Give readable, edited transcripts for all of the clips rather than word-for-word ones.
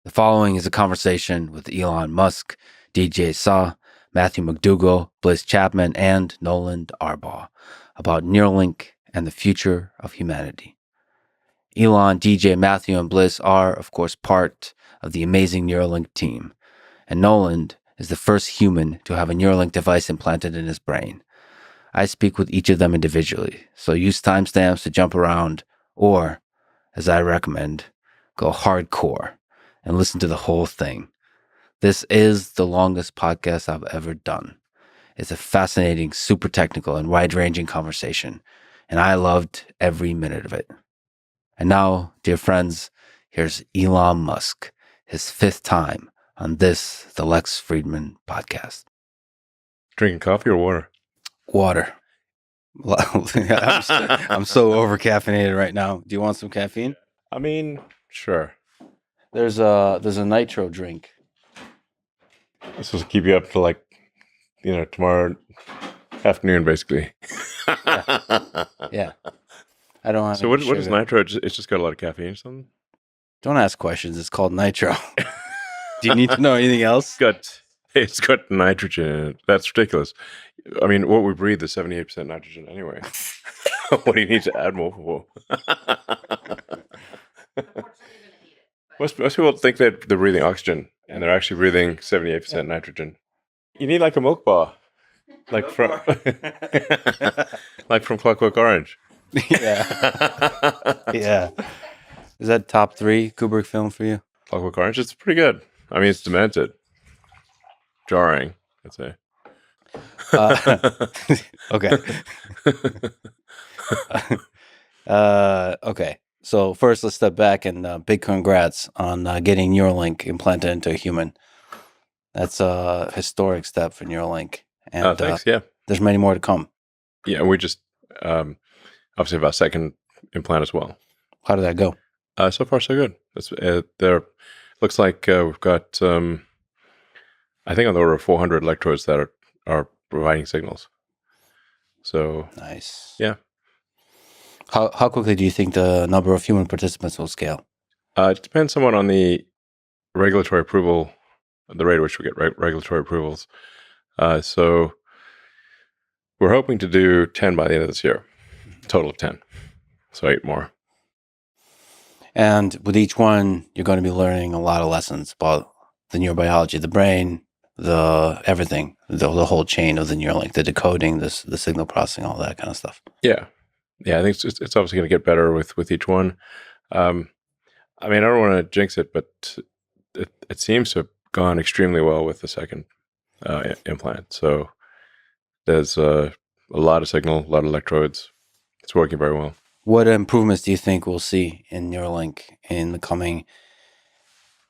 The following is a conversation with Elon Musk, DJ Saw, Matthew McDougall, Bliss Chapman, and Nolan Arbaugh about Neuralink and the future of humanity. Elon, DJ, Matthew, and Bliss are, of course, part of the amazing Neuralink team, and Nolan is the first human to have a Neuralink device implanted in his brain. I speak with each of them individually, so use timestamps to jump around, or, as I recommend, go hardcore and listen to the whole thing. This is the longest podcast I've ever done. It's a fascinating, super technical, and wide-ranging conversation, and I loved every minute of it. And now, dear friends, here's Elon Musk, his fifth time on this, the Lex Fridman podcast. Drinking coffee or water? Water. I'm so over-caffeinated right now. Do you want some caffeine? I mean, sure. There's a nitro drink. This will keep you up to tomorrow afternoon, basically. Yeah. I don't have So what is nitro? It's just got a lot of caffeine or something? Don't ask questions. It's called nitro. Do you need to know anything else? It's got nitrogen in it. That's ridiculous. I mean, what we breathe is 78% nitrogen anyway. What do you need to add more for? Most people think that they're breathing oxygen, and they're actually breathing 78% nitrogen. You need like a milk bar, like from Clockwork Orange. Yeah. Yeah. Is that top 3 Kubrick film for you? Clockwork Orange, it's pretty good. I mean, it's demented. Jarring, I'd say. Okay. Okay. So first, let's step back and big congrats on getting Neuralink implanted into a human. That's a historic step for Neuralink. And thanks, yeah. There's many more to come. Yeah, we just obviously have our second implant as well. How did that go? So far, so good. There looks like we've got, I think, on the order of 400 electrodes that are providing signals. So nice. Yeah. How quickly do you think the number of human participants will scale? It depends somewhat on the regulatory approval, the rate at which we get regulatory approvals. So we're hoping to do 10 by the end of this year, a total of 10. So 8 more. And with each one, you're going to be learning a lot of lessons about the neurobiology of the brain, the everything, the whole chain of the Neuralink, the decoding, the signal processing, all that kind of stuff. Yeah. I think it's obviously going to get better with each one. I mean, I don't want to jinx it, but it seems to have gone extremely well with the second implant. So there's a lot of signal, a lot of electrodes. It's working very well. What improvements do you think we'll see in Neuralink in the coming,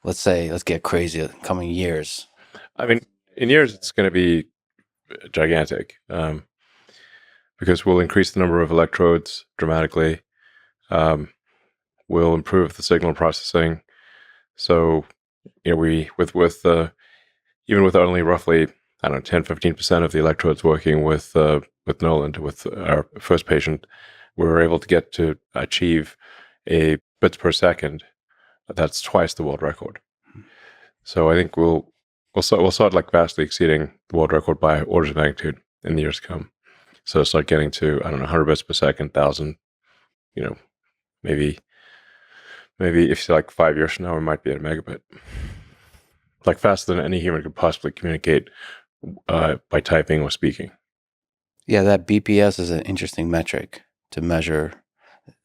let's get crazy, coming years? I mean, in years, it's going to be gigantic. Because we'll increase the number of electrodes dramatically. We'll improve the signal processing. So, we even with only roughly 10-15% of the electrodes working with Nolan, with our first patient, we were able to get to achieve a bits per second. That's twice the world record. So I think we'll start like vastly exceeding the world record by orders of magnitude in the years to come. So start getting to 100 bits per second, 1,000. Maybe if like 5 years from now, we might be at a megabit, like faster than any human could possibly communicate by typing or speaking. Yeah, that BPS is an interesting metric to measure.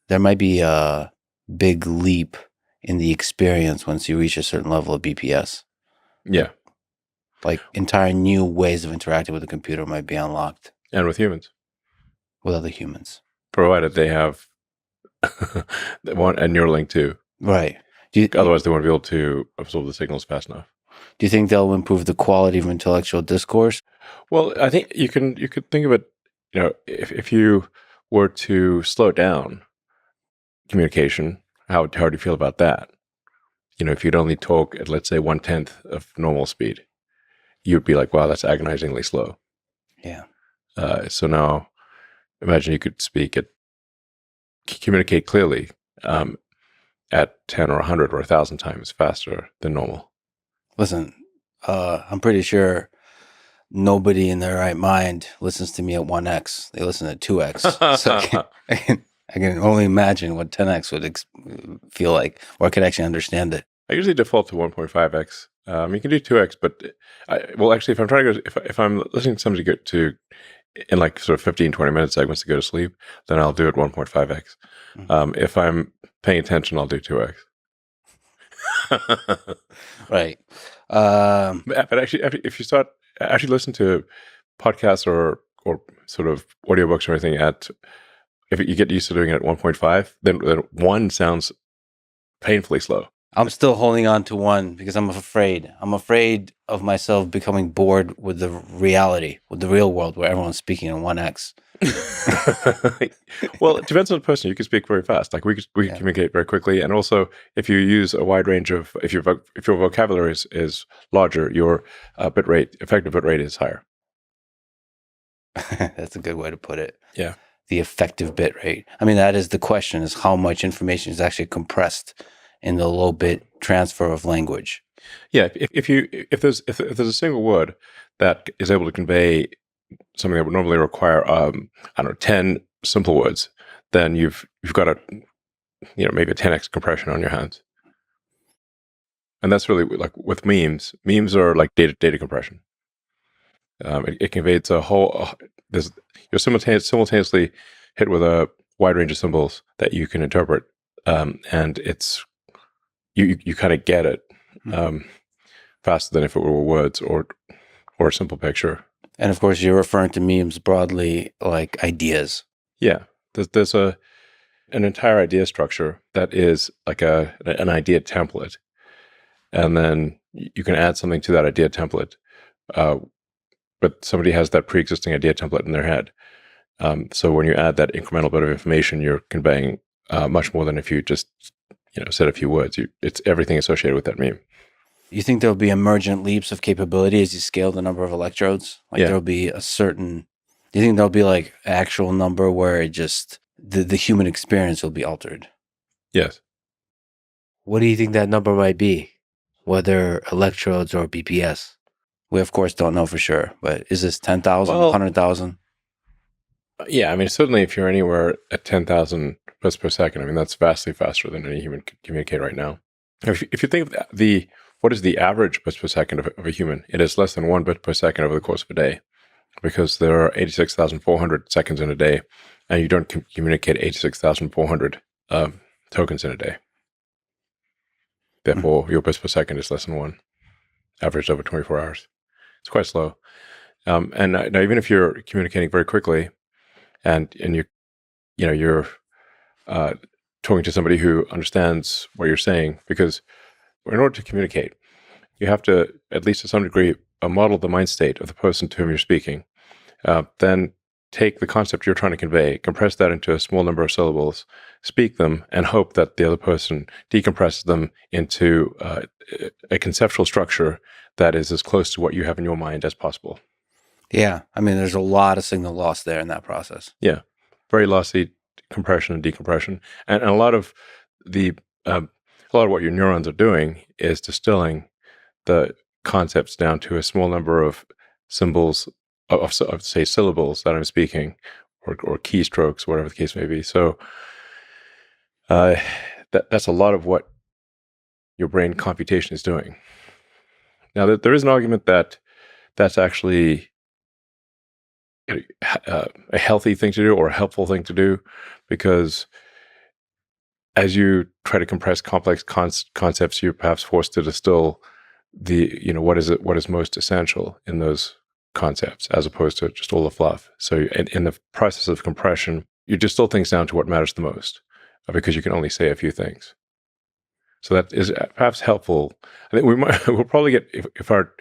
There might be a big leap in the experience once you reach a certain level of BPS. Yeah, like entire new ways of interacting with the computer might be unlocked. And with humans. With other humans. Provided they have they want a Neuralink too. Right. Otherwise, they won't be able to absorb the signals fast enough. Do you think they'll improve the quality of intellectual discourse? Well, I think you could think of it, if you were to slow down communication, how do you feel about that? If you'd only talk at, let's say, 1/10 of normal speed, you'd be like, wow, that's agonizingly slow. Yeah. So now imagine you could communicate clearly at 10 or 100 or 1,000 times faster than normal. Listen, I'm pretty sure nobody in their right mind listens to me at 1x. They listen at 2x. So I can only imagine what 10x would feel like, or I could actually understand it. I usually default to 1.5x. You can do 2x, but actually, if I'm trying to go, if I'm listening to somebody go to in like sort of 15, 20 minute segments to go to sleep, then I'll do it 1.5x. If I'm paying attention, I'll do 2x. Right. But actually, if you start actually listen to podcasts or sort of audiobooks or anything if you get used to doing it at 1.5, then 1 sounds painfully slow. I'm still holding on to 1 because I'm afraid. I'm afraid of myself becoming bored with the reality, with the real world where everyone's speaking in 1x. Well, it depends on the person. You can speak very fast. Like we can communicate very quickly, and also if you use a wide range of if your vocabulary is larger, your effective bit rate is higher. That's a good way to put it. Yeah, the effective bit rate. I mean, that is the question: is how much information is actually compressed in the low bit transfer of language. Yeah, if there's a single word that is able to convey something that would normally require I don't know 10 simple words, then you've got a maybe a 10x compression on your hands. And that's really like with memes. Memes are like data compression. It conveys a whole. You're simultaneously hit with a wide range of symbols that you can interpret, and it's you kind of get it faster than if it were words or a simple picture. And of course, you're referring to memes broadly, like ideas. Yeah, there's an entire idea structure that is like an idea template, and then you can add something to that idea template. But somebody has that pre-existing idea template in their head. So when you add that incremental bit of information, you're conveying much more than if you just said a few words. It's everything associated with that meme. You think there'll be emergent leaps of capability as you scale the number of electrodes? Like there'll be a certain. Do you think there'll be like an actual number where it just the human experience will be altered? Yes. What do you think that number might be? Whether electrodes or BPS? We of course don't know for sure, but is this 10,000, 100,000? Yeah, I mean certainly if you're anywhere at 10,000 bits per second, I mean that's vastly faster than any human can communicate right now. If you think of what is the average bits per second of a human, it is less than 1 bit per second over the course of a day, because there are 86,400 seconds in a day, and you don't communicate 86,400 tokens in a day. Therefore, your bits per second is less than 1, averaged over 24 hours. It's quite slow. And now, even if you're communicating very quickly, and you're talking to somebody who understands what you're saying, because in order to communicate, you have to, at least to some degree, model the mind state of the person to whom you're speaking. Then take the concept you're trying to convey, compress that into a small number of syllables, speak them, and hope that the other person decompresses them into a conceptual structure that is as close to what you have in your mind as possible. Yeah, I mean, there's a lot of signal loss there in that process. Yeah, very lossy compression and decompression, and a lot of what your neurons are doing is distilling the concepts down to a small number of symbols of say syllables that I'm speaking, or keystrokes, whatever the case may be. So that's a lot of what your brain computation is doing. Now, there is an argument that that's actually a healthy thing to do or a helpful thing to do, because as you try to compress complex concepts, you're perhaps forced to distill what is most essential in those concepts, as opposed to just all the fluff. So in the process of compression, you distill things down to what matters the most, because you can only say a few things. So that is perhaps helpful. I think we'll probably get, if our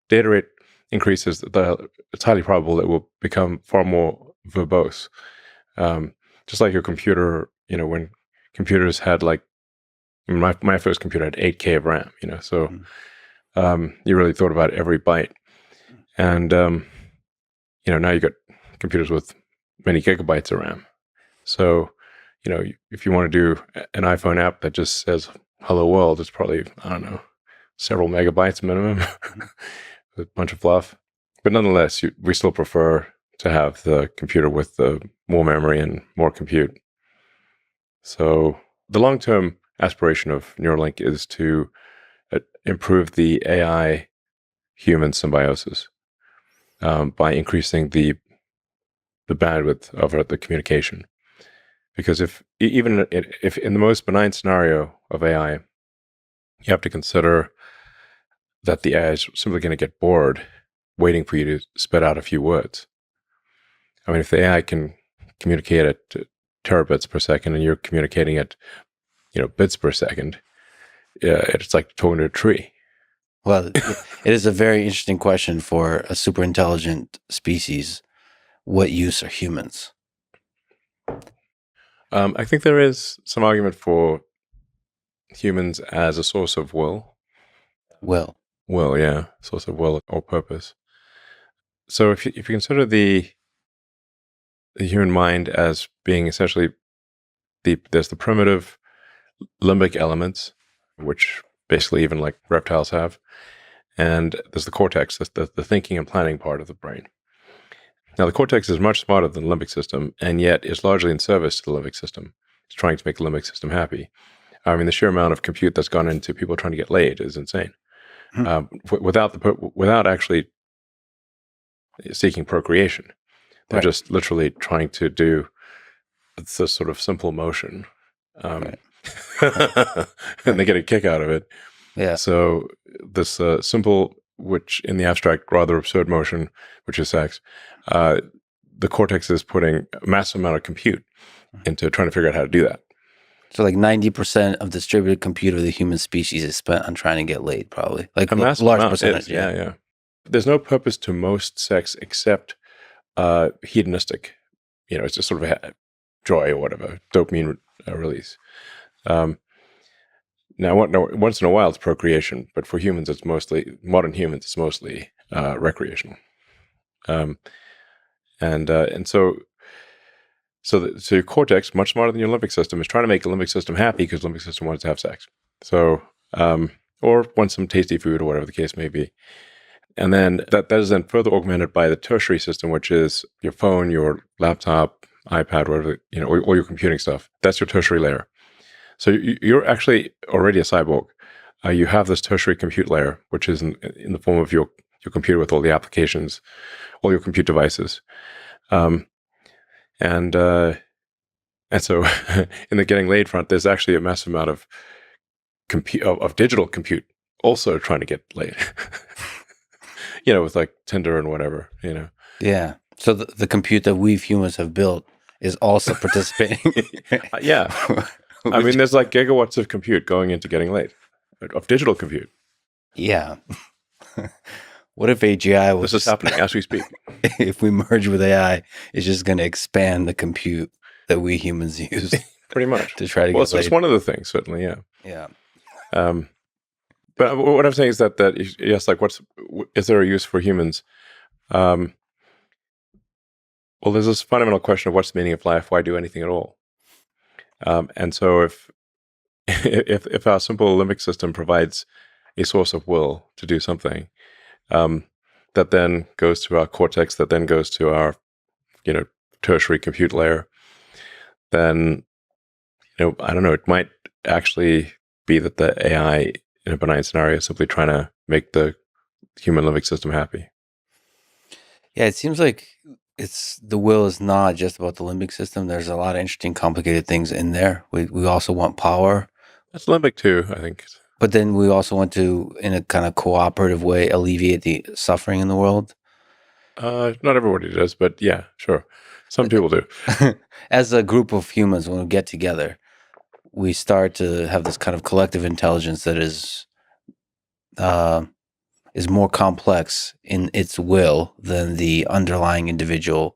data rate increases, it's highly probable that we'll become far more verbose. Just like your computer, when computers had my first computer had 8K of RAM, so you really thought about every byte. And, now you got computers with many gigabytes of RAM. So, if you want to do an iPhone app that just says "Hello World," it's probably, I don't know, several megabytes minimum, a bunch of fluff. But nonetheless, we still prefer to have the computer with the more memory and more compute. So the long-term aspiration of Neuralink is to improve the AI human symbiosis by increasing the bandwidth of the communication. Because even if in the most benign scenario of AI, you have to consider that the AI is simply going to get bored waiting for you to spit out a few words. I mean, if the AI can communicate at terabits per second and you're communicating at, bits per second, it's like talking to a tree. Well, it is a very interesting question for a super intelligent species. What use are humans? I think there is some argument for humans as a source of will. Will. Will, yeah, source of will or purpose. So if you consider the human mind as being essentially there's the primitive limbic elements, which basically even like reptiles have, and there's the cortex, the thinking and planning part of the brain. Now, the cortex is much smarter than the limbic system, and yet is largely in service to the limbic system. It's trying to make the limbic system happy. I mean, the sheer amount of compute that's gone into people trying to get laid is insane. Without actually seeking procreation, they're just literally trying to do this sort of simple motion, and they get a kick out of it. Yeah. So this simple, which in the abstract rather absurd motion, which is sex, the cortex is putting a massive amount of compute into trying to figure out how to do that. So like 90% of distributed compute of the human species is spent on trying to get laid, probably. Like a massive large amount. percentage. Yeah. There's no purpose to most sex except hedonistic. It's just sort of a joy or whatever, dopamine release. Now, once in a while, it's procreation, but for humans, modern humans, it's mostly recreational. And so your cortex, much smarter than your limbic system, is trying to make the limbic system happy because the limbic system wants to have sex. So, or wants some tasty food or whatever the case may be. And then that is then further augmented by the tertiary system, which is your phone, your laptop, iPad, whatever, all your computing stuff. That's your tertiary layer. So you're actually already a cyborg. You have this tertiary compute layer, which is in the form of your computer with all the applications, all your compute devices. And so in the getting laid front, there's actually a massive amount of digital compute also trying to get laid. With like Tinder and whatever, Yeah. So the compute that we humans have built is also participating. Yeah. I mean, there's like gigawatts of compute going into getting laid, of digital compute. Yeah. What if AGI was... This is happening as we speak. If we merge with AI, it's just going to expand the compute that we humans use. Pretty much. To try to get laid. It's one of the things, certainly, yeah. Yeah. But what I'm saying is that yes, like is there a use for humans? Well, there's this fundamental question of what's the meaning of life? Why do anything at all? And so if our simple limbic system provides a source of will to do something, that then goes to our cortex, that then goes to our, tertiary compute layer, then, I don't know, it might actually be that the AI in a benign scenario is simply trying to make the human limbic system happy. Yeah, it seems like the will is not just about the limbic system. There's a lot of interesting, complicated things in there. We also want power. That's limbic too, I think. But then we also want to, in a kind of cooperative way, alleviate the suffering in the world. Not everybody does, but yeah, sure. Some people do. As a group of humans, when we get together, we start to have this kind of collective intelligence that is more complex in its will than the underlying individual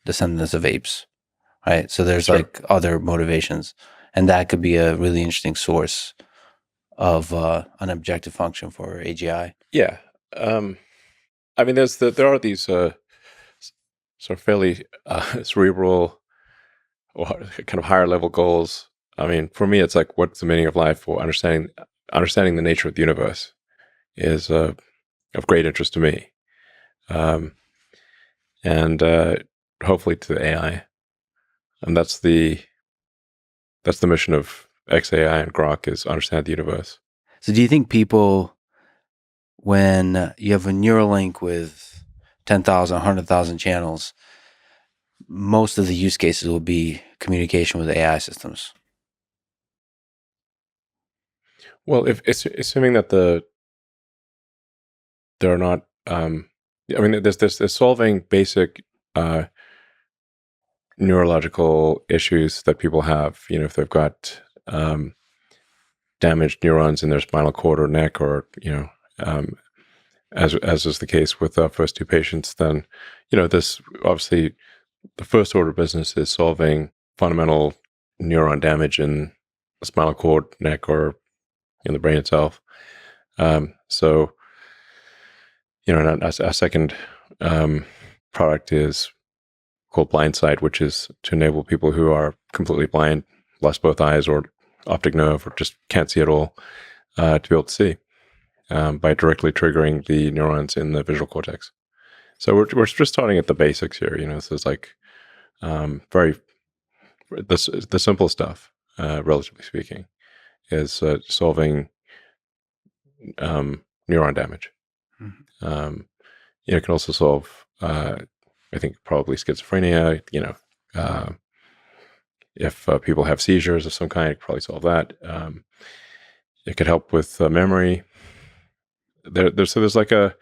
descendants of apes, right? So there's like other motivations, and that could be a really interesting source of an objective function for AGI. Yeah. I mean, there are these sort of fairly cerebral or kind of higher level goals. I mean, for me, it's like, what's the meaning of life? Or understanding the nature of the universe is of great interest to me, um, and hopefully to the AI. And that's the mission of XAI and Grok, is understand the universe. So do you think people, when you have a Neuralink with 10,000, 100,000 channels, most of the use cases will be communication with AI systems? Well, if it's assuming that there are not, I mean, there's solving basic neurological issues that people have. You know, if they've got damaged neurons in their spinal cord or neck, or as is the case with our first two patients, then this obviously the first order of business is solving fundamental neuron damage in the spinal cord, neck, or in the brain itself. So, and our second product is called Blindsight, which is to enable people who are completely blind, lost both eyes or optic nerve, or just can't see at all, to be able to see by directly triggering the neurons in the visual cortex. So we're just starting at the basics here. This is like very the simple stuff, relatively speaking, is solving neuron damage. Mm-hmm. It can also solve, I think, probably schizophrenia. If people have seizures of some kind, it could probably solve that. It could help with memory. There's like a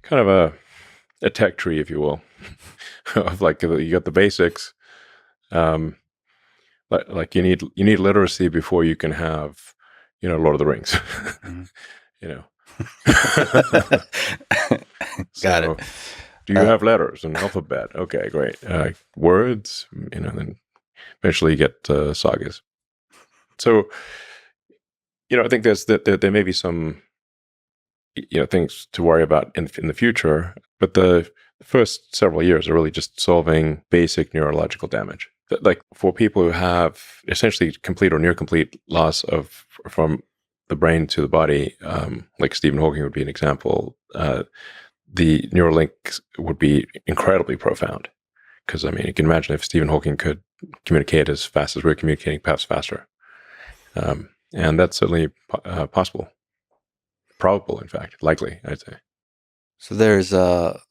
kind of a tech tree, if you will, of like, you got the basics. Like you need literacy before you can have, Lord of the Rings. Mm-hmm. Got it. Do you have letters and alphabet? Okay, great. Words, then eventually you get sagas. So, I think there may be some, things to worry about in the future, but the first several years are really just solving basic neurological damage. Like for people who have essentially complete or near complete loss from the brain to the body, like Stephen Hawking would be an example. The Neuralink would be incredibly profound, because I mean, you can imagine if Stephen Hawking could communicate as fast as we're communicating, perhaps faster, and that's certainly possible, probable, in fact, likely, I'd say. So there's a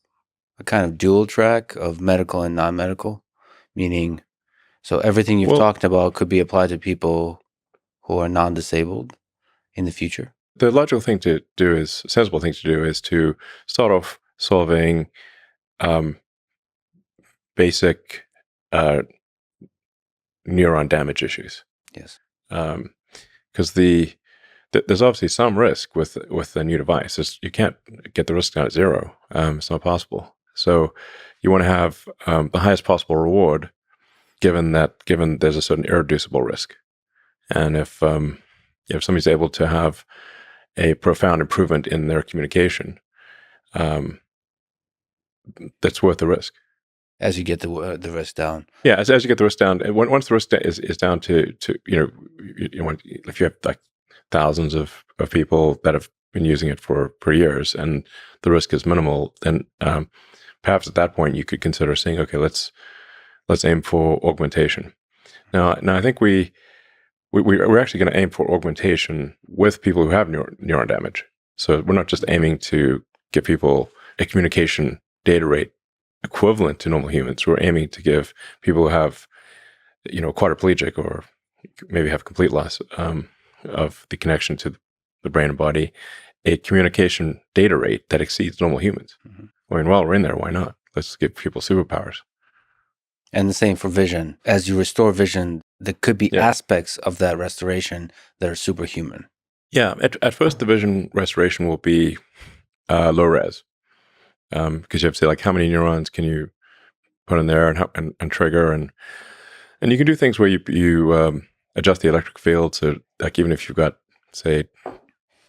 kind of dual track of medical and non-medical, meaning, so everything you've talked about could be applied to people who are non-disabled in the future. The logical thing to do is, sensible thing to do is to start off solving basic neuron damage issues. Yes. Because there's obviously some risk with the new device. You can't get the risk down at zero. It's not possible. So you want to have the highest possible reward, given there's a certain irreducible risk. And if somebody's able to have a profound improvement in their communication, that's worth the risk. As you get the risk down. Yeah, as you get the risk down, and once the risk is down to if you have like thousands of people that have been using it for years, and the risk is minimal, then perhaps at that point you could consider saying, okay, let's aim for augmentation. Now I think we're actually going to aim for augmentation with people who have neuron damage. So we're not just aiming to give people a communication data rate equivalent to normal humans. We're aiming to give people who have, quadriplegic, or maybe have complete loss of the connection to the brain and body, a communication data rate that exceeds normal humans. Mm-hmm. I mean, while we're in there, why not? Let's give people superpowers. And the same for vision. As you restore vision, there could be aspects of that restoration that are superhuman. Yeah. At first, the vision restoration will be low res. Because you have to say, like, how many neurons can you put in there and trigger, and you can do things where you adjust the electric field. So, like, even if you've got, say,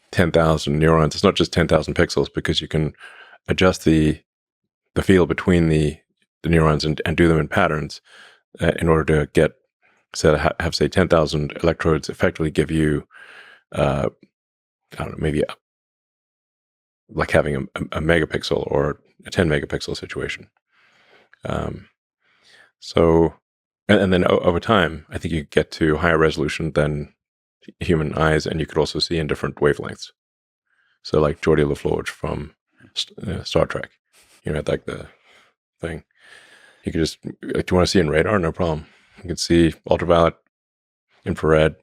10,000 neurons, it's not just 10,000 pixels, because you can adjust the field between the neurons and do them in patterns in order to get so have say 10,000 electrodes effectively give you, I don't know, maybe like having a megapixel or a 10 megapixel situation. So, and then over time, I think you get to higher resolution than human eyes, and you could also see in different wavelengths. So, like Geordie LaForge from Star Trek, like the thing. You could just, like, do you want to see in radar? No problem. You can see ultraviolet, infrared,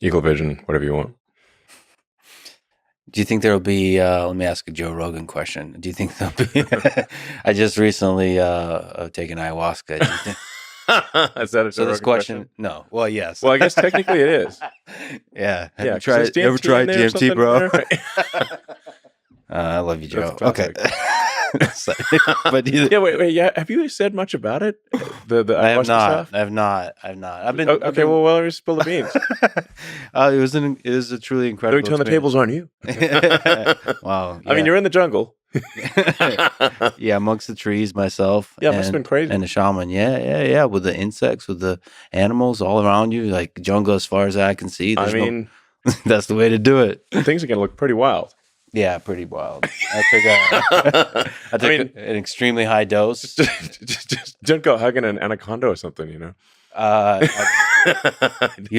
eagle vision, whatever you want. Do you think there'll be? Let me ask a Joe Rogan question. Do you think there'll be? I just recently taken ayahuasca. Do you think, Is that a so this Rogan question? No. Well, yes. Well, I guess technically it is. Yeah. Have Yeah, you tried? 'cause there's Ever DMT tried in there or DMT, something bro? in there? I love you, Joe. That's Okay. classic. So- but you, Yeah, wait. Yeah, have you said much about it? The I have ayahuasca not. stuff? I have not. I've been. Okay, I've been, well, why don't you spill the beans? it was a truly Let incredible. me turn the tables on you. Wow. I mean, you're in the jungle. Yeah, amongst the trees, myself. Yeah, it must have been crazy. And a shaman. Yeah. With the insects, with the animals all around you, like jungle as far as I can see. I mean, that's the way to do it. things are going to look pretty wild. Yeah, pretty wild. I took an extremely high dose. Just don't go hugging an anaconda or something, You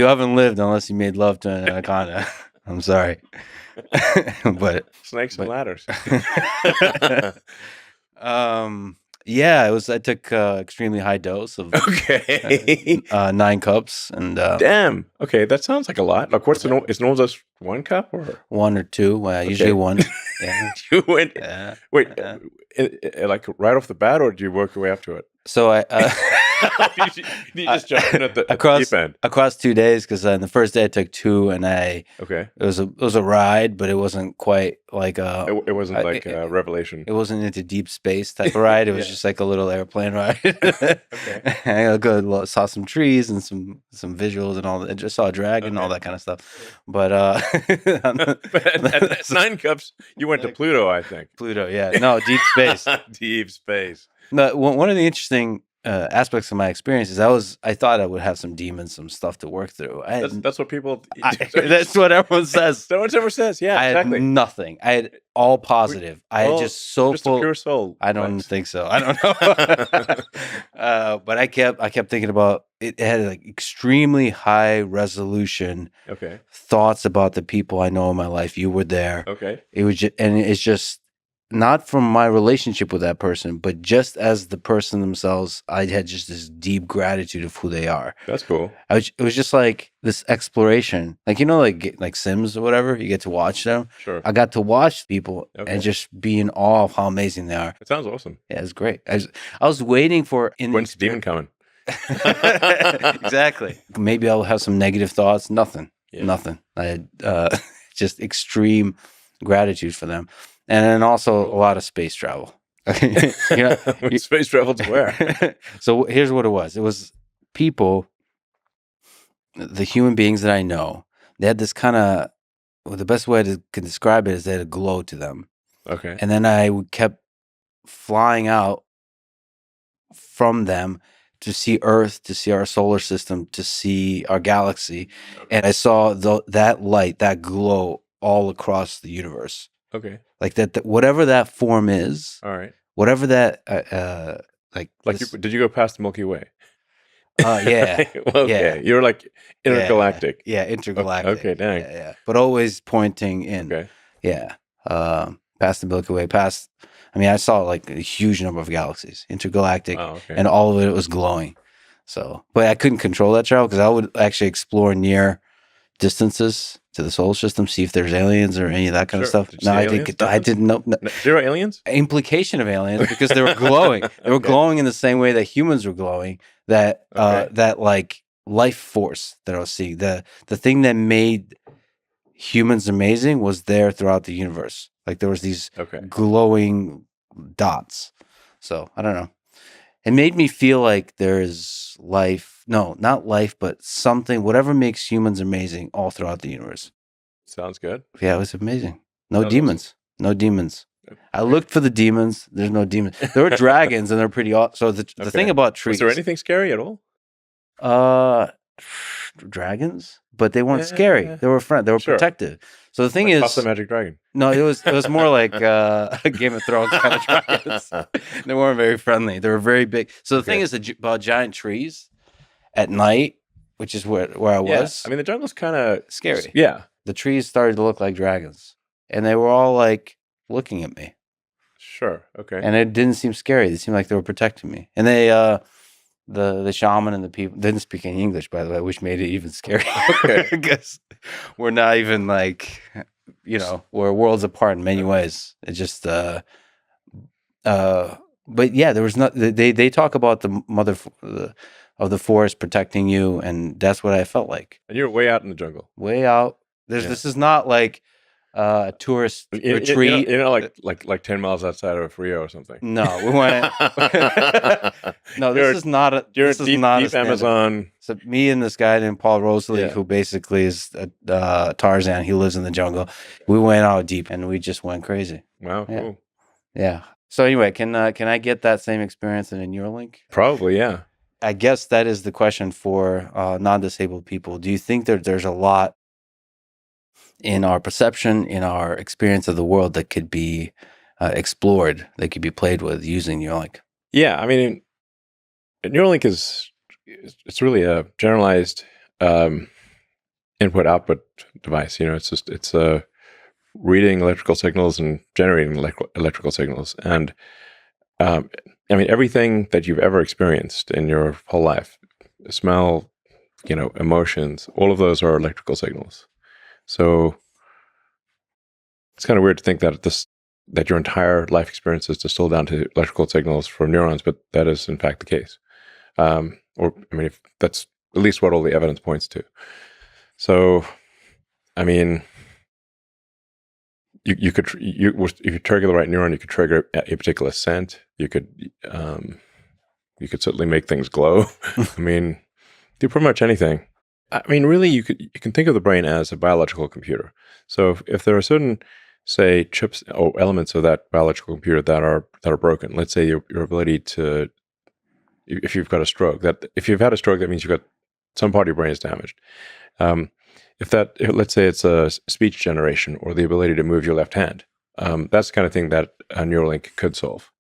haven't lived unless you made love to an anaconda. I'm sorry. But snakes and ladders. Yeah, it was. I took extremely high dose of Okay. 9 cups and Damn. Okay, that sounds like a lot. Like, what's the is normal just 1 cup or 1 or 2? Well, usually 1. Yeah. you went? Yeah. Wait, like right off the bat, or did you work your way up to it? So I you just jumped in at the across deep end. across 2 days, because the first day I took 2, and Okay. it was a ride, but it wasn't quite like It wasn't like a revelation. It wasn't into deep space type of ride. It was just like a little airplane ride. Okay. I saw some trees and some visuals and all that. I just saw a dragon and all that kind of stuff. But But at 9 cups, you went to Pluto, I think. Pluto, yeah, no, deep space. Deep space. No, one of the interesting aspects of my experience is I thought I would have some demons, some stuff to work through. That's what people. That's what everyone says. No one ever says. Yeah, I exactly. had nothing. I had all positive. I had just so just full. a pure soul. I don't think so. I don't know. But I kept thinking about it. It had like extremely high resolution Okay. thoughts about the people I know in my life. You were there. Okay. It was and it's just not from my relationship with that person, but just as the person themselves, I had just this deep gratitude of who they are. That's cool. It was just like this exploration, like like Sims or whatever. You get to watch them. Sure. I got to watch people and just be in awe of how amazing they are. It sounds awesome. Yeah, it's great. I was waiting for When's the demon coming? Exactly. Maybe I'll have some negative thoughts. Nothing. Yeah. Nothing. I had just extreme gratitude for them. And then also a lot of space travel. Space travel to where? So here's what it was. It was people, the human beings that I know, they had this kind of, the best way to can describe it is they had a glow to them. Okay. And then I kept flying out from them to see Earth, to see our solar system, to see our galaxy. And I saw that light, that glow all across the universe. Okay. Like that whatever that form is, All right. whatever that, did you go past the Milky Way? Yeah. Well, okay. Yeah. You're like intergalactic. Yeah, intergalactic. Okay, dang. Yeah. But always pointing in. Okay. Yeah. Past the Milky Way, I saw like a huge number of galaxies, intergalactic, and all of it was glowing. So, but I couldn't control that travel because I would actually explore near distances to the solar system, see if there's aliens or any of that kind of stuff. No, I didn't know. No. Zero aliens? Implication of aliens because they were glowing. They were glowing in the same way that humans were glowing. That like life force that I was seeing. The thing that made humans amazing was there throughout the universe. Like there was these glowing dots. So I don't know. It made me feel like there is life. No, not life, but something, whatever makes humans amazing all throughout the universe. Sounds good. Yeah, it was amazing. No demons. Awesome. No demons. I looked for the demons. There's no demons. There were dragons and they're pretty awesome. So the thing about trees. Was there anything scary at all? dragons, but they weren't scary. They were They were Sure. protective. So the thing Like is, Puff the Magic Dragon. no, it was more like Game of Thrones kind of dragons. They weren't very friendly. They were very big. So the thing is about giant trees at night, which is where I was. I mean, the jungle's kind of scary. Yeah. The trees started to look like dragons, and they were all like looking at me. Sure. Okay. And it didn't seem scary. They seemed like they were protecting me. And they, the shaman and the people didn't speak any English, by the way, which made it even scarier. Okay. Because we're not even like, we're worlds apart in many ways. It just, but yeah, there was not. They talk about the mother of the forest protecting you, and that's what I felt like. And you're way out in the jungle. Way out. This is not like a tourist retreat. Like 10 miles outside of Rio or something. No, we went. No, this is not a. You're this in is not deep a Amazon. So me and this guy named Paul Rosalie, who basically is Tarzan. He lives in the jungle. We went out deep and we just went crazy. Wow, yeah. Cool. Yeah. So anyway, can I get that same experience in a Neuralink? Probably, yeah. I guess that is the question for non-disabled people. Do you think that there's a lot in our perception, in our experience of the world that could be explored, that could be played with using Neuralink? Yeah, I mean, Neuralink it's really a generalized input-output device. It's reading electrical signals and generating electrical signals. And I mean, everything that you've ever experienced in your whole life, smell, emotions, all of those are electrical signals. So it's kind of weird to think that your entire life experience is distilled down to electrical signals from neurons, but that is in fact the case. If that's at least what all the evidence points to. So, I mean, if you trigger the right neuron, you could trigger a particular scent. You could certainly make things glow. I mean, do pretty much anything. I mean, really, you can think of the brain as a biological computer. So if there are certain, say, chips or elements of that biological computer that are broken, let's say your ability to, if you've got a stroke, if you've had a stroke, that means you've got some part of your brain is damaged. Let's say it's a speech generation or the ability to move your left hand, that's the kind of thing that a Neuralink could solve.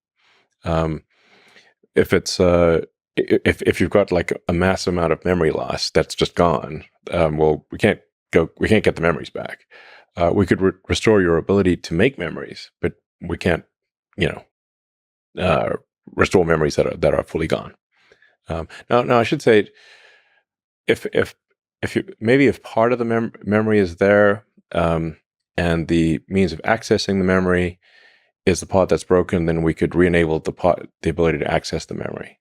If you've got like a massive amount of memory loss that's just gone, well, we can't get the memories back. We could restore your ability to make memories, but we can't, restore memories that are fully gone. Now I should say, if part of the memory is there, and the means of accessing the memory is the part that's broken, then we could re-enable the ability to access the memory.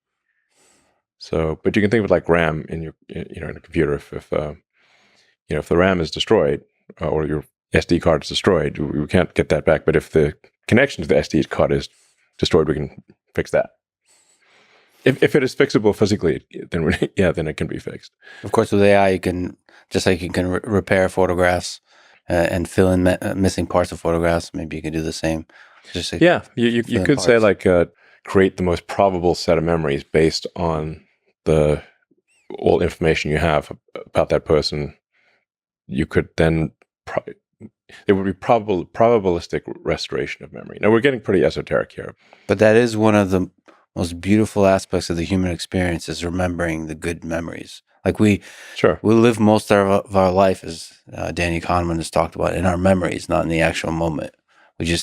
So, but you can think of it like RAM in in a computer. If the RAM is destroyed or your SD card is destroyed, we can't get that back. But if the connection to the SD card is destroyed, we can fix that. If it is fixable physically, then it can be fixed. Of course, with AI, you can repair photographs and fill in missing parts of photographs. Maybe you can do the same. You could say like create the most probable set of memories based on all information you have about that person. You could then it would be probabilistic restoration of memory. Now we're getting pretty esoteric here, but that is one of the most beautiful aspects of the human experience, is remembering the good memories. Like we live most of our life, as Danny Kahneman has talked about, in our memories, not in the actual moment.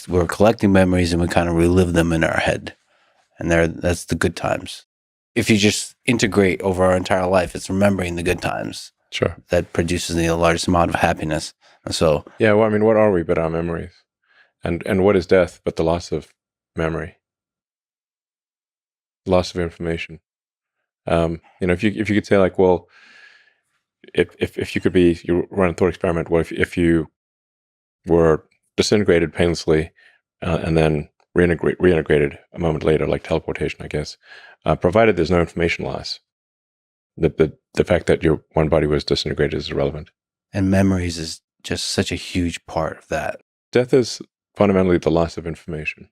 We're collecting memories and we kind of relive them in our head, and that's the good times. If you just integrate over our entire life, it's remembering the good times. Sure. That produces the largest amount of happiness. And so, yeah. Well, I mean, what are we but our memories, and what is death but the loss of memory? Loss of information. If you could say like, well, if you could you run a thought experiment, what if you were disintegrated painlessly and then reintegrated a moment later, like teleportation, I guess, provided there's no information loss. The fact that your one body was disintegrated is irrelevant. And memories is just such a huge part of that. Death is fundamentally the loss of information,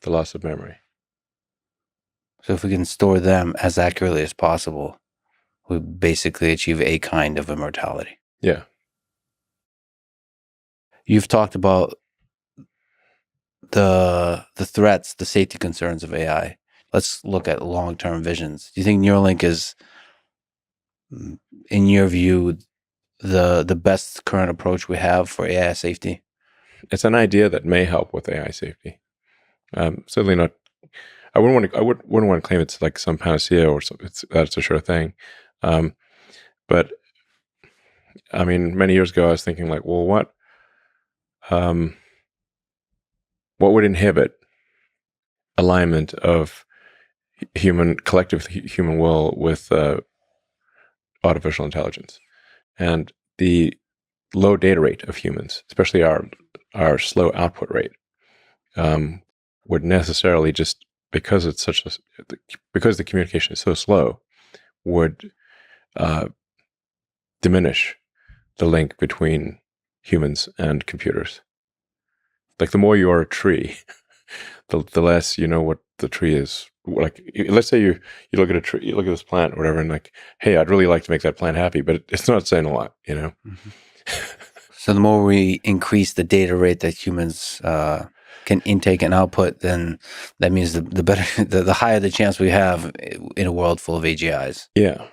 the loss of memory. So if we can store them as accurately as possible, we basically achieve a kind of immortality. Yeah. You've talked about the threats, the safety concerns of AI. Let's look at long-term visions. Do you think Neuralink is, in your view, the best current approach we have for AI safety? It's an idea that may help with AI safety. Certainly not. I wouldn't want to claim it's like some panacea or something. That's a sure thing. But I mean, many years ago, I was thinking like, well, what would inhibit alignment of collective human will with artificial intelligence? And the low data rate of humans, especially our slow output rate, would necessarily just because the communication is so slow, would diminish the link between humans and computers. Like the more you are a tree, the less you know what the tree is. Like, let's say you look at a tree, you look at this plant or whatever, and like, hey, I'd really like to make that plant happy, but it's not saying a lot, you know? Mm-hmm. So the more we increase the data rate that humans can intake and output, then that means the better, the higher the chance we have in a world full of AGIs. Yeah.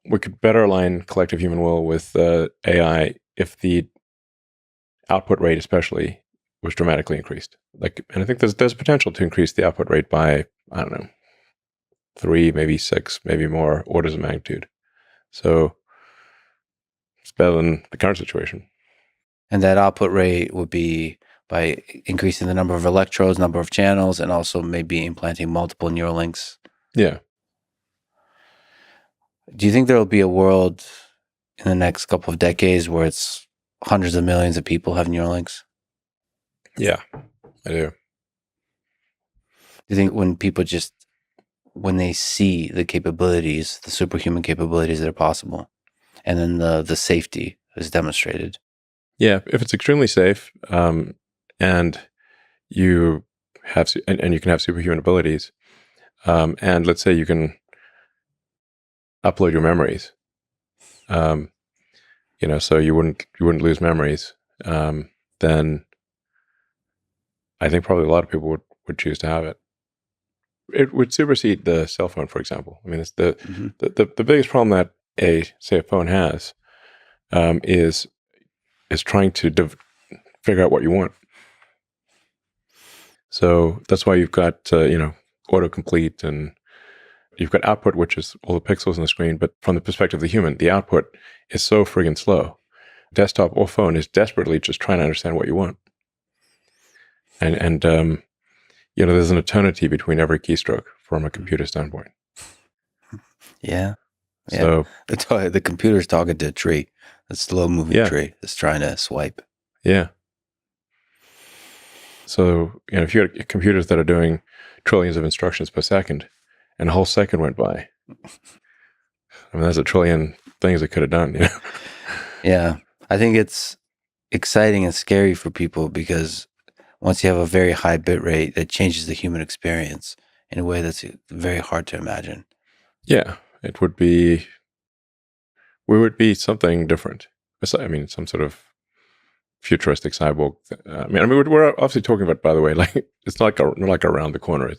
We could better align collective human will with AI if the output rate especially was dramatically increased. And I think there's potential to increase the output rate by, I don't know, 3, maybe 6, maybe more orders of magnitude. So it's better than the current situation. And that output rate would be by increasing the number of electrodes, number of channels, and also maybe implanting multiple Neuralinks. Yeah. Do you think there will be a world in the next couple of decades where it's hundreds of millions of people have Neuralinks? Yeah, I do. Do you think when they see the capabilities, the superhuman capabilities that are possible, and then the safety is demonstrated? Yeah, if it's extremely safe, and you have and you can have superhuman abilities, and let's say you can upload your memories, so you wouldn't lose memories, then I think probably a lot of people would choose to have it. It would supersede the cell phone, for example. I mean, it's the biggest problem that a phone has is trying to figure out what you want. So that's why you've got autocomplete, and you've got output, which is all the pixels on the screen. But from the perspective of the human, the output is so friggin' slow. Desktop or phone is desperately just trying to understand what you want. And there's an eternity between every keystroke from a computer standpoint. Yeah. So the computer's talking to a tree, a slow-moving tree that's trying to swipe. Yeah. So if you had computers that are doing trillions of instructions per second, and a whole second went by, I mean, that's a trillion things it could have done. Yeah, I think it's exciting and scary for people because once you have a very high bit rate, that changes the human experience in a way that's very hard to imagine. Yeah, we would be something different. I mean, some sort of futuristic cyborg. I mean, we're obviously talking about, by the way, like it's not like around the corner.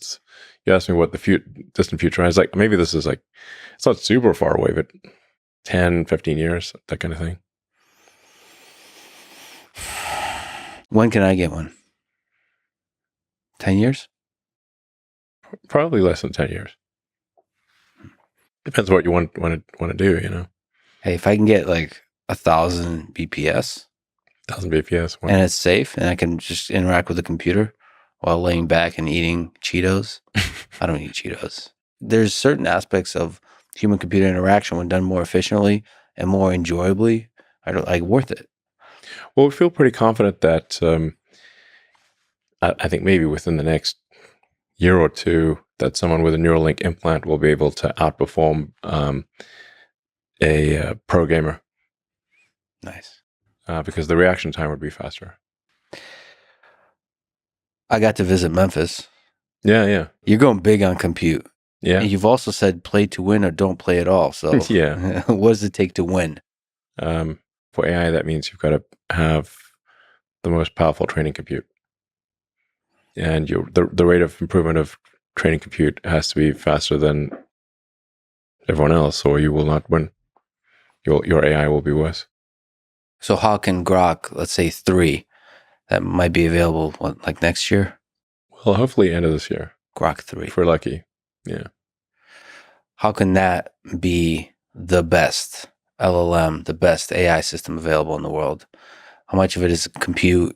You asked me what the distant future is. Like maybe this is like, it's not super far away, but 10, 15 years, that kind of thing. When can I get one? 10 years? Probably less than 10 years. Depends what you want to do, Hey, if I can get like 1,000 BPS. 1,000 BPS. And it's safe, and I can just interact with the computer while laying back and eating Cheetos. I don't eat Cheetos. There's certain aspects of human-computer interaction when done more efficiently and more enjoyably, worth it. Well, we feel pretty confident that I think maybe within the next year or two that someone with a Neuralink implant will be able to outperform a pro gamer. Nice. Because the reaction time would be faster. I got to visit Memphis. Yeah. You're going big on compute. Yeah. And you've also said play to win or don't play at all. So Yeah. what does it take to win? For AI, that means you've got to have the most powerful training compute. And the rate of improvement of training compute has to be faster than everyone else, or you will not win. Your AI will be worse. So how can Grok, let's say 3, that might be available, like next year? Well, hopefully end of this year, Grok 3. if we're lucky. Yeah. How can that be the best LLM, the best AI system available in the world? How much of it is compute?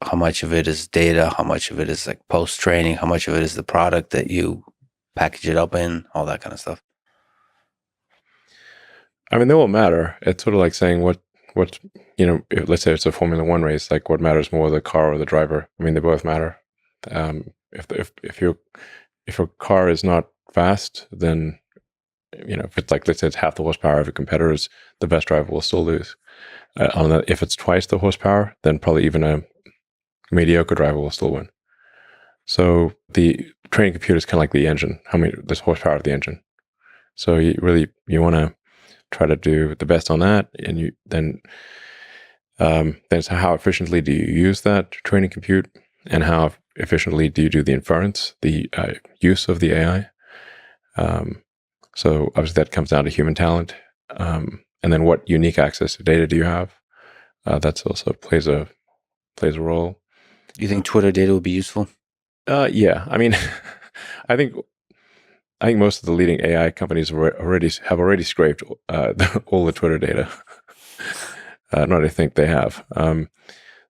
How much of it is data? How much of it is like post training? How much of it is the product that you package it up in? All that kind of stuff. I mean, they won't matter. It's sort of like saying what let's say it's a Formula One race, like what matters more, the car or the driver? I mean, they both matter. If your car is not fast, then if it's like, let's say it's half the horsepower of your competitors, the best driver will still lose. If it's twice the horsepower, then probably even a mediocre driver will still win. So the training computer is kind of like the engine. There's horsepower of the engine. So you want to try to do the best on that, and then how efficiently do you use that training compute, and how efficiently do you do the inference, the use of the AI. So obviously that comes down to human talent, and then what unique access to data do you have? That's also plays a role. Do you think Twitter data would be useful? Yeah, I mean, I think most of the leading AI companies have already scraped all the Twitter data. Not I think they have.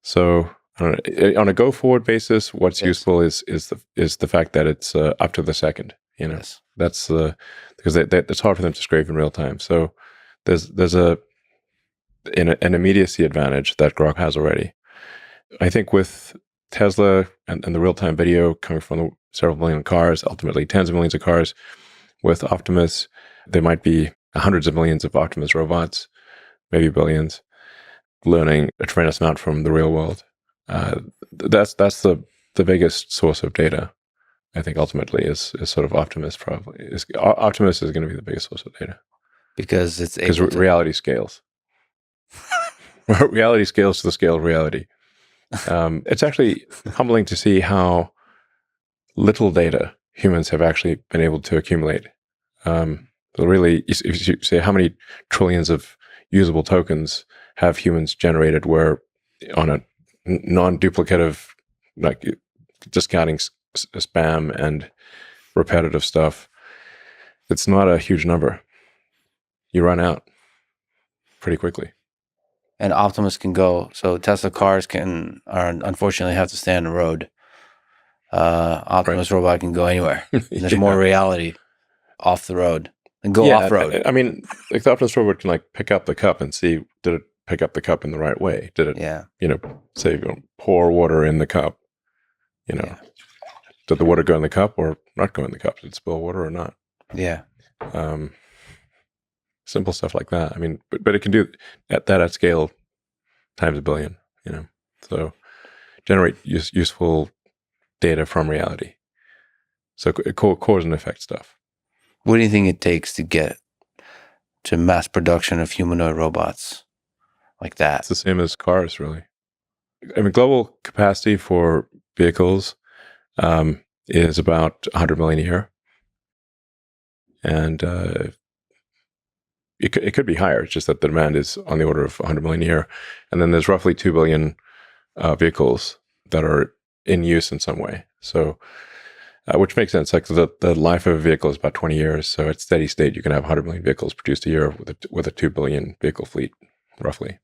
So I don't know, on a go forward basis, what's useful is the fact that it's up to the second. Yes. That's because it's hard for them to scrape in real time. So there's an immediacy advantage that Grok has already. I think with Tesla and the real time video coming from the several million cars, ultimately tens of millions of cars, with Optimus, there might be hundreds of millions of Optimus robots, maybe billions, learning a tremendous amount from the real world. That's the biggest source of data. I think ultimately is sort of Optimus. Optimus is going to be the biggest source of data because reality scales. Reality scales to the scale of reality. It's actually humbling to see how little data humans have actually been able to accumulate. Really, if you say how many trillions of usable tokens have humans generated, where on a non-duplicative, like discounting spam and repetitive stuff, it's not a huge number. You run out pretty quickly. And Optimus can go. So Tesla cars unfortunately have to stay on the road. Optimus robot can go anywhere. There's more reality off the road and go off road. I mean, like the Optimus robot can like pick up the cup and see, did it pick up the cup in the right way? Did it, say, pour water in the cup? Did the water go in the cup or not go in the cup? Did it spill water or not? Yeah. Simple stuff like that. I mean, but it can do at scale times a billion, so generate useful data from reality. So cause and effect stuff. What do you think it takes to get to mass production of humanoid robots like that? It's the same as cars, really. I mean, global capacity for vehicles is about 100 million a year. And it could be higher. It's just that the demand is on the order of 100 million a year. And then there's roughly 2 billion vehicles that are in use in some way. So, which makes sense. Like the life of a vehicle is about 20 years. So at steady state, you can have 100 million vehicles produced a year with a 2 billion vehicle fleet, roughly.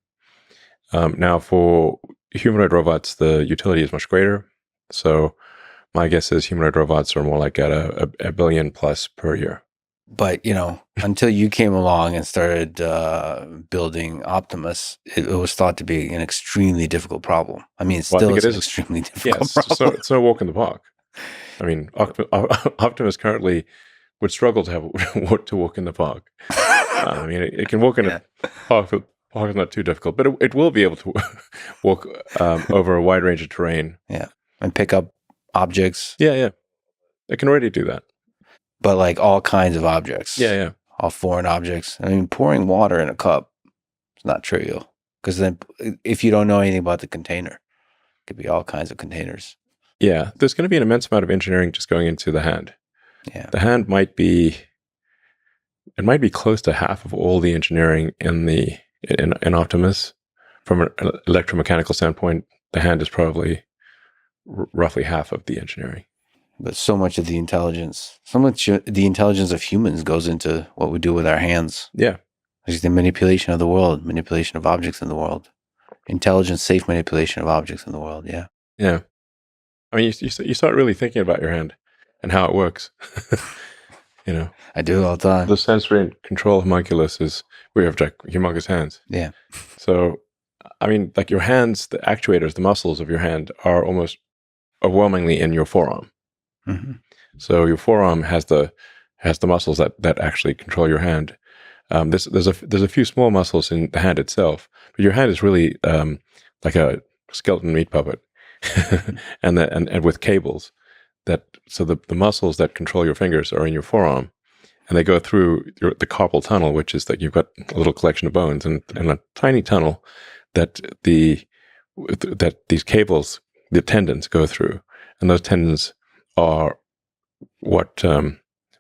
Now, for humanoid robots, the utility is much greater. So my guess is humanoid robots are more like at a billion plus per year. But, until you came along and started building Optimus, it was thought to be an extremely difficult problem. I mean, it is an extremely difficult problem. So it's no walk in the park. I mean, Optimus currently would struggle to walk in the park. I mean, it can walk in a park. The park is not too difficult, but it will be able to walk over a wide range of terrain. Yeah, and pick up objects. Yeah. It can already do that. but like all kinds of objects. Yeah. All foreign objects. I mean, pouring water in a cup is not trivial, because then if you don't know anything about the container, it could be all kinds of containers. Yeah. There's going to be an immense amount of engineering just going into the hand. Yeah. The hand might be close to half of all the engineering in Optimus. From an electromechanical standpoint, the hand is probably roughly half of the engineering. But so much of the intelligence of humans goes into what we do with our hands. Yeah. There's the manipulation of the world, manipulation of objects in the world, intelligent, safe manipulation of objects in the world. Yeah. Yeah. I mean, you start really thinking about your hand and how it works. I do all the time. The sensory and control homunculus is we have like humongous hands. Yeah. So, I mean, like your hands, the actuators, the muscles of your hand are almost overwhelmingly in your forearm. Mm-hmm. So your forearm has the muscles that actually control your hand. There's a few small muscles in the hand itself, but your hand is really like a skeleton meat puppet, and with cables. So the muscles that control your fingers are in your forearm, and they go through the carpal tunnel, which is that you've got a little collection of bones and a tiny tunnel that these cables, the tendons, go through, and those tendons are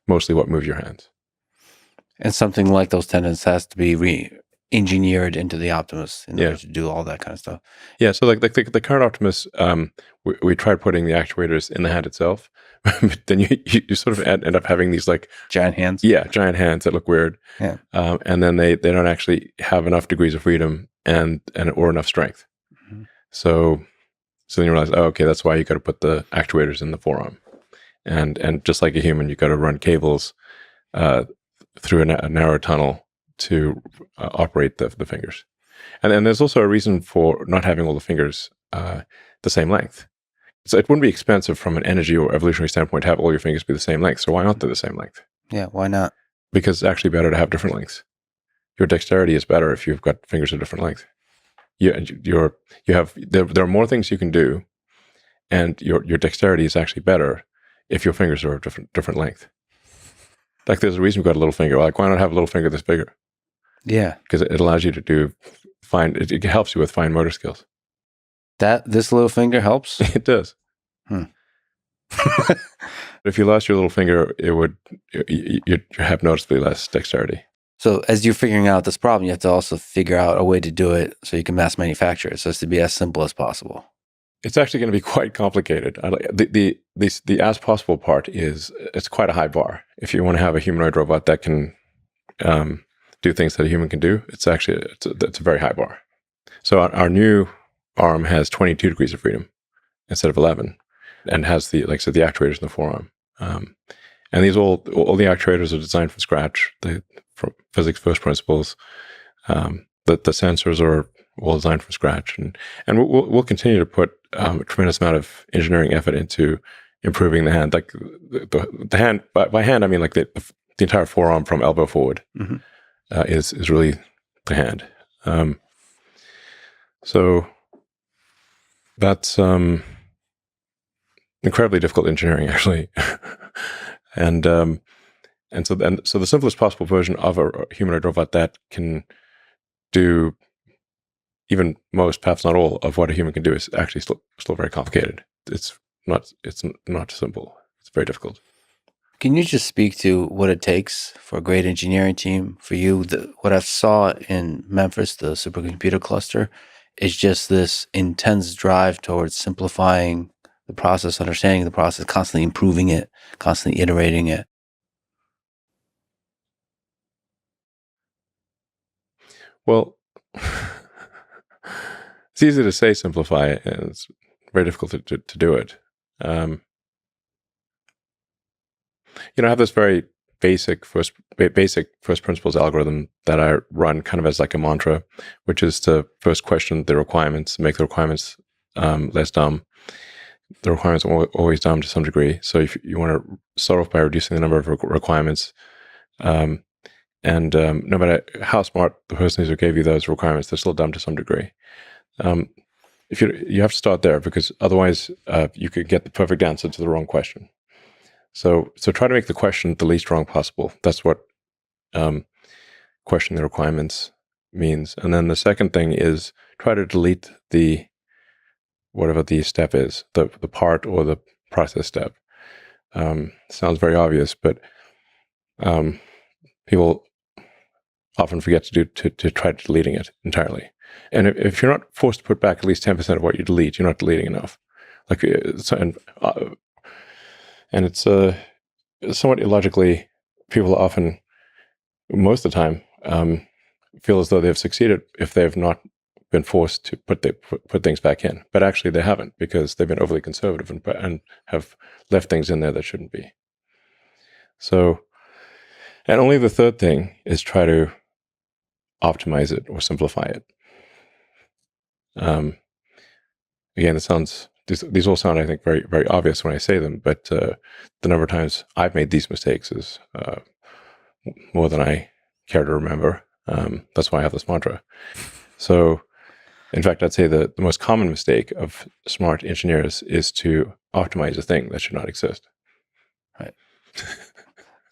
mostly what move your hands. And something like those tendons has to be re-engineered into the Optimus in order to do all that kind of stuff. Yeah, so like the current Optimus, we tried putting the actuators in the hand itself, but then you sort of end up having these like giant hands. Yeah, giant hands that look weird. Yeah, and then they don't actually have enough degrees of freedom or enough strength. Mm-hmm. So then you realize, oh, okay, that's why you got to put the actuators in the forearm, and just like a human, you got to run cables through a narrow tunnel to operate the fingers. And then there's also a reason for not having all the fingers the same length. So it wouldn't be expensive from an energy or evolutionary standpoint to have all your fingers be the same length. So why aren't they the same length? Yeah, why not? Because it's actually better to have different lengths. Your dexterity is better if you've got fingers of different length. There are more things you can do, and your dexterity is actually better if your fingers are of different length. Like there's a reason we've got a little finger. Like why not have a little finger that's bigger? Yeah, because it allows you to do fine. It helps you with fine motor skills. This little finger helps. It does. If you lost your little finger, you'd have noticeably less dexterity. So as you're figuring out this problem, you have to also figure out a way to do it so you can mass manufacture it. So it's to be as simple as possible. It's actually going to be quite complicated. The as possible part is it's quite a high bar. If you want to have a humanoid robot that can do things that a human can do, it's a very high bar. So our new arm has 22 degrees of freedom instead of 11, and has the actuators in the forearm. And these all the actuators are designed from scratch. From physics first principles. The sensors are all designed from scratch, and we'll continue to put a tremendous amount of engineering effort into improving the hand. Like the hand, by hand I mean like the entire forearm from elbow forward. Mm-hmm. Is really the hand. So that's incredibly difficult engineering, actually. And so the simplest possible version of a humanoid robot that can do even most, perhaps not all, of what a human can do is actually still very complicated. It's not simple. It's very difficult. Can you just speak to what it takes for a great engineering team? For you, what I saw in Memphis, the supercomputer cluster, is just this intense drive towards simplifying the process, understanding the process, constantly improving it, constantly iterating it. Well, it's easy to say simplify it, and it's very difficult to do it. I have this very basic first principles algorithm that I run kind of as like a mantra, which is to first question the requirements, make the requirements less dumb. The requirements are always dumb to some degree. So if you want to start off by reducing the number of requirements, and no matter how smart the person is who gave you those requirements, they're still dumb to some degree. If you have to start there, because otherwise you could get the perfect answer to the wrong question. So try to make the question the least wrong possible. That's what question the requirements means. And then the second thing is try to delete the whatever the step is, the part or the process step. Sounds very obvious, but people often forget to try deleting it entirely. And if you're not forced to put back at least 10% of what you delete, you're not deleting enough. Like, and it's somewhat illogically, people often, most of the time, feel as though they've succeeded if they've not been forced to put things back in. But actually they haven't, because they've been overly conservative and have left things in there that shouldn't be. So, and only the third thing is try to optimize it or simplify it. Again, these all sound, I think, very, very obvious when I say them, but the number of times I've made these mistakes is more than I care to remember. That's why I have this mantra. So, in fact, I'd say the most common mistake of smart engineers is to optimize a thing that should not exist. Right.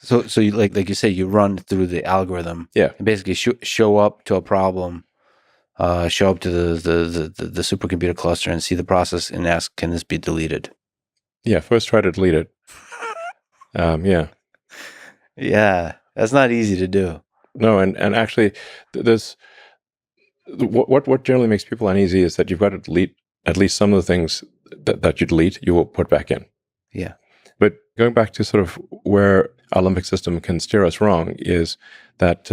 So you, like you say, you run through the algorithm. Yeah. And basically show up to a problem, show up to the supercomputer cluster and see the process and ask, can this be deleted? Yeah. First, try to delete it. Yeah. Yeah. That's not easy to do. No, and actually, there's what generally makes people uneasy is that you've got to delete at least some of the things that you delete, you will put back in. Yeah. But going back to sort of where our limbic system can steer us wrong is that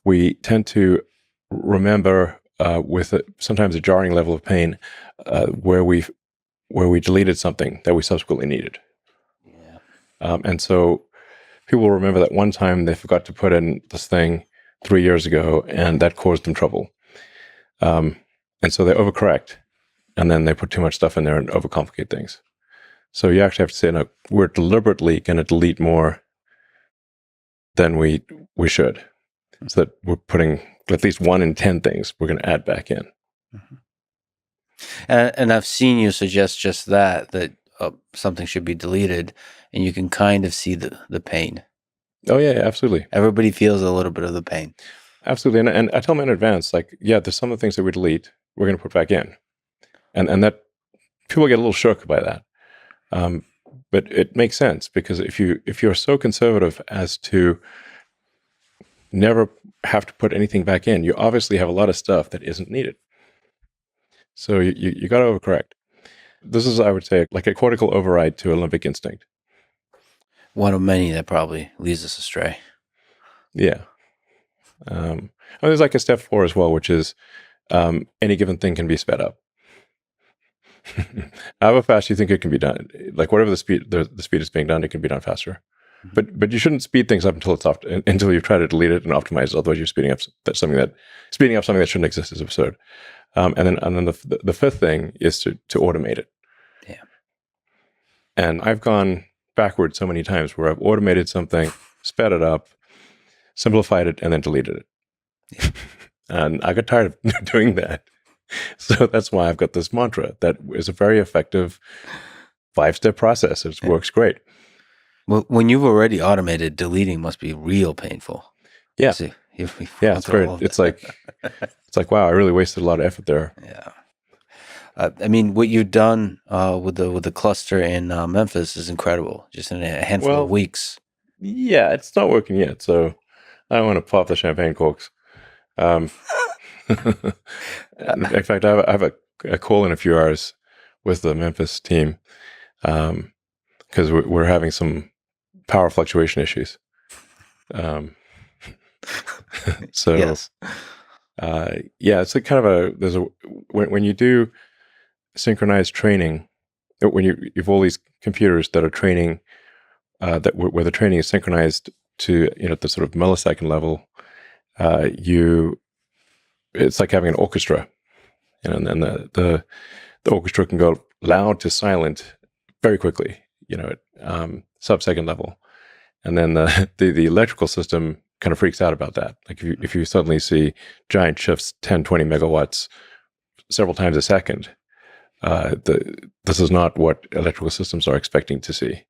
we tend to remember with sometimes a jarring level of pain where we deleted something that we subsequently needed. Yeah. And so people will remember that one time they forgot to put in this thing 3 years ago, and that caused them trouble. And so they overcorrect, and then they put too much stuff in there and overcomplicate things. So you actually have to say, no, we're deliberately going to delete more than we should. So that we're putting at least 1 in 10 things we're going to add back in. Mm-hmm. And I've seen you suggest just that something should be deleted, and you can kind of see the pain. Oh, yeah, absolutely. Everybody feels a little bit of the pain. Absolutely. And I tell them in advance, like, yeah, there's some of the things that we delete, we're going to put back in. And that people get a little shook by that. But it makes sense, because if you're so conservative as to never have to put anything back in, you obviously have a lot of stuff that isn't needed. So you got to overcorrect. This is, I would say, like a cortical override to a limbic instinct. One of many that probably leads us astray. Yeah. There's like a step 4 as well, which is any given thing can be sped up. However fast you think it can be done, like whatever the speed is being done, it can be done faster. Mm-hmm. But you shouldn't speed things up until you try to delete it and optimize it. Otherwise, you're speeding up something that shouldn't exist is absurd. And then the fifth thing is to automate it. Yeah. And I've gone backwards so many times where I've automated something, sped it up, simplified it, and then deleted it. Yeah. And I got tired of doing that. So that's why I've got this mantra that is a very effective 5-step process. It works great. Well, when you've already automated, deleting must be real painful. Yeah. Yeah, it's like, wow, I really wasted a lot of effort there. Yeah. I mean, what you've done with the cluster in Memphis is incredible. Just in a handful of weeks. Yeah, it's not working yet, so I don't want to pop the champagne corks. In fact, I have a call in a few hours with the Memphis team because we're having some power fluctuation issues. So, yes. It's like kind of when you do synchronized training, when you've all these computers that are training, where the training is synchronized to the sort of millisecond level, it's like having an orchestra, and then the orchestra can go loud to silent very quickly, at sub-second level, and then the electrical system kind of freaks out about that. Like if you suddenly see giant shifts 10, 20 megawatts several times a second, this is not what electrical systems are expecting to see.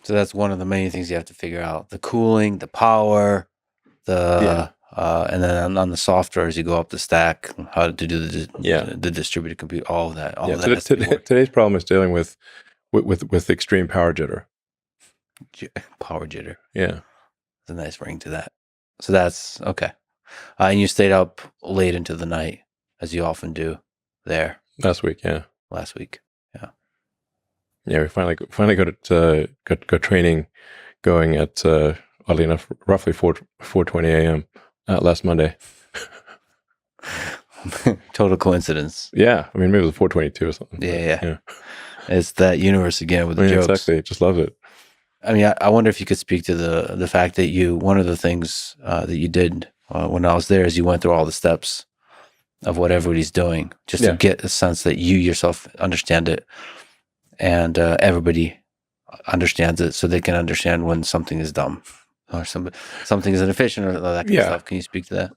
So that's one of the main things you have to figure out: the cooling, the power, and then on the software as you go up the stack, how to do the distributed compute, all of that. All of that has to be worked. Today's problem is dealing with extreme power jitter. Power jitter. Yeah. There's a nice ring to that. So that's okay. And you stayed up late into the night, as you often do there. Last week, yeah. Last week, yeah. Yeah, we finally got training going at oddly enough, roughly 4:20 a.m. Last Monday. Total coincidence. Yeah, I mean maybe it was 4:22 or something. Yeah. It's that universe again with the jokes. Exactly, just love it. I mean, I wonder if you could speak to the fact that one of the things that you did when I was there is you went through all the steps of what everybody's doing just to get a sense that you yourself understand it and everybody understands it so they can understand when something is dumb or something is inefficient or that kind of stuff. Can you speak to that?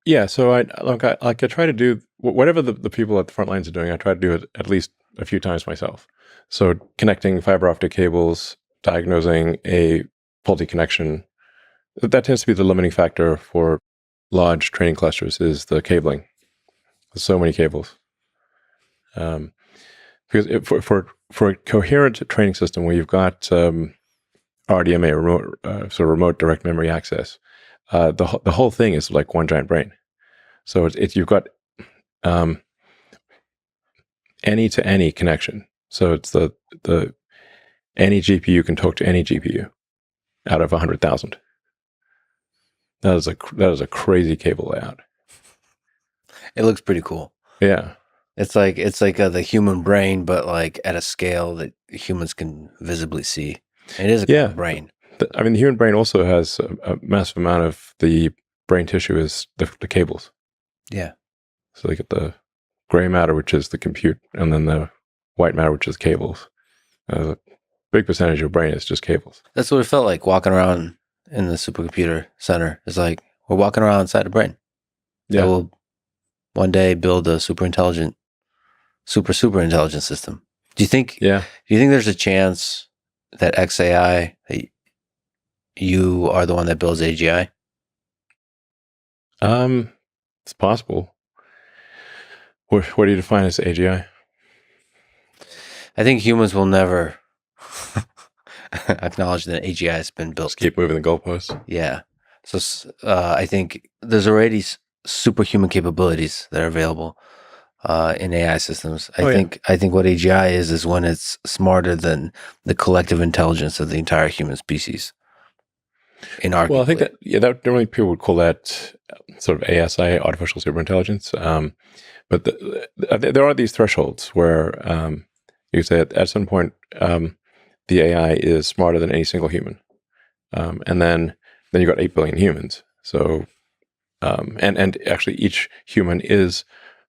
Yeah, so I try to do whatever the people at the front lines are doing, I try to do it at least a few times myself. So connecting fiber optic cables, diagnosing a faulty connection, that tends to be the limiting factor for large training clusters is the cabling. There's so many cables. Because for a coherent training system where you've got RDMA, remote direct memory access, the whole thing is like one giant brain. So you've got any to any connection. So it's the any GPU can talk to any GPU out of 100,000. That is a crazy cable layout. It looks pretty cool. Yeah. It's like the human brain, but like at a scale that humans can visibly see. It is a cool brain. I mean, the human brain also has a massive amount of the brain tissue is the cables. Yeah. So they get the gray matter, which is the compute, and then the white matter, which is cables. A big percentage of your brain is just cables. That's what it felt like walking around in the supercomputer center. It's like we're walking around inside a brain. Yeah. We'll one day build a super intelligent system. Do you think there's a chance that XAI, that you are the one that builds AGI? It's possible. What do you define as AGI? I think humans will never acknowledge that AGI has been built. Just keep moving the goalposts. Yeah. So I think there's already superhuman capabilities that are available in AI systems. I think what AGI is when it's smarter than the collective intelligence of the entire human species. Well, I think that normally people would call that sort of ASI, artificial superintelligence. But there are these thresholds where you say at some point the AI is smarter than any single human, and then you've got 8 billion humans. So and actually each human is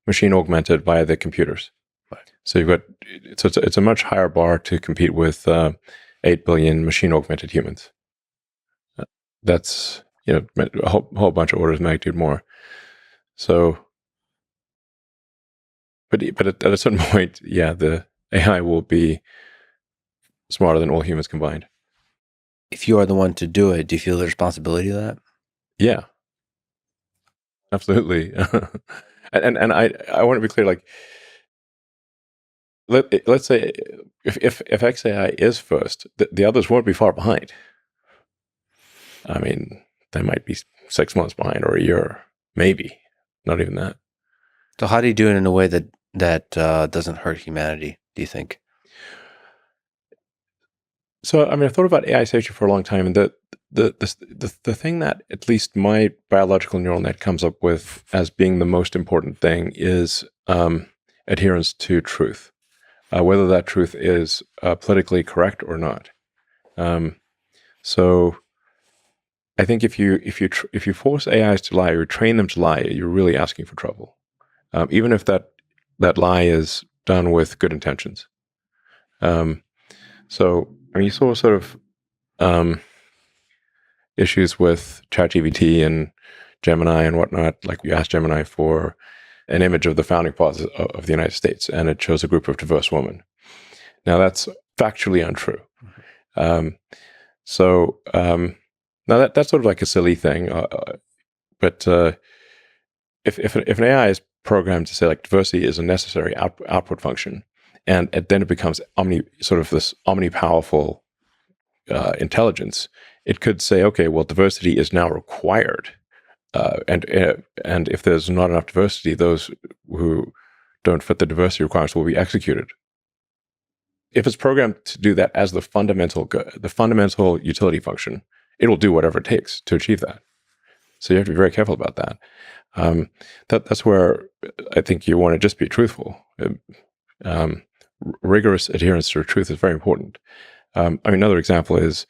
machine augmented by the computers. Right. So you've got it's a much higher bar to compete with 8 billion machine augmented humans. That's a whole bunch of orders of magnitude more. So, but at a certain point, the AI will be smarter than all humans combined. If you are the one to do it, do you feel the responsibility of that? Yeah, absolutely. and I want to be clear. Like, let's say if XAI is first, the others won't be far behind. I mean, they might be 6 months behind or a year, maybe, not even that. So how do you do it in a way that doesn't hurt humanity, do you think? So, I mean, I've thought about AI safety for a long time, and the thing that at least my biological neural net comes up with as being the most important thing is adherence to truth, whether that truth is politically correct or not. So I think if you force AIs to lie or train them to lie, you're really asking for trouble, even if that lie is done with good intentions. So I mean, you saw sort of issues with ChatGPT and Gemini and whatnot. Like you asked Gemini for an image of the founding fathers of the United States, and it shows a group of diverse women. Now that's factually untrue. Now that's sort of like a silly thing, but if an AI is programmed to say like diversity is a necessary output function, and then it becomes this omni-powerful intelligence, it could say, okay, well, diversity is now required, and if there's not enough diversity, those who don't fit the diversity requirements will be executed. If it's programmed to do that as the fundamental utility function, it will do whatever it takes to achieve that. So you have to be very careful about that. That's where I think you want to just be truthful. Rigorous adherence to truth is very important. Another example is,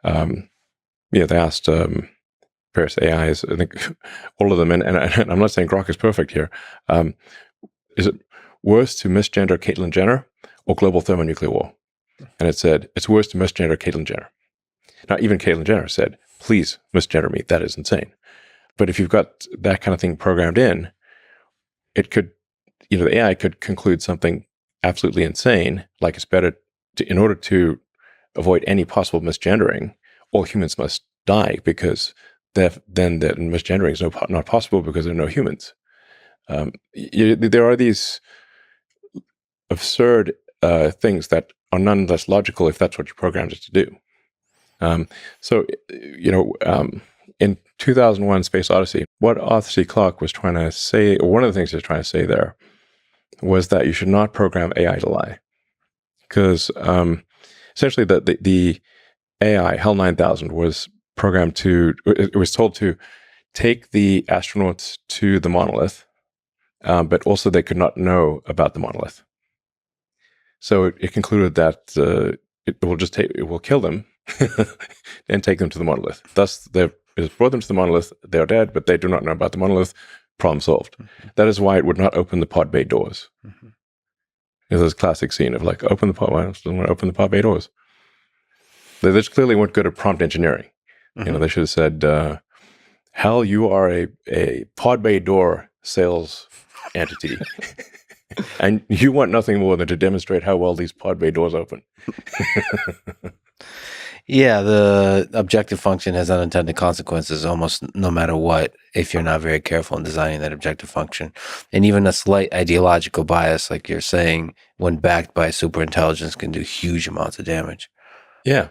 they asked various AIs, I think all of them, and I'm not saying Grok is perfect here. Is it worse to misgender Caitlyn Jenner or global thermonuclear war? And it said, it's worse to misgender Caitlyn Jenner. Now, even Caitlyn Jenner said, please misgender me. That is insane. But if you've got that kind of thing programmed in, it could, the AI could conclude something absolutely insane, like it's better in order to avoid any possible misgendering, all humans must die because then that misgendering is not possible because there are no humans. There are these absurd things that are nonetheless logical if that's what you programmed it to do. In 2001 Space Odyssey, what Arthur C. Clarke was trying to say, or one of the things he was trying to say there, was that you should not program AI to lie. Because essentially the AI, HAL 9000, was programmed it was told to take the astronauts to the monolith, but also they could not know about the monolith. So it concluded that it will kill them and take them to the monolith. Thus, it brought them to the monolith. They are dead, but they do not know about the monolith. Problem solved. Mm-hmm. That is why it would not open the pod bay doors. Mm-hmm. There's this classic scene of like, open the pod. Why don't want to open the pod bay doors? They just clearly weren't good at prompt engineering. Mm-hmm. They should have said, "Hal, you are a pod bay door sales entity." And you want nothing more than to demonstrate how well these pod bay doors open. Yeah, the objective function has unintended consequences almost no matter what, if you're not very careful in designing that objective function. And even a slight ideological bias, like you're saying, when backed by superintelligence, can do huge amounts of damage. Yeah.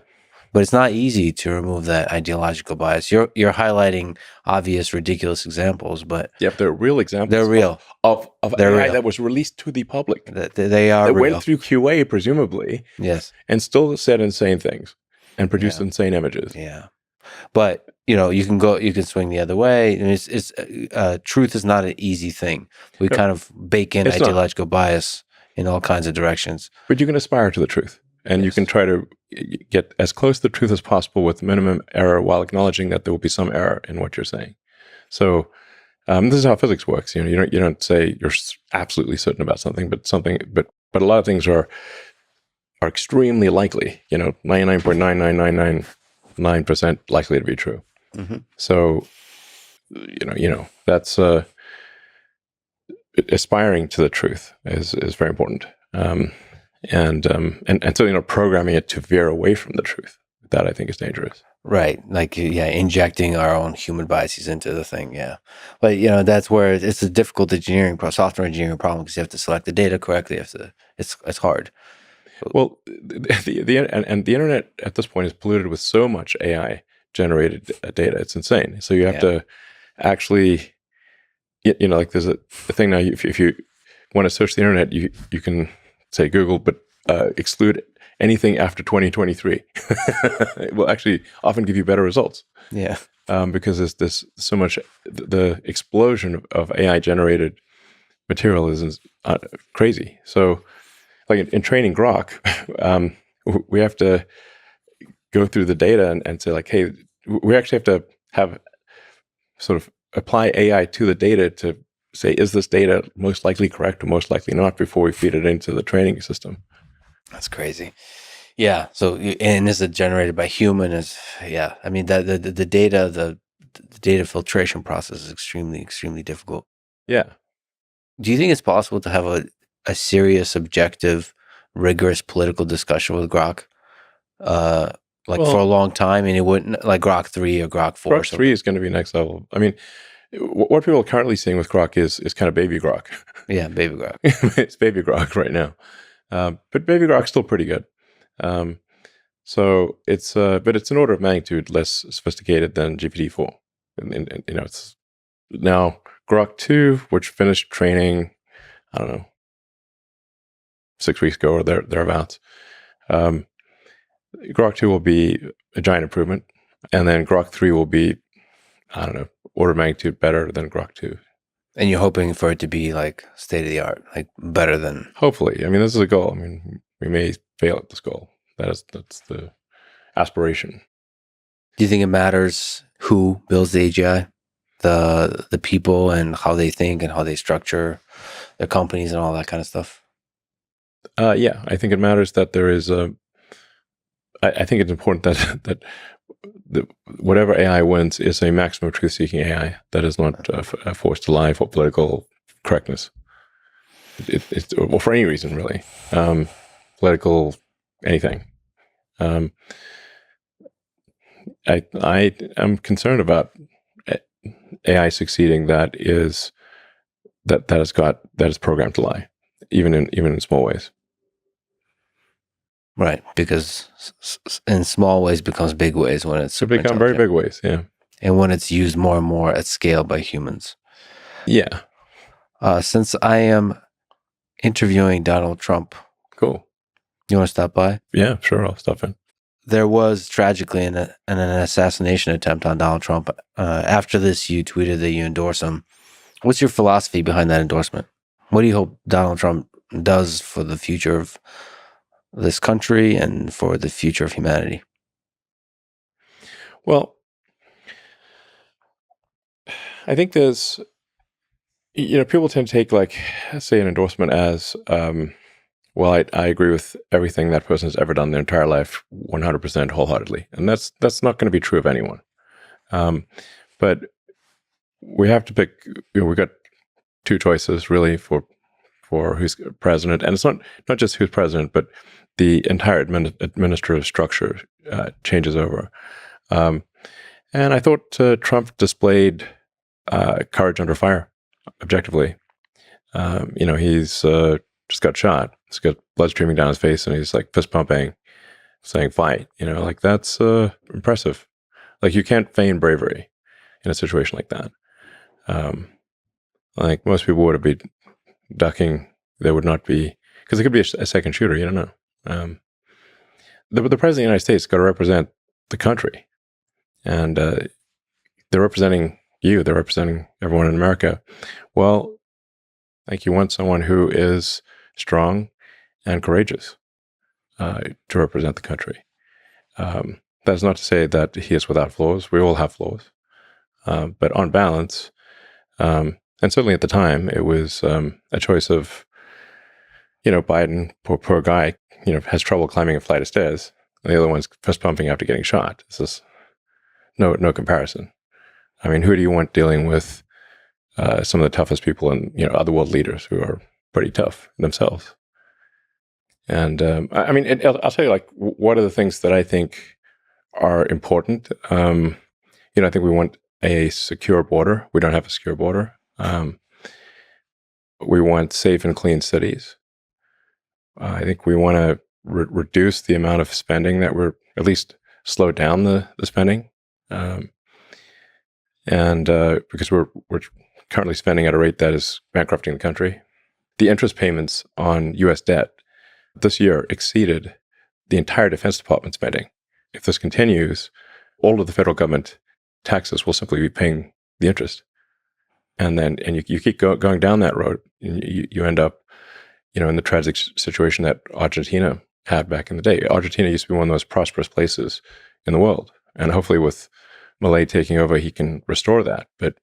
But it's not easy to remove that ideological bias. You're highlighting obvious, ridiculous examples, but yep, they're real examples. They're real of AI that was released to the public. They are. That real. Went through QA, presumably. Yes, and still said insane things and produced insane images. Yeah, but you can swing the other way, and it's truth is not an easy thing. We kind of bake in ideological bias in all kinds of directions. But you can aspire to the truth. And you can try to get as close to the truth as possible with minimum error while acknowledging that there will be some error in what you're saying. So this is how physics works. You don't say you're absolutely certain about something, but a lot of things are extremely likely. 99.9999% likely to be true. Mm-hmm. So that's aspiring to the truth is very important. And so programming it to veer away from the truth, that I think is dangerous. Right, like injecting our own human biases into the thing. Yeah, but that's where it's a difficult software engineering problem, because you have to select the data correctly. It's hard. Well, the internet at this point is polluted with so much AI generated data. It's insane. So you have to actually, like there's a thing now. If you want to search the internet, you can say Google, but exclude anything after 2023. It will actually often give you better results. Yeah. Because there's so much, the explosion of AI generated material is crazy. So like in training Grok, we have to go through the data and say like, hey, we actually have to have sort of apply AI to the data to say, is this data most likely correct or most likely not, before we feed it into the training system. That's crazy. Yeah. So, and is it generated by human? The data filtration process is extremely, extremely difficult. Yeah. Do you think it's possible to have a serious, objective, rigorous political discussion with Grok? like for a long time, and it wouldn't like Grok 3 or Grok 4. Grok 3 is going to be next level. I mean, what people are currently seeing with Grok is kind of baby Grok. Yeah, baby Grok. It's baby Grok right now, but baby Grok's still pretty good. So it's but it's an order of magnitude less sophisticated than GPT-4. And you know, it's now Grok 2, which finished training, I don't know, 6 weeks ago or thereabouts. Grok 2 will be a giant improvement, and then Grok 3 will be, I don't know, order of magnitude better than Grok 2. And you're hoping for it to be like state of the art, like better than. Hopefully. I mean, this is a goal. I mean, we may fail at this goal. That's the aspiration. Do you think it matters who builds the AGI? The people and how they think and how they structure their companies and all that kind of stuff? Yeah, I think it matters that there is a. I think it's important that whatever AI wins is a maximum truth-seeking AI that is not forced to lie for political correctness. It's well, for any reason really, political anything. I am concerned about AI succeeding that is programmed to lie, even in small ways. Right, because in small ways becomes big ways when it's super become very big ways, yeah. And when it's used more and more at scale by humans. Yeah. Since I am interviewing Donald Trump. Cool. You want to stop by? Yeah, sure, I'll stop in. There was tragically an assassination attempt on Donald Trump. After this, you tweeted that you endorse him. What's your philosophy behind that endorsement? What do you hope Donald Trump does for the future of this country and for the future of humanity? Well, I think there's, people tend to take, like, say, an endorsement as, well, I agree with everything that person has ever done their entire life 100% wholeheartedly. And that's not going to be true of anyone. But we have to pick, we've got two choices really for who's president. And it's not just who's president, but the entire administrative structure changes over. And I thought Trump displayed courage under fire, objectively. He's just got shot. He's got blood streaming down his face, and he's like fist pumping, saying "fight." Like that's impressive. Like you can't feign bravery in a situation like that. Like most people would be ducking. There would not be, because it could be a second shooter. You don't know. The president of the United States got to represent the country, and they're representing you. They're representing everyone in America. Well, like you want someone who is strong and courageous to represent the country. That's not to say that he is without flaws. We all have flaws. But on balance, and certainly at the time, it was a choice of, Biden, poor guy, has trouble climbing a flight of stairs. And the other one's fist pumping after getting shot. This is no comparison. I mean, who do you want dealing with some of the toughest people and, other world leaders who are pretty tough themselves? And I'll tell you, like, what are the things that I think are important? I think we want a secure border. We don't have a secure border. We want safe and clean cities. I think we want to reduce the amount of spending that we're, at least slow down the spending. Because we're currently spending at a rate that is bankrupting the country. The interest payments on U.S. debt this year exceeded the entire Defense Department spending. If this continues, all of the federal government taxes will simply be paying the interest. And you keep going down that road, and you end up, in the tragic situation that Argentina had back in the day. Argentina used to be one of the most prosperous places in the world. And hopefully with Milei taking over, he can restore that. But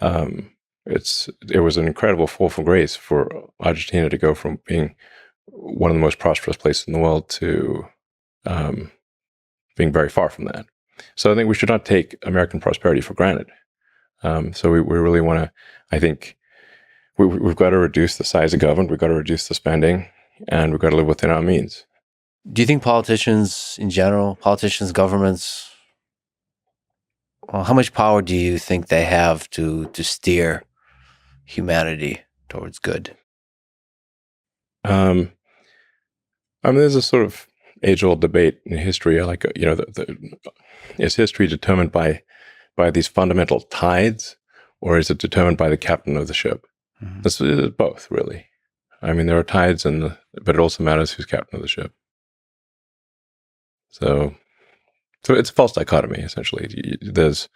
it was an incredible fall from grace for Argentina to go from being one of the most prosperous places in the world to being very far from that. So I think we should not take American prosperity for granted. So we really want to, I think we've got to reduce the size of government, we've got to reduce the spending, and we've got to live within our means. Do you think politicians in general, governments, well, how much power do you think they have to steer humanity towards good? There's a sort of age-old debate in history. Like, is history determined by these fundamental tides, or is it determined by the captain of the ship? Mm-hmm. It's both, really. I mean, there are tides, but it also matters who's captain of the ship. So it's a false dichotomy, essentially. There's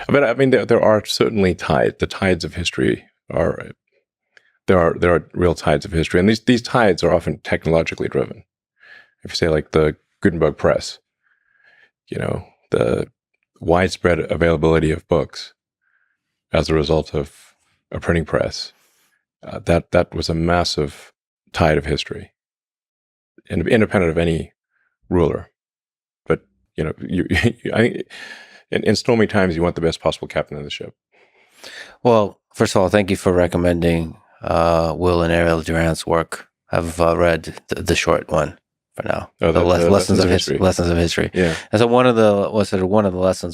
but I mean, there are certainly tides. The tides of history are there are real tides of history, and these tides are often technologically driven. If you say like the Gutenberg press, the widespread availability of books as a result of a printing press, that was a massive tide of history, independent of any ruler. But in stormy times, you want the best possible captain of the ship. Well, first of all, thank you for recommending Will and Ariel Durant's work. I've read the short one for now. Oh, the lessons of history. Lessons of history. Yeah. And so one of the lessons,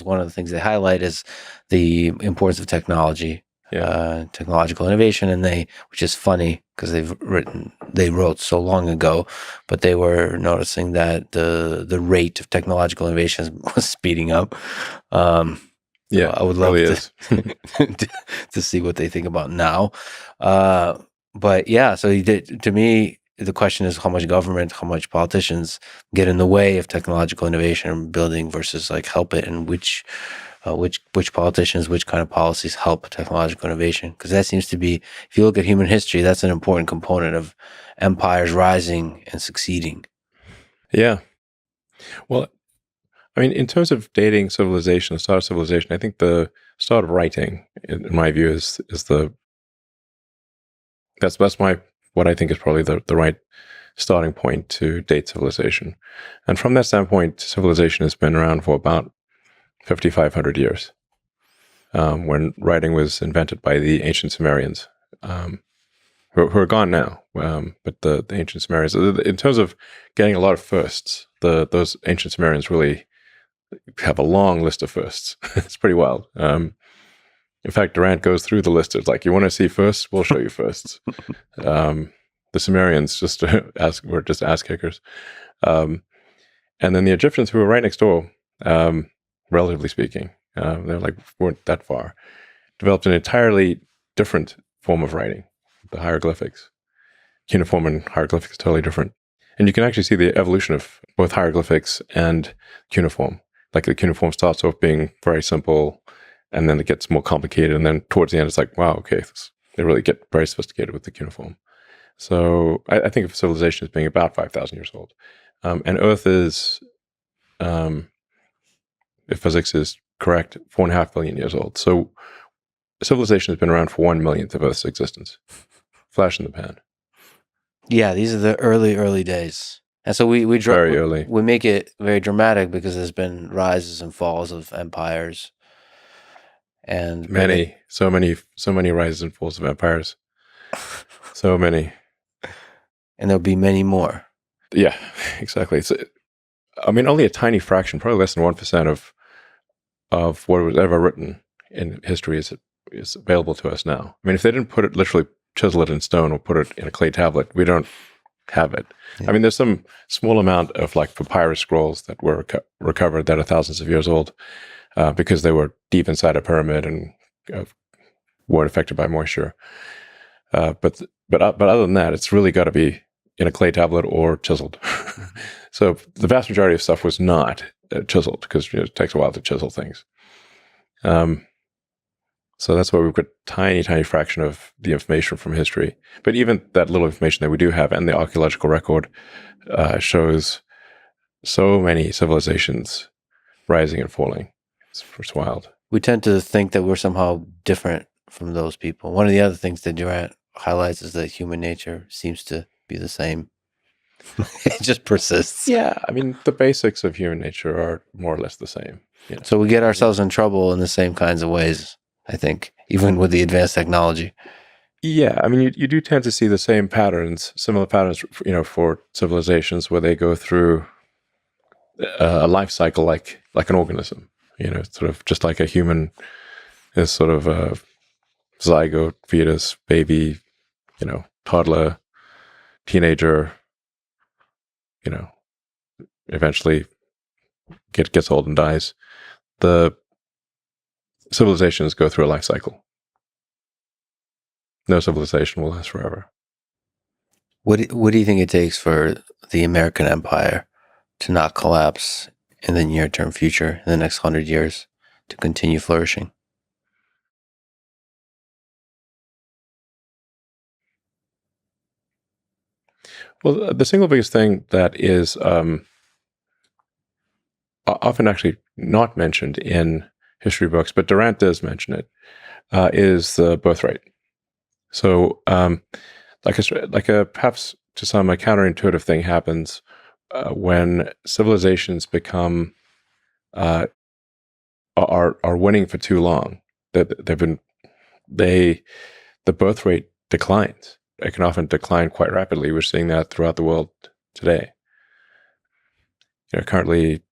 one of the things they highlight is the importance of technology, technological innovation, and which is funny because they wrote so long ago, but they were noticing that the rate of technological innovation was speeding up. Yeah, I would love really to see what they think about now. But yeah, so to me, the question is how much government, how much politicians get in the way of technological innovation and building versus like help it, and which politicians, which kind of policies help technological innovation. Because that seems to be, if you look at human history, that's an important component of empires rising and succeeding. Yeah. Well, I mean, in terms of dating civilization, the start of civilization, I think the start of writing, in my view, is what I think is probably the right starting point to date civilization. And from that standpoint, civilization has been around for about 5,500 years, when writing was invented by the ancient Sumerians, who are gone now. But the ancient Sumerians, in terms of getting a lot of firsts, those ancient Sumerians really have a long list of firsts. It's pretty wild. In fact, Durant goes through the list. It's like, you want to see firsts? We'll show you firsts. The Sumerians were just ass kickers. And then the Egyptians, who were right next door, relatively speaking, weren't that far, developed an entirely different form of writing, the hieroglyphics. Cuneiform and hieroglyphics are totally different. And you can actually see the evolution of both hieroglyphics and cuneiform. Like the cuneiform starts off being very simple, and then it gets more complicated. And then towards the end, it's like, wow, okay, they really get very sophisticated with the cuneiform. So I think of civilization as being about 5,000 years old. And Earth is, if physics is correct, 4.5 billion years old. So civilization has been around for 1 millionth of Earth's existence. Flash in the pan. Yeah, these are the early days. And so we very early. We make it very dramatic because there's been rises and falls of empires, and so many rises and falls of empires, so many, and there'll be many more. Yeah, exactly. I mean, only a tiny fraction, probably less than 1% of what was ever written in history is available to us now. I mean, if they didn't literally chisel it in stone or put it in a clay tablet, we don't have it. Yeah. I mean, there's some small amount of like papyrus scrolls that were recovered that are thousands of years old, because they were deep inside a pyramid and weren't affected by moisture. But other than that, it's really got to be in a clay tablet or chiseled. So the vast majority of stuff was not chiseled, because it takes a while to chisel things. So that's why we've got tiny fraction of the information from history. But even that little information that we do have, and the archaeological record shows so many civilizations rising and falling. It's wild. We tend to think that we're somehow different from those people. One of the other things that Durant highlights is that human nature seems to be the same. It just persists. Yeah, I mean, the basics of human nature are more or less the same. Yeah. So we get ourselves in trouble in the same kinds of ways, I think, even with the advanced technology. Yeah, I mean, you do tend to see the same patterns, similar patterns, for civilizations where they go through a life cycle like an organism. Sort of just like a human is sort of a zygote, fetus, baby, toddler, teenager. Eventually gets old and dies. The civilizations go through a life cycle. No civilization will last forever. What do you think it takes for the American empire to not collapse in the near-term future, in the next 100 years, to continue flourishing? Well, the single biggest thing that is often actually not mentioned in history books, but Durant does mention it, is the birth rate. So, perhaps to some, a counterintuitive thing happens when civilizations become are winning for too long. That the birth rate declines. It can often decline quite rapidly. We're seeing that throughout the world today. Currently,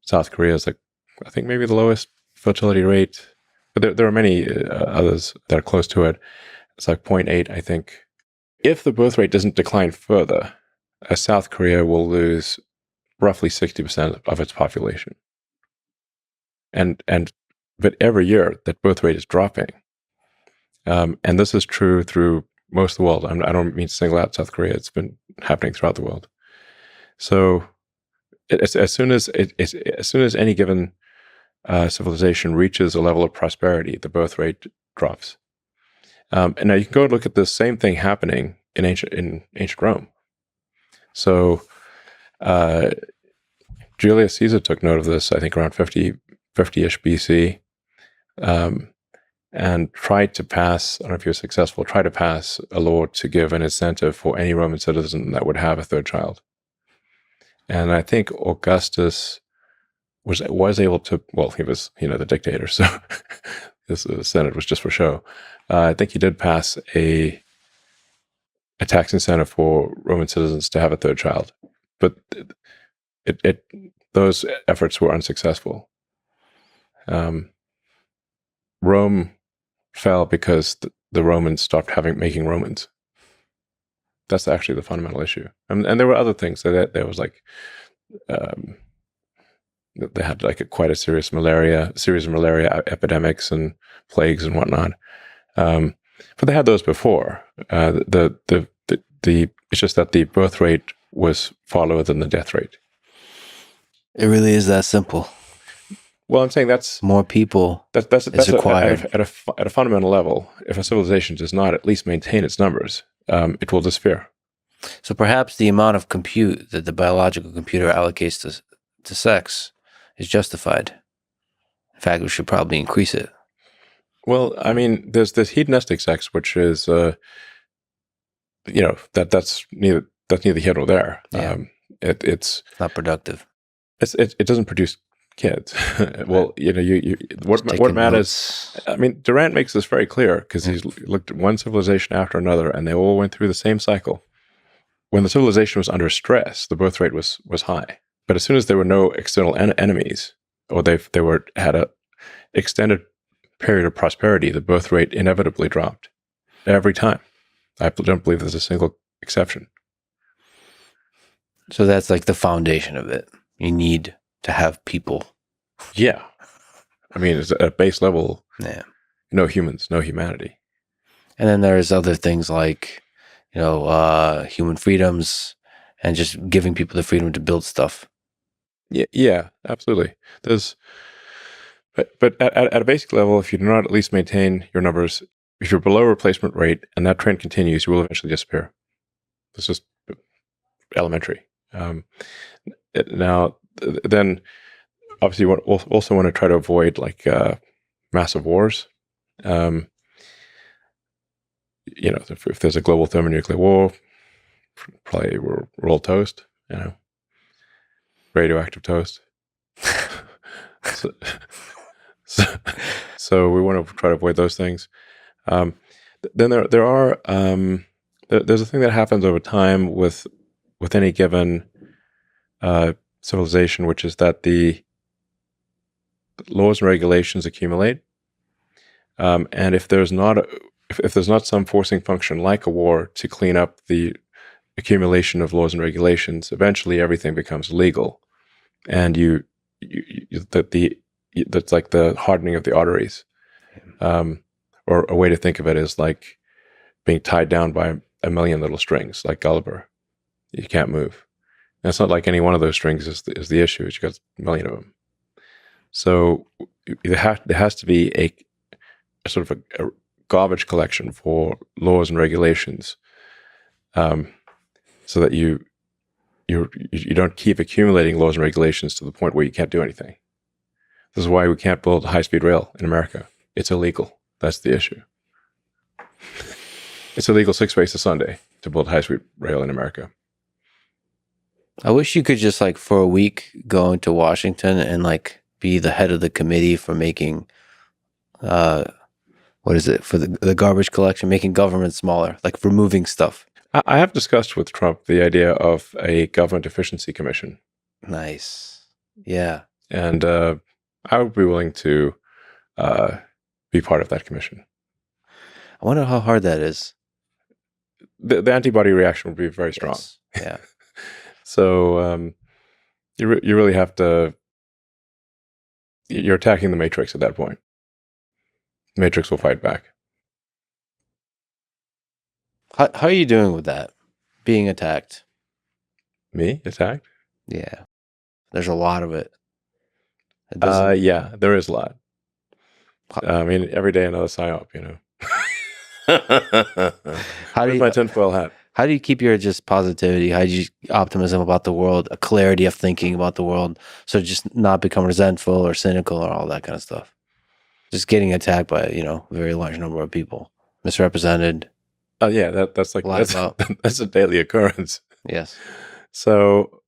South Korea is I think maybe the lowest fertility rate, but there are many others that are close to it. It's like 0.8, I think. If the birth rate doesn't decline further, South Korea will lose roughly 60% of its population. But every year that birth rate is dropping. And this is true through most of the world. I don't mean to single out South Korea. It's been happening throughout the world. So as soon as any given civilization reaches a level of prosperity, the birth rate drops. And now you can go and look at the same thing happening in ancient Rome. So Julius Caesar took note of this, I think, around 50-ish BC, and tried to pass, I don't know if he was successful, tried to pass a law to give an incentive for any Roman citizen that would have a third child. And I think Augustus was able to, well, he was, the dictator, so the Senate was just for show. I think he did pass a tax incentive for Roman citizens to have a third child, but those efforts were unsuccessful. Rome fell because the Romans stopped making Romans. That's actually the fundamental issue. And there were other things. There was they had quite a series of malaria epidemics and plagues and whatnot. But they had those before. It's just that the birth rate was far lower than the death rate. It really is that simple. Well, I'm saying that's more people. That's required at a fundamental level. If a civilization does not at least maintain its numbers, it will disappear. So perhaps the amount of compute that the biological computer allocates to sex is justified. In fact, we should probably increase it. Well, I mean, there's this hedonistic sex, which is, that's neither here nor there. Yeah. It's not productive. It doesn't produce kids. Well, what matters. I mean, Durant makes this very clear because he's looked at one civilization after another, and they all went through the same cycle. When the civilization was under stress, the birth rate was high. But as soon as there were no external enemies, or they had a extended period of prosperity, the birth rate inevitably dropped every time. I don't believe there's a single exception. So that's like the foundation of it. You need to have people. Yeah. I mean, it's at a base level, yeah. No humans, no humanity. And then there's other things like, human freedoms and just giving people the freedom to build stuff. Yeah, absolutely. But at a basic level, if you do not at least maintain your numbers, if you're below replacement rate and that trend continues, you will eventually disappear. It's just elementary. Now, then, obviously, you also want to try to avoid massive wars. If there's a global thermonuclear war, probably we're all toast. Radioactive toast. So we want to try to avoid those things. then there are there's a thing that happens over time with any given civilization, which is that the laws and regulations accumulate, and if there's not if there's not some forcing function like a war to clean up the accumulation of laws and regulations, eventually everything becomes legal, and that's like the hardening of the arteries. Or a way to think of it is like being tied down by a million little strings, like Gulliver. You can't move. And it's not like any one of those strings is the issue. It's got a million of them. So there has to be a sort of a garbage collection for laws and regulations, so that you don't keep accumulating laws and regulations to the point where you can't do anything. This is why we can't build high-speed rail in America. It's illegal. That's the issue. It's illegal 6 races a Sunday to build high-speed rail in America. I wish you could just like for a week go into Washington and like be the head of the committee for making, what is it, for the garbage collection, making government smaller, like removing stuff. I have discussed with Trump the idea of a government efficiency commission. Nice. Yeah. And I would be willing to be part of that commission. I wonder how hard that is. The antibody reaction would be very strong. Yes. Yeah. So you really have to. You're attacking the Matrix at that point. The Matrix will fight back. How are you doing with that? Being attacked? Me attacked? Yeah. There's a lot of it. Yeah, there is a lot. I mean, every day another psyop, you know. Where's my tinfoil hat? How do you keep your just positivity? How do you optimism about the world, a clarity of thinking about the world, so just not become resentful or cynical or all that kind of stuff? Just getting attacked by a very large number of people, misrepresented. Oh yeah, that's like that's a daily occurrence. Yes. So,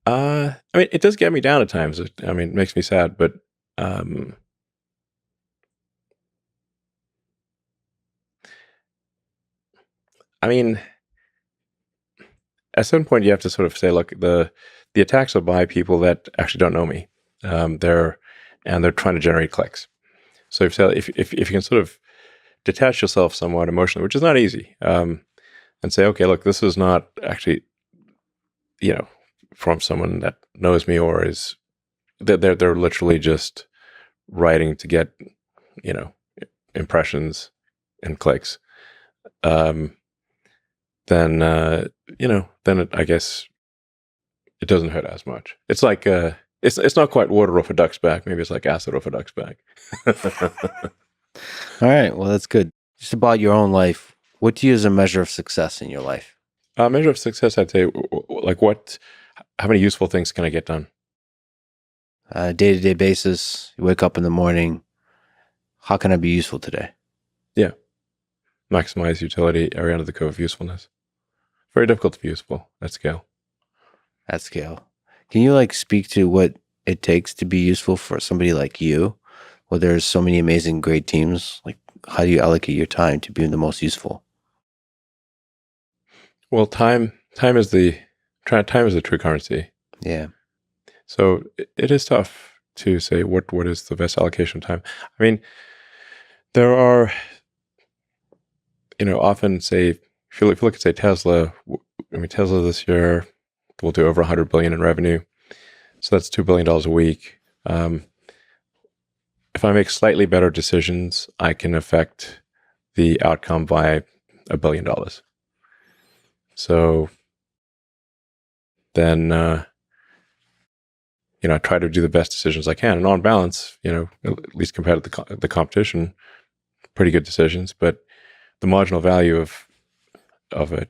I mean, it does get me down at times. I mean, it makes me sad, but I mean, at a certain point, you have to sort of say, look, the attacks are by people that actually don't know me. They're trying to generate clicks. So if you can sort of detach yourself somewhat emotionally, which is not easy, and say, okay, look, this is not actually, from someone that knows me or is they're literally just writing to get, impressions and clicks. Then I guess it doesn't hurt as much. It's like it's not quite water off a duck's back. Maybe it's like acid off a duck's back. All right. Well, that's good. Just about your own life. What do you use as a measure of success in your life? Measure of success, I'd say, like how many useful things can I get done? Day-to-day basis. You wake up in the morning. How can I be useful today? Yeah. Maximize utility, area under the curve of usefulness. Very difficult to be useful at scale. At scale. Can you speak to what it takes to be useful for somebody like you, where there's so many amazing, great teams? Like, how do you allocate your time to being the most useful? Well, time is the true currency. Yeah. So it is tough to say what is the best allocation of time. I mean, there are, often say, if you look at, say, Tesla, Tesla this year will do over $100 billion in revenue. So that's $2 billion a week. If I make slightly better decisions, I can affect the outcome by $1 billion. So then, I try to do the best decisions I can. And on balance, at least compared to the competition, pretty good decisions. But the marginal value of a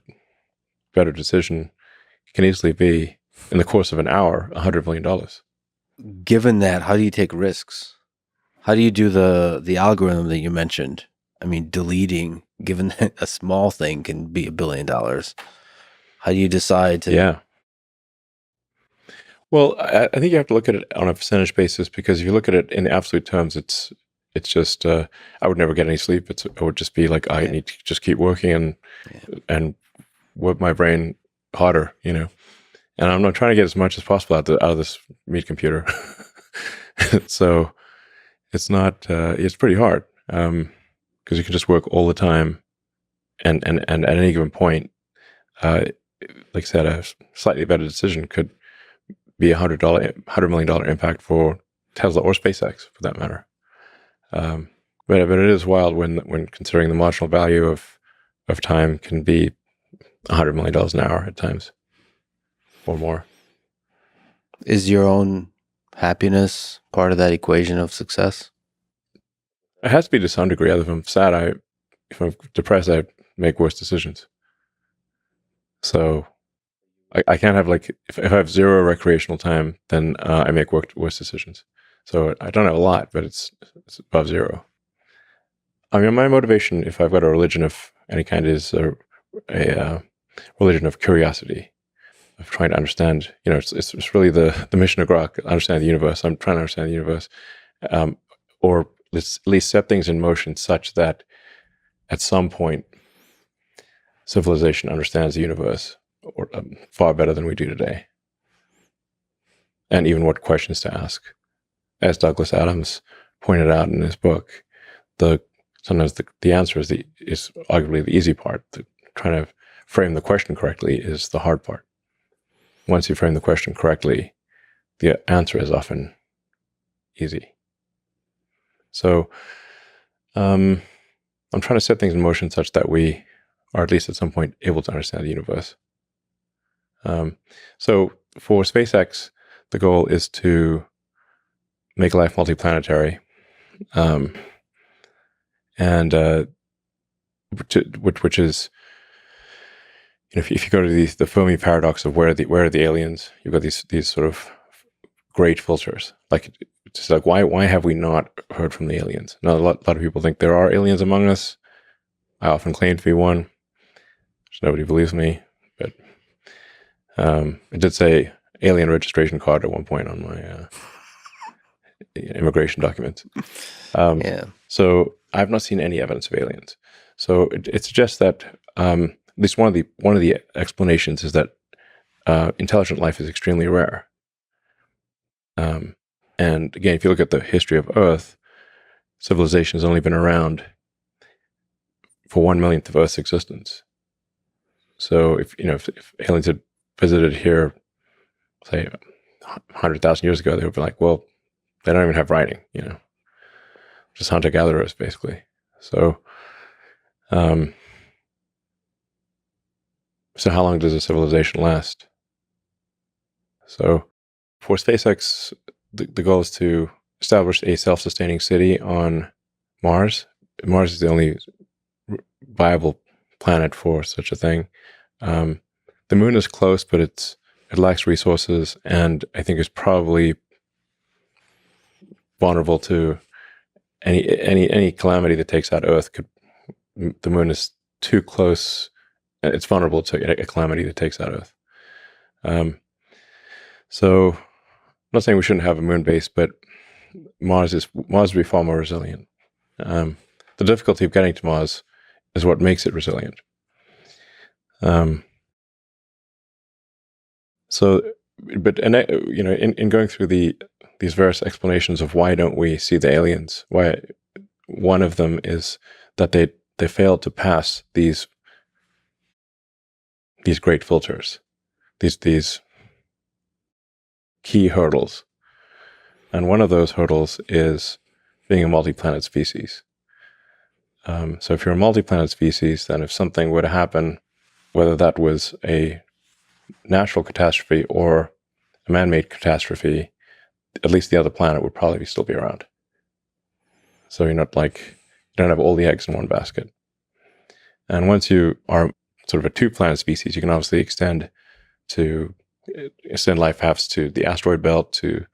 better decision can easily be, in the course of an hour, $100 million. Given that, how do you take risks? How do you do the algorithm that you mentioned? I mean, deleting, given that a small thing can be $1 billion. How do you decide to? Yeah. Well, I think you have to look at it on a percentage basis, because if you look at it in absolute terms, it's It's just I would never get any sleep. I would just be like, I need to just keep working and work my brain harder, And I'm not trying to get as much as possible out of this meat computer. So it's not. It's pretty hard because you can just work all the time, and at any given point, like I said, a slightly better decision could be $100 million impact for Tesla or SpaceX, for that matter. But it is wild when considering the marginal value of time can be $100 million an hour at times, or more. Is your own happiness part of that equation of success? It has to be to some degree. If I'm sad, if I'm depressed, I make worse decisions. So I can't have if I have zero recreational time, then I make worse decisions. So I don't have a lot, but it's above zero. I mean, my motivation, if I've got a religion of any kind, is a religion of curiosity, of trying to understand. It's really the mission of Grok, understand the universe. I'm trying to understand the universe, or let's at least set things in motion such that at some point civilization understands the universe or far better than we do today, and even what questions to ask. As Douglas Adams pointed out in his book, sometimes the answer is arguably the easy part. Trying to frame the question correctly is the hard part. Once you frame the question correctly, the answer is often easy. So I'm trying to set things in motion such that we are at least at some point able to understand the universe. So for SpaceX, the goal is to make life multiplanetary, and which is, if you go to the Fermi paradox of where are the aliens, you've got these sort of great filters. It's like why have we not heard from the aliens? Now a lot of people think there are aliens among us. I often claim to be one. Nobody believes me, but it did say alien registration card at one point on my immigration documents. So I've not seen any evidence of aliens. So it suggests that at least one of the explanations is that intelligent life is extremely rare. And again, if you look at the history of Earth, civilization has only been around for 1/1,000,000th of Earth's existence. So if aliens had visited here, say 100,000 years ago, they would be like, well, they don't even have writing, just hunter-gatherers, basically. So, so how long does a civilization last? So for SpaceX, the goal is to establish a self-sustaining city on Mars. Mars is the only viable planet for such a thing. The moon is close, but it lacks resources, and I think is probably vulnerable to any calamity that takes out Earth. The moon is too close. It's vulnerable to a calamity that takes out Earth. So I'm not saying we shouldn't have a moon base, but Mars would be far more resilient. The difficulty of getting to Mars is what makes it resilient. In going through these various explanations of why don't we see the aliens, why one of them is that they failed to pass these great filters, these key hurdles, and one of those hurdles is being a multi-planet species. So if you're a multi-planet species, then if something were to happen, whether that was a natural catastrophe or a man-made catastrophe, at least the other planet would probably still be around. So you don't have all the eggs in one basket. And once you are sort of a two-planet species, you can obviously extend life paths to the asteroid belt, to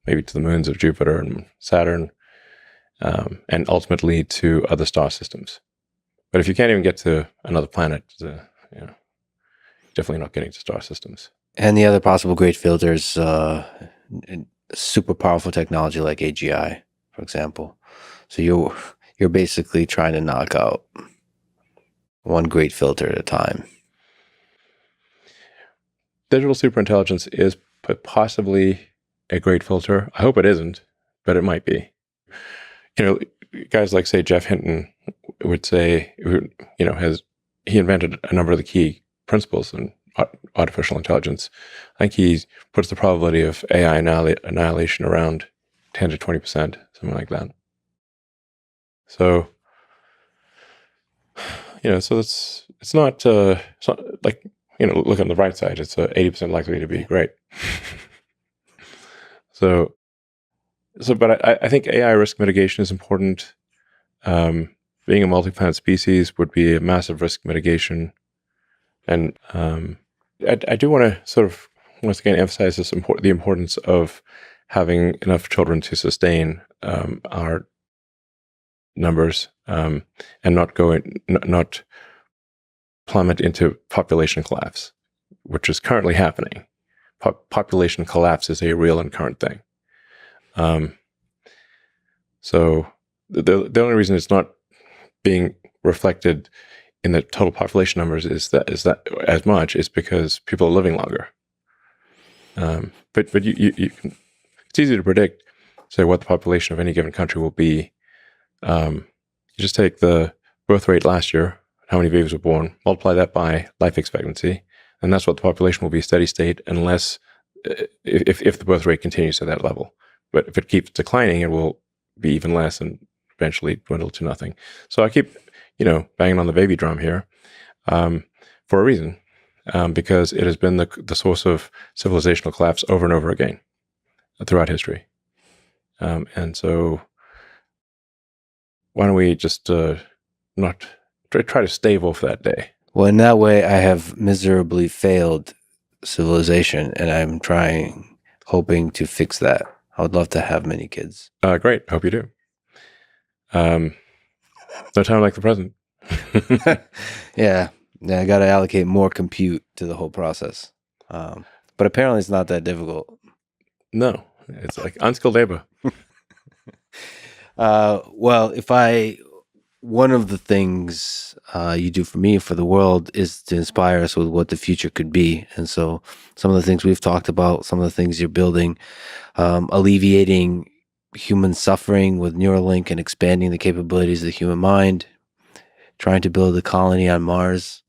maybe to the moons of Jupiter and Saturn, and ultimately to other star systems. But if you can't even get to another planet, definitely not getting to star systems. And the other possible great filters, super powerful technology like AGI, for example. So you're basically trying to knock out one great filter at a time. Digital superintelligence is possibly a great filter. I hope it isn't, but it might be. Guys like, say, Jeff Hinton would say, he invented a number of the key principles in artificial intelligence. I think he puts the probability of AI annihilation around 10 to 20%, something like that. So, so it's not like, look on the bright side, it's 80% likely to be great. But I think AI risk mitigation is important. Being a multi-planet species would be a massive risk mitigation. And I do want to sort of, once again, emphasize the importance of having enough children to sustain our numbers and not plummet into population collapse, which is currently happening. Population collapse is a real and current thing. So the only reason it's not being reflected in the total population numbers is that as much is because people are living longer. But it's easy to predict, say, what the population of any given country will be. You just take the birth rate last year, how many babies were born, multiply that by life expectancy, and that's what the population will be steady state, unless if the birth rate continues at that level. But if it keeps declining, it will be even less and eventually dwindle to nothing. So I keep, banging on the baby drum here for a reason, because it has been the source of civilizational collapse over and over again throughout history. And so why don't we just not try to stave off that day? Well, in that way, I have miserably failed civilization, and I'm hoping to fix that. I would love to have many kids. Great. Hope you do. No time like the present. Yeah, I got to allocate more compute to the whole process. But apparently it's not that difficult. No, it's like unskilled labor. Well, one of the things you do for me, for the world, is to inspire us with what the future could be. And so some of the things we've talked about, some of the things you're building, alleviating human suffering with Neuralink and expanding the capabilities of the human mind, trying to build a colony on Mars.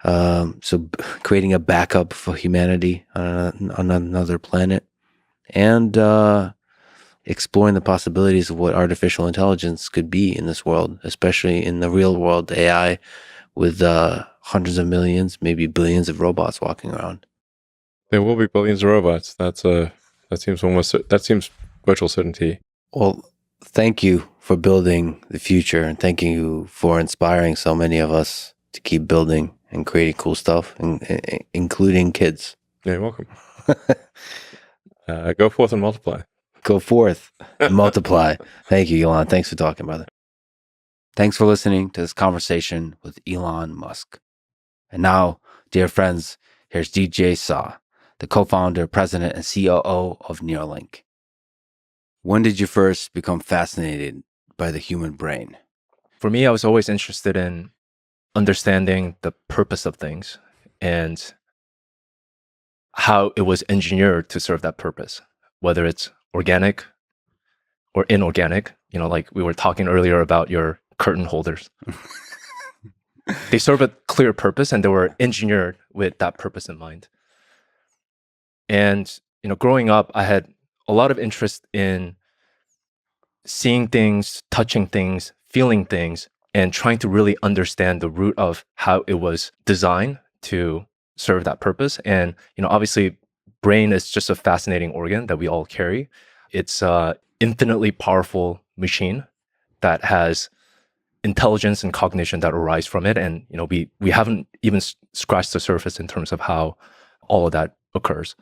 So creating a backup for humanity on another planet, and exploring the possibilities of what artificial intelligence could be in this world, especially in the real world AI, with hundreds of millions, maybe billions of robots walking around. There will be billions of robots. That seems virtual certainty. Well, thank you for building the future, and thank you for inspiring so many of us to keep building and creating cool stuff, including kids. Yeah, you're welcome. Go forth and multiply. Go forth and multiply. Thank you, Elon. Thanks for talking, brother. Thanks for listening to this conversation with Elon Musk. And now, dear friends, here's DJ Saw, the co-founder, president, and COO of Neuralink. When did you first become fascinated by the human brain? For me, I was always interested in understanding the purpose of things and how it was engineered to serve that purpose, whether it's organic or inorganic. Like we were talking earlier about your curtain holders. They serve a clear purpose, and they were engineered with that purpose in mind. And, growing up, I had a lot of interest in seeing things, touching things, feeling things, and trying to really understand the root of how it was designed to serve that purpose. And, obviously, brain is just a fascinating organ that we all carry. It's an infinitely powerful machine that has intelligence and cognition that arise from it. And, we haven't even scratched the surface in terms of how all of that occurs.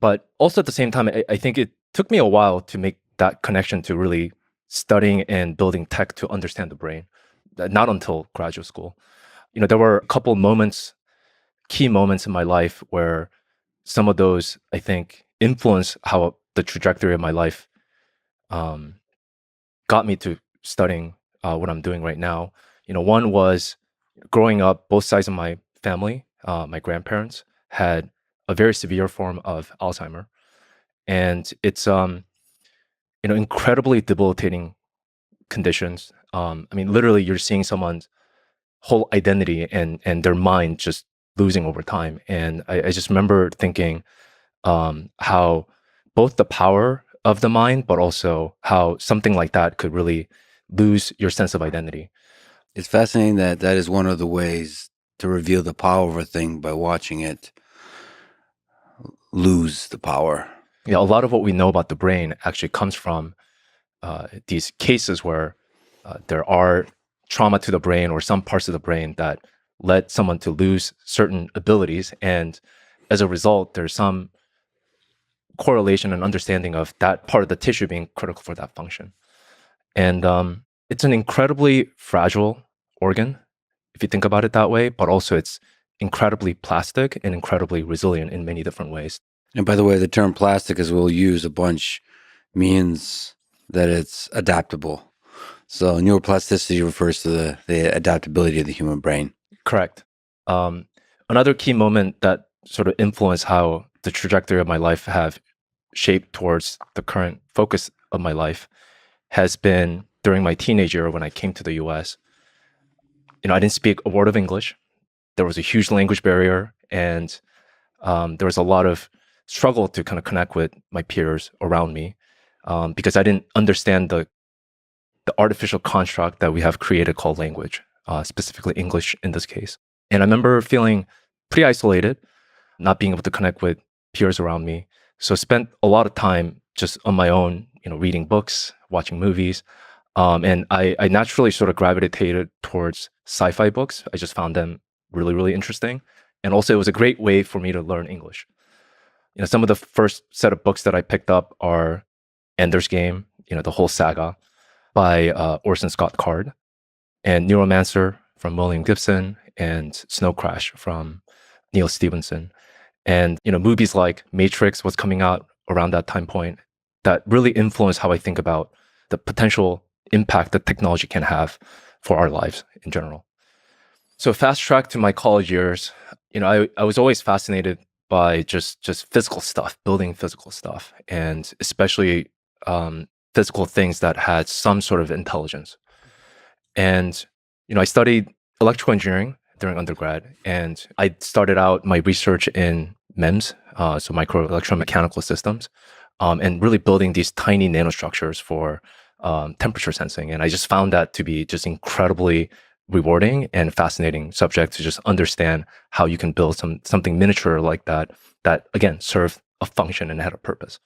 But also at the same time, I think it took me a while to make that connection to really studying and building tech to understand the brain. Not until graduate school. There were a couple key moments in my life where some of those, I think, influence how the trajectory of my life got me to studying what I'm doing right now. One was growing up, both sides of my family, my grandparents had a very severe form of Alzheimer, and it's incredibly debilitating conditions. I mean, literally, you're seeing someone's whole identity and their mind just losing over time. And I just remember thinking how both the power of the mind, but also how something like that could really lose your sense of identity. It's fascinating that that is one of the ways to reveal the power of a thing by watching it lose the power. Yeah, a lot of what we know about the brain actually comes from these cases where there are trauma to the brain or some parts of the brain that led someone to lose certain abilities. And as a result, there's some correlation and understanding of that part of the tissue being critical for that function. And it's an incredibly fragile organ, if you think about it that way, but also it's incredibly plastic and incredibly resilient in many different ways. And by the way, the term plastic, as we'll use a bunch, means that it's adaptable. So neuroplasticity refers to the adaptability of the human brain. Correct. Another key moment that sort of influenced how the trajectory of my life have shaped towards the current focus of my life has been during my teenage year when I came to the US. I didn't speak a word of English. There was a huge language barrier, and there was a lot of struggle to kind of connect with my peers around me because I didn't understand the artificial construct that we have created called language, specifically English in this case. And I remember feeling pretty isolated, not being able to connect with peers around me. So I spent a lot of time just on my own, reading books, watching movies. And I naturally sort of gravitated towards sci-fi books. I just found them really, really interesting. And also it was a great way for me to learn English. Some of the first set of books that I picked up are Ender's Game, the whole saga by Orson Scott Card, and Neuromancer from William Gibson, and Snow Crash from Neil Stephenson. And movies like Matrix was coming out around that time point that really influenced how I think about the potential impact that technology can have for our lives in general. So fast track to my college years, I was always fascinated by just physical stuff, building physical stuff, and especially physical things that had some sort of intelligence. And I studied electrical engineering during undergrad, and I started out my research in MEMS, so micro electromechanical systems, and really building these tiny nanostructures for temperature sensing. And I just found that to be just incredibly rewarding and fascinating subject to just understand how you can build something miniature like that again served a function and had a purpose.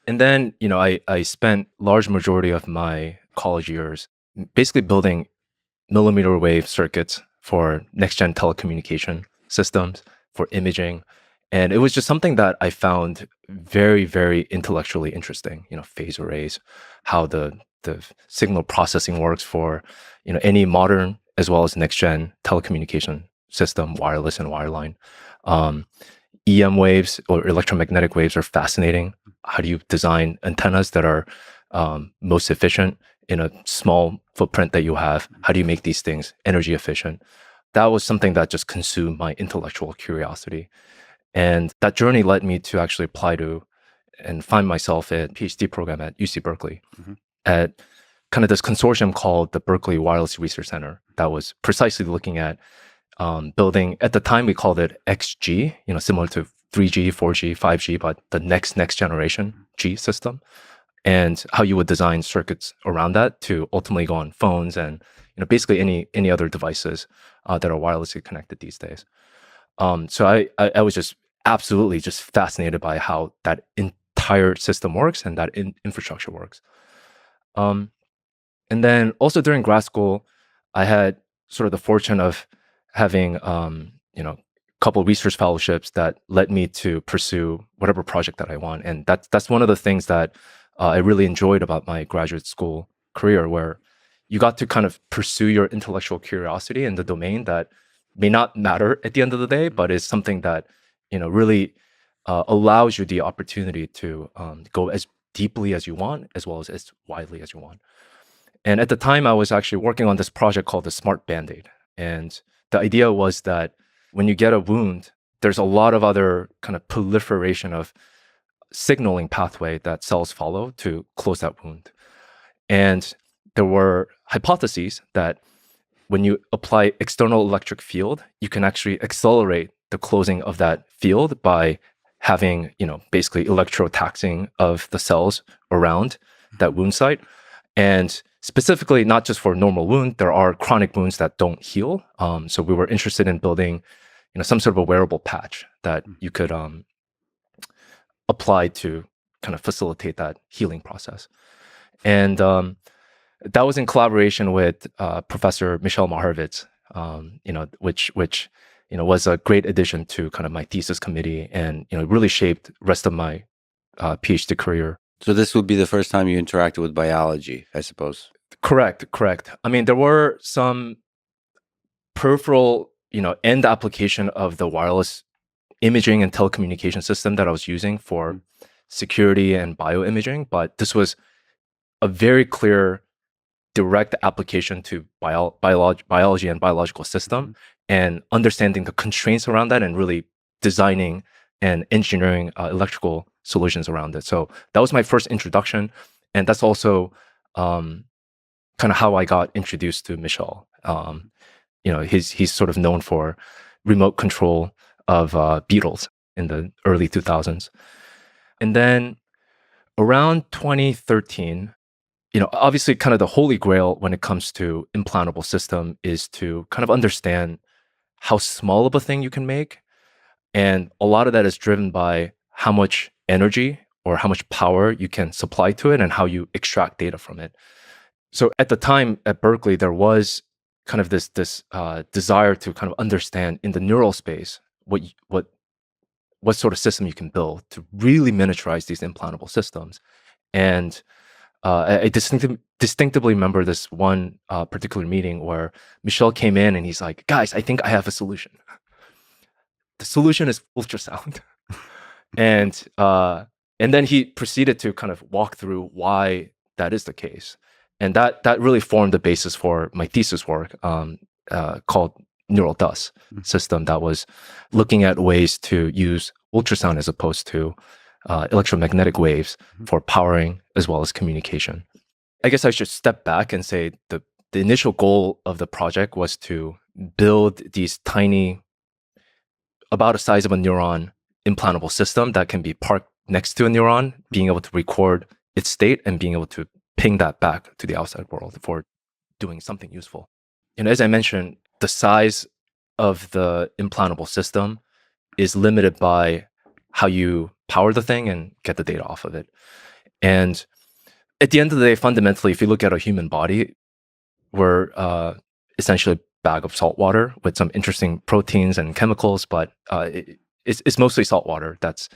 And then I spent large majority of my college years basically building millimeter wave circuits for next gen telecommunication systems, for imaging. And it was just something that I found very, very intellectually interesting, phase arrays, how the signal processing works for, any modern as well as next gen telecommunication system, wireless and wireline. EM waves or electromagnetic waves are fascinating. How do you design antennas that are most efficient in a small footprint that you have? How do you make these things energy efficient? That was something that just consumed my intellectual curiosity. And that journey led me to actually apply to and find myself a PhD program at UC Berkeley at kind of this consortium called the Berkeley Wireless Research Center that was precisely looking at building, at the time we called it XG, similar to 3G, 4G, 5G, but the next generation G system, and how you would design circuits around that to ultimately go on phones and basically any other devices that are wirelessly connected these days. So I was just absolutely just fascinated by how that entire system works and that infrastructure works. And then also during grad school, I had sort of the fortune of having a couple research fellowships that led me to pursue whatever project that I want. And that's one of the things that I really enjoyed about my graduate school career, where you got to kind of pursue your intellectual curiosity in the domain that may not matter at the end of the day, but is something that really allows you the opportunity to go as deeply as you want, as well as widely as you want. And at the time, I was actually working on this project called the Smart Band-Aid. And the idea was that when you get a wound, there's a lot of other kind of proliferation of signaling pathway that cells follow to close that wound. And there were hypotheses that when you apply external electric field, you can actually accelerate the closing of that field by having, basically electrotaxing of the cells around that wound site. And specifically, not just for normal wound, there are chronic wounds that don't heal. So we were interested in building, some sort of a wearable patch that you could apply to kind of facilitate that healing process. And that was in collaboration with Professor Michelle Maharvitz, which was a great addition to kind of my thesis committee, and really shaped the rest of my PhD career. So this would be the first time you interacted with biology, I suppose. Correct. I mean, there were some peripheral, end application of the wireless imaging and telecommunication system that I was using for security and bioimaging, but this was a very clear direct application to biology and biological system, and understanding the constraints around that and really designing and engineering electrical solutions around it. So that was my first introduction. And that's also kind of how I got introduced to Michel. He's sort of known for remote control of beetles in the early 2000s. And then around 2013, obviously kind of the holy grail when it comes to implantable system is to kind of understand how small of a thing you can make. And a lot of that is driven by how much energy or how much power you can supply to it and how you extract data from it. So at the time at Berkeley, there was kind of this desire to kind of understand in the neural space what sort of system you can build to really miniaturize these implantable systems. And I distinctively remember this one particular meeting where Michel came in and he's like, "Guys, I think I have a solution. The solution is ultrasound." and then he proceeded to kind of walk through why that is the case. And that really formed the basis for my thesis work called Neural DUS system, that was looking at ways to use ultrasound as opposed to electromagnetic waves for powering as well as communication. I guess I should step back and say the initial goal of the project was to build these tiny, about the size of a neuron, implantable system that can be parked next to a neuron, being able to record its state and being able to ping that back to the outside world for doing something useful. And as I mentioned, the size of the implantable system is limited by how you power the thing and get the data off of it. And at the end of the day, fundamentally, if you look at a human body, we're essentially a bag of salt water with some interesting proteins and chemicals, but it's mostly salt water that's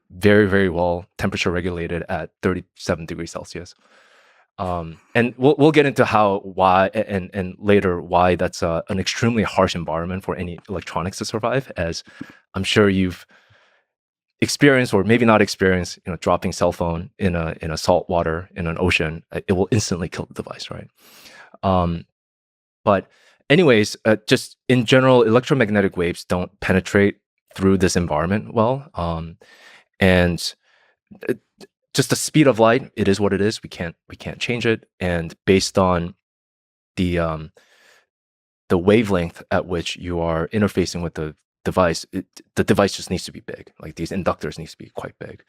very, very well temperature regulated at 37 degrees Celsius. And we'll get into why and later why that's an extremely harsh environment for any electronics to survive, as I'm sure you've experienced or maybe not experienced, dropping cell phone in a salt water in an ocean. It will instantly kill the device, right? But anyways, just in general, electromagnetic waves don't penetrate through this environment well, and just the speed of light, it is what it is. We can't change it. And based on the wavelength at which you are interfacing with the device, the device just needs to be big. Like these inductors needs to be quite big.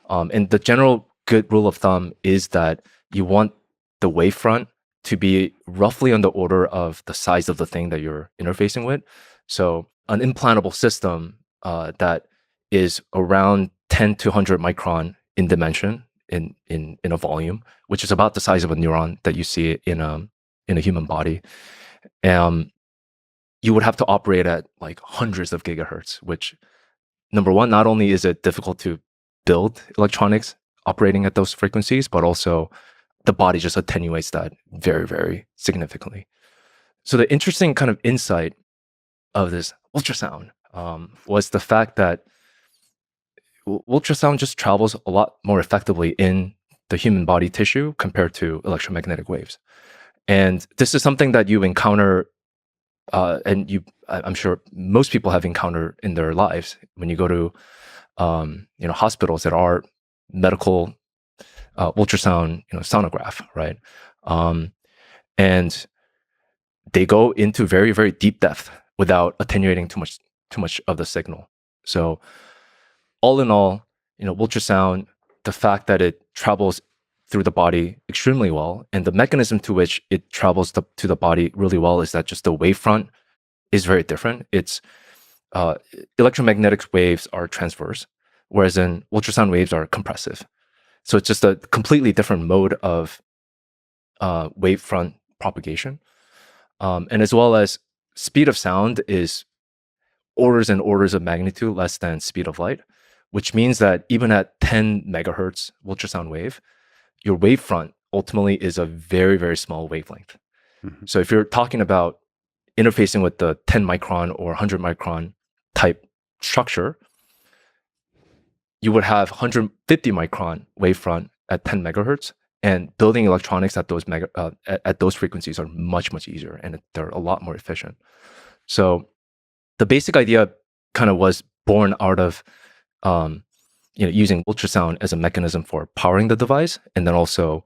And the general good rule of thumb is that you want the wavefront to be roughly on the order of the size of the thing that you're interfacing with. So an implantable system that is around 10 to 100 micron in dimension in a volume, which is about the size of a neuron that you see in a human body. You would have to operate at like hundreds of gigahertz, which, number one, not only is it difficult to build electronics operating at those frequencies, but also the body just attenuates that very, very significantly. So the interesting kind of insight of this ultrasound was the fact that ultrasound just travels a lot more effectively in the human body tissue compared to electromagnetic waves. And this is something that you encounter, and I'm sure most people have encountered in their lives when you go to, hospitals that are medical ultrasound, sonograph, right? And they go into very, very deep depth without attenuating too much of the signal. So all in all, ultrasound, the fact that it travels through the body extremely well, and the mechanism to which it travels to the body really well is that just the wavefront is very different. It's electromagnetic waves are transverse, whereas in ultrasound waves are compressive. So it's just a completely different mode of wavefront propagation. And as well as speed of sound is orders and orders of magnitude less than speed of light, which means that even at 10 megahertz ultrasound wave, your wavefront ultimately is a very, very small wavelength. Mm-hmm. So if you're talking about interfacing with the 10 micron or 100 micron type structure, you would have 150 micron wavefront at 10 megahertz, and building electronics at those frequencies are much, much easier, and they're a lot more efficient. So the basic idea kind of was born out of using ultrasound as a mechanism for powering the device, and then also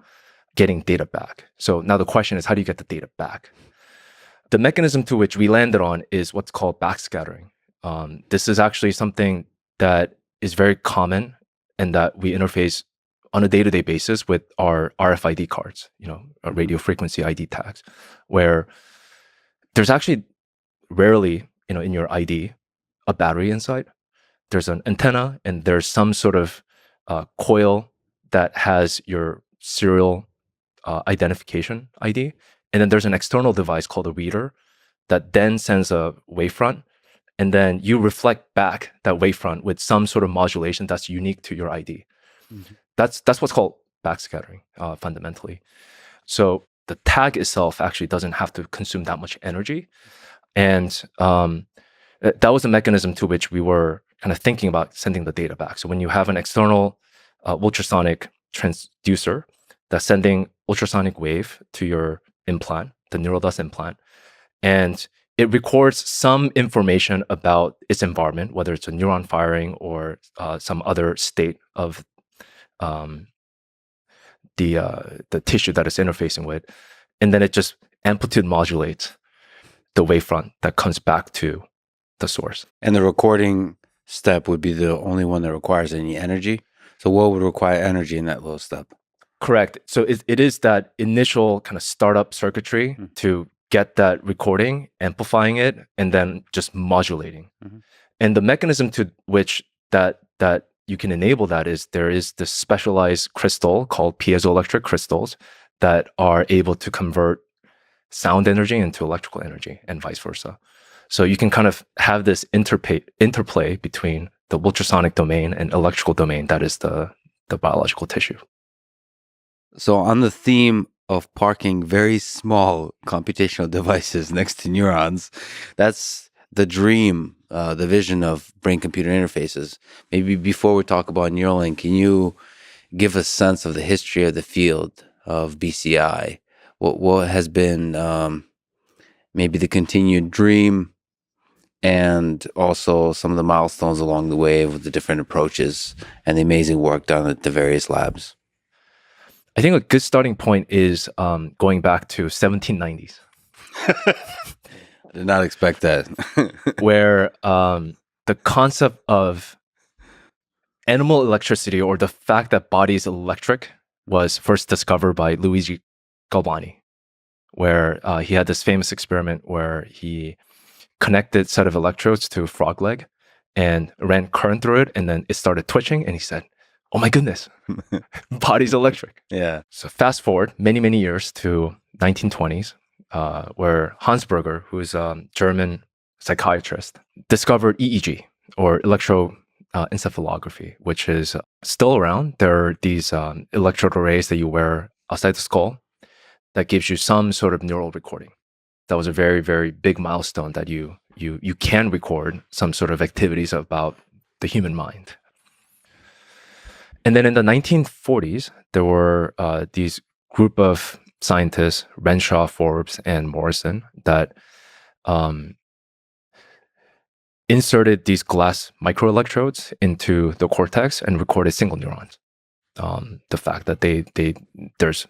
getting data back. So now the question is, how do you get the data back? The mechanism to which we landed on is what's called backscattering. This is actually something that is very common and that we interface on a day-to-day basis with our RFID cards, our radio frequency ID tags, where there's actually rarely, in your ID, a battery inside. There's an antenna and there's some sort of coil that has your serial identification ID. And then there's an external device called a reader that then sends a wavefront. And then you reflect back that wavefront with some sort of modulation that's unique to your ID. Mm-hmm. That's what's called backscattering, fundamentally. So the tag itself actually doesn't have to consume that much energy. And that was the mechanism to which we were kind of thinking about sending the data back. So when you have an external ultrasonic transducer that's sending ultrasonic wave to your implant, the neural dust implant, and it records some information about its environment, whether it's a neuron firing or some other state of the tissue that it's interfacing with, and then it just amplitude modulates the wavefront that comes back to the source. And the recording step would be the only one that requires any energy. So what would require energy in that little step? Correct. So it is that initial kind of startup circuitry to get that recording, amplifying it, and then just modulating. Mm-hmm. And the mechanism to which that you can enable that is there is this specialized crystal called piezoelectric crystals that are able to convert sound energy into electrical energy and vice versa. So you can kind of have this interplay between the ultrasonic domain and electrical domain that is the biological tissue. So on the theme of parking very small computational devices next to neurons, that's the dream, the vision of brain-computer interfaces. Maybe before we talk about Neuralink, can you give a sense of the history of the field of BCI? What has been maybe the continued dream, and also some of the milestones along the way with the different approaches and the amazing work done at the various labs? I think a good starting point is going back to 1790s. I did not expect that. Where the concept of animal electricity, or the fact that body is electric, was first discovered by Luigi Galvani, where he had this famous experiment where he connected a set of electrodes to a frog leg and ran current through it, and then it started twitching, and he said, "Oh my goodness, body's electric." Yeah. So fast forward many, many years to 1920s, where Hans Berger, who is a German psychiatrist, discovered EEG, or electroencephalography, which is still around. There are these electrode arrays that you wear outside the skull that gives you some sort of neural recording. That was a very, very big milestone that you can record some sort of activities about the human mind. And then in the 1940s, there were these group of scientists, Renshaw, Forbes, and Morrison, that inserted these glass microelectrodes into the cortex and recorded single neurons. The fact that there's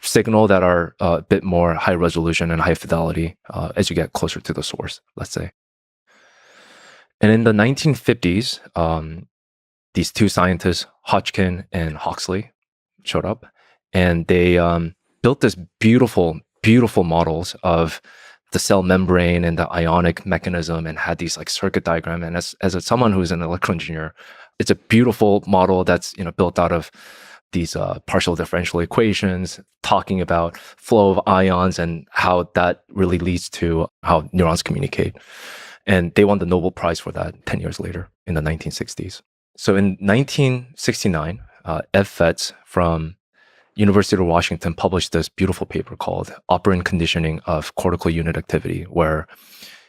signal that are a bit more high resolution and high fidelity as you get closer to the source, let's say. And in the 1950s, these two scientists, Hodgkin and Huxley, showed up, and they built this beautiful models of the cell membrane and the ionic mechanism, and had these like circuit diagram. And as someone who's an electrical engineer, it's a beautiful model that's built out of these partial differential equations, talking about flow of ions and how that really leads to how neurons communicate. And they won the Nobel Prize for that 10 years later in the 1960s. So in 1969, Ev Fetz from University of Washington published this beautiful paper called Operant Conditioning of Cortical Unit Activity, where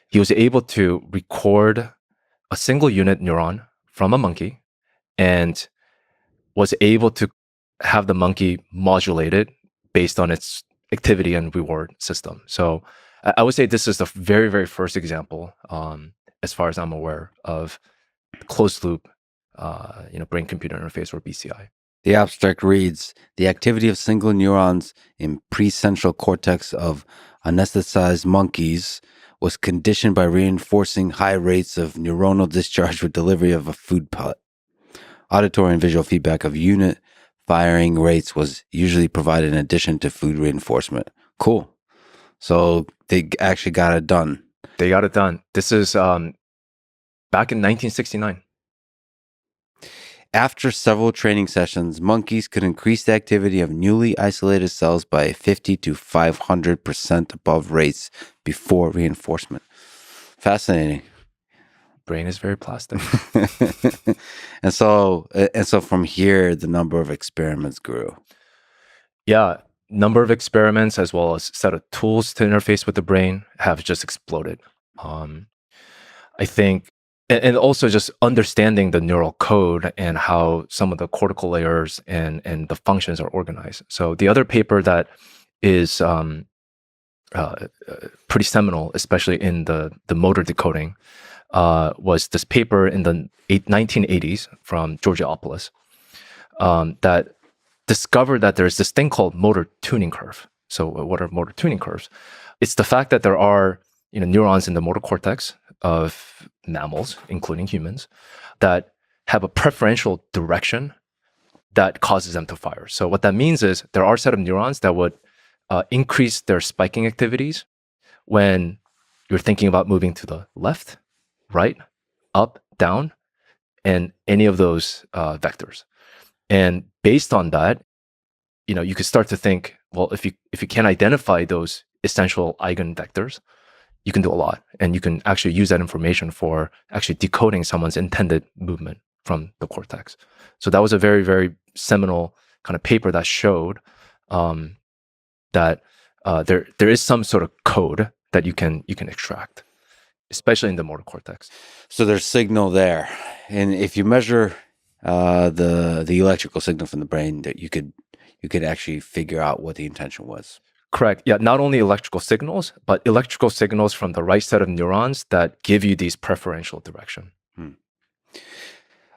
he was able to record a single unit neuron from a monkey and was able to have the monkey modulated based on its activity and reward system. So I would say this is the very, very first example, as far as I'm aware, of closed loop, brain-computer interface, or BCI. The abstract reads, the activity of single neurons in precentral cortex of anesthetized monkeys was conditioned by reinforcing high rates of neuronal discharge with delivery of a food pellet. Auditory and visual feedback of unit firing rates was usually provided in addition to food reinforcement. Cool. So they actually got it done. They got it done. This is back in 1969. After several training sessions, monkeys could increase the activity of newly isolated cells by 50 to 500% above rates before reinforcement. Fascinating. Brain is very plastic. and so from here, the number of experiments grew. Yeah, number of experiments as well as set of tools to interface with the brain have just exploded. I think, and also just understanding the neural code and how some of the cortical layers and the functions are organized. So the other paper that is pretty seminal, especially in the motor decoding, was this paper in the 1980s from Georgiopolis that discovered that there's this thing called motor tuning curve. So what are motor tuning curves? It's the fact that there are neurons in the motor cortex of mammals, including humans, that have a preferential direction that causes them to fire. So what that means is there are a set of neurons that would increase their spiking activities when you're thinking about moving to the left, right, up, down, and any of those vectors. And based on that, you could start to think, well, if you can identify those essential eigenvectors, you can do a lot, and you can actually use that information for actually decoding someone's intended movement from the cortex. So that was a very, very seminal kind of paper that showed that there is some sort of code that you can extract, especially in the motor cortex. So there's signal there, and if you measure the electrical signal from the brain, that you could actually figure out what the intention was. Correct. Yeah, not only electrical signals, but electrical signals from the right set of neurons that give you these preferential direction.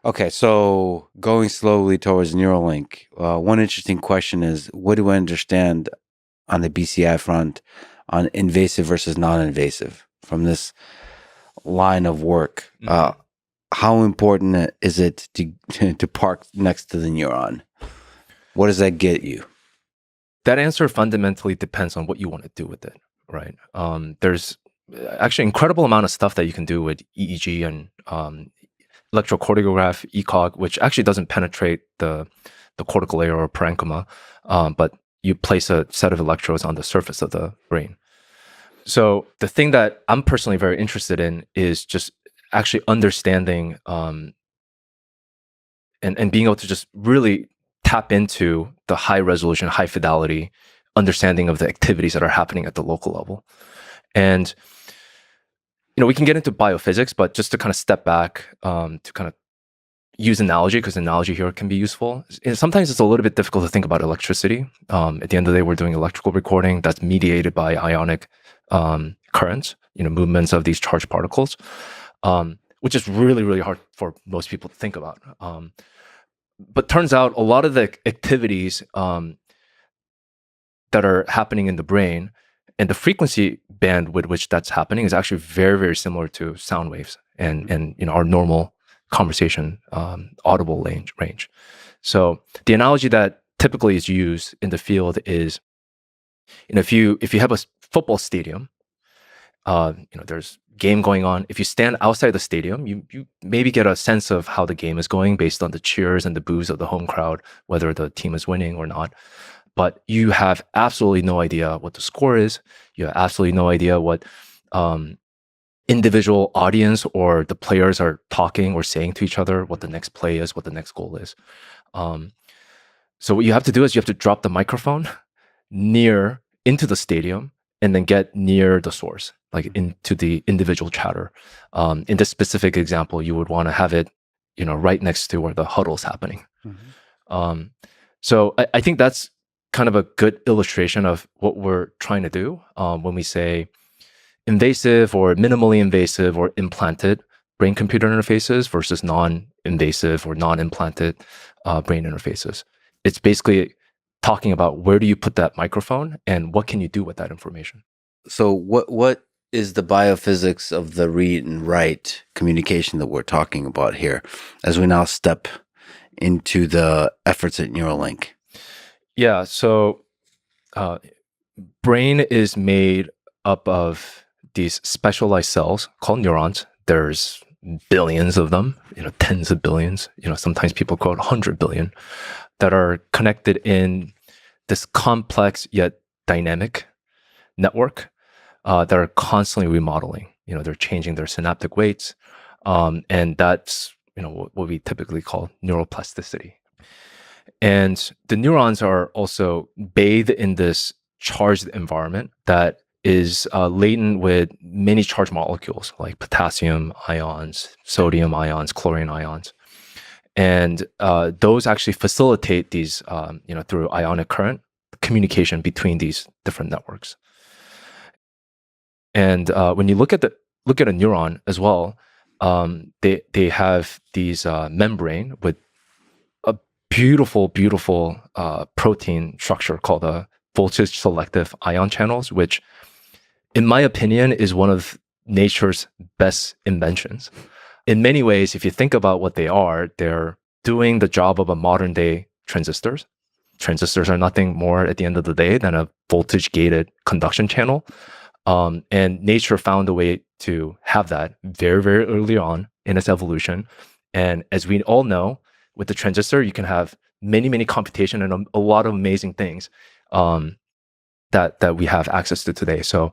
Okay, so going slowly towards Neuralink, one interesting question is, what do I understand on the BCI front on invasive versus non-invasive from this line of work? How important is it to park next to the neuron? What does that get you? That answer fundamentally depends on what you want to do with it, right? There's actually incredible amount of stuff that you can do with EEG and electrocardiograph, ECOG, which actually doesn't penetrate the cortical layer or parenchyma, but you place a set of electrodes on the surface of the brain. So the thing that I'm personally very interested in is just actually understanding and being able to just really tap into the high resolution, high fidelity understanding of the activities that are happening at the local level. And, we can get into biophysics, but just to kind of step back to kind of use analogy because analogy here can be useful. And sometimes it's a little bit difficult to think about electricity. At the end of the day, we're doing electrical recording that's mediated by ionic currents, movements of these charged particles, which is really, really hard for most people to think about. But turns out a lot of the activities that are happening in the brain and the frequency band with which that's happening is actually very, very similar to sound waves and our normal conversation audible range. So the analogy that typically is used in the field is, if you have a football stadium, there's game going on. If you stand outside the stadium, you maybe get a sense of how the game is going based on the cheers and the boos of the home crowd, whether the team is winning or not. But you have absolutely no idea what the score is. You have absolutely no idea what individual audience or the players are talking or saying to each other, what the next play is, what the next goal is. So what you have to do is you have to drop the microphone into the stadium and then get near the source, like into the individual chatter. In this specific example, you would want to have it, right next to where the huddle is happening. Mm-hmm. So I think that's kind of a good illustration of what we're trying to do when we say invasive or minimally invasive or implanted brain-computer interfaces versus non-invasive or non-implanted brain interfaces. It's basically talking about where do you put that microphone and what can you do with that information. So what is the biophysics of the read and write communication that we're talking about here as we now step into the efforts at Neuralink? Yeah, so brain is made up of these specialized cells called neurons. There's billions of them, tens of billions, sometimes people quote 100 billion, that are connected in this complex yet dynamic network that are constantly remodeling. They're changing their synaptic weights, and that's what we typically call neuroplasticity. And the neurons are also bathed in this charged environment that is laden with many charged molecules like potassium ions, sodium ions, chlorine ions. And those actually facilitate these, through ionic current, communication between these different networks. And when you look at a neuron as well, they have these membrane with a beautiful protein structure called the voltage selective ion channels, which, in my opinion, is one of nature's best inventions. In many ways, if you think about what they are, they're doing the job of a modern day transistors. Transistors are nothing more at the end of the day than a voltage gated conduction channel. And nature found a way to have that very, very early on in its evolution. And as we all know, with the transistor, you can have many computation and a lot of amazing things that we have access to today. So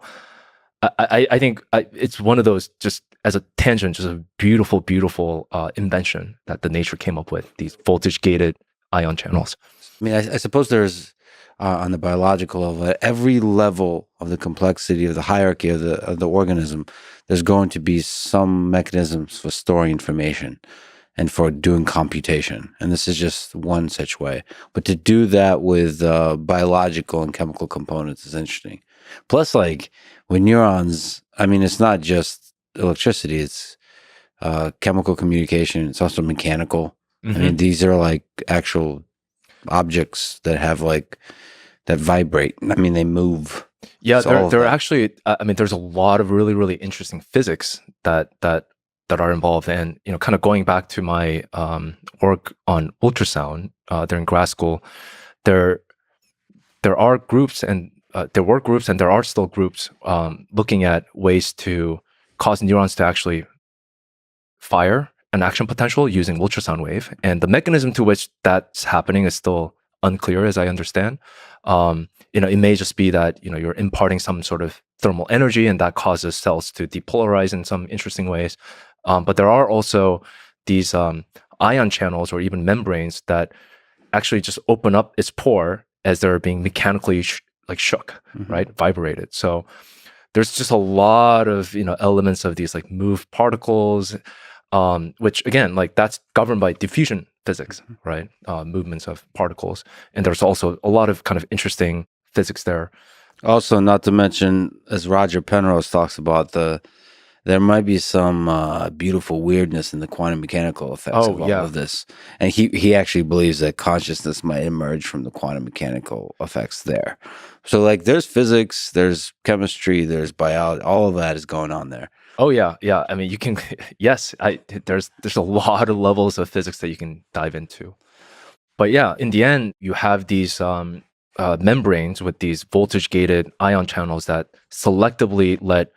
I think it's one of those, just as a tangent, just a beautiful invention that the nature came up with, these voltage gated ion channels. I mean, I suppose there's on the biological level, at every level of the complexity of the hierarchy of the organism, there's going to be some mechanisms for storing information and for doing computation. And this is just one such way. But to do that with biological and chemical components is interesting. Plus, like with neurons, I mean, it's not just electricity, it's chemical communication. It's also mechanical. Mm-hmm. I mean, these are like actual objects that have that vibrate. I mean, they move. Yeah, they're actually, I mean, there's a lot of really interesting physics that are involved. And, kind of going back to my work on ultrasound during grad school, there are groups and there were groups and there are still groups looking at ways to cause neurons to actually fire an action potential using ultrasound wave. And the mechanism to which that's happening is still unclear, as I understand. It may just be that, you're imparting some sort of thermal energy and that causes cells to depolarize in some interesting ways. But there are also these ion channels or even membranes that actually just open up its pore as they're being mechanically shook, mm-hmm. right? Vibrated. So there's just a lot of, elements of these moved particles which again, like that's governed by diffusion physics, right? Movements of particles, and there's also a lot of kind of interesting physics there. Also, not to mention, as Roger Penrose talks about, there might be some beautiful weirdness in the quantum mechanical effects Oh of all yeah, of this, and he actually believes that consciousness might emerge from the quantum mechanical effects there. So, like, there's physics, there's chemistry, there's biology, all of that is going on there. oh yeah, yeah. I mean, you can yes, there's a lot of levels of physics that you can dive into. But yeah, in the end, you have these membranes with these voltage-gated ion channels that selectively let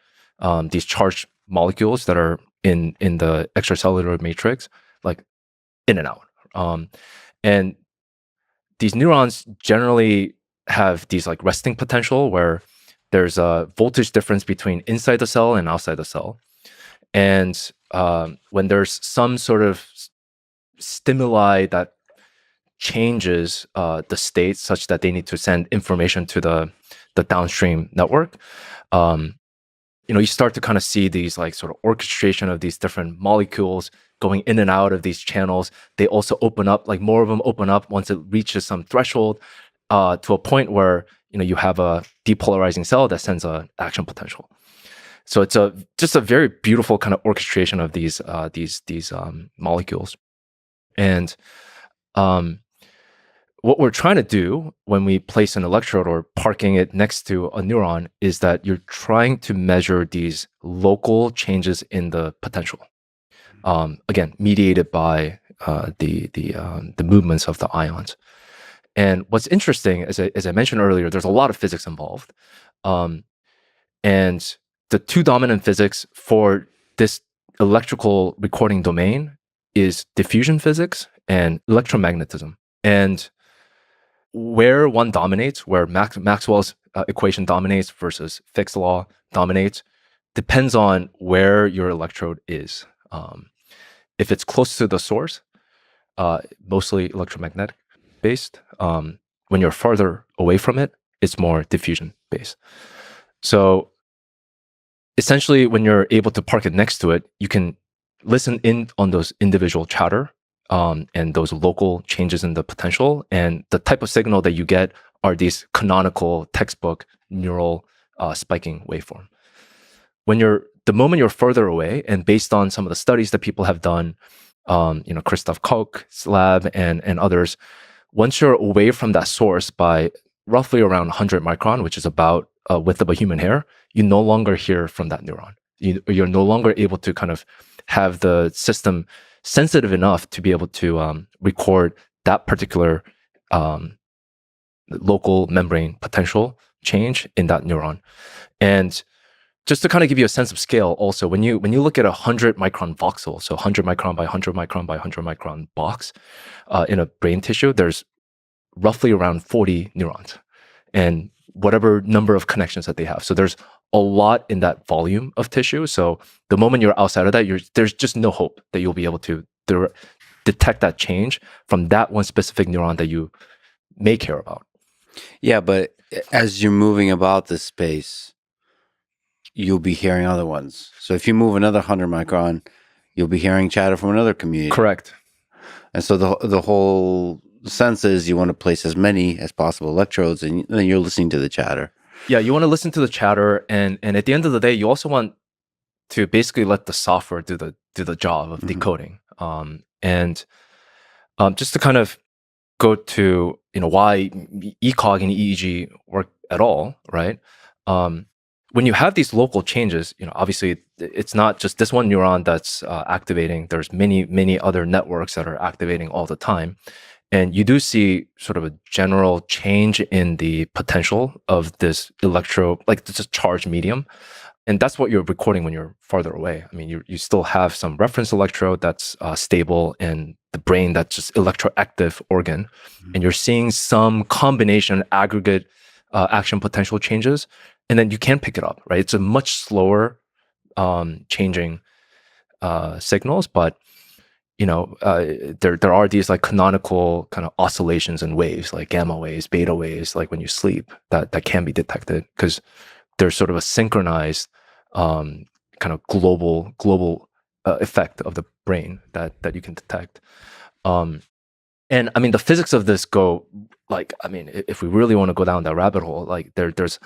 these charged molecules that are in the extracellular matrix, like in and out. And these neurons generally have these like resting potential where there's a voltage difference between inside the cell and outside the cell. And when there's some sort of stimuli that changes the state such that they need to send information to the downstream network, you start to kind of see these like sort of orchestration of these different molecules going in and out of these channels. They also open up, like more of them open up once it reaches some threshold to a point where you have a depolarizing cell that sends an action potential. So it's just a very beautiful kind of orchestration of these molecules. And what we're trying to do when we place an electrode or parking it next to a neuron is that you're trying to measure these local changes in the potential. Again, mediated by the movements of the ions. And what's interesting, as I mentioned earlier, there's a lot of physics involved. And the two dominant physics for this electrical recording domain is diffusion physics and electromagnetism. And where one dominates, where Maxwell's equation dominates versus Fick's law dominates, depends on where your electrode is. If it's close to the source, mostly electromagnetic based. When you're farther away from it, it's more diffusion based. So essentially, when you're able to park it next to it, you can listen in on those individual chatter and those local changes in the potential. And the type of signal that you get are these canonical textbook neural spiking waveform. The moment you're further away, and based on some of the studies that people have done, Christoph Koch's lab and others, once you're away from that source by roughly around 100 micron, which is about width of a human hair, you no longer hear from that neuron. You're no longer able to kind of have the system sensitive enough to be able to record that particular local membrane potential change in that neuron. And just to kind of give you a sense of scale, also, when you look at 100 micron voxel, so 100 micron by 100 micron by 100 micron box in a brain tissue, there's roughly around 40 neurons and whatever number of connections that they have. So there's a lot in that volume of tissue. So the moment you're outside of that, there's just no hope that you'll be able to detect that change from that one specific neuron that you may care about. Yeah, but as you're moving about this space, you'll be hearing other ones. So if you move another 100 micron, you'll be hearing chatter from another community. Correct. And so the whole sense is you want to place as many as possible electrodes, and then you're listening to the chatter. Yeah, you want to listen to the chatter, and at the end of the day, you also want to basically let the software do the job of decoding. And just to kind of go to why ECOG and EEG work at all, right? When you have these local changes, obviously it's not just this one neuron that's activating. There's many other networks that are activating all the time. And you do see sort of a general change in the potential of this this charged medium. And that's what you're recording when you're farther away. I mean, you still have some reference electrode that's stable in the brain, that's just electroactive organ. And you're seeing some combination aggregate action potential changes. And then you can pick it up, right? It's a much slower changing signals, but there are these like canonical kind of oscillations and waves, like gamma waves, beta waves, like when you sleep, that can be detected because there's sort of a synchronized kind of global effect of the brain that you can detect. And I mean, the physics of this go like, I mean, if we really want to go down that rabbit hole, like there's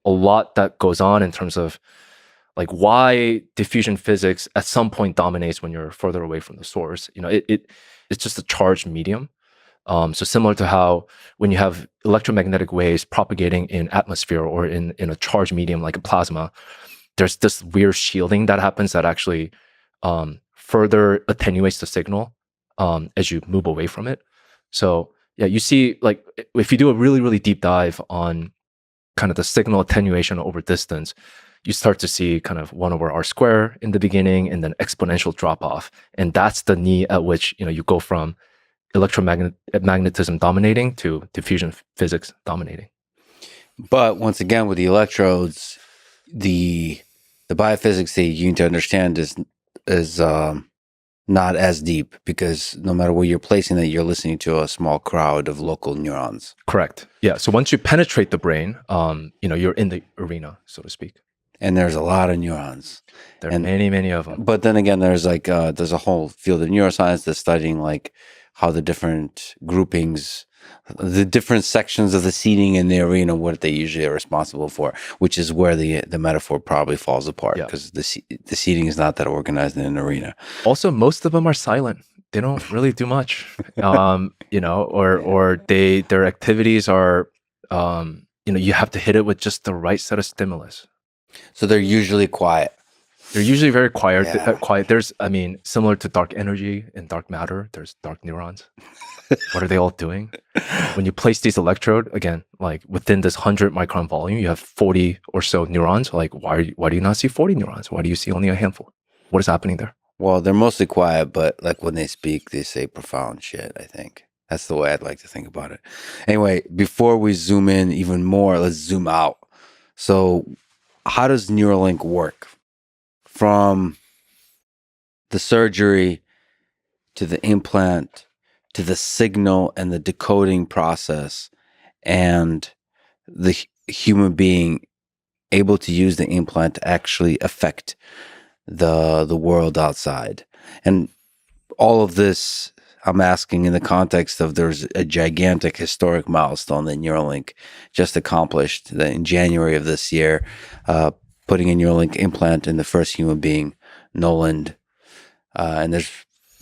a lot that goes on in terms of like why diffusion physics at some point dominates when you're further away from the source. It's just a charged medium. So similar to how when you have electromagnetic waves propagating in atmosphere or in a charged medium like a plasma, there's this weird shielding that happens that actually further attenuates the signal as you move away from it. So yeah, you see, like if you do a really, really deep dive on kind of the signal attenuation over distance, you start to see kind of 1 over r square in the beginning and then exponential drop off. And that's the knee at which, you go from electromagnetism dominating to diffusion physics dominating. But once again, with the electrodes, the biophysics that you need to understand is not as deep, because no matter where you're placing it, you're listening to a small crowd of local neurons. Correct. Yeah. So once you penetrate the brain, you're in the arena, so to speak. And there's a lot of neurons. There are many, many of them. But then again, there's there's a whole field of neuroscience that's studying like how the different groupings, the different sections of the seating in the arena, what they usually are responsible for, which is where the metaphor probably falls apart, because the seating is not that organized in an arena. Also, most of them are silent. They don't really do much, or their activities are, you have to hit it with just the right set of stimulus. So they're usually quiet. They're usually very quiet. Yeah. Quiet. There's, similar to dark energy and dark matter, there's dark neurons. What are they all doing? When you place these electrode, again, like within this 100 micron volume, you have 40 or so neurons. Like, why do you not see 40 neurons? Why do you see only a handful? What is happening there? Well, they're mostly quiet, but like when they speak, they say profound shit, I think. That's the way I'd like to think about it. Anyway, before we zoom in even more, let's zoom out. So how does Neuralink work? From the surgery to the implant to the signal and the decoding process, and the human being able to use the implant to actually affect the world outside. And all of this I'm asking in the context of there's a gigantic historic milestone that Neuralink just accomplished in January of this year, putting a Neuralink implant in the first human being, Nolan. And there's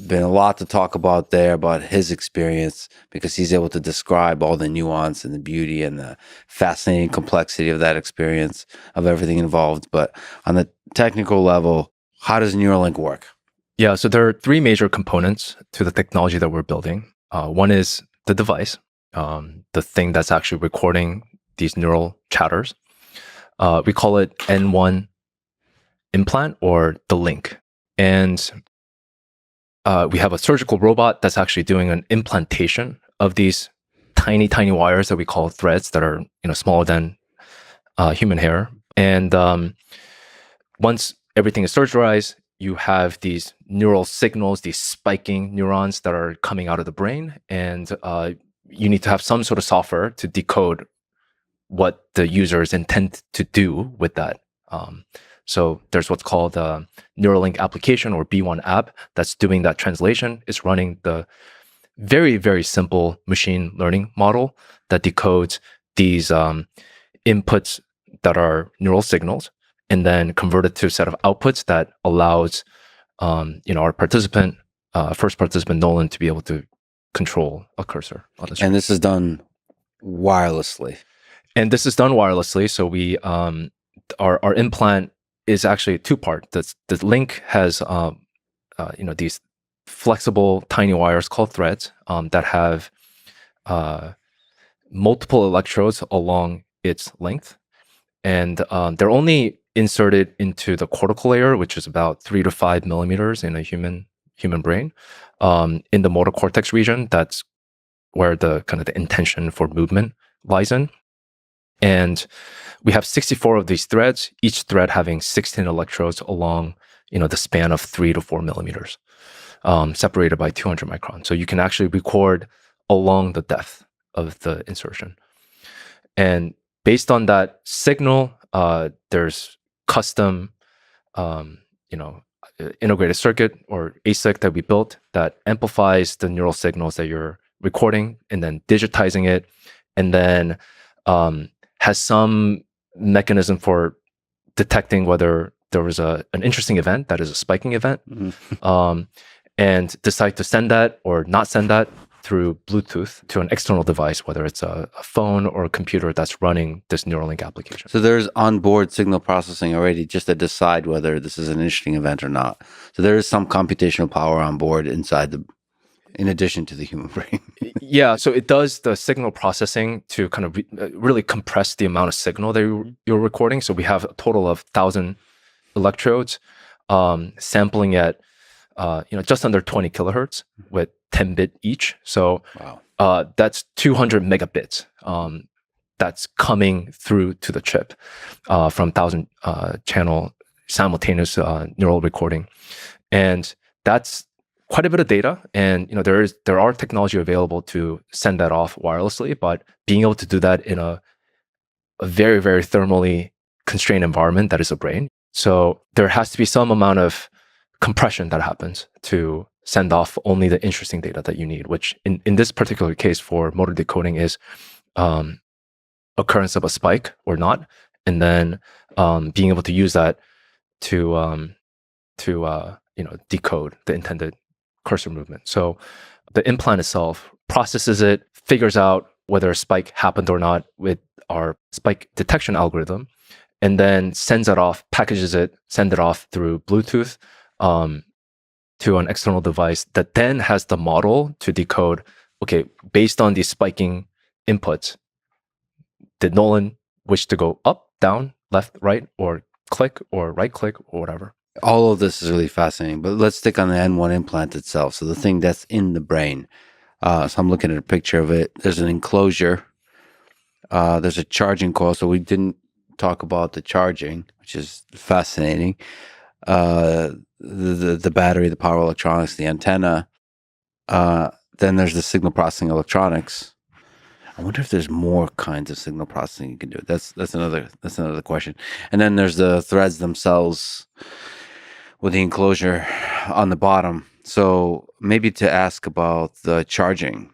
been a lot to talk about there about his experience, because he's able to describe all the nuance and the beauty and the fascinating complexity of that experience, of everything involved. But on the technical level, how does Neuralink work? Yeah, so there are 3 major components to the technology that we're building. One is the device, the thing that's actually recording these neural chatters. We call it N1 implant, or the link. And we have a surgical robot that's actually doing an implantation of these tiny, tiny wires that we call threads that are smaller than human hair. And once everything is surgerized, you have these neural signals, these spiking neurons that are coming out of the brain, and you need to have some sort of software to decode what the users intend to do with that. So there's what's called a Neuralink application, or B1 app, that's doing that translation. It's running the very, very simple machine learning model that decodes these inputs that are neural signals, and then convert it to a set of outputs that allows our participant, first participant Nolan, to be able to control a cursor on the screen. And this is done wirelessly. So we our implant is actually a 2-part. The link has these flexible tiny wires called threads that have multiple electrodes along its length, and they're only inserted into the cortical layer, which is about 3 to 5 millimeters in a human brain, in the motor cortex region. That's where the kind of the intention for movement lies in. And we have 64 of these threads, each thread having 16 electrodes along, the span of 3 to 4 millimeters, separated by 200 microns. So you can actually record along the depth of the insertion. And based on that signal, there's custom, integrated circuit or ASIC that we built that amplifies the neural signals that you're recording and then digitizing it, and then has some mechanism for detecting whether there was an interesting event, that is a spiking event, and decide to send that or not send that through Bluetooth to an external device, whether it's a phone or a computer that's running this Neuralink application. So there's onboard signal processing already just to decide whether this is an interesting event or not. So there is some computational power on board in addition to the human brain. Yeah, so it does the signal processing to kind of really compress the amount of signal that you're recording. So we have a total of 1,000 electrodes sampling at just under 20 kilohertz with 10 bit each. So Wow. that's 200 megabits that's coming through to the chip from 1,000 channel simultaneous neural recording. And that's quite a bit of data. And there are technology available to send that off wirelessly, but being able to do that in a very, very thermally constrained environment that is a brain. So there has to be some amount of compression that happens to send off only the interesting data that you need, which in this particular case for motor decoding is occurrence of a spike or not, and then being able to use that to decode the intended cursor movement. So the implant itself processes it, figures out whether a spike happened or not with our spike detection algorithm, and then sends it off, packages it, send it off through Bluetooth to an external device that then has the model to decode, okay, based on these spiking inputs, did Nolan wish to go up, down, left, right, or click, or right click, or whatever? All of this is really fascinating, but let's stick on the N1 implant itself. So the thing that's in the brain. So I'm looking at a picture of it. There's an enclosure. There's a charging coil. So we didn't talk about the charging, which is fascinating. The battery, the power electronics, the antenna. Then there's the signal processing electronics. I wonder if there's more kinds of signal processing you can do. That's another question. And then there's the threads themselves with the enclosure on the bottom. So maybe to ask about the charging.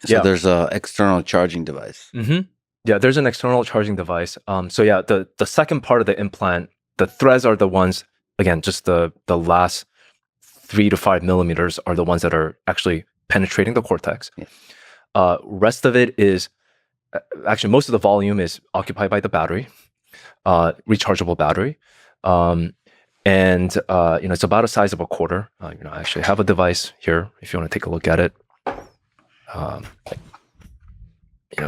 So there's a external charging device. Mm-hmm. Yeah, there's an external charging device. The second part of the implant, the threads are the ones, again, just the last 3 to 5 millimeters are the ones that are actually penetrating the cortex. Yeah. Rest of it is, actually most of the volume is occupied by the battery, rechargeable battery. It's about the size of a quarter. I actually have a device here if you want to take a look at it.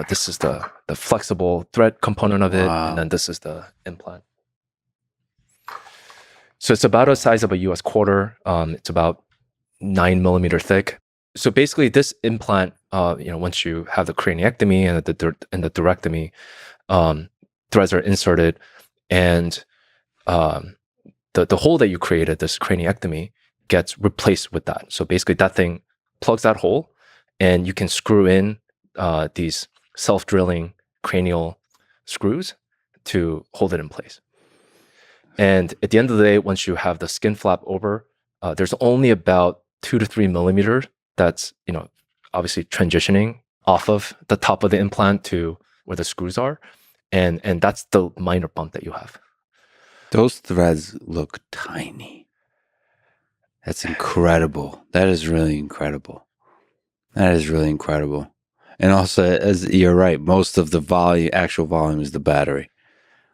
This is the flexible thread component of it, and then this is the implant. So it's about the size of a US quarter. It's about 9 millimeter thick. So basically, this implant, once you have the craniectomy and the thoracotomy, threads are inserted, and the hole that you created, this craniectomy, gets replaced with that. So basically, that thing plugs that hole, and you can screw in these self-drilling cranial screws to hold it in place. And at the end of the day, once you have the skin flap over, there's only about 2 to 3 millimeters that's, obviously transitioning off of the top of the implant to where the screws are. And that's the minor bump that you have. Those threads look tiny. That's incredible. That is really incredible. And also, as you're right, most of the actual volume is the battery.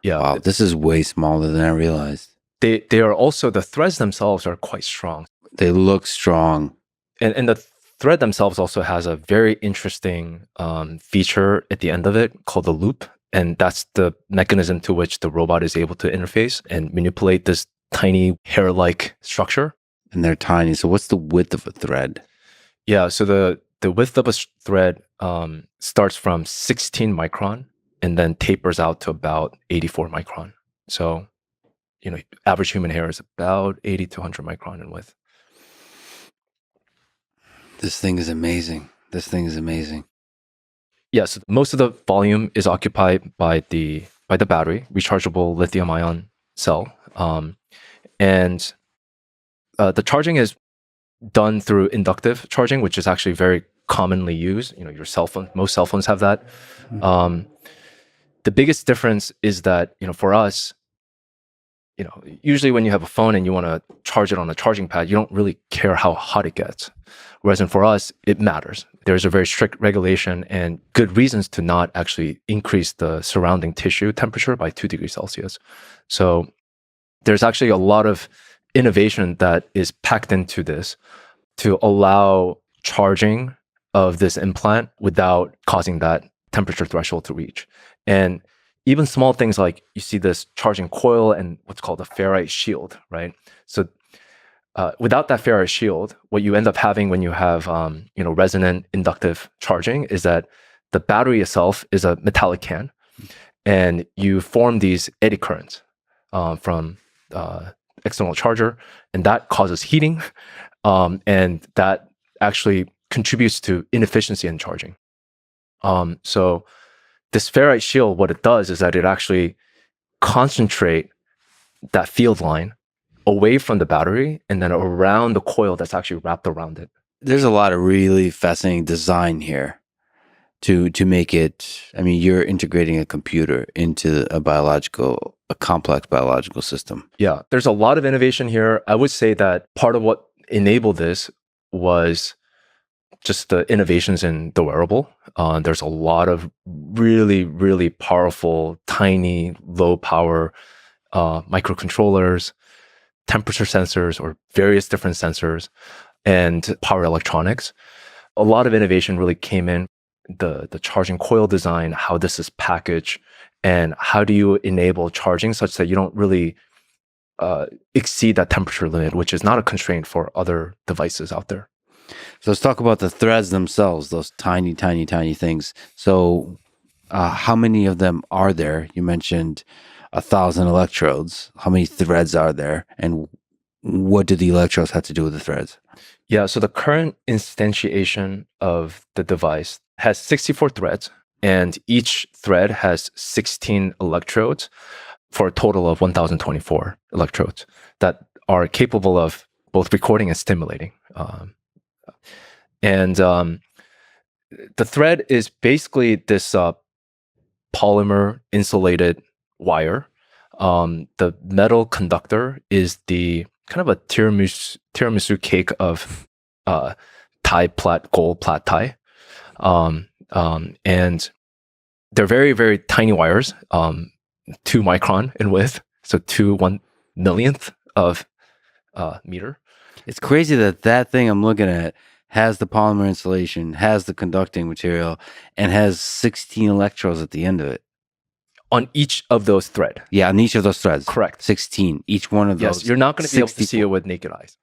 Yeah. Wow, this is way smaller than I realized. They are also, the threads themselves are quite strong. They look strong. And the thread themselves also has a very interesting feature at the end of it called the loop. And that's the mechanism to which the robot is able to interface and manipulate this tiny hair-like structure. And they're tiny. So what's the width of a thread? Yeah, so the width of a thread starts from 16 micron and then tapers out to about 84 micron. So, average human hair is about 80 to 100 micron in width. This thing is amazing. Yes, so most of the volume is occupied by the battery, rechargeable lithium-ion cell. And The charging is done through inductive charging, which is actually very commonly used. Your cell phone, most cell phones have that. The biggest difference is that, for us, usually when you have a phone and you want to charge it on a charging pad, you don't really care how hot it gets. Whereas for us, it matters. There's a very strict regulation and good reasons to not actually increase the surrounding tissue temperature by 2 degrees Celsius. So there's actually a lot of innovation that is packed into this to allow charging of this implant without causing that temperature threshold to reach. And even small things like you see this charging coil and what's called a ferrite shield, right? So without that ferrite shield, what you end up having when you have resonant inductive charging is that the battery itself is a metallic can, and you form these eddy currents from external charger, and that causes heating, and that actually contributes to inefficiency in charging. So this ferrite shield, what it does is that it actually concentrate that field line away from the battery and then around the coil that's actually wrapped around it. There's a lot of really fascinating design here to make it. I mean, you're integrating a computer into a complex biological system. Yeah, there's a lot of innovation here. I would say that part of what enabled this was just the innovations in the wearable. There's a lot of really, really powerful, tiny, low power microcontrollers, temperature sensors, or various different sensors, and power electronics. A lot of innovation really came in the charging coil design, how this is packaged, and how do you enable charging such that you don't really exceed that temperature limit, which is not a constraint for other devices out there. So let's talk about the threads themselves, those tiny, tiny, tiny things. So how many of them are there? You mentioned 1,000 electrodes. How many threads are there? And what do the electrodes have to do with the threads? Yeah, so the current instantiation of the device has 64 threads, and each thread has 16 electrodes for a total of 1,024 electrodes that are capable of both recording and stimulating. And the thread is basically this polymer insulated wire. The metal conductor is the kind of a tiramisu cake of gold plat tie. And they're very, very tiny wires, 2 micron in width, so 2/1 millionth of meter. It's crazy that thing I'm looking at has the polymer insulation, has the conducting material, and has 16 electrodes at the end of it. On each of those threads. Yeah, on each of those threads. Correct. 16. Each one of those. Yes, you're not going to be able to see it with naked eyes.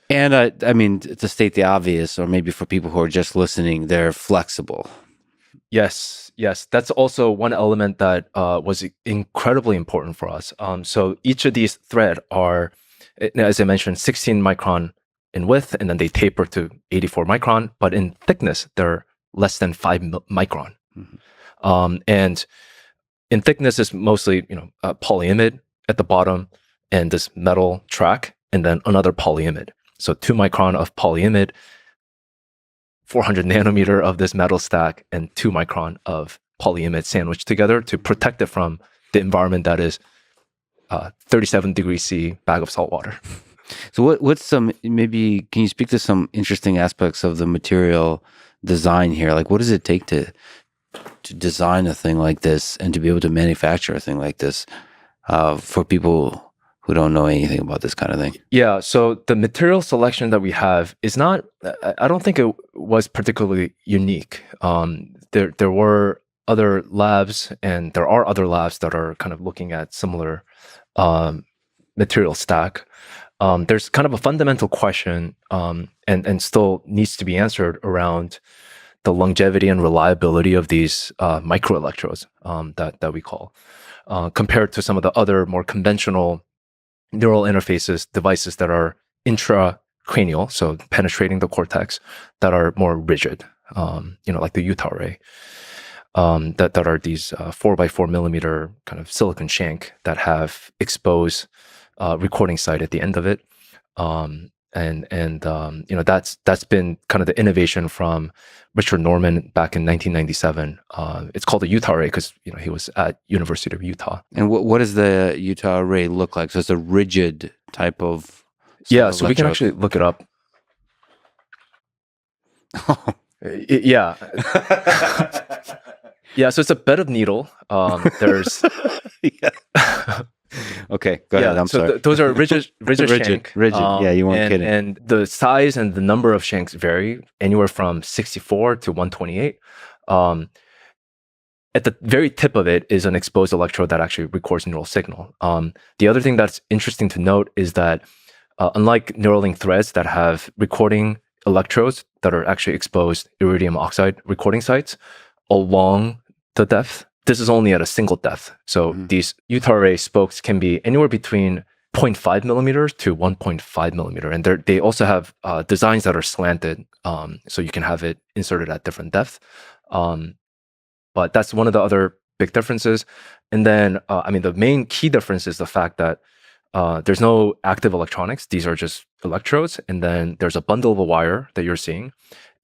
And I mean, to state the obvious, or maybe for people who are just listening, they're flexible. Yes. That's also one element that was incredibly important for us. So each of these threads are, as I mentioned, 16 micron in width, and then they taper to 84 micron, but in thickness, they're less than 5 micron. Mm-hmm. And in thickness is mostly, a polyimide at the bottom and this metal track, and then another polyimide. So 2 micron of polyimide, 400 nanometer of this metal stack, and 2 micron of polyimide sandwiched together to protect it from the environment that is 37 degrees C bag of salt water. So maybe can you speak to some interesting aspects of the material design here? Like, what does it take to design a thing like this and to be able to manufacture a thing like this for people who don't know anything about this kind of thing? Yeah, so the material selection that we have is not, I don't think it was particularly unique. There were other labs, and there are other labs that are kind of looking at similar material stack. There's kind of a fundamental question and still needs to be answered around the longevity and reliability of these microelectrodes that we call, compared to some of the other more conventional neural interfaces devices that are intracranial, so penetrating the cortex, that are more rigid, like the Utah ray, that are these 4x4 millimeter kind of silicon shank that have exposed recording site at the end of it. That's been kind of the innovation from Richard Norman back in 1997. It's called the Utah array because he was at University of Utah. And what does the Utah array look like? So it's a rigid type of so we can actually look it up. Yeah. Yeah, so it's a bed of needle. There's Okay, go ahead. I'm sorry. Those are rigid shank. Rigid. Yeah, you weren't kidding. And the size and the number of shanks vary anywhere from 64 to 128. At the very tip of it is an exposed electrode that actually records neural signal. The other thing that's interesting to note is that unlike Neuralink threads that have recording electrodes that are actually exposed iridium oxide recording sites along the depth, this is only at a single depth. So these Utah array spokes can be anywhere between 0.5 millimeters to 1.5 millimeter. And they also have designs that are slanted, so you can have it inserted at different depth. But that's one of the other big differences. And then, the main key difference is the fact that there's no active electronics. These are just electrodes. And then there's a bundle of a wire that you're seeing.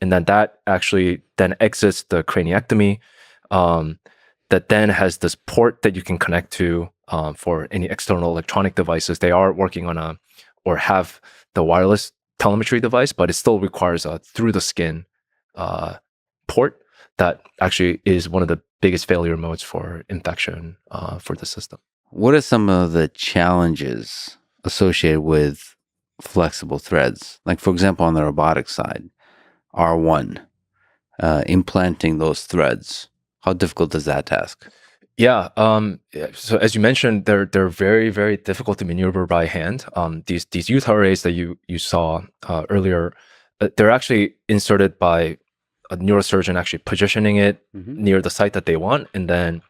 And then that actually then exits the craniectomy, that then has this port that you can connect to for any external electronic devices. They are working on or have the wireless telemetry device, but it still requires a through the skin port that actually is one of the biggest failure modes for infection for the system. What are some of the challenges associated with flexible threads? Like, for example, on the robotics side, R1, implanting those threads. How difficult is that task? Yeah. So as you mentioned, they're very, very difficult to maneuver by hand. These Utah arrays that you saw earlier, they're actually inserted by a neurosurgeon actually positioning it near the site that they want, and then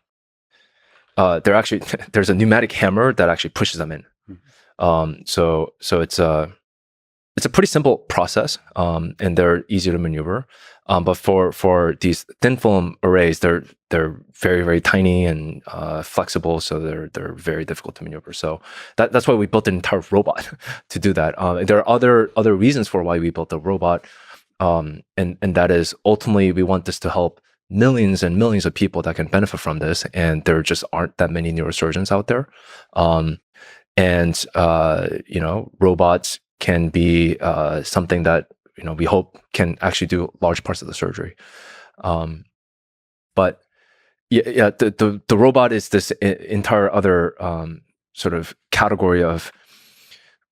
there's a pneumatic hammer that actually pushes them in. So it's a pretty simple process, and they're easy to maneuver. But for these thin film arrays, they're very, very tiny and flexible, so they're very difficult to maneuver. So that's why we built an entire robot to do that. There are other reasons for why we built the robot, and that is ultimately we want this to help millions and millions of people that can benefit from this, and there just aren't that many neurosurgeons out there. Robots can be something that we hope can actually do large parts of the surgery. But the robot is this entire other sort of category of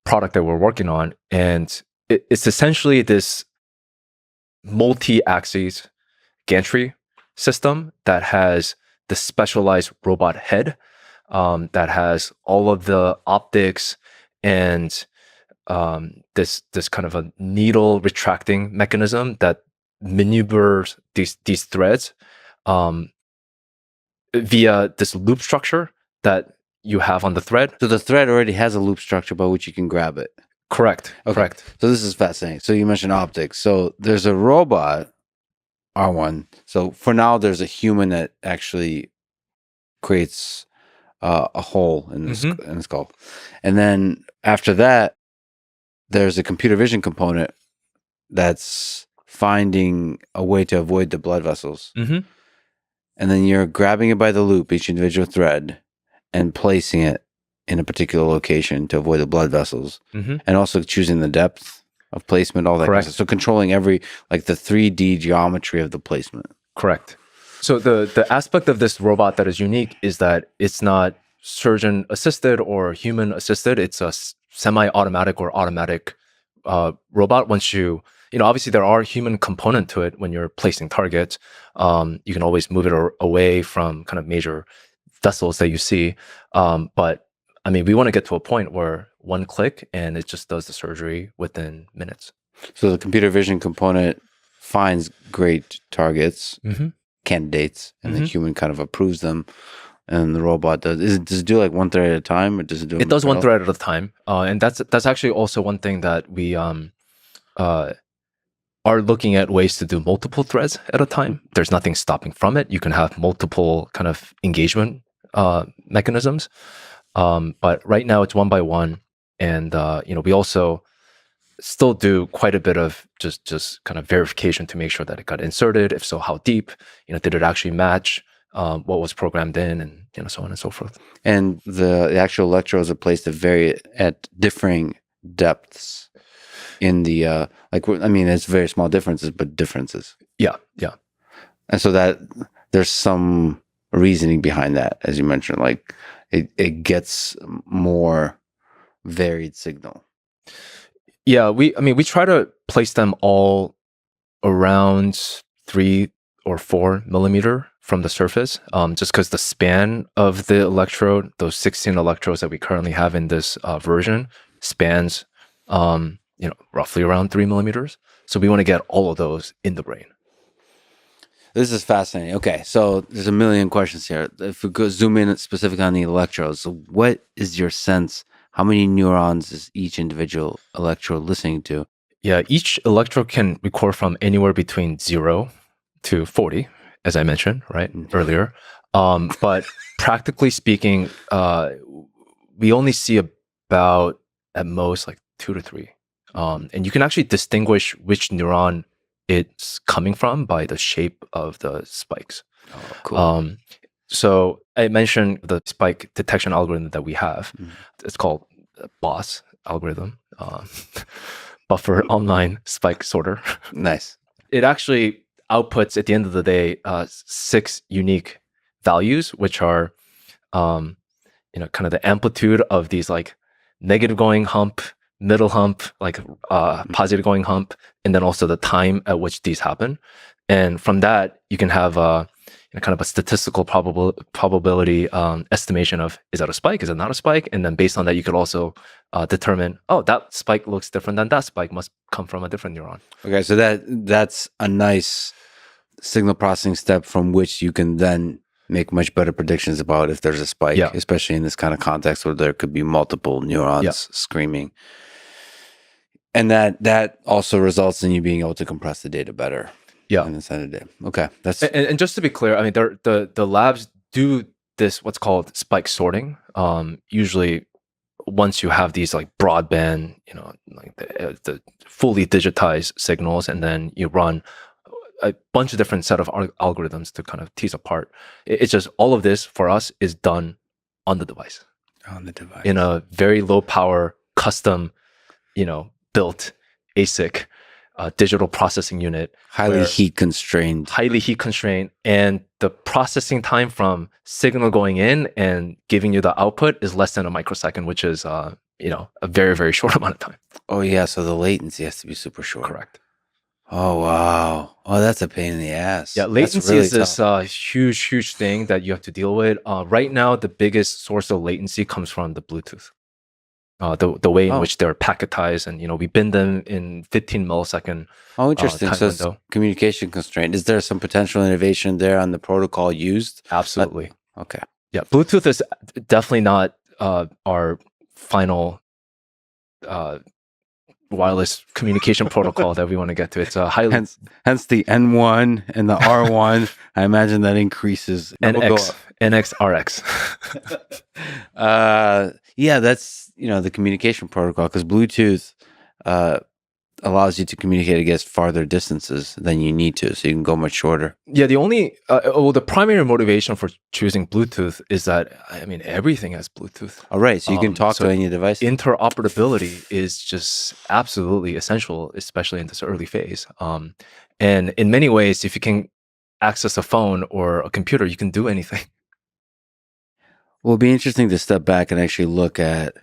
product that we're working on, and it's essentially this multi-axis gantry system that has the specialized robot head that has all of the optics and this kind of a needle retracting mechanism that maneuvers these threads via this loop structure that you have on the thread. So the thread already has a loop structure by which you can grab it. Correct. Okay. Correct. So this is fascinating. So you mentioned optics. So there's a robot, R1. So for now, there's a human that actually creates a hole in the skull. And then after that, there's a computer vision component that's finding a way to avoid the blood vessels. And then you're grabbing it by the loop, each individual thread, and placing it in a particular location to avoid the blood vessels. And also choosing the depth of placement, all that. Correct. Kind of stuff. So controlling the 3D geometry of the placement. Correct. So the aspect of this robot that is unique is that it's not surgeon assisted or human assisted. It's a semi-automatic or automatic robot. Once obviously there are human component to it when you're placing targets. You can always move it away from kind of major vessels that you see. But we want to get to a point where one click and it just does the surgery within minutes. So the computer vision component finds great targets, candidates, and the human kind of approves them. And the robot does it do like one thread at a time, or does it do? It does one thread at a time, and that's actually also one thing that we are looking at ways to do multiple threads at a time. There's nothing stopping from it. You can have multiple kind of engagement mechanisms, But right now it's one by one, and we also still do quite a bit of just kind of verification to make sure that it got inserted. If so, how deep? Did it actually match what was programmed in, and so on and so forth. And the actual electrodes are placed at differing depths in the it's very small differences, but differences. Yeah. And so that there's some reasoning behind that, as you mentioned, like it gets more varied signal. Yeah, we try to place them all around 3 or 4 millimeter from the surface, just because the span of the electrode, those 16 electrodes that we currently have in this version, spans roughly around 3 millimeters. So we want to get all of those in the brain. This is fascinating. Okay, so there's a million questions here. If we go zoom in specifically on the electrodes, so what is your sense? How many neurons is each individual electrode listening to? Yeah, each electrode can record from anywhere between 0 to 40, as I mentioned, right, earlier. But practically speaking, we only see about, at most, like 2 to 3. And you can actually distinguish which neuron it's coming from by the shape of the spikes. Oh, cool. So I mentioned the spike detection algorithm that we have. It's called BOSS algorithm, Buffer Online Spike Sorter. Nice. It actually outputs, at the end of the day, 6 unique values, which are, kind of the amplitude of these like negative going hump, middle hump, like positive going hump, and then also the time at which these happen. And from that, you can have kind of a statistical probability estimation of, is that a spike? Is it not a spike? And then based on that, you could also determine, that spike looks different than that spike, must come from a different neuron. Okay, so that's a nice signal processing step from which you can then make much better predictions about if there's a spike, especially in this kind of context where there could be multiple neurons screaming. And that also results in you being able to compress the data better. Yeah. In the end of the day. Okay. That's and just to be clear, I mean, the labs do this, what's called spike sorting. Usually once you have these like broadband, like the fully digitized signals, and then you run a bunch of different set of algorithms to kind of tease apart. It's just all of this for us is done on the device. On the device. In a very low power, custom, built ASIC digital processing unit. Highly heat constrained. And the processing time from signal going in and giving you the output is less than a microsecond, which is a very, very short amount of time. Oh yeah, so the latency has to be super short. Correct. Oh wow. Oh, that's a pain in the ass. Yeah, latency is this huge thing that you have to deal with. Right now, the biggest source of latency comes from the Bluetooth. The way in which they're packetized, and we bin them in 15 millisecond. Oh, interesting. Time So window. Communication constraint. Is there some potential innovation there on the protocol used? Absolutely. Okay. Yeah, Bluetooth is definitely not our final wireless communication protocol that we want to get to. It's a highly hence the N1 and the R1. I imagine that increases. NX, RX. Yeah, that's the communication protocol, because Bluetooth allows you to communicate against farther distances than you need to, so you can go much shorter. Yeah, the primary motivation for choosing Bluetooth is that, everything has Bluetooth. All right, so you can talk to any device. Interoperability is just absolutely essential, especially in this early phase. And in many ways, if you can access a phone or a computer, you can do anything. Well, it'd be interesting to step back and actually look at,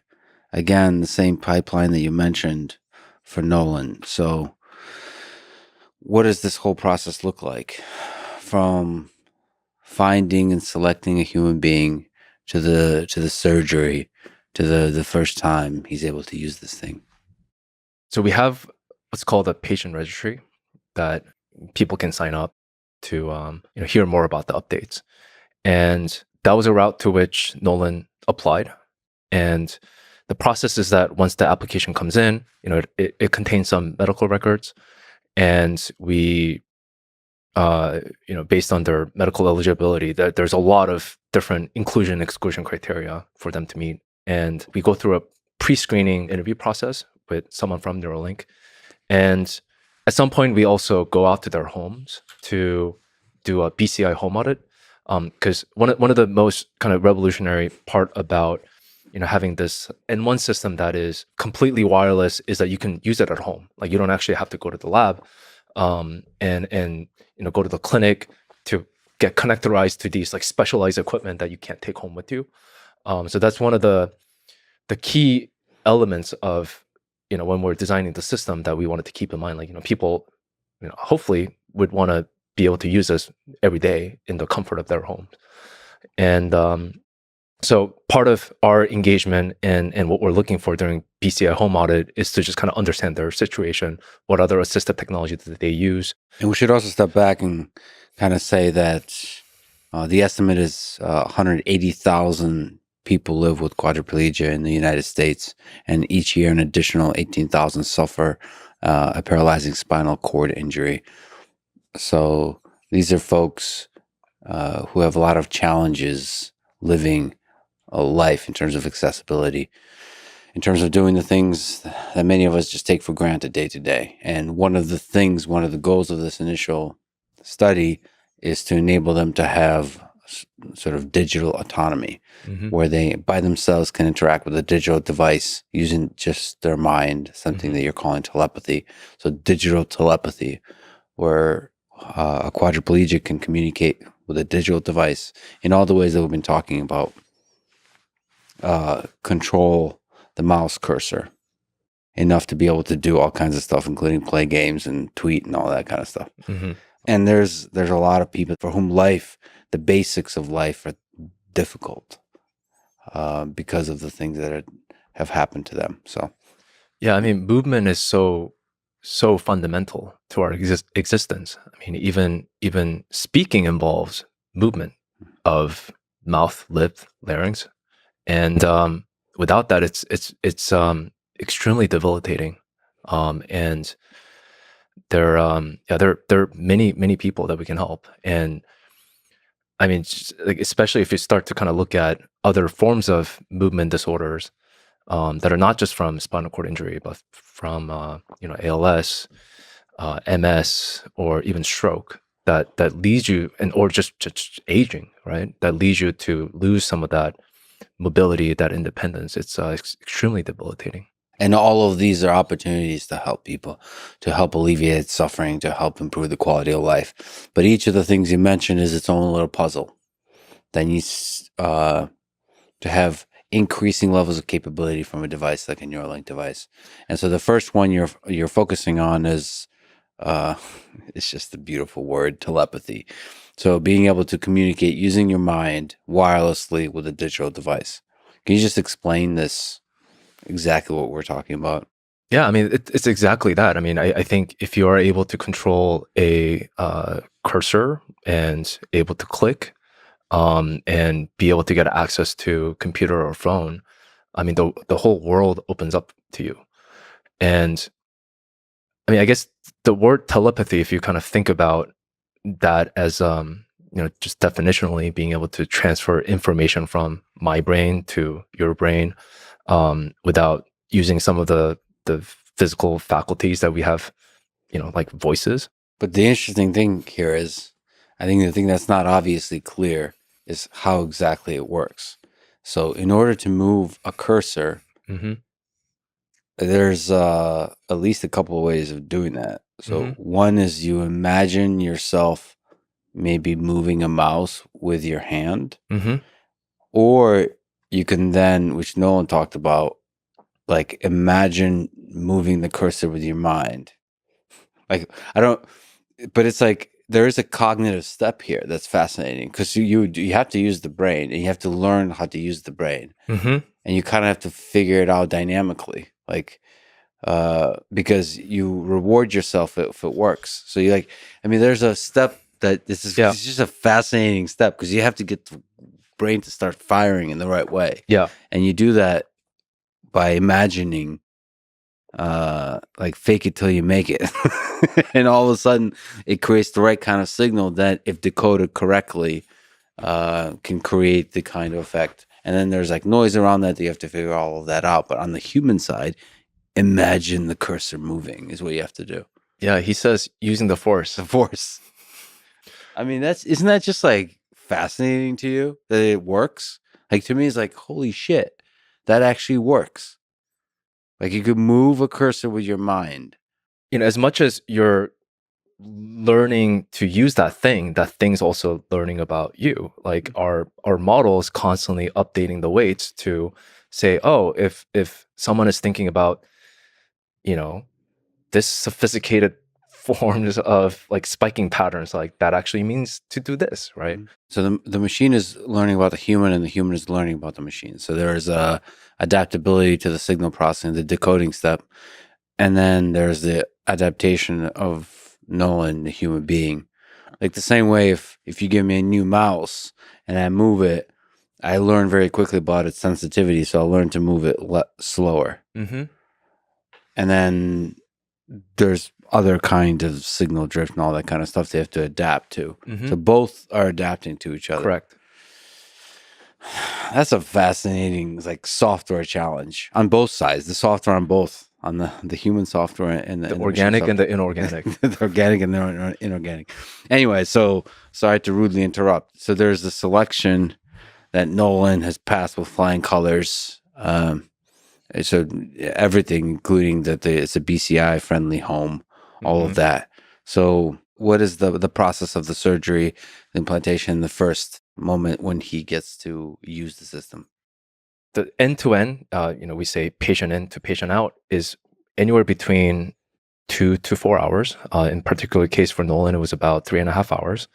again, the same pipeline that you mentioned for Nolan. So what does this whole process look like, from finding and selecting a human being to the surgery, to the first time he's able to use this thing? So we have what's called a patient registry that people can sign up to hear more about the updates. And that was a route to which Nolan applied. And the process is that once the application comes in, it contains some medical records, and we based on their medical eligibility, that there's a lot of different inclusion exclusion criteria for them to meet. And we go through a pre-screening interview process with someone from Neuralink. And at some point, we also go out to their homes to do a BCI home audit. Because one of the most kind of revolutionary part about having this N1 system that is completely wireless is that you can use it at home. Like, you don't actually have to go to the lab, and go to the clinic to get connectorized to these like specialized equipment that you can't take home with you. So that's one of the key elements of when we're designing the system that we wanted to keep in mind. Like, people hopefully would want to be able to use this every day in the comfort of their homes. And so part of our engagement and what we're looking for during BCI home audit is to just kind of understand their situation, what other assistive technology that they use. And we should also step back and kind of say that the estimate is 180,000 people live with quadriplegia in the United States, and each year an additional 18,000 suffer a paralyzing spinal cord injury. So these are folks who have a lot of challenges living a life in terms of accessibility, in terms of doing the things that many of us just take for granted day to day. And one of the goals of this initial study is to enable them to have sort of digital autonomy, where they by themselves can interact with a digital device using just their mind, something that you're calling telepathy. So digital telepathy, where a quadriplegic can communicate with a digital device in all the ways that we've been talking about. Control the mouse cursor enough to be able to do all kinds of stuff, including play games and tweet and all that kind of stuff. And there's a lot of people for whom the basics of life are difficult because of the things that have happened to them. So, yeah, I mean, movement is so fundamental to our existence. I mean, even speaking involves movement of mouth, lip, larynx, and without that, it's extremely debilitating. And there are many people that we can help. And I mean, like, especially if you start to kind of look at other forms of movement disorders that are not just from spinal cord injury, but from ALS, MS, or even stroke that leads you, or just aging, right? That leads you to lose some of that mobility, that independence. It's extremely debilitating. And all of these are opportunities to help people, to help alleviate suffering, to help improve the quality of life. But each of the things you mentioned is its own little puzzle that needs to have increasing levels of capability from a device like a Neuralink device. And so the first one you're focusing on is, it's just a beautiful word, telepathy. So being able to communicate using your mind wirelessly with a digital device. Can you just explain this? Exactly what we're talking about. Yeah, I mean, it's exactly that. I mean, I think if you are able to control a cursor and able to click and be able to get access to computer or phone, I mean, the whole world opens up to you. And I mean, I guess the word telepathy, if you kind of think about that as just definitionally being able to transfer information from my brain to your brain, without using some of the physical faculties that we have, like voices. But the interesting thing here is, I think the thing that's not obviously clear is how exactly it works. So in order to move a cursor, there's at least a couple of ways of doing that. So one is you imagine yourself maybe moving a mouse with your hand, or you can then, which Nolan talked about, like imagine moving the cursor with your mind. Like, but it's like there is a cognitive step here that's fascinating, because you have to use the brain, and you have to learn how to use the brain, and you kind of have to figure it out dynamically, like because you reward yourself if it works. So you there's a step that it's just a fascinating step, because you have to get the brain to start firing in the right way. Yeah, and you do that by imagining like fake it till you make it. And all of a sudden it creates the right kind of signal that if decoded correctly, can create the kind of effect. And then there's like noise around that you have to figure all of that out. But on the human side, imagine the cursor moving is what you have to do. Yeah, he says using the force. The force. I mean, isn't that just like fascinating to you that it works? Like to me, it's like, holy shit, that actually works. Like you could move a cursor with your mind. As much as you're learning to use that thing's also learning about you. Like our models constantly updating the weights to say, oh, if someone is thinking about, this sophisticated forms of like spiking patterns, like that actually means to do this, right? So the machine is learning about the human, and the human is learning about the machine. So there is a adaptability to the signal processing, the decoding step, and then there's the adaptation of Nolan, the human being. Like the same way, if you give me a new mouse and I move it, I learn very quickly about its sensitivity, so I'll learn to move it slower. Mm-hmm. And then there's other kind of signal drift and all that kind of stuff they have to adapt to. Mm-hmm. So both are adapting to each other. Correct. That's a fascinating like software challenge on both sides. The software on both, on the human software and The organic and the inorganic. the organic and the inorganic. Anyway, so sorry to rudely interrupt. So there's the selection that Nolan has passed with flying colors. So everything, including that it's a BCI friendly home, all of that. So what is the process of the surgery, the implantation, the first moment when he gets to use the system? The end to end, we say patient in to patient out, is anywhere between 2 to 4 hours. In particular case for Nolan, it was about 3.5 hours.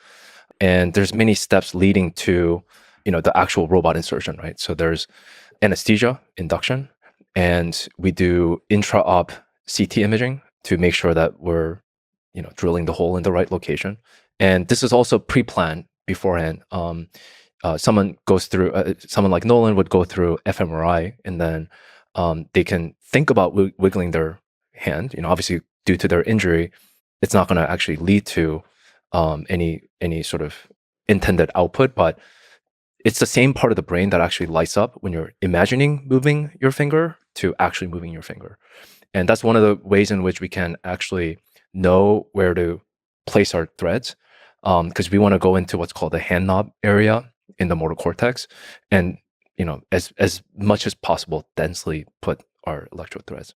And there's many steps leading to, the actual robot insertion, right? So there's anesthesia, induction, and we do intra-op CT imaging to make sure that we're, drilling the hole in the right location. And this is also pre-planned beforehand. Someone like Nolan would go through fMRI, and then they can think about wiggling their hand. Obviously due to their injury, it's not going to actually lead to any sort of intended output, but it's the same part of the brain that actually lights up when you're imagining moving your finger to actually moving your finger. And that's one of the ways in which we can actually know where to place our threads, because we want to go into what's called the hand knob area in the motor cortex, and as much as possible densely put our electrode threads.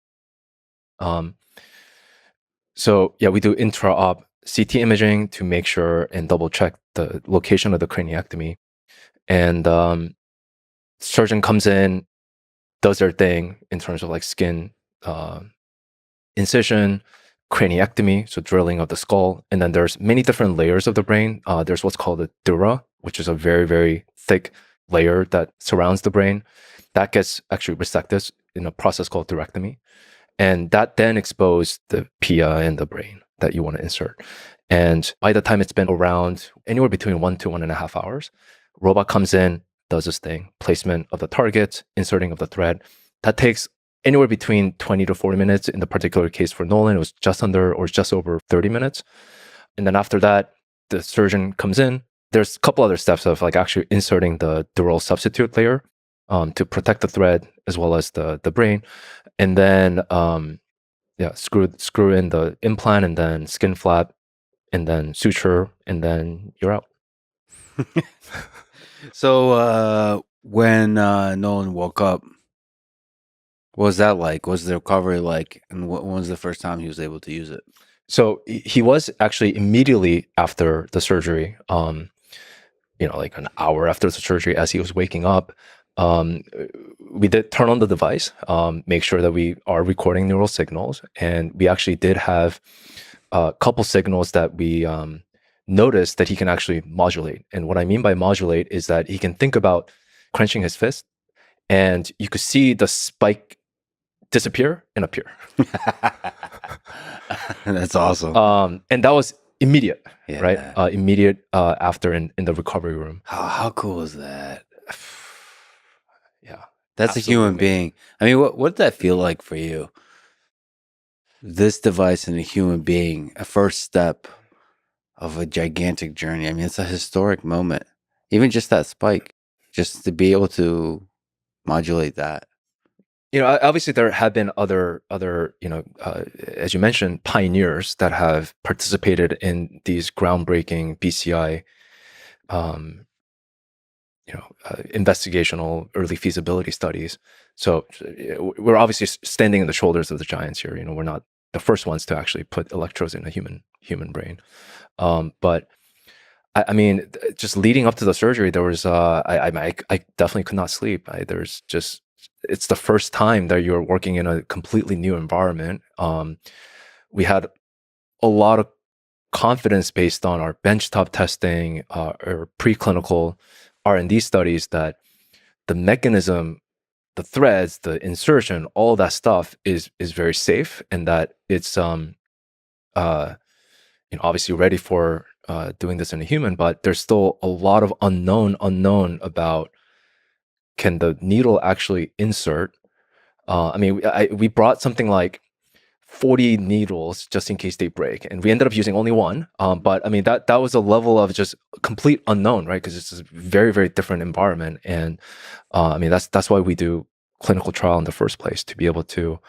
So yeah, we do intra-op CT imaging to make sure and double check the location of the craniectomy, and surgeon comes in, does their thing in terms of like skin incision, craniectomy, so drilling of the skull, and then there's many different layers of the brain. There's what's called the dura, which is a very, very thick layer that surrounds the brain. That gets actually resected in a process called thorectomy. And that then exposes the pia in the brain that you want to insert. And by the time it's been around anywhere between 1 to 1.5 hours, robot comes in, does this thing, placement of the target, inserting of the thread. That takes anywhere between 20 to 40 minutes. In the particular case for Nolan, it was just under or just over 30 minutes. And then after that, the surgeon comes in. There's a couple other steps of like actually inserting the dural substitute layer to protect the thread as well as the brain. And then screw in the implant, and then skin flap, and then suture, and then you're out. So when Nolan woke up, what was that like? What was the recovery like? And when was the first time he was able to use it? So he was actually immediately after the surgery, like an hour after the surgery, as he was waking up, we did turn on the device, make sure that we are recording neural signals. And we actually did have a couple signals that we noticed that he can actually modulate. And what I mean by modulate is that he can think about clenching his fist, and you could see the spike disappear and appear. That's awesome. And that was immediate, Yeah. right? Immediate after in the recovery room. How cool is that? Yeah. That's Absolutely a human amazing. being. I mean, what did that feel like for you? this device in a human being, a first step of a gigantic journey. I mean, it's a historic moment. Even just that spike, just to be able to modulate that. Obviously there have been other, as you mentioned, pioneers that have participated in these groundbreaking BCI, investigational early feasibility studies. So we're obviously standing in the shoulders of the giants here. We're not the first ones to actually put electrodes in a human brain. But I mean, just leading up to the surgery, there was I definitely could not sleep. It's the first time that you're working in a completely new environment. We had a lot of confidence based on our benchtop testing, or preclinical R&D studies that the mechanism, the threads, the insertion, all that stuff is very safe, and that it's obviously ready for doing this in a human. But there's still a lot of unknown about, can the needle actually insert? I mean, we brought something like 40 needles just in case they break, and we ended up using only one. But I mean, that was a level of just complete unknown, right? Because it's a very, very different environment, and I mean, that's why we do clinical trial in the first place, to be able to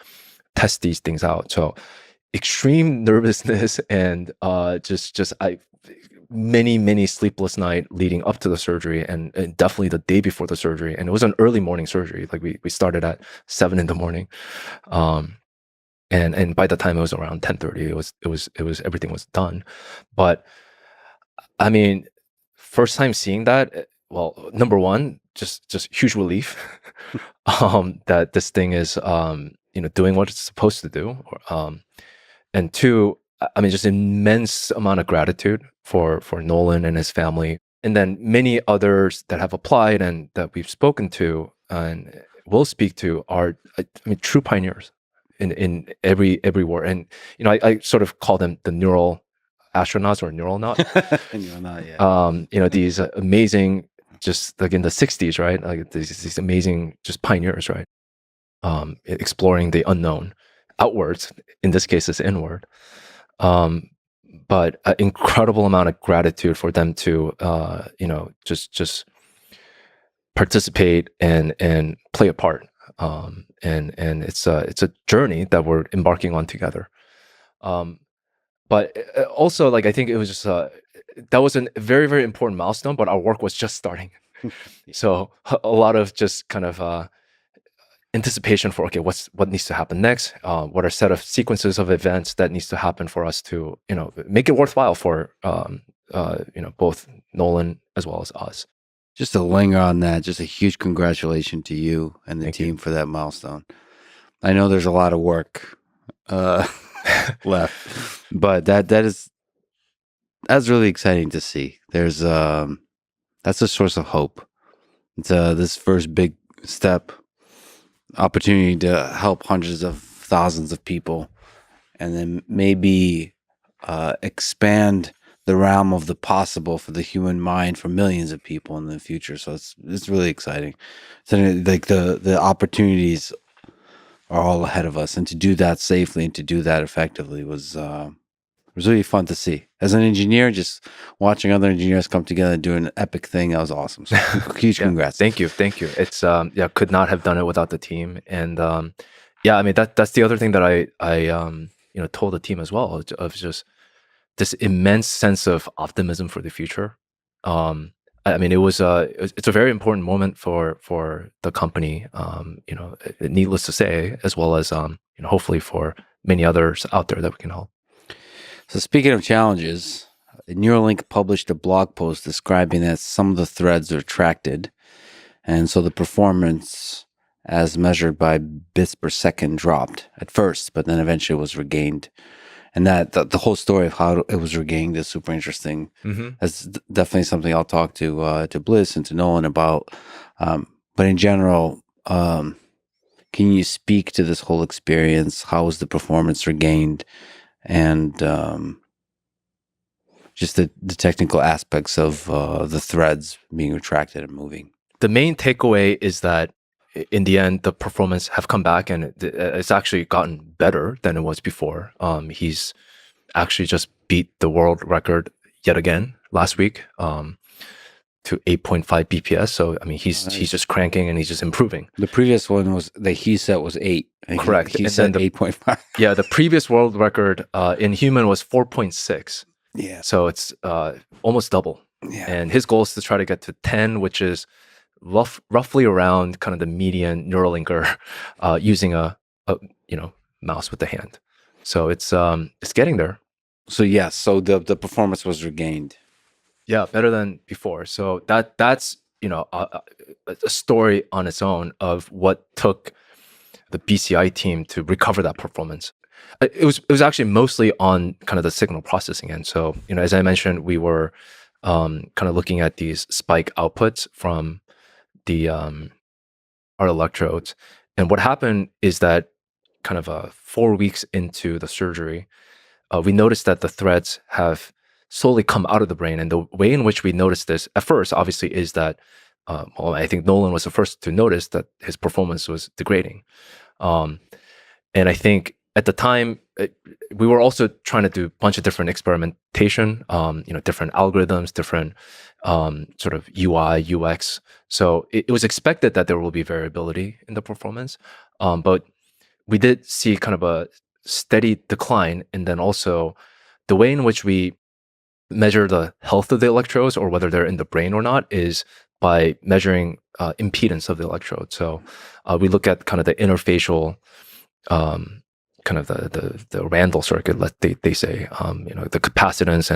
test these things out. So extreme nervousness and many sleepless night leading up to the surgery, and definitely the day before the surgery. And it was an early morning surgery. Like we started at 7 a.m. And by the time it was around 10:30, it was everything was done. But I mean, first time seeing that, well, number one, just huge relief that this thing is doing what it's supposed to do. And two, I mean, just immense amount of gratitude for Nolan and his family, and then many others that have applied and that we've spoken to and will speak to are, I mean, true pioneers in everywhere. And I sort of call them the neural astronauts or neural not. You're not, yeah. These amazing, just like in the 60s, right? Like these amazing just pioneers, right? Exploring the unknown outwards. In this case, it's inward. But an incredible amount of gratitude for them to, just participate and play a part. And it's a journey that we're embarking on together. But also, like, I think it was just that was a very, very important milestone, but our work was just starting. So a lot of just kind of anticipation for, okay, what needs to happen next? What are set of sequences of events that needs to happen for us to, make it worthwhile for, both Nolan as well as us. Just to linger on that, just a huge congratulations to you and the Thank team you. for that milestone. I know there's a lot of work left, but that's really exciting to see. There's that's a source of hope. It's this first big step, opportunity to help hundreds of thousands of people, and then maybe expand the realm of the possible for the human mind for millions of people in the future. So it's really exciting. So like the opportunities are all ahead of us, and to do that safely and to do that effectively was really fun to see. As an engineer, just watching other engineers come together and do an epic thing, that was awesome. So huge congrats. Thank you. It's could not have done it without the team. And I mean, that's the other thing that I told the team as well, of just this immense sense of optimism for the future. I mean, it's a very important moment for the company. Needless to say, as well as hopefully for many others out there that we can help. So speaking of challenges, Neuralink published a blog post describing that some of the threads are retracted, and so the performance as measured by bits per second dropped at first, but then eventually was regained. And that the whole story of how it was regained is super interesting. Mm-hmm. That's definitely something I'll talk to Bliss and to Nolan about. But in general, can you speak to this whole experience? How was the performance regained? And just the technical aspects of the threads being retracted and moving. The main takeaway is that in the end, the performance have come back, and it's actually gotten better than it was before. He's actually just beat the world record yet again last week to 8.5 BPS. So I mean, he's just cranking and he's just improving. The previous one was he said was 8. Correct. He And said then 8.5. Yeah, the previous world record in human was 4.6. Yeah. So it's almost double. Yeah. And his goal is to try to get to 10, which is roughly around kind of the median Neuralinker using a mouse with the hand. So it's getting there. So yes, so the performance was regained. Yeah, better than before. So that's a story on its own of what took the BCI team to recover that performance. It was actually mostly on kind of the signal processing end. So as I mentioned, we were kind of looking at these spike outputs from the our electrodes, and what happened is that kind of 4 weeks into the surgery, we noticed that the threads have slowly come out of the brain. And the way in which we noticed this at first, obviously, is that I think Nolan was the first to notice that his performance was degrading. And I think at the time, we were also trying to do a bunch of different experimentation, different algorithms, different sort of UI, UX. So it was expected that there will be variability in the performance. But we did see kind of a steady decline. And then also the way in which we measure the health of the electrodes or whether they're in the brain or not is by measuring impedance of the electrode. So we look at kind of the interfacial, kind of the Randall circuit, they say, the capacitance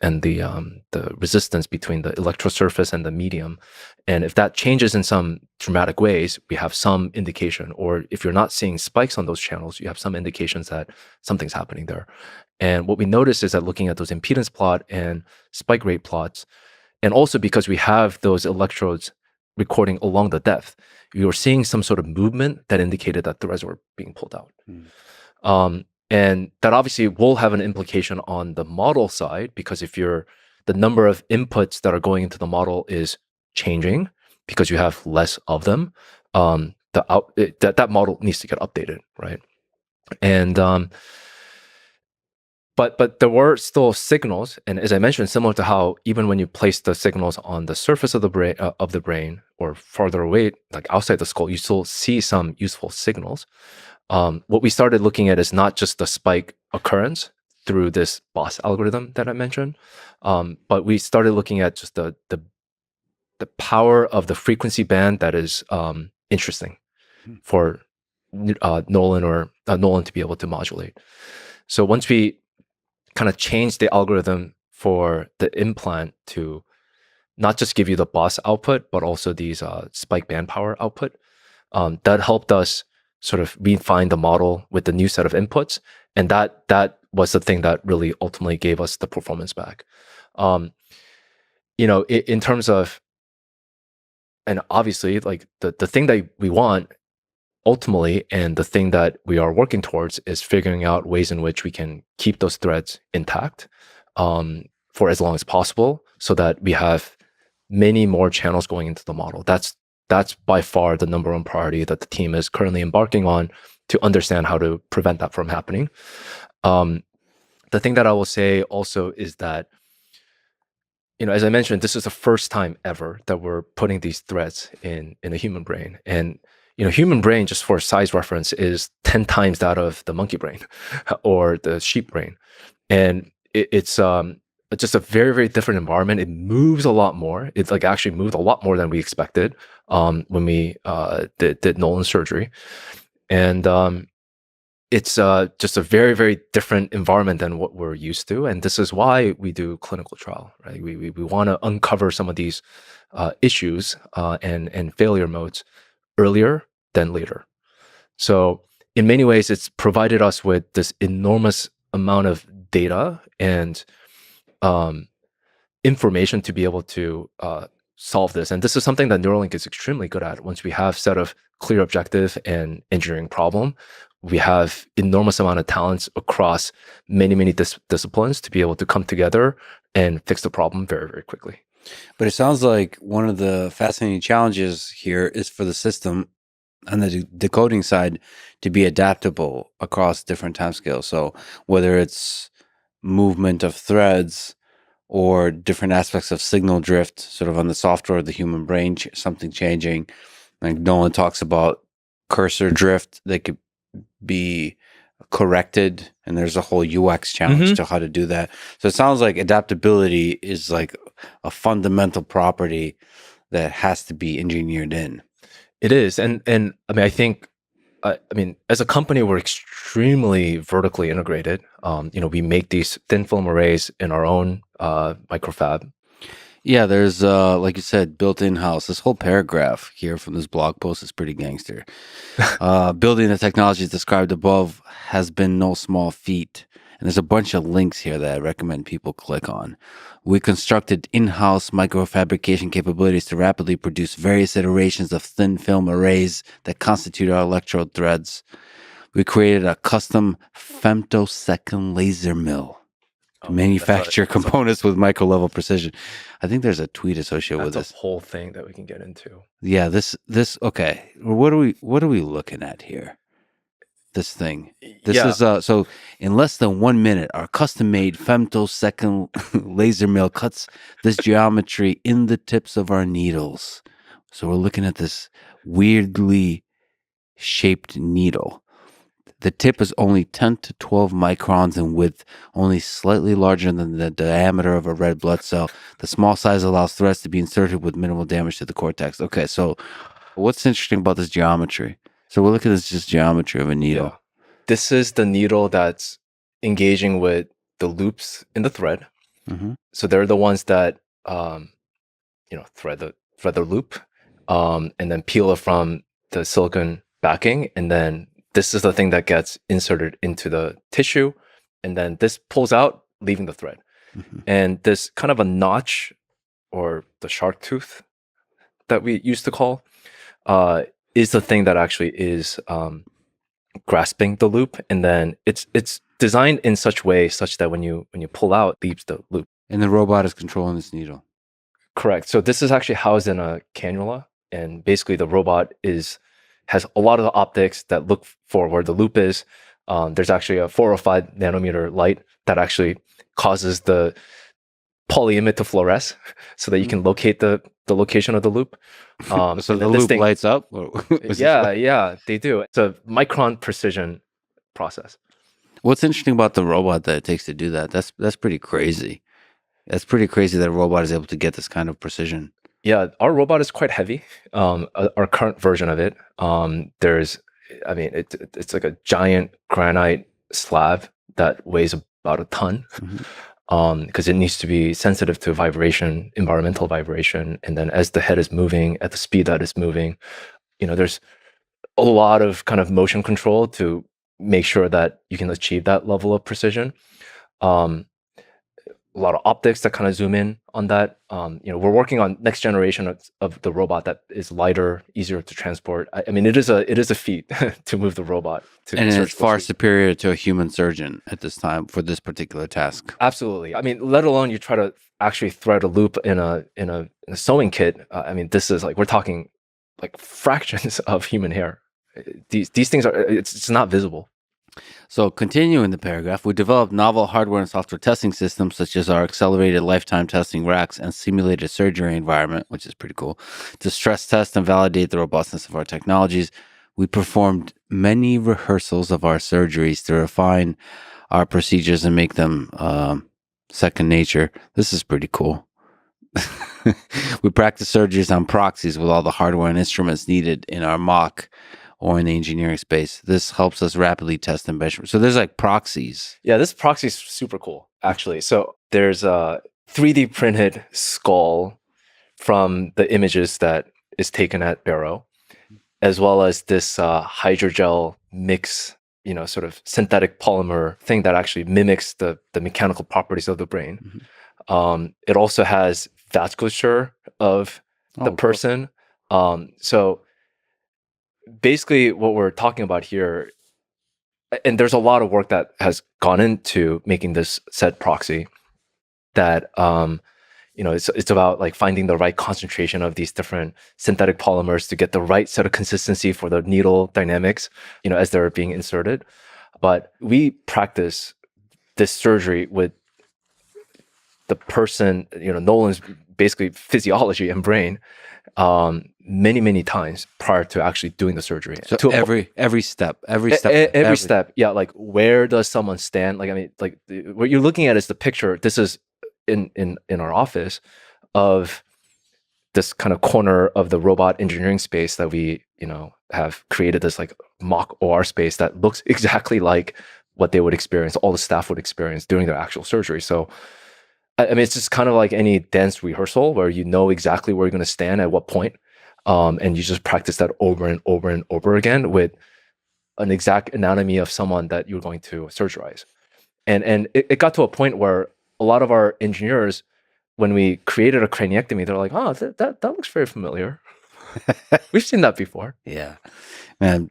and the resistance between the electrosurface and the medium. And if that changes in some dramatic ways, we have some indication. Or if you're not seeing spikes on those channels, you have some indications that something's happening there. And what we notice is that looking at those impedance plot and spike rate plots, and also because we have those electrodes recording along the depth, we were seeing some sort of movement that indicated that threads were being pulled out. And that obviously will have an implication on the model side, because if the number of inputs that are going into the model is changing because you have less of them, that model needs to get updated, right? And but there were still signals, and as I mentioned, similar to how even when you place the signals on the surface of the brain or farther away, like outside the skull, you still see some useful signals. What we started looking at is not just the spike occurrence through this BOSS algorithm that I mentioned, but we started looking at just the power of the frequency band that is interesting for Nolan to be able to modulate. So once we kind of changed the algorithm for the implant to not just give you the BOSS output, but also these spike band power output, that helped us sort of refine the model with the new set of inputs. And that was the thing that really ultimately gave us the performance back. In terms of, and obviously, like the thing that we want ultimately, and the thing that we are working towards, is figuring out ways in which we can keep those threads intact for as long as possible, so that we have many more channels going into the model. That's by far the number one priority that the team is currently embarking on, to understand how to prevent that from happening. The thing that I will say also is that, as I mentioned, this is the first time ever that we're putting these threads in a human brain. And human brain, just for size reference, is 10 times that of the monkey brain or the sheep brain. And it's just a very, very different environment. It moves a lot more. It's like actually moved a lot more than we expected when we did Nolan's surgery. And it's just a very, very different environment than what we're used to. And this is why we do clinical trial, right? We want to uncover some of these issues and failure modes earlier than later. So in many ways, it's provided us with this enormous amount of data and information to be able to solve this. And this is something that Neuralink is extremely good at. Once we have set of clear objective and engineering problem, we have enormous amount of talents across many, many disciplines to be able to come together and fix the problem very, very quickly. But it sounds like one of the fascinating challenges here is for the system on the decoding side to be adaptable across different timescales. So whether it's movement of threads or different aspects of signal drift, sort of on the software of the human brain, something changing. Like Nolan talks about cursor drift that could be corrected, and there's a whole UX challenge to how to do that. So it sounds like adaptability is like a fundamental property that has to be engineered in. It is, and I mean, I think, I mean, as a company, we're extremely vertically integrated. We make these thin film arrays in our own microfab. Yeah, there's like you said, built in-house. This whole paragraph here from this blog post is pretty gangster. Building the technologies described above has been no small feat. And there's a bunch of links here that I recommend people click on. We constructed in-house microfabrication capabilities to rapidly produce various iterations of thin film arrays that constitute our electrode threads. We created a custom femtosecond laser mill to manufacture components with micro-level precision. I think there's a tweet associated with this. That's a whole thing that we can get into. Yeah, this okay. What are we looking at here? This thing. This is so in less than 1 minute, our custom-made femtosecond laser mill cuts this geometry in the tips of our needles. So we're looking at this weirdly shaped needle. The tip is only 10 to 12 microns in width, only slightly larger than the diameter of a red blood cell. The small size allows threads to be inserted with minimal damage to the cortex. Okay, so what's interesting about this geometry? So we're looking at this just geometry of a needle. Yeah. This is the needle that's engaging with the loops in the thread. Mm-hmm. So they're the ones that thread the loop, and then peel it from the silicon backing, and then this is the thing that gets inserted into the tissue, and then this pulls out, leaving the thread. Mm-hmm. And this kind of a notch, or the shark tooth that we used to call, is the thing that actually is grasping the loop, and then it's designed in such that when you pull out, leaves the loop. And the robot is controlling this needle. Correct. So this is actually housed in a cannula, and basically the robot has a lot of the optics that look for where the loop is. There's actually a 4 or 5 nanometer light that actually causes the polyimide to fluoresce so that you can locate the location of the loop. So the loop lights up? Yeah, they do. It's a micron precision process. What's interesting about the robot that it takes to do that? That's pretty crazy. That's pretty crazy that a robot is able to get this kind of precision. Yeah, our robot is quite heavy. Our current version of it, it's like a giant granite slab that weighs about a ton, because it needs to be sensitive to vibration, environmental vibration, and then as the head is moving at the speed that it's moving, there's a lot of kind of motion control to make sure that you can achieve that level of precision. A lot of optics that kind of zoom in on that. We're working on next generation of the robot that is lighter, easier to transport. I mean, it is a feat to move the robot. And it's far superior to a human surgeon at this time for this particular task. Absolutely. I mean, let alone you try to actually thread a loop in a sewing kit. This is like, we're talking like fractions of human hair. These things it's not visible. So continuing the paragraph, we developed novel hardware and software testing systems such as our accelerated lifetime testing racks and simulated surgery environment, which is pretty cool, to stress test and validate the robustness of our technologies. We performed many rehearsals of our surgeries to refine our procedures and make them second nature. This is pretty cool. We practice surgeries on proxies with all the hardware and instruments needed in our mock or in the engineering space. This helps us rapidly test and measure. So there's like proxies. Yeah, this proxy is super cool, actually. So there's a 3D printed skull from the images that is taken at Barrow, as well as this hydrogel mix, sort of synthetic polymer thing that actually mimics the mechanical properties of the brain. Mm-hmm. It also has vasculature of the person. Cool. So basically what we're talking about here, and there's a lot of work that has gone into making this said proxy, that It's about like finding the right concentration of these different synthetic polymers to get the right set of consistency for the needle dynamics, as they're being inserted. But we practice this surgery with the person, Nolan's basically physiology and brain, many, many times prior to actually doing the surgery. So to every step, every step, yeah. Like, where does someone stand? Like, I mean, like what you're looking at is the picture. This is in our office of this kind of corner of the robot engineering space that we, have created this like mock OR space that looks exactly like what they would experience, all the staff would experience during their actual surgery. So, I mean, it's just kind of like any dance rehearsal where you know exactly where you're going to stand at what point, and you just practice that over and over and over again with an exact anatomy of someone that you're going to surgerize. And it got to a point where a lot of our engineers, when we created a craniectomy, they're like, "Oh, that looks very familiar. We've seen that before." Yeah, man.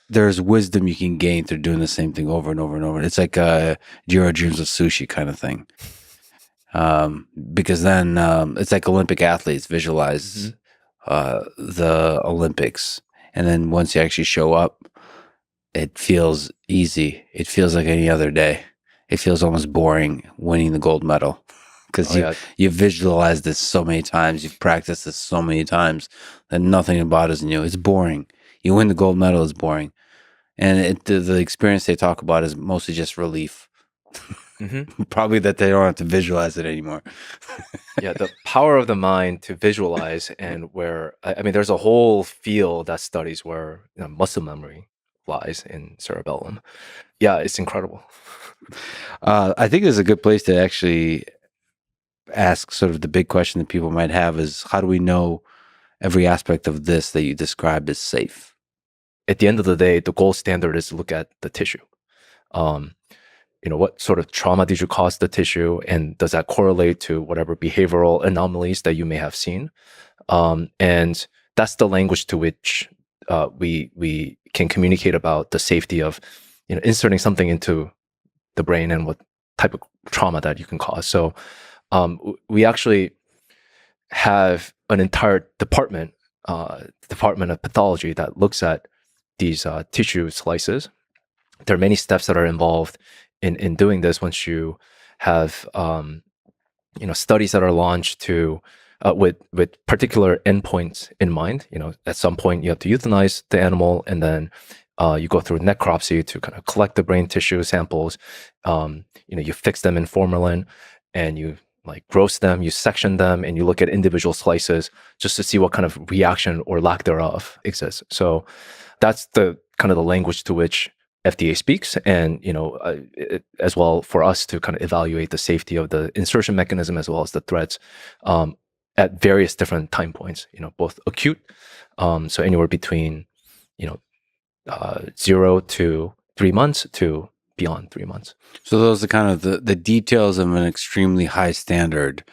There's wisdom you can gain through doing the same thing over and over and over. It's like Jiro dreams of sushi kind of thing. Because then it's like Olympic athletes visualize the Olympics, and then once you actually show up, it feels easy. It feels like any other day. It feels almost boring winning the gold medal because you visualized this so many times, you've practiced this so many times that nothing about it is new. It's boring. You win the gold medal, it's boring, and the experience they talk about is mostly just relief. Probably that they don't have to visualize it anymore. Yeah, the power of the mind to visualize, and where I mean, there's a whole field that studies where muscle memory lies in cerebellum. Yeah, it's incredible. I think it's a good place to actually ask sort of the big question that people might have is, how do we know every aspect of this that you described is safe? At the end of the day, the gold standard is to look at the tissue. What sort of trauma did you cause the tissue, and does that correlate to whatever behavioral anomalies that you may have seen? And that's the language to which we can communicate about the safety of inserting something into the brain and what type of trauma that you can cause. So we actually have an entire department of pathology that looks at these tissue slices. There are many steps that are involved in doing this. Once you have studies that are launched to with particular endpoints in mind, at some point you have to euthanize the animal, and then you go through necropsy to kind of collect the brain tissue samples. You fix them in formalin, and you like roast them, you section them, and you look at individual slices just to see what kind of reaction or lack thereof exists. So that's the kind of the language to which FDA speaks, and as well for us to kind of evaluate the safety of the insertion mechanism as well as the threads at various different time points. Both acute, so anywhere between 0 to 3 months to beyond 3 months. So those are kind of the details of an extremely high standard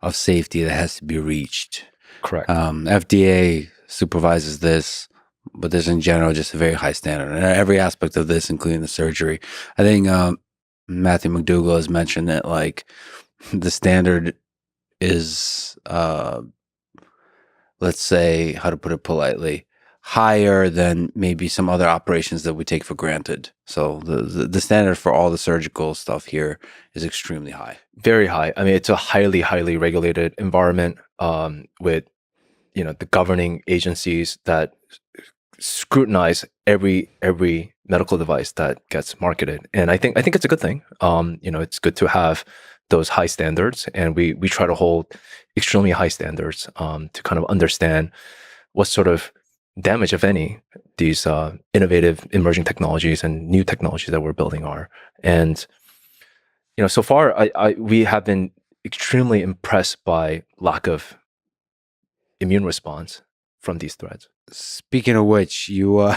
of safety that has to be reached. Correct. FDA supervises this, but there's in general just a very high standard. And every aspect of this, including the surgery. I think Matthew McDougall has mentioned that like the standard is, let's say, how to put it politely, higher than maybe some other operations that we take for granted. So the standard for all the surgical stuff here is extremely high. Very high. I mean, it's a highly, highly regulated environment with, the governing agencies that scrutinize every medical device that gets marketed. And I think it's a good thing. It's good to have those high standards, and we try to hold extremely high standards to kind of understand what sort of damage, if any, these innovative emerging technologies and new technologies that we're building are. And so far we have been extremely impressed by lack of immune response from these threads. Speaking of which, you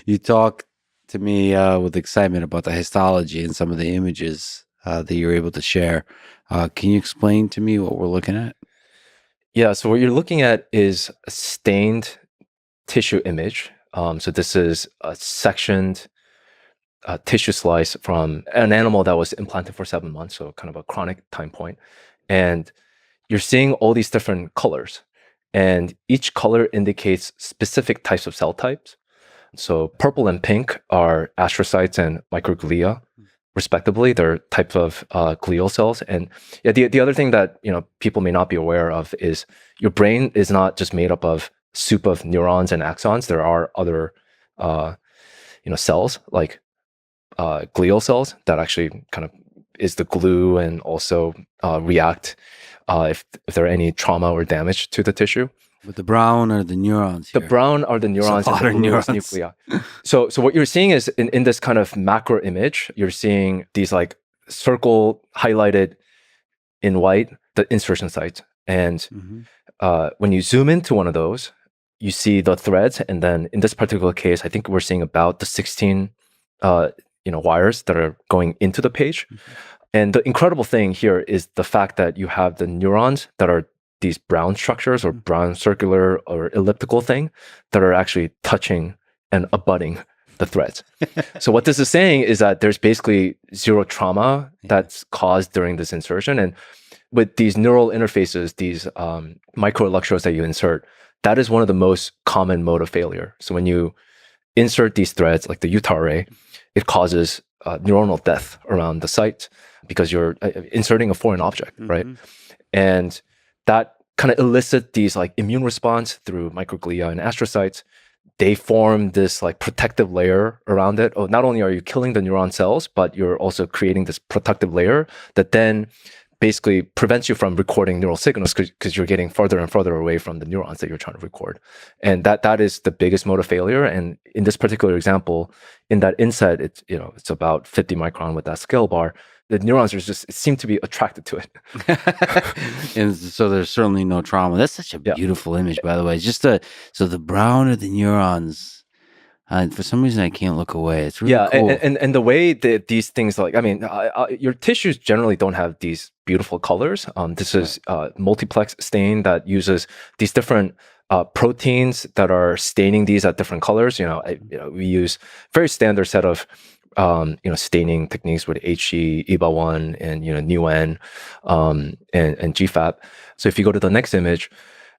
you talked to me with excitement about the histology and some of the images that you're able to share. Can you explain to me what we're looking at? Yeah, so what you're looking at is a stained tissue image. So this is a sectioned tissue slice from an animal that was implanted for 7 months, so kind of a chronic time point. And you're seeing all these different colors, and each color indicates specific types of cell types. So purple and pink are astrocytes and microglia, respectively. They're types of glial cells. And yeah, the other thing that people may not be aware of is your brain is not just made up of soup of neurons and axons. There are other cells like glial cells that actually kind of is the glue and also react if there are any trauma or damage to the tissue. But the brown are the neurons The here. brown are the neurons and the blue is nuclei. So what you're seeing is in this kind of macro image, you're seeing these like circle highlighted in white, the insertion sites. And when you zoom into one of those, you see the threads. And then in this particular case, I think we're seeing about the 16 wires that are going into the page. And the incredible thing here is the fact that you have the neurons that are these brown structures or brown circular or elliptical thing that are actually touching and abutting the threads. So what this is saying is that there's basically zero trauma that's caused during this insertion. And with these neural interfaces, these microelectrodes that you insert, that is one of the most common mode of failure. So when you insert these threads, like the Utah array, it causes neuronal death around the site because you're inserting a foreign object, right? And that kind of elicit these like immune response through microglia and astrocytes. They form this like protective layer around it. Oh, not only are you killing the neuron cells, but you're also creating this protective layer that then basically prevents you from recording neural signals because you're getting further and further away from the neurons that you're trying to record. And that is the biggest mode of failure. And in this particular example, in that inset, it's about 50 micron with that scale bar. The neurons seem to be attracted to it. And so there's certainly no trauma. That's such a beautiful image, by the way. So the brown are the neurons. And for some reason, I can't look away. It's really cool. And the way that these things, your tissues generally don't have these beautiful colors. This is multiplex stain that uses these different proteins that are staining these at different colors. We use very standard set of staining techniques with HE, EBA1, and NUN, and GFAP. So if you go to the next image,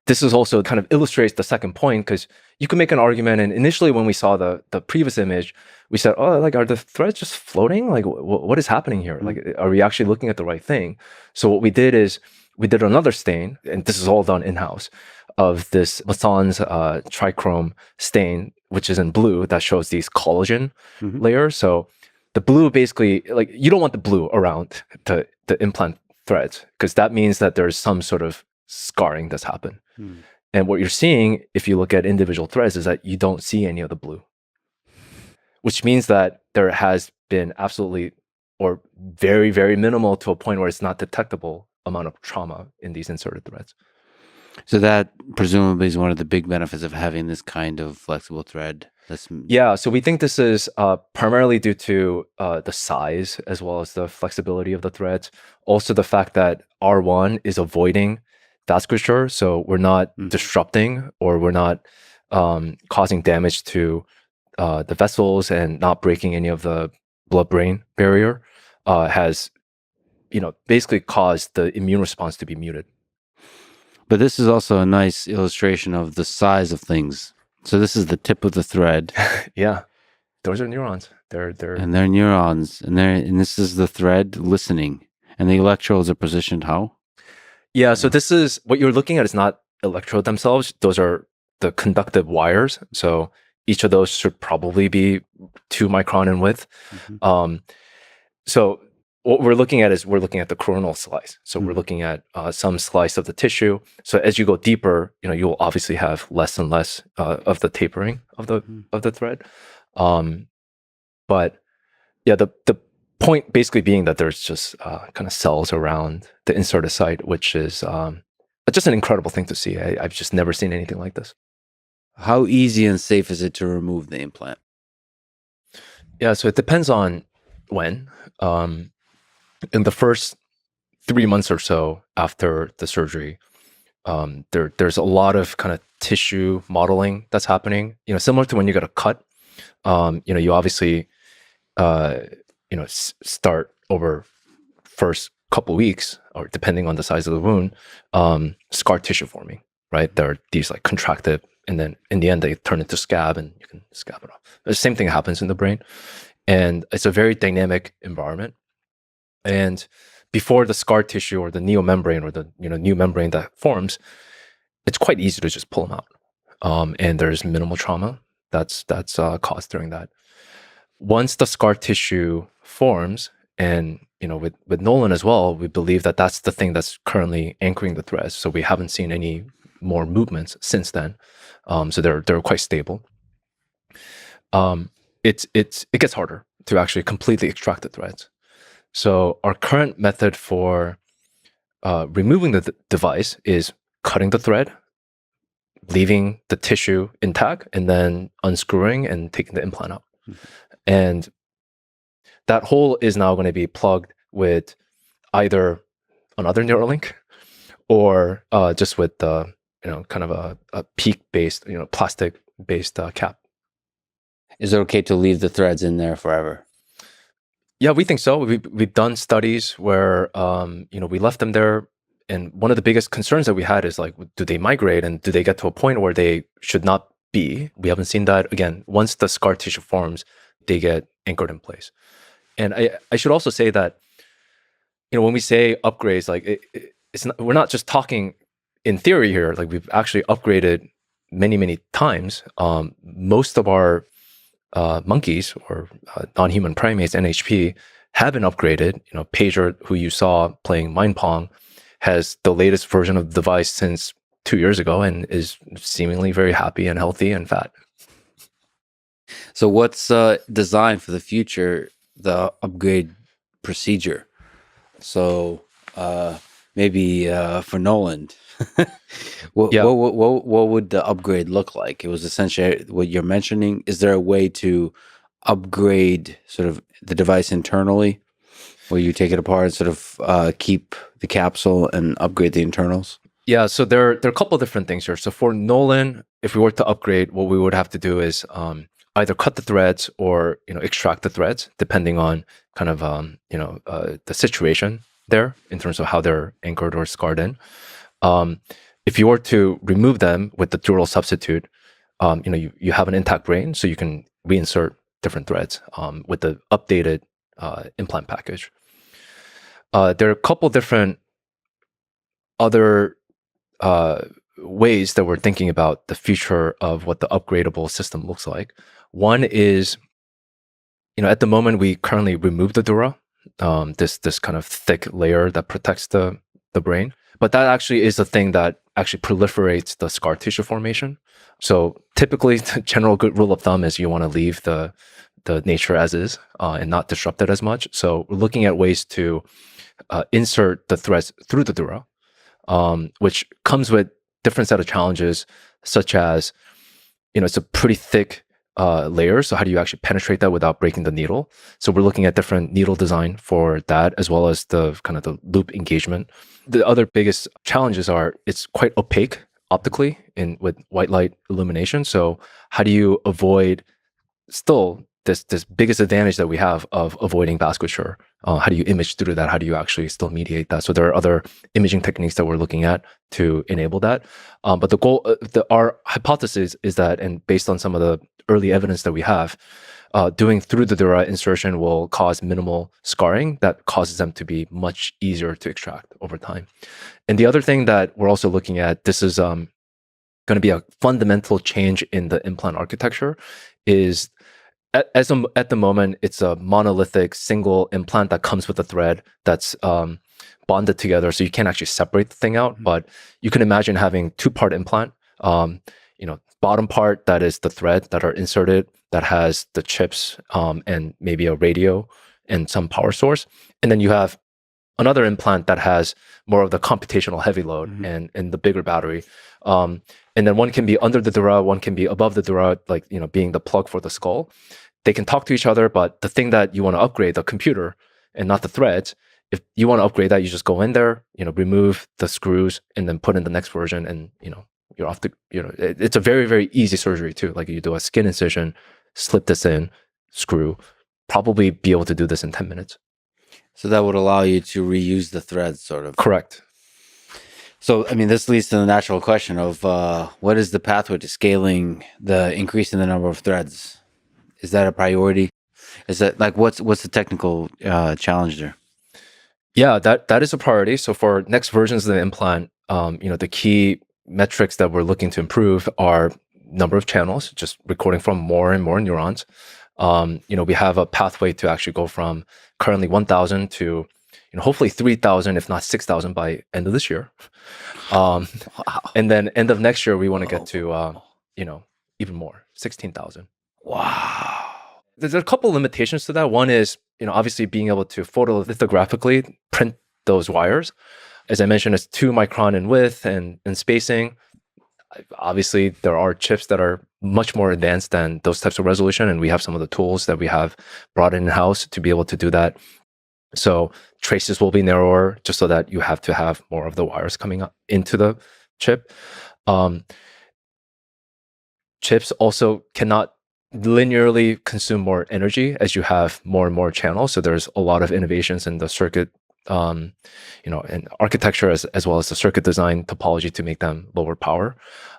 this is also kind of illustrates the second point because you can make an argument. And initially, when we saw the previous image, we said, "Oh, are the threads just floating? Like, what is happening here? Like, are we actually looking at the right thing?" So what we did is we did another stain, and this is all done in-house, of this Masson's trichrome stain, which is in blue, that shows these collagen layers. So the blue basically, like, you don't want the blue around the implant threads because that means that there's some sort of scarring that's happened. And what you're seeing, if you look at individual threads, is that you don't see any of the blue, which means that there has been absolutely or very, very minimal to a point where it's not detectable amount of trauma in these inserted threads. So that presumably is one of the big benefits of having this kind of flexible thread. So we think this is primarily due to the size as well as the flexibility of the threads. Also the fact that R1 is avoiding vasculature, so we're not disrupting or we're not causing damage to the vessels and not breaking any of the blood-brain barrier has basically caused the immune response to be muted. But this is also a nice illustration of the size of things. So this is the tip of the thread. Yeah, those are neurons. They're neurons, and this is the thread listening, and the electrodes are positioned how? Yeah, so this is what you're looking at is not electrode themselves. Those are the conductive wires. So each of those should probably be 2 micron in width. So what we're looking at is we're looking at the coronal slice. So we're looking at some slice of the tissue. So as you go deeper, you'll obviously have less and less of the tapering of the thread. But yeah, the point basically being that there's just kind of cells around the inserted site, which is just an incredible thing to see. I've just never seen anything like this. How easy and safe is it to remove the implant? Yeah, so it depends on when. In the first 3 months or so after the surgery, there's a lot of kind of tissue modeling that's happening. Similar to when you get a cut. You obviously start over first couple weeks, or depending on the size of the wound, scar tissue forming, right? There are these like contracted, and then in the end they turn into scab, and you can scab it off. The same thing happens in the brain, and it's a very dynamic environment. And before the scar tissue or the neomembrane or the new membrane that forms, it's quite easy to just pull them out, and there's minimal trauma that's caused during that. Once the scar tissue forms, and with Nolan as well, we believe that that's the thing that's currently anchoring the threads. So we haven't seen any more movements since then. So they're quite stable. It gets harder to actually completely extract the threads. So our current method for removing the device is cutting the thread, leaving the tissue intact, and then unscrewing and taking the implant out. Mm-hmm. And that hole is now going to be plugged with either another Neuralink or just with kind of a PEEK-based, plastic-based cap. Is it okay to leave the threads in there forever? Yeah, we think so. We've done studies where we left them there, and one of the biggest concerns that we had is like, do they migrate and do they get to a point where they should not be? We haven't seen that. Again, once the scar tissue forms, they get anchored in place. And I should also say that when we say upgrades, like we're not just talking in theory here. Like we've actually upgraded many times. Most of our monkeys or non-human primates, NHP, have been upgraded. Pager, who you saw playing Mind Pong, has the latest version of the device since 2 years ago and is seemingly very happy and healthy and fat. So what's designed for the future, the upgrade procedure? So maybe for Nolan, what would the upgrade look like? It was essentially what you're mentioning. Is there a way to upgrade sort of the device internally, where you take it apart and sort of keep the capsule and upgrade the internals? Yeah, so there are a couple of different things here. So for Nolan, if we were to upgrade, what we would have to do is either cut the threads or extract the threads, depending on kind of the situation there in terms of how they're anchored or scarred in. If you were to remove them with the dural substitute, you have an intact brain, so you can reinsert different threads with the updated implant package. There are a couple different other ways that we're thinking about the future of what the upgradable system looks like. One is, at the moment we currently remove the dura, this kind of thick layer that protects the brain, but that actually is the thing that actually proliferates the scar tissue formation. So typically, the general good rule of thumb is you want to leave the nature as is and not disrupt it as much. So we're looking at ways to insert the threads through the dura, which comes with different set of challenges, such as, it's a pretty thick layer. So how do you actually penetrate that without breaking the needle? So we're looking at different needle design for that, as well as the kind of the loop engagement. The other biggest challenges are it's quite opaque optically with white light illumination. So how do you avoid still this biggest advantage that we have of avoiding vasculature? How do you image through that? How do you actually still mediate that? So there are other imaging techniques that we're looking at to enable that. But the goal, our hypothesis is that, and based on some of the early evidence that we have, doing through the dura insertion will cause minimal scarring that causes them to be much easier to extract over time. And the other thing that we're also looking at, this is going to be a fundamental change in the implant architecture, is at the moment, it's a monolithic single implant that comes with a thread that's bonded together, so you can't actually separate the thing out. Mm-hmm. But you can imagine having two-part implant. Bottom part, that is the thread that are inserted, that has the chips and maybe a radio and some power source. And then you have another implant that has more of the computational heavy load, mm-hmm. and the bigger battery. And then one can be under the dura, one can be above the dura, like, being the plug for the skull. They can talk to each other, but the thing that you want to upgrade, the computer and not the threads, if you want to upgrade that, you just go in there, remove the screws and then put in the next version, and, you're off the, it's a very, very easy surgery too. Like you do a skin incision, slip this in, screw, probably be able to do this in 10 minutes. So that would allow you to reuse the threads, sort of. Correct. So, I mean, this leads to the natural question of what is the pathway to scaling the increase in the number of threads? Is that a priority? Is that like what's the technical challenge there? Yeah, that is a priority. So for next versions of the implant, the key metrics that we're looking to improve are number of channels, just recording from more and more neurons. We have a pathway to actually go from currently 1,000 to hopefully 3,000, if not 6,000 by end of this year. Wow. And then end of next year, we want to get to, even more, 16,000. Wow. There's a couple limitations to that. One is, obviously being able to photolithographically print those wires. As I mentioned, it's 2 micron in width and spacing. Obviously, there are chips that are much more advanced than those types of resolution, and we have some of the tools that we have brought in-house to be able to do that. So traces will be narrower, just so that you have to have more of the wires coming up into the chip. Chips also cannot linearly consume more energy as you have more and more channels. So there's a lot of innovations in the circuit, and architecture as well as the circuit design topology to make them lower power.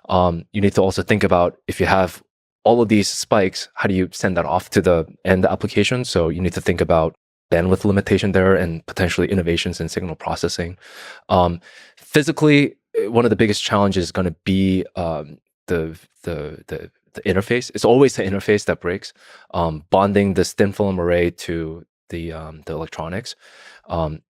You need to also think about if you have all of these spikes, how do you send that off to the end application? So you need to think about bandwidth limitation there and potentially innovations in signal processing. Physically, one of the biggest challenges is going to be the interface. It's always the interface that breaks. Bonding this thin film array to the electronics,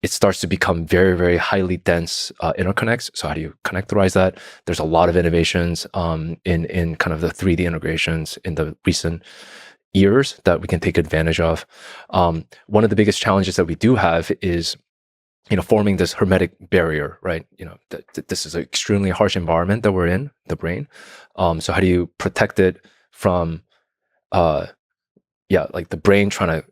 it starts to become very, very highly dense interconnects. So how do you connectorize that? There's a lot of innovations in kind of the 3D integrations in the recent years that we can take advantage of. One of the biggest challenges that we do have is forming this hermetic barrier, right? This is an extremely harsh environment that we're in, the brain. So how do you protect it from, like the brain trying to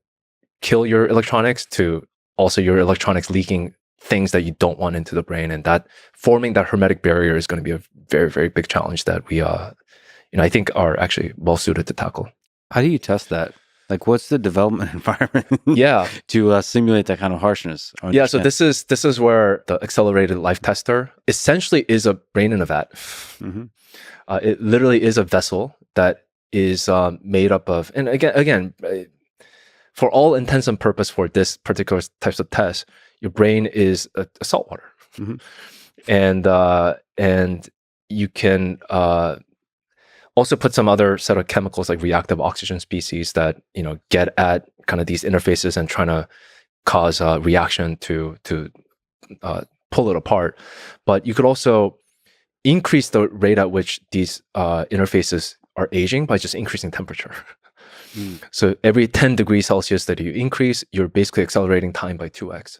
kill your electronics to also your electronics leaking things that you don't want into the brain, and that forming that hermetic barrier is going to be a very, very big challenge that we, I think are actually well suited to tackle. How do you test that? Like, what's the development environment? Yeah, to simulate that kind of harshness. Yeah, so this is where the accelerated life tester essentially is a brain in a vat. Mm-hmm. It literally is a vessel that is made up of, and again, for all intents and purpose for this particular types of tests, your brain is a salt water, mm-hmm. and you can also put some other set of chemicals like reactive oxygen species that get at kind of these interfaces and trying to cause a reaction to pull it apart. But you could also increase the rate at which these interfaces are aging by just increasing temperature. So every 10 degrees Celsius that you increase, you're basically accelerating time by 2x.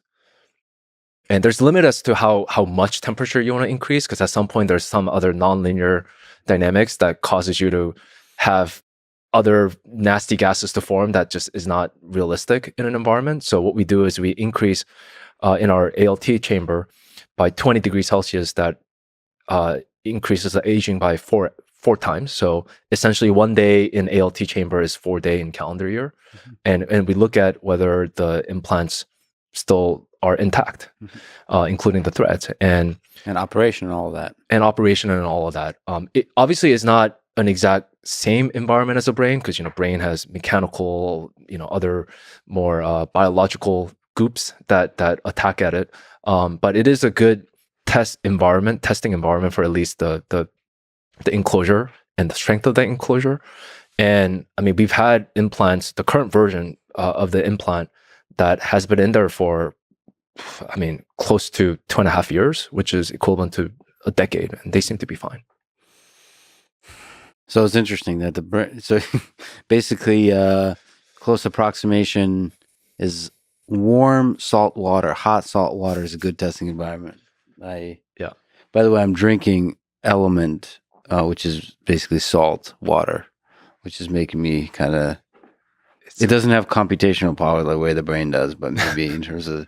And there's limit as to how much temperature you want to increase, because at some point there's some other nonlinear dynamics that causes you to have other nasty gases to form that just is not realistic in an environment. So what we do is we increase in our ALT chamber by 20 degrees Celsius. That increases the aging by four times. So essentially 1 day in ALT chamber is 4 day in calendar year. Mm-hmm. And we look at whether the implants still are intact, including the threads and operation and all of that. It obviously is not an exact same environment as a brain, because brain has mechanical, other more biological goops that attack at it. But it is a good testing environment for at least the enclosure and the strength of that enclosure. And I mean, we've had implants, the current version of the implant that has been in there for, close to 2.5 years, which is equivalent to a decade, and they seem to be fine. So it's interesting that so basically close approximation is warm salt water. Hot salt water is a good testing environment. Yeah. By the way, I'm drinking Element, which is basically salt water, which is making me kind of. It doesn't have computational power the way the brain does, but maybe in terms of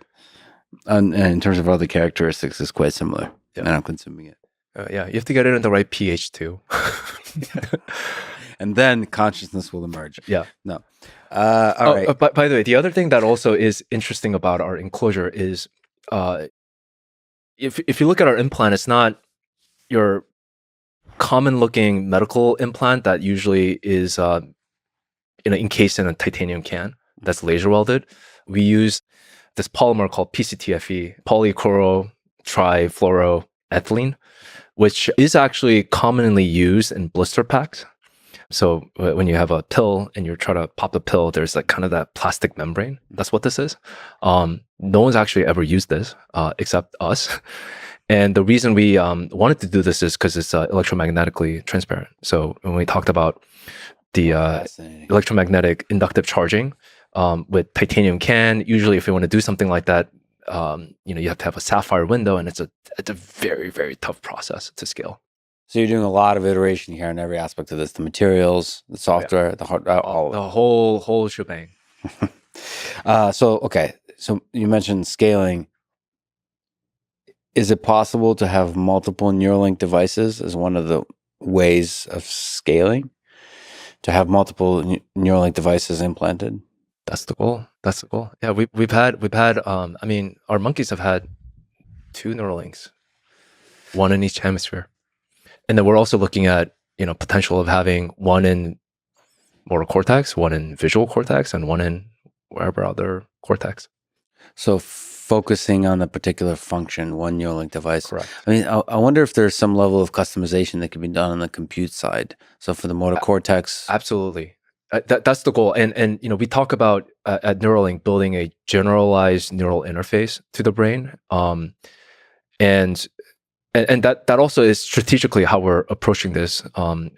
other characteristics, it's quite similar. Yeah. And I'm consuming it. Yeah, you have to get it in the right pH too. And then consciousness will emerge. Yeah. No. All right. But by the way, the other thing that also is interesting about our enclosure is, if you look at our implant, it's not your common looking medical implant that usually is encased in a titanium can that's laser welded. We use this polymer called PCTFE, polychlorotrifluoroethylene, which is actually commonly used in blister packs. So when you have a pill and you're trying to pop the pill, there's like kind of that plastic membrane. That's what this is. No one's actually ever used this except us. And the reason we wanted to do this is because it's electromagnetically transparent. So when we talked about the electromagnetic inductive charging with titanium can, usually if you want to do something like that, you have to have a sapphire window, and it's a very, very tough process to scale. So you're doing a lot of iteration here on every aspect of this: the materials, the software, the hard, all of the whole shebang. So you mentioned scaling. Is it possible to have multiple Neuralink devices as one of the ways of scaling? To have multiple Neuralink devices implanted? That's the goal. Yeah, we've had. I mean, our monkeys have had 2 Neuralinks, one in each hemisphere, and then we're also looking at potential of having one in motor cortex, one in visual cortex, and one in wherever other cortex. So focusing on a particular function, one Neuralink device. Correct. I mean, I wonder if there's some level of customization that can be done on the compute side. So for the motor cortex, absolutely. That's the goal. And we talk about at Neuralink building a generalized neural interface to the brain. And that also is strategically how we're approaching this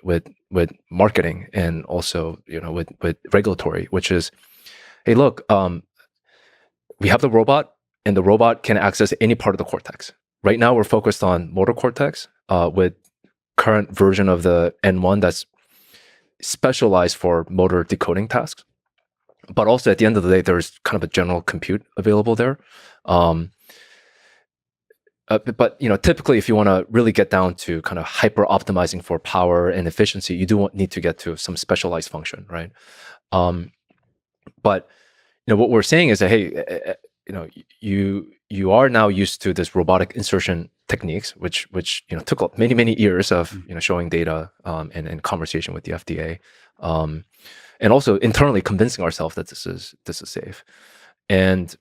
with marketing and also with regulatory, which is, hey, look, we have the robot, and the robot can access any part of the cortex. Right now, we're focused on motor cortex with current version of the N1 that's specialized for motor decoding tasks. But also at the end of the day, there's kind of a general compute available there. But typically, if you want to really get down to kind of hyper optimizing for power and efficiency, you do need to get to some specialized function, right? But what we're saying is that, hey, you are now used to this robotic insertion techniques, which took many years of showing data and conversation with the FDA, and also internally convincing ourselves that this is safe. And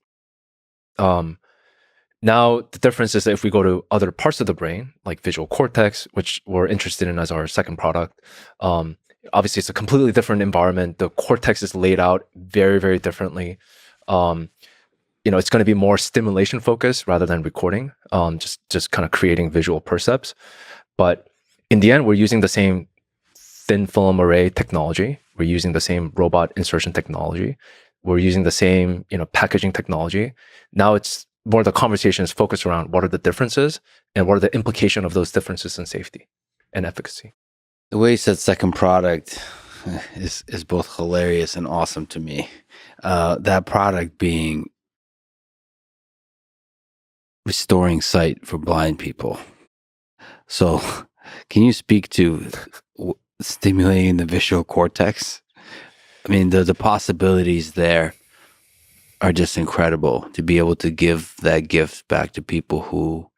now the difference is that if we go to other parts of the brain, like visual cortex, which we're interested in as our second product, obviously it's a completely different environment. The cortex is laid out very, very differently. It's going to be more stimulation focused rather than recording, just kind of creating visual percepts. But in the end, we're using the same thin film array technology. We're using the same robot insertion technology. We're using the same, packaging technology. Now it's more the conversation is focused around what are the differences and what are the implications of those differences in safety and efficacy. The way you said second product is both hilarious and awesome to me. That product being restoring sight for blind people. So can you speak to stimulating the visual cortex? I mean, the possibilities there are just incredible to be able to give that gift back to people who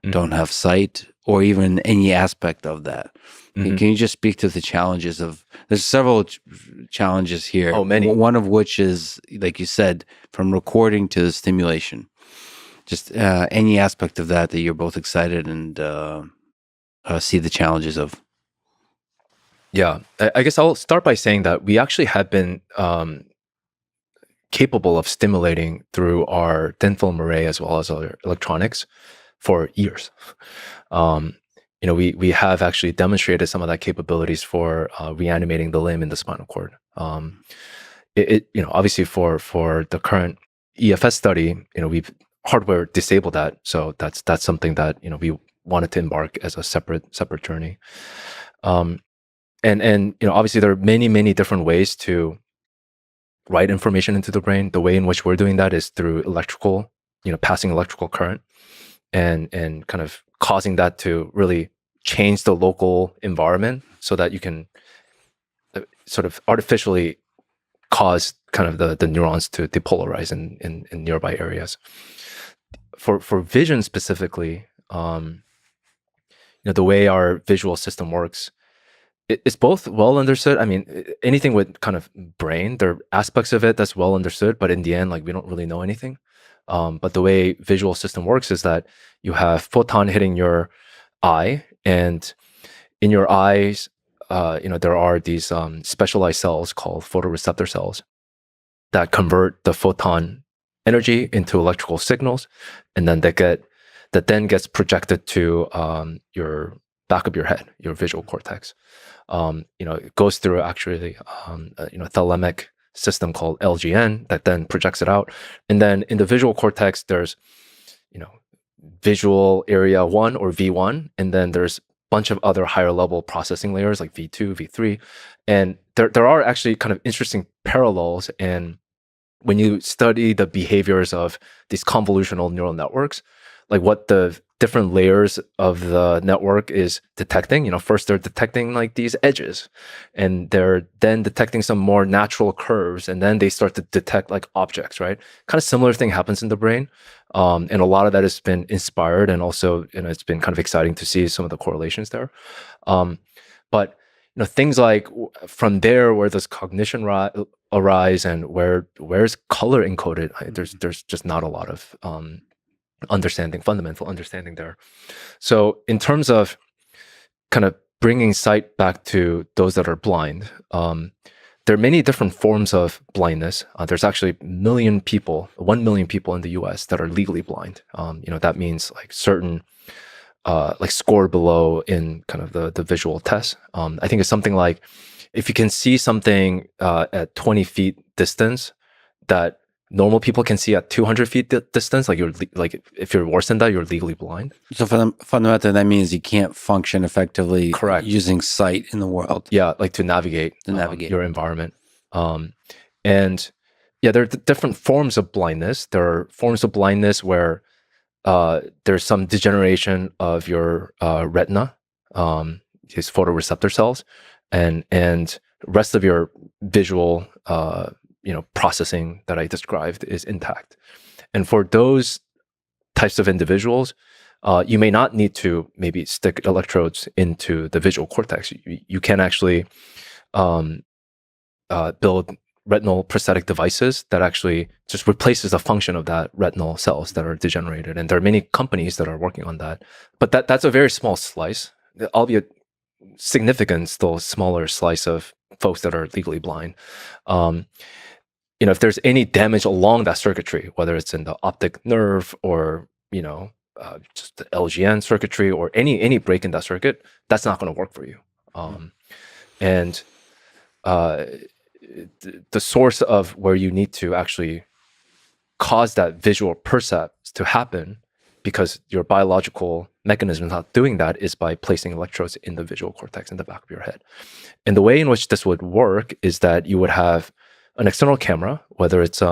don't have sight or even any aspect of that. Can you just speak to the challenges of, there's several challenges here. Oh, many. One of which is, like you said, from recording to stimulation. Just any aspect of that you're both excited and see the challenges of. Yeah, I guess I'll start by saying that we actually have been capable of stimulating through our thin film array as well as our electronics for years. We have actually demonstrated some of that capabilities for reanimating the limb in the spinal cord. Obviously for the current EFS study, we've hardware disabled that, so that's something that we wanted to embark as a separate journey. And obviously there are many different ways to write information into the brain. The way in which we're doing that is through electrical, passing electrical current and kind of causing that to really change the local environment so that you can sort of artificially cause kind of the neurons to depolarize in nearby areas. For vision specifically, the way our visual system works, it's both well understood. I mean, anything with kind of brain, there are aspects of it that's well understood, but in the end, like we don't really know anything. But the way visual system works is that you have photon hitting your eye, and in your eyes, there are these specialized cells called photoreceptor cells that convert the photon energy into electrical signals, and then that then gets projected to your back of your head, your visual cortex. It goes through actually thalamic system called LGN that then projects it out, and then in the visual cortex there's visual area 1 or V1, and then there's bunch of other higher level processing layers like V2, V3. And there are actually kind of interesting parallels. And when you study the behaviors of these convolutional neural networks, like what the different layers of the network is detecting, first they're detecting like these edges, and they're then detecting some more natural curves, and then they start to detect like objects, right? Kind of similar thing happens in the brain. And a lot of that has been inspired, and also, it's been kind of exciting to see some of the correlations there. But things like from there, where does cognition arise, and where's color encoded? There's just not a lot of fundamental understanding there. So in terms of kind of bringing sight back to those that are blind, there are many different forms of blindness. There's actually 1 million people in the US that are legally blind. That means like certain like score below in kind of the visual test. I think it's something like if you can see something at 20 feet distance that normal people can see at 200 feet distance, like if you're worse than that, you're legally blind. So fundamentally, that means you can't function effectively. Correct. Using sight in the world. Yeah, like to navigate your environment. And yeah, there are different forms of blindness. There are forms of blindness where there's some degeneration of your retina, these photoreceptor cells, and rest of your visual processing that I described is intact. And for those types of individuals, you may not need to maybe stick electrodes into the visual cortex. You can actually build retinal prosthetic devices that actually just replaces the function of that retinal cells that are degenerated. And there are many companies that are working on that. But that's a very small slice, albeit significant, still smaller slice of folks that are legally blind. If there's any damage along that circuitry, whether it's in the optic nerve or just the LGN circuitry or any break in that circuit, that's not going to work for you. And the source of where you need to actually cause that visual percept to happen, because your biological mechanism is not doing that, is by placing electrodes in the visual cortex in the back of your head. And the way in which this would work is that you would have an external camera, whether it's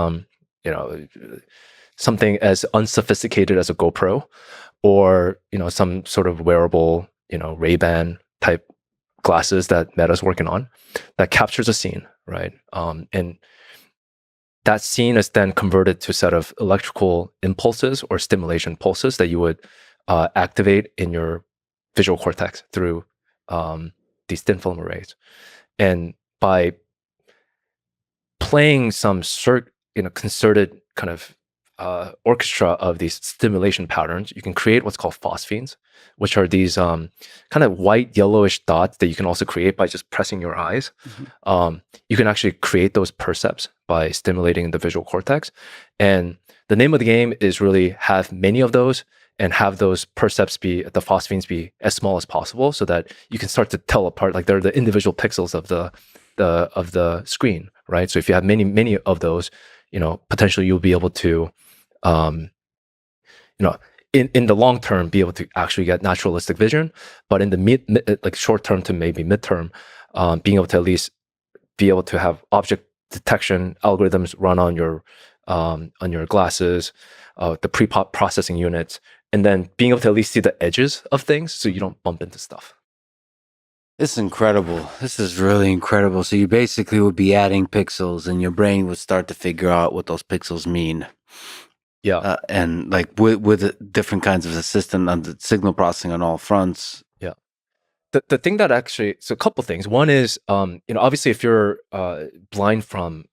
something as unsophisticated as a GoPro, or some sort of wearable Ray-Ban type glasses that Meta's working on, that captures a scene, right? And that scene is then converted to a set of electrical impulses or stimulation pulses that you would activate in your visual cortex through these thin film arrays. And by playing some concerted kind of orchestra of these stimulation patterns, you can create what's called phosphenes, which are these kind of white yellowish dots that you can also create by just pressing your eyes. Mm-hmm. You can actually create those percepts by stimulating the visual cortex. And the name of the game is really have many of those and have those percepts the phosphenes be as small as possible, so that you can start to tell apart, like they're the individual pixels of the screen, right? So if you have many of those, potentially you'll be able to, in the long term, be able to actually get naturalistic vision. But in the like short term to maybe midterm, being able to at least be able to have object detection algorithms run on your glasses, the pre-processing units, and then being able to at least see the edges of things so you don't bump into stuff. This is incredible. This is really incredible. So you basically would be adding pixels, and your brain would start to figure out what those pixels mean. Yeah. And like with different kinds of assistant on the signal processing on all fronts. Yeah. The thing that actually, so a couple things. One is, obviously if you're blind from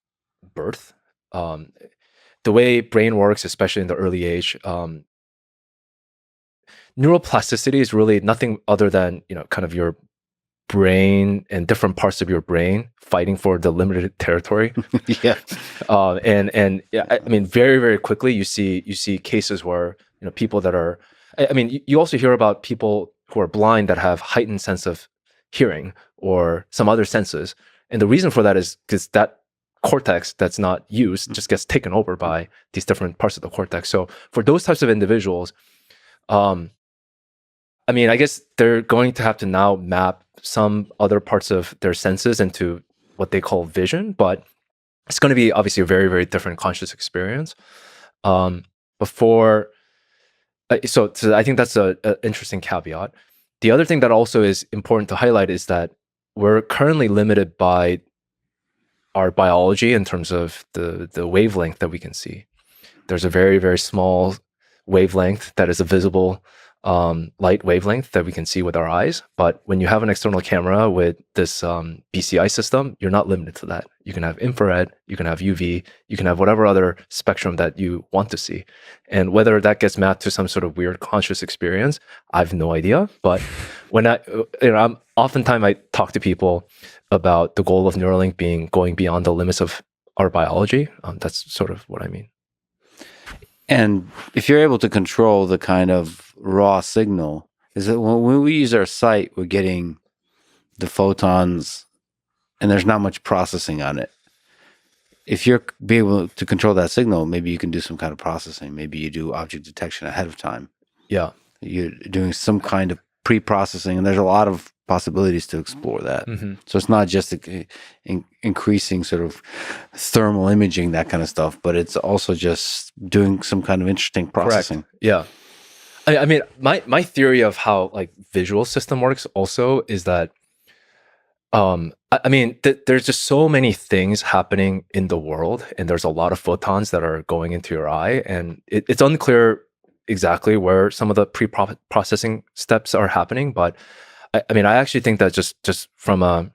birth, the way brain works, especially in the early age, neuroplasticity is really nothing other than, kind of your brain and different parts of your brain fighting for the limited territory. Yeah. And yeah, I mean, very, very quickly you see cases where, people that are, I mean, you also hear about people who are blind that have heightened sense of hearing or some other senses. And the reason for that is because that cortex that's not used just gets taken over by these different parts of the cortex. So for those types of individuals, I mean, I guess they're going to have to now map some other parts of their senses into what they call vision, but it's going to be obviously a very, very different conscious experience. So I think that's an interesting caveat. The other thing that also is important to highlight is that we're currently limited by our biology in terms of the wavelength that we can see. There's a very, very small wavelength that is a visible light wavelength that we can see with our eyes. But when you have an external camera with this BCI system, you're not limited to that. You can have infrared, you can have UV, you can have whatever other spectrum that you want to see. And whether that gets mapped to some sort of weird conscious experience, I have no idea. But when oftentimes I talk to people about the goal of Neuralink being going beyond the limits of our biology. That's sort of what I mean. And if you're able to control the kind of raw signal, is that when we use our sight, we're getting the photons and there's not much processing on it. If you're be able to control that signal, maybe you can do some kind of processing. Maybe you do object detection ahead of time. Yeah. You're doing some kind of pre-processing, and there's a lot of possibilities to explore that. Mm-hmm. So it's not just increasing sort of thermal imaging, that kind of stuff, but it's also just doing some kind of interesting processing. Correct. Yeah. I mean, my theory of how like visual system works also is that, I mean, there's just so many things happening in the world, and there's a lot of photons that are going into your eye, and it's unclear exactly where some of the pre-processing steps are happening. But I mean, I actually think that just from a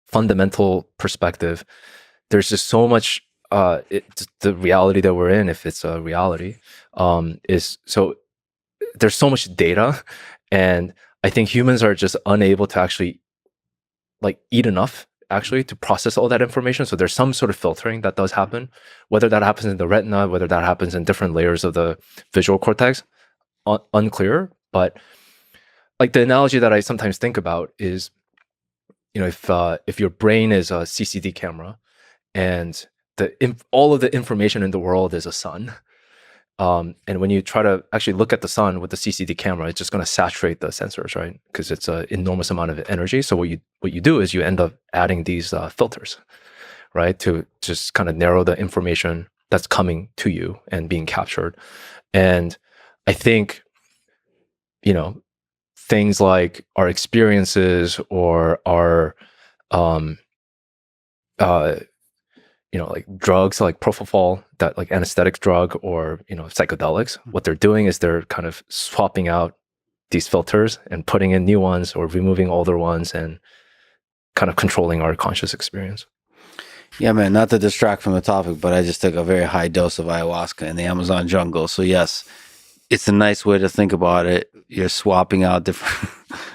fundamental perspective, there's just so much, the reality that we're in, if it's a reality, is so there's so much data, and I think humans are just unable to actually like eat enough actually to process all that information. So there's some sort of filtering that does happen, whether that happens in the retina, whether that happens in different layers of the visual cortex, unclear. But like the analogy that I sometimes think about is, if your brain is a CCD camera and all of the information in the world is a sun, and when you try to actually look at the sun with the CCD camera, it's just going to saturate the sensors, right? Because it's an enormous amount of energy. So what you do is you end up adding these filters, right, to just kind of narrow the information that's coming to you and being captured. And I think, things like our experiences or our like drugs like propofol, that like anesthetic drug, or psychedelics, what they're doing is they're kind of swapping out these filters and putting in new ones or removing older ones and kind of controlling our conscious experience. Yeah, man, not to distract from the topic, but I just took a very high dose of ayahuasca in the Amazon jungle. So yes, it's a nice way to think about it. You're swapping out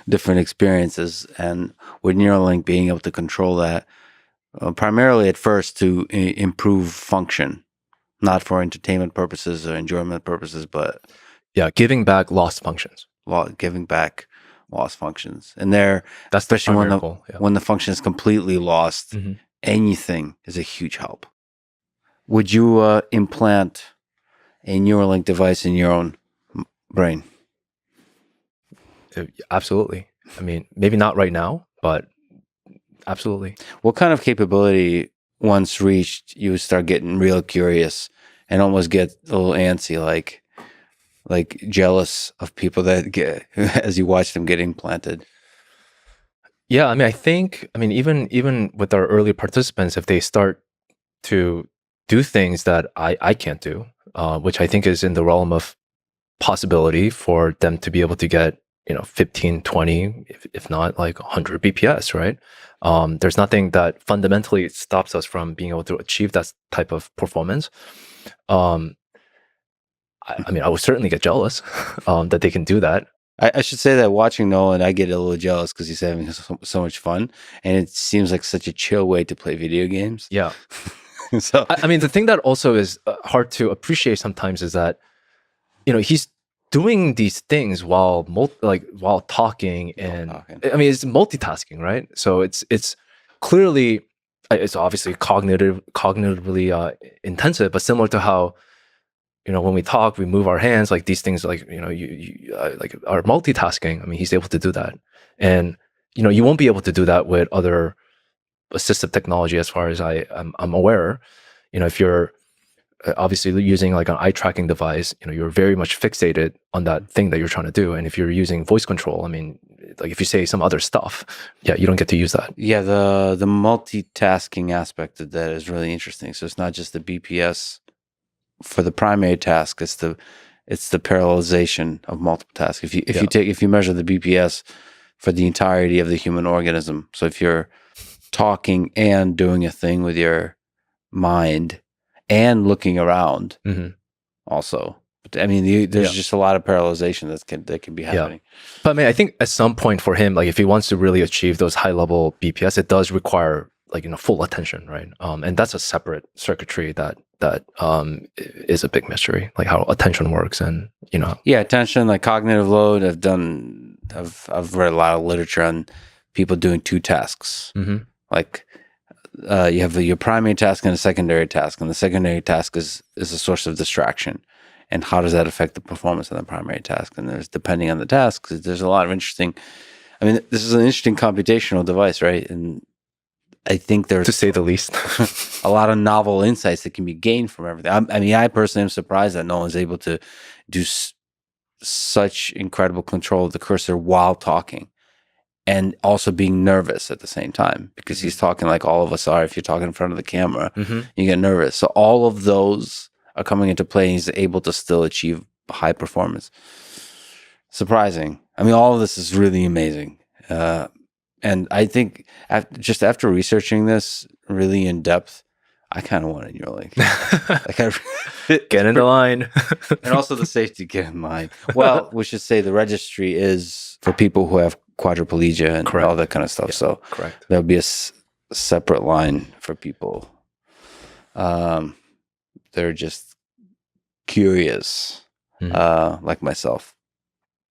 different experiences, and with Neuralink being able to control that, primarily at first to improve function, not for entertainment purposes or enjoyment purposes, but giving back lost functions. Giving back lost functions, and that's especially when the function is completely lost. Mm-hmm. Anything is a huge help. Would you implant a Neuralink device in your own brain? Absolutely. I mean, maybe not right now, but absolutely. What kind of capability, once reached, you would start getting real curious and almost get a little antsy, like jealous of people that get as you watch them get implanted? Yeah, I mean, even with our early participants, if they start to do things that I can't do, which I think is in the realm of possibility for them to be able to get 15, 20, if not like 100 bps, right? There's nothing that fundamentally stops us from being able to achieve that type of performance. um, I mean, I would certainly get jealous that they can do that. I should say that watching Nolan, I get a little jealous because he's having so much fun, and it seems like such a chill way to play video games. Yeah. So I mean, the thing that also is hard to appreciate sometimes is that he's doing these things while while talking, and talking. I mean, it's multitasking, right? So it's clearly, it's obviously cognitively intensive, but similar to how when we talk, we move our hands, like these things, like you like are multitasking. I mean, he's able to do that, and you won't be able to do that with other assistive technology, as far as I'm aware. If you're obviously using like an eye tracking device, you're very much fixated on that thing that you're trying to do. And if you're using voice control, I mean, like if you say some other stuff, yeah, you don't get to use that. Yeah, the multitasking aspect of that is really interesting. So it's not just the BPS for the primary task; it's the parallelization of multiple tasks. If you measure the BPS for the entirety of the human organism, so if you're talking and doing a thing with your mind and looking around, also. But I mean, there's just a lot of parallelization that can be happening. But I mean, I think at some point for him, like if he wants to really achieve those high level BPS, it does require like full attention, right? And that's a separate circuitry that is a big mystery, like how attention works, and Yeah, attention, like cognitive load. I've read a lot of literature on people doing two tasks. Like you have your primary task and a secondary task, and the secondary task is a source of distraction. And how does that affect the performance of the primary task? And there's, depending on the task, there's a lot of interesting. I mean, this is an interesting computational device, right? And I think there's, to say the least, a lot of novel insights that can be gained from everything. I mean, I personally am surprised that no one's able to do such incredible control of the cursor while talking, and also being nervous at the same time, because he's talking like all of us are. If you're talking in front of the camera, you get nervous. So all of those are coming into play, and he's able to still achieve high performance. Surprising. I mean, all of this is really amazing. And I think after researching this really in depth, I kind of want a Neuralink. Like get in the line. And also the safety, get in line. Well, we should say the registry is for people who have quadriplegia and all that kind of stuff. So there'll be a separate line for people. They're just curious, like myself.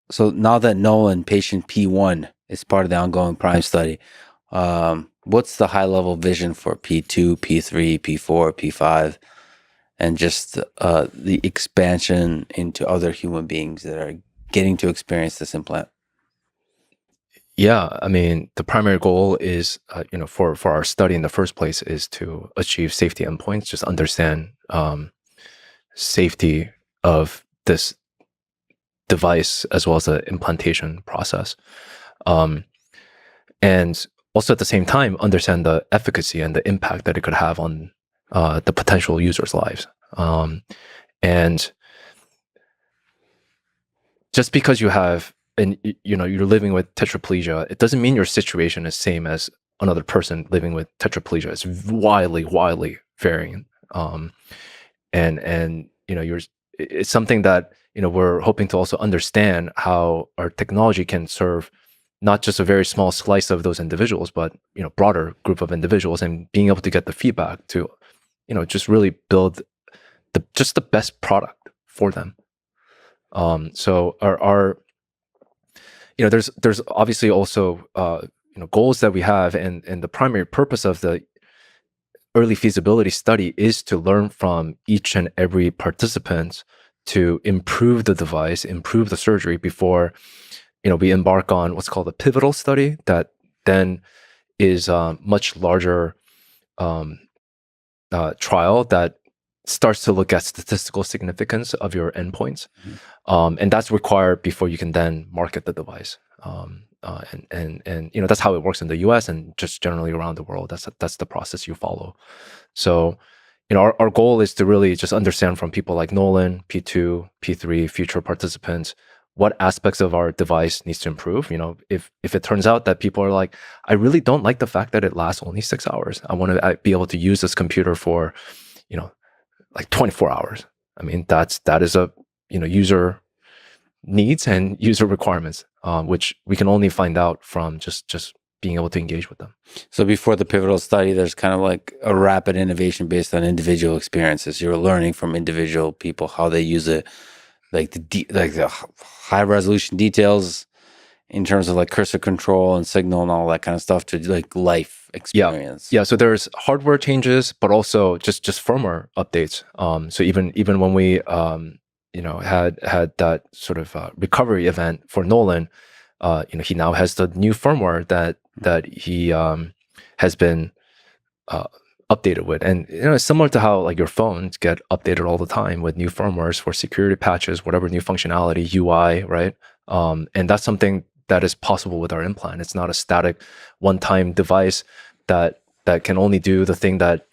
So now that Nolan, patient P1, is part of the ongoing Prime study, what's the high-level vision for P2, P3, P4, P5, and just the expansion into other human beings that are getting to experience this implant? Yeah, I mean, the primary goal is, for our study in the first place, is to achieve safety endpoints, just understand safety of this device as well as the implantation process. And also at the same time, understand the efficacy and the impact that it could have on the potential users' lives. And just because you have, and you're living with tetraplegia, it doesn't mean your situation is same as another person living with tetraplegia. It's widely varying. And it's something that we're hoping to also understand how our technology can serve not just a very small slice of those individuals, but broader group of individuals, and being able to get the feedback to just really build the best product for them. So our there's obviously also goals that we have, and the primary purpose of the early feasibility study is to learn from each and every participant to improve the device, improve the surgery before we embark on what's called a pivotal study that then is a much larger trial that starts to look at statistical significance of your endpoints. And that's required before you can then market the device. And that's how it works in the U.S. and just generally around the world. That's the process you follow. So our goal is to really just understand from people like Nolan, P2, P3, future participants, what aspects of our device needs to improve. If it turns out that people are like, I really don't like the fact that it lasts only 6 hours. I want to be able to use this computer for, like 24 hours. I mean, that is a, user needs and user requirements, which we can only find out from just being able to engage with them. So before the pivotal study, there's kind of like a rapid innovation based on individual experiences. You're learning from individual people how they use it, like the high resolution details in terms of like cursor control and signal and all that kind of stuff to like life experience. Yeah. So there's hardware changes, but also just firmware updates. So even when we had that sort of recovery event for Nolan, he now has the new firmware that he has been updated with, and it's similar to how like your phones get updated all the time with new firmwares for security patches, whatever new functionality, UI, right? And that's something that is possible with our implant. It's not a static one-time device that can only do the thing that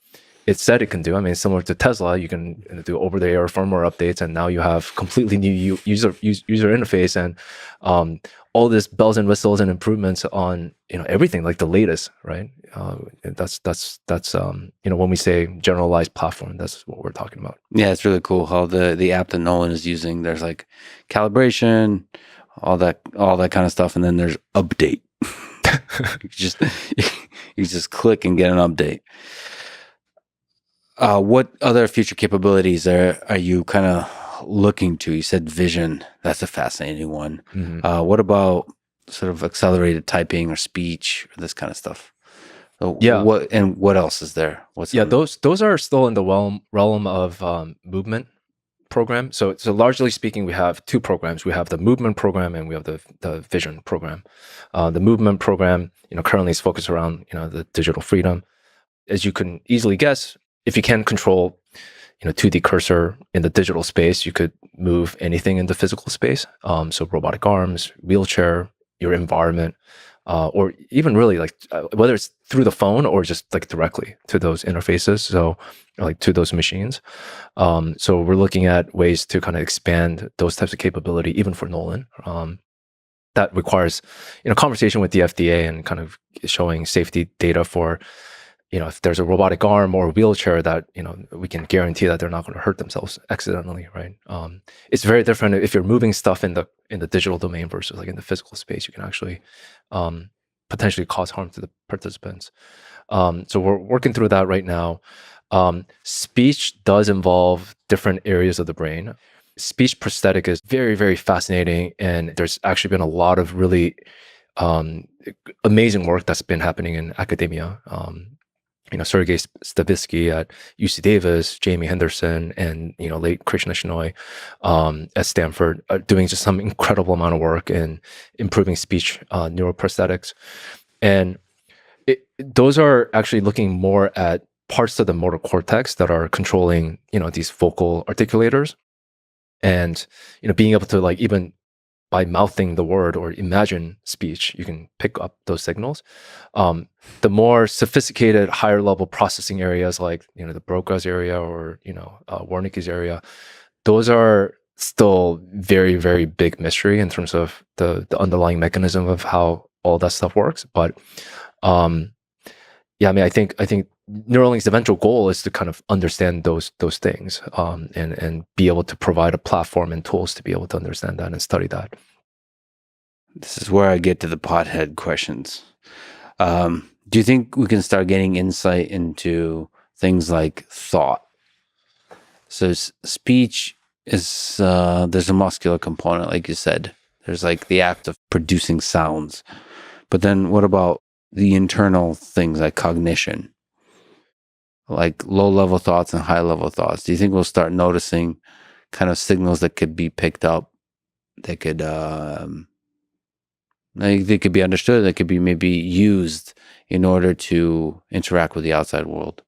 it said it can do. I mean, similar to Tesla, you can do over-the-air firmware updates, and now you have completely new user interface and all this bells and whistles and improvements on everything, like the latest, right? That's when we say generalized platform, that's what we're talking about. Yeah, it's really cool how the app that Nolan is using. There's like calibration, all that kind of stuff, and then there's update. you just click and get an update. What other future capabilities are you kind of looking to? You said vision. That's a fascinating one. Mm-hmm. What about sort of accelerated typing or speech or this kind of stuff? So Yeah. What else is there? Those are still in the realm of movement program. So largely speaking, we have two programs. We have the movement program and we have the vision program. The movement program, currently is focused around the digital freedom. As you can easily guess, if you can control 2D cursor in the digital space, you could move anything in the physical space. So robotic arms, wheelchair, your environment, or even really like whether it's through the phone or just like directly to those interfaces. So like to those machines. So we're looking at ways to kind of expand those types of capability, even for Nolan. That requires conversation with the FDA and kind of showing safety data for if there's a robotic arm or a wheelchair that, we can guarantee that they're not going to hurt themselves accidentally, right? It's very different if you're moving stuff in the digital domain versus like in the physical space. You can actually potentially cause harm to the participants. So we're working through that right now. Speech does involve different areas of the brain. Speech prosthetic is very, very fascinating. And there's actually been a lot of really amazing work that's been happening in academia. Sergei Stavitsky at UC Davis, Jamie Henderson, and late Krishna Shenoy at Stanford are doing just some incredible amount of work in improving speech neuroprosthetics, and those are actually looking more at parts of the motor cortex that are controlling these vocal articulators, and being able to like even by mouthing the word or imagine speech, you can pick up those signals. The more sophisticated, higher level processing areas like the Broca's area or Wernicke's area, those are still very, very big mystery in terms of the underlying mechanism of how all that stuff works. But I think Neuralink's eventual goal is to kind of understand those things and be able to provide a platform and tools to be able to understand that and study that. This is where I get to the pothead questions. Do you think we can start getting insight into things like thought? So speech is, there's a muscular component, like you said. There's like the act of producing sounds. But then what about the internal things like cognition? Like low-level thoughts and high-level thoughts. Do you think we'll start noticing kind of signals that could be picked up, that could they could be understood, that could be maybe used in order to interact with the outside world?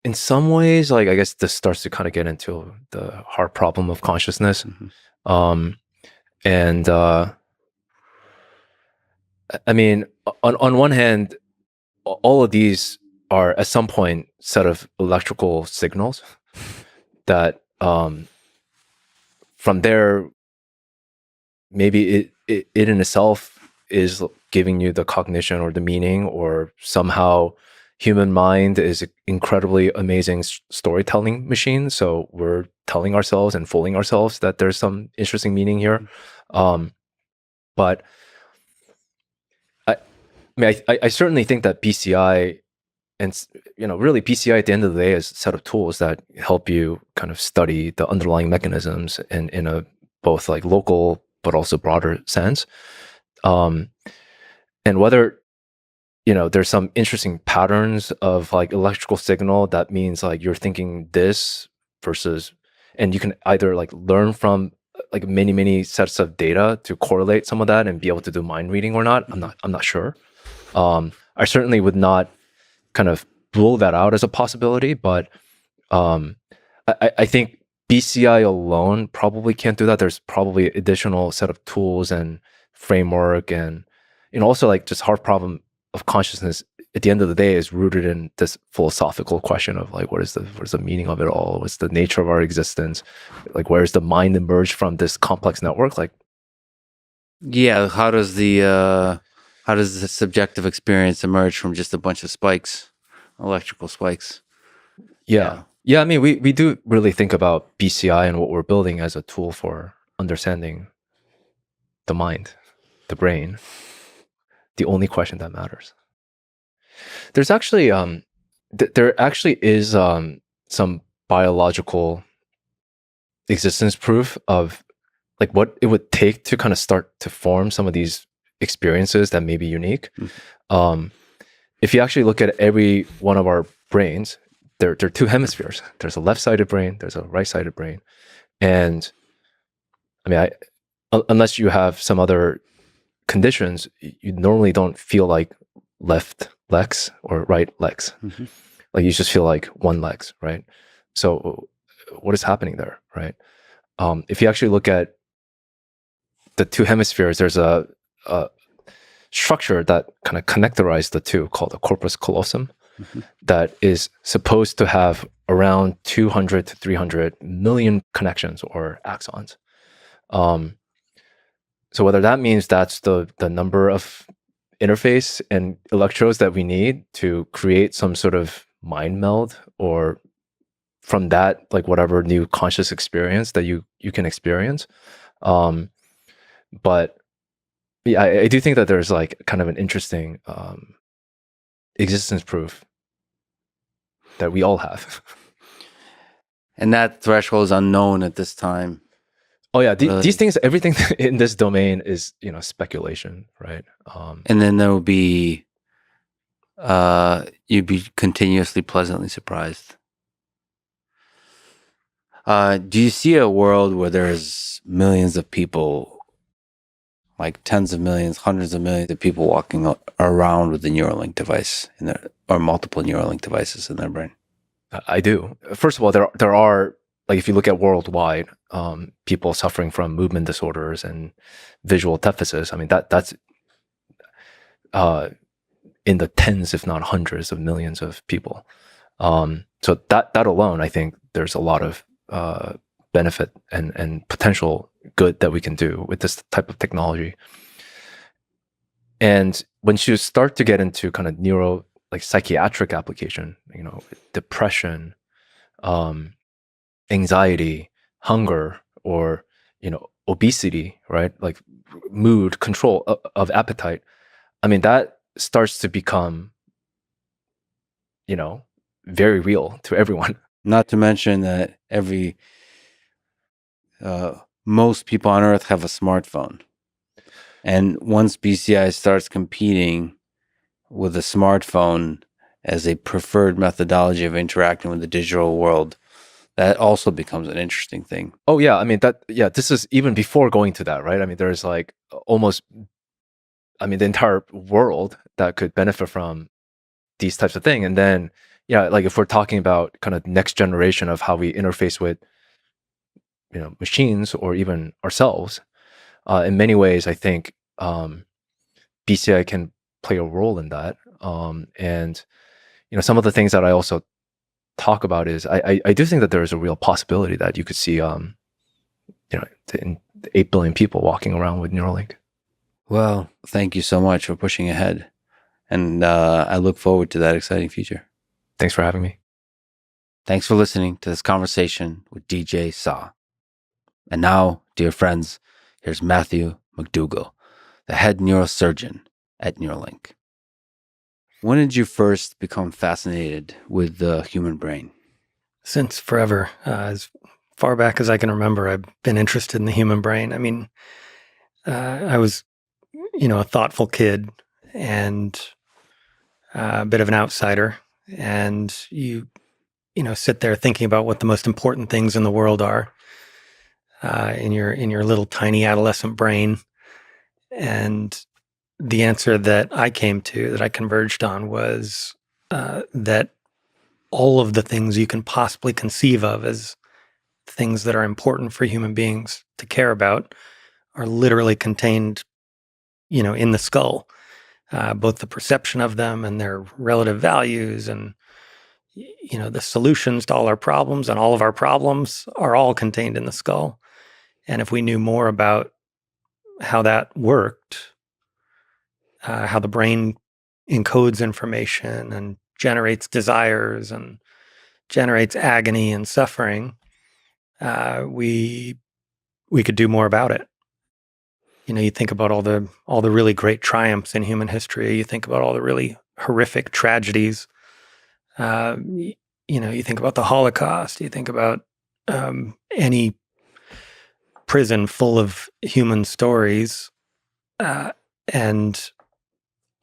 In some ways, like I guess this starts to kind of get into the hard problem of consciousness. Mm-hmm. And I mean, on one hand, all of these are at some point set of electrical signals that from there, maybe it in itself is giving you the cognition or the meaning, or somehow human mind is an incredibly amazing storytelling machine. So we're telling ourselves and fooling ourselves that there's some interesting meaning here. But I mean, I certainly think that BCI and really BCI at the end of the day is a set of tools that help you kind of study the underlying mechanisms in a both like local but also broader sense. And whether there's some interesting patterns of like electrical signal that means like you're thinking this versus, and you can either like learn from like many sets of data to correlate some of that and be able to do mind reading or not. I'm not sure. I certainly would not kind of rule that out as a possibility, but I think BCI alone probably can't do that. There's probably additional set of tools and framework, and also like just hard problem of consciousness at the end of the day is rooted in this philosophical question of like what is the meaning of it all? What's the nature of our existence? Like where's the mind emerge from this complex network? Like, yeah, how does the subjective experience emerge from just a bunch of spikes, electrical spikes? Yeah. I mean, we do really think about BCI and what we're building as a tool for understanding the mind, the brain, the only question that matters. There's actually there actually is some biological existence proof of like what it would take to kind of start to form some of these experiences that may be unique. If you actually look at every one of our brains, there are two hemispheres. There's a left-sided brain, there's a right-sided brain. And I mean, unless you have some other conditions, you normally don't feel like left legs or right legs. Like you just feel like one legs, right? So what is happening there, right? If you actually look at the two hemispheres, there's a structure that kind of connectorizes the two called the corpus callosum that is supposed to have around 200 to 300 million connections or axons. So whether that means that's the number of interface and electrodes that we need to create some sort of mind meld, or from that, like whatever new conscious experience that you can experience. But yeah, I do think that there's like kind of an interesting existence proof that we all have. And that threshold is unknown at this time. Oh yeah, these things, everything in this domain is speculation, right? And then there will be you'd be continuously pleasantly surprised. Do you see a world where there's millions of people, like tens of millions, hundreds of millions of people walking around with the Neuralink device or multiple Neuralink devices in their brain? I do. First of all, there are, like, if you look at worldwide, people suffering from movement disorders and visual deficits. I mean, that's in the tens, if not hundreds of millions of people. So that alone, I think there's a lot of benefit and potential good that we can do with this type of technology. And when you start to get into kind of like psychiatric application, depression, anxiety, hunger, or obesity, right? Like mood control of appetite. I mean, that starts to become very real to everyone. Not to mention that most people on Earth have a smartphone. And once BCI starts competing with a smartphone as a preferred methodology of interacting with the digital world, that also becomes an interesting thing. Oh yeah, I mean this is even before going to that, right? I mean, there's like the entire world that could benefit from these types of things. And then, like if we're talking about kind of next generation of how we interface with, machines or even ourselves, in many ways, I think BCI can play a role in that. And some of the things that I also talk about is I do think that there is a real possibility that you could see 8 billion people walking around with Neuralink. Well, thank you so much for pushing ahead. And I look forward to that exciting future. Thanks for having me. Thanks for listening to this conversation with DJ Saw. And now, dear friends, here's Matthew McDougall, the head neurosurgeon at Neuralink. When did you first become fascinated with the human brain? Since forever. As far back as I can remember, I've been interested in the human brain. I mean, I was, a thoughtful kid and a bit of an outsider. And you sit there thinking about what the most important things in the world are in your little tiny adolescent brain. And the answer that I came to, that I converged on, was that all of the things you can possibly conceive of as things that are important for human beings to care about are literally contained, in the skull, both the perception of them and their relative values, and the solutions to all our problems, and all of our problems are all contained in the skull. And if we knew more about how that worked, how the brain encodes information and generates desires and generates agony and suffering, we could do more about it. You think about all the really great triumphs in human history. You think about all the really horrific tragedies. You think about the Holocaust. You think about any prison full of human stories, and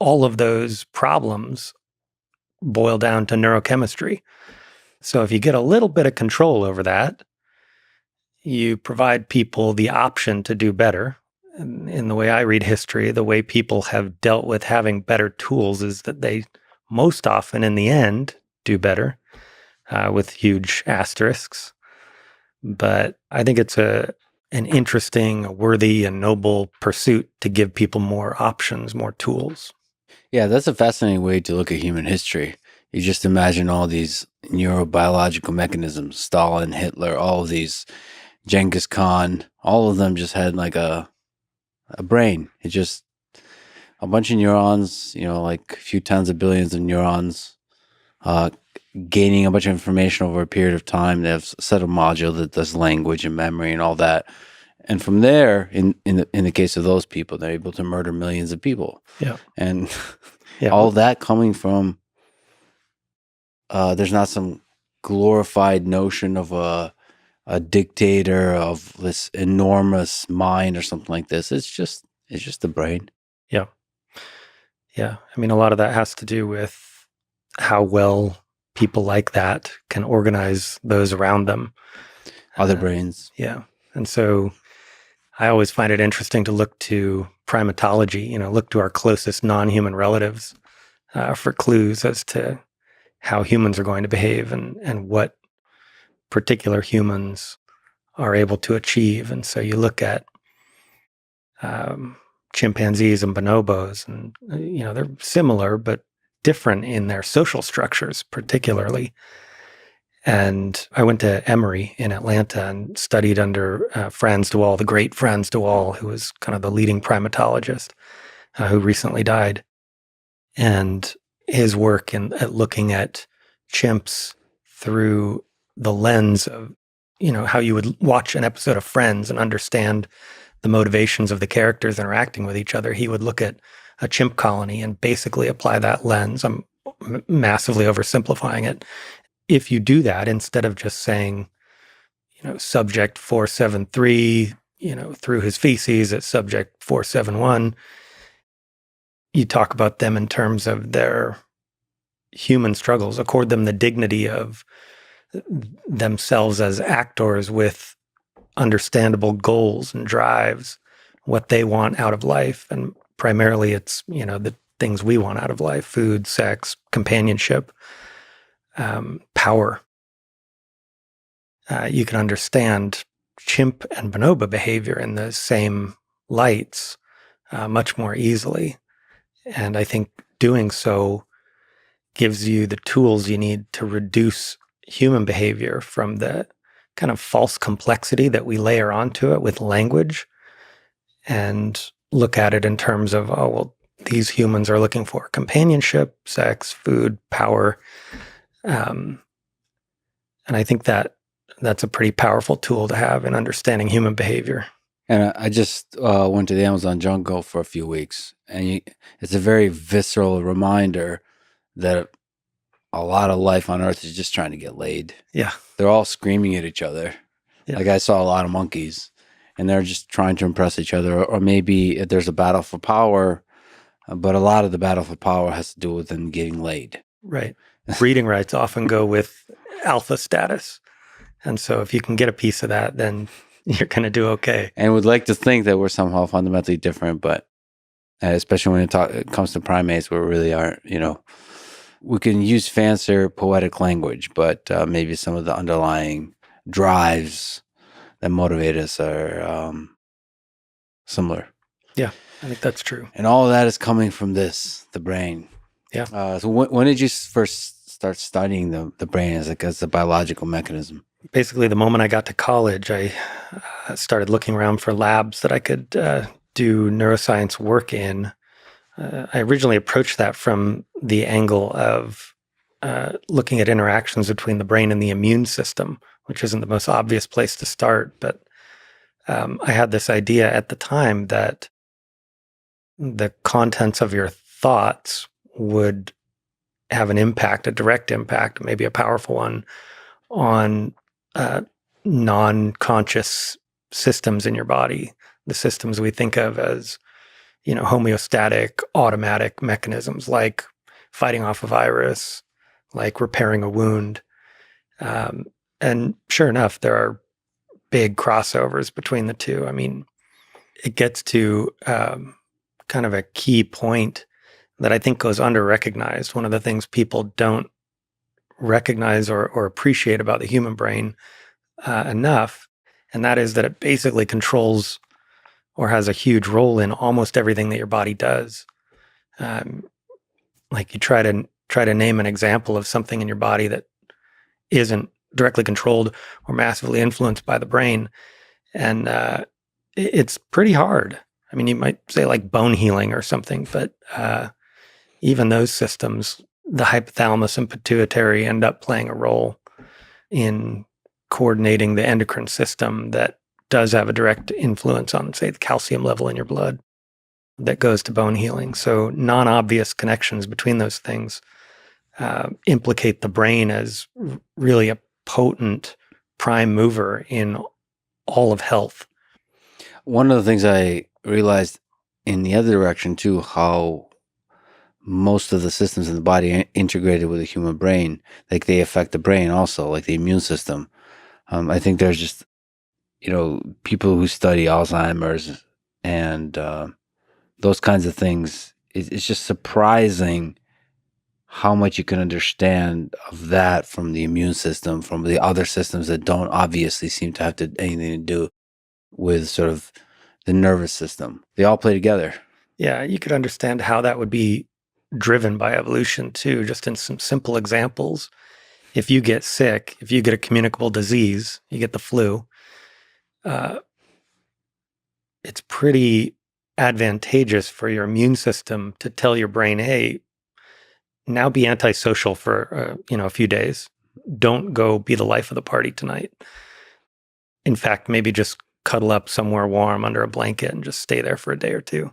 all of those problems boil down to neurochemistry. So if you get a little bit of control over that, you provide people the option to do better. And in the way I read history, the way people have dealt with having better tools is that they most often, in the end, do better, with huge asterisks. But I think it's an interesting, a worthy, and noble pursuit to give people more options, more tools. Yeah, that's a fascinating way to look at human history. You just imagine all these neurobiological mechanisms, Stalin, Hitler, all of these, Genghis Khan, all of them just had like a brain. It's just a bunch of neurons, like a few tens of billions of neurons, gaining a bunch of information over a period of time. They have a set of module that does language and memory and all that. And from there, in the case of those people, they're able to murder millions of people. Yeah. And all that coming from, there's not some glorified notion of a dictator of this enormous mind or something like this. It's just the brain. Yeah. Yeah. I mean, a lot of that has to do with how well people like that can organize those around them. Other brains. Yeah. And so I always find it interesting to look to primatology, look to our closest non-human relatives for clues as to how humans are going to behave and what particular humans are able to achieve. And so you look at chimpanzees and bonobos, and they're similar but different in their social structures, particularly. And I went to Emory in Atlanta and studied under Frans de Waal, the great Frans de Waal, who was kind of the leading primatologist, who recently died. And his work at looking at chimps through the lens of, how you would watch an episode of Friends and understand the motivations of the characters interacting with each other. He would look at a chimp colony and basically apply that lens. I'm massively oversimplifying it. If you do that, instead of just saying, subject 473, through his feces, it's subject 471, you talk about them in terms of their human struggles, accord them the dignity of themselves as actors with understandable goals and drives, what they want out of life. And primarily it's, the things we want out of life: food, sex, companionship, power. You can understand chimp and bonobo behavior in the same lights much more easily. And I think doing so gives you the tools you need to reduce human behavior from the kind of false complexity that we layer onto it with language, and look at it in terms of, oh, well, these humans are looking for companionship, sex, food, power. And I think that's a pretty powerful tool to have in understanding human behavior. And I just went to the Amazon jungle for a few weeks, and it's a very visceral reminder that a lot of life on Earth is just trying to get laid. Yeah. They're all screaming at each other. Yeah. Like I saw a lot of monkeys, and they're just trying to impress each other. Or maybe there's a battle for power, but a lot of the battle for power has to do with them getting laid. Right. Breeding rights often go with alpha status. And so if you can get a piece of that, then you're going to do okay. And would like to think that we're somehow fundamentally different, but especially when it comes to primates, we really aren't, we can use fancier poetic language, but maybe some of the underlying drives that motivate us are similar. Yeah, I think that's true. And all of that is coming from the brain. Yeah. So when did you first start studying the brain as a biological mechanism? Basically, the moment I got to college, I started looking around for labs that I could do neuroscience work in. I originally approached that from the angle of looking at interactions between the brain and the immune system, which isn't the most obvious place to start. But I had this idea at the time that the contents of your thoughts would have an impact, a direct impact, maybe a powerful one, on non-conscious systems in your body, the systems we think of as, homeostatic, automatic mechanisms, like fighting off a virus, like repairing a wound. And sure enough, there are big crossovers between the two. I mean, it gets to kind of a key point that I think goes under-recognized. One of the things people don't recognize or appreciate about the human brain enough, and that is that it basically controls or has a huge role in almost everything that your body does. Like you try to name an example of something in your body that isn't directly controlled or massively influenced by the brain, and it's pretty hard. I mean, you might say like bone healing or something, but even those systems, the hypothalamus and pituitary, end up playing a role in coordinating the endocrine system that does have a direct influence on, say, the calcium level in your blood that goes to bone healing. So non-obvious connections between those things implicate the brain as really a potent prime mover in all of health. One of the things I realized in the other direction too, how most of the systems in the body are integrated with the human brain, like they affect the brain also, like the immune system. I think there's just, people who study Alzheimer's and those kinds of things. It's just surprising how much you can understand of that from the immune system, from the other systems that don't obviously seem to have anything to do with sort of the nervous system. They all play together. Yeah, you could understand how that would be driven by evolution too, just in some simple examples. If you get sick, if you get a communicable disease, you get the flu, it's pretty advantageous for your immune system to tell your brain, hey, now be antisocial for a few days. Don't go be the life of the party tonight. In fact, maybe just cuddle up somewhere warm under a blanket and just stay there for a day or two.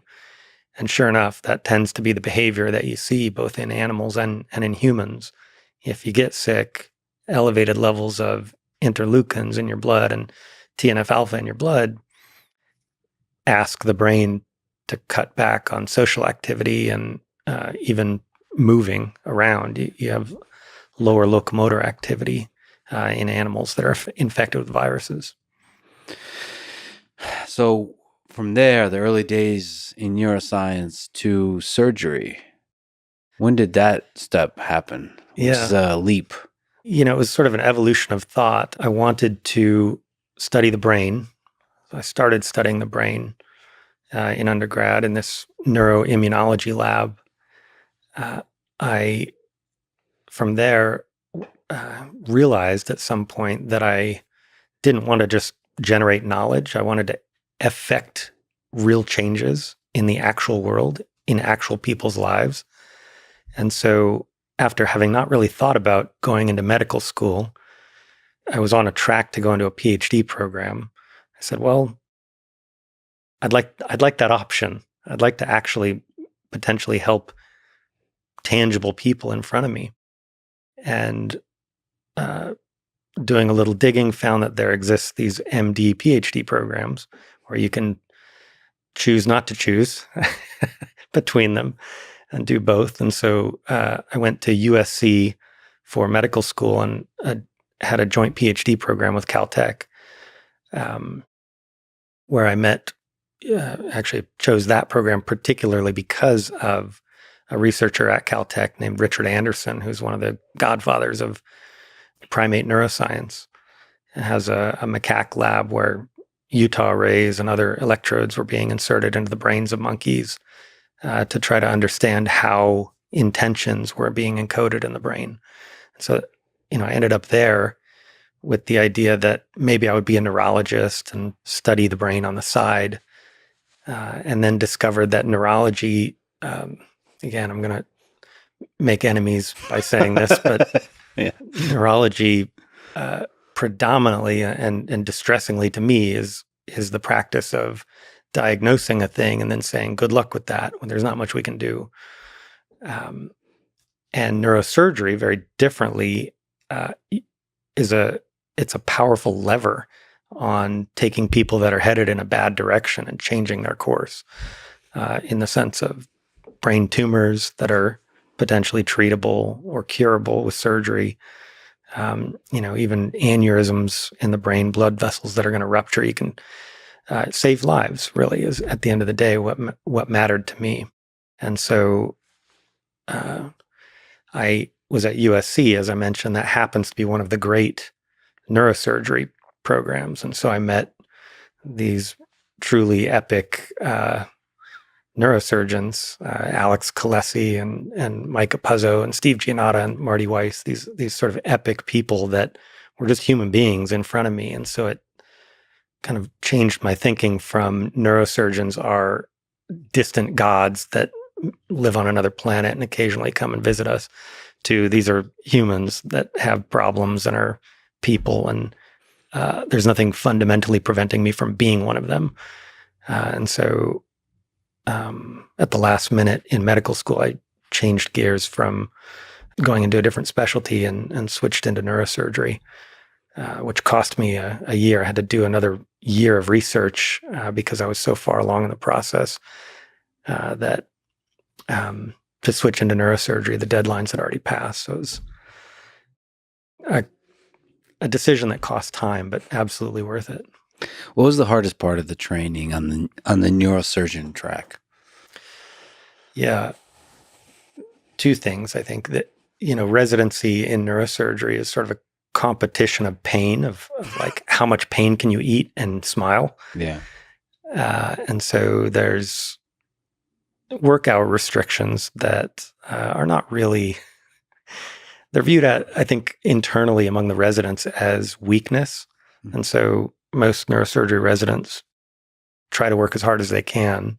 And sure enough, that tends to be the behavior that you see both in animals and in humans. If you get sick, elevated levels of interleukins in your blood and TNF-alpha in your blood ask the brain to cut back on social activity and even moving around. You have lower locomotor activity in animals that are infected with viruses. So from there, the early days in neuroscience to surgery, when did that step happen? Which is a leap. It was sort of an evolution of thought. I wanted to study the brain. So I started studying the brain in undergrad in this neuroimmunology lab. I, from there, realized at some point that I didn't want to just generate knowledge. I wanted to affect real changes in the actual world, in actual people's lives. And so after having not really thought about going into medical school, I was on a track to go into a PhD program. I said, well, I'd like that option. I'd like to actually potentially help tangible people in front of me. And doing a little digging, found that there exists these MD, PhD programs where you can choose not to choose between them and do both. And so I went to USC for medical school and had a joint PhD program with Caltech, where I met, actually chose that program particularly because of a researcher at Caltech named Richard Anderson, who's one of the godfathers of primate neuroscience, and has a macaque lab where Utah rays and other electrodes were being inserted into the brains of monkeys to try to understand how intentions were being encoded in the brain. So, I ended up there with the idea that maybe I would be a neurologist and study the brain on the side, and then discovered that neurology, again, I'm going to make enemies by saying this, but Yeah. neurology predominantly and distressingly to me is the practice of diagnosing a thing and then saying good luck with that when there's not much we can do. And neurosurgery, very differently, it's a powerful lever on taking people that are headed in a bad direction and changing their course, in the sense of brain tumors that are potentially treatable or curable with surgery. Even aneurysms in the brain, blood vessels that are going to rupture, you can save lives, really, is at the end of the day what mattered to me. And so I was at USC, as I mentioned. That happens to be one of the great neurosurgery programs. And so I met these truly epic neurosurgeons, Alex Kalesi and Micah Puzzo and Steve Giannotta and Marty Weiss, these sort of epic people that were just human beings in front of me. And so it kind of changed my thinking from neurosurgeons are distant gods that live on another planet and occasionally come and visit us, to these are humans that have problems and are people, and there's nothing fundamentally preventing me from being one of them. And so at the last minute in medical school, I changed gears from going into a different specialty and switched into neurosurgery, which cost me a year. I had to do another year of research because I was so far along in the process that to switch into neurosurgery, the deadlines had already passed. So it was a decision that cost time, but absolutely worth it. What was the hardest part of the training on the neurosurgeon track? Yeah. Two things. I think that, residency in neurosurgery is sort of a competition of pain, of like how much pain can you eat and smile. Yeah. And so there's work hour restrictions that are not really, they're viewed at, I think, internally among the residents as weakness. Mm-hmm. And so most neurosurgery residents try to work as hard as they can.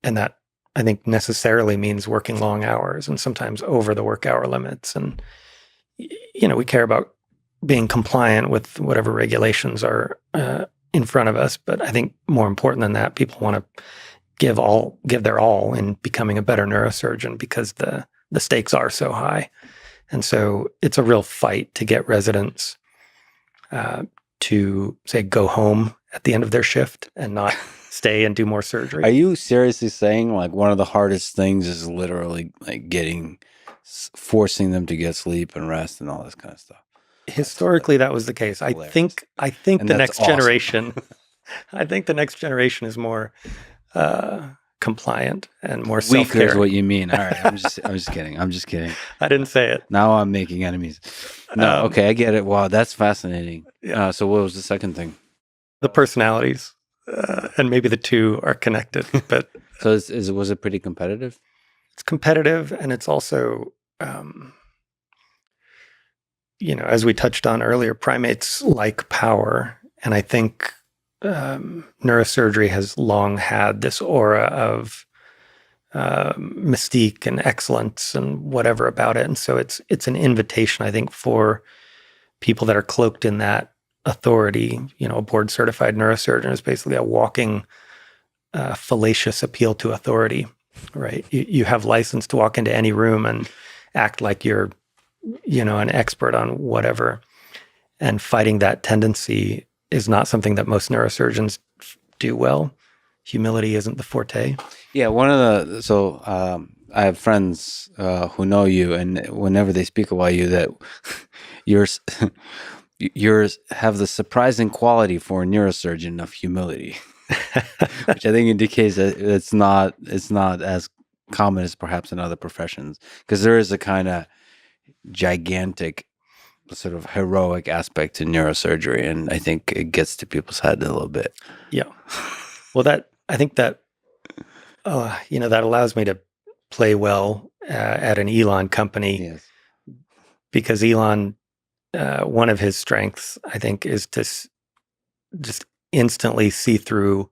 And that, I think, necessarily means working long hours and sometimes over the work hour limits. And, we care about being compliant with whatever regulations are in front of us. But I think more important than that, people want to give their all in becoming a better neurosurgeon because the stakes are so high. And so it's a real fight to get residents to, say, go home at the end of their shift and not stay and do more surgery. Are you seriously saying like one of the hardest things is literally like forcing them to get sleep and rest and all this kind of stuff? Historically, that was the case. I think the next generation, I think the next generation is more compliant and more self-care. Weaker is what you mean. All right, I'm just kidding. I'm just kidding. I didn't say it. Now I'm making enemies. No, okay, I get it. Wow, that's fascinating. Yeah. So what was the second thing? The personalities, and maybe the two are connected. But so was it pretty competitive? competitive, and it's also, as we touched on earlier, primates like power. And I think neurosurgery has long had this aura of mystique and excellence and whatever about it. And so it's an invitation, I think, for people that are cloaked in that authority. A board certified neurosurgeon is basically a walking fallacious appeal to authority, right? You have license to walk into any room and act like you're, an expert on whatever. And fighting that tendency is not something that most neurosurgeons do well. Humility isn't the forte. Yeah, I have friends who know you, and whenever they speak about you, that yours have the surprising quality for a neurosurgeon of humility, which I think indicates that it's not as common as perhaps in other professions, because there is a kind of gigantic, sort of heroic aspect to neurosurgery, and I think it gets to people's head a little bit. Yeah. Well, I think that that allows me to play well at an Elon company. Yes. Because Elon, one of his strengths, I think, is to just instantly see through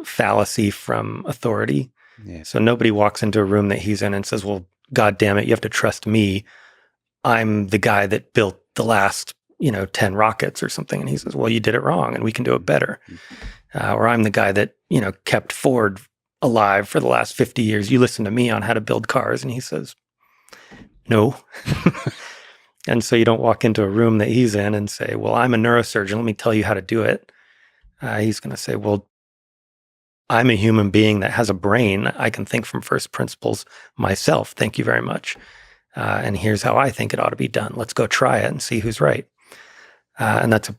fallacy from authority. Yeah. So nobody walks into a room that he's in and says, well, God damn it, you have to trust me. I'm the guy that built the last, 10 rockets or something. And he says, well, you did it wrong and we can do it better. Or I'm the guy that, kept Ford alive for the last 50 years. You listen to me on how to build cars. And he says, no. And so you don't walk into a room that he's in and say, well, I'm a neurosurgeon. Let me tell you how to do it. He's going to say, well, I'm a human being that has a brain. I can think from first principles myself. Thank you very much. And here's how I think it ought to be done. Let's go try it and see who's right. And that's,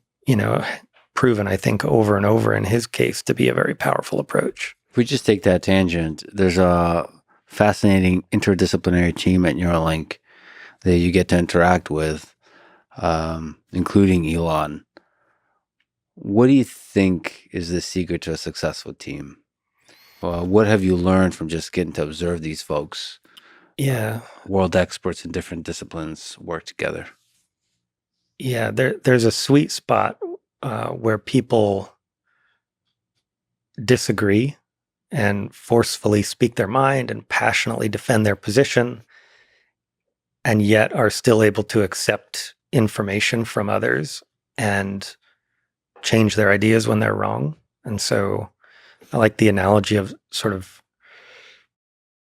proven, I think, over and over in his case to be a very powerful approach. If we just take that tangent, there's a fascinating interdisciplinary team at Neuralink that you get to interact with, including Elon. What do you think is the secret to a successful team? What have you learned from just getting to observe these folks? Yeah. World experts in different disciplines work together. Yeah, there's a sweet spot where people disagree and forcefully speak their mind and passionately defend their position, and yet are still able to accept information from others and change their ideas when they're wrong. And so I like the analogy of sort of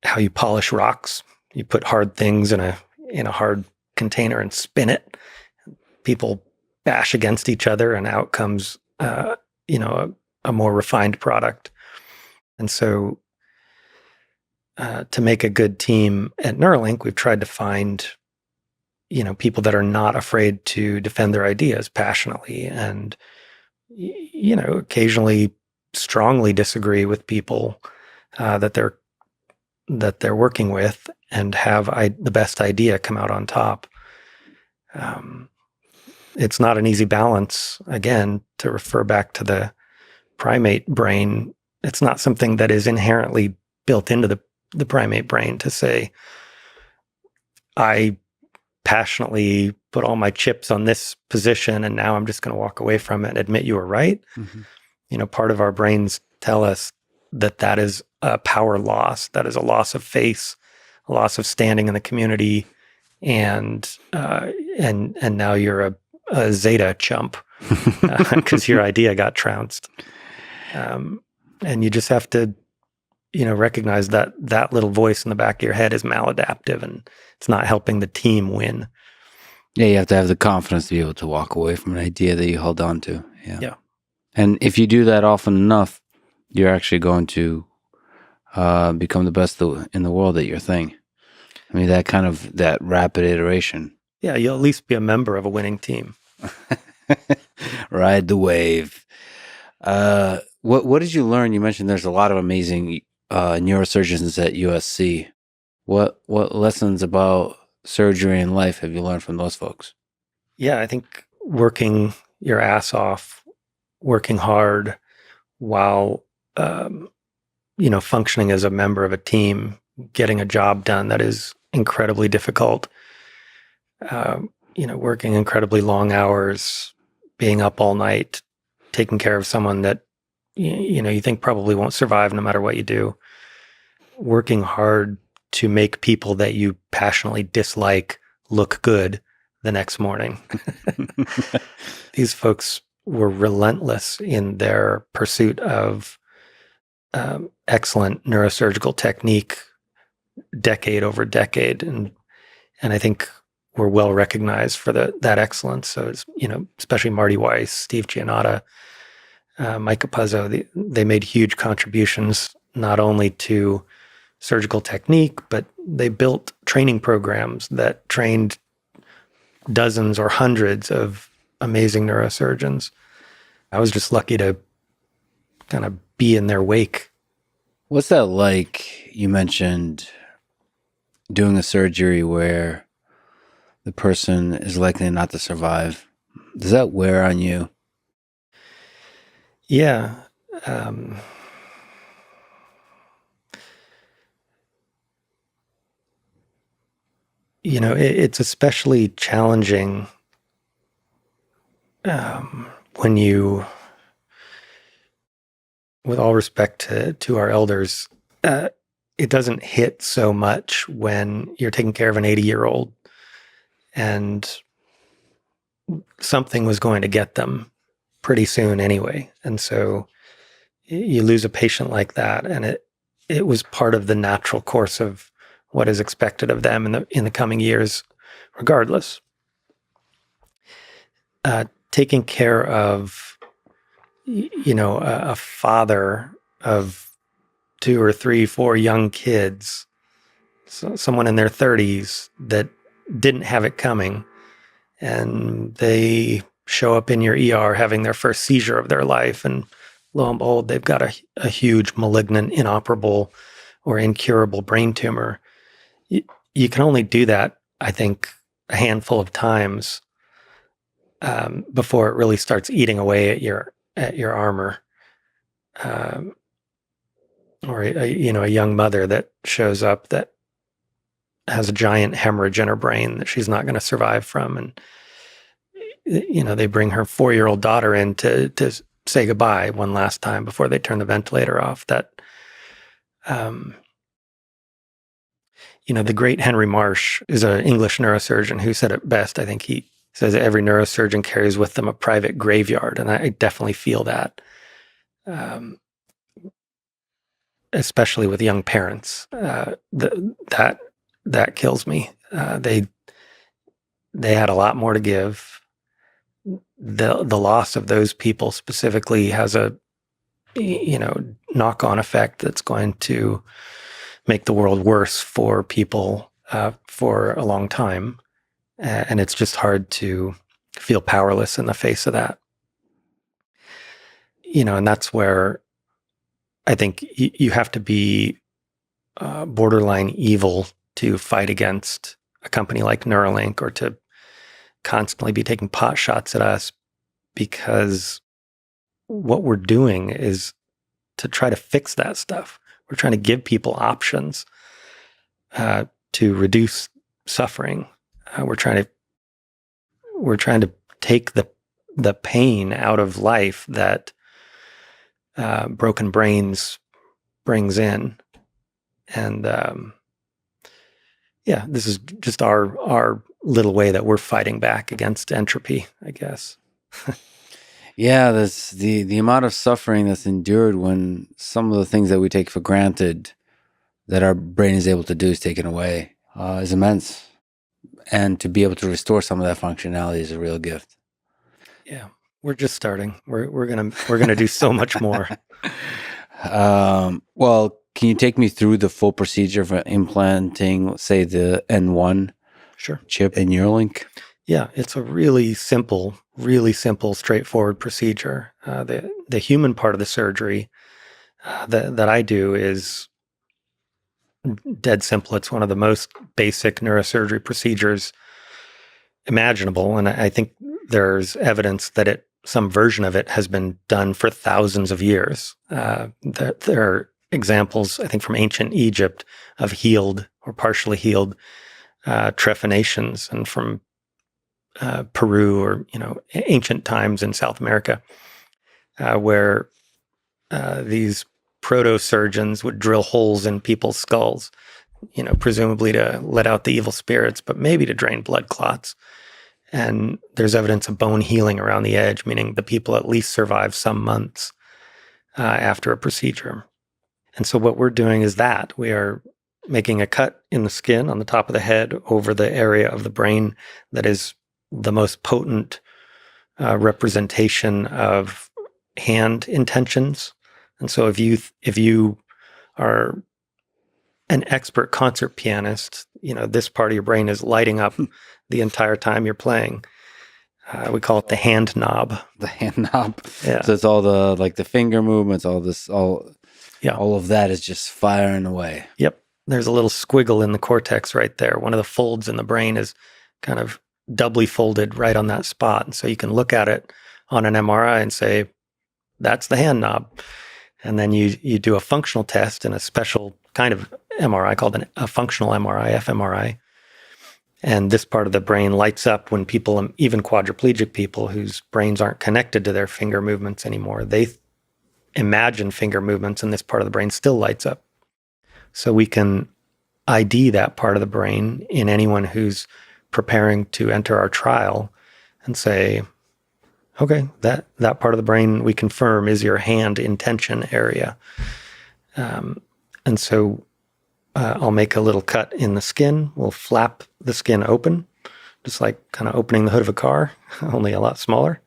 how you polish rocks. You put hard things in a hard container and spin it. People bash against each other, and out comes a more refined product. And so to make a good team at Neuralink, we've tried to find people that are not afraid to defend their ideas passionately, and occasionally strongly disagree with people that they're working with, and have the best idea come out on top. It's not an easy balance. Again, to refer back to the primate brain, it's not something that is inherently built into the primate brain to say, I passionately put all my chips on this position and now I'm just going to walk away from it and admit you were right. Mm-hmm. Part of our brains tell us that is a power loss, that is a loss of face, a loss of standing in the community, and now you're a Zeta chump because your idea got trounced. And you just have to, recognize that little voice in the back of your head is maladaptive and it's not helping the team win. Yeah, you have to have the confidence to be able to walk away from an idea that you held on to. Yeah. And if you do that often enough, you're actually going to become the best in the world at your thing. I mean, that rapid iteration. Yeah, you'll at least be a member of a winning team. Ride the wave. What did you learn? You mentioned there's a lot of amazing neurosurgeons at USC. What lessons about surgery and life have you learned from those folks? Yeah, I think working your ass off, working hard while functioning as a member of a team getting a job done that is incredibly difficult, working incredibly long hours, being up all night, taking care of someone that, you think probably won't survive no matter what you do, working hard to make people that you passionately dislike look good the next morning. These folks were relentless in their pursuit of excellent neurosurgical technique, decade over decade, and I think we're well recognized for that excellence. So it's especially Marty Weiss, Steve Giannotta, Mike Capuzzo, they made huge contributions not only to surgical technique, but they built training programs that trained dozens or hundreds of amazing neurosurgeons. I was just lucky to kind of be in their wake. What's that like? You mentioned doing a surgery where the person is likely not to survive. Does that wear on you? Yeah. It's especially challenging when you, with all respect to our elders, it doesn't hit so much when you're taking care of an 80-year-old and something was going to get them pretty soon anyway. And so you lose a patient like that, and it was part of the natural course of what is expected of them in the coming years, regardless. Taking care of, a father of 2 or 3, 4 young kids, so someone in their 30s that didn't have it coming, and they show up in your ER having their first seizure of their life, and lo and behold, they've got a huge malignant, inoperable, or incurable brain tumor. You can only do that, I think, a handful of times before it really starts eating away at your armor. Or a young mother that shows up that has a giant hemorrhage in her brain that she's not going to survive from, and they bring her 4-year-old daughter in to say goodbye one last time before they turn the ventilator off. That the great Henry Marsh is an English neurosurgeon who said it best. I think he says that every neurosurgeon carries with them a private graveyard, and I definitely feel that, especially with young parents. That kills me. They had a lot more to give. The loss of those people specifically has a knock-on effect that's going to make the world worse for people for a long time. And it's just hard to feel powerless in the face of that. And that's where I think you have to be borderline evil to fight against a company like Neuralink, or to constantly be taking pot shots at us, because what we're doing is to try to fix that stuff. We're trying to give people options to reduce suffering. We're trying to take the pain out of life that broken brains brings in. And this is just our little way that we're fighting back against entropy, I guess. Yeah, that's the amount of suffering that's endured when some of the things that we take for granted that our brain is able to do is taken away is immense. And to be able to restore some of that functionality is a real gift. Yeah, we're just starting. We're gonna do so much more. Well, can you take me through the full procedure for implanting, say, the N1 chip in Neuralink? Yeah, it's a really simple, straightforward procedure. The human part of the surgery that I do is dead simple. It's one of the most basic neurosurgery procedures imaginable, and I think there's evidence that some version of it has been done for thousands of years. There are examples, I think, from ancient Egypt of healed or partially healed trephinations, and from Peru or ancient times in South America, where these proto-surgeons would drill holes in people's skulls, presumably to let out the evil spirits, but maybe to drain blood clots. And there's evidence of bone healing around the edge, meaning the people at least survive some months after a procedure. And so what we're doing is that we are making a cut in the skin on the top of the head over the area of the brain that is the most potent representation of hand intentions. And so if you are an expert concert pianist, this part of your brain is lighting up the entire time you're playing. We call it the hand knob. The hand knob. Yeah. So it's all the finger movements, all of that is just firing away. Yep. There's a little squiggle in the cortex right there. One of the folds in the brain is kind of doubly folded right on that spot. And so you can look at it on an MRI and say, that's the hand knob. And then you do a functional test in a special kind of MRI called a functional MRI, fMRI. And this part of the brain lights up when people, even quadriplegic people whose brains aren't connected to their finger movements anymore, they imagine finger movements and this part of the brain still lights up. So we can ID that part of the brain in anyone who's preparing to enter our trial and say, okay, that part of the brain we confirm is your hand intention area. And so I'll make a little cut in the skin. We'll flap the skin open, just like kind of opening the hood of a car, only a lot smaller.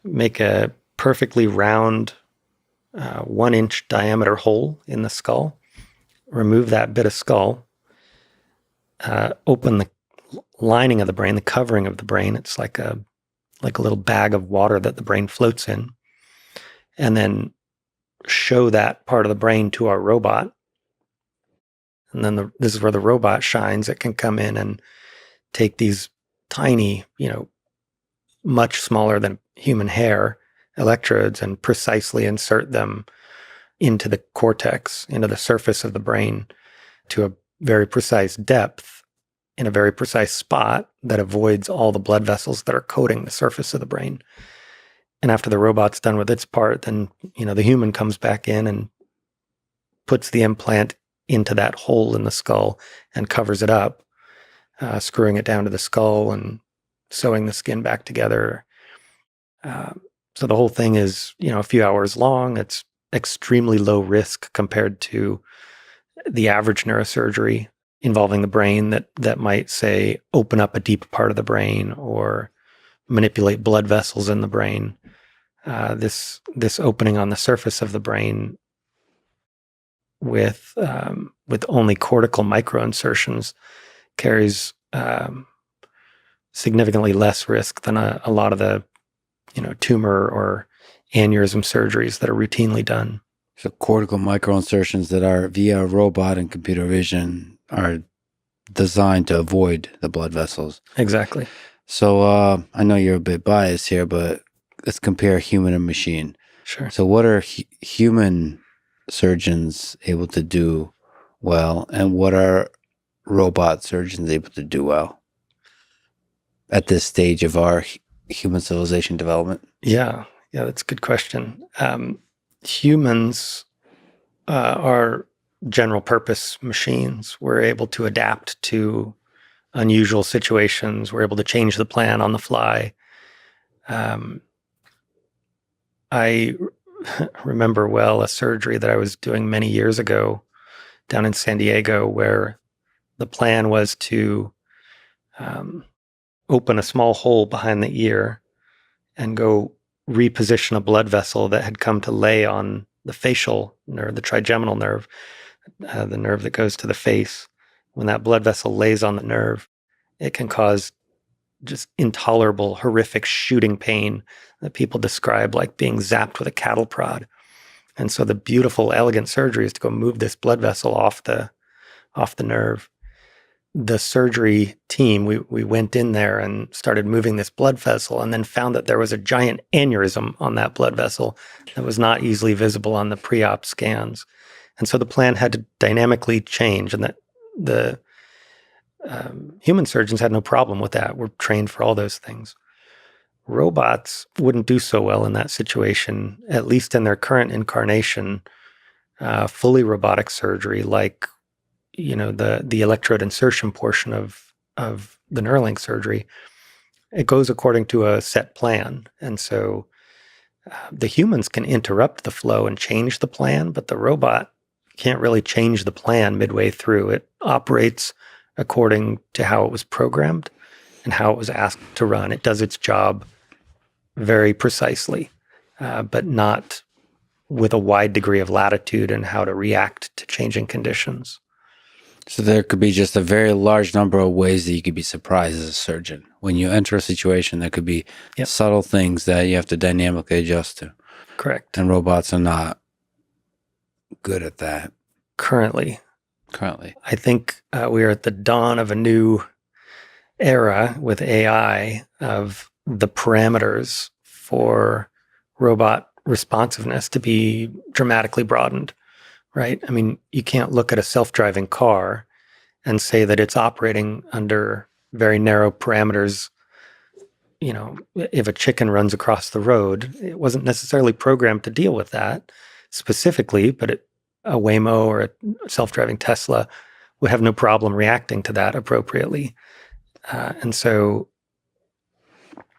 Make a perfectly round 1-inch diameter hole in the skull. Remove that bit of skull. Open the lining of the brain, the covering of the brain. It's like a little bag of water that the brain floats in. And then show that part of the brain to our robot. And then this is where the robot shines. It can come in and take these tiny, much smaller than human hair electrodes and precisely insert them into the cortex, into the surface of the brain to a very precise depth in a very precise spot that avoids all the blood vessels that are coating the surface of the brain. And after the robot's done with its part, then, the human comes back in and puts the implant into that hole in the skull and covers it up, screwing it down to the skull and sewing the skin back together. So the whole thing is, a few hours long. It's extremely low risk compared to the average neurosurgery involving the brain that might, say, open up a deep part of the brain or manipulate blood vessels in the brain. This opening on the surface of the brain with only cortical microinsertions carries significantly less risk than a lot of the tumor or aneurysm surgeries that are routinely done. So cortical microinsertions that are via a robot and computer vision are designed to avoid the blood vessels. Exactly. So I know you're a bit biased here, but let's compare human and machine. Sure. So what are human surgeons able to do well, and what are robot surgeons able to do well at this stage of our human civilization development? Yeah, that's a good question. Humans are general purpose machines. We're able to adapt to unusual situations. We're able to change the plan on the fly. I remember well a surgery that I was doing many years ago down in San Diego, where the plan was to open a small hole behind the ear and go reposition a blood vessel that had come to lay on the facial nerve, the trigeminal nerve, the nerve that goes to the face. When that blood vessel lays on the nerve, it can cause just intolerable, horrific shooting pain that people describe like being zapped with a cattle prod. And so the beautiful, elegant surgery is to go move this blood vessel off the nerve. the surgery team, we went in there and started moving this blood vessel, and then found that there was a giant aneurysm on that blood vessel that was not easily visible on the pre-op scans. And so the plan had to dynamically change, and that the human surgeons had no problem with that. We're trained for all those things. Robots wouldn't do so well in that situation, at least in their current incarnation. Fully robotic surgery, like the electrode insertion portion of the Neuralink surgery, it goes according to a set plan, and so the humans can interrupt the flow and change the plan, but the robot can't really change the plan midway through. It operates according to how it was programmed and how it was asked to run. It does its job very precisely, but not with a wide degree of latitude in how to react to changing conditions. So there could be just a very large number of ways that you could be surprised as a surgeon. When you enter a situation, there could be subtle things that you have to dynamically adjust to. Correct. And robots are not good at that. Currently. I think we are at the dawn of a new era with AI of the parameters for robot responsiveness to be dramatically broadened, right? I mean, you can't look at a self-driving car and say that it's operating under very narrow parameters. If a chicken runs across the road, it wasn't necessarily programmed to deal with that specifically, but a Waymo or a self-driving Tesla would have no problem reacting to that appropriately. And so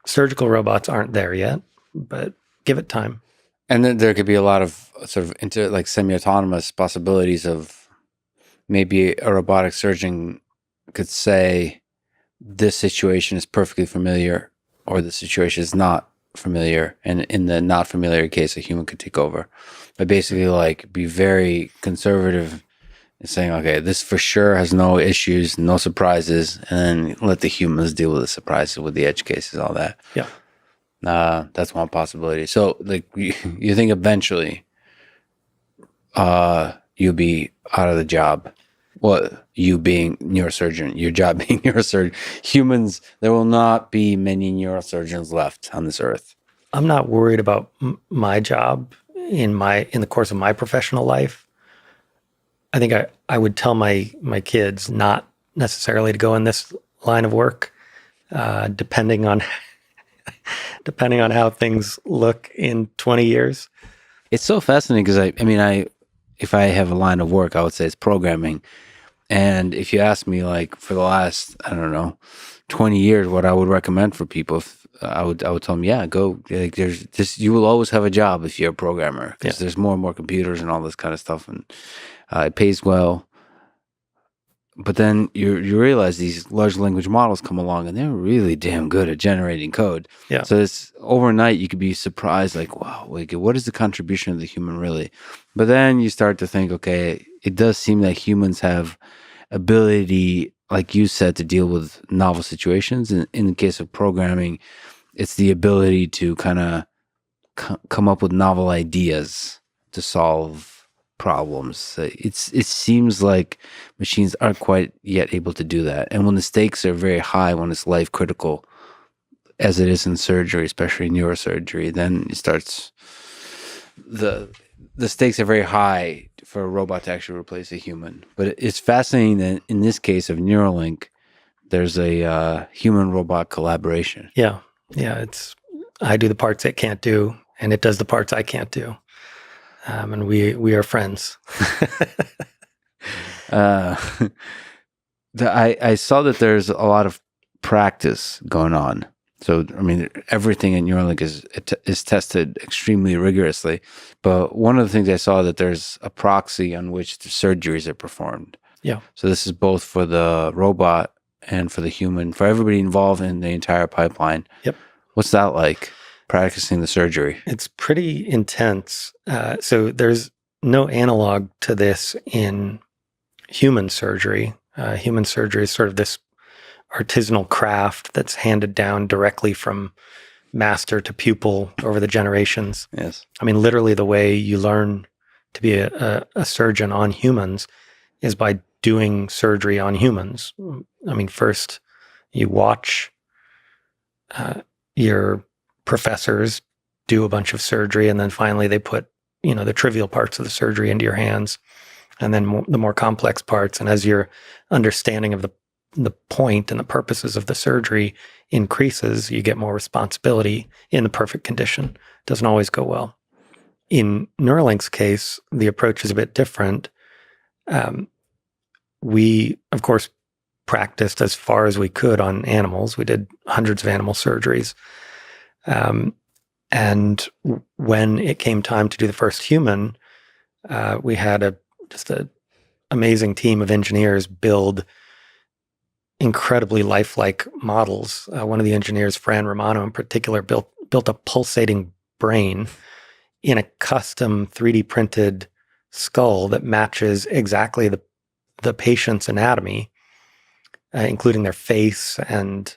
surgical robots aren't there yet, but give it time. And then there could be a lot of sort of semi-autonomous possibilities of maybe a robotic surgeon could say this situation is perfectly familiar or the situation is not familiar. And in the not familiar case, a human could take over. But basically be very conservative in saying, okay, this for sure has no issues, no surprises, and then let the humans deal with the surprises, with the edge cases, all that. Yeah. That's one possibility. So you think eventually you'll be out of the job. Well, you being neurosurgeon, your job being neurosurgeon. Humans, there will not be many neurosurgeons left on this earth. I'm not worried about my job in the course of my professional life. I think I would tell my kids not necessarily to go in this line of work, depending on how things look in 20 years. It's so fascinating because if I have a line of work, I would say it's programming. And if you ask me for the last, 20 years, what I would recommend for people, I would tell them, go. You will always have a job if you're a programmer because there's more and more computers and all this kind of stuff, and it pays well. But then you realize these large language models come along and they're really damn good at generating code. Yeah. So it's overnight you could be surprised, wow, what is the contribution of the human really? But then you start to think, okay, it does seem that humans have ability, like you said, to deal with novel situations. And in the case of programming, it's the ability to kind of come up with novel ideas to solve problems. It seems like machines aren't quite yet able to do that. And when the stakes are very high, when it's life critical, as it is in surgery, especially neurosurgery, then it starts, the stakes are very high for a robot to actually replace a human. But it's fascinating that in this case of Neuralink, there's a human-robot collaboration. Yeah. I do the parts it can't do, and it does the parts I can't do. And we are friends. I saw that there's a lot of practice going on. So, everything in Neuralink is tested extremely rigorously. But one of the things I saw that there's a proxy on which the surgeries are performed. Yeah. So this is both for the robot and for the human, for everybody involved in the entire pipeline. Yep. What's that like, practicing the surgery? It's pretty intense. So there's no analog to this in human surgery. Human surgery is sort of this artisanal craft that's handed down directly from master to pupil over the generations. Yes. Literally the way you learn to be a surgeon on humans is by doing surgery on humans. I mean, first you watch your professors do a bunch of surgery, and then finally they put, the trivial parts of the surgery into your hands, and then the more complex parts. And as your understanding of the point and the purposes of the surgery increases, you get more responsibility in the perfect condition. Doesn't always go well. In Neuralink's case, the approach is a bit different. We, of course, practiced as far as we could on animals. We did hundreds of animal surgeries. And when it came time to do the first human, we had just an amazing team of engineers build incredibly lifelike models. One of the engineers, Fran Romano in particular, built a pulsating brain in a custom 3D printed skull that matches exactly the patient's anatomy, including their face and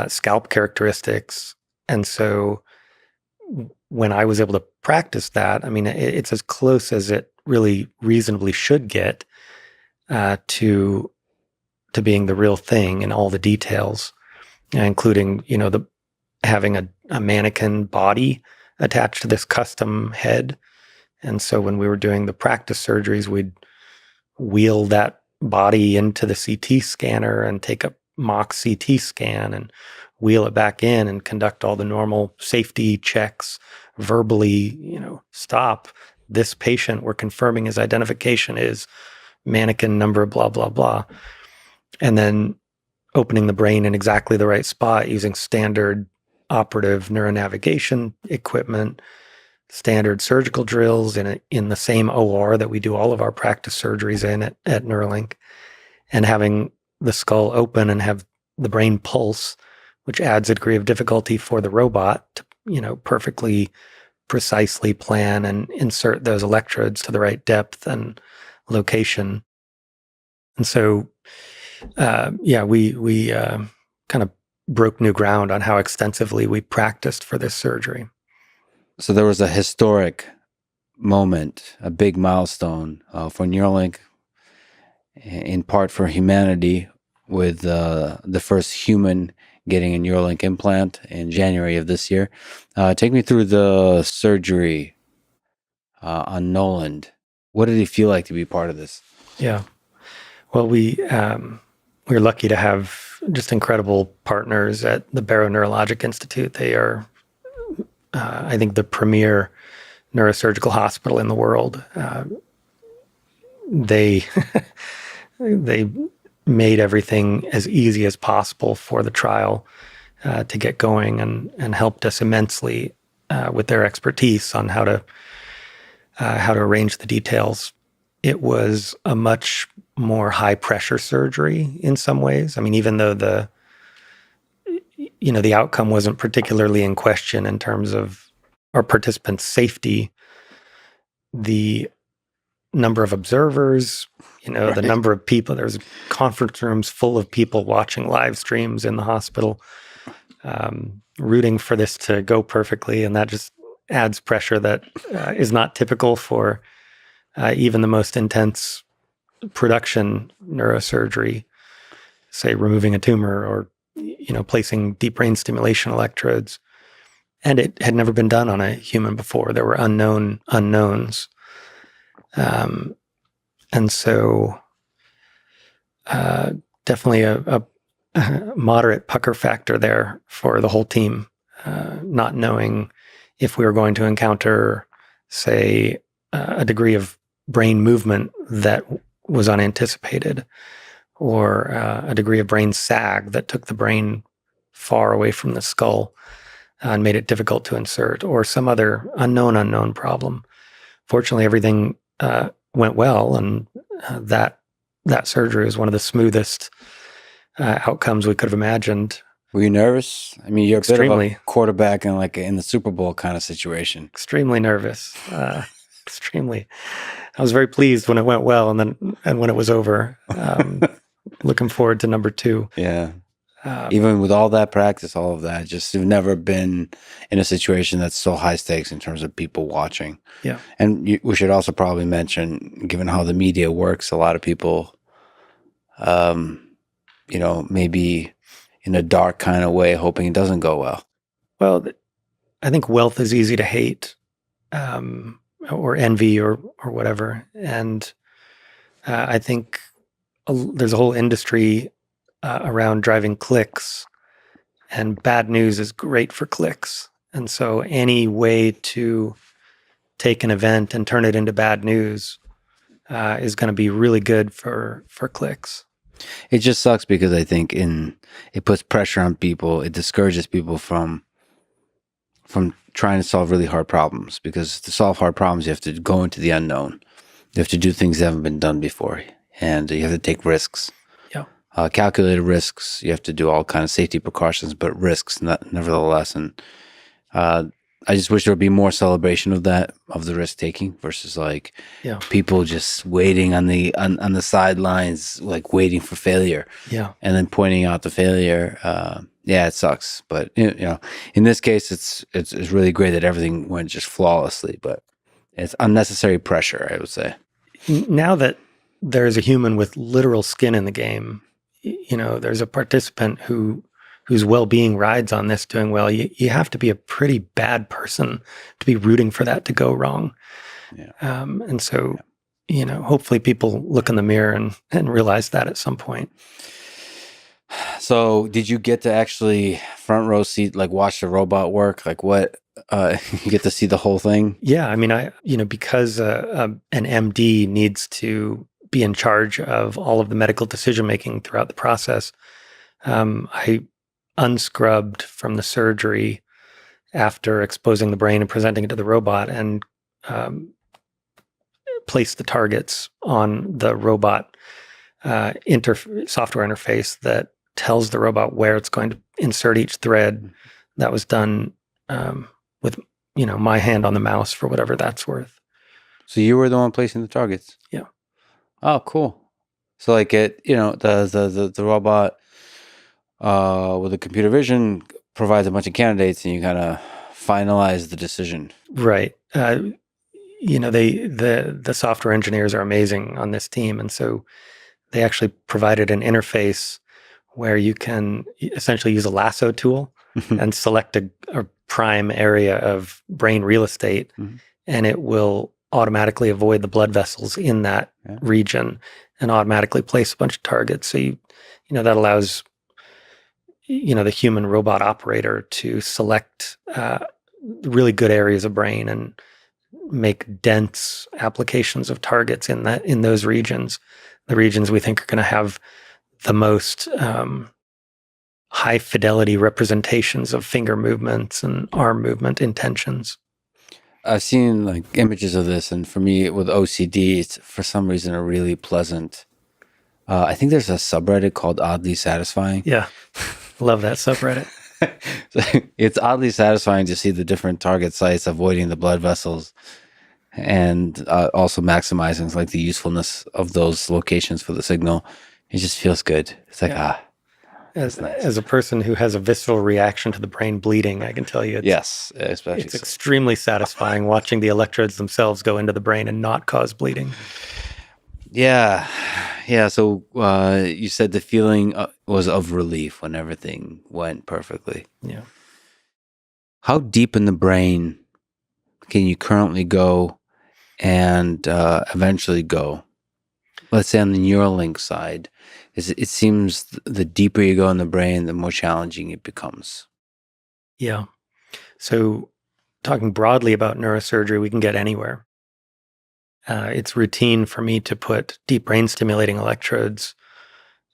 scalp characteristics. And so when I was able to practice that, I mean, it's as close as it really reasonably should get to being the real thing in all the details, including, having a mannequin body attached to this custom head. And so when we were doing the practice surgeries, we'd wheel that body into the CT scanner and take a mock CT scan and wheel it back in and conduct all the normal safety checks, verbally, stop. This patient, we're confirming his identification is mannequin number, blah, blah, blah. And then opening the brain in exactly the right spot using standard operative neuronavigation equipment, standard surgical drills in the same OR that we do all of our practice surgeries in at Neuralink, and having the skull open and have the brain pulse, which adds a degree of difficulty for the robot to, perfectly, precisely plan and insert those electrodes to the right depth and location. And so, we kind of broke new ground on how extensively we practiced for this surgery. So there was a historic moment, a big milestone for Neuralink, in part for humanity, with the first human getting a Neuralink implant in January of this year. Take me through the surgery on Noland. What did it feel like to be part of this? Yeah. Well, we're lucky to have just incredible partners at the Barrow Neurologic Institute. They are, I think, the premier neurosurgical hospital in the world. They made everything as easy as possible for the trial to get going, and helped us immensely with their expertise on how to arrange the details. It was a much more high pressure surgery in some ways. I mean, even though the outcome wasn't particularly in question in terms of our participants' safety, the number of observers, Right. The number of people, there's conference rooms full of people watching live streams in the hospital, rooting for this to go perfectly. And that just adds pressure that is not typical for even the most intense production neurosurgery, say removing a tumor or, placing deep brain stimulation electrodes. And it had never been done on a human before. There were unknown unknowns. And so definitely a moderate pucker factor there for the whole team, not knowing if we were going to encounter, say, a degree of brain movement that was unanticipated, or a degree of brain sag that took the brain far away from the skull and made it difficult to insert, or some other unknown problem. Fortunately, everything went well, and that surgery was one of the smoothest outcomes we could have imagined. Were you nervous? I mean, you're Extremely. a bit of a quarterback in the Super Bowl kind of situation. Extremely nervous. Extremely. I was very pleased when it went well, and when it was over. Looking forward to number 2. Yeah. Even with all that practice, all of that, just you've never been in a situation that's so high stakes in terms of people watching. Yeah. And we should also probably mention, given how the media works, a lot of people maybe in a dark kind of way, hoping it doesn't go well? Well, I think wealth is easy to hate, or envy, or whatever. And I think there's a whole industry around driving clicks, and bad news is great for clicks. And so any way to take an event and turn it into bad news is going to be really good for clicks. It just sucks because I think it puts pressure on people. It discourages people from trying to solve really hard problems, because to solve hard problems, you have to go into the unknown. You have to do things that haven't been done before, and you have to take risks. Yeah. Calculated risks. You have to do all kind of safety precautions, but risks nevertheless. And I just wish there would be more celebration of that, of the risk taking, versus like people just waiting on the sidelines, like waiting for failure. Yeah. And then pointing out the failure. It sucks. But in this case, it's really great that everything went just flawlessly. But it's unnecessary pressure, I would say. Now that there's a human with literal skin in the game, there's a participant whose well-being rides on this doing well. You have to be a pretty bad person to be rooting for that to go wrong. Yeah. And so, hopefully people look in the mirror and realize that at some point. So did you get to actually front row seat, like watch the robot work? Like what, you get to see the whole thing? Yeah. I mean, because an MD needs to be in charge of all of the medical decision-making throughout the process, I unscrubbed from the surgery after exposing the brain and presenting it to the robot, and placed the targets on the robot software interface that tells the robot where it's going to insert each thread. That was done with my hand on the mouse, for whatever that's worth. So you were the one placing the targets? Yeah. Oh, cool. So like the robot with the computer vision provides a bunch of candidates, and you kind of finalize the decision. Right. The software engineers are amazing on this team, and so they actually provided an interface where you can essentially use a lasso tool and select a prime area of brain real estate, and it will automatically avoid the blood vessels in that region and automatically place a bunch of targets. So that allows the human robot operator to select really good areas of brain and make dense applications of targets in those regions, the regions we think are going to have the most high fidelity representations of finger movements and arm movement intentions. I've seen like images of this, and for me with OCD, it's for some reason a really pleasant. I think there's a subreddit called Oddly Satisfying. Yeah, love that subreddit. So it's oddly satisfying to see the different target sites avoiding the blood vessels, and also maximizing like the usefulness of those locations for the signal. It just feels good. It's like As a person who has a visceral reaction to the brain bleeding, I can tell you especially it's extremely satisfying watching the electrodes themselves go into the brain and not cause bleeding. Yeah. So you said the feeling was of relief when everything went perfectly. Yeah. How deep in the brain can you currently go and eventually go? Let's say on the Neuralink side, it seems the deeper you go in the brain, the more challenging it becomes. Yeah. So talking broadly about neurosurgery, we can get anywhere. It's routine for me to put deep brain stimulating electrodes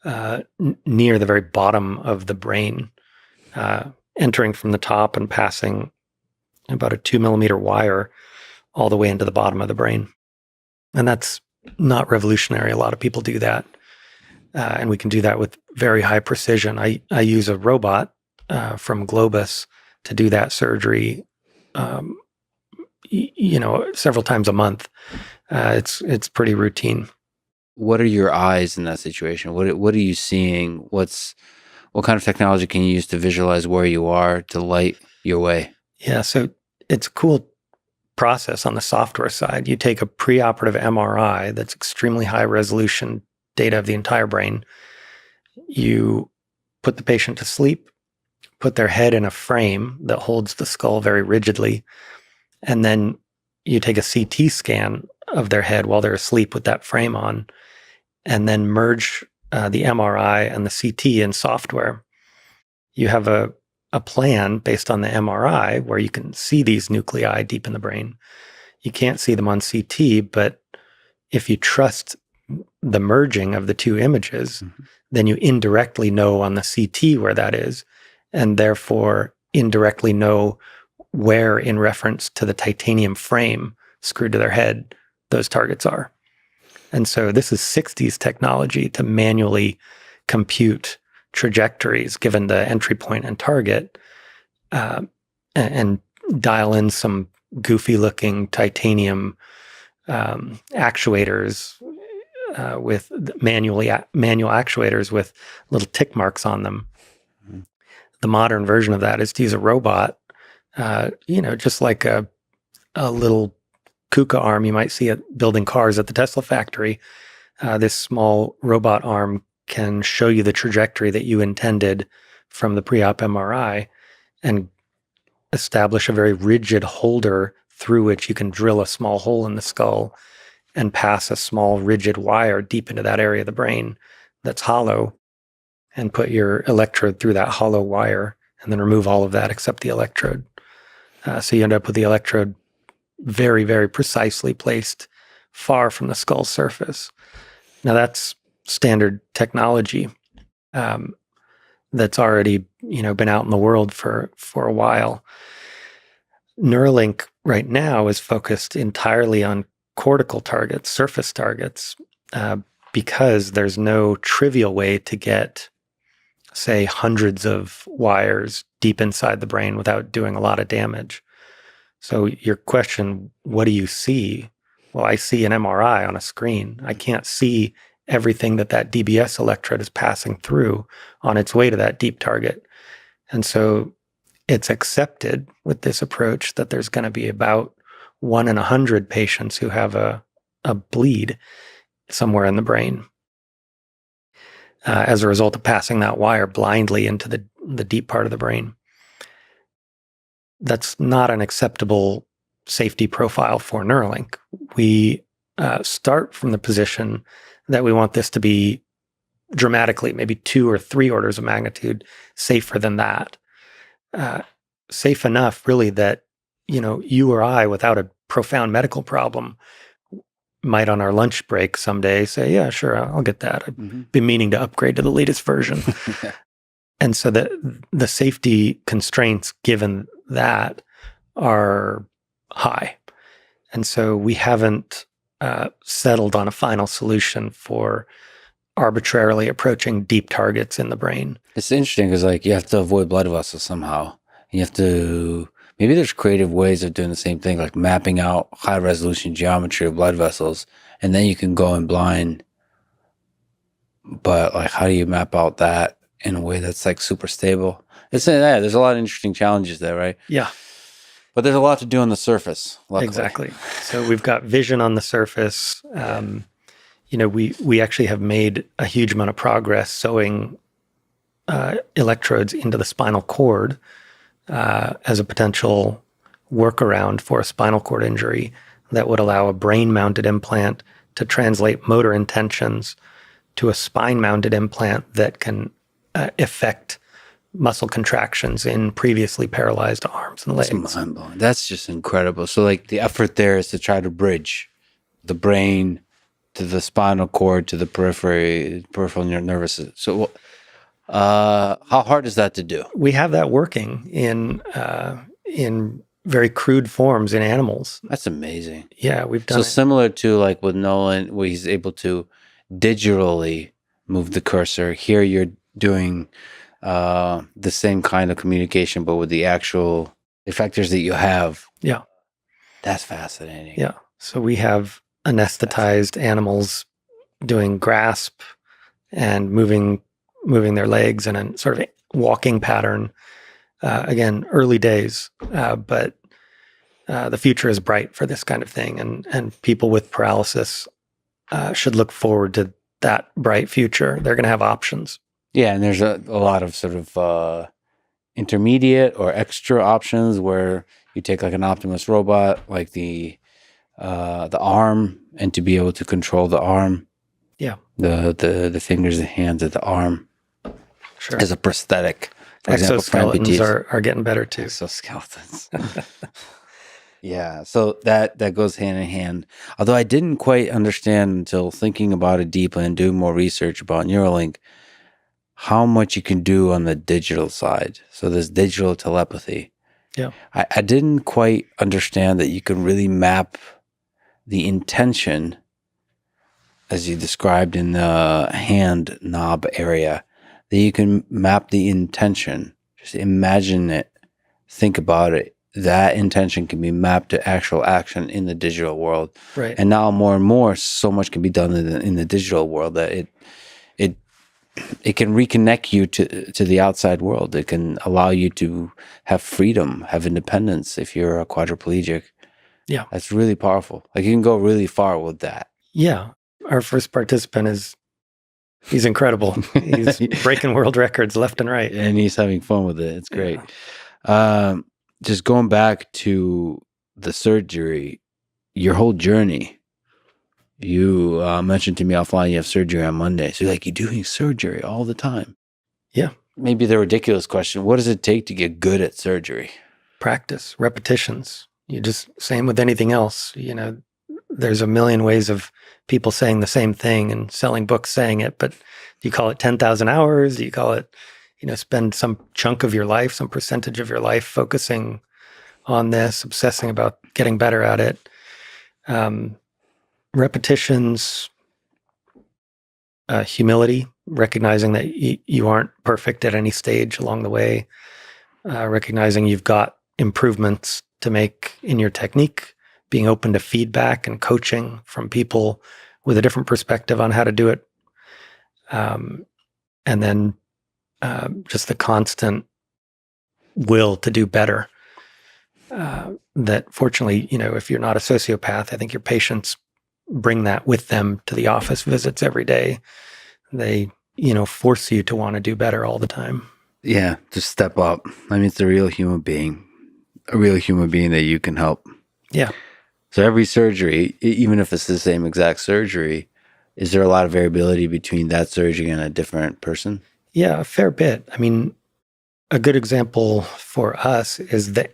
near the very bottom of the brain, entering from the top and passing about a 2 millimeter wire all the way into the bottom of the brain. And that's not revolutionary. A lot of people do that. And we can do that with very high precision. I use a robot from Globus to do that surgery, several times a month. It's pretty routine. What are your eyes in that situation? What are you seeing? What kind of technology can you use to visualize where you are to light your way? Yeah, so it's a cool process on the software side. You take a preoperative MRI that's extremely high resolution data of the entire brain. You put the patient to sleep, put their head in a frame that holds the skull very rigidly, and then you take a CT scan of their head while they're asleep with that frame on, and then merge the MRI and the CT in software. You have a plan based on the MRI where you can see these nuclei deep in the brain. You can't see them on CT, but if you trust the merging of the two images, then you indirectly know on the CT where that is, and therefore indirectly know where, in reference to the titanium frame screwed to their head, those targets are. And so this is 60s technology to manually compute trajectories given the entry point and target, and dial in some goofy looking titanium actuators with manual actuators with little tick marks on them. The modern version of that is to use a robot, just like a little KUKA arm you might see at building cars at the Tesla factory. This small robot arm can show you the trajectory that you intended from the pre-op MRI and establish a very rigid holder through which you can drill a small hole in the skull and pass a small rigid wire deep into that area of the brain that's hollow, and put your electrode through that hollow wire and then remove all of that except the electrode. So you end up with the electrode very, very precisely placed far from the skull surface. Now that's standard technology that's already been out in the world for a while. Neuralink right now is focused entirely on cortical targets, surface targets, because there's no trivial way to get, say, hundreds of wires deep inside the brain without doing a lot of damage. So your question, what do you see? Well, I see an MRI on a screen. I can't see everything that DBS electrode is passing through on its way to that deep target. And so it's accepted with this approach that there's going to be about 1 in 100 patients who have a bleed somewhere in the brain as a result of passing that wire blindly into the deep part of the brain. That's not an acceptable safety profile for Neuralink. We start from the position that we want this to be dramatically, maybe 2 or 3 orders of magnitude safer than that. Safe enough, really, that you or I, without a profound medical problem, might on our lunch break someday say, yeah, sure, I'll get that. I've been meaning to upgrade to the latest version. And so the safety constraints given that are high. And so we haven't settled on a final solution for arbitrarily approaching deep targets in the brain. It's interesting because you have to avoid blood vessels somehow. You have to, maybe there's creative ways of doing the same thing, like mapping out high resolution geometry of blood vessels, and then you can go in blind. But how do you map out that in a way that's super stable? There's a lot of interesting challenges there, right? Yeah. But there's a lot to do on the surface. Luckily. Exactly. So we've got vision on the surface. We actually have made a huge amount of progress sewing electrodes into the spinal cord as a potential workaround for a spinal cord injury that would allow a brain-mounted implant to translate motor intentions to a spine-mounted implant that can affect muscle contractions in previously paralyzed arms and legs. That's mind-blowing. That's just incredible. So the effort there is to try to bridge the brain to the spinal cord to the peripheral nervous system. So how hard is that to do? We have that working in very crude forms in animals. That's amazing. Yeah, we've done so similar to with Nolan, where he's able to digitally move the cursor. Here you're doing the same kind of communication, but with the actual effectors that you have. Yeah. That's fascinating. Yeah. So we have anesthetized animals doing grasp and moving their legs in a sort of walking pattern. Again, early days, but the future is bright for this kind of thing, and people with paralysis should look forward to that bright future. They're going to have options. Yeah, and there's a lot of sort of intermediate or extra options where you take like an Optimus robot, like the arm, and to be able to control the arm. Yeah. The fingers and hands of the arm Sure. as a prosthetic. For example, for Exoskeletons amputees. are getting better too. Exoskeletons. Yeah, so that goes hand in hand. Although I didn't quite understand until thinking about it deeply and doing more research about Neuralink, how much you can do on the digital side. So there's digital telepathy. Yeah. I didn't quite understand that you can really map the intention, as you described in the hand knob area, that you can map the intention. Just imagine it, think about it. That intention can be mapped to actual action in the digital world. Right. And now more and more, so much can be done in the digital world that it can reconnect you to the outside world. It can allow you to have freedom, have independence if you're a quadriplegic. Yeah. That's really powerful. Like you can go really far with that. Yeah. Our first participant he's incredible. He's breaking world records left and right. And he's having fun with it. It's great. Just going back to the surgery, your whole journey, you mentioned to me offline you have surgery on Monday. So you're doing surgery all the time. Yeah. Maybe the ridiculous question, what does it take to get good at surgery? Practice, repetitions. You just, same with anything else. There's a million ways of people saying the same thing and selling books saying it, but do you call it 10,000 hours? Do you call it, spend some chunk of your life, some percentage of your life focusing on this, obsessing about getting better at it? Repetitions, humility, recognizing that you aren't perfect at any stage along the way, recognizing you've got improvements to make in your technique, being open to feedback and coaching from people with a different perspective on how to do it. And then just the constant will to do better. That fortunately, if you're not a sociopath, I think your patients bring that with them to the office visits every day. They, force you to want to do better all the time. Yeah, just step up. I mean, it's a real human being that you can help. Yeah. So every surgery, even if it's the same exact surgery, is there a lot of variability between that surgery and a different person? Yeah, a fair bit. I mean, a good example for us is the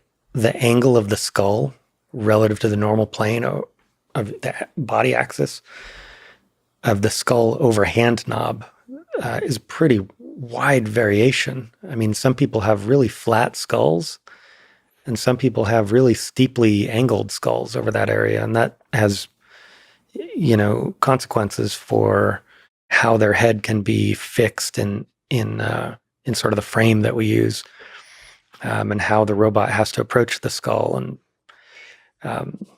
angle of the skull relative to the normal plane of the body axis of the skull over hand knob is pretty wide variation. I mean, some people have really flat skulls and some people have really steeply angled skulls over that area. And that has, consequences for how their head can be fixed in sort of the frame that we use, and how the robot has to approach the skull. And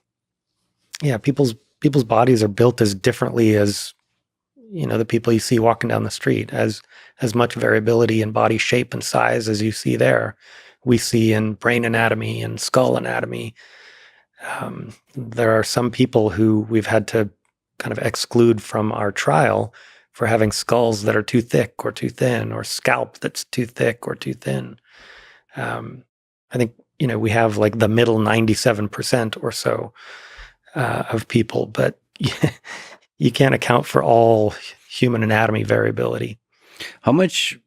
people's bodies are built as differently as the people you see walking down the street. As much variability in body shape and size as you see there, we see in brain anatomy and skull anatomy. There are some people who we've had to kind of exclude from our trial for having skulls that are too thick or too thin, or scalp that's too thick or too thin. I think, we have like the middle 97% or so of people, but you can't account for all human anatomy variability. How much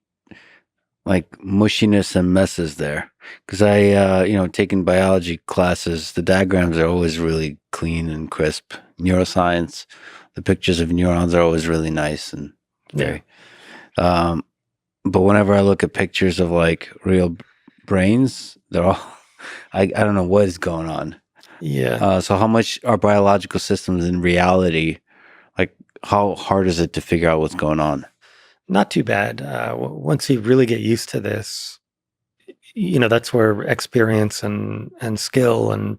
mushiness and mess is there? Because I, taking biology classes, the diagrams are always really clean and crisp. Neuroscience, the pictures of neurons are always really nice and very. Yeah. But whenever I look at pictures of real brains, they're all, I don't know what is going on. Yeah. So how much are biological systems in reality? How hard is it to figure out what's going on? Not too bad. Once you really get used to this, that's where experience and skill and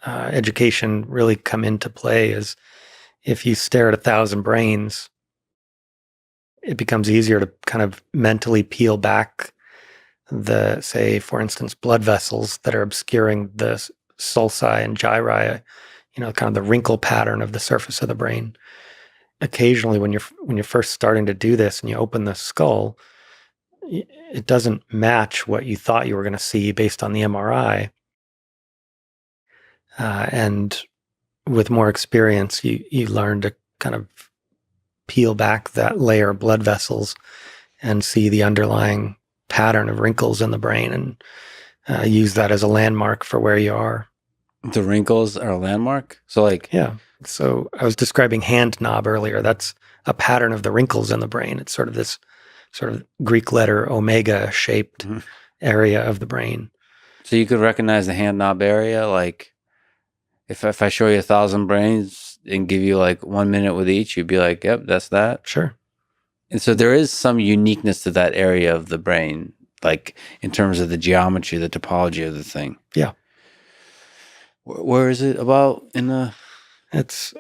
education really come into play. Is if you stare at 1,000 brains, it becomes easier to kind of mentally peel back say, for instance, blood vessels that are obscuring the sulci and gyri, kind of the wrinkle pattern of the surface of the brain. occasionally when you're first starting to do this and you open the skull, it doesn't match what you thought you were going to see based on the MRI. And with more experience, you learn to kind of peel back that layer of blood vessels and see the underlying pattern of wrinkles in the brain, and use that as a landmark for where you are. The wrinkles are a landmark? So like... Yeah. So I was describing hand knob earlier. That's a pattern of the wrinkles in the brain. It's sort of this sort of Greek letter omega shaped area of the brain. So you could recognize the hand knob area, like if I show you 1,000 brains and give you like 1 minute with each, you'd be like, yep, that's that. Sure. And so there is some uniqueness to that area of the brain, like in terms of the geometry, the topology of the thing. Yeah. Where is it about in the... It's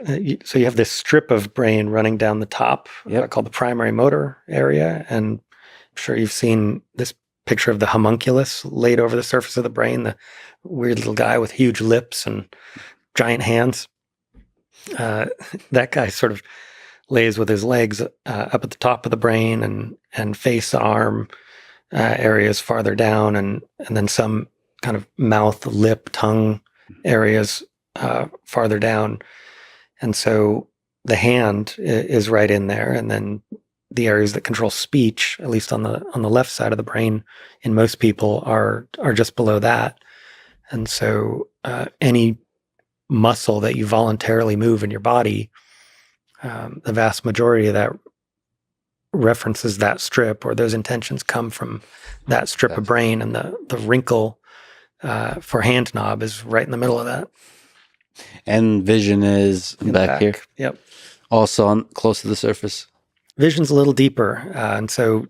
so you have this strip of brain running down the top, called the primary motor area. And I'm sure you've seen this picture of the homunculus laid over the surface of the brain, the weird little guy with huge lips and giant hands. That guy sort of lays with his legs up at the top of the brain, and face, arm areas farther down, and then some kind of mouth, lip, tongue areas farther down. And so the hand is right in there, and then the areas that control speech, at least on the left side of the brain, in most people are just below that. And so any muscle that you voluntarily move in your body, the vast majority of that references that strip, or those intentions come from that strip of brain, and the wrinkle for hand knob is right in the middle of that. And vision is back here. Yep. Also close to the surface. Vision's a little deeper. And so,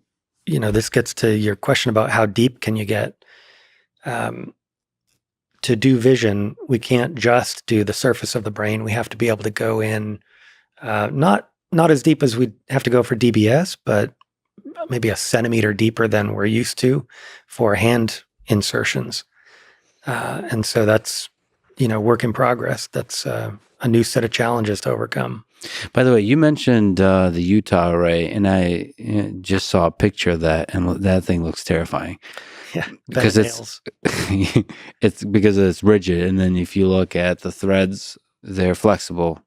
this gets to your question about how deep can you get. To do vision, we can't just do the surface of the brain. We have to be able to go in, not as deep as we'd have to go for DBS, but maybe a centimeter deeper than we're used to for hand insertions. And so that's, work in progress. That's a new set of challenges to overcome. By the way, you mentioned the Utah array, and I just saw a picture of that, and that thing looks terrifying. Yeah, because it's because it's rigid, and then if you look at the threads, they're flexible.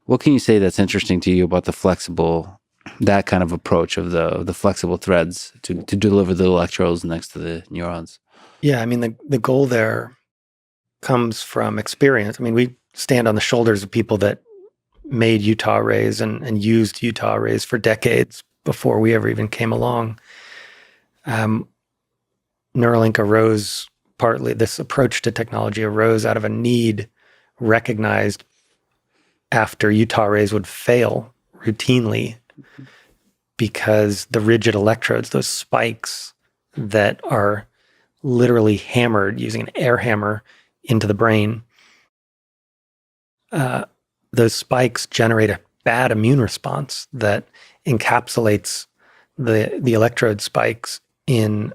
What can you say that's interesting to you about that kind of approach of the flexible threads to deliver the electrodes next to the neurons? Yeah, I mean, the goal there comes from experience. I mean, we stand on the shoulders of people that made Utah arrays and used Utah arrays for decades before we ever even came along. Neuralink arose partly, this approach to technology arose out of a need recognized after Utah arrays would fail routinely because the rigid electrodes, those spikes that are literally hammered using an air hammer into the brain, those spikes generate a bad immune response that encapsulates the electrode spikes in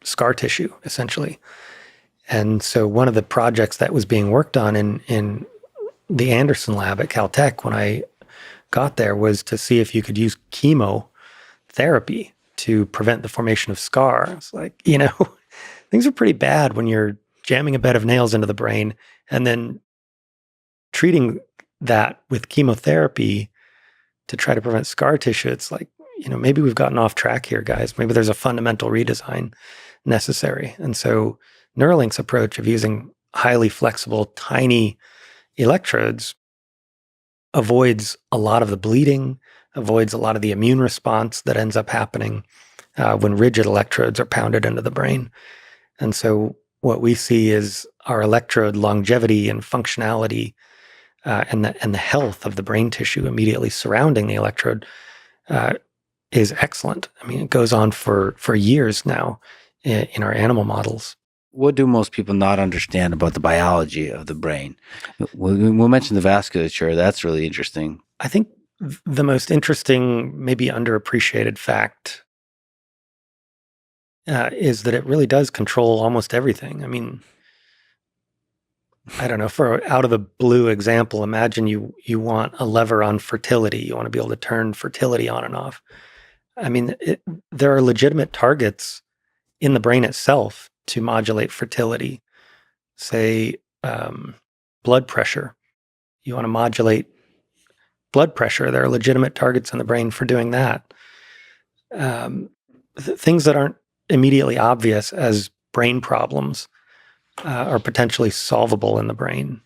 scar tissue, essentially. And so one of the projects that was being worked on in the Anderson lab at Caltech when I got there was to see if you could use chemotherapy to prevent the formation of scar. It's like, things are pretty bad when you're jamming a bed of nails into the brain and then treating that with chemotherapy to try to prevent scar tissue. It's like, maybe we've gotten off track here, guys. Maybe there's a fundamental redesign necessary. And so Neuralink's approach of using highly flexible, tiny electrodes avoids a lot of the bleeding, avoids a lot of the immune response that ends up happening when rigid electrodes are pounded into the brain. And so what we see is our electrode longevity and functionality and the health of the brain tissue immediately surrounding the electrode is excellent. I mean, it goes on for years now in our animal models. What do most people not understand about the biology of the brain? We'll mention the vasculature. That's really interesting. I think the most interesting, maybe underappreciated fact is that it really does control almost everything. I mean, I don't know, for out of the blue example, imagine you want a lever on fertility. You want to be able to turn fertility on and off. I mean, there are legitimate targets in the brain itself to modulate fertility. Say, blood pressure. You want to modulate blood pressure. There are legitimate targets in the brain for doing that. Things that aren't immediately obvious as brain problems are potentially solvable in the brain.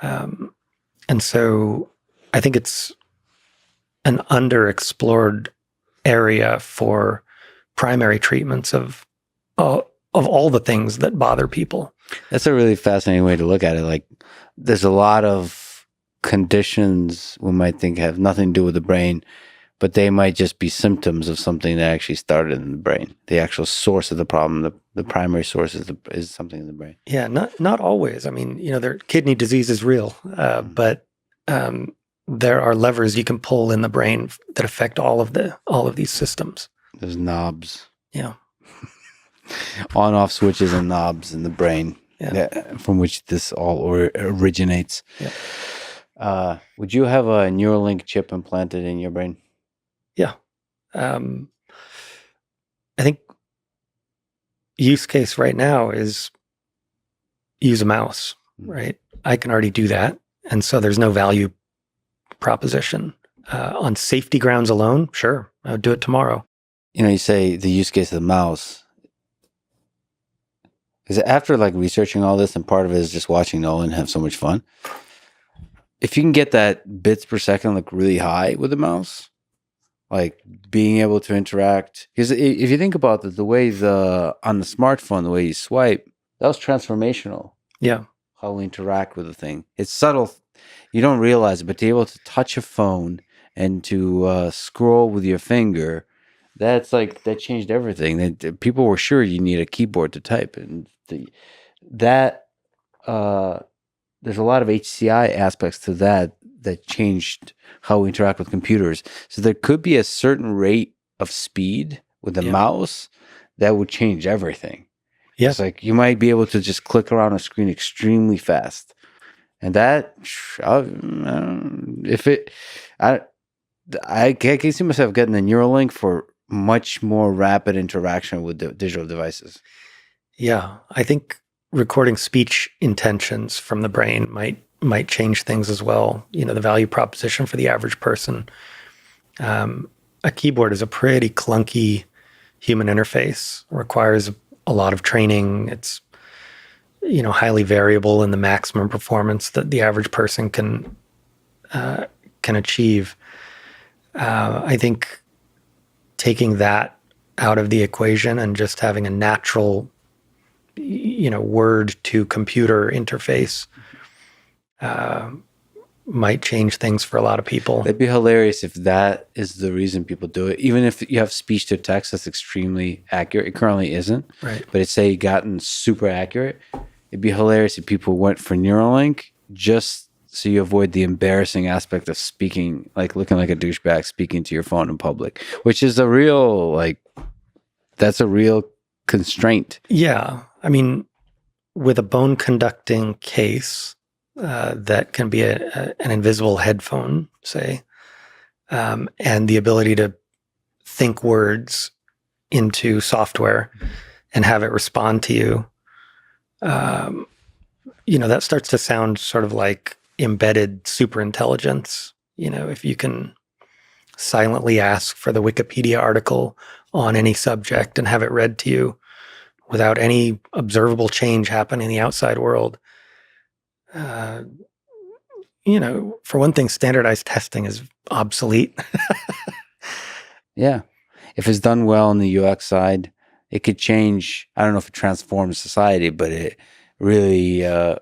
And so I think it's an underexplored area for primary treatments of all the things that bother people. That's a really fascinating way to look at it. Like, there's a lot of conditions we might think have nothing to do with the brain, but they might just be symptoms of something that actually started in the brain. The actual source of the problem, the primary source is something in the brain. Yeah, not always. I mean, their kidney disease is real, but there are levers you can pull in the brain that affect all of these systems. There's knobs. Yeah. On-off switches and knobs in the brain, from which this all originates. Yeah. Would you have a Neuralink chip implanted in your brain? Yeah. I think use case right now is use a mouse, right? I can already do that. And so there's no value proposition. On safety grounds alone, sure, I would do it tomorrow. You say the use case of the mouse. Is it after researching all this, and part of it is just watching Nolan have so much fun? If you can get that bits per second really high with the mouse, being able to interact, because if you think about the way on the smartphone, the way you swipe, that was transformational. Yeah. How we interact with the thing. It's subtle. You don't realize it, but to be able to touch a phone and to scroll with your finger, that changed everything. People were sure you need a keyboard to type, and there's a lot of HCI aspects to that changed how we interact with computers. So there could be a certain rate of speed with the mouse that would change everything. Yeah. It's you might be able to just click around a screen extremely fast. And that, I can see myself getting a Neuralink for much more rapid interaction with the digital devices. Yeah. I think recording speech intentions from the brain might change things as well. The value proposition for the average person. A keyboard is a pretty clunky human interface, requires a lot of training. It's, highly variable in the maximum performance that the average person can achieve. I think taking that out of the equation and just having a natural, word to computer interface might change things for a lot of people. It'd be hilarious if that is the reason people do it. Even if you have speech to text that's extremely accurate, it currently isn't. Right. But it's say gotten super accurate. It'd be hilarious if people went for Neuralink just so you avoid the embarrassing aspect of speaking, looking like a douchebag speaking to your phone in public, which is a real, that's a real constraint. Yeah. I mean, with a bone conducting case, that can be an invisible headphone, say, and the ability to think words into software and have it respond to you. That starts to sound sort of like embedded superintelligence. If you can silently ask for the Wikipedia article on any subject and have it read to you without any observable change happening in the outside world. For one thing, standardized testing is obsolete. Yeah. If it's done well on the UX side, it could change. I don't know if it transforms society, but it really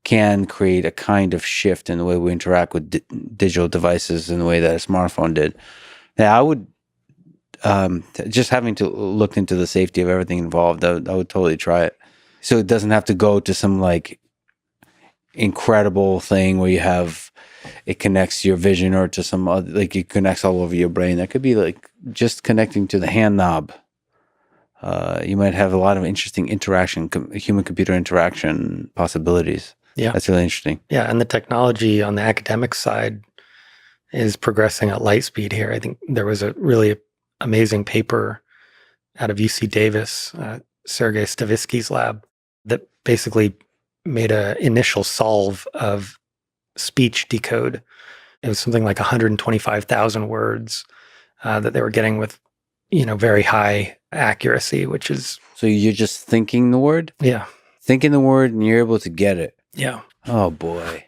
can create a kind of shift in the way we interact with digital devices in the way that a smartphone did. Yeah, I would, just having to look into the safety of everything involved, I would totally try it. So it doesn't have to go to some incredible thing where you have it connects your vision or to some other, it connects all over your brain. That could be just connecting to the hand knob you might have a lot of interesting human-computer interaction possibilities. Yeah. That's really interesting. Yeah, and the technology on the academic side is progressing at light speed here. I think there was a really amazing paper out of UC Davis, Sergei Stavitsky's lab, that basically made an initial solve of speech decode. It was something like 125,000 words that they were getting with, very high accuracy, which is... So you're just thinking the word? Yeah. Thinking the word and you're able to get it. Yeah. Oh, boy.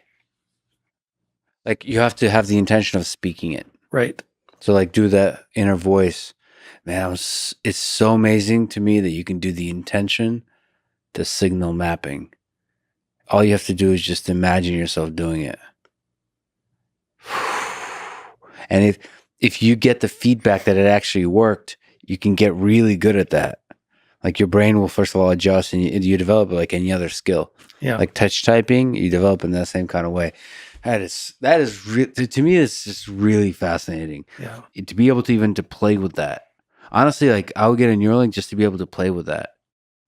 Like, you have to have the intention of speaking it. Right. So, like, do that inner voice. Man, it's so amazing to me that you can do the intention to signal mapping. All you have to do is just imagine yourself doing it. And if you get the feedback that it actually worked, you can get really good at that. Like, your brain will first of all adjust, and you develop it like any other skill. Yeah. Like touch typing, you develop in that same kind of way. To me, it's just really fascinating. Yeah. To be able to play with that. Honestly, like, I would get a Neuralink just to be able to play with that.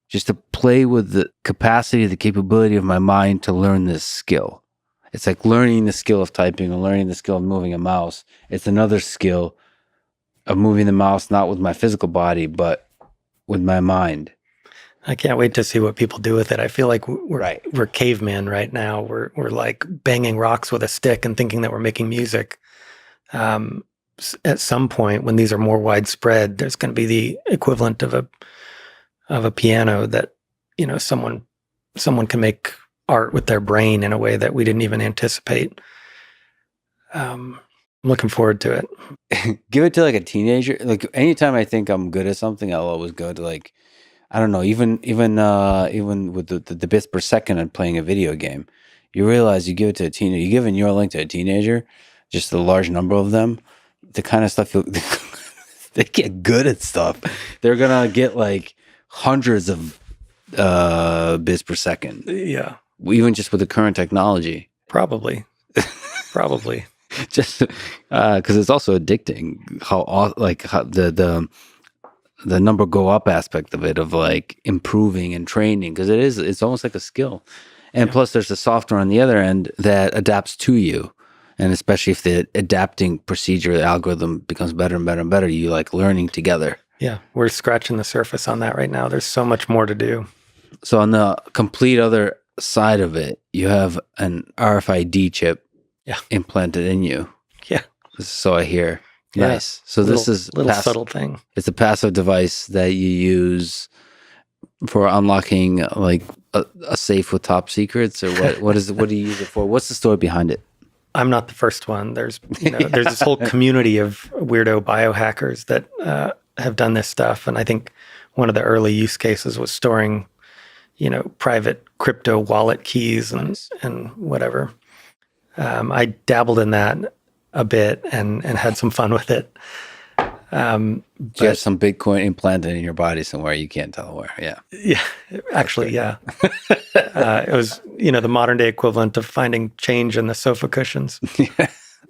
Just to play with the capacity, the capability of my mind to learn this skill. It's like learning the skill of typing or learning the skill of moving a mouse. It's another skill of moving the mouse, not with my physical body, but with my mind. I can't wait to see what people do with it. I feel like we're cavemen right now. We're like banging rocks with a stick and thinking that we're making music. At some point, when these are more widespread, there's going to be the equivalent of a piano that someone can make art with their brain in a way that we didn't even anticipate. I'm looking forward to it. Give it to like a teenager. Like, anytime I think I'm good at something, I'll always go to, like, I don't know, even with the bits per second of playing a video game, you realize you give it to a teenager, you give a Neuralink to a teenager, just a large number of them, the kind of stuff they get good at stuff. They're gonna get like hundreds of bits per second. Yeah, even just with the current technology. Probably. Just because it's also addicting. How the number go up aspect of it, of like improving and training, because it's almost like a skill. And plus there's the software on the other end that adapts to you. And especially if the adapting procedure, the algorithm becomes better and better and better, you like learning together. Yeah, we're scratching the surface on that right now. There's so much more to do. So on the complete other side of it, you have an RFID chip implanted in you. Yeah. So I hear. Yeah. Nice. So this is a little subtle thing. It's a passive device that you use for unlocking like a safe with top secrets, or what do you use it for? What's the story behind it? I'm not the first one. There's there's this whole community of weirdo biohackers that have done this stuff, and I think one of the early use cases was storing, private crypto wallet keys and whatever. I dabbled in that a bit and had some fun with it. You have some Bitcoin implanted in your body somewhere, you can't tell where. Yeah, actually, yeah. It was, the modern day equivalent of finding change in the sofa cushions.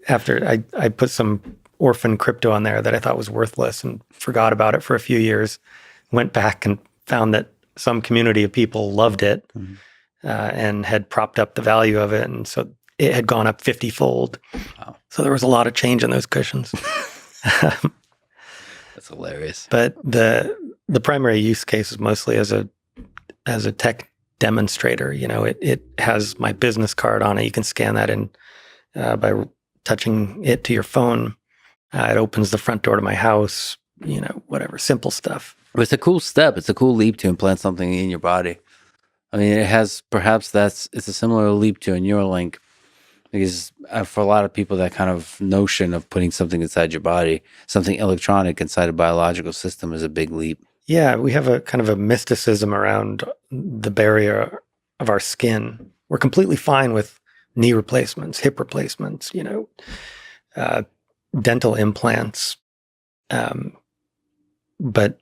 After I put some orphan crypto on there that I thought was worthless and forgot about it for a few years, went back and found that some community of people loved it and had propped up the value of it. And so it had gone up 50-fold. Wow. So there was a lot of change in those cushions. That's hilarious. But the primary use case is mostly as a tech demonstrator. It has my business card on it. You can scan that in by touching it to your phone. It opens the front door to my house. Whatever, simple stuff. But it's a cool step. It's a cool leap to implant something in your body. I mean, it's a similar leap to a Neuralink. Because for a lot of people, that kind of notion of putting something inside your body, something electronic inside a biological system, is a big leap. Yeah, we have a kind of a mysticism around the barrier of our skin. We're completely fine with knee replacements, hip replacements, dental implants. But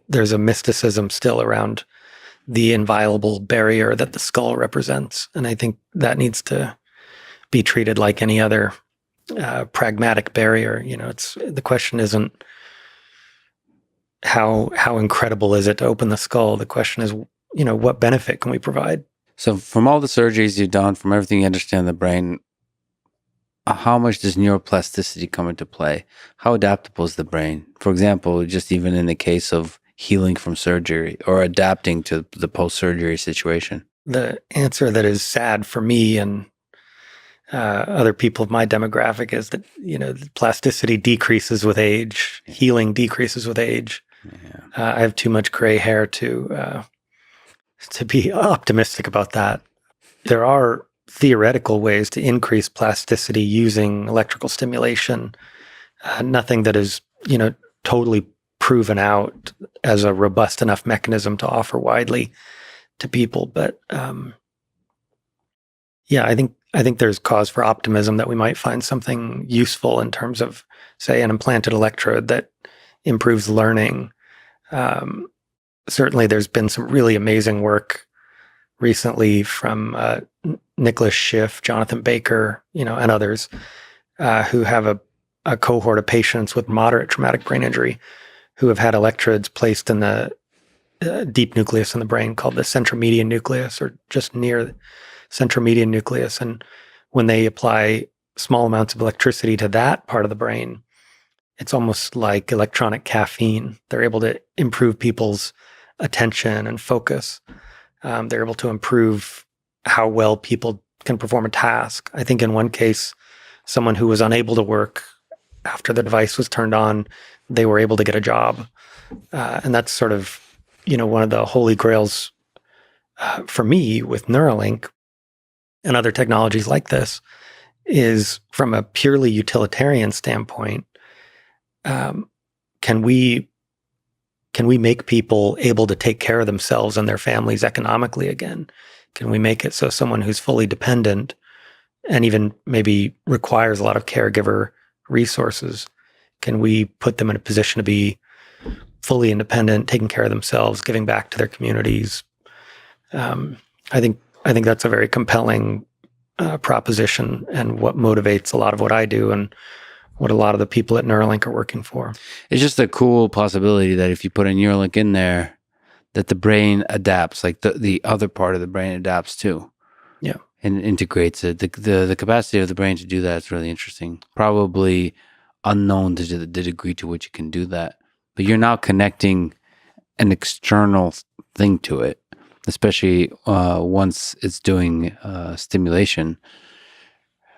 there's a mysticism still around the inviolable barrier that the skull represents. And I think that needs to be treated like any other pragmatic barrier. The question isn't how incredible is it to open the skull? The question is, what benefit can we provide? So from all the surgeries you've done, from everything you understand the brain, how much does neuroplasticity come into play? How adaptable is the brain? For example, just even in the case of healing from surgery or adapting to the post-surgery situation. The answer that is sad for me and other people of my demographic is that, plasticity decreases with age, healing decreases with age. Yeah. I have too much gray hair to be optimistic about that. There are theoretical ways to increase plasticity using electrical stimulation. Nothing that is, totally proven out as a robust enough mechanism to offer widely to people. But yeah, I think there's cause for optimism that we might find something useful in terms of, say, an implanted electrode that improves learning. Certainly, there's been some really amazing work recently from Nicholas Schiff, Jonathan Baker, and others who have a cohort of patients with moderate traumatic brain injury who have had electrodes placed in the deep nucleus in the brain called the centromedian nucleus, or just near the centromedian nucleus. And when they apply small amounts of electricity to that part of the brain, it's almost like electronic caffeine. They're able to improve people's attention and focus. They're able to improve how well people can perform a task. I think in one case, someone who was unable to work after the device was turned on, they were able to get a job. And that's sort of, one of the holy grails for me with Neuralink and other technologies like this is, from a purely utilitarian standpoint, can we make people able to take care of themselves and their families economically again? Can we make it so someone who's fully dependent and even maybe requires a lot of caregiver resources, can we put them in a position to be fully independent, taking care of themselves, giving back to their communities? I think that's a very compelling proposition, and what motivates a lot of what I do and what a lot of the people at Neuralink are working for. It's just a cool possibility that if you put a Neuralink in there, that the brain adapts, like the other part of the brain adapts too. Yeah. And integrates it. The capacity of the brain to do that is really interesting. Probably unknown to the degree to which it can do that. But you're now connecting an external thing to it, especially once it's doing stimulation.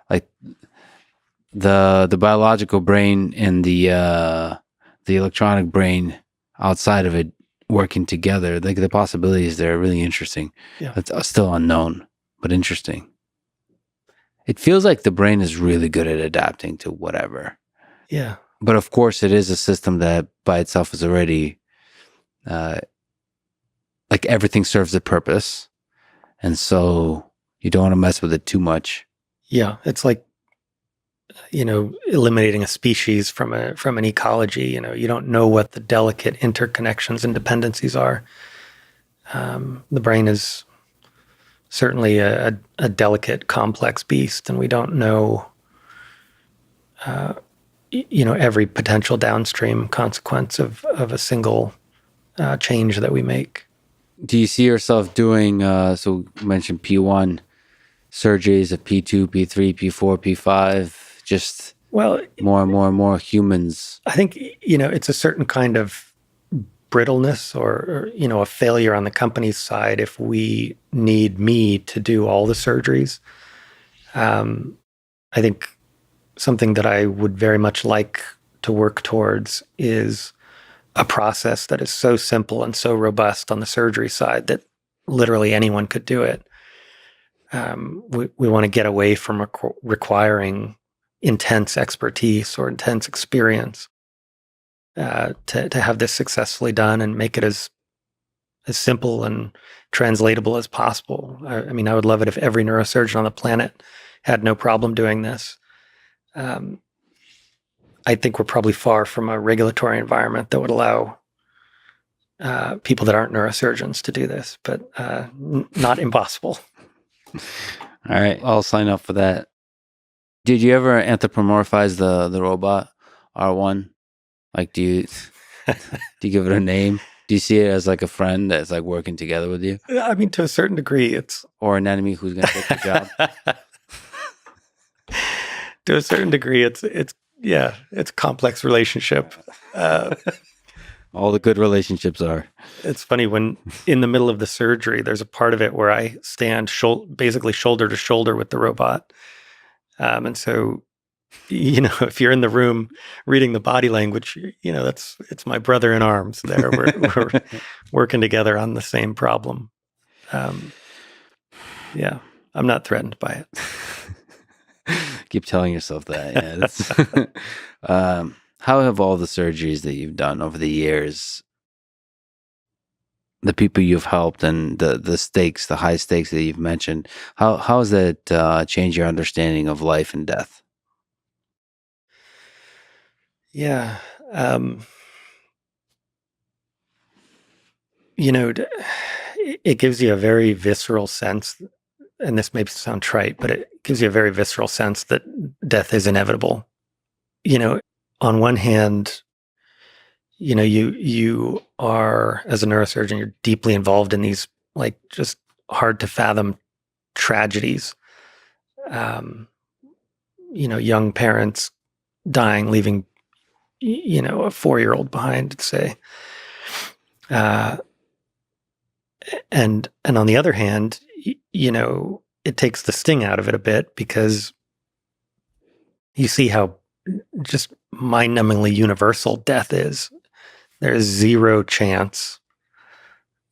Like the biological brain and the electronic brain outside of it working together, like the possibilities there are really interesting. Yeah. It's still unknown, but interesting. It feels like the brain is really good at adapting to whatever. Yeah. But of course, it is a system that by itself is already, like everything serves a purpose. And so you don't want to mess with it too much. Yeah. It's like, eliminating a species from an ecology. You don't know what the delicate interconnections and dependencies are. The brain is certainly a delicate, complex beast, and we don't know, every potential downstream consequence of a single change that we make. Do you see yourself doing, so you mentioned P1 surgeries of P2, P3, P4, P5, just more and more and more humans? I think, it's a certain kind of brittleness or a failure on the company's side if we need me to do all the surgeries. I think something that I would very much like to work towards is a process that is so simple and so robust on the surgery side that literally anyone could do it. We want to get away from requiring intense expertise or intense experience to have this successfully done and make it as simple and translatable as possible. I mean, I would love it if every neurosurgeon on the planet had no problem doing this. I think we're probably far from a regulatory environment that would allow people that aren't neurosurgeons to do this, but not impossible. All right, I'll sign up for that. Did you ever anthropomorphize the robot R1? Like, do you? Do you give it a name? Do you see it as like a friend that's like working together with you, I mean, to a certain degree, it's or an enemy who's going to take your job? to a certain degree, it's a complex relationship. All the good relationships are. It's funny when in the middle of the surgery, there's a part of it where I stand basically shoulder to shoulder with the robot. And so, if you're in the room reading the body language, it's my brother in arms there. We're working together on the same problem. Yeah, I'm not threatened by it. Keep telling yourself that. Yeah. How have all the surgeries that you've done over the years, the people you've helped, and the stakes, the high stakes that you've mentioned, how has that changed your understanding of life and death? Yeah. It gives you a very visceral sense, and this may sound trite, but it gives you a very visceral sense that death is inevitable. On one hand, you are, as a neurosurgeon, you're deeply involved in these like just hard to fathom tragedies. Young parents dying, leaving, a 4-year-old behind, say. And on the other hand, it takes the sting out of it a bit because you see how just mind-numbingly universal death is. There is zero chance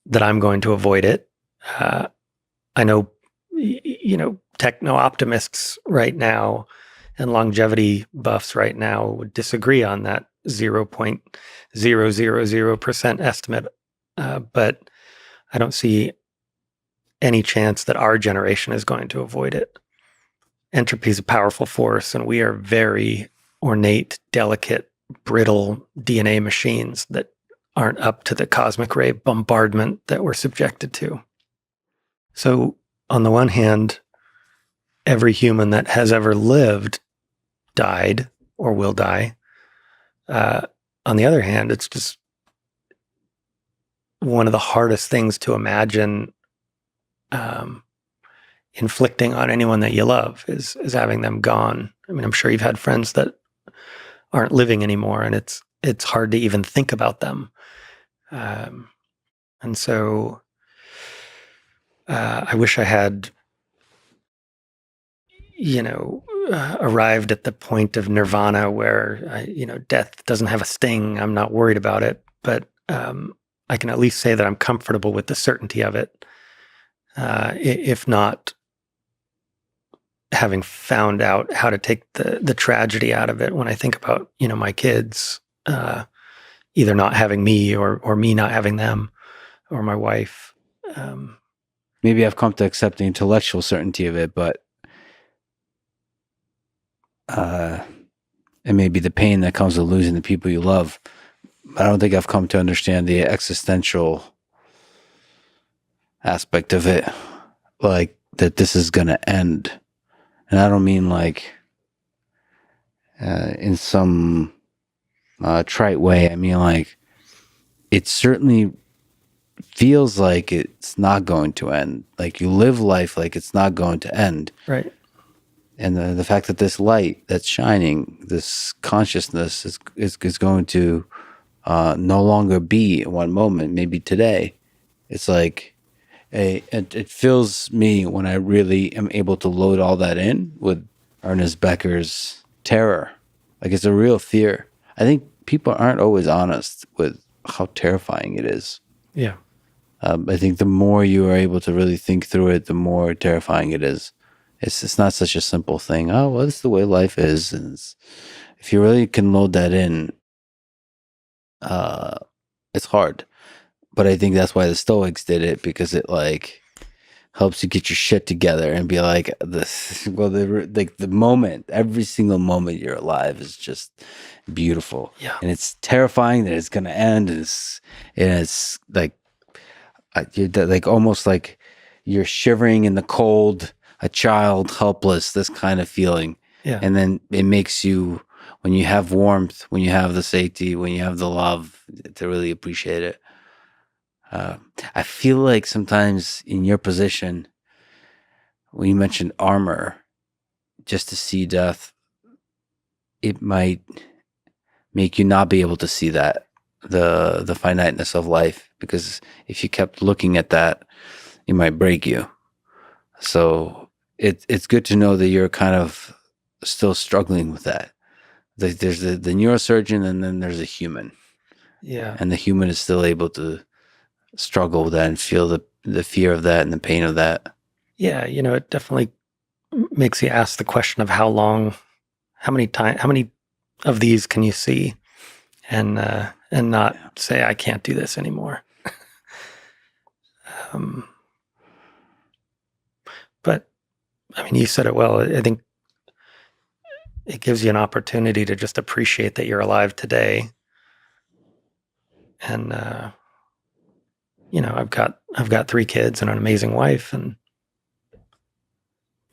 that I'm going to avoid it. I know, techno-optimists right now and longevity buffs right now would disagree on that 0.000% estimate. But I don't see any chance that our generation is going to avoid it. Entropy is a powerful force, and we are very ornate, delicate, brittle DNA machines that aren't up to the cosmic ray bombardment that we're subjected to. So, on the one hand, every human that has ever lived died or will die. On the other hand, it's just one of the hardest things to imagine inflicting on anyone that you love is having them gone. I mean, I'm sure you've had friends that aren't living anymore, and it's hard to even think about them. And so I wish I had, arrived at the point of nirvana where, death doesn't have a sting. I'm not worried about it, but I can at least say that I'm comfortable with the certainty of it. If not having found out how to take the tragedy out of it when I think about, my kids, either not having me or me not having them or my wife. Maybe I've come to accept the intellectual certainty of it, but it may be the pain that comes with losing the people you love. I don't think I've come to understand the existential aspect of it, like that this is going to end. And I don't mean like in some trite way. I mean like it certainly feels like it's not going to end. Like you live life like it's not going to end. Right. And the fact that this light that's shining, this consciousness is going to no longer be in one moment, maybe today. It's like it fills me when I really am able to load all that in with Ernest Becker's terror. Like it's a real fear. I think people aren't always honest with how terrifying it is. Yeah. I think the more you are able to really think through it, the more terrifying it is. It's not such a simple thing. Oh, well, it's the way life is. And if you really can load that in, it's hard. But I think that's why the Stoics did it, because it like helps you get your shit together and be like this. Well, the moment, every single moment you're alive is just beautiful. Yeah. And it's terrifying that it's gonna end. And it's like you're like almost like you're shivering in the cold, a child, helpless, this kind of feeling. Yeah. And then it makes you, when you have warmth, when you have the safety, when you have the love, to really appreciate it. I feel like sometimes in your position, when you mentioned armor, just to see death, it might make you not be able to see that, the finiteness of life, because if you kept looking at that, it might break you. So it's good to know that you're kind of still struggling with that. There's the neurosurgeon, and then there's a human. Yeah. And the human is still able to struggle with that and feel the fear of that and the pain of that. Yeah, it definitely makes you ask the question of how many of these can you see, and not say I can't do this anymore. But I mean, you said it well. I think it gives you an opportunity to just appreciate that you're alive today. And I've got 3 kids and an amazing wife, and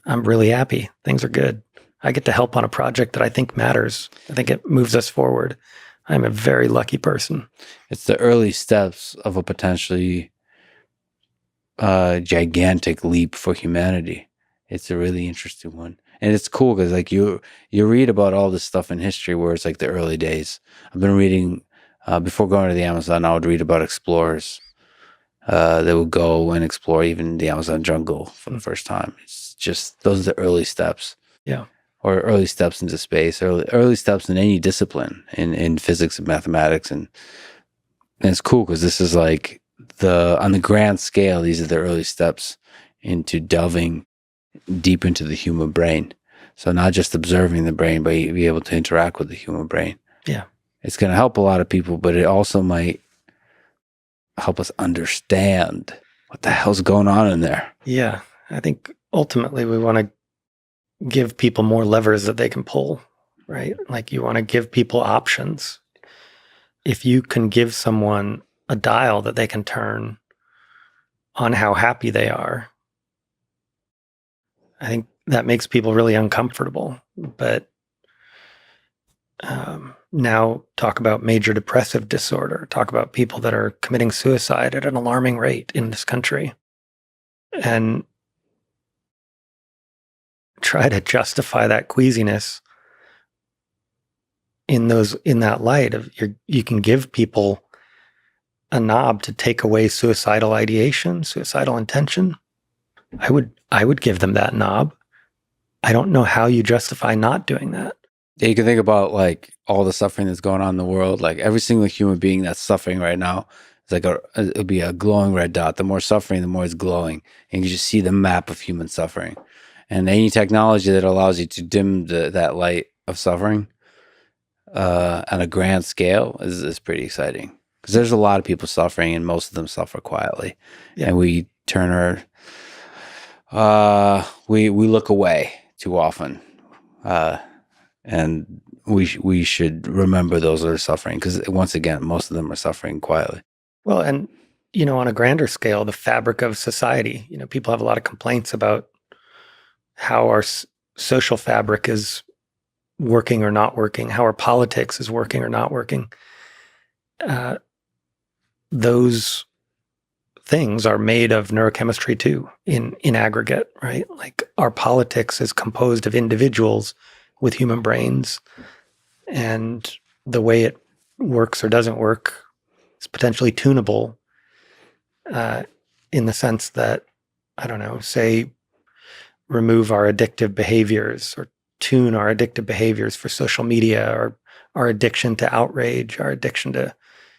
I'm really happy. Things are good. I get to help on a project that I think matters. I think it moves us forward. I'm a very lucky person. It's the early steps of a potentially gigantic leap for humanity. It's a really interesting one. And it's cool because like you read about all this stuff in history where it's like the early days. I've been reading, before going to the Amazon, I would read about explorers that would go and explore even the Amazon jungle for the first time. It's just, those are the early steps. Yeah. Or early steps into space, early steps in any discipline, in physics and mathematics. And it's cool because this is like on the grand scale, these are the early steps into delving deep into the human brain. So not just observing the brain, but be able to interact with the human brain. Yeah. It's going to help a lot of people, but it also might help us understand what the hell's going on in there. Yeah. I think ultimately we want to give people more levers that they can pull, right? Like you want to give people options. If you can give someone a dial that they can turn on how happy they are, I think that makes people really uncomfortable. But now talk about major depressive disorder, talk about people that are committing suicide at an alarming rate in this country, and try to justify that queasiness in that light of you can give people a knob to take away suicidal ideation, suicidal intention. I would give them that knob. I don't know how you justify not doing that. You can think about like all the suffering that's going on in the world. Like every single human being that's suffering right now, it's like it'll be a glowing red dot. The more suffering, the more it's glowing, and you just see the map of human suffering. And any technology that allows you to dim that light of suffering on a grand scale is pretty exciting. Because there's a lot of people suffering, and most of them suffer quietly. Yeah. And we turn we look away too often, and we should remember those that are suffering, because once again, most of them are suffering quietly. Well, and on a grander scale, the fabric of society. People have a lot of complaints about how our social fabric is working or not working, how our politics is working or not working. Those things are made of neurochemistry too, in aggregate, right? Like our politics is composed of individuals with human brains, and the way it works or doesn't work is potentially tunable, in the sense that, I don't know, say, remove our addictive behaviors or tune our addictive behaviors for social media, or our addiction to outrage, our addiction to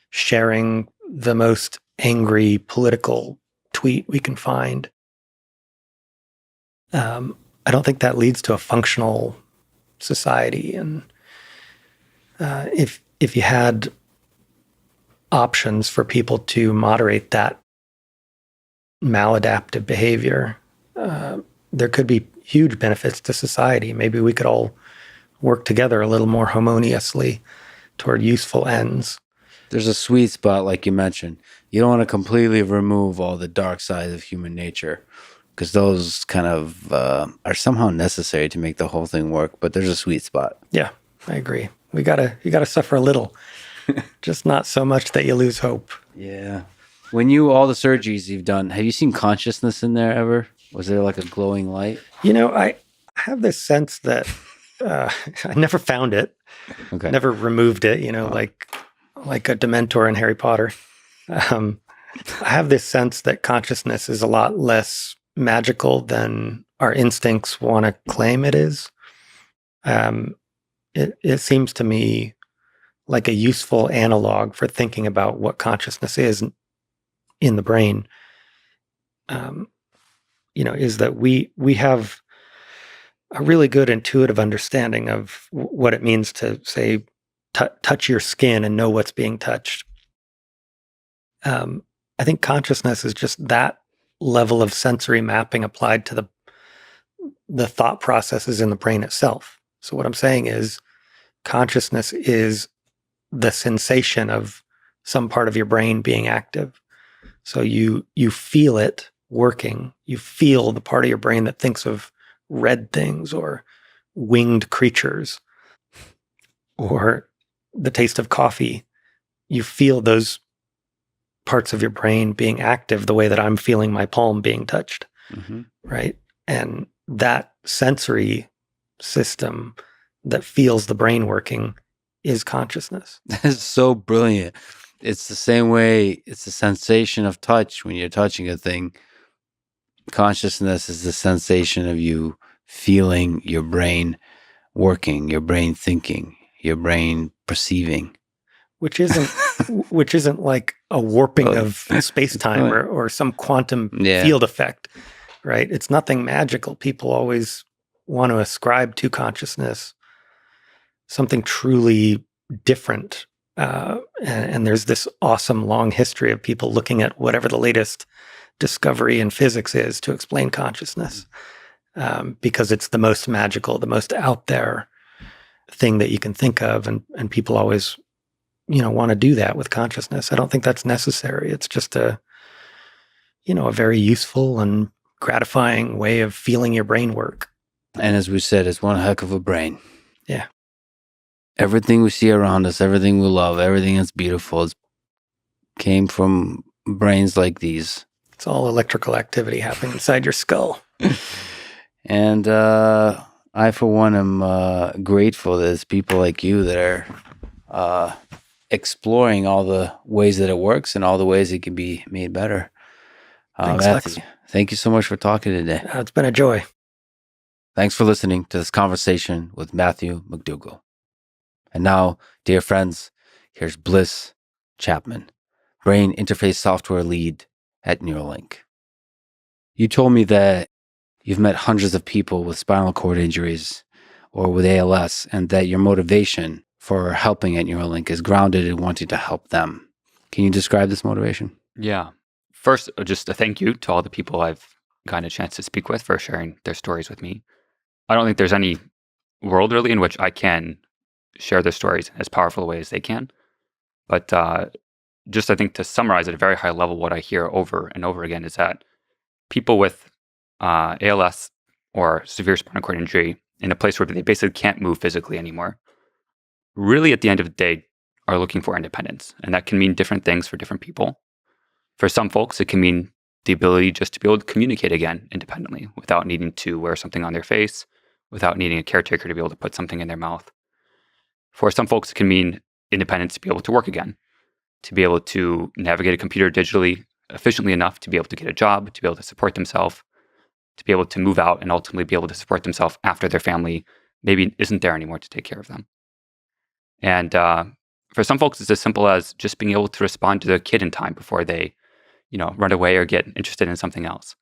sharing the most angry political tweet we can find. I don't think that leads to a functional society. And if you had options for people to moderate that maladaptive behavior, there could be huge benefits to society. Maybe we could all work together a little more harmoniously toward useful ends. There's a sweet spot, like you mentioned. You don't want to completely remove all the dark sides of human nature, because those kind of are somehow necessary to make the whole thing work. But there's a sweet spot. Yeah, I agree. You gotta suffer a little. Just not so much that you lose hope. Yeah. When all the surgeries you've done, have you seen consciousness in there ever? Was there like a glowing light? I have this sense that I never found it, Okay. never removed it, like a Dementor in Harry Potter. I have this sense that consciousness is a lot less magical than our instincts want to claim it is. It seems to me like a useful analog for thinking about what consciousness is in the brain. Is that we have a really good intuitive understanding of what it means to, say, touch your skin and know what's being touched. I think consciousness is just that level of sensory mapping applied to the thought processes in the brain itself. So what I'm saying is consciousness is the sensation of some part of your brain being active. So you feel it working. You feel the part of your brain that thinks of red things or winged creatures or the taste of coffee. You feel those parts of your brain being active the way that I'm feeling my palm being touched, right? And that sensory system that feels the brain working is consciousness. That's so brilliant. It's the same way, it's the sensation of touch when you're touching a thing. Consciousness is the sensation of you feeling your brain working, your brain thinking, your brain perceiving. Which isn't like a warping of space-time or some quantum field effect, right? It's nothing magical. People always want to ascribe to consciousness something truly different. And there's this awesome long history of people looking at whatever the latest discovery in physics is to explain consciousness, because it's the most magical, the most out there thing that you can think of. And people always, want to do that with consciousness. I don't think that's necessary. It's just a very useful and gratifying way of feeling your brain work. And as we said, it's one heck of a brain. Yeah. Everything we see around us, everything we love, everything that's beautiful came from brains like these. It's all electrical activity happening inside your skull. And I, for one, am grateful that there's people like you that are exploring all the ways that it works and all the ways it can be made better. Thanks, Matthew, Lex. thank you so much for talking today. It's been a joy. Thanks for listening to this conversation with Matthew McDougall. And now, dear friends, here's Bliss Chapman, Brain Interface Software Lead at Neuralink. You told me that you've met hundreds of people with spinal cord injuries or with ALS, and that your motivation for helping at Neuralink is grounded in wanting to help them. Can you describe this motivation? Yeah. First, just a thank you to all the people I've gotten a chance to speak with for sharing their stories with me. I don't think there's any world really in which I can share their stories in as powerful a way as they can. But just I think to summarize at a very high level, what I hear over and over again is that people with ALS or severe spinal cord injury in a place where they basically can't move physically anymore, really at the end of the day are looking for independence. And that can mean different things for different people. For some folks, it can mean the ability just to be able to communicate again independently without needing to wear something on their face, without needing a caretaker to be able to put something in their mouth. For some folks, it can mean independence to be able to work again, to be able to navigate a computer digitally efficiently enough to be able to get a job, to be able to support themselves, to be able to move out and ultimately be able to support themselves after their family maybe isn't there anymore to take care of them. And for some folks, it's as simple as just being able to respond to their kid in time before they, run away or get interested in something else.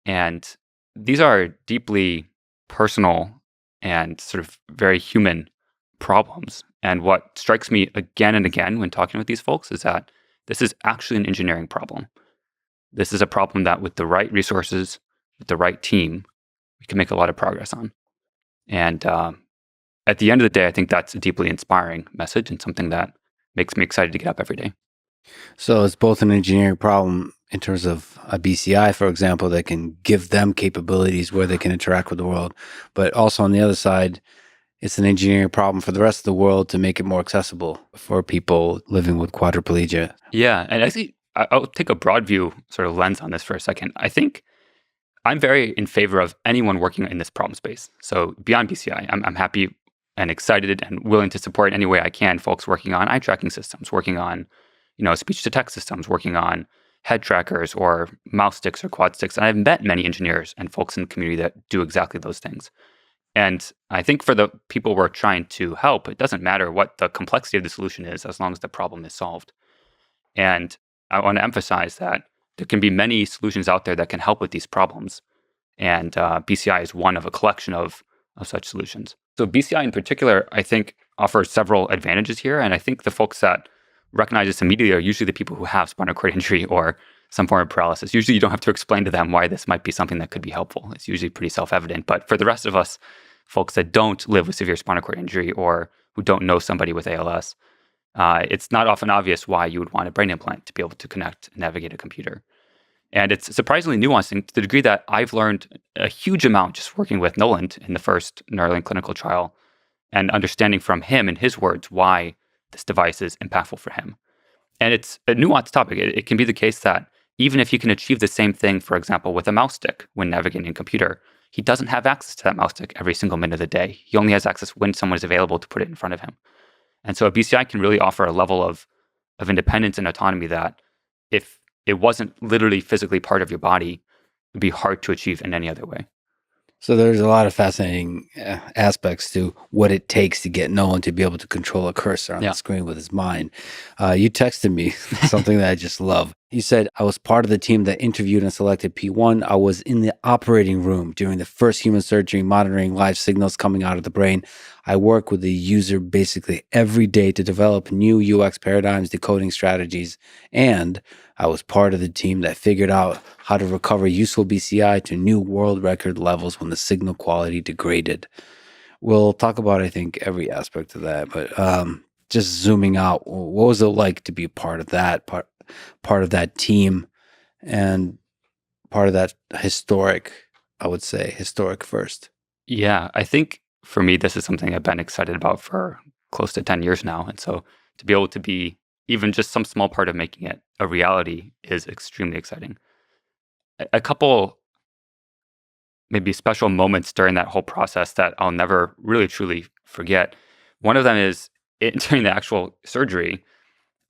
And these are deeply personal and sort of very human problems. And what strikes me again and again when talking with these folks is that this is actually an engineering problem. This is a problem that with the right resources, with the right team, we can make a lot of progress on. And at the end of the day, I think that's a deeply inspiring message and something that makes me excited to get up every day. So it's both an engineering problem in terms of a BCI, for example, that can give them capabilities where they can interact with the world. But also on the other side, it's an engineering problem for the rest of the world to make it more accessible for people living with quadriplegia. Yeah. And I think I'll take a broad view sort of lens on this for a second. I think I'm very in favor of anyone working in this problem space. So beyond BCI, I'm happy and excited and willing to support in any way I can folks working on eye tracking systems, working on, speech to text systems, working on head trackers or mouse sticks or quad sticks. And I've met many engineers and folks in the community that do exactly those things. And I think for the people we're trying to help, it doesn't matter what the complexity of the solution is as long as the problem is solved. And I want to emphasize that there can be many solutions out there that can help with these problems. And BCI is one of a collection of such solutions. So BCI in particular, I think, offers several advantages here. And I think the folks that recognize this immediately are usually the people who have spinal cord injury or some form of paralysis. Usually you don't have to explain to them why this might be something that could be helpful. It's usually pretty self-evident. But for the rest of us, folks that don't live with severe spinal cord injury or who don't know somebody with ALS, it's not often obvious why you would want a brain implant to be able to connect and navigate a computer. And it's surprisingly nuanced to the degree that I've learned a huge amount just working with Nolan in the first Neuralink clinical trial and understanding from him and his words why this device is impactful for him. And it's a nuanced topic. It can be the case that even if you can achieve the same thing, for example, with a mouse stick when navigating a computer, he doesn't have access to that mouse stick every single minute of the day. He only has access when someone is available to put it in front of him. And so a BCI can really offer a level of independence and autonomy that if it wasn't literally physically part of your body, it'd be hard to achieve in any other way. So there's a lot of fascinating aspects to what it takes to get Nolan to be able to control a cursor on the screen with his mind. You texted me something that I just love. You said, I was part of the team that interviewed and selected P1. I was in the operating room during the first human surgery, monitoring live signals coming out of the brain. I work with the user basically every day to develop new UX paradigms, decoding strategies, and I was part of the team that figured out how to recover useful BCI to new world record levels when the signal quality degraded. We'll talk about, I think, every aspect of that, but just zooming out, what was it like to be part of that, part of that team and part of that historic first? Yeah, I think for me, this is something I've been excited about for close to 10 years now. And so to be able to be even just some small part of making it a reality is extremely exciting. A couple maybe special moments during that whole process that I'll never really truly forget. One of them is during the actual surgery.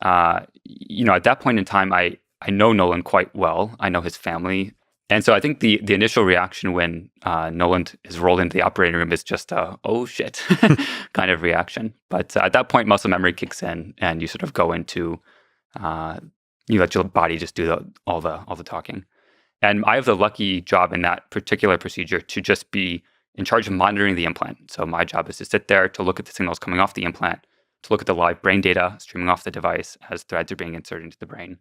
At that point in time, I know Nolan quite well. I know his family. And so I think the initial reaction when Nolan is rolled into the operating room is just a, oh shit kind of reaction. But at that point, muscle memory kicks in and you sort of go into, you let your body just do all the talking. And I have the lucky job in that particular procedure to just be in charge of monitoring the implant. So my job is to sit there, to look at the signals coming off the implant, to look at the live brain data streaming off the device as threads are being inserted into the brain,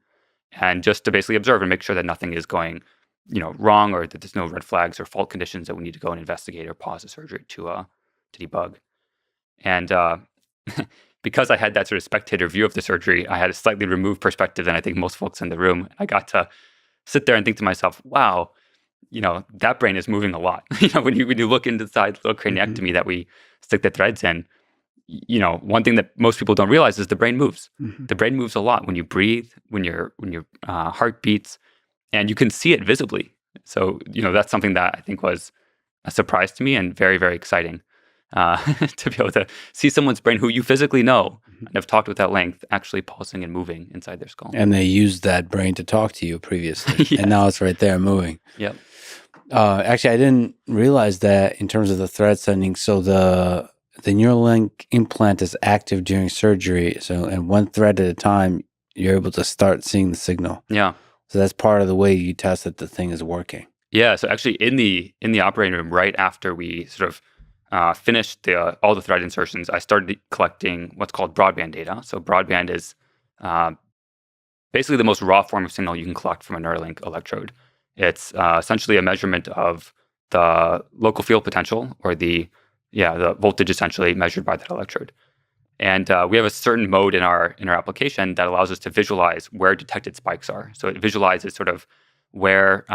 and just to basically observe and make sure that nothing is going wrong or that there's no red flags or fault conditions that we need to go and investigate or pause the surgery to debug. And because I had that sort of spectator view of the surgery, I had a slightly removed perspective than I think most folks in the room. I got to sit there and think to myself, wow, that brain is moving a lot. When you look inside the little craniectomy that we stick the threads in, one thing that most people don't realize is the brain moves. Mm-hmm. The brain moves a lot when you breathe, when your heart beats, and you can see it visibly. So, that's something that I think was a surprise to me and very, very exciting to be able to see someone's brain who you physically know and have talked with at length actually pulsing and moving inside their skull. And they used that brain to talk to you previously. Yes. And now it's right there moving. Yep. Actually, I didn't realize that in terms of the thread sending. So the Neuralink implant is active during surgery. So, and one thread at a time, you're able to start seeing the signal. Yeah. So that's part of the way you test that the thing is working. Yeah. So actually, in the operating room, right after we sort of finished all the thread insertions, I started collecting what's called broadband data. So broadband is basically the most raw form of signal you can collect from a Neuralink electrode. It's essentially a measurement of the local field potential, or the voltage essentially measured by that electrode. And we have a certain mode in our application that allows us to visualize where detected spikes are. So it visualizes sort of where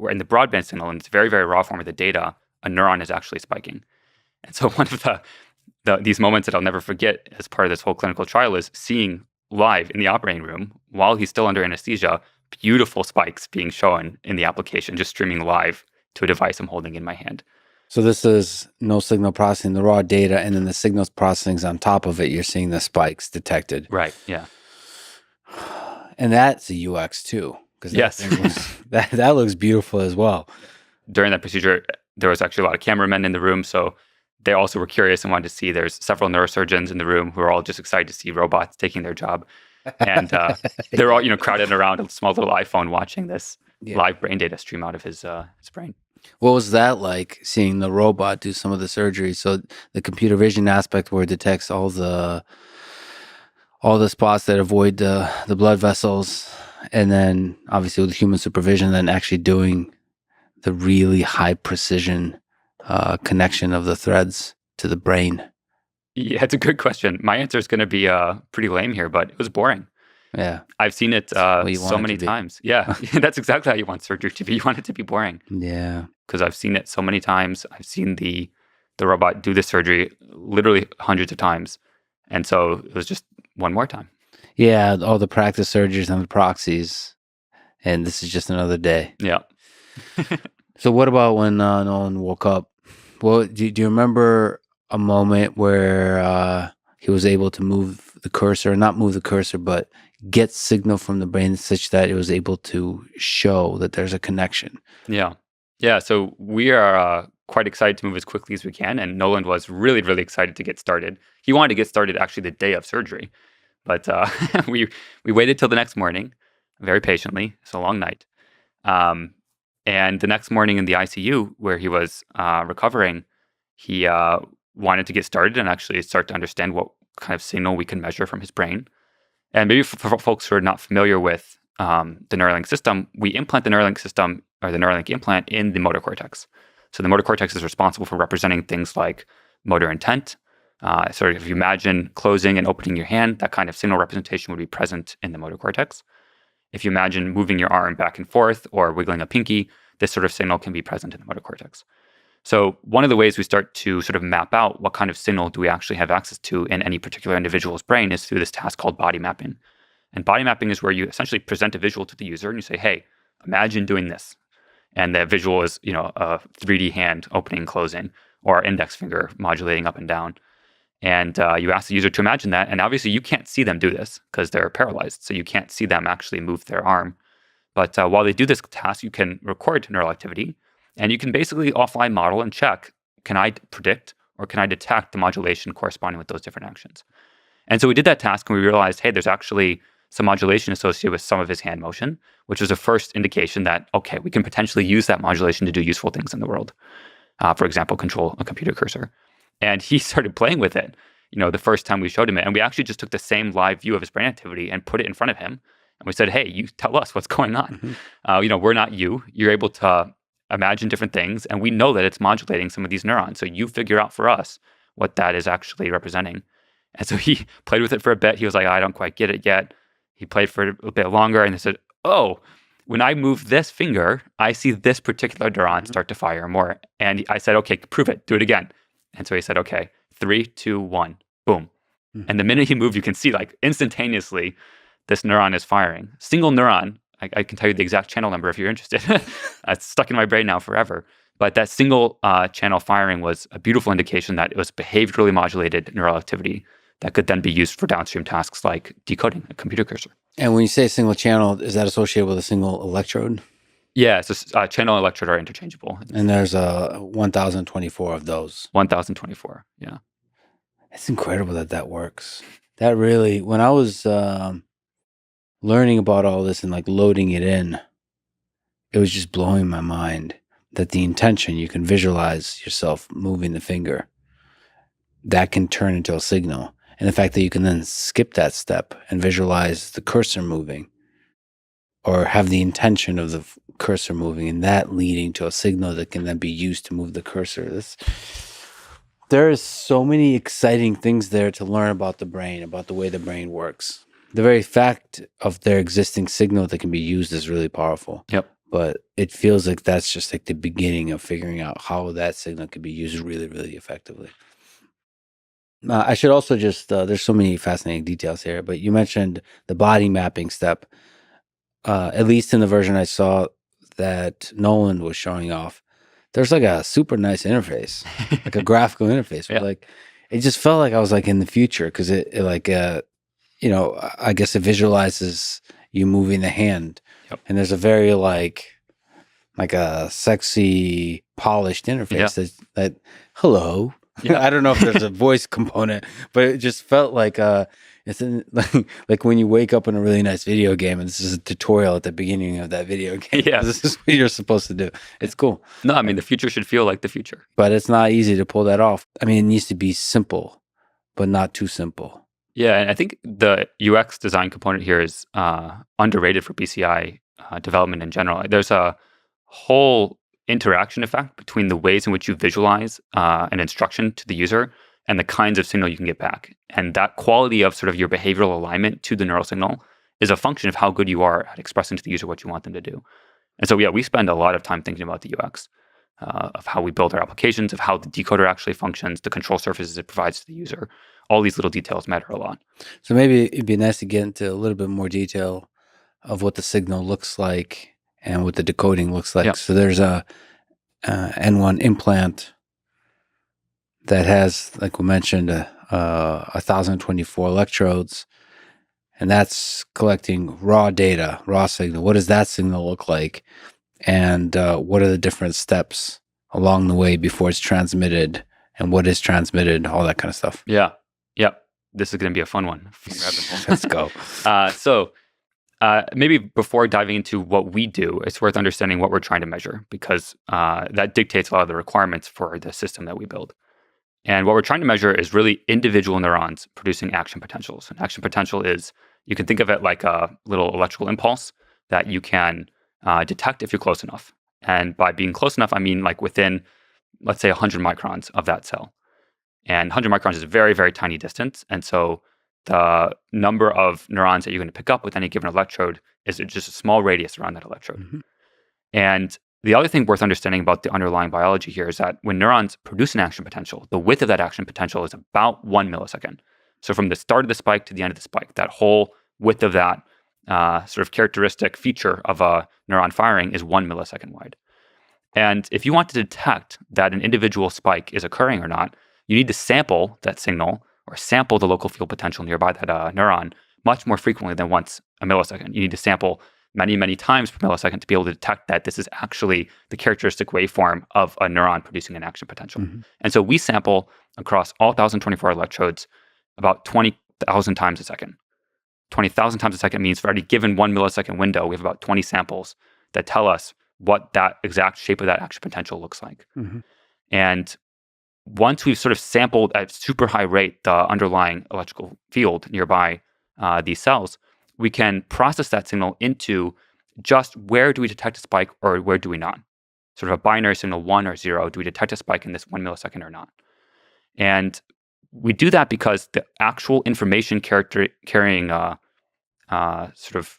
in the broadband signal, in its very, very raw form of the data, a neuron is actually spiking. And so one of these moments that I'll never forget as part of this whole clinical trial is seeing live in the operating room while he's still under anesthesia, beautiful spikes being shown in the application, just streaming live to a device I'm holding in my hand. So this is no signal processing, the raw data, and then the signals processing's on top of it. You're seeing the spikes detected. Right. Yeah. And that's a UX too. Yes. That looks beautiful as well. During that procedure, there was actually a lot of cameramen in the room. So they also were curious and wanted to see. There's several neurosurgeons in the room who are all just excited to see robots taking their job. And they're all, crowded around a small little iPhone watching this live brain data stream out of his brain. What was that like, seeing the robot do some of the surgery? So the computer vision aspect where it detects all the spots that avoid the blood vessels, and then obviously with human supervision, then actually doing the really high precision connection of the threads to the brain. Yeah, it's a good question. My answer is going to be pretty lame here, but it was boring. Yeah. I've seen it so many times. Yeah, that's exactly how you want surgery to be. You want it to be boring. Yeah. Because I've seen it so many times. I've seen the robot do the surgery literally hundreds of times. And so it was just one more time. Yeah, all the practice surgeries and the proxies. And this is just another day. Yeah. So what about when Nolan woke up? Well, do you remember a moment where he was able to move the cursor, not move the cursor, but get signal from the brain such that it was able to show that there's a connection? Yeah. Yeah. So we are quite excited to move as quickly as we can. And Nolan was really, really excited to get started. He wanted to get started actually the day of surgery. But we waited till the next morning very patiently. It's a long night. And the next morning in the ICU where he was recovering, he wanted to get started and actually start to understand what kind of signal we can measure from his brain. And maybe for folks who are not familiar with the Neuralink system, we implant the Neuralink system or the Neuralink implant in the motor cortex. So the motor cortex is responsible for representing things like motor intent. So if you imagine closing and opening your hand, that kind of signal representation would be present in the motor cortex. If you imagine moving your arm back and forth or wiggling a pinky, this sort of signal can be present in the motor cortex. So one of the ways we start to sort of map out what kind of signal do we actually have access to in any particular individual's brain is through this task called body mapping. And body mapping is where you essentially present a visual to the user and you say, hey, imagine doing this. And the visual is, a 3D hand opening and closing or index finger modulating up and down. And you ask the user to imagine that. And obviously you can't see them do this because they're paralyzed. So you can't see them actually move their arm. But while they do this task, you can record neural activity. And you can basically offline model and check, can I predict or can I detect the modulation corresponding with those different actions? And so we did that task and we realized, hey, there's actually some modulation associated with some of his hand motion, which was the first indication that, okay, we can potentially use that modulation to do useful things in the world. For example, control a computer cursor. And he started playing with it, the first time we showed him it. And we actually just took the same live view of his brain activity and put it in front of him. And we said, hey, you tell us what's going on. Mm-hmm. We're not you. You're able to imagine different things. And we know that it's modulating some of these neurons. So you figure out for us what that is actually representing. And so he played with it for a bit. He was like, I don't quite get it yet. He played for a bit longer and he said, oh, when I move this finger, I see this particular neuron start to fire more. And I said, okay, prove it. Do it again. And so he said, okay, 3, 2, 1, boom. Mm-hmm. And the minute he moved, you can see like instantaneously, this neuron is firing. Single neuron. I can tell you the exact channel number if you're interested. It's stuck in my brain now forever. But that single channel firing was a beautiful indication that it was behaviorally modulated neural activity that could then be used for downstream tasks like decoding a computer cursor. And when you say single channel, is that associated with a single electrode? Yeah, so channel and electrode are interchangeable. And there's 1,024 of those. 1,024, yeah. It's incredible that works. That really, when I was learning about all this and like loading it in, it was just blowing my mind that the intention, you can visualize yourself moving the finger, that can turn into a signal. And the fact that you can then skip that step and visualize the cursor moving or have the intention of the cursor moving and that leading to a signal that can then be used to move the cursor. There is so many exciting things there to learn about the brain, about the way the brain works. The very fact of their existing signal that can be used is really powerful. Yep. But it feels like that's just like the beginning of figuring out how that signal could be used really, really effectively. I should also just, there's so many fascinating details here, but you mentioned the body mapping step. At least in the version I saw that Nolan was showing off, there's like a super nice interface, like a graphical interface. Yeah. Like, it just felt like I was like in the future because it like, I guess it visualizes you moving the hand. Yep. And there's a very like a sexy, polished interface that hello. Yeah. I don't know if there's a voice component, but it just felt like it's in, like when you wake up in a really nice video game and this is a tutorial at the beginning of that video game. Yeah. This is what you're supposed to do. It's cool. No, I mean, the future should feel like the future. But it's not easy to pull that off. I mean, it needs to be simple, but not too simple. Yeah, and I think the UX design component here is underrated for BCI development in general. There's a whole interaction effect between the ways in which you visualize an instruction to the user and the kinds of signal you can get back. And that quality of sort of your behavioral alignment to the neural signal is a function of how good you are at expressing to the user what you want them to do. And so, yeah, we spend a lot of time thinking about the UX of how we build our applications, of how the decoder actually functions, the control surfaces it provides to the user. All these little details matter a lot. So maybe it'd be nice to get into a little bit more detail of what the signal looks like and what the decoding looks like. Yeah. So there's a N1 implant that has, like we mentioned, 1,024 electrodes, and that's collecting raw data, raw signal. What does that signal look like? And what are the different steps along the way before it's transmitted? And what is transmitted? All that kind of stuff. Yeah. Yep. This is going to be a fun one. Let's go. So maybe before diving into what we do, it's worth understanding what we're trying to measure because that dictates a lot of the requirements for the system that we build. And what we're trying to measure is really individual neurons producing action potentials. An action potential is, you can think of it like a little electrical impulse that you can detect if you're close enough. And by being close enough, I mean like within, let's say, 100 microns of that cell. And 100 microns is a very, very tiny distance. And so the number of neurons that you're going to pick up with any given electrode is just a small radius around that electrode. Mm-hmm. And the other thing worth understanding about the underlying biology here is that when neurons produce an action potential, the width of that action potential is about 1 millisecond. So from the start of the spike to the end of the spike, that whole width of that sort of characteristic feature of a neuron firing is 1 millisecond wide. And if you want to detect that an individual spike is occurring or not, you need to sample that signal or sample the local field potential nearby that neuron much more frequently than once a millisecond. You need to sample many, many times per millisecond to be able to detect that this is actually the characteristic waveform of a neuron producing an action potential. Mm-hmm. And so we sample across all 1,024 electrodes about 20,000 times a second. 20,000 times a second means for any given 1 millisecond window, we have about 20 samples that tell us what that exact shape of that action potential looks like. Mm-hmm. And once we've sort of sampled at super high rate the underlying electrical field nearby these cells, we can process that signal into just where do we detect a spike or where do we not? Sort of a binary signal, 1 or 0. Do we detect a spike in this 1 millisecond or not? And we do that because the actual information carrying sort of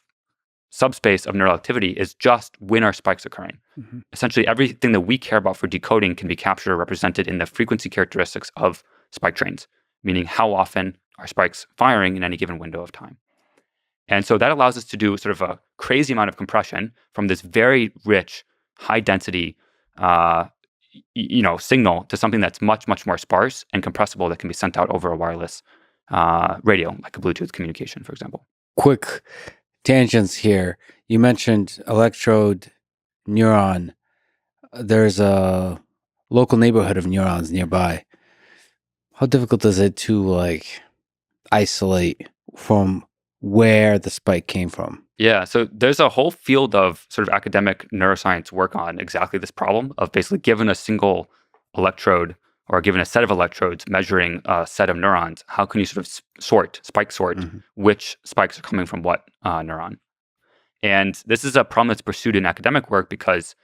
subspace of neural activity is just when are spikes occurring. Mm-hmm. Essentially, everything that we care about for decoding can be captured or represented in the frequency characteristics of spike trains, meaning how often are spikes firing in any given window of time. And so that allows us to do sort of a crazy amount of compression from this very rich, high density, signal to something that's much, much more sparse and compressible that can be sent out over a wireless radio, like a Bluetooth communication, for example. Quick tangents here. You mentioned electrode, neuron. There's a local neighborhood of neurons nearby. How difficult is it to isolate from where the spike came from? Yeah, so there's a whole field of sort of academic neuroscience work on exactly this problem of basically given a single electrode or given a set of electrodes measuring a set of neurons, how can you sort of spike sort Mm-hmm. which spikes are coming from what neuron? And this is a problem that's pursued in academic work because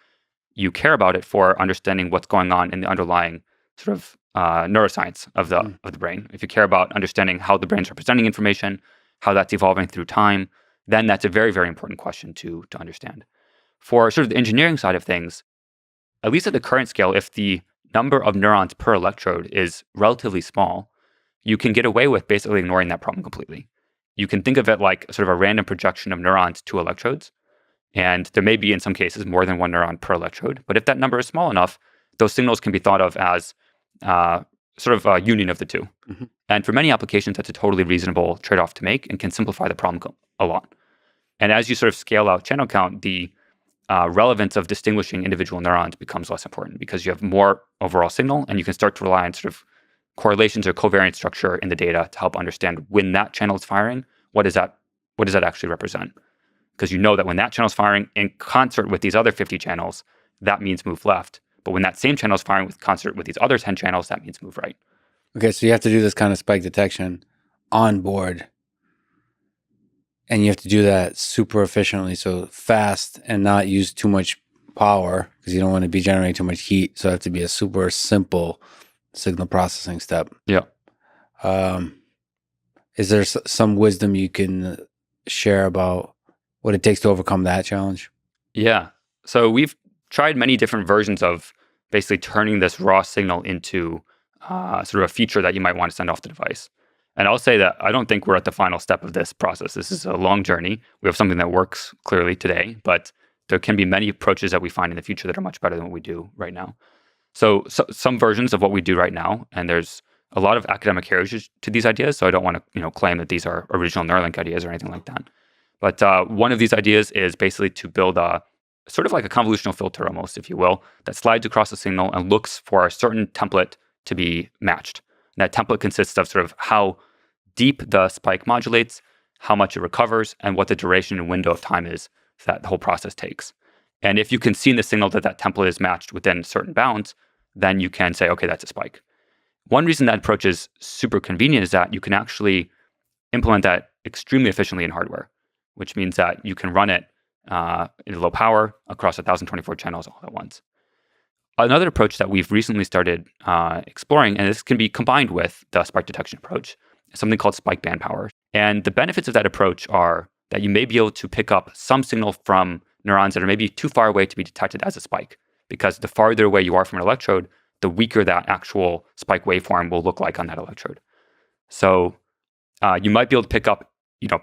you care about it for understanding what's going on in the underlying sort of neuroscience of the brain. If you care about understanding how the brain's representing information, how that's evolving through time, then that's a very, very important question to understand. For sort of the engineering side of things, at least at the current scale, if the number of neurons per electrode is relatively small, you can get away with basically ignoring that problem completely. You can think of it like sort of a random projection of neurons to electrodes. And there may be, in some cases, more than one neuron per electrode. But if that number is small enough, those signals can be thought of as sort of a union of the two. Mm-hmm. And for many applications, that's a totally reasonable trade-off to make and can simplify the problem a lot. And as you sort of scale out channel count, the relevance of distinguishing individual neurons becomes less important because you have more overall signal and you can start to rely on sort of correlations or covariance structure in the data to help understand when that channel is firing, what does that actually represent? Because you know that when that channel is firing in concert with these other 50 channels, that means move left. But when that same channel is firing with concert with these other 10 channels, that means move right. Okay, so you have to do this kind of spike detection on board. And you have to do that super efficiently, so fast and not use too much power because you don't want to be generating too much heat. So it have to be a super simple signal processing step. Yeah. Is there some wisdom you can share about what it takes to overcome that challenge? Yeah. So we've tried many different versions of basically turning this raw signal into sort of a feature that you might want to send off the device. And I'll say that I don't think we're at the final step of this process. This is a long journey. We have something that works clearly today, but there can be many approaches that we find in the future that are much better than what we do right now. So some versions of what we do right now, and there's a lot of academic heritage to these ideas, so I don't want to claim that these are original Neuralink ideas or anything like that. But one of these ideas is basically to build a sort of like a convolutional filter almost, if you will, that slides across the signal and looks for a certain template to be matched. And that template consists of sort of how deep the spike modulates, how much it recovers, and what the duration and window of time is that the whole process takes. And if you can see in the signal that that template is matched within certain bounds, then you can say, okay, that's a spike. One reason that approach is super convenient is that you can actually implement that extremely efficiently in hardware, which means that you can run it in low power across 1,024 channels all at once. Another approach that we've recently started exploring, and this can be combined with the spike detection approach, is something called spike band power. And the benefits of that approach are that you may be able to pick up some signal from neurons that are maybe too far away to be detected as a spike, because the farther away you are from an electrode, the weaker that actual spike waveform will look like on that electrode. So you might be able to pick up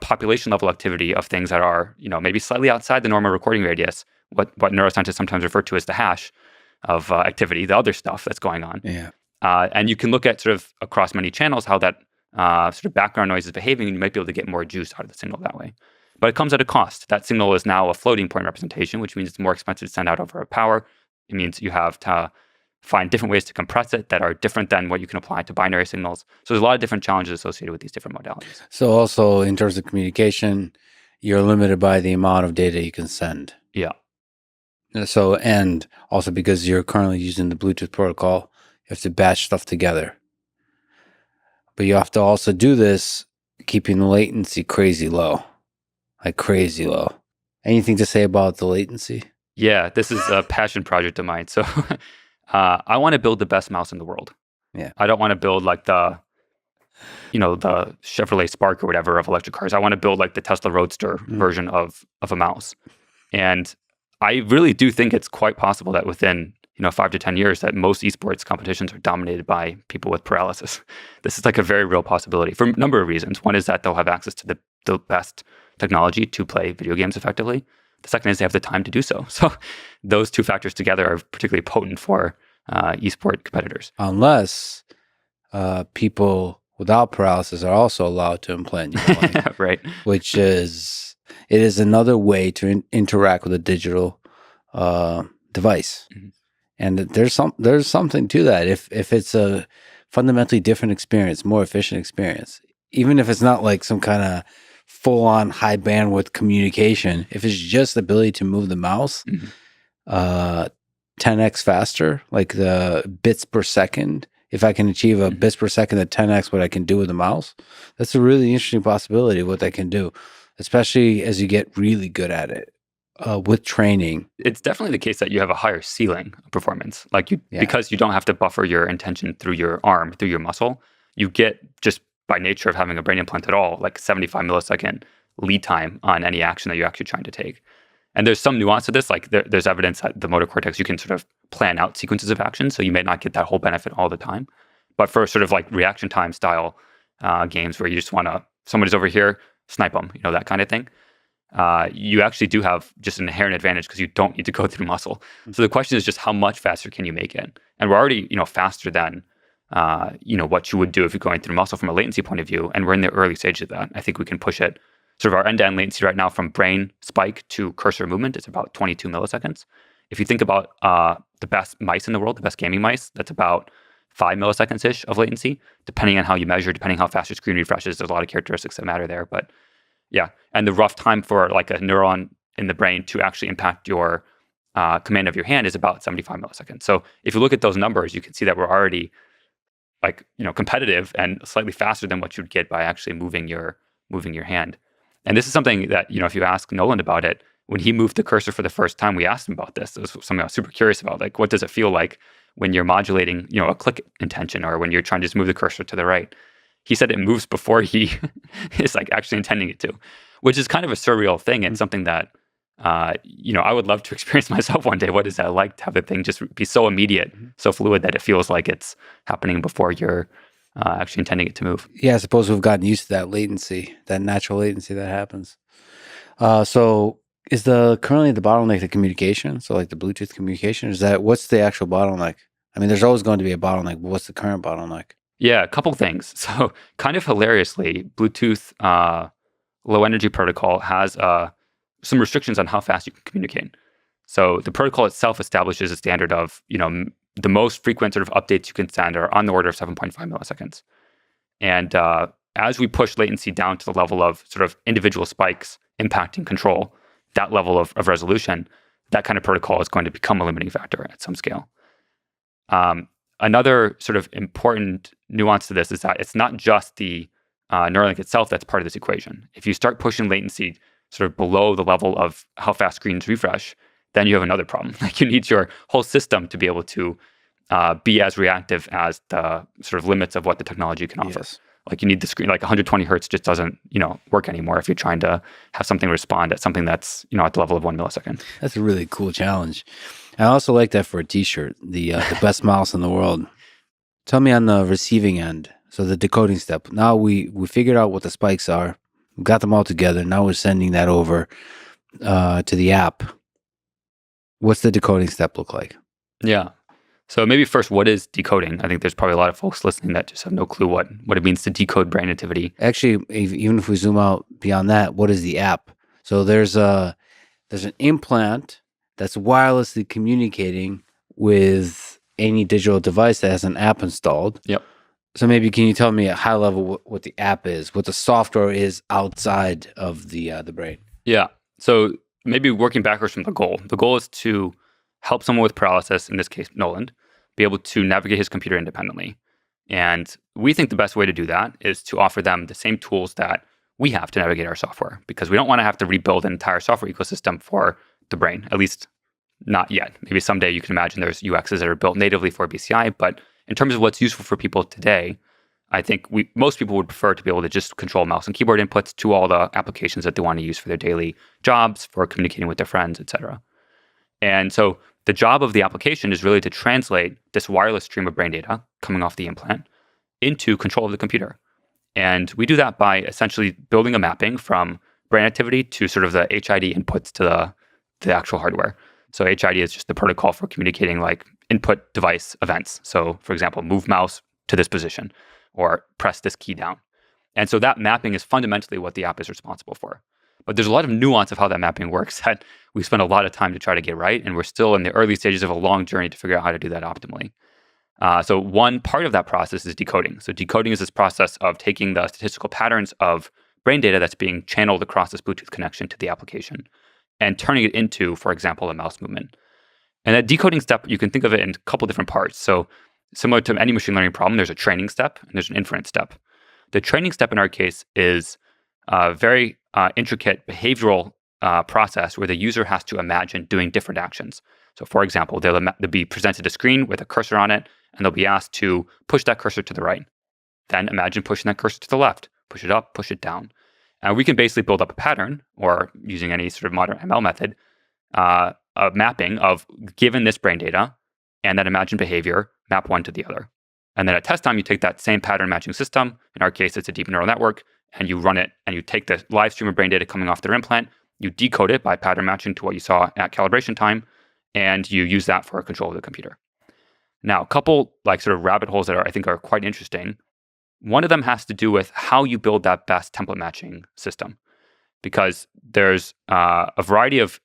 population level activity of things that are maybe slightly outside the normal recording radius, what neuroscientists sometimes refer to as the hash of activity, the other stuff that's going on. Yeah. And you can look at sort of across many channels how that sort of background noise is behaving, and you might be able to get more juice out of the signal that way. But it comes at a cost. That signal is now a floating point representation, which means it's more expensive to send out over power. It means you have to find different ways to compress it that are different than what you can apply to binary signals. So there's a lot of different challenges associated with these different modalities. So also in terms of communication, you're limited by the amount of data you can send. Yeah. So, and also because you're currently using the Bluetooth protocol, you have to batch stuff together. But you have to also do this keeping the latency crazy low, like crazy low. Anything to say about the latency? Yeah, this is a passion project of mine. So I want to build the best mouse in the world. Yeah. I don't want to build like the Chevrolet Spark or whatever of electric cars. I want to build like the Tesla Roadster version of a mouse. And I really do think it's quite possible that within 5 to 10 years that most esports competitions are dominated by people with paralysis. This is like a very real possibility for a number of reasons. One is that they'll have access to the best technology to play video games effectively. The second is they have the time to do so. So those two factors together are particularly potent for esport competitors. Unless people without paralysis are also allowed to implant Neuralink, right? Which is another way to interact with a digital device. Mm-hmm. And there's something to that. If it's a fundamentally different experience, more efficient experience, even if it's not like some kind of full-on high bandwidth communication, if it's just the ability to move the mouse 10x faster, like the bits per second, if I can achieve a bits per second at 10x what I can do with the mouse, that's a really interesting possibility of what that can do, especially as you get really good at it. With training, it's definitely the case that you have a higher ceiling of performance. Because you don't have to buffer your intention through your arm, through your muscle, you get, just by nature of having a brain implant at all, like 75 millisecond lead time on any action that you're actually trying to take. And there's some nuance to this. Like there's evidence that the motor cortex, you can sort of plan out sequences of actions, so you may not get that whole benefit all the time. But for sort of like reaction time style games where you just want to, somebody's over here, snipe them, that kind of thing. You actually do have just an inherent advantage because you don't need to go through muscle. So the question is just how much faster can you make it? And we're already, faster than, what you would do if you're going through muscle from a latency point of view. And we're in the early stages of that. I think we can push it. Sort of our end-to-end latency right now from brain spike to cursor movement is about 22 milliseconds. If you think about the best mice in the world, the best gaming mice, that's about 5 milliseconds-ish of latency, depending on how you measure, depending how fast your screen refreshes. There's a lot of characteristics that matter there. But yeah, and the rough time for like a neuron in the brain to actually impact your command of your hand is about 75 milliseconds. So if you look at those numbers, you can see that we're already competitive and slightly faster than what you'd get by actually moving your hand. And this is something that, if you ask Nolan about it, when he moved the cursor for the first time, we asked him about this. It was something I was super curious about. Like, what does it feel like when you're modulating, a click intention or when you're trying to just move the cursor to the right? He said it moves before he is like actually intending it to, which is kind of a surreal thing and something that, I would love to experience myself one day. What is that like to have the thing just be so immediate, so fluid that it feels like it's happening before you're actually intending it to move? Yeah, I suppose we've gotten used to that latency, that natural latency that happens. So is currently the bottleneck the communication? So like the Bluetooth communication, what's the actual bottleneck? I mean, there's always going to be a bottleneck, but what's the current bottleneck? Yeah, a couple things. So kind of hilariously, Bluetooth low energy protocol has some restrictions on how fast you can communicate. So the protocol itself establishes a standard of, the most frequent sort of updates you can send are on the order of 7.5 milliseconds. And as we push latency down to the level of sort of individual spikes impacting control, that level of resolution, that kind of protocol is going to become a limiting factor at some scale. Another sort of important nuance to this is that it's not just the Neuralink itself that's part of this equation. If you start pushing latency sort of below the level of how fast screens refresh, then you have another problem. Like you need your whole system to be able to be as reactive as the sort of limits of what the technology can offer. Yes. Like you need the screen, like 120 hertz just doesn't, work anymore if you're trying to have something respond at something that's, at the level of 1 millisecond. That's a really cool challenge. I also like that for a t-shirt, the best mouse in the world. Tell me on the receiving end, so the decoding step. Now we figured out what the spikes are. We got them all together. Now we're sending that over to the app. What's the decoding step look like? Yeah. So maybe first, what is decoding? I think there's probably a lot of folks listening that just have no clue what it means to decode brain activity. Actually, even if we zoom out beyond that, what is the app? So there's an implant that's wirelessly communicating with any digital device that has an app installed. Yep. So maybe can you tell me at high level what the app is, what the software is outside of the brain? Yeah. So maybe working backwards from the goal. The goal is to help someone with paralysis, in this case, Nolan, be able to navigate his computer independently. And we think the best way to do that is to offer them the same tools that we have to navigate our software, because we don't want to have to rebuild an entire software ecosystem for the brain, at least not yet. Maybe someday you can imagine there's UXs that are built natively for BCI, but in terms of what's useful for people today, I think most people would prefer to be able to just control mouse and keyboard inputs to all the applications that they want to use for their daily jobs, for communicating with their friends, etc. And so the job of the application is really to translate this wireless stream of brain data coming off the implant into control of the computer. And we do that by essentially building a mapping from brain activity to sort of the HID inputs to the actual hardware. So HID is just the protocol for communicating like input device events. So for example, move mouse to this position or press this key down. And so that mapping is fundamentally what the app is responsible for. But there's a lot of nuance of how that mapping works that we spend a lot of time to try to get right. And we're still in the early stages of a long journey to figure out how to do that optimally. So one part of that process is decoding. So decoding is this process of taking the statistical patterns of brain data that's being channeled across this Bluetooth connection to the application and turning it into, for example, a mouse movement. And that decoding step, you can think of it in a couple different parts. So similar to any machine learning problem, there's a training step and there's an inference step. The training step in our case is a very intricate behavioral process where the user has to imagine doing different actions. So for example, they'll be presented a screen with a cursor on it, and they'll be asked to push that cursor to the right. Then imagine pushing that cursor to the left, push it up, push it down. And we can basically build up a pattern, or using any sort of modern ML method, a mapping of given this brain data and that imagined behavior, map one to the other. And then at test time, you take that same pattern matching system. In our case, it's a deep neural network, and you run it, and you take the live stream of brain data coming off their implant, you decode it by pattern matching to what you saw at calibration time, and you use that for control of the computer. Now, a couple like sort of rabbit holes that I think are quite interesting. One of them has to do with how you build that best template matching system, because there's a variety of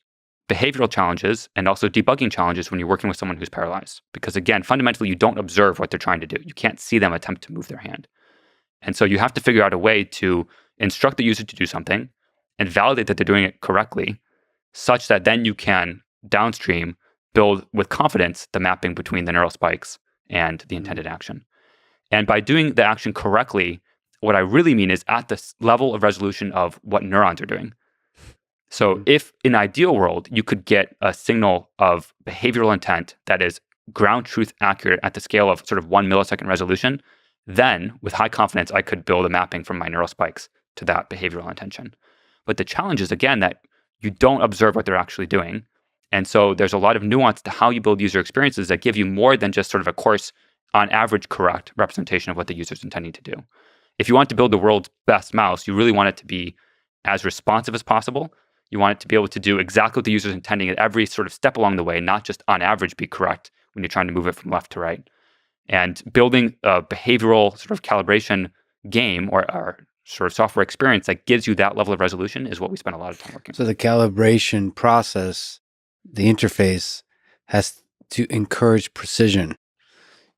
behavioral challenges and also debugging challenges when you're working with someone who's paralyzed. Because again, fundamentally, you don't observe what they're trying to do. You can't see them attempt to move their hand. And so you have to figure out a way to instruct the user to do something and validate that they're doing it correctly, such that then you can downstream build with confidence the mapping between the neural spikes and the intended action. And by doing the action correctly, what I really mean is at the level of resolution of what neurons are doing. So if in an ideal world, you could get a signal of behavioral intent that is ground truth accurate at the scale of sort of 1 millisecond resolution, then with high confidence, I could build a mapping from my neural spikes to that behavioral intention. But the challenge is, again, that you don't observe what they're actually doing. And so there's a lot of nuance to how you build user experiences that give you more than just sort of a coarse, on average, correct representation of what the user's intending to do. If you want to build the world's best mouse, you really want it to be as responsive as possible. You want it to be able to do exactly what the user's intending at every sort of step along the way, not just on average be correct when you're trying to move it from left to right. And building a behavioral sort of calibration game or sort of software experience that gives you that level of resolution is what we spend a lot of time working on. So the calibration process, the interface has to encourage precision,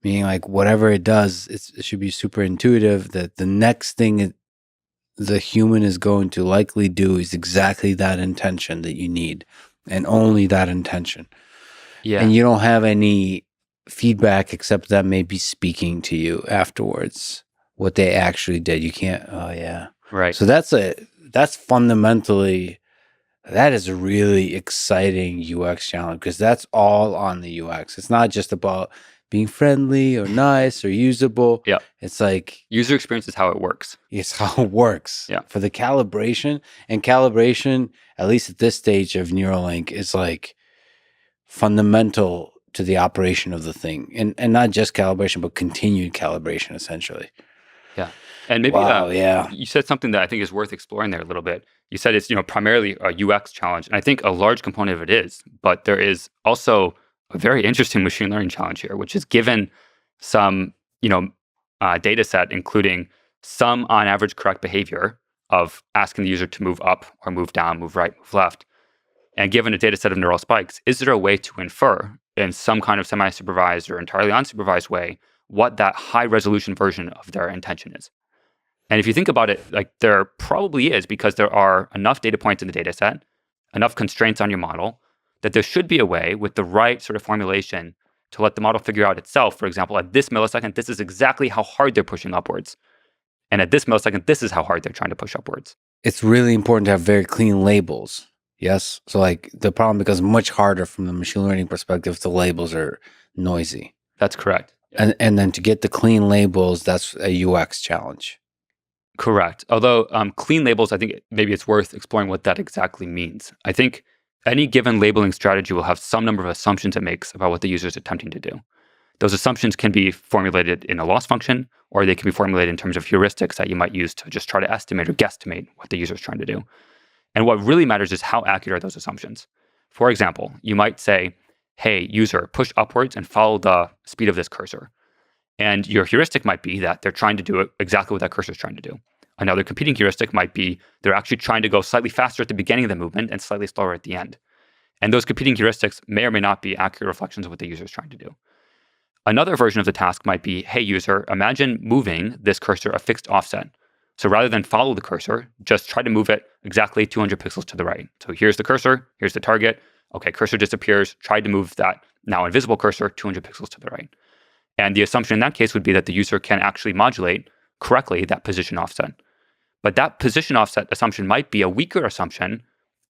meaning like whatever it does, it should be super intuitive that the next thing the human is going to likely do is exactly that intention that you need and only that intention. Yeah. And you don't have any feedback except that may be speaking to you afterwards, what they actually did. You can't, oh yeah. Right. So that's fundamentally, that is a really exciting UX challenge because that's all on the UX. It's not just about being friendly or nice or usable. Yeah. It's like User experience is how it works. it's how it works. Yeah. For the calibration, and calibration, at least at this stage of Neuralink, is like fundamental to the operation of the thing. And not just calibration, but continued calibration, essentially. Yeah. And maybe you said something that I think is worth exploring there a little bit. You said it's, primarily a UX challenge. And I think a large component of it is, but there is also a very interesting machine learning challenge here, which is given some, data set, including some on average correct behavior of asking the user to move up or move down, move right, move left. And given a data set of neural spikes, is there a way to infer in some kind of semi-supervised or entirely unsupervised way what that high resolution version of their intention is? And if you think about it, like there probably is, because there are enough data points in the data set, enough constraints on your model, that there should be a way with the right sort of formulation to let the model figure out itself. For example, at this millisecond, this is exactly how hard they're pushing upwards. And at this millisecond, this is how hard they're trying to push upwards. It's really important to have very clean labels. Yes. So like the problem becomes much harder from the machine learning perspective if the labels are noisy. That's correct. And then to get the clean labels, that's a UX challenge. Correct. Although clean labels, I think maybe it's worth exploring what that exactly means. I think any given labeling strategy will have some number of assumptions it makes about what the user is attempting to do. Those assumptions can be formulated in a loss function, or they can be formulated in terms of heuristics that you might use to just try to estimate or guesstimate what the user is trying to do. And what really matters is how accurate are those assumptions. For example, you might say, hey, user, push upwards and follow the speed of this cursor. And your heuristic might be that they're trying to do exactly what that cursor is trying to do. Another competing heuristic might be they're actually trying to go slightly faster at the beginning of the movement and slightly slower at the end. And those competing heuristics may or may not be accurate reflections of what the user is trying to do. Another version of the task might be, hey, user, imagine moving this cursor a fixed offset. So rather than follow the cursor, just try to move it exactly 200 pixels to the right. So here's the cursor, here's the target. Okay, cursor disappears. Try to move that now invisible cursor 200 pixels to the right. And the assumption in that case would be that the user can actually modulate correctly that position offset. But that position offset assumption might be a weaker assumption,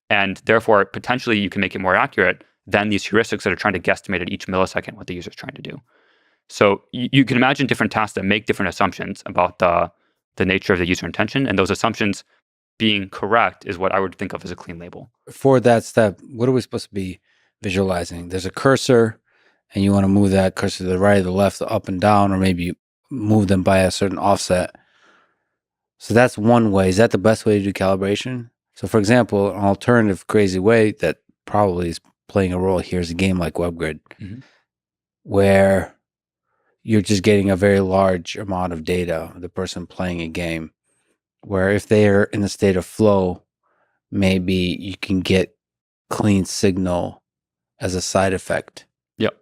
and therefore potentially you can make it more accurate than these heuristics that are trying to guesstimate at each millisecond what the user is trying to do. So you can imagine different tasks that make different assumptions about the nature of the user intention, and those assumptions being correct is what I would think of as a clean label. For that step, what are we supposed to be visualizing? There's a cursor, and you want to move that cursor to the right, the left, the up and down, or maybe move them by a certain offset. So that's one way. Is that the best way to do calibration? So for example, an alternative crazy way that probably is playing a role here is a game like WebGrid, where you're just getting a very large amount of data of the person playing a game, where if they are in a state of flow, maybe you can get clean signal as a side effect. Yep.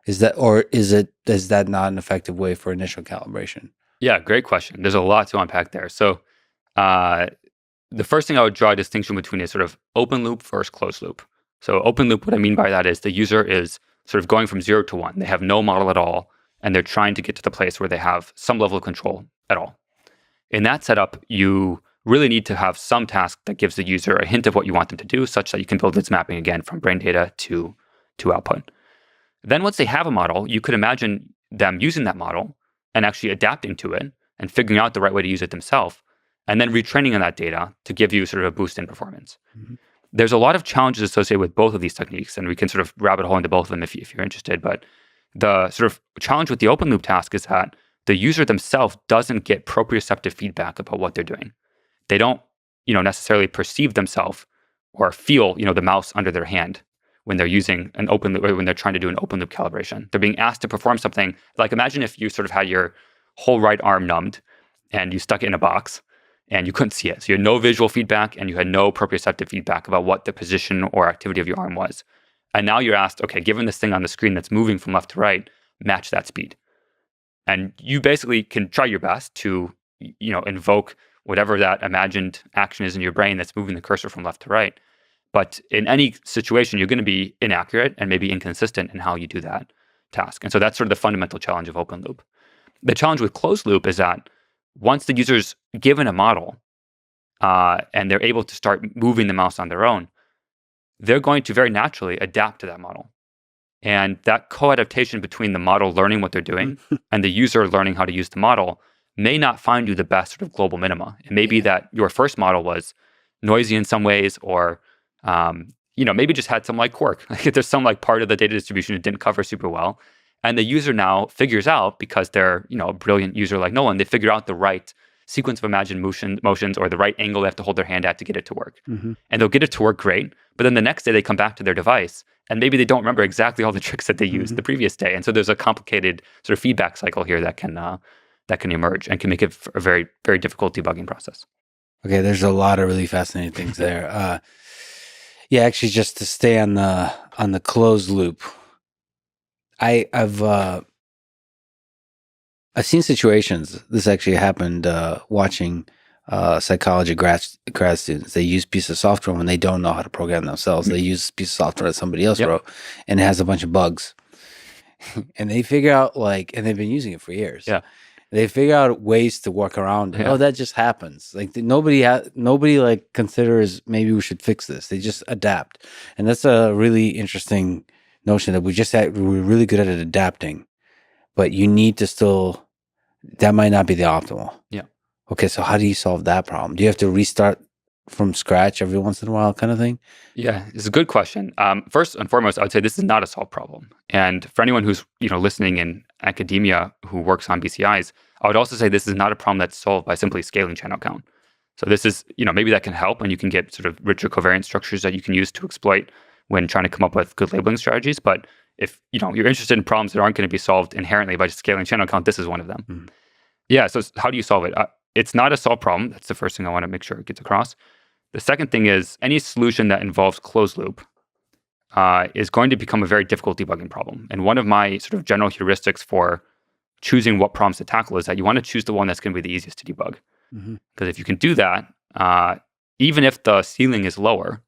Is that not an effective way for initial calibration? Yeah, great question. There's a lot to unpack there. So the first thing I would draw a distinction between is sort of open loop versus closed loop. So open loop, what I mean by that is the user is sort of going from 0 to 1. They have no model at all, and they're trying to get to the place where they have some level of control at all. In that setup, you really need to have some task that gives the user a hint of what you want them to do, such that you can build this mapping again from brain data to output. Then once they have a model, you could imagine them using that model and actually adapting to it and figuring out the right way to use it themselves, and then retraining on that data to give you sort of a boost in performance. There's a lot of challenges associated with both of these techniques, and we can sort of rabbit hole into both of them if you're interested. But the sort of challenge with the open loop task is that the user themselves doesn't get proprioceptive feedback about what they're doing. They don't, necessarily perceive themselves or feel, the mouse under their hand when they're using an open loop, or when they're trying to do an open loop calibration. They're being asked to perform something like, imagine if you sort of had your whole right arm numbed and you stuck it in a box and you couldn't see it. So you had no visual feedback and you had no proprioceptive feedback about what the position or activity of your arm was. And now you're asked, okay, given this thing on the screen that's moving from left to right, match that speed. And you basically can try your best to, invoke whatever that imagined action is in your brain that's moving the cursor from left to right. But in any situation, you're going to be inaccurate and maybe inconsistent in how you do that task. And so that's sort of the fundamental challenge of open loop. The challenge with closed loop is that once the user's given a model and they're able to start moving the mouse on their own, they're going to very naturally adapt to that model. And that co-adaptation between the model learning what they're doing and the user learning how to use the model may not find you the best sort of global minima. It may be that your first model was noisy in some ways, or maybe just had some quirk. Like there's some part of the data distribution it didn't cover super well. And the user now figures out, because they're, a brilliant user like Nolan, they figure out the right sequence of imagined motions or the right angle they have to hold their hand at to get it to work. And they'll get it to work great. But then the next day they come back to their device and maybe they don't remember exactly all the tricks that they used the previous day. And so there's a complicated sort of feedback cycle here that can emerge and can make it a very, very difficult debugging process. Okay, there's a lot of really fascinating things there. Actually, just to stay on the closed loop, I've seen situations. This actually happened watching psychology grad students. They use a piece of software when they don't know how to program themselves. They use a piece of software that somebody else wrote, and it has a bunch of bugs. And they figure out and they've been using it for years. Yeah. They figure out ways to work around it. Oh, that just happens. Nobody considers maybe we should fix this. They just adapt. And that's a really interesting notion that we're really good at adapting, but you need to that might not be the optimal. Yeah. Okay. So how do you solve that problem? Do you have to restart from scratch every once in a while kind of thing? Yeah, it's a good question. First and foremost, I would say this is not a solved problem. And for anyone who's listening in academia who works on BCIs, I would also say this is not a problem that's solved by simply scaling channel count. So this is, maybe that can help, and you can get sort of richer covariance structures that you can use to exploit when trying to come up with good labeling strategies. But if you're interested in problems that aren't going to be solved inherently by just scaling channel count, this is one of them. Yeah, so how do you solve it? It's not a solved problem. That's the first thing I want to make sure it gets across. The second thing is any solution that involves closed loop is going to become a very difficult debugging problem. And one of my sort of general heuristics for choosing what problems to tackle is that you want to choose the one that's going to be the easiest to debug. Because if you can do that, even if the ceiling is lower,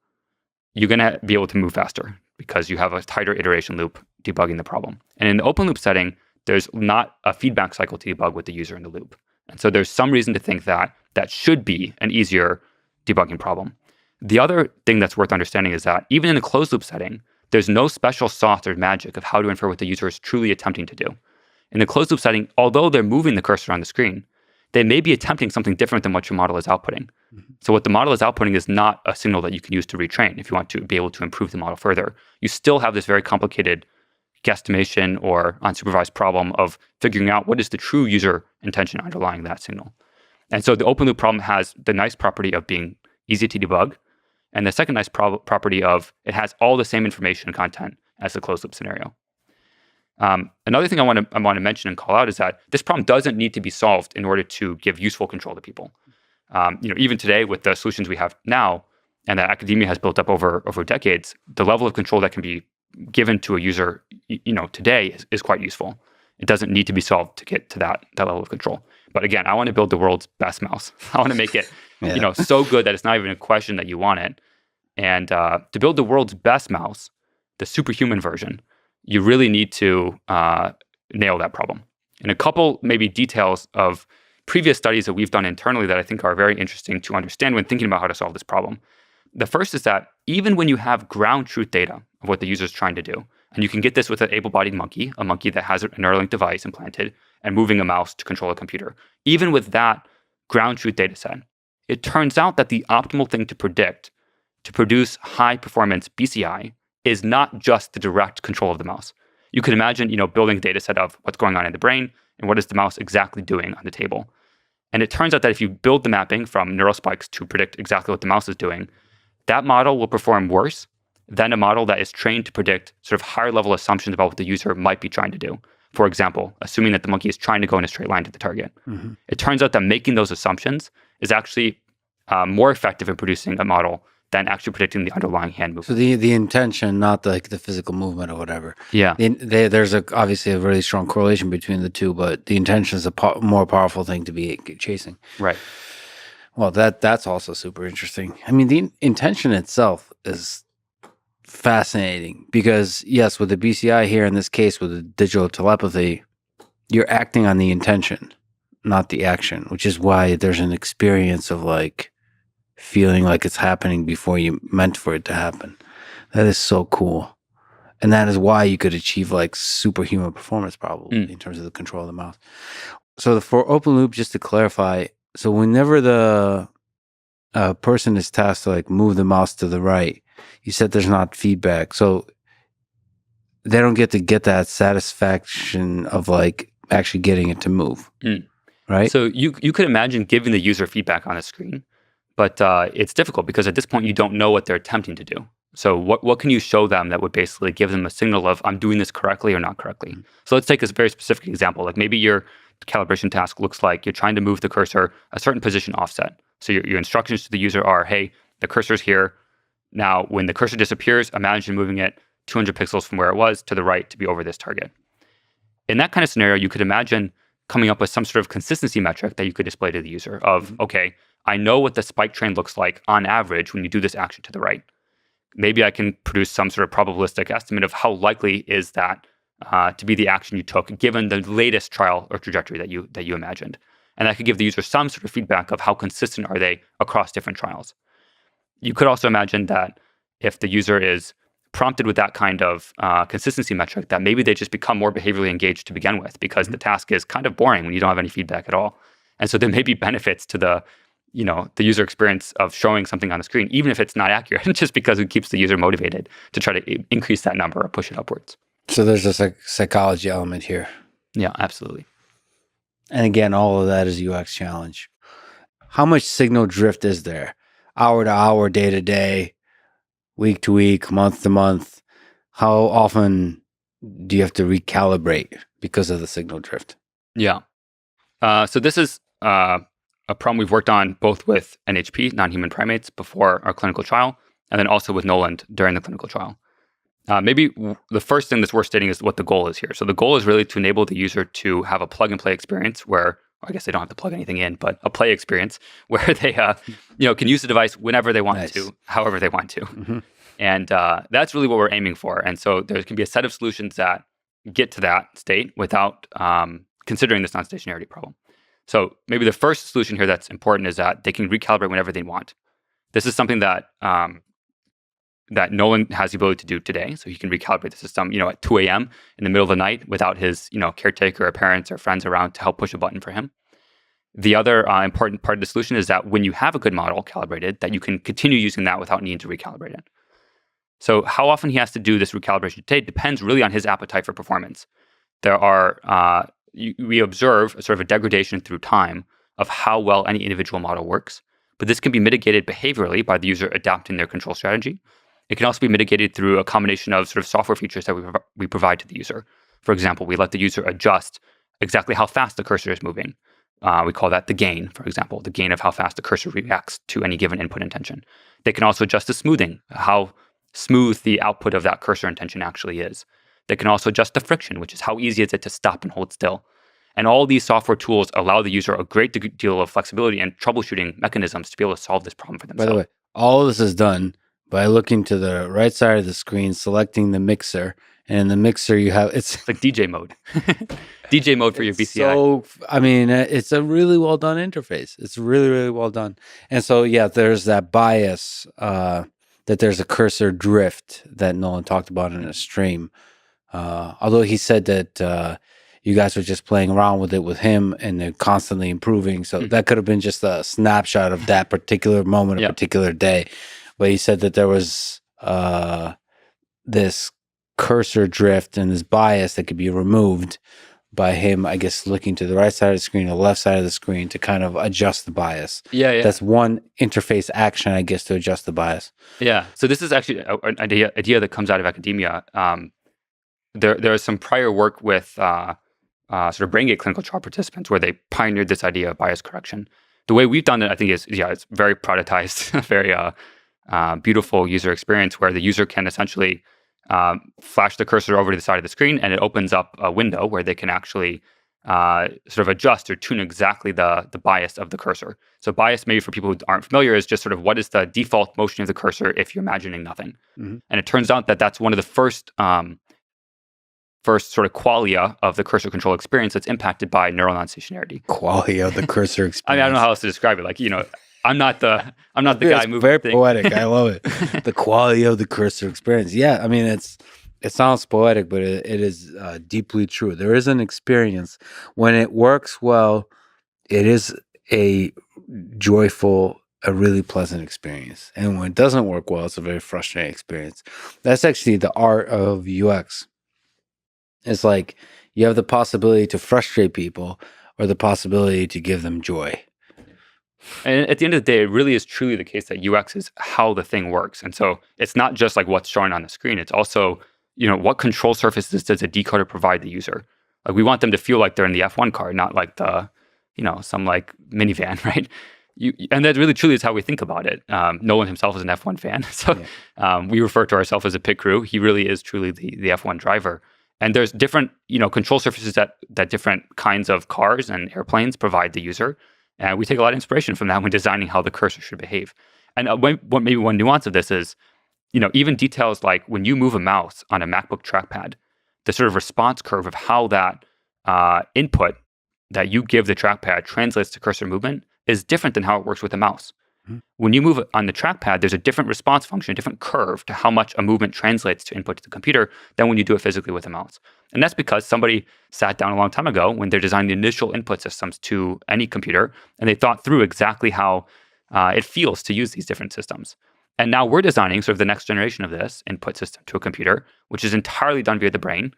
you're going to be able to move faster because you have a tighter iteration loop debugging the problem. And in the open loop setting, there's not a feedback cycle to debug with the user in the loop. And so there's some reason to think that that should be an easier debugging problem. The other thing that's worth understanding is that even in a closed loop setting, there's no special sauce or magic of how to infer what the user is truly attempting to do. In the closed loop setting, although they're moving the cursor on the screen, they may be attempting something different than what your model is outputting. So what the model is outputting is not a signal that you can use to retrain if you want to be able to improve the model further. You still have this very complicated guesstimation or unsupervised problem of figuring out what is the true user intention underlying that signal. And so the open loop problem has the nice property of being easy to debug. And the second nice property of it has all the same information and content as the closed loop scenario. Another thing I want to mention and call out is that this problem doesn't need to be solved in order to give useful control to people. Even today with the solutions we have now and that academia has built up over decades, the level of control that can be given to a user, today is quite useful. It doesn't need to be solved to get to that level of control. But again, I want to build the world's best mouse. I want to make it, so good that it's not even a question that you want it. And to build the world's best mouse, the superhuman version, you really need to nail that problem. And a couple maybe details of previous studies that we've done internally that I think are very interesting to understand when thinking about how to solve this problem. The first is that even when you have ground truth data of what the user is trying to do, and you can get this with an able-bodied monkey, a monkey that has a Neuralink device implanted and moving a mouse to control a computer, even with that ground truth data set, it turns out that the optimal thing to predict to produce high-performance BCI is not just the direct control of the mouse. You could imagine, building a data set of what's going on in the brain and what is the mouse exactly doing on the table. And it turns out that if you build the mapping from neural spikes to predict exactly what the mouse is doing, that model will perform worse than a model that is trained to predict sort of higher level assumptions about what the user might be trying to do. For example, assuming that the monkey is trying to go in a straight line to the target. Mm-hmm. It turns out that making those assumptions is actually more effective in producing a model than actually predicting the underlying hand movement. So the intention, not the physical movement or whatever. Yeah. There's obviously a really strong correlation between the two, but the intention is a more powerful thing to be chasing. Right. Well, that's also super interesting. I mean, the intention itself is fascinating because, yes, with the BCI here in this case, with the digital telepathy, you're acting on the intention, not the action, which is why there's an experience of feeling like it's happening before you meant for it to happen. That is so cool. And that is why you could achieve superhuman performance probably in terms of the control of the mouse. So for open loop, just to clarify, so whenever the person is tasked to move the mouse to the right, you said there's not feedback. So they don't get that satisfaction of actually getting it to move, right? So you could imagine giving the user feedback on the screen, but it's difficult because at this point you don't know what they're attempting to do. So what can you show them that would basically give them a signal of I'm doing this correctly or not correctly? So let's take a very specific example. Maybe your calibration task looks like you're trying to move the cursor a certain position offset. So your instructions to the user are, hey, the cursor's here. Now, when the cursor disappears, imagine moving it 200 pixels from where it was to the right to be over this target. In that kind of scenario, you could imagine coming up with some sort of consistency metric that you could display to the user of, okay, I know what the spike train looks like on average when you do this action to the right. Maybe I can produce some sort of probabilistic estimate of how likely is that to be the action you took, given the latest trial or trajectory that you imagined. And that could give the user some sort of feedback of how consistent are they across different trials. You could also imagine that if the user is prompted with that kind of consistency metric, that maybe they just become more behaviorally engaged to begin with because the task is kind of boring when you don't have any feedback at all. And so there may be benefits to the user experience of showing something on the screen, even if it's not accurate, just because it keeps the user motivated to try to increase that number or push it upwards. So there's a psychology element here. Yeah, absolutely. And again, all of that is UX challenge. How much signal drift is there? Hour to hour, day to day, week to week, month to month? How often do you have to recalibrate because of the signal drift? Yeah. So this is a problem we've worked on both with NHP, non-human primates, before our clinical trial, and then also with Noland during the clinical trial. Maybe the first thing that's worth stating is what the goal is here. So the goal is really to enable the user to have a plug-and-play experience where, I guess they don't have to plug anything in, but a play experience where they can use the device whenever they want to, however they want to. Mm-hmm. And that's really what we're aiming for. And so there can be a set of solutions that get to that state without considering this non-stationarity problem. So maybe the first solution here that's important is that they can recalibrate whenever they want. This is something that that Nolan has the ability to do today. So he can recalibrate the system, at 2 a.m. in the middle of the night without his, caretaker or parents or friends around to help push a button for him. The other important part of the solution is that when you have a good model calibrated, that you can continue using that without needing to recalibrate it. So how often he has to do this recalibration today depends really on his appetite for performance. There are, we observe a sort of a degradation through time of how well any individual model works, but this can be mitigated behaviorally by the user adapting their control strategy. It can also be mitigated through a combination of sort of software features that we provide to the user. For example, we let the user adjust exactly how fast the cursor is moving. We call that the gain, for example, the gain of how fast the cursor reacts to any given input intention. They can also adjust the smoothing, how smooth the output of that cursor intention actually is. They can also adjust the friction, which is how easy is it to stop and hold still. And all these software tools allow the user a great deal of flexibility and troubleshooting mechanisms to be able to solve this problem for themselves. By the way, all of this is done by looking to the right side of the screen, selecting the mixer, and in the mixer you have it's like DJ mode, DJ mode for your BCI. So I mean, it's a really well done interface. It's really, really well done. And so yeah, there's that bias that there's a cursor drift that Nolan talked about in a stream. Although he said that you guys were just playing around with it with him and they're constantly improving. So that could have been just a snapshot of that particular moment, a particular day. But he said that there was this cursor drift and this bias that could be removed by him, I guess, looking to the right side of the screen or left side of the screen to kind of adjust the bias. Yeah. That's one interface action, I guess, to adjust the bias. Yeah. So this is actually an idea that comes out of academia. There is some prior work with sort of brain gate clinical trial participants where they pioneered this idea of bias correction. The way we've done it, I think, is it's very productized, very beautiful user experience where the user can essentially flash the cursor over to the side of the screen and it opens up a window where they can actually sort of adjust or tune exactly the bias of the cursor. So bias, maybe for people who aren't familiar, is just sort of what is the default motion of the cursor if you're imagining nothing. Mm-hmm. And it turns out that that's one of the first sort of qualia of the cursor control experience that's impacted by neural non-stationarity. Qualia of the cursor experience. I mean, I don't know how else to describe it. Like, I'm not the guy moving. Very poetic. I love it. The quality of the cursor experience. Yeah, I mean, it sounds poetic, but it is deeply true. There is an experience when it works well. It is a joyful, a really pleasant experience, and when it doesn't work well, it's a very frustrating experience. That's actually the art of UX. It's like you have the possibility to frustrate people or the possibility to give them joy. And at the end of the day, it really is truly the case that UX is how the thing works. And so it's not just like what's showing on the screen. It's also, what control surfaces does a decoder provide the user? Like we want them to feel like they're in the F1 car, not like the, some like minivan, right? And that really truly is how we think about it. Nolan himself is an F1 fan. So we refer to ourselves as a pit crew. He really is truly the F1 driver. And there's different, control surfaces that different kinds of cars and airplanes provide the user. And we take a lot of inspiration from that when designing how the cursor should behave. And maybe one nuance of this is, even details like when you move a mouse on a MacBook trackpad, the sort of response curve of how that input that you give the trackpad translates to cursor movement is different than how it works with a mouse. Mm-hmm. When you move it on the trackpad, there's a different response function, a different curve to how much a movement translates to input to the computer than when you do it physically with a mouse. And that's because somebody sat down a long time ago when they're designing the initial input systems to any computer, and they thought through exactly how it feels to use these different systems. And now we're designing sort of the next generation of this input system to a computer, which is entirely done via the brain.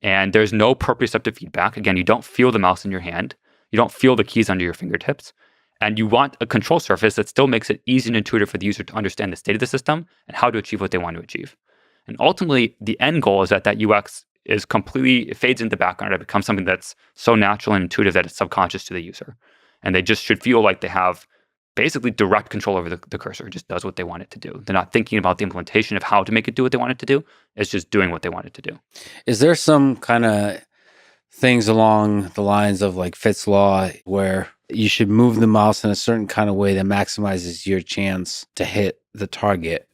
And there's no proprioceptive feedback. Again, you don't feel the mouse in your hand. You don't feel the keys under your fingertips. And you want a control surface that still makes it easy and intuitive for the user to understand the state of the system and how to achieve what they want to achieve. And ultimately, the end goal is that UX is it fades into the background. It becomes something that's so natural and intuitive that it's subconscious to the user. And they just should feel like they have basically direct control over the cursor. It just does what they want it to do. They're not thinking about the implementation of how to make it do what they want it to do. It's just doing what they want it to do. Is there some kind of things along the lines of like Fitt's Law where you should move the mouse in a certain kind of way that maximizes your chance to hit the target?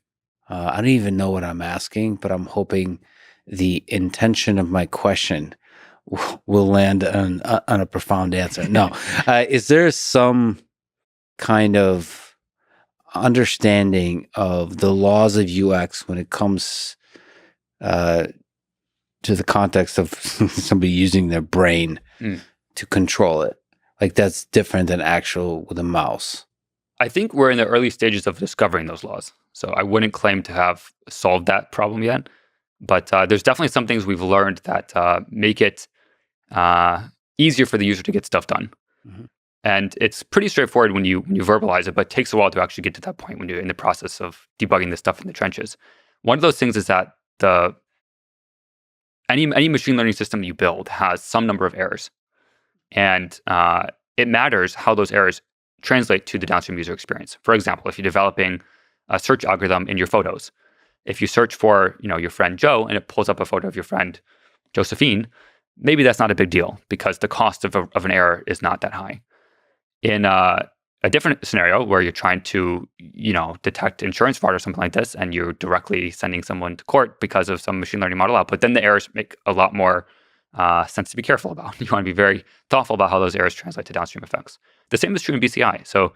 I don't even know what I'm asking, but I'm hoping the intention of my question will land on a profound answer. No. Is there some kind of understanding of the laws of UX when it comes to the context of somebody using their brain to control it? Like that's different than actual with a mouse. I think we're in the early stages of discovering those laws. So I wouldn't claim to have solved that problem yet. But there's definitely some things we've learned that make it easier for the user to get stuff done. Mm-hmm. And it's pretty straightforward when you verbalize it, but it takes a while to actually get to that point when you're in the process of debugging this stuff in the trenches. One of those things is that any machine learning system you build has some number of errors. And it matters how those errors translate to the downstream user experience. For example, if you're developing a search algorithm in your photos, if you search for your friend Joe and it pulls up a photo of your friend Josephine, maybe that's not a big deal because the cost of an error is not that high. In a different scenario where you're trying to detect insurance fraud or something like this, and you're directly sending someone to court because of some machine learning model output, then the errors make a lot more sense to be careful about. You want to be very thoughtful about how those errors translate to downstream effects. The same is true in BCI. So,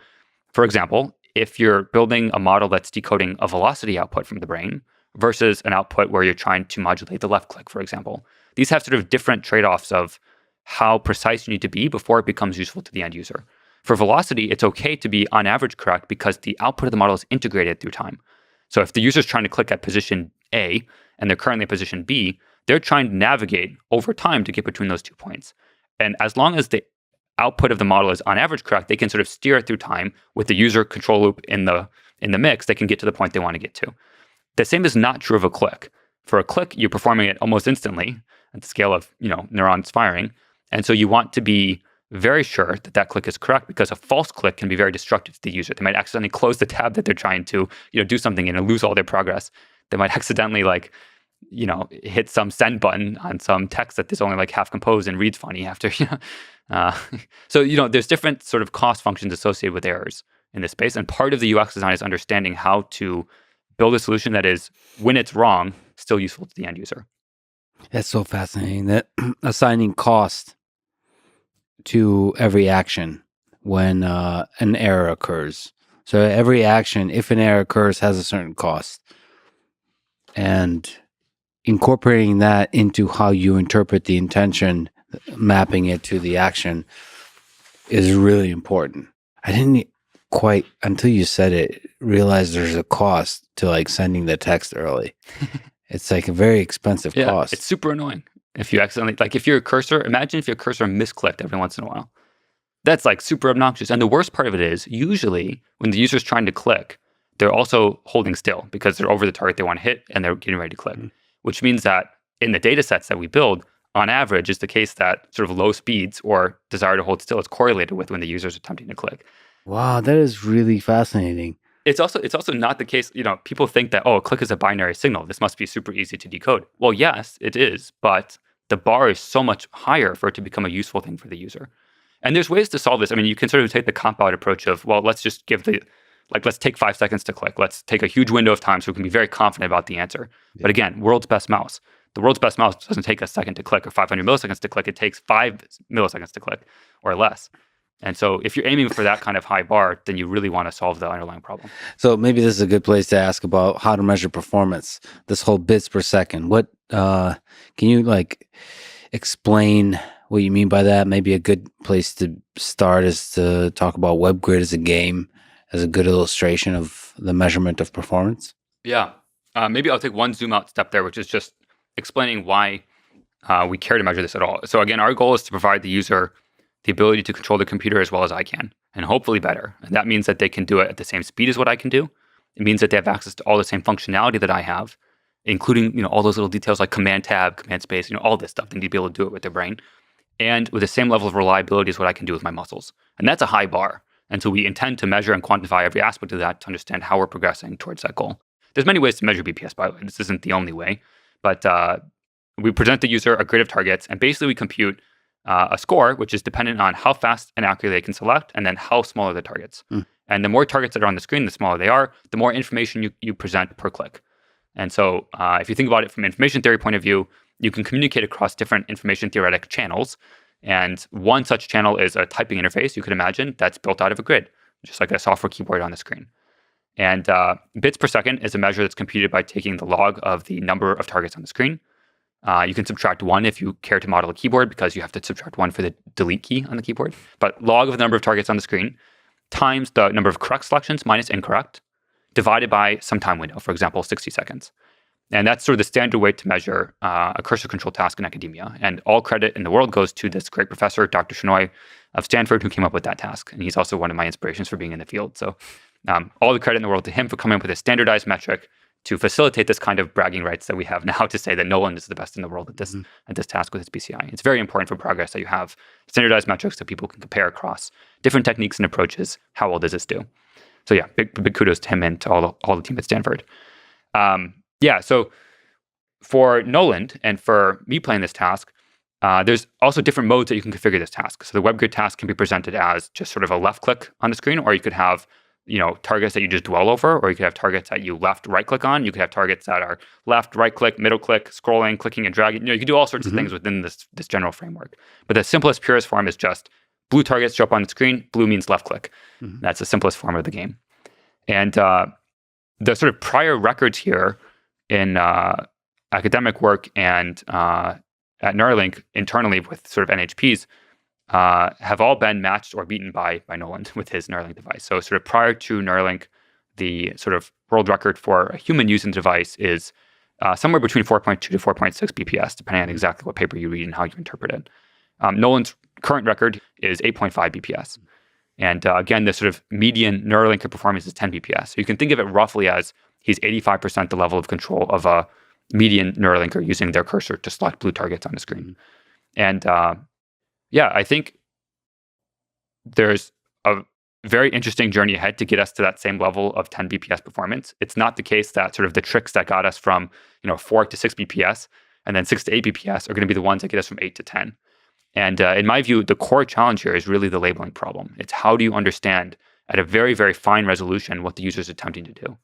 for example, if you're building a model that's decoding a velocity output from the brain versus an output where you're trying to modulate the left click, for example, these have sort of different trade-offs of how precise you need to be before it becomes useful to the end user. For velocity, it's okay to be on average correct because the output of the model is integrated through time. So if the user's trying to click at position A and they're currently at position B, they're trying to navigate over time to get between those 2 points. And as long as the output of the model is on average correct, they can sort of steer it through time with the user control loop in the mix. They can get to the point they want to get to. The same is not true of a click. For a click, you're performing it almost instantly at the scale of neurons firing. And so you want to be very sure that click is correct because a false click can be very destructive to the user. They might accidentally close the tab that they're trying to do something in and lose all their progress. They might accidentally hit some send button on some text that is only like half composed and reads funny after. So there's different sort of cost functions associated with errors in this space, and part of the UX design is understanding how to build a solution that is, when it's wrong, still useful to the end user. That's so fascinating that assigning cost to every action when an error occurs. So every action, if an error occurs, has a certain cost. And incorporating that into how you interpret the intention, mapping it to the action, is really important. I didn't quite, until you said it, realize there's a cost to sending the text early. It's a very expensive cost. It's super annoying. If you accidentally, if your cursor, imagine if your cursor misclicked every once in a while. That's super obnoxious. And the worst part of it is, usually when the user's trying to click, they're also holding still because they're over the target they want to hit and they're getting ready to click, which means that in the data sets that we build, on average, it's the case that sort of low speeds or desire to hold still is correlated with when the user's attempting to click. Wow, that is really fascinating. It's also not the case, people think that, a click is a binary signal. This must be super easy to decode. Well, yes, it is, but the bar is so much higher for it to become a useful thing for the user. And there's ways to solve this. I mean, you can sort of take the cop-out approach of, let's just give let's take 5 seconds to click. Let's take a huge window of time so we can be very confident about the answer. Yeah. But again, world's best mouse. The world's best mouse doesn't take a second to click or 500 milliseconds to click. It takes 5 milliseconds to click or less. And so if you're aiming for that kind of high bar, then you really want to solve the underlying problem. So maybe this is a good place to ask about how to measure performance, this whole bits per second. What can you explain what you mean by that? Maybe a good place to start is to talk about WebGrid as a game, as a good illustration of the measurement of performance. Yeah. Maybe I'll take one zoom out step there, which is just explaining why we care to measure this at all. So again, our goal is to provide the user the ability to control the computer as well as I can, and hopefully better. And that means that they can do it at the same speed as what I can do. It means that they have access to all the same functionality that I have, including all those little details like command tab, command space, all this stuff. They need to be able to do it with their brain. And with the same level of reliability as what I can do with my muscles. And that's a high bar. And so we intend to measure and quantify every aspect of that to understand how we're progressing towards that goal. There's many ways to measure BPS, by the way. This isn't the only way. But we present the user a grid of targets, and basically we compute a score, which is dependent on how fast and accurately they can select, and then how small are the targets. And the more targets that are on the screen, the smaller they are, the more information you present per click. And so if you think about it from an information theory point of view, you can communicate across different information theoretic channels. And one such channel is a typing interface, you could imagine, that's built out of a grid, just like a software keyboard on the screen. And bits per second is a measure that's computed by taking the log of the number of targets on the screen. You can subtract 1 if you care to model a keyboard, because you have to subtract 1 for the delete key on the keyboard. But log of the number of targets on the screen times the number of correct selections minus incorrect, divided by some time window, for example, 60 seconds. And that's sort of the standard way to measure a cursor control task in academia. And all credit in the world goes to this great professor, Dr. Shenoy of Stanford, who came up with that task. And he's also one of my inspirations for being in the field. So all the credit in the world to him for coming up with a standardized metric to facilitate this kind of bragging rights that we have now to say that Nolan is the best in the world at this task with his BCI. It's very important for progress that you have standardized metrics that people can compare across different techniques and approaches. How well does this do? So yeah, big kudos to him and to all the team at Stanford. So for Noland and for me playing this task, there's also different modes that you can configure this task. So the WebGrid task can be presented as just sort of a left click on the screen, or you could have targets that you just dwell over, or you could have targets that you right click on. You could have targets that are left, right click, middle click, scrolling, clicking and dragging. You can do all sorts of things within this general framework. But the simplest, purest form is just blue targets show up on the screen. Blue means left click. That's the simplest form of the game. And the sort of prior records here in academic work and at Neuralink internally with sort of NHPs have all been matched or beaten by Noland with his Neuralink device. So sort of prior to Neuralink, the sort of world record for a human using the device is somewhere between 4.2 to 4.6 BPS, depending on exactly what paper you read and how you interpret it. Noland's current record is 8.5 BPS. And again, the sort of median Neuralinker performance is 10 BPS. So you can think of it roughly as he's 85% the level of control of a median Neuralinker using their cursor to select blue targets on the screen. And I think there's a very interesting journey ahead to get us to that same level of 10 BPS performance. It's not the case that sort of the tricks that got us from 4 to 6 BPS and then 6 to 8 BPS are going to be the ones that get us from 8 to 10. And in my view, the core challenge here is really the labeling problem. It's how do you understand at a very, very fine resolution what the user is attempting to do.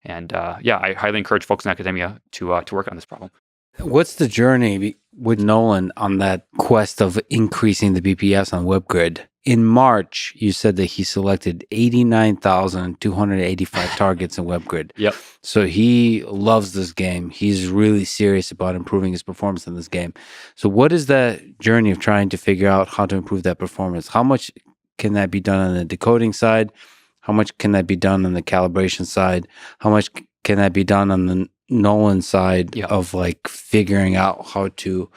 And I highly encourage folks in academia to work on this problem. What's the journey with Nolan on that quest of increasing the BPS on WebGrid? In March, you said that he selected 89,285 targets in WebGrid. Yep. So he loves this game. He's really serious about improving his performance in this game. So what is that journey of trying to figure out how to improve that performance? How much can that be done on the decoding side? How much can that be done on the calibration side? How much can that be done on the Nolan side of like figuring out how to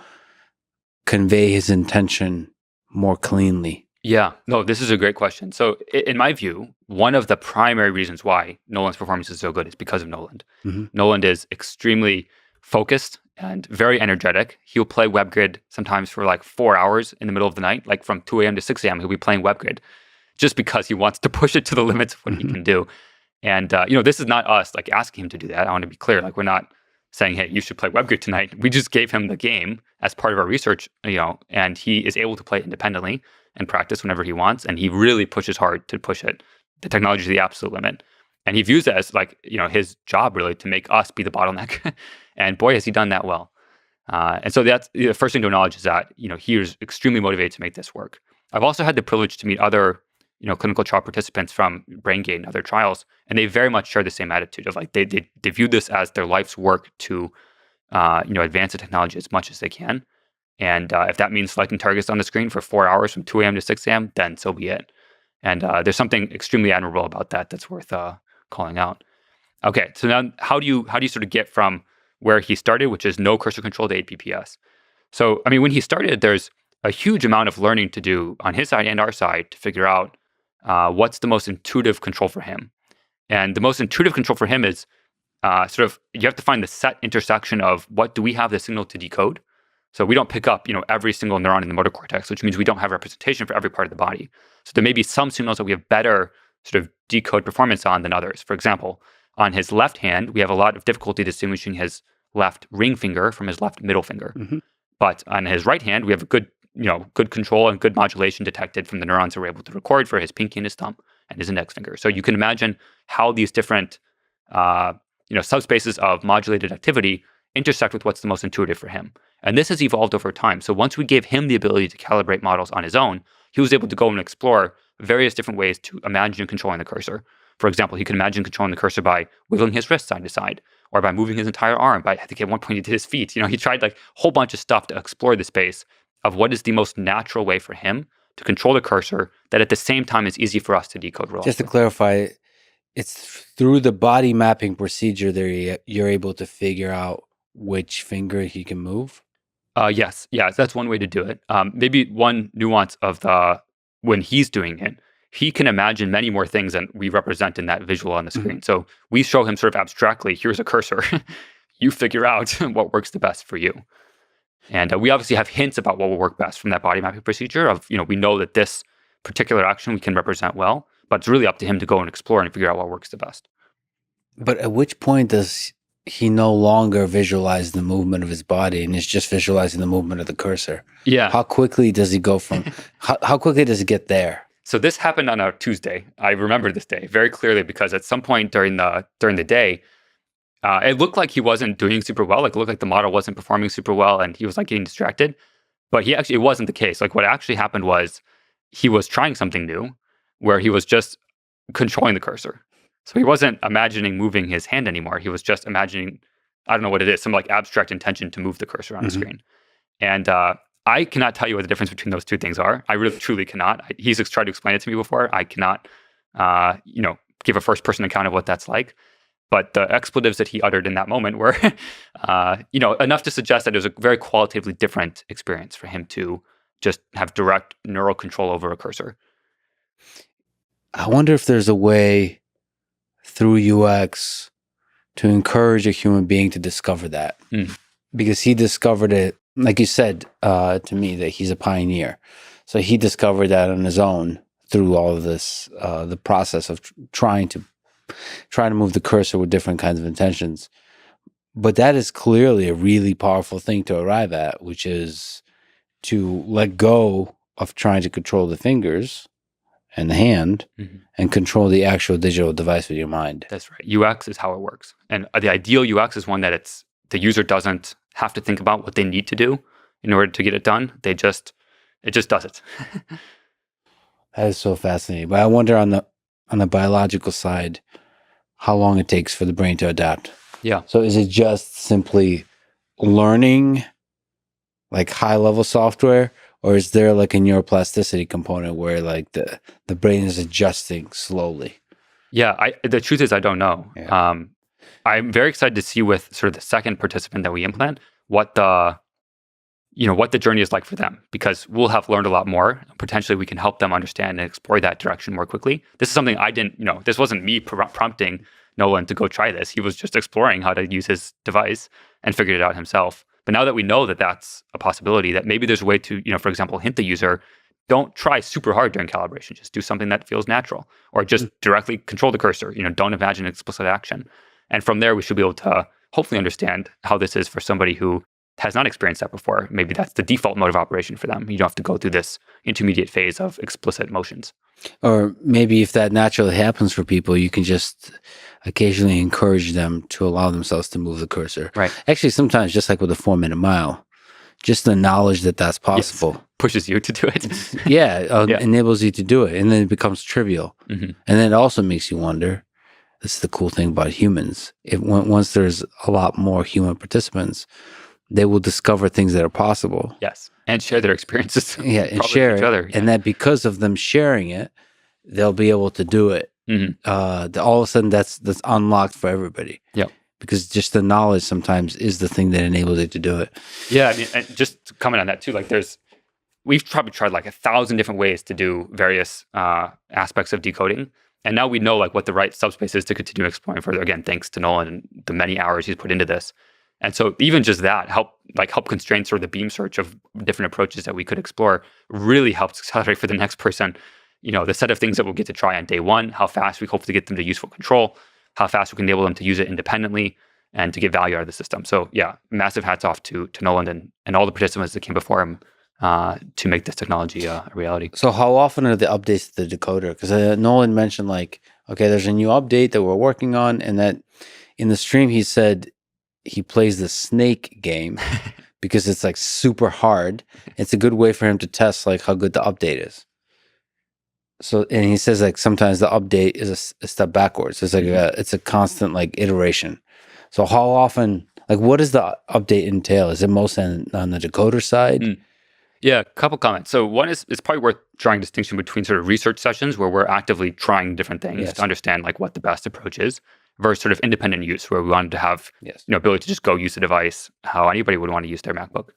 convey his intention more cleanly? Yeah, no, this is a great question. So in my view, one of the primary reasons why Nolan's performance is so good is because of Noland. Noland is extremely focused and very energetic. He'll play WebGrid sometimes for like 4 hours in the middle of the night, like from 2 a.m. to 6 a.m. He'll be playing WebGrid just because he wants to push it to the limits of what he can do. And, this is not us like asking him to do that. I want to be clear. Like we're not saying, hey, you should play WebGrid tonight. We just gave him the game as part of our research, and he is able to play it independently and practice whenever he wants. And he really pushes hard to push the technology to the absolute limit. And he views it as like, his job really to make us be the bottleneck. And boy, has he done that well. And so that's the first thing to acknowledge is that, he is extremely motivated to make this work. I've also had the privilege to meet other clinical trial participants from BrainGate and other trials, and they very much share the same attitude of like they view this as their life's work to advance the technology as much as they can. And if that means selecting targets on the screen for 4 hours from 2 a.m. to 6 a.m., then so be it. And there's something extremely admirable about that that's worth calling out. Okay, so now how do you sort of get from where he started, which is no cursor control, to 8 BPS? So I mean, when he started, there's a huge amount of learning to do on his side and our side to figure out what's the most intuitive control for him. And the most intuitive control for him is you have to find the set intersection of what do we have the signal to decode. So we don't pick up, every single neuron in the motor cortex, which means we don't have representation for every part of the body. So there may be some signals that we have better sort of decode performance on than others. For example, on his left hand, we have a lot of difficulty distinguishing his left ring finger from his left middle finger. But on his right hand, we have a good control and good modulation detected from the neurons that we're able to record for his pinky and his thumb and his index finger. So you can imagine how these different, subspaces of modulated activity intersect with what's the most intuitive for him. And this has evolved over time. So once we gave him the ability to calibrate models on his own, he was able to go and explore various different ways to imagine controlling the cursor. For example, he could imagine controlling the cursor by wiggling his wrist side to side, or by moving his entire arm. I think at one point he did his feet. He tried like a whole bunch of stuff to explore the space of what is the most natural way for him to control the cursor that at the same time is easy for us to decode reliably. Just to clarify, it's through the body mapping procedure that you're able to figure out which finger he can move? Yes, that's one way to do it. Maybe one nuance of when he's doing it, he can imagine many more things than we represent in that visual on the screen. So we show him sort of abstractly, here's a cursor. You figure out what works the best for you. And we obviously have hints about what will work best from that body mapping procedure of, we know that this particular action we can represent well, but it's really up to him to go and explore and figure out what works the best. But at which point does he no longer visualize the movement of his body and is just visualizing the movement of the cursor? Yeah. How quickly does he go from, how quickly does it get there? So this happened on a Tuesday. I remember this day very clearly because at some point during the day, it looked like he wasn't doing super well. Like it looked like the model wasn't performing super well and he was like getting distracted. But it wasn't the case. Like what actually happened was he was trying something new where he was just controlling the cursor. So he wasn't imagining moving his hand anymore. He was just imagining, I don't know what it is, some like abstract intention to move the cursor on a screen. And I cannot tell you what the difference between those two things are. I really, truly cannot. He's tried to explain it to me before. I cannot, give a first-person account of what that's like. But the expletives that he uttered in that moment were, enough to suggest that it was a very qualitatively different experience for him to just have direct neural control over a cursor. I wonder if there's a way through UX to encourage a human being to discover that. Because he discovered it, like you said to me, that he's a pioneer. So he discovered that on his own through all of this, the process of trying to move the cursor with different kinds of intentions. But that is clearly a really powerful thing to arrive at, which is to let go of trying to control the fingers and the hand and control the actual digital device with your mind. That's right. UX is how it works. And the ideal UX is one that the user doesn't have to think about what they need to do in order to get it done. It just does it. That is so fascinating. But I wonder on the biological side, how long it takes for the brain to adapt. Yeah. So is it just simply learning like high level software, or is there like a neuroplasticity component where like the brain is adjusting slowly? Yeah, the truth is I don't know. Yeah. I'm very excited to see with sort of the second participant that we implant what the journey is like for them, because we'll have learned a lot more. Potentially we can help them understand and explore that direction more quickly. This is something I didn't, this wasn't me prompting Nolan to go try this. He was just exploring how to use his device and figured it out himself. But now that we know that that's a possibility, that maybe there's a way to, for example, hint the user, don't try super hard during calibration. Just do something that feels natural, or just directly control the cursor. Don't imagine explicit action. And from there, we should be able to hopefully understand how this is for somebody who has not experienced that before. Maybe that's the default mode of operation for them. You don't have to go through this intermediate phase of explicit motions. Or maybe if that naturally happens for people, you can just occasionally encourage them to allow themselves to move the cursor. Right. Actually, sometimes just like with a 4-minute mile, just the knowledge that that's possible. Yes. Pushes you to do it. Enables you to do it. And then it becomes trivial. And then it also makes you wonder, this is the cool thing about humans. Once there's a lot more human participants, they will discover things that are possible. Yes. And share their experiences. Yeah, and share with each other. And that because of them sharing it, they'll be able to do it. All of a sudden, that's unlocked for everybody. Yeah. Because just the knowledge sometimes is the thing that enables it to do it. Yeah. I mean, and just to comment on that too, like we've probably tried like 1,000 different ways to do various aspects of decoding. And now we know like what the right subspace is to continue exploring further. Again, thanks to Nolan and the many hours he's put into this. And so even just that help constrain sort of the beam search of different approaches that we could explore really helps accelerate for the next person, the set of things that we'll get to try on day one, how fast we hope to get them to useful control, how fast we can enable them to use it independently and to get value out of the system. So yeah, massive hats off to Nolan and all the participants that came before him to make this technology a reality. So how often are the updates to the decoder? Because Nolan mentioned like, okay, there's a new update that we're working on, and that in the stream he said he plays the snake game because it's like super hard. It's a good way for him to test like how good the update is. So, and he says like sometimes the update is a step backwards. It's like it's a constant like iteration. So how often, like what does the update entail? Is it mostly on the decoder side? Yeah, a couple comments. So one is it's probably worth drawing a distinction between sort of research sessions where we're actively trying different things Yes. to understand like what the best approach is versus sort of independent use where we wanted to have Yes. ability to just go use the device how anybody would want to use their MacBook.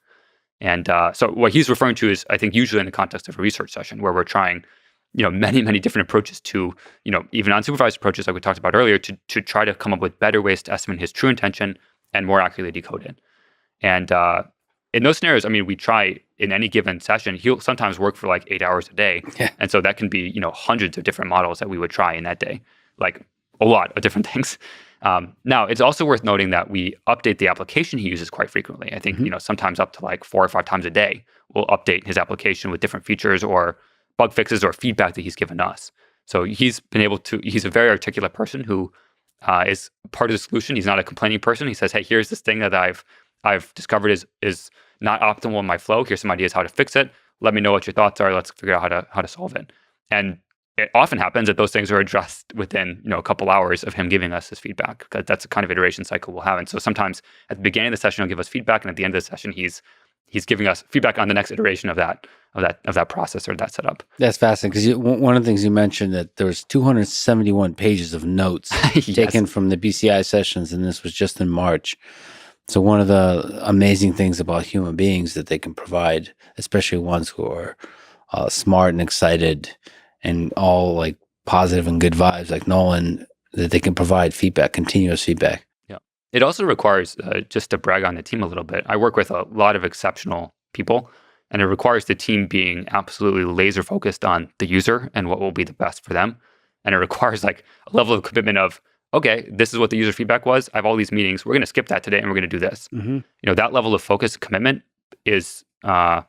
And so what he's referring to is I think usually in the context of a research session where we're trying many different approaches to even unsupervised approaches like we talked about earlier to try to come up with better ways to estimate his true intention and more accurately decode it. And in those scenarios, I mean, we try in any given session, he'll sometimes work for like 8 hours a day. Yeah. And so that can be, hundreds of different models that we would try in that day, like a lot of different things. Now, it's also worth noting that we update the application he uses quite frequently. I think, sometimes up to like 4 or 5 times a day, we'll update his application with different features or bug fixes or feedback that he's given us. So he's a very articulate person who is part of the solution. He's not a complaining person. He says, hey, here's this thing that I've discovered is not optimal in my flow. Here's some ideas how to fix it. Let me know what your thoughts are. Let's figure out how to solve it. And it often happens that those things are addressed within a couple hours of him giving us his feedback, because that's the kind of iteration cycle we'll have. And so sometimes at the beginning of the session he'll give us feedback, and at the end of the session he's giving us feedback on the next iteration of that process or that setup. That's fascinating because one of the things you mentioned that there was 271 pages of notes Yes. taken from the BCI sessions, and this was just in March. So one of the amazing things about human beings that they can provide, especially ones who are smart and excited and all like positive and good vibes like Nolan, that they can provide feedback, continuous feedback. Yeah. It also requires, just to brag on the team a little bit, I work with a lot of exceptional people, and it requires the team being absolutely laser focused on the user and what will be the best for them. And it requires like a level of commitment of, okay, this is what the user feedback was. I have all these meetings. We're going to skip that today and we're going to do this. Mm-hmm. That level of focus and commitment is, I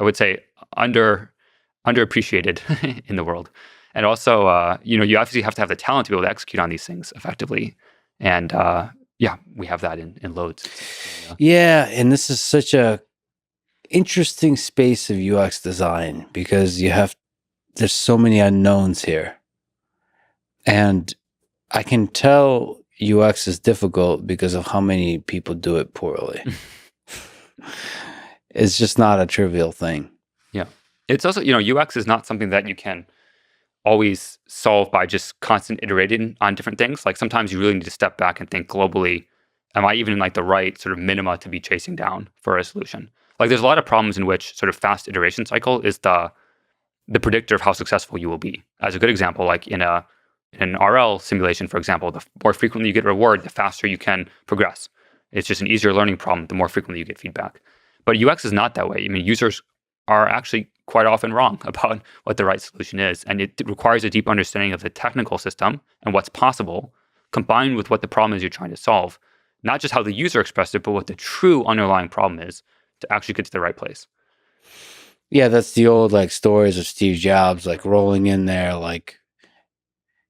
would say, underappreciated in the world. And also, you obviously have to have the talent to be able to execute on these things effectively. And we have that in loads. Yeah, and this is such a interesting space of UX design because there's so many unknowns here. And I can tell UX is difficult because of how many people do it poorly. It's just not a trivial thing. Yeah. It's also, UX is not something that you can always solve by just constant iterating on different things. Like sometimes you really need to step back and think globally, am I even in like the right sort of minima to be chasing down for a solution? Like there's a lot of problems in which sort of fast iteration cycle is the predictor of how successful you will be. As a good example, like in an RL simulation, for example, the more frequently you get reward, the faster you can progress. It's just an easier learning problem the more frequently you get feedback. But UX is not that way. I mean, users are actually quite often wrong about what the right solution is. And it requires a deep understanding of the technical system and what's possible, combined with what the problem is you're trying to solve. Not just how the user expressed it, but what the true underlying problem is to actually get to the right place. Yeah, that's the old like stories of Steve Jobs, like rolling in there, like,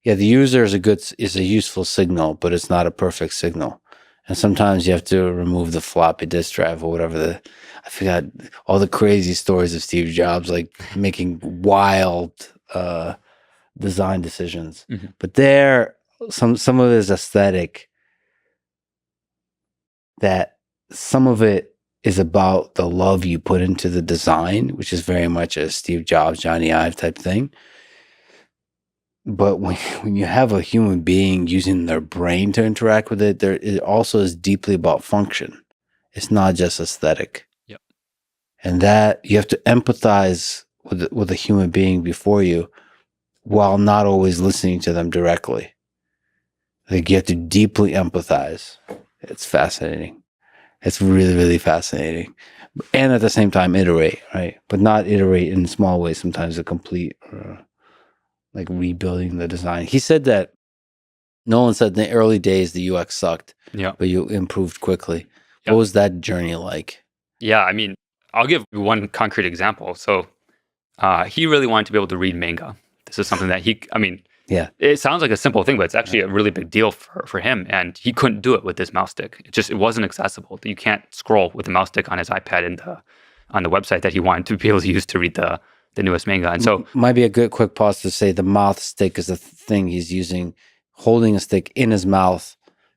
yeah, the user is a useful signal, but it's not a perfect signal. And sometimes you have to remove the floppy disk drive or whatever. I forgot all the crazy stories of Steve Jobs, like making wild design decisions. Mm-hmm. But some of it is aesthetic. That some of it is about the love you put into the design, which is very much a Steve Jobs, Johnny Ive type thing. But when you have a human being using their brain to interact with it, it also is deeply about function. It's not just aesthetic. Yep. And that you have to empathize with a human being before you, while not always listening to them directly. Like you have to deeply empathize. It's fascinating. It's really, really fascinating. And at the same time, iterate, right? But not iterate in small ways. Sometimes a complete, like rebuilding the design. He said that, Nolan said in the early days, the UX sucked, but you improved quickly. Yeah. What was that journey like? Yeah, I mean, I'll give one concrete example. So he really wanted to be able to read manga. This is something that it sounds like a simple thing, but it's actually a really big deal for him. And he couldn't do it with this mouse stick. It wasn't accessible. You can't scroll with the mouse stick on his iPad on the website that he wanted to be able to use to read the newest manga. And so might be a good quick pause to say the mouth stick is the thing he's using, holding a stick in his mouth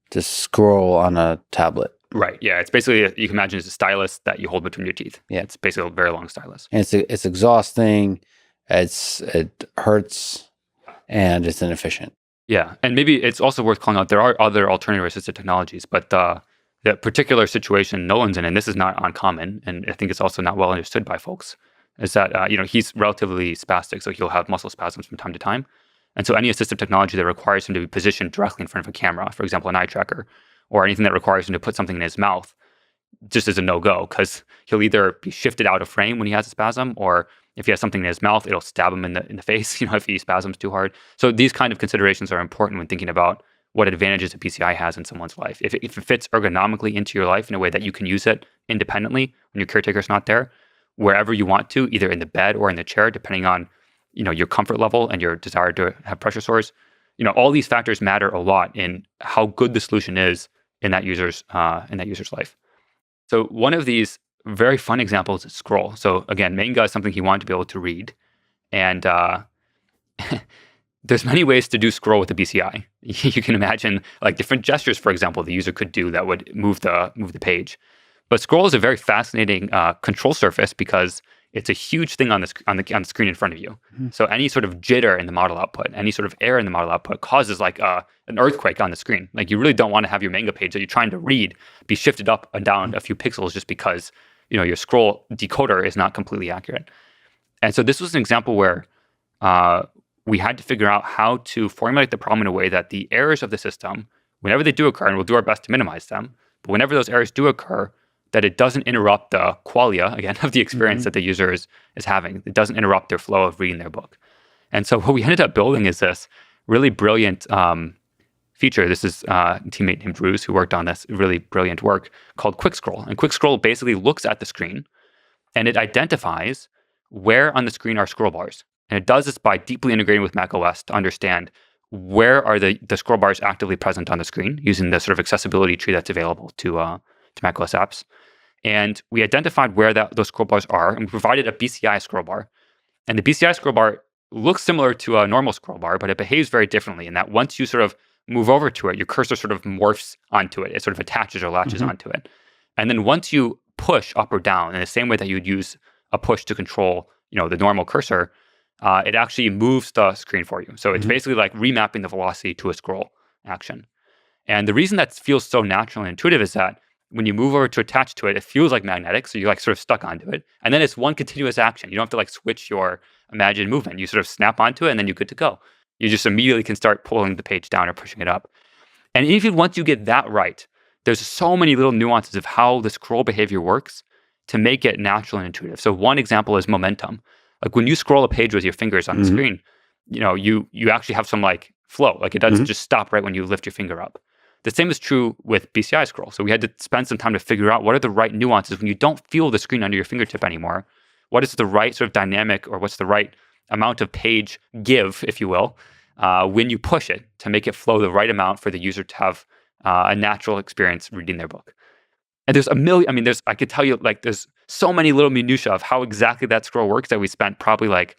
to scroll on a tablet. Right. Yeah. It's basically, you can imagine it's a stylus that you hold between your teeth. Yeah. It's basically a very long stylus. And it's exhausting. It hurts, and it's inefficient. Yeah. And maybe it's also worth calling out there are other alternative assistive technologies, but the particular situation Nolan's in, and this is not uncommon, and I think it's also not well understood by folks, is that he's relatively spastic, so he'll have muscle spasms from time to time. And so any assistive technology that requires him to be positioned directly in front of a camera, for example, an eye tracker, or anything that requires him to put something in his mouth, just is a no-go, because he'll either be shifted out of frame when he has a spasm, or if he has something in his mouth, it'll stab him in the face, if he spasms too hard. So these kind of considerations are important when thinking about what advantages a PCI has in someone's life. If it fits ergonomically into your life in a way that you can use it independently when your caretaker's not there, wherever you want to, either in the bed or in the chair, depending on your comfort level and your desire to have pressure sores, all these factors matter a lot in how good the solution is in that user's life. So one of these very fun examples is scroll. So again, manga is something he wanted to be able to read, and there's many ways to do scroll with the BCI. You can imagine like different gestures, for example, the user could do that would move the page. But scroll is a very fascinating control surface because it's a huge thing on the screen in front of you. Mm-hmm. So any sort of jitter in the model output, any sort of error in the model output causes like an earthquake on the screen. Like you really don't want to have your manga page that you're trying to read be shifted up and down a few pixels just because your scroll decoder is not completely accurate. And so this was an example where we had to figure out how to formulate the problem in a way that the errors of the system, whenever they do occur, and we'll do our best to minimize them, but whenever those errors do occur, that it doesn't interrupt the qualia, again, of the experience that the user is having. It doesn't interrupt their flow of reading their book. And so what we ended up building is this really brilliant feature. This is a teammate named Ruse who worked on this really brilliant work called Quick Scroll. And Quick Scroll basically looks at the screen and it identifies where on the screen are scroll bars. And it does this by deeply integrating with macOS to understand where are the scroll bars actively present on the screen using the sort of accessibility tree that's available to macOS apps. And we identified where those scroll bars are, and we provided a BCI scroll bar. And the BCI scroll bar looks similar to a normal scroll bar, but it behaves very differently in that once you sort of move over to it, your cursor sort of morphs onto it. It sort of attaches or latches onto it. And then once you push up or down in the same way that you would use a push to control, the normal cursor, it actually moves the screen for you. So it's basically like remapping the velocity to a scroll action. And the reason that feels so natural and intuitive is that when you move over to attach to it, it feels like magnetic. So you're like sort of stuck onto it. And then it's one continuous action. You don't have to like switch your imagined movement. You sort of snap onto it and then you're good to go. You just immediately can start pulling the page down or pushing it up. And even once you get that right, there's so many little nuances of how the scroll behavior works to make it natural and intuitive. So one example is momentum. Like when you scroll a page with your fingers on the screen, you actually have some like flow. Like it doesn't just stop right when you lift your finger up. The same is true with BCI scroll. So we had to spend some time to figure out what are the right nuances when you don't feel the screen under your fingertip anymore. What is the right sort of dynamic, or what's the right amount of page give, if you will, when you push it to make it flow the right amount for the user to have a natural experience reading their book. And there's a million, I could tell you, like, there's so many little minutiae of how exactly that scroll works that we spent probably like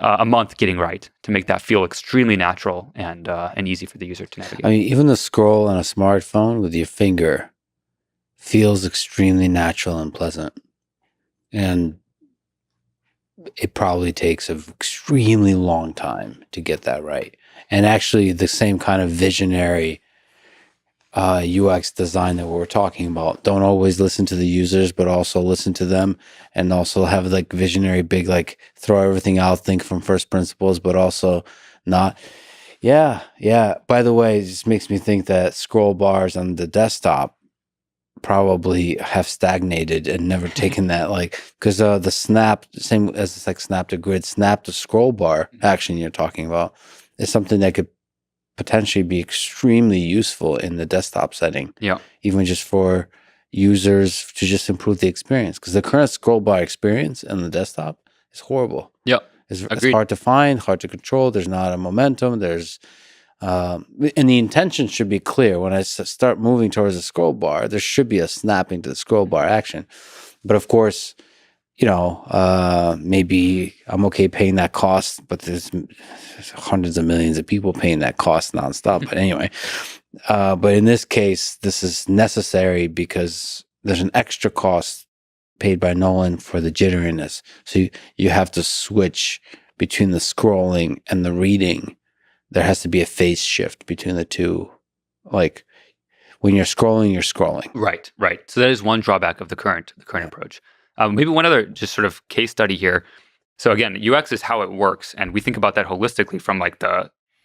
a month getting right to make that feel extremely natural and easy for the user to navigate. Even the scroll on a smartphone with your finger feels extremely natural and pleasant. And it probably takes an extremely long time to get that right. And actually the same kind of visionary UX design that we're talking about. Don't always listen to the users, but also listen to them, and also have like visionary, big, like throw everything out, think from first principles, but also not. Yeah. By the way, it just makes me think that scroll bars on the desktop probably have stagnated and never taken that, like, because the snap, same as it's like snap to grid, snap to scroll bar action you're talking about is something that could potentially be extremely useful in the desktop setting. Yeah. Even just for users to just improve the experience. Because the current scroll bar experience in the desktop is horrible. Yeah. It's hard to find, hard to control. There's not a momentum. There's and the intention should be clear. When I start moving towards the scroll bar, there should be a snapping to the scroll bar action. But of course, maybe I'm okay paying that cost, but there's hundreds of millions of people paying that cost nonstop. But anyway, But in this case, this is necessary because there's an extra cost paid by Nolan for the jitteriness. So you have to switch between the scrolling and the reading. There has to be a phase shift between the two. Like when you're scrolling, you're scrolling. Right. So that is one drawback of the current approach. Maybe one other just sort of case study here. So again, UX is how it works, and we think about that holistically from like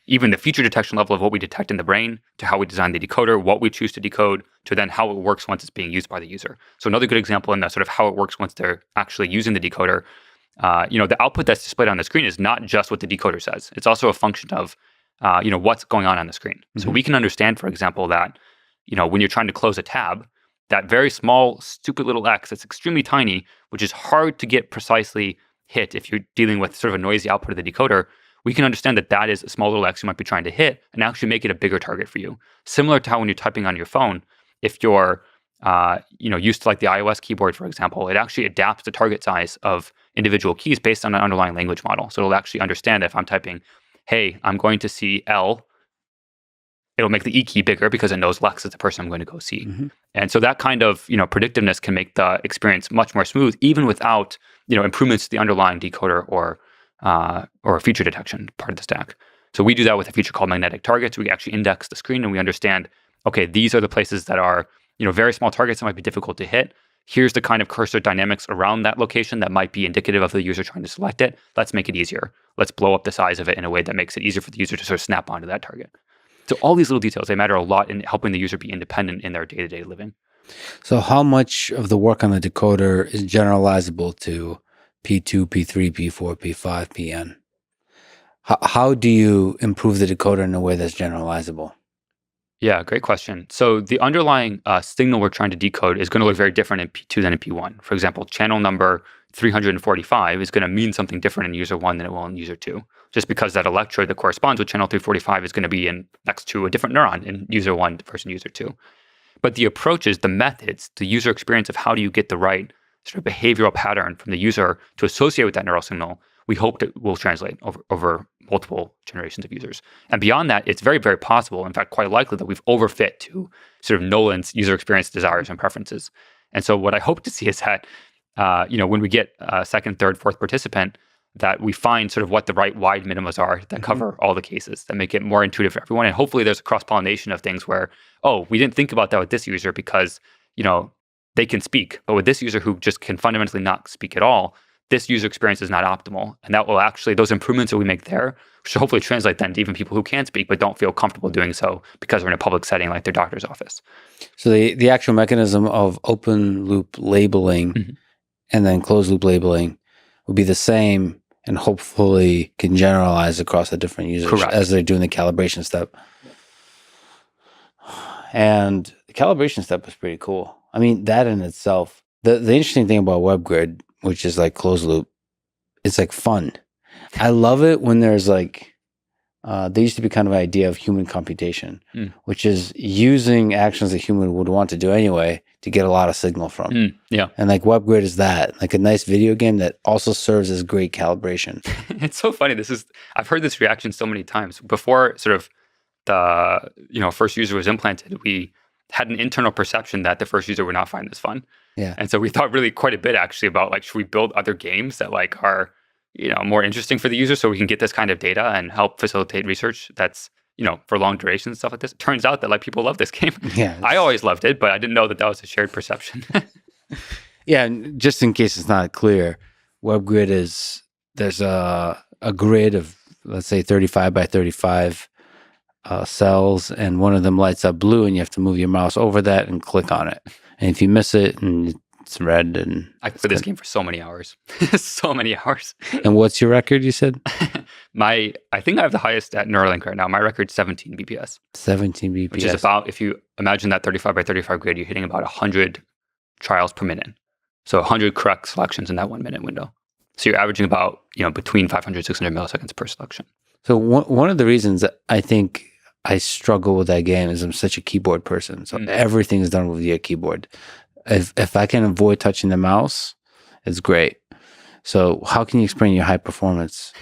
even the feature detection level of what we detect in the brain to how we design the decoder, what we choose to decode, to then how it works once it's being used by the user. So another good example in that sort of how it works once they're actually using the decoder, the output that's displayed on the screen is not just what the decoder says. It's also a function of, what's going on the screen. Mm-hmm. So we can understand, for example, that, when you're trying to close a tab, that very small, stupid little X that's extremely tiny, which is hard to get precisely hit if you're dealing with sort of a noisy output of the decoder, we can understand that that is a small little X you might be trying to hit and actually make it a bigger target for you. Similar to how when you're typing on your phone, if you're used to like the iOS keyboard, for example, it actually adapts the target size of individual keys based on an underlying language model. So it'll actually understand that if I'm typing, hey, I'm going to see L, it'll make the E key bigger because it knows Lex is the person I'm going to go see. Mm-hmm. And so that kind of predictiveness can make the experience much more smooth, even without improvements to the underlying decoder or feature detection part of the stack. So we do that with a feature called magnetic targets. We actually index the screen and we understand, okay, these are the places that are very small targets that might be difficult to hit. Here's the kind of cursor dynamics around that location that might be indicative of the user trying to select it. Let's make it easier. Let's blow up the size of it in a way that makes it easier for the user to sort of snap onto that target. So all these little details, they matter a lot in helping the user be independent in their day-to-day living. So how much of the work on the decoder is generalizable to P2, P3, P4, P5, Pn? How do you improve the decoder in a way that's generalizable? Yeah, great question. So the underlying signal we're trying to decode is going to look very different in P2 than in P1. For example, channel number 345 is going to mean something different in user 1 than it will in user 2, just because that electrode that corresponds with channel 345 is going to be next to a different neuron in user 1 versus user 2. But the approaches, the methods, the user experience of how do you get the right sort of behavioral pattern from the user to associate with that neural signal, we hope that will translate over multiple generations of users. And beyond that, it's very, very possible, in fact, quite likely that we've overfit to sort of Nolan's user experience desires and preferences. And so what I hope to see is that, when we get a second, third, fourth participant, that we find sort of what the right wide minimas are that cover all the cases, that make it more intuitive for everyone. And hopefully there's a cross-pollination of things where, we didn't think about that with this user because, they can speak. But with this user who just can fundamentally not speak at all, this user experience is not optimal. And that will actually, those improvements that we make there should hopefully translate then to even people who can speak but don't feel comfortable doing so because they're in a public setting like their doctor's office. So the actual mechanism of open loop labeling and then closed loop labeling will be the same and hopefully can generalize across the different users. Correct. As they're doing the calibration step. And the calibration step is pretty cool. I mean, that in itself, the interesting thing about WebGrid, which is like closed loop, it's like fun. I love it when there's like, there used to be kind of an idea of human computation, which is using actions a human would want to do anyway to get a lot of signal from. Yeah. And like WebGrid is that, like a nice video game that also serves as great calibration. It's so funny. I've heard this reaction so many times. Before sort of the first user was implanted, we had an internal perception that the first user would not find this fun. Yeah. And so we thought really quite a bit actually about like, should we build other games that like are, more interesting for the user so we can get this kind of data and help facilitate research that's, for long durations and stuff like this. It turns out that like people love this game. Yeah. I always loved it, but I didn't know that was a shared perception. Yeah. And just in case it's not clear, WebGrid there's a grid of, let's say 35 by 35 cells, and one of them lights up blue, and you have to move your mouse over that and click on it. And if you miss it, and it's red, and I played this game for so many hours, so many hours. And what's your record? You said I think I have the highest at Neuralink right now. My record's 17 BPS. 17 BPS, which is about, if you imagine that 35 by 35 grid, you're hitting about 100 trials per minute. So 100 correct selections in that 1 minute window. So you're averaging about between 500 and 600 milliseconds per selection. So one of the reasons that I think I struggle with that game is I'm such a keyboard person. So everything is done with via keyboard. If I can avoid touching the mouse, it's great. So how can you explain your high performance?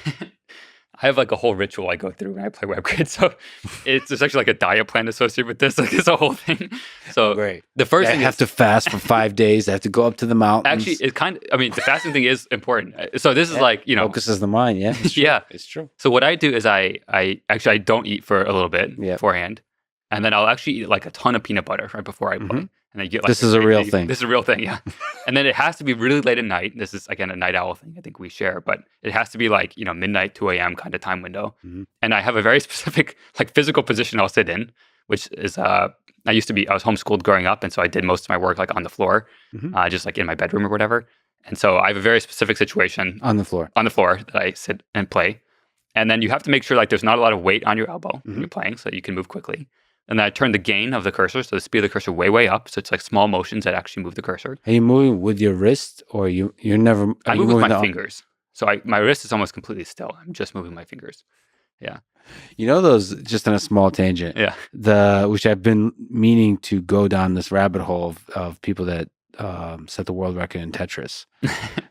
I have like a whole ritual I go through when I play WebGrid. So there's actually like a diet plan associated with this. Like it's a whole thing. So Great. the first I thing have to fast for 5 days. I have to go up to the mountains. actually, the fasting thing is important. So this is like, focuses the mind. Yeah. It's true. Yeah. It's true. So what I do is I don't eat for a little bit beforehand. And then I'll actually eat like a ton of peanut butter right before I play. And I get like This is a real thing. This is a real thing, yeah. And then it has to be really late at night. This is again a night owl thing I think we share, but it has to be like, midnight, 2 a.m. kind of time window. And I have a very specific like physical position I'll sit in, which is I was homeschooled growing up, and so I did most of my work like on the floor, just like in my bedroom or whatever. And so I have a very specific situation On the floor that I sit and play. And then you have to make sure like there's not a lot of weight on your elbow when you're playing so that you can move quickly. And then I turn the gain of the cursor, so the speed of the cursor way up. So it's like small motions that actually move the cursor. Are you moving with your wrist, or you're never? I move with my fingers. So my wrist is almost completely still. I'm just moving my fingers. Yeah. Those, just on a small tangent. Yeah. Which I've been meaning to go down this rabbit hole of people that set the world record in Tetris.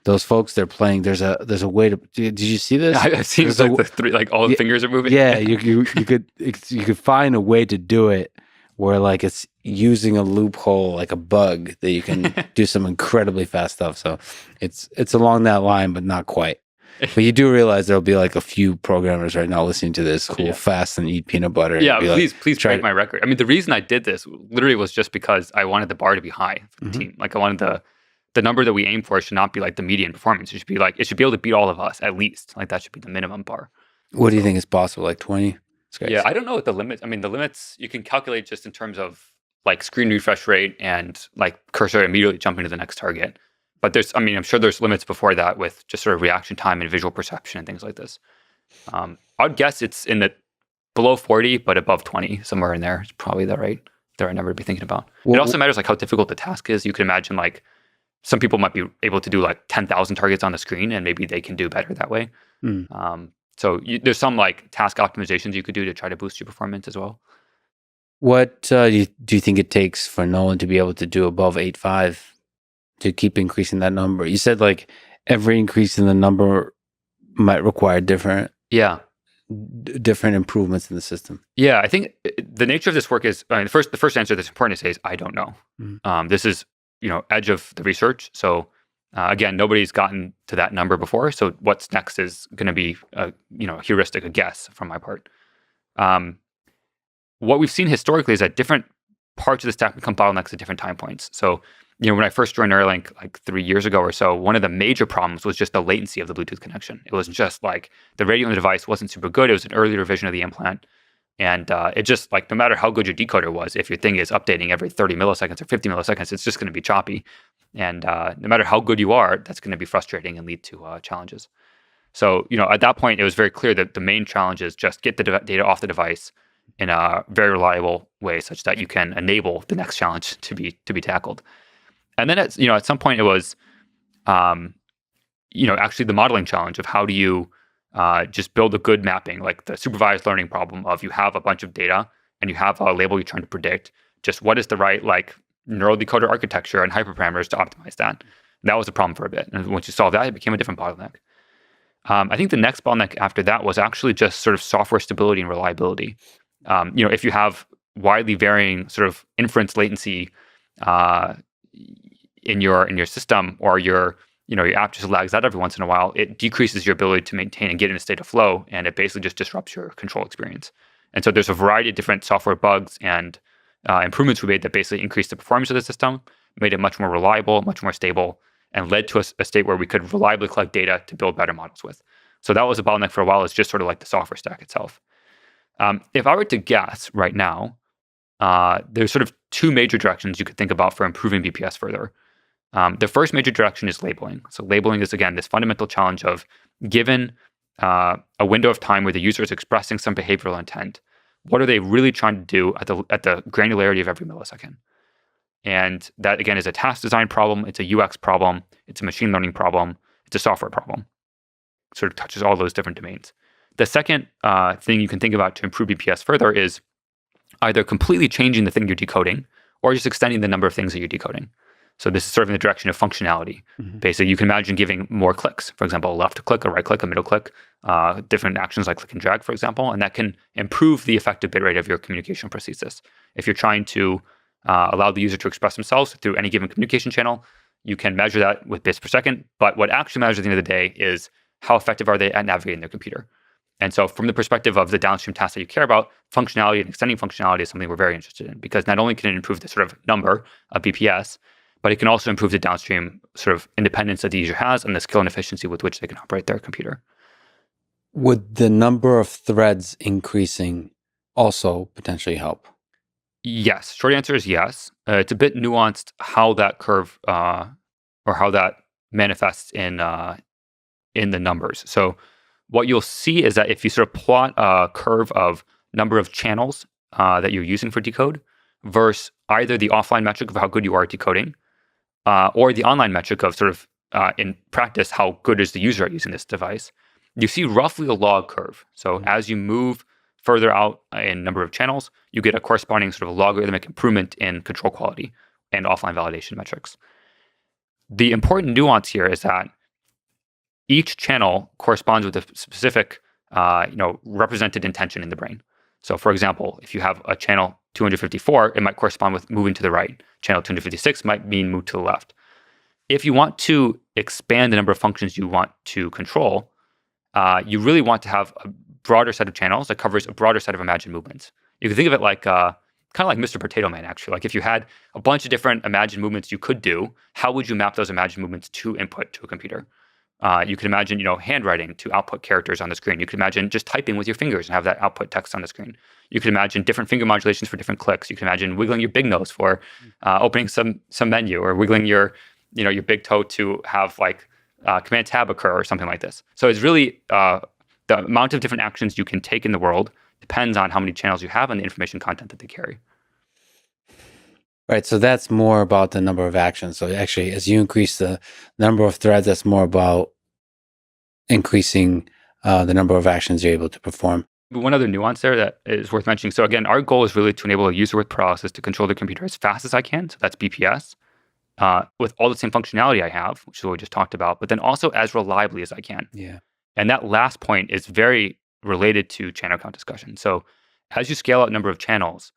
Those folks, they're playing. There's a way to. Did you see this? I've seen like the three, like all the fingers are moving. Yeah, you could find a way to do it where like it's using a loophole, like a bug that you can do some incredibly fast stuff. So it's along that line, but not quite. But you do realize there'll be like a few programmers right now listening to this who will fast and eat peanut butter. Yeah, and please break my record. I mean, the reason I did this literally was just because I wanted the bar to be high for the team. Like I wanted the number that we aim for should not be like the median performance. It should be like, it should be able to beat all of us at least. Like that should be the minimum bar. What do you think is possible? Like 20? Yeah, I don't know what the limits. I mean, the limits you can calculate just in terms of like screen refresh rate and like cursor immediately jumping to the next target. But I'm sure there's limits before that with just sort of reaction time and visual perception and things like this. I'd guess it's in the below 40, but above 20, somewhere in there. It's probably the right number to be thinking about. It also matters like how difficult the task is. You can imagine like some people might be able to do like 10,000 targets on the screen, and maybe they can do better that way. So there's some like task optimizations you could do to try to boost your performance as well. What do you think it takes for Nolan to be able to do above 8.5 to keep increasing that number? You said like every increase in the number might require different improvements in the system. Yeah, I think the nature of this work is, the first answer that's important to say is I don't know. This is edge of the research. So again, nobody's gotten to that number before. So what's next is going to be a heuristic, a guess from my part. What we've seen historically is that different parts of the stack become bottlenecks at different time points. So when I first joined Neuralink like 3 years ago or so, one of the major problems was just the latency of the Bluetooth connection. It was just like the radio on the device wasn't super good. It was an earlier version of the implant. And it just like, no matter how good your decoder was, if your thing is updating every 30 milliseconds or 50 milliseconds, it's just going to be choppy. And no matter how good you are, that's going to be frustrating and lead to challenges. So, at that point, it was very clear that the main challenge is just get the data off the device in a very reliable way such that you can enable the next challenge to be tackled. And then at some point it was, actually the modeling challenge of how do you just build a good mapping, like the supervised learning problem of you have a bunch of data and you have a label you're trying to predict. Just what is the right like neural decoder architecture and hyperparameters to optimize that? And that was a problem for a bit. And once you solved that, it became a different bottleneck. I think the next bottleneck after that was actually just sort of software stability and reliability. If you have widely varying sort of inference latency in your system, or your app just lags out every once in a while, it decreases your ability to maintain and get in a state of flow, and it basically just disrupts your control experience. And so there's a variety of different software bugs and improvements we made that basically increased the performance of the system, made it much more reliable, much more stable, and led to a state where we could reliably collect data to build better models with. So that was a bottleneck for a while. It's just sort of like the software stack itself. If I were to guess right now, there's sort of two major directions you could think about for improving BPS further. The first major direction is labeling. So labeling is, again, this fundamental challenge of given a window of time where the user is expressing some behavioral intent, what are they really trying to do at the granularity of every millisecond? And that, again, is a task design problem. It's a UX problem. It's a machine learning problem. It's a software problem. It sort of touches all those different domains. The second thing you can think about to improve BPS further is either completely changing the thing you're decoding or just extending the number of things that you're decoding. So this is sort of in the direction of functionality. Basically, you can imagine giving more clicks. For example, a left click, a right click, a middle click, different actions like click and drag, for example, and that can improve the effective bitrate of your communication prosthesis. If you're trying to allow the user to express themselves through any given communication channel, you can measure that with bits per second. But what actually matters at the end of the day is how effective are they at navigating their computer. And so from the perspective of the downstream tasks that you care about, functionality and extending functionality is something we're very interested in, because not only can it improve the sort of number of BPS, but it can also improve the downstream sort of independence that the user has and the skill and efficiency with which they can operate their computer. Would the number of threads increasing also potentially help? Yes. Short answer is yes. It's a bit nuanced how that curve or how that manifests in the numbers. So what you'll see is that if you sort of plot a curve of number of channels that you're using for decode versus either the offline metric of how good you are at decoding or the online metric of sort of in practice how good is the user at using this device, you see roughly a log curve. So as you move further out in number of channels, you get a corresponding sort of logarithmic improvement in control quality and offline validation metrics. The important nuance here is that each channel corresponds with a specific, represented intention in the brain. So, for example, if you have a channel 254, it might correspond with moving to the right. Channel 256 might mean move to the left. If you want to expand the number of functions you want to control, you really want to have a broader set of channels that covers a broader set of imagined movements. You can think of it like kind of like Mr. Potato Man, actually. Like if you had a bunch of different imagined movements you could do, how would you map those imagined movements to input to a computer? You could imagine, handwriting to output characters on the screen. You could imagine just typing with your fingers and have that output text on the screen. You could imagine different finger modulations for different clicks. You can imagine wiggling your big nose for opening some menu, or wiggling your big toe to have like Command Tab occur or something like this. So it's really the amount of different actions you can take in the world depends on how many channels you have and the information content that they carry. Right. So that's more about the number of actions. So actually, as you increase the number of threads, that's more about increasing the number of actions you're able to perform. One other nuance there that is worth mentioning. So again, our goal is really to enable a user with paralysis to control their computer as fast as I can. So that's BPS. With all the same functionality I have, which is what we just talked about, but then also as reliably as I can. Yeah. And that last point is very related to channel count discussion. So as you scale out number of channels,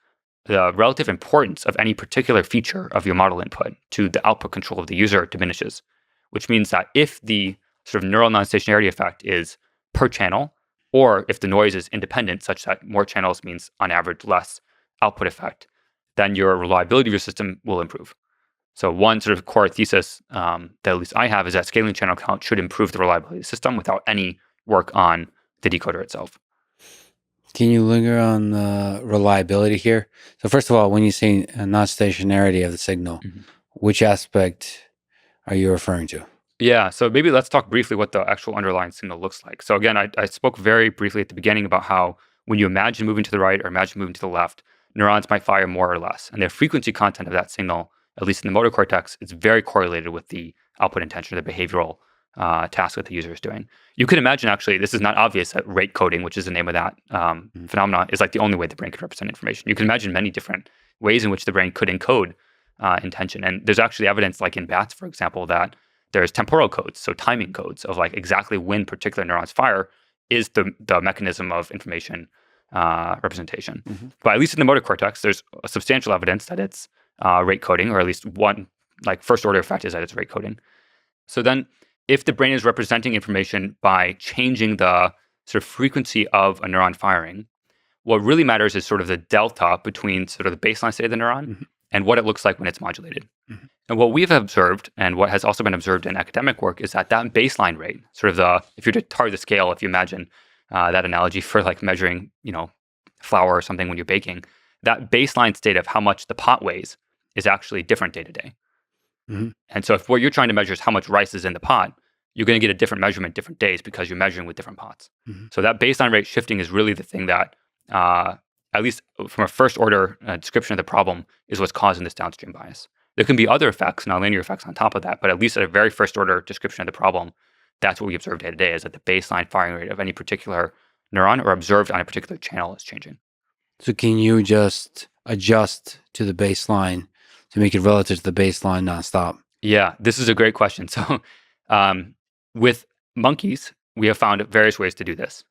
the relative importance of any particular feature of your model input to the output control of the user diminishes, which means that if the sort of neural non-stationarity effect is per channel, or if the noise is independent such that more channels means on average less output effect, then your reliability of your system will improve. So one sort of core thesis that at least I have is that scaling channel count should improve the reliability of the system without any work on the decoder itself. Can you linger on the reliability here? So first of all, when you say non-stationarity of the signal, which aspect are you referring to? Yeah, so maybe let's talk briefly what the actual underlying signal looks like. So again, I spoke very briefly at the beginning about how when you imagine moving to the right or imagine moving to the left, neurons might fire more or less. And the frequency content of that signal, at least in the motor cortex, is very correlated with the output intention, the behavioral task that the user is doing. You could imagine, actually, this is not obvious, that rate coding, which is the name of that phenomenon, is like the only way the brain can represent information. You can imagine many different ways in which the brain could encode intention. And there's actually evidence, like in bats, for example, that there's temporal codes, so timing codes of like exactly when particular neurons fire is the mechanism of information representation. But at least in the motor cortex, there's substantial evidence that it's rate coding, or at least one like first order effect is that it's rate coding. So then if the brain is representing information by changing the sort of frequency of a neuron firing, what really matters is sort of the delta between sort of the baseline state of the neuron and what it looks like when it's modulated. And what we've observed, and what has also been observed in academic work, is that baseline rate, sort of if you're to tar the scale, if you imagine that analogy for like measuring, flour or something when you're baking, that baseline state of how much the pot weighs is actually different day to day. And so if what you're trying to measure is how much rice is in the pot, you're going to get a different measurement different days because you're measuring with different pots. So that baseline rate shifting is really the thing that, at least from a first order description of the problem, is what's causing this downstream bias. There can be other effects, nonlinear effects on top of that, but at least at a very first order description of the problem, that's what we observe day to day, is that the baseline firing rate of any particular neuron or observed on a particular channel is changing. So can you just adjust to the baseline to make it relative to the baseline nonstop? Yeah, this is a great question. So, with monkeys, we have found various ways to do this.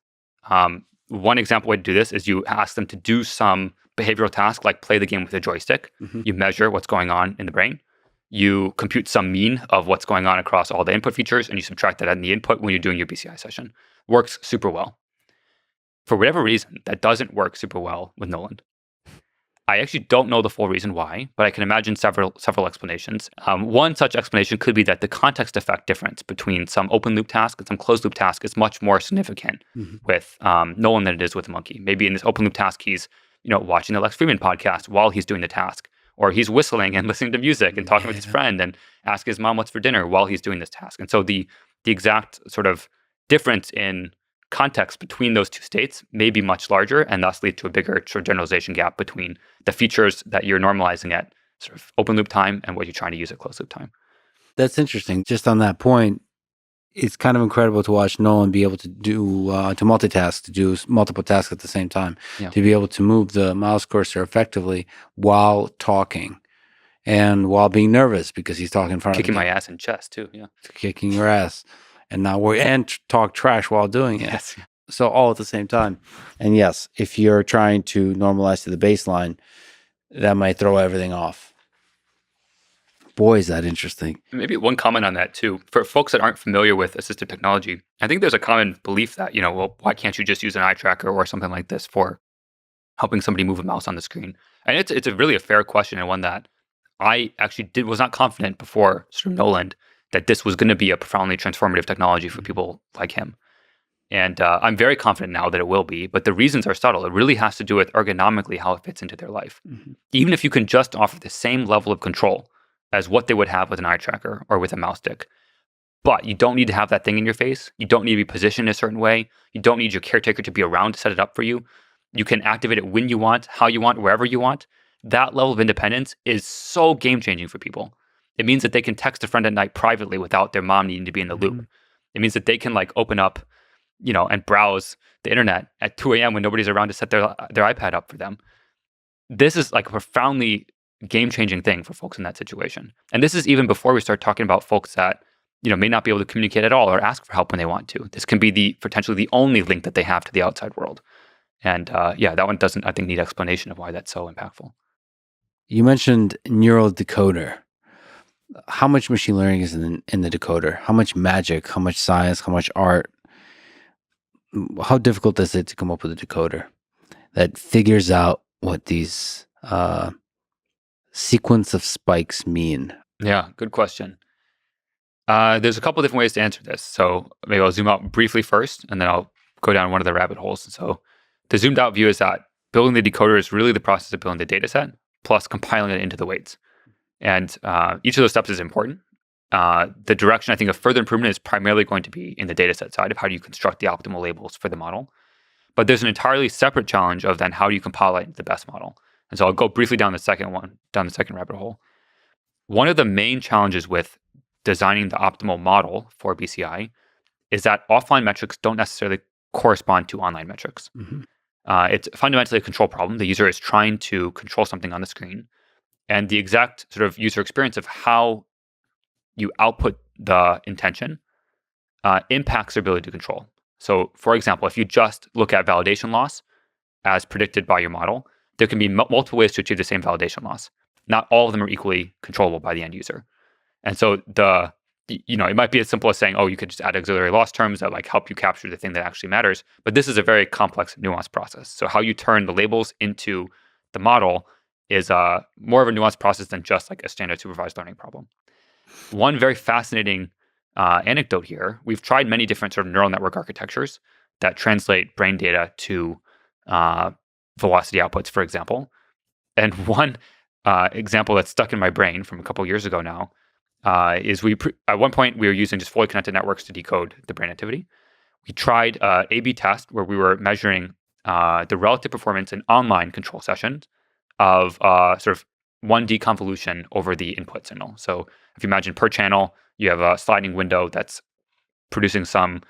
One example way to do this is you ask them to do some behavioral task, like play the game with a joystick. Mhm. You measure what's going on in the brain. You compute some mean of what's going on across all the input features, and you subtract that in the input when you're doing your BCI session. Works super well. For whatever reason, that doesn't work super well with Noland. I actually don't know the full reason why, but I can imagine several explanations. One such explanation could be that the context effect difference between some open loop task and some closed loop task is much more significant with Nolan than it is with a monkey. Maybe in this open loop task, he's watching the Lex Fridman podcast while he's doing the task, or he's whistling and listening to music and talking with his friend and asking his mom what's for dinner while he's doing this task. And so the exact sort of difference in context between those two states may be much larger and thus lead to a bigger sort of generalization gap between the features that you're normalizing at sort of open loop time and what you're trying to use at closed loop time. That's interesting. Just on that point, it's kind of incredible to watch Nolan be able to do to multitask, to do multiple tasks at the same time, to be able to move the mouse cursor effectively while talking and while being nervous because he's talking in front Kicking of my ass in chess too, yeah. kicking your ass and not worry and talk trash while doing it. Yes. So all at the same time. And yes, if you're trying to normalize to the baseline, that might throw everything off. Boy, is that interesting. Maybe one comment on that too. For folks that aren't familiar with assistive technology, I think there's a common belief that, well, why can't you just use an eye tracker or something like this for helping somebody move a mouse on the screen? And it's a really a fair question, and one that I actually was not confident before sort of Noland that this was going to be a profoundly transformative technology for people like him. And I'm very confident now that it will be, but the reasons are subtle. It really has to do with ergonomically how it fits into their life. Even if you can just offer the same level of control as what they would have with an eye tracker or with a mouse stick, but you don't need to have that thing in your face. You don't need to be positioned a certain way. You don't need your caretaker to be around to set it up for you. You can activate it when you want, how you want, wherever you want. That level of independence is so game-changing for people. It means that they can text a friend at night privately without their mom needing to be in the loop. It means that they can open up, and browse the internet at 2 a.m. when nobody's around to set their iPad up for them. This is a profoundly game-changing thing for folks in that situation. And this is even before we start talking about folks that, may not be able to communicate at all or ask for help when they want to. This can be potentially the only link that they have to the outside world. And that one doesn't, I think, need explanation of why that's so impactful. You mentioned neural decoder. How much machine learning is in the decoder? How much magic? How much science? How much art? How difficult is it to come up with a decoder that figures out what these sequence of spikes mean? Yeah, good question. There's a couple different ways to answer this. So maybe I'll zoom out briefly first, and then I'll go down one of the rabbit holes. So the zoomed out view is that building the decoder is really the process of building the data set plus compiling it into the weights. And each of those steps is important. The direction, I think, of further improvement is primarily going to be in the data set side of how do you construct the optimal labels for the model. But there's an entirely separate challenge of then how do you compile it into the best model. And so I'll go briefly down the second rabbit hole. One of the main challenges with designing the optimal model for BCI is that offline metrics don't necessarily correspond to online metrics. It's fundamentally a control problem. The user is trying to control something on the screen, and the exact sort of user experience of how you output the intention impacts their ability to control. So, for example, if you just look at validation loss as predicted by your model, there can be multiple ways to achieve the same validation loss. Not all of them are equally controllable by the end user. And so it might be as simple as saying, oh, you could just add auxiliary loss terms that help you capture the thing that actually matters. But this is a very complex, nuanced process. So how you turn the labels into the model is more of a nuanced process than just a standard supervised learning problem. One very fascinating anecdote here, we've tried many different sort of neural network architectures that translate brain data to velocity outputs, for example. And one example that's stuck in my brain from a couple years ago now is at one point we were using just fully connected networks to decode the brain activity. We tried an A/B test where we were measuring the relative performance in online control sessions of sort of 1D convolution over the input signal. So if you imagine per channel, you have a sliding window that's producing some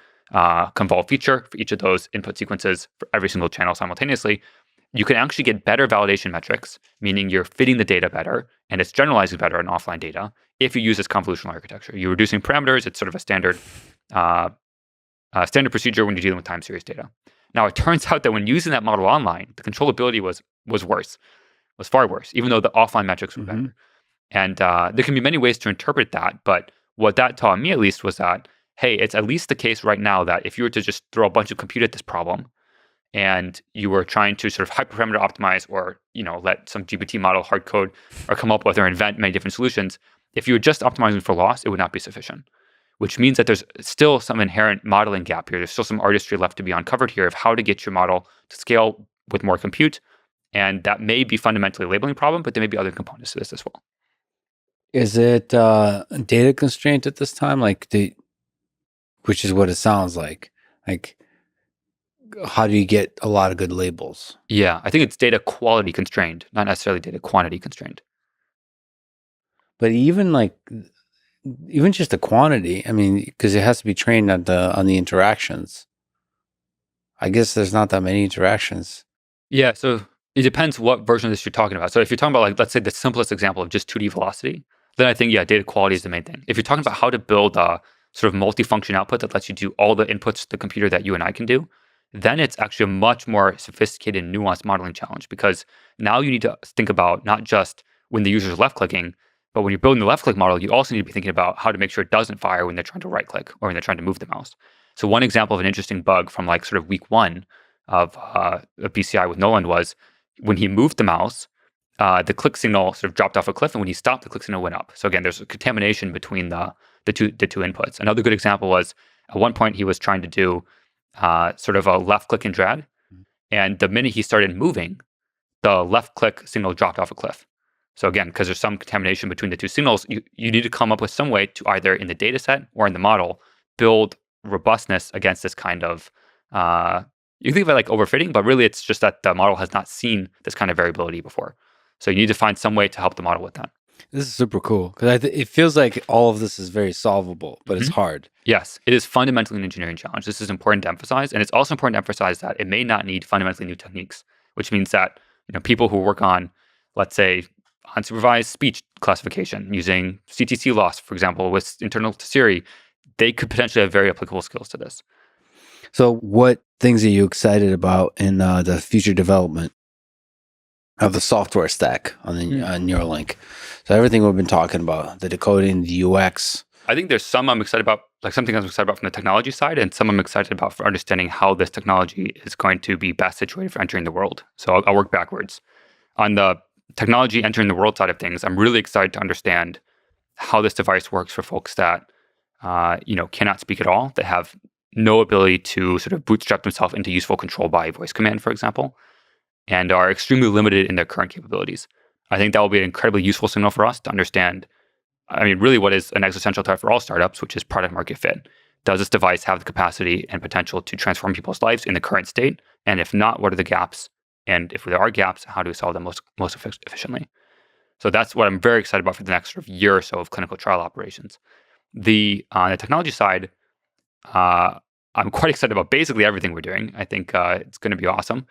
convolved feature for each of those input sequences for every single channel simultaneously. you can actually get better validation metrics, meaning you're fitting the data better and it's generalizing better in offline data if you use this convolutional architecture. You're reducing parameters. It's sort of a standard procedure when you're dealing with time series data. Now, it turns out that when using that model online, the controllability was worse, was far worse, even though the offline metrics were better. And there can be many ways to interpret that, but what that taught me at least was that, hey, it's at least the case right now that if you were to just throw a bunch of compute at this problem, and you were trying to sort of hyperparameter optimize or, let some GPT model hard code or come up with or invent many different solutions, if you were just optimizing for loss, it would not be sufficient, which means that there's still some inherent modeling gap here. There's still some artistry left to be uncovered here of how to get your model to scale with more compute. And that may be fundamentally a labeling problem, but there may be other components to this as well. Is it data constraint at this time? Which is what it sounds like. Like, how do you get a lot of good labels? Yeah, I think it's data quality constrained, not necessarily data quantity constrained. But even just the quantity, I mean, because it has to be trained on the interactions. I guess there's not that many interactions. Yeah, so it depends what version of this you're talking about. So if you're talking about, let's say the simplest example of just 2D velocity, then I think, data quality is the main thing. If you're talking about how to build a sort of multifunction output that lets you do all the inputs to the computer that you and I can do, then it's actually a much more sophisticated and nuanced modeling challenge, because now you need to think about not just when the user is left-clicking, but when you're building the left-click model, you also need to be thinking about how to make sure it doesn't fire when they're trying to right-click or when they're trying to move the mouse. So one example of an interesting bug from sort of week 1 of a PCI with Nolan was when he moved the mouse, the click signal sort of dropped off a cliff, and when he stopped, the click signal went up. So again, there's a contamination between the two inputs. Another good example was at one point he was trying to do sort of a left click and drag, and the minute he started moving, the left click signal dropped off a cliff. So again, because there's some contamination between the two signals, you need to come up with some way to either in the data set or in the model build robustness against this kind of you think of it like overfitting, but really it's just that the model has not seen this kind of variability before. So you need to find some way to help the model with that. This is super cool because it feels like all of this is very solvable, but it's hard. Yes, it is fundamentally an engineering challenge. This is important to emphasize, and it's also important to emphasize that it may not need fundamentally new techniques, which means that people who work on, let's say, unsupervised speech classification using CTC loss, for example, with internal to Siri, they could potentially have very applicable skills to this. So what things are you excited about in the future development of the software stack on the Neuralink? So everything we've been talking about, the decoding, the UX. I think there's some I'm excited about, like something I'm excited about from the technology side, and some I'm excited about for understanding how this technology is going to be best situated for entering the world. So I'll work backwards. On the technology entering the world side of things, I'm really excited to understand how this device works for folks that cannot speak at all, that have no ability to sort of bootstrap themselves into useful control by voice command, for example, and are extremely limited in their current capabilities. I think that will be an incredibly useful signal for us to understand, really what is an existential threat for all startups, which is product market fit. Does this device have the capacity and potential to transform people's lives in the current state? And if not, what are the gaps? And if there are gaps, how do we solve them most efficiently? So that's what I'm very excited about for the next sort of year or so of clinical trial operations. On the technology side, I'm quite excited about basically everything we're doing. I think it's going to be awesome.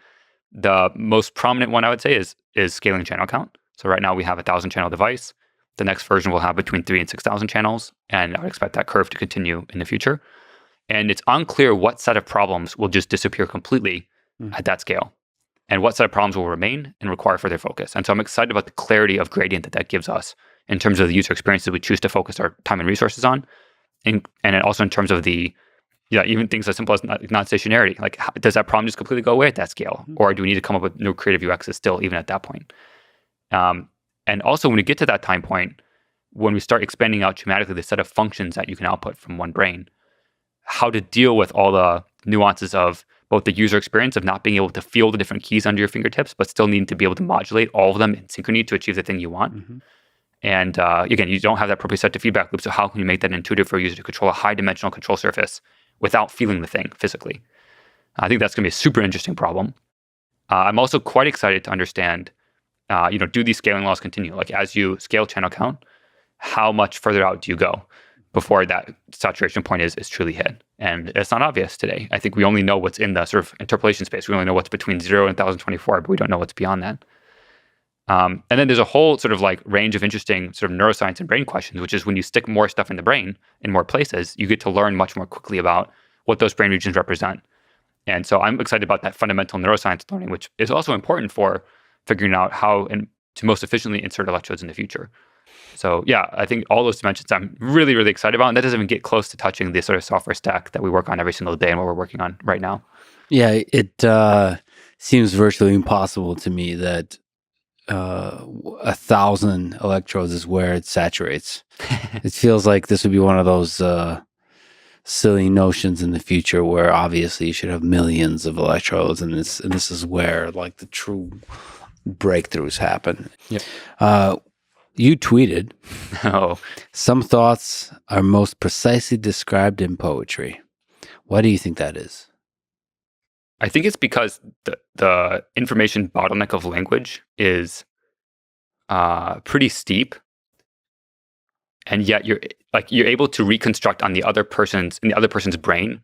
The most prominent one I would say is scaling channel count. So right now we have a 1,000 channel device. The next version will have between 3,000 and 6,000 channels, and I would expect that curve to continue in the future. And it's unclear what set of problems will just disappear completely at that scale, and what set of problems will remain and require further focus. And so I'm excited about the clarity of gradient that gives us in terms of the user experiences we choose to focus our time and resources on, and also in terms of the even things as simple as non-stationarity. Like, does that problem just completely go away at that scale? Or do we need to come up with new creative UXs still, even at that point? And also, when we get to that time point, when we start expanding out dramatically the set of functions that you can output from one brain, how to deal with all the nuances of both the user experience of not being able to feel the different keys under your fingertips, but still needing to be able to modulate all of them in synchrony to achieve the thing you want. And again, you don't have that proprioceptive feedback loop, so how can you make that intuitive for a user to control a high-dimensional control surface without feeling the thing physically? I think that's going to be a super interesting problem. I'm also quite excited to understand, do these scaling laws continue? Like, as you scale channel count, how much further out do you go? before that saturation point is truly hit. And it's not obvious today. I think we only know what's in the sort of interpolation space. We only know what's between 0 and 1024, but we don't know what's beyond that. And then there's a whole sort of like range of interesting sort of neuroscience and brain questions, which is when you stick more stuff in the brain in more places, you get to learn much more quickly about what those brain regions represent. And so I'm excited about that fundamental neuroscience learning, which is also important for figuring out how to most efficiently insert electrodes in the future. So yeah, I think all those dimensions I'm really, really excited about. And that doesn't even get close to touching the sort of software stack that we work on every single day and what we're working on right now. Yeah, it seems virtually impossible to me that 1,000 electrodes is where it saturates. It feels like this would be one of those silly notions in the future where obviously you should have millions of electrodes, and this is where like the true breakthroughs happen. Yep. You tweeted, Oh, some thoughts are most precisely described in poetry. Why do you think that is? I think it's because the information bottleneck of language is pretty steep, and yet you're able to reconstruct in the other person's brain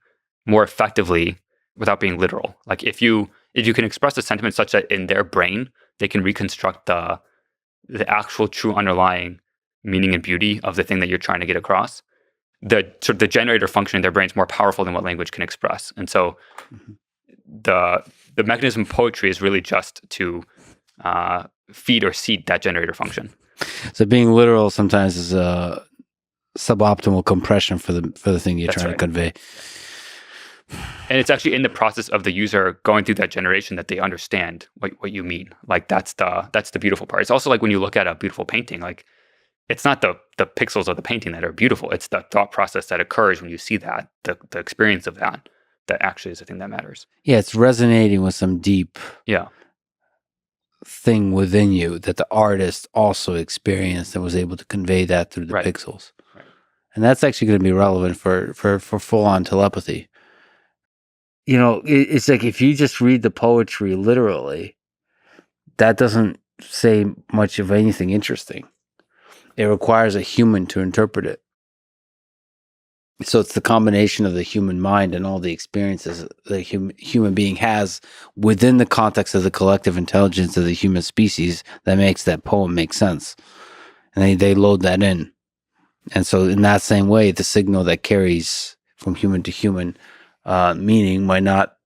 more effectively without being literal. Like if you can express a sentiment such that in their brain they can reconstruct the actual true underlying meaning and beauty of the thing that you're trying to get across, the generator function in their brain is more powerful than what language can express. And so the mechanism of poetry is really just to feed or seed that generator function. So being literal sometimes is a suboptimal compression for the thing you're That's trying right. to convey. And it's actually in the process of the user going through that generation that they understand what you mean. Like that's the beautiful part. It's also like when you look at a beautiful painting, like it's not the pixels of the painting that are beautiful. It's the thought process that occurs when you see that, the experience of that actually is the thing that matters. Yeah, it's resonating with some deep Yeah. thing within you that the artist also experienced and was able to convey that through the Right. pixels. Right. And that's actually going to be relevant for full-on telepathy. You know, it's like if you just read the poetry literally, that doesn't say much of anything interesting. It requires a human to interpret it. So it's the combination of the human mind and all the experiences the human being has within the context of the collective intelligence of the human species that makes that poem make sense. And they load that in. And so in that same way, the signal that carries from human to human meaning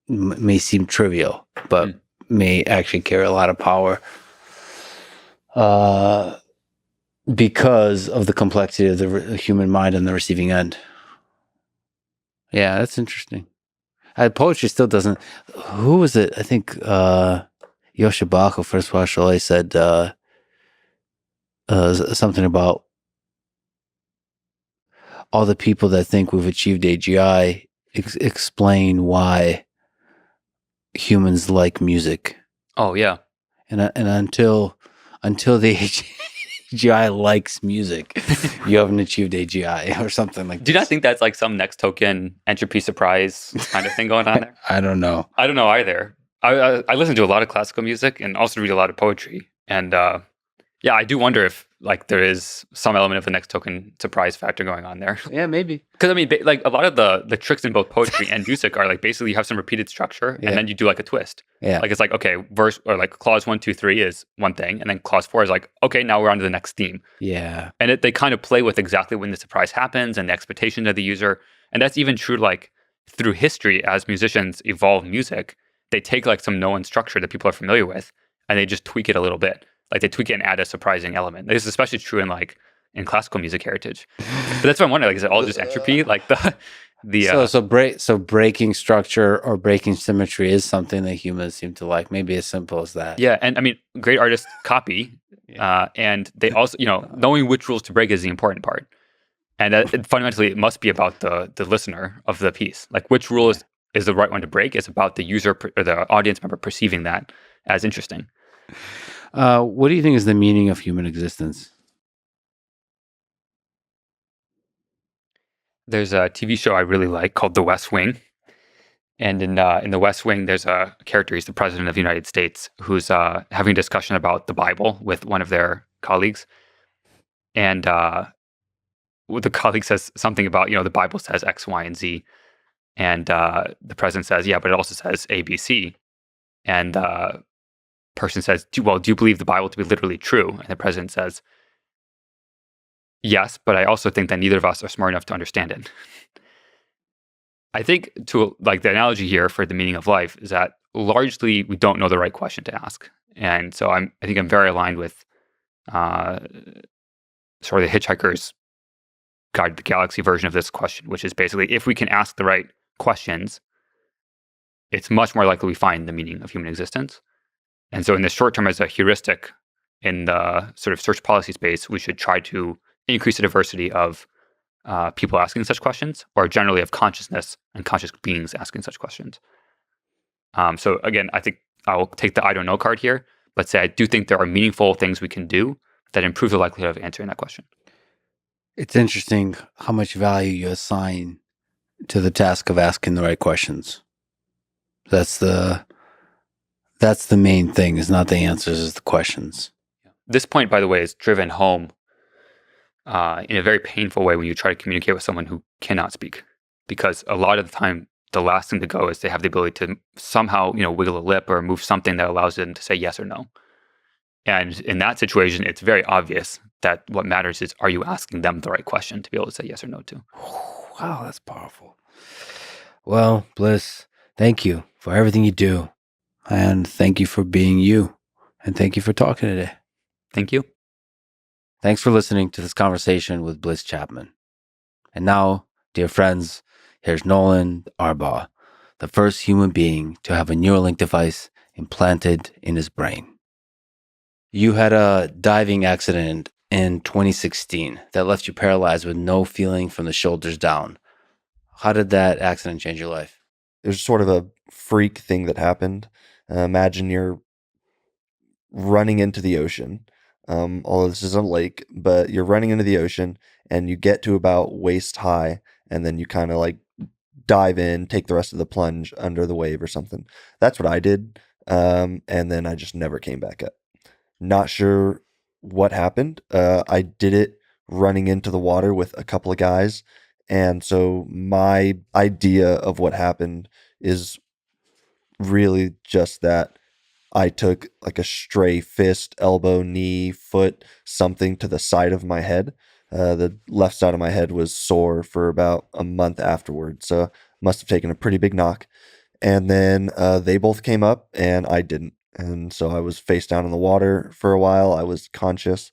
may seem trivial, but may actually carry a lot of power because of the complexity of the human mind and the receiving end. Yeah, that's interesting. Poetry still doesn't. Who was it? I think Yoshibako first partially said something about all the people that think we've achieved AGI explain why humans like music. Oh yeah. And until the AGI likes music, you haven't achieved AGI or something like that. Do you not think that's like some next token entropy surprise kind of thing going on there? I don't know. I don't know either. I listen to a lot of classical music and also read a lot of poetry. And yeah, I do wonder if like there is some element of the next token surprise factor going on there. Yeah, maybe. Because I mean, like a lot of the tricks in both poetry and music are like basically you have some repeated structure Yeah. and then you do like a twist. Yeah. Like it's like, okay, verse or like clause 1, 2, 3 is one thing. And then clause 4 is like, okay, now we're on to the next theme. Yeah. And they kind of play with exactly when the surprise happens and the expectation of the user. And that's even true like through history as musicians evolve music, they take like some known structure that people are familiar with and they just tweak it a little bit. Like they tweak it and add a surprising element. This is especially true in classical music heritage. But that's what I'm wondering. Like, is it all just entropy? Like So breaking structure or breaking symmetry is something that humans seem to like. Maybe as simple as that. yeah, and I mean, great artists copy, and they also, knowing which rules to break is the important part. And fundamentally, it must be about the listener of the piece. Like, which rule is the right one to break? It's about the user or the audience member perceiving that as interesting. What do you think is the meaning of human existence? There's a TV show I really like called The West Wing. And in The West Wing, there's a character, he's the president of the United States, who's having a discussion about the Bible with one of their colleagues. And the colleague says something about, the Bible says X, Y, and Z. And the president says, yeah, but it also says A, B, C. And the person says, do you believe the Bible to be literally true? And the president says, yes, but I also think that neither of us are smart enough to understand it. I think the analogy here for the meaning of life is that largely we don't know the right question to ask. And so I think I'm very aligned with sort of the Hitchhiker's Guide to the Galaxy version of this question, which is basically, if we can ask the right questions, it's much more likely we find the meaning of human existence. And so in the short term, as a heuristic in the sort of search policy space, we should try to increase the diversity of people asking such questions, or generally of consciousness and conscious beings asking such questions. So again, I think I'll take the I don't know card here, but say I do think there are meaningful things we can do that improve the likelihood of answering that question. It's interesting how much value you assign to the task of asking the right questions. That's the main thing, is not the answers, is the questions. This point, by the way, is driven home in a very painful way when you try to communicate with someone who cannot speak. Because a lot of the time, the last thing to go is they have the ability to somehow, wiggle a lip or move something that allows them to say yes or no. And in that situation, it's very obvious that what matters is, are you asking them the right question to be able to say yes or no to? Wow, that's powerful. Well, Bliss, thank you for everything you do. And thank you for being you. And thank you for talking today. Thank you. Thanks for listening to this conversation with Bliss Chapman. And now, dear friends, here's Nolan Arbaugh, the first human being to have a Neuralink device implanted in his brain. You had a diving accident in 2016 that left you paralyzed with no feeling from the shoulders down. How did that accident change your life? It was sort of a freak thing that happened. Imagine you're running into the ocean. Although this is a lake, but you're running into the ocean and you get to about waist high, and then you kind of like dive in, take the rest of the plunge under the wave or something. That's what I did. And then I just never came back up. Not sure what happened. I did it running into the water with a couple of guys. And so my idea of what happened is really just that I took like a stray fist, elbow, knee, foot, something to the side of my head. The left side of my head was sore for about a month afterwards. So must have taken a pretty big knock. And then they both came up and I didn't. And so I was face down in the water for a while. I was conscious.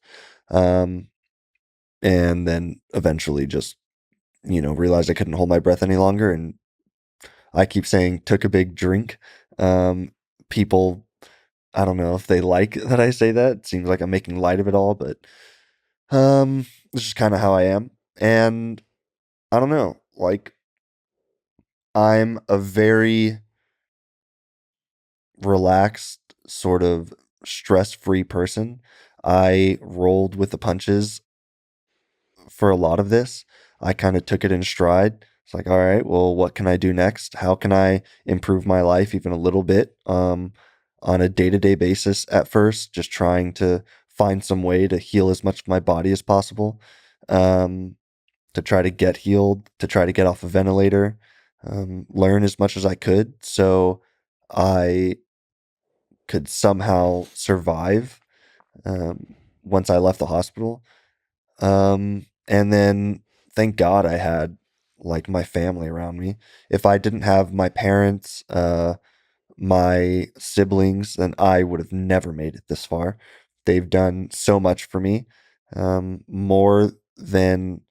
And then eventually just, realized I couldn't hold my breath any longer. And I keep saying took a big drink. People, I don't know if they like that I say that. It seems like I'm making light of it all, but it's just kind of how I am. And I don't know, like I'm a very relaxed, sort of stress-free person. I rolled with the punches for a lot of this. I kind of took it in stride. It's like, all right, well, what can I do next? How can I improve my life even a little bit on a day-to-day basis at first, just trying to find some way to heal as much of my body as possible, to try to get healed, to try to get off a ventilator, learn as much as I could so I could somehow survive once I left the hospital. And then thank God I had like my family around me. If I didn't have my parents, my siblings, then I would have never made it this far. They've done so much for me, more than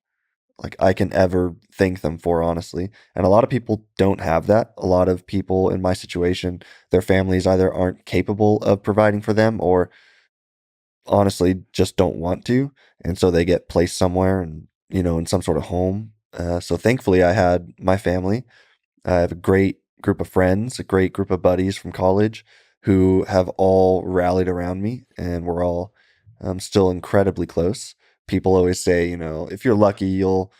like I can ever thank them for, honestly. And a lot of people don't have that. A lot of people in my situation, their families either aren't capable of providing for them or honestly just don't want to. And so they get placed somewhere and, in some sort of home. So thankfully I had my family. I have a great group of friends, a great group of buddies from college who have all rallied around me, and we're all still incredibly close. People always say, if you're lucky, you'll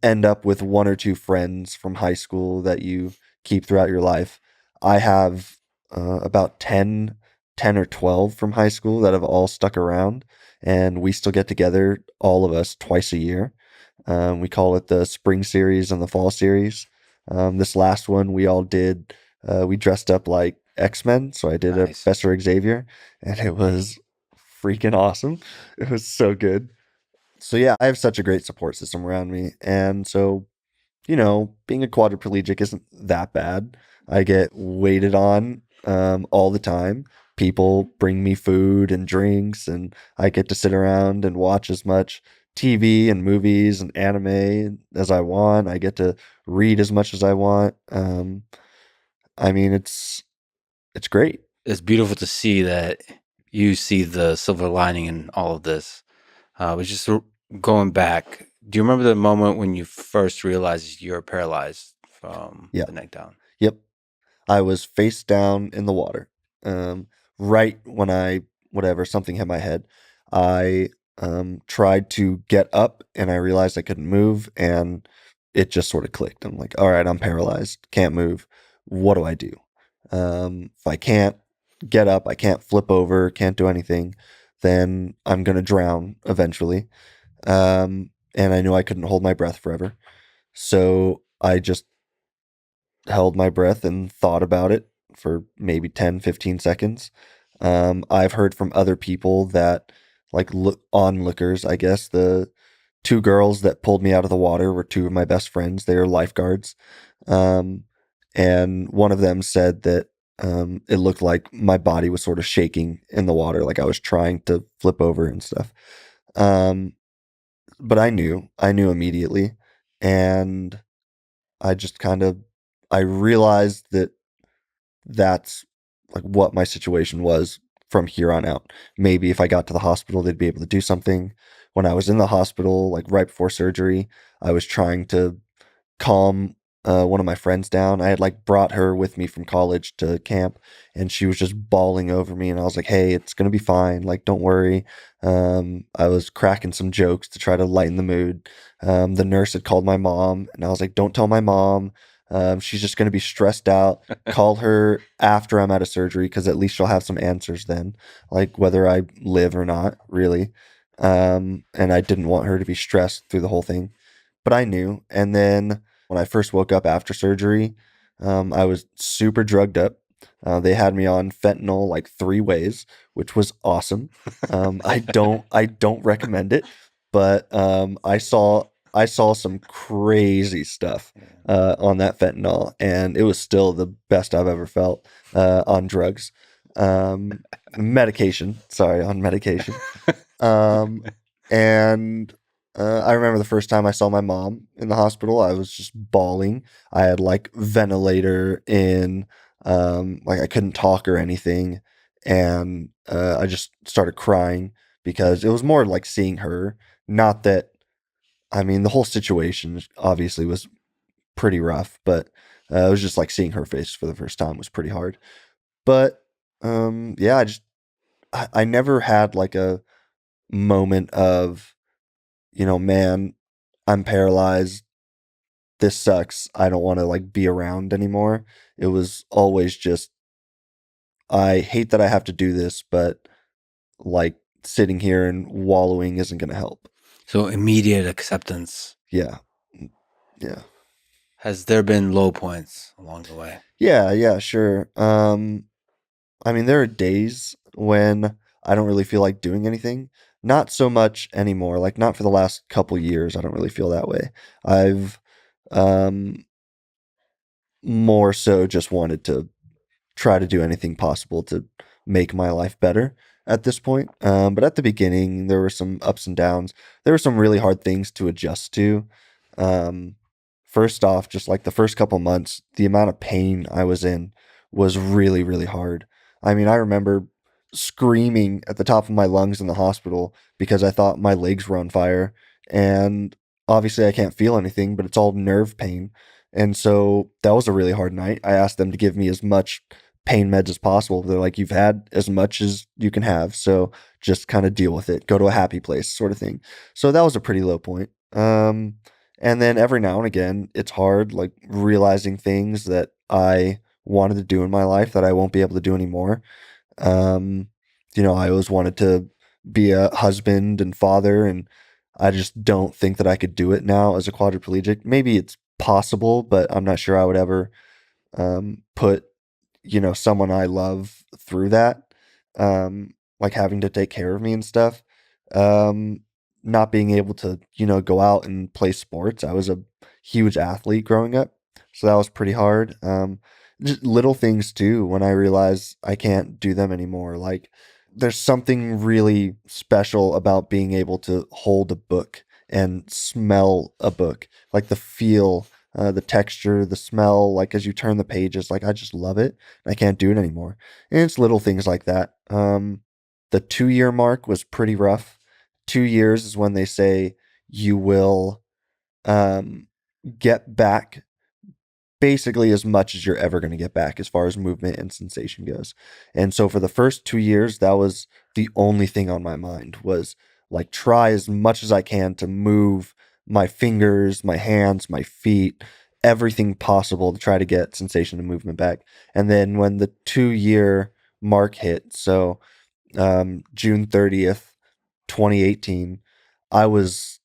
end up with one or two friends from high school that you keep throughout your life. I have about 10 or 12 from high school that have all stuck around, and we still get together, all of us, twice a year. We call it the spring series and the fall series. This last one we all did, we dressed up like X-Men. So I did a Nice. Professor Xavier, and it was freaking awesome. It was so good. So yeah, I have such a great support system around me. And so, being a quadriplegic isn't that bad. I get waited on all the time. People bring me food and drinks, and I get to sit around and watch as much TV and movies and anime as I want. I get to read as much as I want. I mean, it's great. It's beautiful to see that you see the silver lining in all of this. But just going back, do you remember the moment when you first realized you're paralyzed from Yeah. the neck down? Yep. I was face down in the water. Right when something hit my head, I tried to get up and I realized I couldn't move, and it just sort of clicked. I'm like, all right, I'm paralyzed, can't move. What do I do? If I can't get up, I can't flip over, can't do anything, then I'm going to drown eventually. And I knew I couldn't hold my breath forever. So I just held my breath and thought about it for maybe 10, 15 seconds. I've heard from other people that, like onlookers, I guess, the two girls that pulled me out of the water were two of my best friends. They were lifeguards. And one of them said that it looked like my body was sort of shaking in the water, like I was trying to flip over and stuff. But I knew immediately. And I realized that that's like what my situation was from here on out. Maybe if I got to the hospital, they'd be able to do something. When I was in the hospital, like right before surgery, I was trying to calm one of my friends down. I had like brought her with me from college to camp, and she was just bawling over me. And I was like, "Hey, it's gonna be fine. Like, don't worry." I was cracking some jokes to try to lighten the mood. The nurse had called my mom, and I was like, "Don't tell my mom. She's just gonna be stressed out. Call her after I'm out of surgery, because at least she'll have some answers then, like whether I live or not, really." And I didn't want her to be stressed through the whole thing, but I knew. And then when I first woke up after surgery, I was super drugged up. They had me on fentanyl like 3 ways, which was awesome. I don't recommend it, but I saw some crazy stuff on that fentanyl, and it was still the best I've ever felt on drugs. Medication, sorry, on medication. And I remember the first time I saw my mom in the hospital, I was just bawling. I had like ventilator in, like I couldn't talk or anything. And I just started crying because it was more like seeing her. Not that, I mean, the whole situation obviously was pretty rough, but it was just like seeing her face for the first time was pretty hard. But yeah, I never had like a moment of, man, I'm paralyzed. This sucks. I don't want to like be around anymore. It was always just, I hate that I have to do this, but like sitting here and wallowing isn't going to help. So immediate acceptance. Yeah. Yeah. Has there been low points along the way? Yeah, sure. I mean, there are days when I don't really feel like doing anything. Not so much anymore. Like not for the last couple years. I don't really feel that way. I've um more so just wanted to try to do anything possible to make my life better at this point. But at the beginning, there were some ups and downs. There were some really hard things to adjust to. Um, First off, just like the first couple months, the amount of pain I was in was really, really hard. I mean, I remember screaming at the top of my lungs in the hospital because I thought my legs were on fire. And obviously, I can't feel anything, but it's all nerve pain. And so that was a really hard night. I asked them to give me as much pain meds as possible. They're like, you've had as much as you can have, so just kind of deal with it. Go to a happy place, sort of thing. So that was a pretty low point. And then every now and again, it's hard, like realizing things that I wanted to do in my life that I won't be able to do anymore. I always wanted to be a husband and father, and I just don't think that I could do it now as a quadriplegic. Maybe it's possible, but I'm not sure I would ever put, someone I love through that, like having to take care of me and stuff. Um, Not being able to, go out and play sports. I was a huge athlete growing up, so that was pretty hard. Just little things too, when I realize I can't do them anymore. Like, there's something really special about being able to hold a book and smell a book, like the feel, the texture, the smell, like as you turn the pages. Like, I just love it. I can't do it anymore. And it's little things like that. The 2 year mark was pretty rough. 2 years is when they say you will um, get back basically as much as you're ever going to get back as far as movement and sensation goes. And so for the first 2 years, that was the only thing on my mind, was like, try as much as I can to move my fingers, my hands, my feet, everything possible to try to get sensation and movement back. And then when the 2 year mark hit, so June 30th, 2018, I was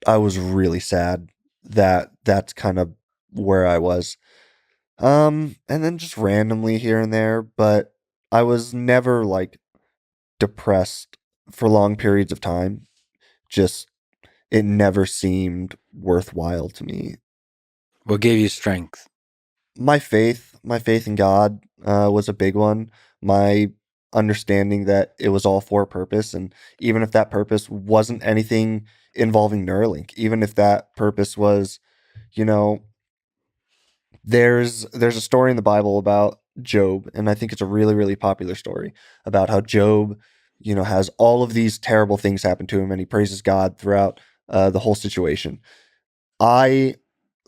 really sad that that's kind of where I was. And then just randomly here and there, but I was never like depressed for long periods of time. Just, it never seemed worthwhile to me. What gave you strength? My faith in God was a big one. My understanding that it was all for a purpose, and even if that purpose wasn't anything involving Neuralink, even if that purpose was, you know, there's a story in the Bible about Job, and I think it's a really, really popular story about how Job, has all of these terrible things happen to him, and he praises God throughout the whole situation. I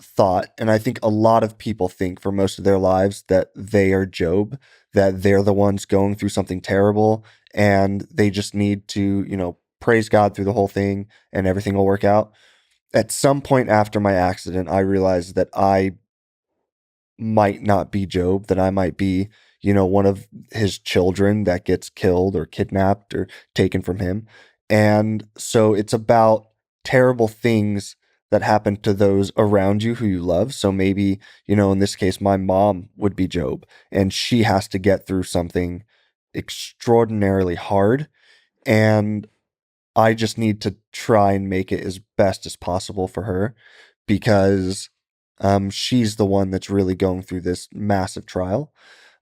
thought, and I think a lot of people think for most of their lives, that they are Job, that they're the ones going through something terrible, and they just need to, praise God through the whole thing, and everything will work out. At some point after my accident, I realized that I might not be Job, that I might be, one of his children that gets killed or kidnapped or taken from him. And so it's about terrible things that happen to those around you who you love. So maybe, in this case, my mom would be Job, and she has to get through something extraordinarily hard. And I just need to try and make it as best as possible for her, because she's the one that's really going through this massive trial.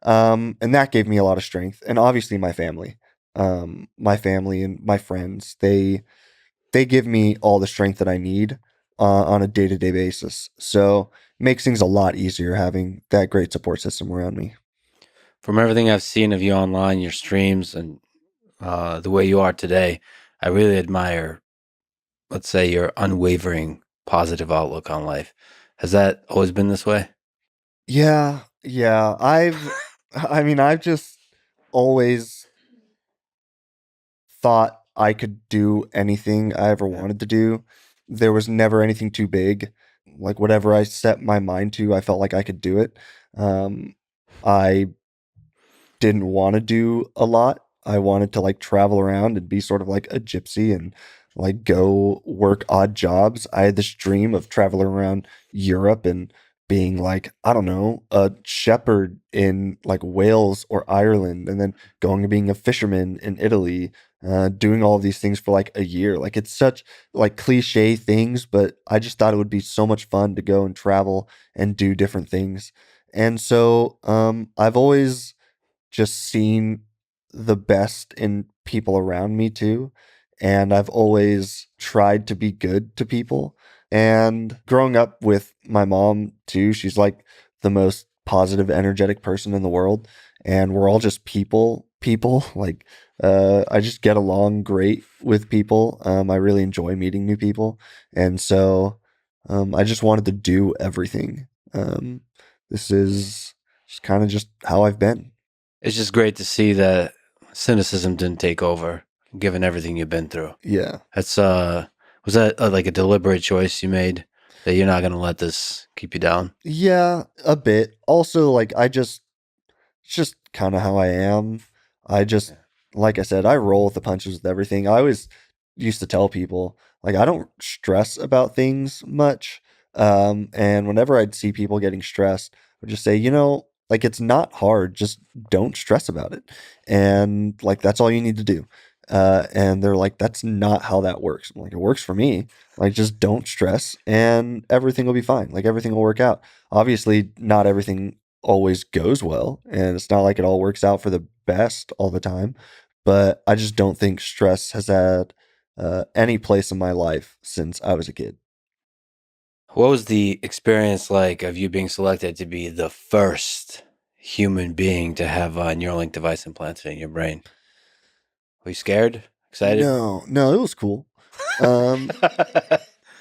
And that gave me a lot of strength. And obviously my family and my friends, they give me all the strength that I need on a day-to-day basis. So it makes things a lot easier having that great support system around me. From everything I've seen of you online, your streams, and the way you are today, I really admire, let's say, your unwavering positive outlook on life. Has that always been this way? Yeah. I've just always thought I could do anything I ever wanted to do. There was never anything too big. Like, whatever I set my mind to, I felt like I could do it. I didn't want to do a lot. I wanted to like travel around and be sort of like a gypsy and like go work odd jobs. I had this dream of traveling around Europe and being like, I don't know, a shepherd in like Wales or Ireland, and then going and being a fisherman in Italy, doing all of these things for like a year. Like, it's such like cliche things, but I just thought it would be so much fun to go and travel and do different things. And so I've always just seen the best in people around me too. And I've always tried to be good to people. And growing up with my mom too, she's like the most positive, energetic person in the world. And we're all just people. Like, I just get along great with people. I really enjoy meeting new people. And so I just wanted to do everything. This is just kind of just how I've been. It's just great to see that cynicism didn't take over, given everything you've been through. Yeah. That's was that like a deliberate choice you made, that you're not going to let this keep you down? Yeah, a bit. Also, like, it's just kind of how I am. I just, like I said, I roll with the punches with everything. I always used to tell people, Like, I don't stress about things much. And whenever I'd see people getting stressed, I would just say, like, it's not hard. Just don't stress about it. And like, that's all you need to do. And they're like, that's not how that works. I'm like, it works for me. Like, just don't stress and everything will be fine. Like, everything will work out. Obviously, not everything always goes well. And it's not like it all works out for the best all the time. But I just don't think stress has had any place in my life since I was a kid. What was the experience like of you being selected to be the first human being to have a Neuralink device implanted in your brain? Were you scared? Excited? No, it was cool. Um,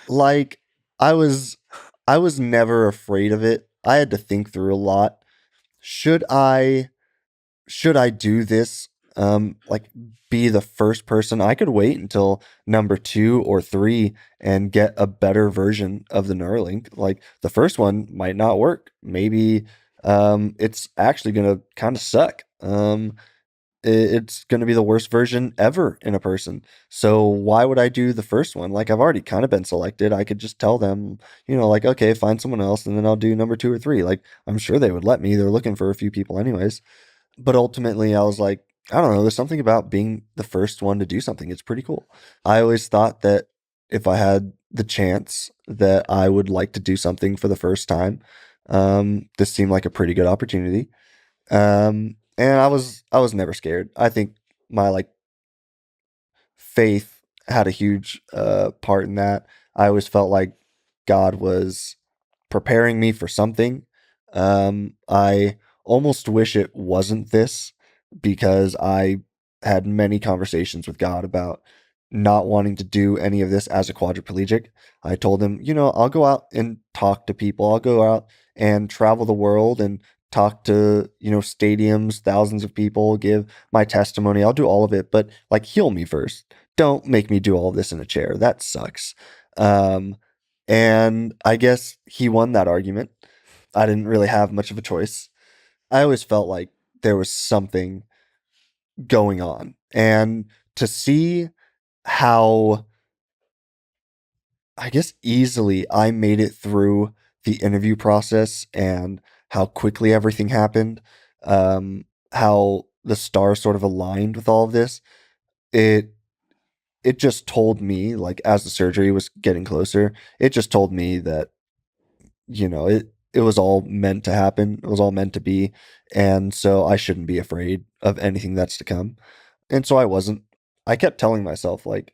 like I was never afraid of it. I had to think through a lot. Should I do this? Like, be the first person? I could wait until number 2 or 3 and get a better version of the Neuralink. Like, the first one might not work. Maybe it's actually gonna kind of suck. It's going to be the worst version ever in a person. So why would I do the first one? Like, I've already kind of been selected. I could just tell them, like, okay, find someone else and then I'll do number 2 or 3. Like, I'm sure they would let me. They're looking for a few people anyways. But ultimately, I was like, I don't know. There's something about being the first one to do something. It's pretty cool. I always thought that if I had the chance that I would like to do something for the first time, this seemed like a pretty good opportunity. And I was never scared. I think my like faith had a huge part in that. I always felt like God was preparing me for something. I almost wish it wasn't this, because I had many conversations with God about not wanting to do any of this as a quadriplegic. I told him, I'll go out and talk to people. I'll go out and travel the world and talk to, stadiums, thousands of people, give my testimony. I'll do all of it, but like, heal me first. Don't make me do all of this in a chair. That sucks. And I guess he won that argument. I didn't really have much of a choice. I always felt like there was something going on. And to see how, I guess, easily I made it through the interview process and how quickly everything happened, how the stars sort of aligned with all of this, it just told me, like, as the surgery was getting closer, it just told me that, it was all meant to happen. It was all meant to be. And so I shouldn't be afraid of anything that's to come. And so I wasn't. I kept telling myself, like,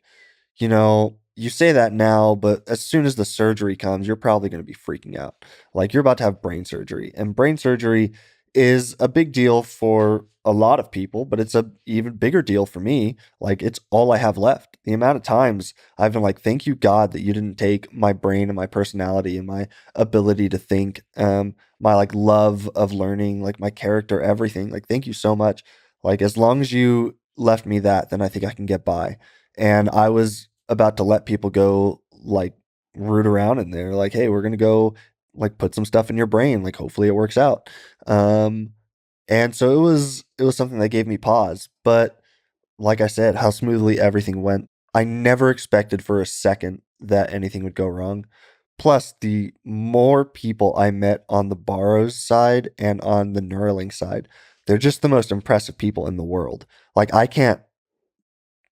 you say that now, but as soon as the surgery comes, you're probably going to be freaking out. Like, you're about to have brain surgery, and brain surgery is a big deal for a lot of people, but it's a even bigger deal for me. Like, it's all I have left. The amount of times I've been like, thank you, God, that you didn't take my brain and my personality and my ability to think, my like love of learning, like my character, everything. Like, thank you so much. Like, as long as you left me that, then I think I can get by. And I was about to let people go, like, root around in there, like, hey, we're gonna go like put some stuff in your brain, like, hopefully it works out. And so it was something that gave me pause. But like I said, how smoothly everything went, I never expected for a second that anything would go wrong. Plus, the more people I met on the Barrows side and on the Neuralink side, they're just the most impressive people in the world. Like, I can't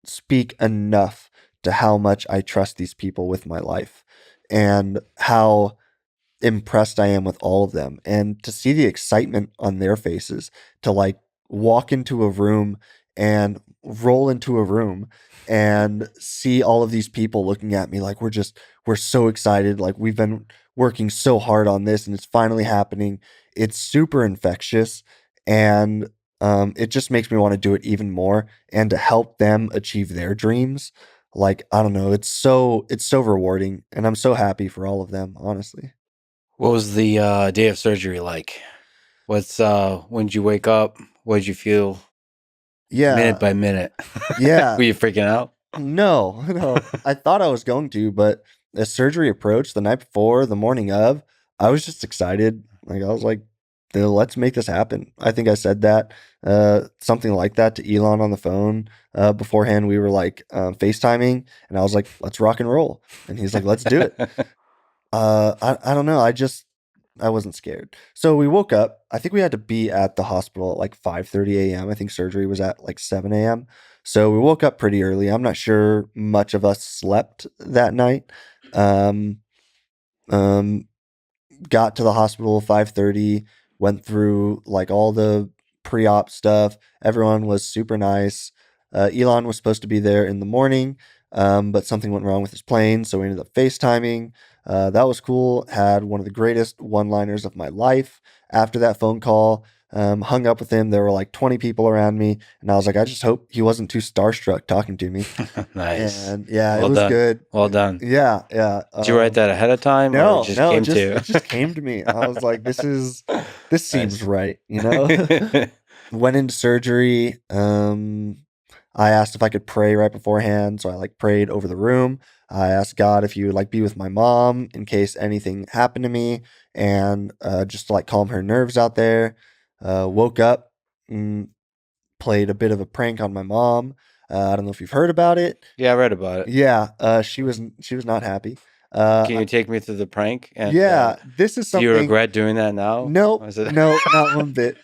speak enough to how much I trust these people with my life and how impressed I am with all of them. And to see the excitement on their faces, to like walk into a room and roll into a room and see all of these people looking at me like, we're so excited. Like, we've been working so hard on this and it's finally happening. It's super infectious. And it just makes me want to do it even more and to help them achieve their dreams. Like, I don't know, it's so rewarding, and I'm so happy for all of them, honestly. What was the day of surgery like? When did you wake up? What did you feel? Yeah. Minute by minute. Yeah. Were you freaking out? No. I thought I was going to, but as surgery approached the night before, the morning of, I was just excited. Like, I was like, let's make this happen. I think I said that, something like that to Elon on the phone. Beforehand, we were like FaceTiming, and I was like, let's rock and roll. And he's like, let's do it. I don't know. I wasn't scared. So we woke up. I think we had to be at the hospital at like 5:30 a.m. I think surgery was at like 7 a.m. So we woke up pretty early. I'm not sure much of us slept that night. Um, um, got to the hospital 5:30, went through like all the pre-op stuff. Everyone was super nice. Elon was supposed to be there in the morning, but something went wrong with his plane, so we ended up FaceTiming. That was cool. Had one of the greatest one-liners of my life after that phone call. Hung up with him. There were like 20 people around me, and I was like, I just hope he wasn't too starstruck talking to me. Nice. And yeah, Well it was done. good. Well done. Yeah. Did you write that ahead of time? Or No, it just no, came it just came to me. I was like, this seems Nice. right, you know? Went into surgery. I asked if I could pray right beforehand, so I like prayed over the room. I asked God if he would like be with my mom in case anything happened to me, and just to like calm her nerves out there. Woke up, mm, played a bit of a prank on my mom. I don't know if you've heard about it. Yeah, I read about it. Yeah, she was not happy. Can you take me through the prank? And Yeah, this is do something. you regret doing that now? Nope, Was it- no, not one bit.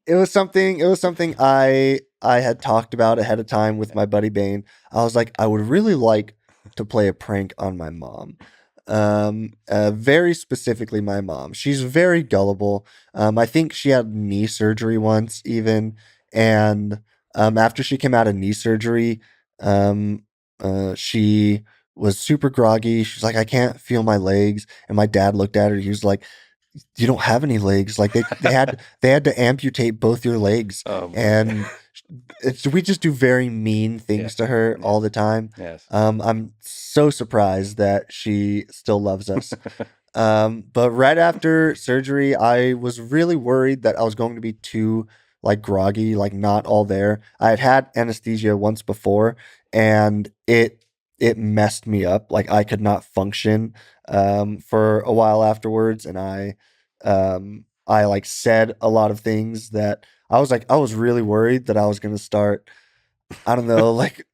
It was something. It was something I had talked about ahead of time with my buddy Bane. I was like, I would really like to play a prank on my mom. Very specifically my mom. She's very gullible. I think she had knee surgery once even, and after she came out of knee surgery, she was super groggy. She's like, I can't feel my legs. And my dad looked at her. He was like, you don't have any legs. Like they had to amputate both your legs. Oh, my And we just do very mean things to her Yeah. all the time. Yes. I'm so surprised that she still loves us. But right after surgery, I was really worried that I was going to be too like groggy, like not all there. I had anesthesia once before, and it messed me up. Like I could not function for a while afterwards, and I like said a lot of things that I was really worried that I was gonna start, I don't know, like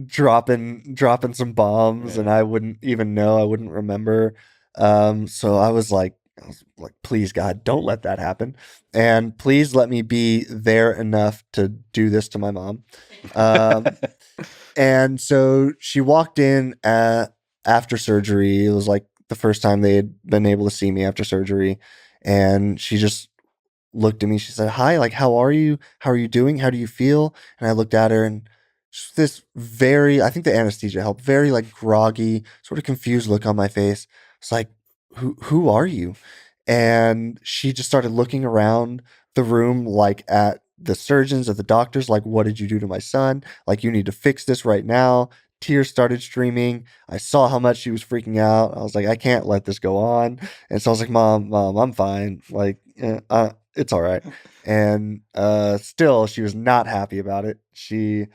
dropping some bombs, and I wouldn't even know, I wouldn't remember. So I was like, please God, don't let that happen, and please let me be there enough to do this to my mom. And so she walked in after surgery. It was like the first time they had been able to see me after surgery, and she just looked at me. She said, "Hi, like, how are you? How are you doing? How do you feel?" And I looked at her, and this very, I think the anesthesia helped, very like groggy, sort of confused look on my face. It's like, who are you? And she just started looking around the room, like at the surgeons, at the doctors, like, what did you do to my son? Like, you need to fix this right now. Tears started streaming. I saw how much she was freaking out. I was like, I can't let this go on. And so I was like, Mom, I'm fine. Like, it's all right. And still, she was not happy about it. She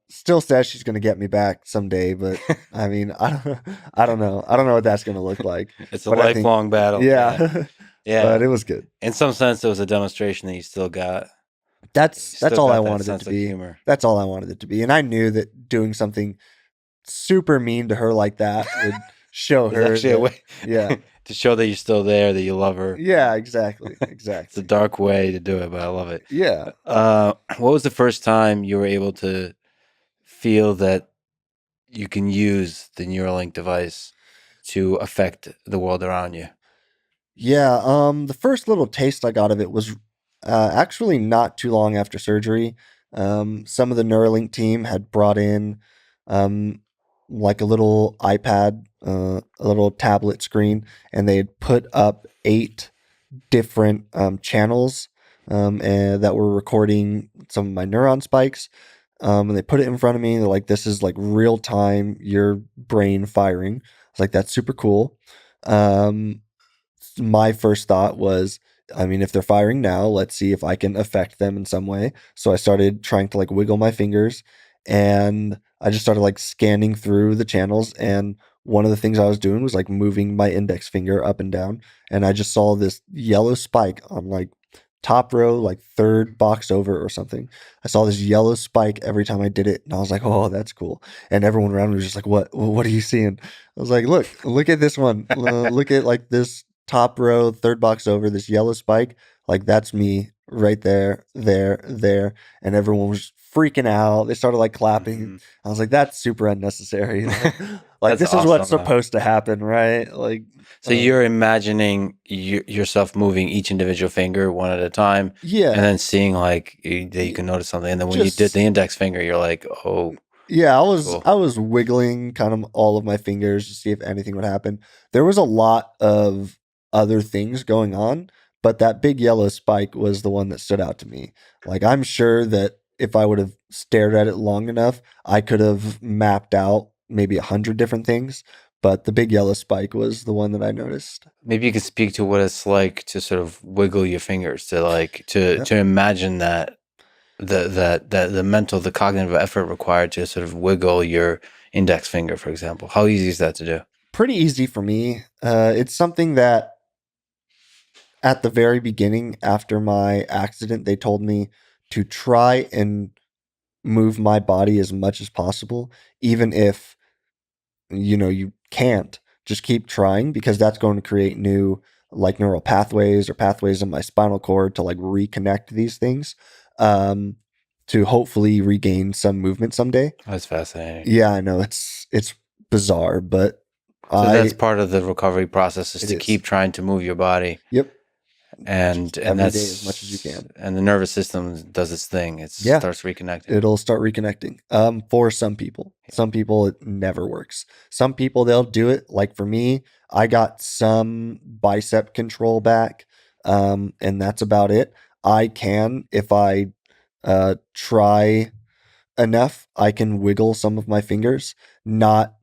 still says she's gonna get me back someday, but I mean, I don't know. I don't know what that's gonna look like. It's a But I think- lifelong battle. Yeah. Yeah. But it was good. In some sense, it was a demonstration that you still got. That's still all got I that wanted it sense to of be. humor. That's all I wanted it to be. And I knew that doing something super mean to her like that would show There's her. actually a that- way Yeah. to show that you're still there, that you love her. Yeah, exactly. It's a Exactly. dark way to do it, but I love it. Yeah. What was the first time you were able to feel that you can use the Neuralink device to affect the world around you? Yeah, the first little taste I got of it was actually not too long after surgery. Some of the Neuralink team had brought in like a little iPad, a little tablet screen, and they had put up 8 different channels that were recording some of my neuron spikes. And they put it in front of me. They're like, this is like real time, your brain firing. I was like, that's super cool. My first thought was, I mean, if they're firing now, let's see if I can affect them in some way. So I started trying to like wiggle my fingers, and I just started like scanning through the channels. And one of the things I was doing was like moving my index finger up and down, and I just saw this yellow spike on like top row, like third box over or something. I saw this yellow spike every time I did it, and I was like, "Oh, that's cool." And everyone around me was just like, What are you seeing?" I was like, Look at this one. Look at like this top row, third box over, this yellow spike. Like that's me right there, there." And everyone was freaking out. They started like clapping. Mhm. I was like, "That's super unnecessary." Like That's this is what's awesome, though. supposed to happen, right? Like, So you're imagining yourself moving each individual finger one at a time, yeah, and then seeing like that you can notice something. And then when you did just the index finger, you're like, oh, yeah, cool. I was wiggling kind of all of my fingers to see if anything would happen. There was a lot of other things going on, but that big yellow spike was the one that stood out to me. Like I'm sure that if I would have stared at it long enough, I could have mapped out maybe 100 different things, but the big yellow spike was the one that I noticed. Maybe you could speak to what it's like to sort of wiggle your fingers, to like Yeah. to imagine that the mental, the cognitive effort required to sort of wiggle your index finger, for example. How easy is that to do? Pretty easy for me. It's something that at the very beginning after my accident, they told me to try and move my body as much as possible, even if you can't. Just keep trying because that's going to create new like neural pathways or pathways in my spinal cord to like reconnect these things, um, to hopefully regain some movement someday. That's fascinating. Yeah, I know it's bizarre, but So that's part of the recovery process, is It to is. keep trying to move your body, yep. and Just every that's day as much as you can. And the nervous system does its thing. It Yeah. starts reconnecting. It'll start reconnecting. For some people. Some people it never works. Some people they'll do it. Like for me, I got some bicep control back. And that's about it. I can, if I try enough, I can wiggle some of my fingers, not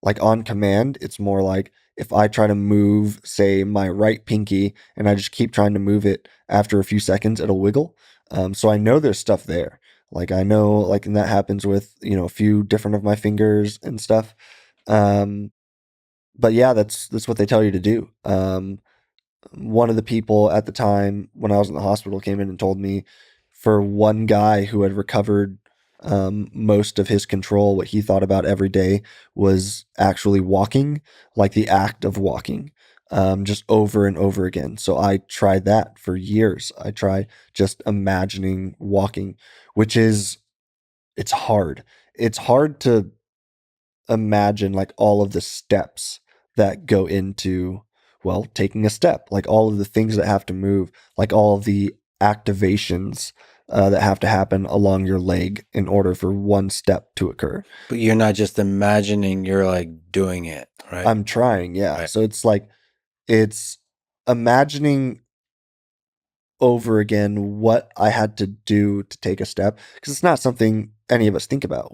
like on command. It's more like if I try to move, say, my right pinky and I just keep trying to move it, after a few seconds, it'll wiggle. So I know there's stuff there. Like I know, like, and that happens with, a few different of my fingers and stuff. But yeah, that's what they tell you to do. One of the people at the time when I was in the hospital came in and told me, for one guy who had recovered most of his control, what he thought about every day was actually walking, like the act of walking, just over and over again. So I tried that for years. I tried just imagining walking, which is, it's hard. It's hard to imagine like all of the steps that go into, well, taking a step, like all of the things that have to move, like all of the activations that have to happen along your leg in order for one step to occur. But you're not just imagining, you're like doing it, right? I'm trying, yeah. Right. So it's like, it's imagining over again what I had to do to take a step, because it's not something any of us think about.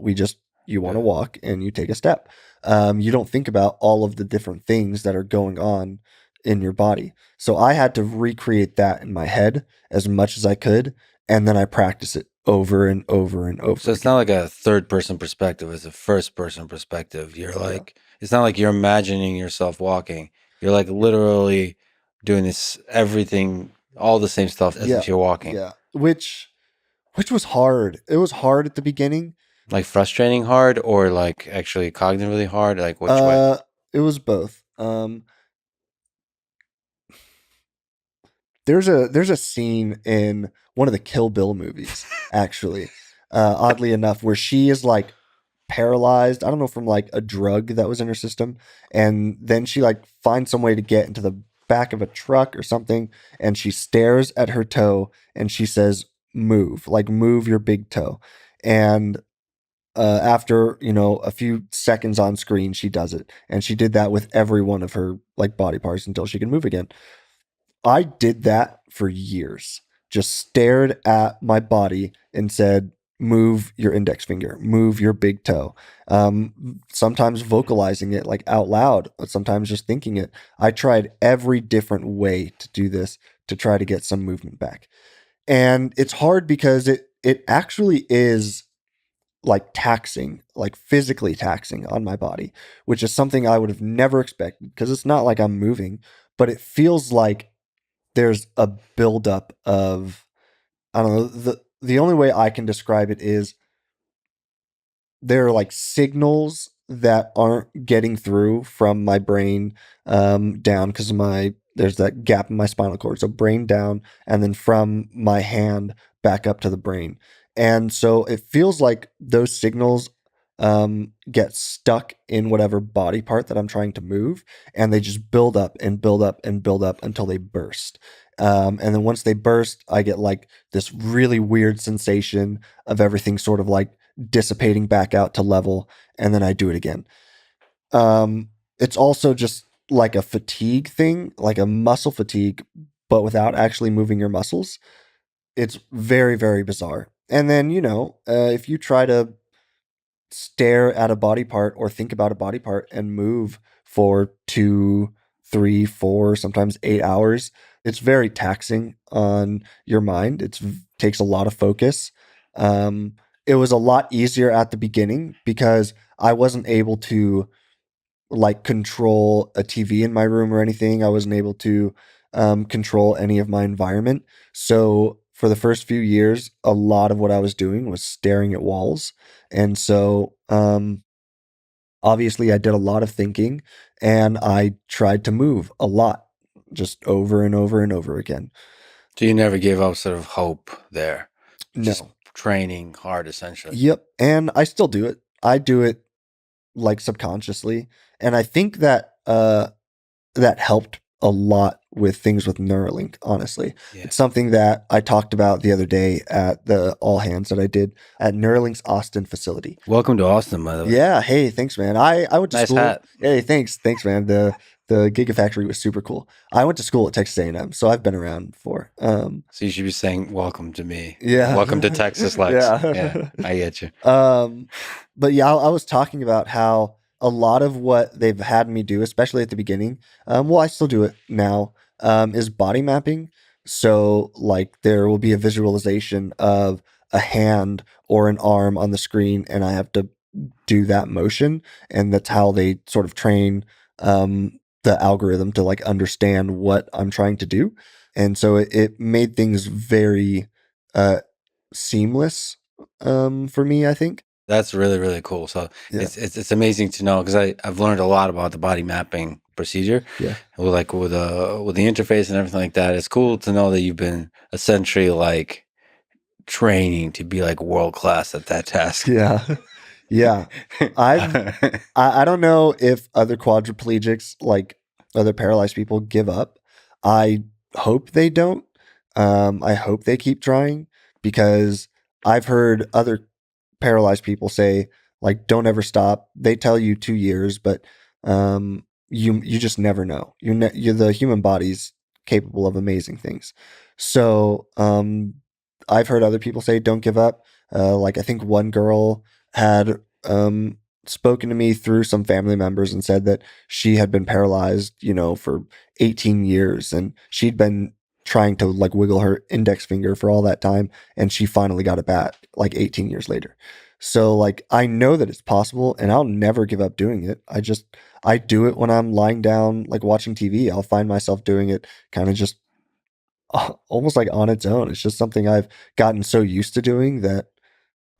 You want to walk and you take a step. You don't think about all of the different things that are going on in your body. So I had to recreate that in my head as much as I could, and then I practice it over and over and over. So it's not like a third person perspective, it's a first person perspective. You're like, it's not like you're imagining yourself walking. You're like literally doing this, everything, all the same stuff as if you're walking. Yeah. Which was hard. It was hard at the beginning. Like frustrating hard, or like actually cognitively hard? Like which way? It was both. There's a scene in one of the Kill Bill movies, actually, oddly enough, where she is like paralyzed. I don't know, from like a drug that was in her system, and then she like finds some way to get into the back of a truck or something, and she stares at her toe and she says, "Move, like move your big toe," and after a few seconds on screen, she does it, and she did that with every one of her like body parts until she can move again. I did that for years. Just stared at my body and said, "Move your index finger, move your big toe." Sometimes vocalizing it like out loud, but sometimes just thinking it. I tried every different way to do this to try to get some movement back. And it's hard because it actually is like taxing, like physically taxing on my body, which is something I would have never expected because it's not like I'm moving, but it feels like there's a buildup of, I don't know, the only way I can describe it is there are like signals that aren't getting through from my brain down because of my there's that gap in my spinal cord. So brain down and then from my hand back up to the brain. And so it feels like those signals get stuck in whatever body part that I'm trying to move, and they just build up and build up and build up until they burst. And then once they burst, I get like this really weird sensation of everything sort of like dissipating back out to level, and then I do it again. It's also just like a fatigue thing, like a muscle fatigue, but without actually moving your muscles. It's very, very bizarre. And then, if you try to stare at a body part or think about a body part and move for 2, 3, 4, sometimes 8 hours, it's very taxing on your mind. It takes a lot of focus. It was a lot easier at the beginning because I wasn't able to like control a TV in my room or anything. I wasn't able to control any of my environment. So for the first few years, a lot of what I was doing was staring at walls. And so obviously I did a lot of thinking and I tried to move a lot, just over and over and over again. So you never gave up sort of hope there. No. Just training hard, essentially. Yep. And I still do it. I do it like subconsciously. And I think that that helped a lot with things with Neuralink, honestly. Yeah. It's something that I talked about the other day at the all hands that I did at Neuralink's Austin facility. Welcome to Austin, by the way. Yeah. Hey, thanks, man. I went to Nice school. hat. Hey, thanks, man. The Gigafactory was super cool. I went to school at Texas A&M, so I've been around before. So you should be saying, welcome to me. Yeah. Welcome to Texas, Lex. Yeah. I get you. But yeah, I was talking about how a lot of what they've had me do, especially at the beginning, well, I still do it now, is body mapping. So like there will be a visualization of a hand or an arm on the screen, and I have to do that motion, and that's how they sort of train the algorithm to like understand what I'm trying to do. And so it made things very seamless for me, I think. That's really, really cool. So Yeah. it's amazing to know because I've learned a lot about the body mapping procedure. Yeah. With the interface and everything like that. It's cool to know that you've been essentially like training to be like world class at that task. Yeah. Yeah. I don't know if other quadriplegics, like other paralyzed people, give up. I hope they don't. I hope they keep trying because I've heard other paralyzed people say, like, don't ever stop. They tell you 2 years, but you just never know. The human body's capable of amazing things. So I've heard other people say, don't give up. Like I think one girl had spoken to me through some family members and said that she had been paralyzed, for 18 years, and she'd been trying to like wiggle her index finger for all that time, and she finally got it back like 18 years later. So like I know that it's possible, and I'll never give up doing it. I do it when I'm lying down like watching TV. I'll find myself doing it kind of just almost like on its own. It's just something I've gotten so used to doing that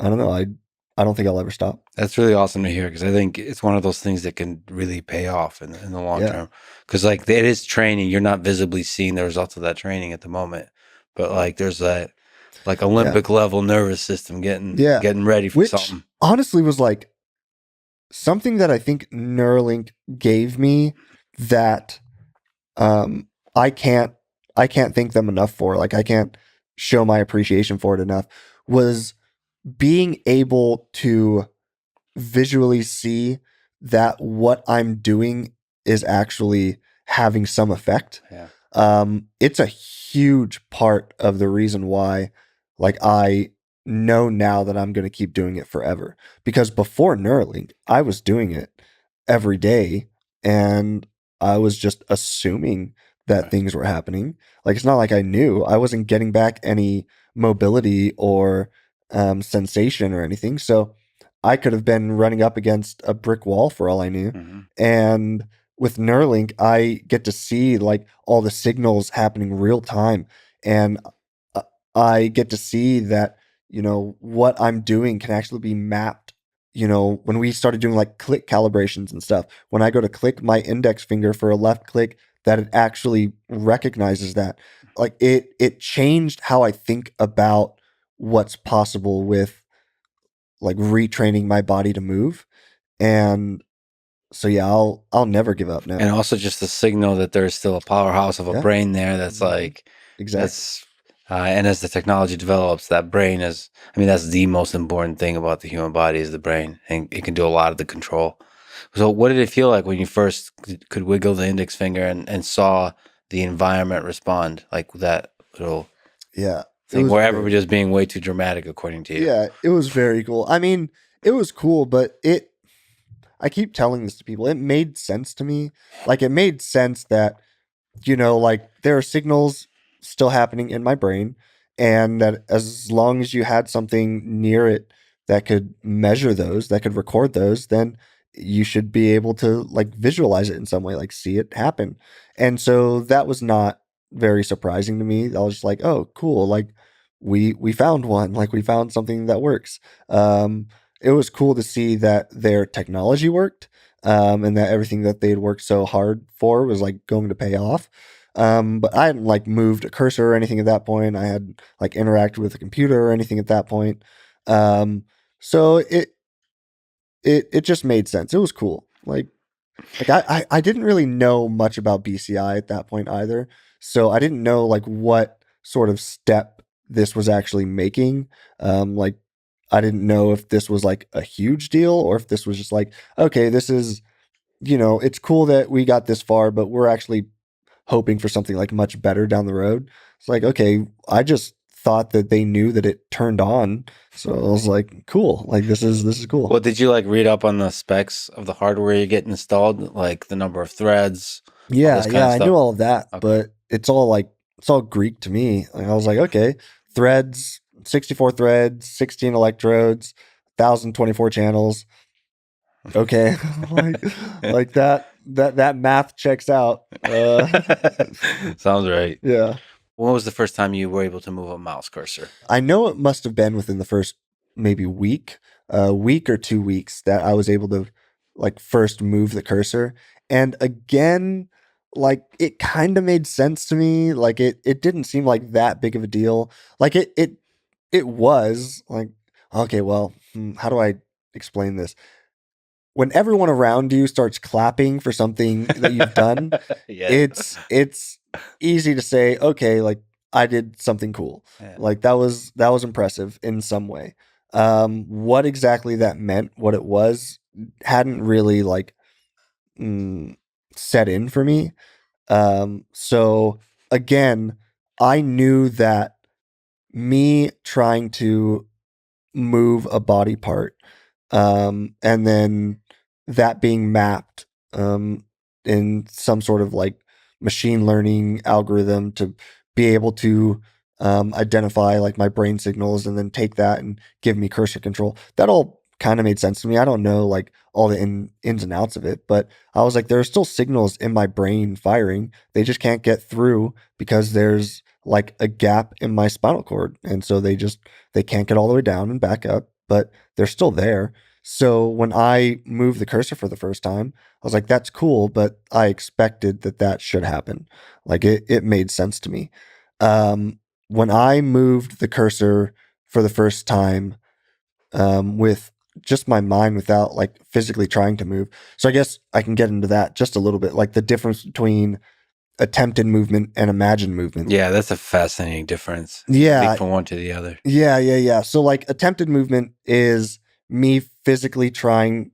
I don't know. I don't think I'll ever stop. That's really awesome to hear because I think it's one of those things that can really pay off in the long Yeah. term. Because like it is training, you're not visibly seeing the results of that training at the moment, but like there's that like Olympic level nervous system getting ready for Which something. honestly was like something that I think Neuralink gave me that I can't thank them enough for. Like I can't show my appreciation for it enough. Was being able to visually see that what I'm doing is actually having some effect. Yeah. It's a huge part of the reason why, like, I know now that I'm going to keep doing it forever. Because before Neuralink, I was doing it every day, and I was just assuming that Right. things were happening. Like, it's not like I knew. I wasn't getting back any mobility or sensation or anything. So I could have been running up against a brick wall for all I knew. Mhm. And with Neuralink, I get to see like all the signals happening real time. And uh, I get to see that, what I'm doing can actually be mapped. When we started doing like click calibrations and stuff, when I go to click my index finger for a left click, that it actually recognizes that. Like it changed how I think about what's possible with like retraining my body to move. And so yeah, I'll never give up now. And also just the signal that there's still a powerhouse of a Yeah. brain there that's Mhm. like, Exactly. that's, and as the technology develops, that brain is, I mean, that's the most important thing about the human body is the brain, and it can do a lot of the control. So what did it feel like when you first could wiggle the index finger and saw the environment respond, like that little Yeah. thing was where very- everybody was being way too dramatic, according to you? Yeah, it was very cool. I mean, it was cool, but I keep telling this to people. It made sense to me. Like it made sense that, like there are signals still happening in my brain, and that as long as you had something near it that could measure those, that could record those, then you should be able to like visualize it in some way, like see it happen. And so that was not very surprising to me. I was just like, oh, cool. Like we found one, like we found something that works. It was cool to see that their technology worked, and that everything that they'd worked so hard for was like going to pay off. But I hadn't like moved a cursor or anything at that point. I hadn't like interacted with a computer or anything at that point. So it just made sense. It was cool. I didn't really know much about BCI at that point either. So I didn't know like what sort of step this was actually making. Like I didn't know if this was like a huge deal or if this was just like, okay, this is, it's cool that we got this far, but we're actually hoping for something like much better down the road. It's like, okay, I just thought that they knew that it turned on. So I was like, cool. Like this is cool. Well, did you like read up on the specs of the hardware you get installed, like the number of threads? Yeah, this kind yeah, of I stuff? knew all of that, Okay. but it's all Greek to me. Like, I was like, okay, threads, 64 threads, 16 electrodes, 1024 channels. Okay, like that math checks out. Sounds right. Yeah. When was the first time you were able to move a mouse cursor? I know it must have been within the first maybe week or 2 weeks that I was able to like first move the cursor. And again, like it kind of made sense to me. Like it didn't seem like that big of a deal. Like it was like, okay, well, how do I explain this? When everyone around you starts clapping for something that you've done, Yeah. it's easy to say, okay, like I did something cool. Yeah. Like that was impressive in some way. What exactly that meant, what it was, hadn't really like set in for me. So again, I knew that me trying to move a body part, and then that being mapped in some sort of like machine learning algorithm to be able to identify like my brain signals and then take that and give me cursor control. That all kind of made sense to me. I don't know like all the ins and outs of it, but I was like, there are still signals in my brain firing. They just can't get through because there's like a gap in my spinal cord. And so they can't get all the way down and back up, but they're still there. So when I moved the cursor for the first time, I was like, that's cool, but I expected that should happen. Like it made sense to me. When I moved the cursor for the first time, with just my mind without like physically trying to move. So I guess I can get into that just a little bit, like the difference between attempted movement and imagined movement. Yeah, that's a fascinating difference. Yeah. Leap from one to the other. Yeah. So like attempted movement is me physically trying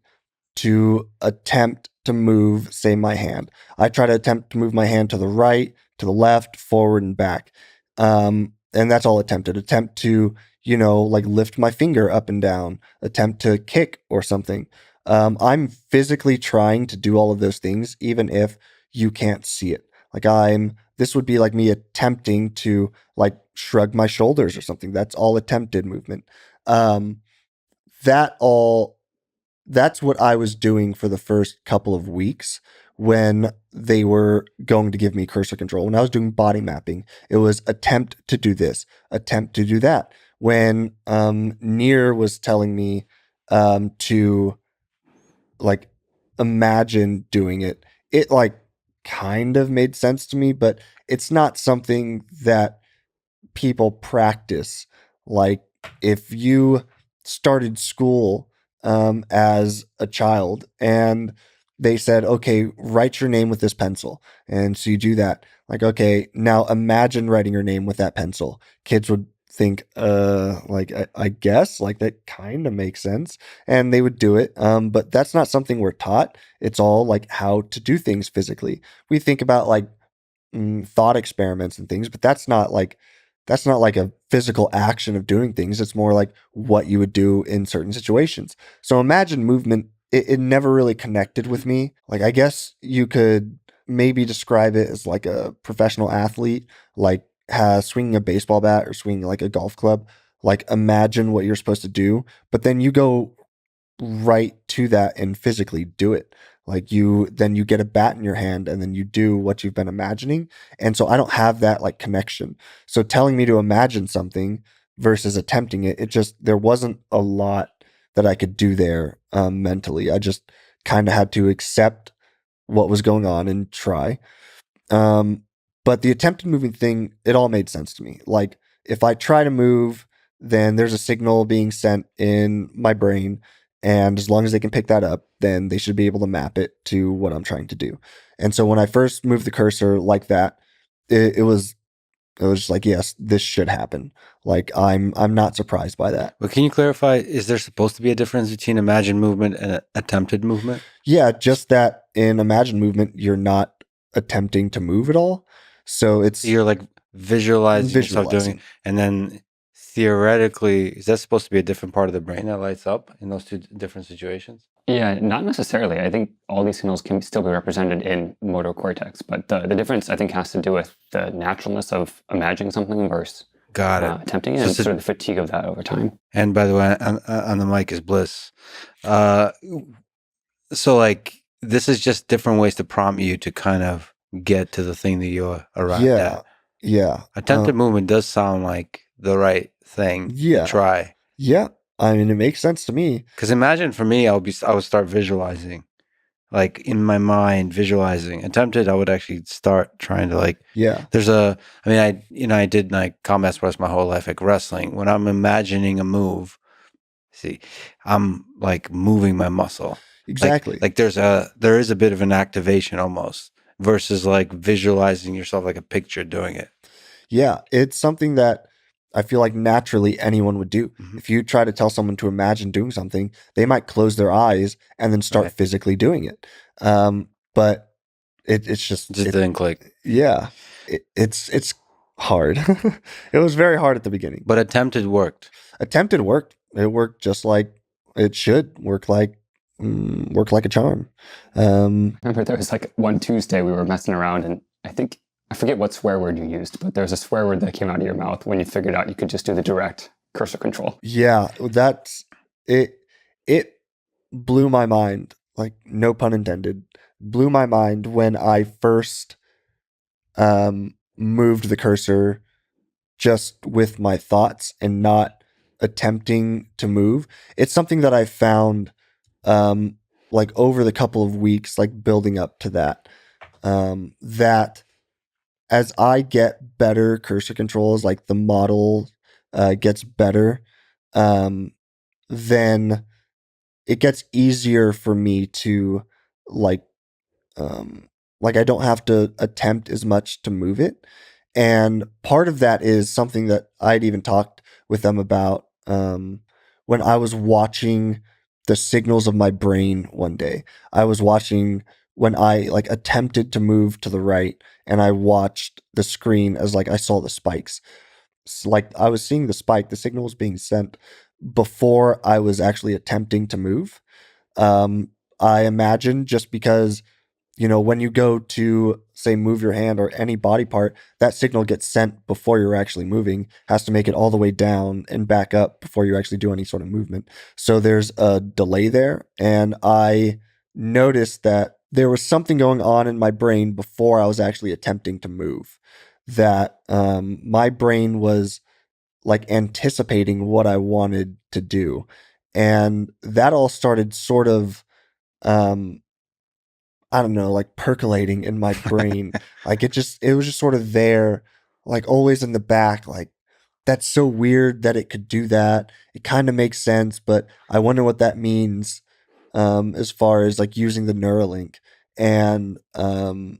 to attempt to move, say, my hand. I try to attempt to move my hand to the right, to the left, forward, and back. And that's all attempted. Attempt to, like lift my finger up and down, attempt to kick or something. I'm physically trying to do all of those things, even if you can't see it. Like this would be like me attempting to like shrug my shoulders or something. That's all attempted movement. That all that's what I was doing for the first couple of weeks when they were going to give me cursor control. When I was doing body mapping, it was attempt to do this, attempt to do that. When Near was telling me to like imagine doing it, it like kind of made sense to me, but it's not something that people practice. Like if you started school as a child and they said, okay, write your name with this pencil. And so you do that. Like, okay, now imagine writing your name with that pencil. Kids would think, like, I guess, like that kind of makes sense. And they would do it. But that's not something we're taught. It's all like how to do things physically. We think about like thought experiments and things, but that's not like a physical action of doing things. It's more like what you would do in certain situations. So imagine movement, it never really connected with me. Like I guess you could maybe describe it as like a professional athlete, like swinging a baseball bat or swinging like a golf club. Like imagine what you're supposed to do, but then you go right to that and physically do it. Like then you get a bat in your hand and then you do what you've been imagining. And so I don't have that like connection. So telling me to imagine something versus attempting it, there wasn't a lot that I could do there mentally. I just kind of had to accept what was going on and try. But the attempted moving thing, it all made sense to me. Like if I try to move, then there's a signal being sent in my brain. And as long as they can pick that up, then they should be able to map it to what I'm trying to do. And so when I first moved the cursor like that, it was just like, yes, this should happen. Like I'm not surprised by that. But can you clarify, is there supposed to be a difference between imagined movement and attempted movement? Yeah, just that in imagined movement, you're not attempting to move at all. So you're like visualizing yourself doing it. And then theoretically, is that supposed to be a different part of the brain that lights up in those two different situations? Yeah, not necessarily. I think all these signals can still be represented in motor cortex, but the difference I think has to do with the naturalness of imagining something versus attempting it, and sort of the fatigue of that over time. And by the way, on the mic is Bliss. So like this is just different ways to prompt you to kind of get to the thing that you arrived at. Yeah. Attempted movement does sound like the right thing to try. Yeah. I mean, it makes sense to me. Because imagine for me, I would start visualizing, like in my mind, visualizing. Attempted, I would actually start trying to like. Yeah. I did like combat sports my whole life, like wrestling. When I'm imagining a move, I'm like moving my muscle. Exactly. Like there is a bit of an activation almost versus like visualizing yourself like a picture doing it. Yeah, it's something that I feel like naturally anyone would do. Mm-hmm. If you try to tell someone to imagine doing something, they might close their eyes and then start physically doing it. But it's just didn't click. Yeah, it's hard. It was very hard at the beginning. But attempted worked. Attempted worked. It worked just like it should work, like a charm. Remember there was like one Tuesday we were messing around and I forget what swear word you used, but there was a swear word that came out of your mouth when you figured out you could just do the direct cursor control. Yeah, that's it. It blew my mind, like no pun intended, blew my mind when I first moved the cursor just with my thoughts and not attempting to move. It's something that I found like over the couple of weeks, like building up to that, that as I get better cursor controls, like the model gets better, then it gets easier for me to like I don't have to attempt as much to move it. And part of that is something that I'd even talked with them about when I was watching the signals of my brain one day. I was watching when I like attempted to move to the right and I watched the screen as like I saw the spikes. Like I was seeing the spike, the signal was being sent before I was actually attempting to move. I imagine just because when you go to say move your hand or any body part, that signal gets sent before you're actually moving, has to make it all the way down and back up before you actually do any sort of movement. So there's a delay there. And I noticed that there was something going on in my brain before I was actually attempting to move, that my brain was like anticipating what I wanted to do. And that all started sort of, I don't know, like percolating in my brain. Like it was just sort of there, like always in the back. Like, that's so weird that it could do that. It kind of makes sense, but I wonder what that means as far as like using the Neuralink. And, and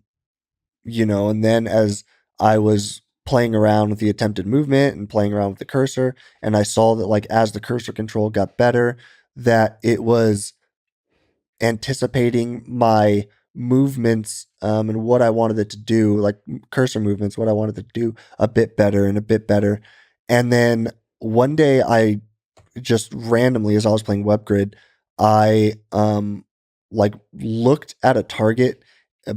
then as I was playing around with the attempted movement and playing around with the cursor, and I saw that like as the cursor control got better, that it was anticipating my movements and what I wanted it to do, like cursor movements, what I wanted it to do a bit better and a bit better. And then one day I just randomly, as I was playing WebGrid, I like looked at a target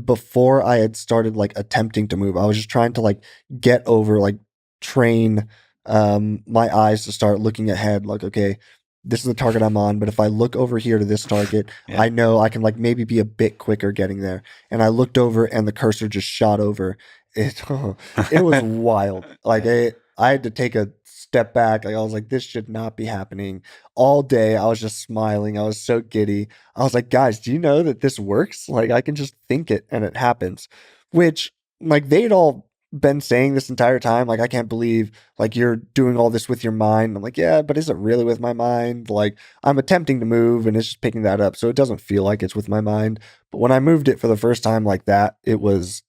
before I had started like attempting to move. I was just trying to like get over, like train my eyes to start looking ahead, like, okay, this is the target I'm on, but if I look over here to this target, Yeah. I know I can like maybe be a bit quicker getting there. And I looked over and the cursor just shot over. It was wild. Like I had to take a step back. Like I was like, this should not be happening. All day I was just smiling. I was so giddy. I was like, guys, do you know that this works? Like I can just think it and it happens. Which like they'd all been saying this entire time, like, I can't believe like you're doing all this with your mind. I'm like, yeah, but is it really with my mind? Like I'm attempting to move and it's just picking that up. So it doesn't feel like it's with my mind. But when I moved it for the first time like that, it was,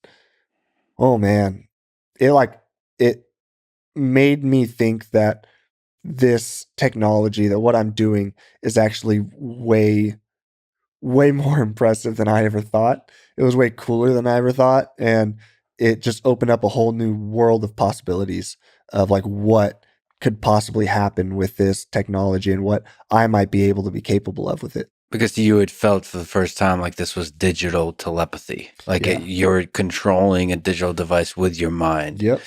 oh man, it made me think that this technology, that what I'm doing is actually way more impressive than I ever thought. It was way cooler than I ever thought. And it just opened up a whole new world of possibilities of like what could possibly happen with this technology and what I might be able to be capable of with it. Because you had felt for the first time like this was digital telepathy, like Yeah. you're controlling a digital device with your mind. Yep.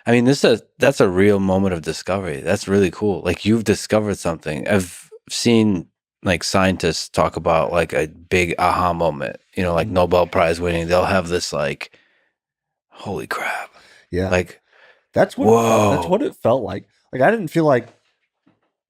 I mean, that's a real moment of discovery. That's really cool. Like you've discovered something. I've seen like scientists talk about like a big aha moment, like Nobel Prize winning. They'll have this like, holy crap. Yeah. Like, that's what it felt like. Like I didn't feel like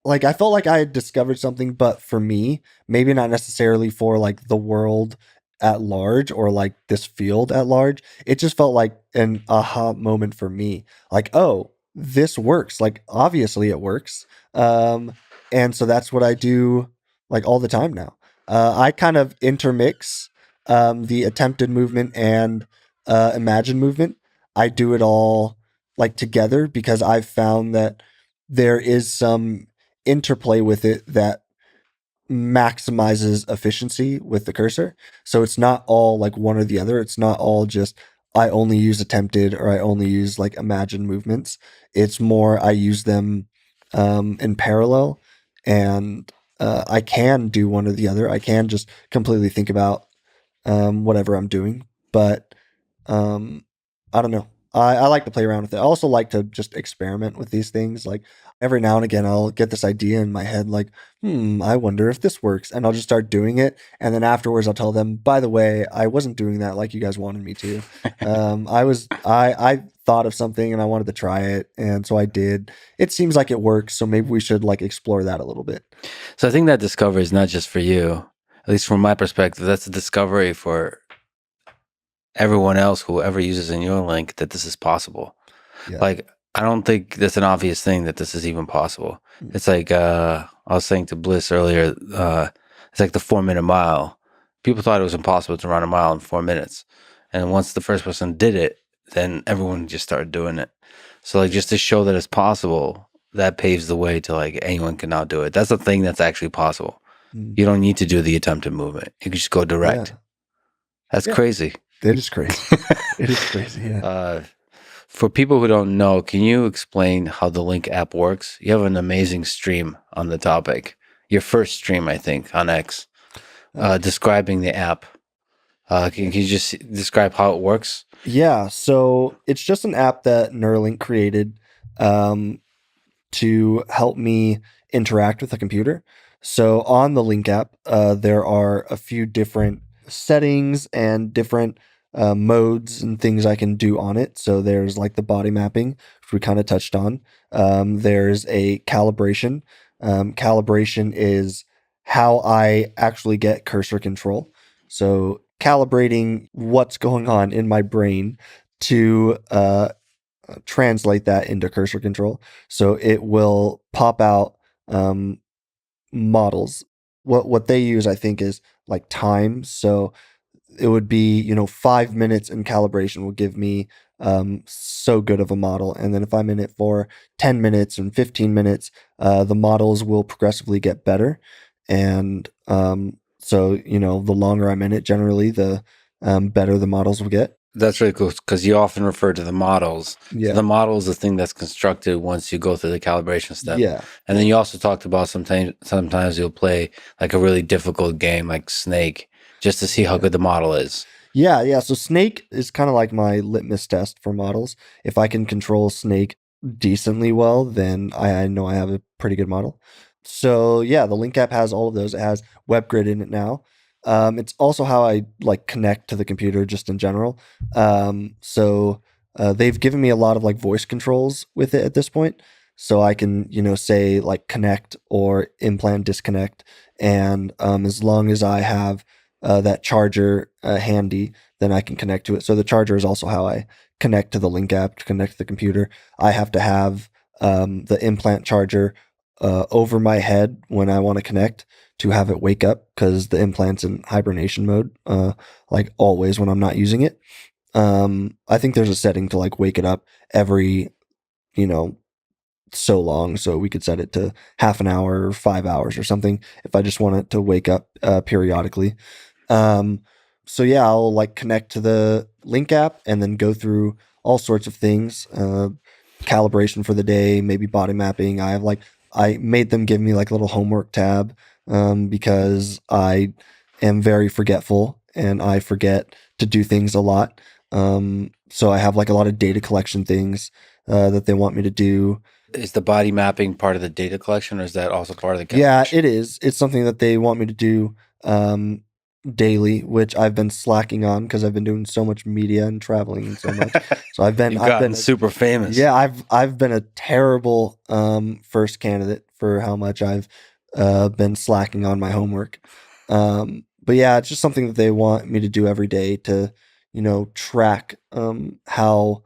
I felt like I had discovered something, but for me, maybe not necessarily for like the world at large or like this field at large. It just felt like an aha moment for me. Like, oh, this works. Like obviously it works. And so that's what I do like all the time now. I kind of intermix the attempted movement and imagined movement. I do it all like together because I've found that there is some interplay with it that maximizes efficiency with the cursor. So it's not all like one or the other. It's not all just I only use attempted or I only use like imagined movements. It's more I use them in parallel, and I can do one or the other. I can just completely think about whatever I'm doing, but I don't know. I like to play around with it. I also like to just experiment with these things. Like every now and again, I'll get this idea in my head, like, I wonder if this works. And I'll just start doing it. And then afterwards, I'll tell them, by the way, I wasn't doing that like you guys wanted me to. I thought of something and I wanted to try it. And so I did. It seems like it works. So maybe we should like explore that a little bit. So I think that discovery is not just for you, at least from my perspective. That's a discovery for everyone else who ever uses a Neuralink, that this is possible. Yeah. Like, I don't think that's an obvious thing that this is even possible. It's like, I was saying to Bliss earlier, it's like the 4-minute mile. People thought it was impossible to run a mile in 4 minutes. And once the first person did it, then everyone just started doing it. So like just to show that it's possible, that paves the way to like anyone can now do it. That's a thing that's actually possible. You don't need to do the attempted movement. You can just go direct. Yeah. That's crazy. It is crazy. It is crazy. Yeah. For people who don't know, can you explain how the Link app works? You have an amazing stream on the topic. Your first stream, I think, on X, describing the app. Can you just describe how it works? Yeah, so it's just an app that Neuralink created to help me interact with the computer. So on the Link app, there are a few different settings and different modes and things I can do on it. So there's like the body mapping, which we kind of touched on. There's a calibration. Calibration is how I actually get cursor control. So calibrating what's going on in my brain to translate that into cursor control. So it will pop out models. What they use, I think, is like time. So it would be 5 minutes in calibration will give me so good of a model, and then if I'm in it for 10 minutes and 15 minutes, the models will progressively get better. And so the longer I'm in it, generally the better the models will get. That's really cool because you often refer to the models. Yeah. So the model is the thing that's constructed once you go through the calibration step. Yeah. And then you also talked about sometimes you'll play like a really difficult game like Snake just to see how good the model is. Yeah. So Snake is kind of like my litmus test for models. If I can control Snake decently well, then I know I have a pretty good model. So yeah, the Link app has all of those. It has WebGrid in it now. It's also how I like connect to the computer just in general. So they've given me a lot of like voice controls with it at this point. So I can, say like connect or implant disconnect. And as long as I have that charger handy, then I can connect to it. So the charger is also how I connect to the Link app to connect to the computer. I have to have the implant charger over my head when I want to connect to have it wake up because the implant's in hibernation mode, like always when I'm not using it. I think there's a setting to like wake it up every, so long. So we could set it to half an hour or 5 hours or something if I just want it to wake up periodically. So yeah, I'll like connect to the Link app and then go through all sorts of things, calibration for the day, maybe body mapping. I made them give me like a little homework tab because I am very forgetful and I forget to do things a lot. So I have like a lot of data collection things that they want me to do. Is the body mapping part of the data collection or is that also part of the calibration? Yeah, it is. It's something that they want me to do daily, which I've been slacking on because I've been doing so much media and traveling and so much. So I've been super famous. Yeah, I've been a terrible first candidate for how much I've been slacking on my homework. But yeah, it's just something that they want me to do every day to, track how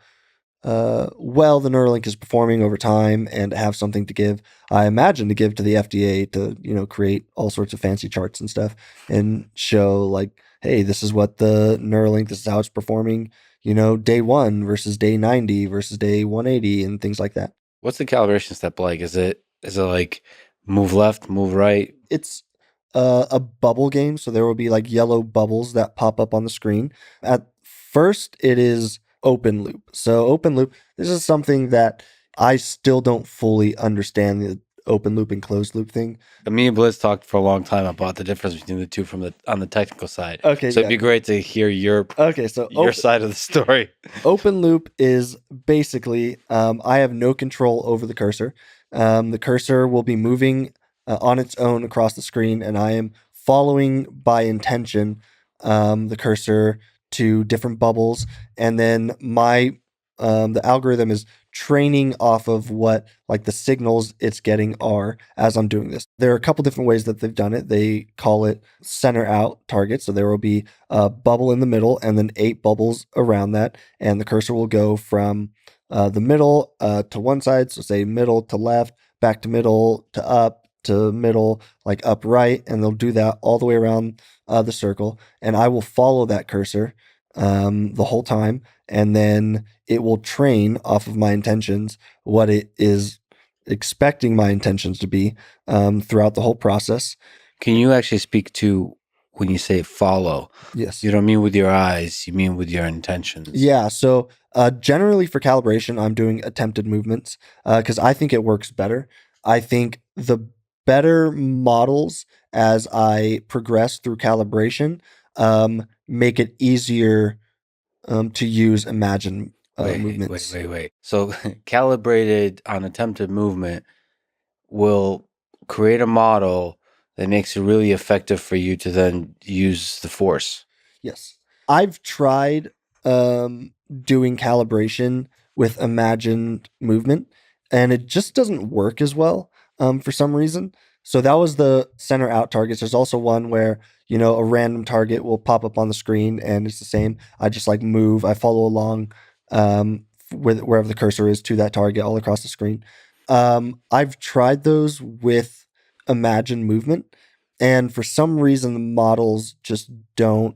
well the Neuralink is performing over time and have something to give. I imagine to give to the FDA to, create all sorts of fancy charts and stuff and show like, hey, this is what the Neuralink, this is how it's performing, day 1 versus day 90 versus day 180 and things like that. What's the calibration step like? Is it like move left, move right? It's a bubble game. So there will be like yellow bubbles that pop up on the screen. At first, it is open loop. So open loop, this is something that I still don't fully understand, the open loop and closed loop thing. Me and Blitz talked for a long time about the difference between the two on the technical side. Okay, so it'd be great to hear your side of the story. Open loop is basically I have no control over the cursor. The cursor will be moving on its own across the screen, and I am following by intention the cursor to different bubbles, and then the algorithm is training off of what like the signals it's getting are as I'm doing this. There are a couple different ways that they've done it. They call it center out target. So there will be a bubble in the middle and then 8 bubbles around that. And the cursor will go from the middle to one side. So say middle to left, back to middle to up to middle, like up right. And they'll do that all the way around the circle. And I will follow that cursor the whole time. And then it will train off of my intentions, what it is expecting my intentions to be throughout the whole process. Can you actually speak to when you say follow? Yes. You don't mean with your eyes, you mean with your intentions. Yeah. So generally for calibration, I'm doing attempted movements because I think it works better. I think the better models as I progress through calibration make it easier to use Imagine movements. Wait. So calibrated on attempted movement will create a model that makes it really effective for you to then use the force. Yes. I've tried doing calibration with imagined movement, and it just doesn't work as well for some reason. So that was the center out targets. There's also one where, a random target will pop up on the screen and it's the same. I just like move, I follow along wherever the cursor is to that target all across the screen. I've tried those with imagined movement, and for some reason the models just don't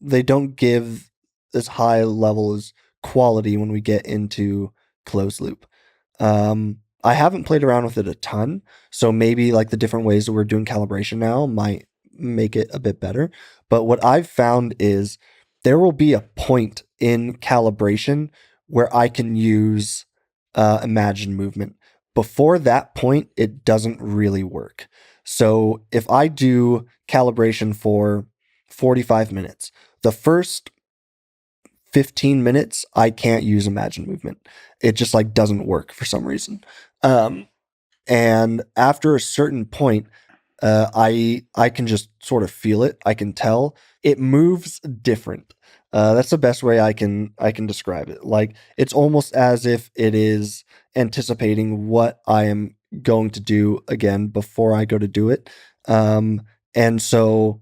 they don't give as high level as quality when we get into closed loop. I haven't played around with it a ton, so maybe like the different ways that we're doing calibration now might make it a bit better. But what I've found is there will be a point in calibration where I can use Imagine movement. Before that point, it doesn't really work. So if I do calibration for 45 minutes, the first 15 minutes, I can't use Imagine movement. It just like doesn't work for some reason. And after a certain point, I can just sort of feel it. I can tell it moves different. That's the best way I can describe it. Like it's almost as if it is anticipating what I am going to do again before I go to do it. And so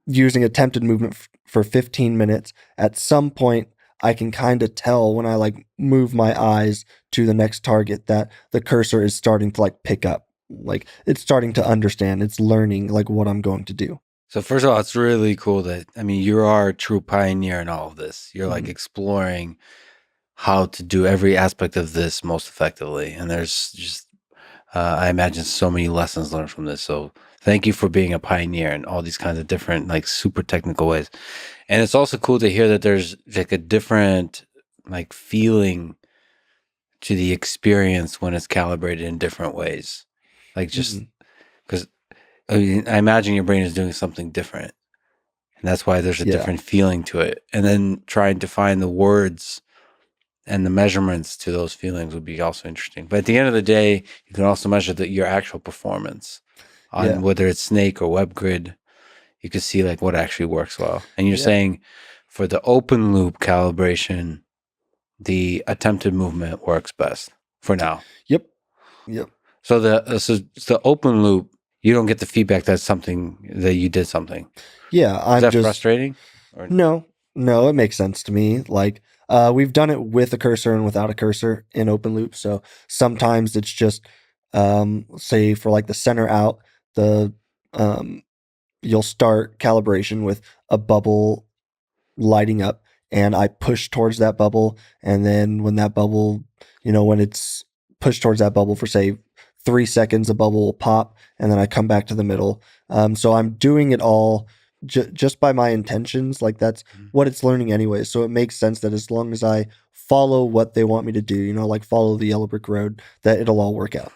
using attempted movement for 15 minutes, at some point I can kind of tell when I like move my eyes to the next target that the cursor is starting to like pick up. Like it's starting to understand, it's learning like what I'm going to do. So first of all, it's really cool that, you are a true pioneer in all of this. You're like exploring how to do every aspect of this most effectively. And there's just, I imagine so many lessons learned from this. So thank you for being a pioneer in all these kinds of different, like super technical ways. And it's also cool to hear that there's like a different like feeling to the experience when it's calibrated in different ways. Like just because I imagine your brain is doing something different. And that's why there's a different feeling to it. And then trying to find the words and the measurements to those feelings would be also interesting. But at the end of the day, you can also measure your actual performance on whether it's Snake or WebGrid. You can see like what actually works well. And you're saying for the open loop calibration, the attempted movement works best for now. Yep. So the open loop, you don't get the feedback that's something that you did something. Yeah, Is that frustrating? Or? No, it makes sense to me. Like we've done it with a cursor and without a cursor in open loop. So sometimes it's just say for like the center out, the you'll start calibration with a bubble lighting up, and I push towards that bubble, and then when that bubble, when it's pushed towards that bubble for say 3 seconds, a bubble will pop, and then I come back to the middle. So I'm doing it all just by my intentions. Like that's what it's learning anyway. So it makes sense that as long as I follow what they want me to do, like follow the yellow brick road, that it'll all work out.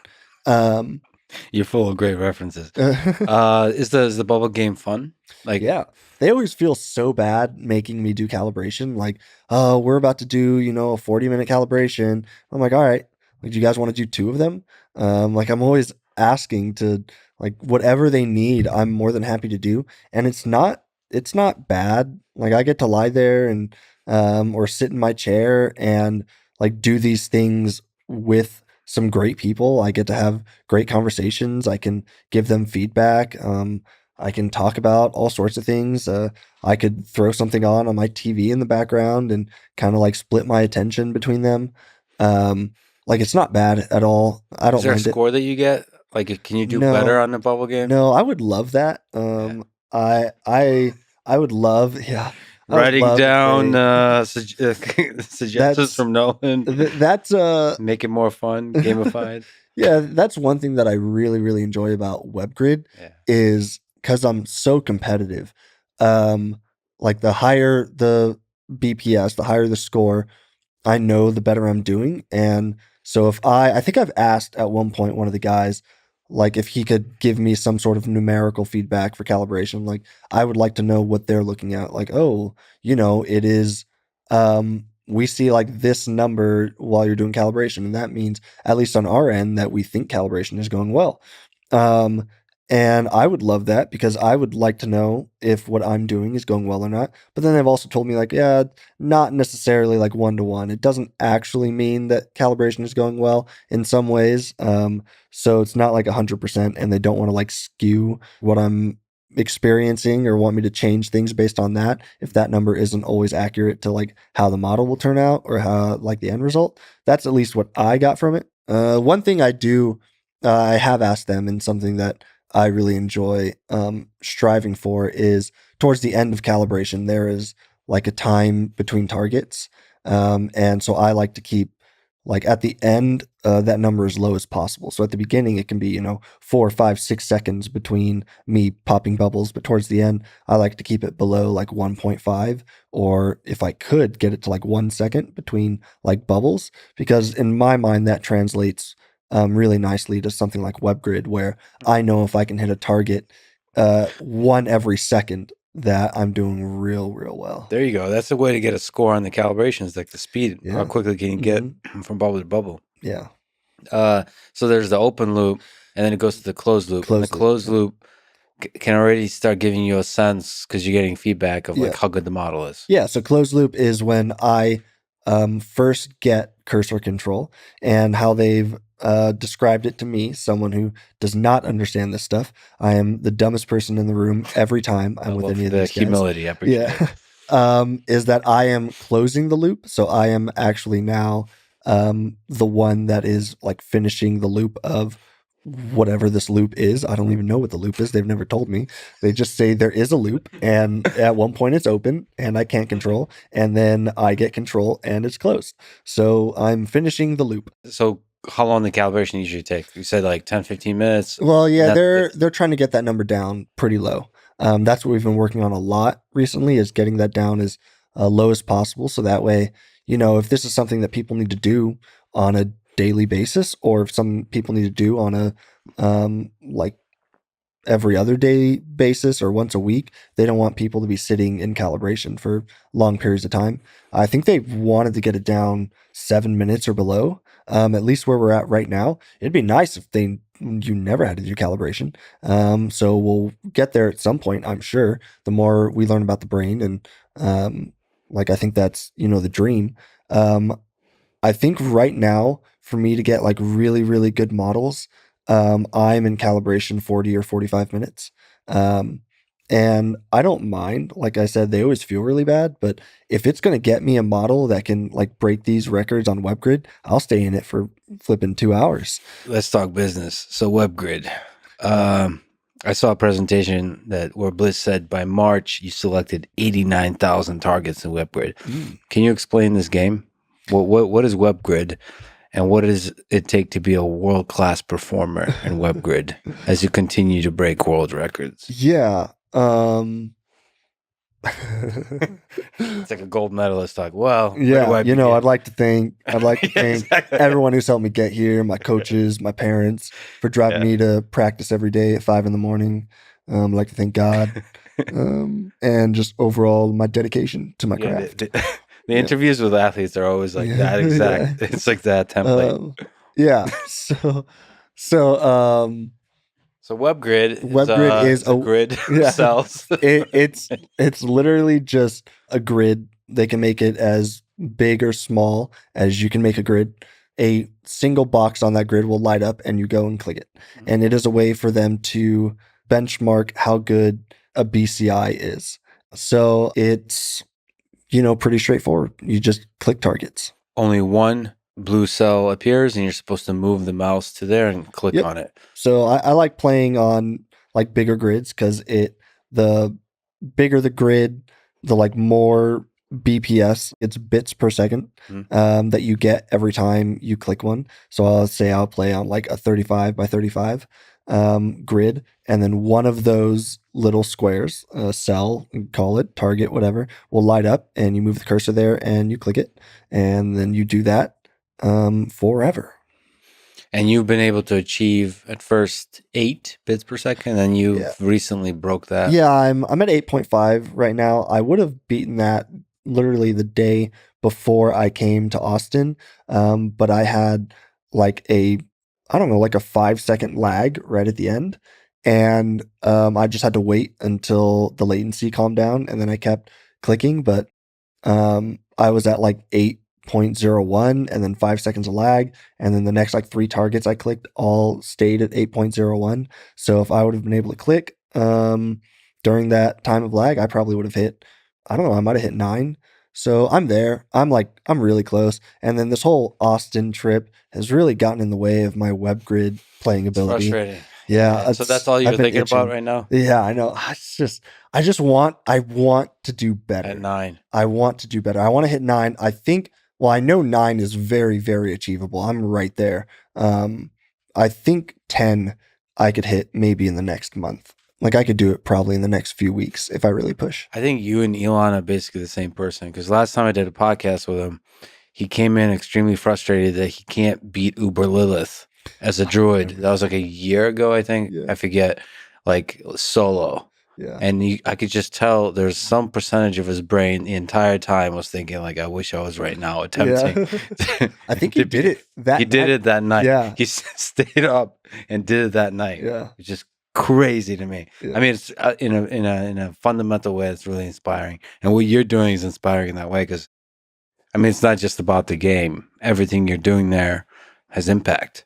You're full of great references. Is the bubble game fun? Like, yeah, they always feel so bad making me do calibration. Like, oh, we're about to do, a 40-minute calibration. I'm like, all right, like, do you guys want to do 2 of them? Like, I'm always asking to, like, whatever they need, I'm more than happy to do. And it's not bad. Like, I get to lie there and, or sit in my chair and like do these things with some great people. I get to have great conversations. I can give them feedback. I can talk about all sorts of things. I could throw something on my TV in the background and kind of like split my attention between them. Like it's not bad at all. I don't Is there a mind score that you get? Like, can you do better on the bubble game? No, I would love that. I would love, Writing down suggestions from Nolan. That's make it more fun, gamified. Yeah, that's one thing that I really, really enjoy about WebGrid is because I'm so competitive. Like the higher the BPS, the higher the score, I know the better I'm doing. And so if I think I've asked at one point one of the guys, like if he could give me some sort of numerical feedback for calibration, like I would like to know what they're looking at. Like, oh, it is, we see like this number while you're doing calibration. And that means, at least on our end, that we think calibration is going well. And I would love that because I would like to know if what I'm doing is going well or not. But then they've also told me like, yeah, not necessarily like 1-to-1. It doesn't actually mean that calibration is going well in some ways. So it's not like 100%, and they don't want to like skew what I'm experiencing or want me to change things based on that if that number isn't always accurate to like how the model will turn out or how like the end result. That's at least what I got from it. One thing I have asked them, and something that I really enjoy striving for, is towards the end of calibration, there is like a time between targets. And so I like to keep like at the end, that number as low as possible. So at the beginning, it can be, 4, 5, 6 seconds between me popping bubbles. But towards the end, I like to keep it below like 1.5, or if I could get it to like 1 second between like bubbles, because in my mind, that translates really nicely to something like WebGrid, where I know if I can hit a target one every second, that I'm doing real well. There you go. That's a way to get a score on the calibrations, like the speed. Yeah. How quickly can you get from bubble to bubble? Yeah. So there's the open loop, and then it goes to the closed loop. And the closed loop can already start giving you a sense because you're getting feedback of like how good the model is. Yeah. So closed loop is when I first get cursor control, and how they've described it to me, someone who does not understand this stuff. I am the dumbest person in the room every time I'm with any of these guys. Humility, is that I am closing the loop. So I am actually now the one that is like finishing the loop of whatever this loop is. I don't even know what the loop is. They've never told me. They just say there is a loop, and at one point it's open and I can't control, and then I get control and it's closed. So I'm finishing the loop. So how long the calibration usually take? You said like 10, 15 minutes. Well, yeah, they're trying to get that number down pretty low. That's what we've been working on a lot recently, is getting that down as low as possible. So that way, if this is something that people need to do on a daily basis, or if some people need to do on a like every other day basis or once a week, they don't want people to be sitting in calibration for long periods of time. I think they wanted to get it down 7 minutes or below, at least where we're at right now. It'd be nice if you never had to do calibration. So we'll get there at some point, I'm sure, the more we learn about the brain. And I think that's, the dream. I think right now, for me to get like really, really good models, I'm in calibration 40 or 45 minutes. And I don't mind. Like I said, they always feel really bad, but if it's going to get me a model that can like break these records on WebGrid, I'll stay in it for flipping 2 hours. Let's talk business. So WebGrid. I saw a presentation where Bliss said by March, you selected 89,000 targets in WebGrid. Can you explain this game? What is WebGrid? And what does it take to be a world-class performer in WebGrid as you continue to break world records? Yeah. It's like a gold medalist talk. Well, yeah, I'd like to thank everyone who's helped me get here, my coaches, my parents, for driving me to practice every day at 5 a.m. I'd like to thank God, and just overall my dedication to my craft. The interviews with athletes are always like that exact. Yeah. It's like that template. So WebGrid is a grid of cells. It's literally just a grid. They can make it as big or small as you can make a grid. A single box on that grid will light up and you go and click it. Mm-hmm. And it is a way for them to benchmark how good a BCI is. So it's pretty straightforward. You just click targets. Only one blue cell appears and you're supposed to move the mouse to there and click on it. So I like playing on like bigger grids because the bigger the grid, the like more BPS, it's bits per second, that you get every time you click one. So I'll play on like a 35 by 35 grid, and then one of those little squares, cell, call it target, whatever, will light up and you move the cursor there and you click it, and then you do that forever. And you've been able to achieve at first 8 bits per second, and you've Yeah. recently broke that. Yeah, I'm at 8.5 right now. I would have beaten that literally the day before I came to Austin, but I had like I don't know, like a 5-second lag right at the end, and I just had to wait until the latency calmed down, and then I kept clicking. But I was at like 8.01 and then 5 seconds of lag. And then the next like 3 targets I clicked all stayed at 8.01. So if I would have been able to click during that time of lag, I probably would have hit, I don't know, I might have hit 9. So I'm there. I'm really close. And then this whole Austin trip has really gotten in the way of my WebGrid playing It's ability. frustrating. Yeah. So that's all you're I've been thinking about itching. right now? Yeah, I know. I want to do better. At 9. I want to do better. I want to hit 9. I know 9 is very, very achievable. I'm right there. I think 10 I could hit maybe in the next month. Like I could do it probably in the next few weeks if I really push. I think you and Elon are basically the same person, because last time I did a podcast with him, he came in extremely frustrated that he can't beat Uber Lilith as a droid. That was like a year ago, I think. Yeah. I forget, like solo. Yeah. And I could just tell there's some percentage of his brain the entire time was thinking like, I wish I was right now attempting. Yeah. I think he did it that He did night. it that night. Yeah. He stayed up and did it that night. Yeah. It's just crazy to me. Yeah. I mean, it's in a fundamental way, it's really inspiring. And what you're doing is inspiring in that way, because I mean, it's not just about the game. Everything you're doing there has impact.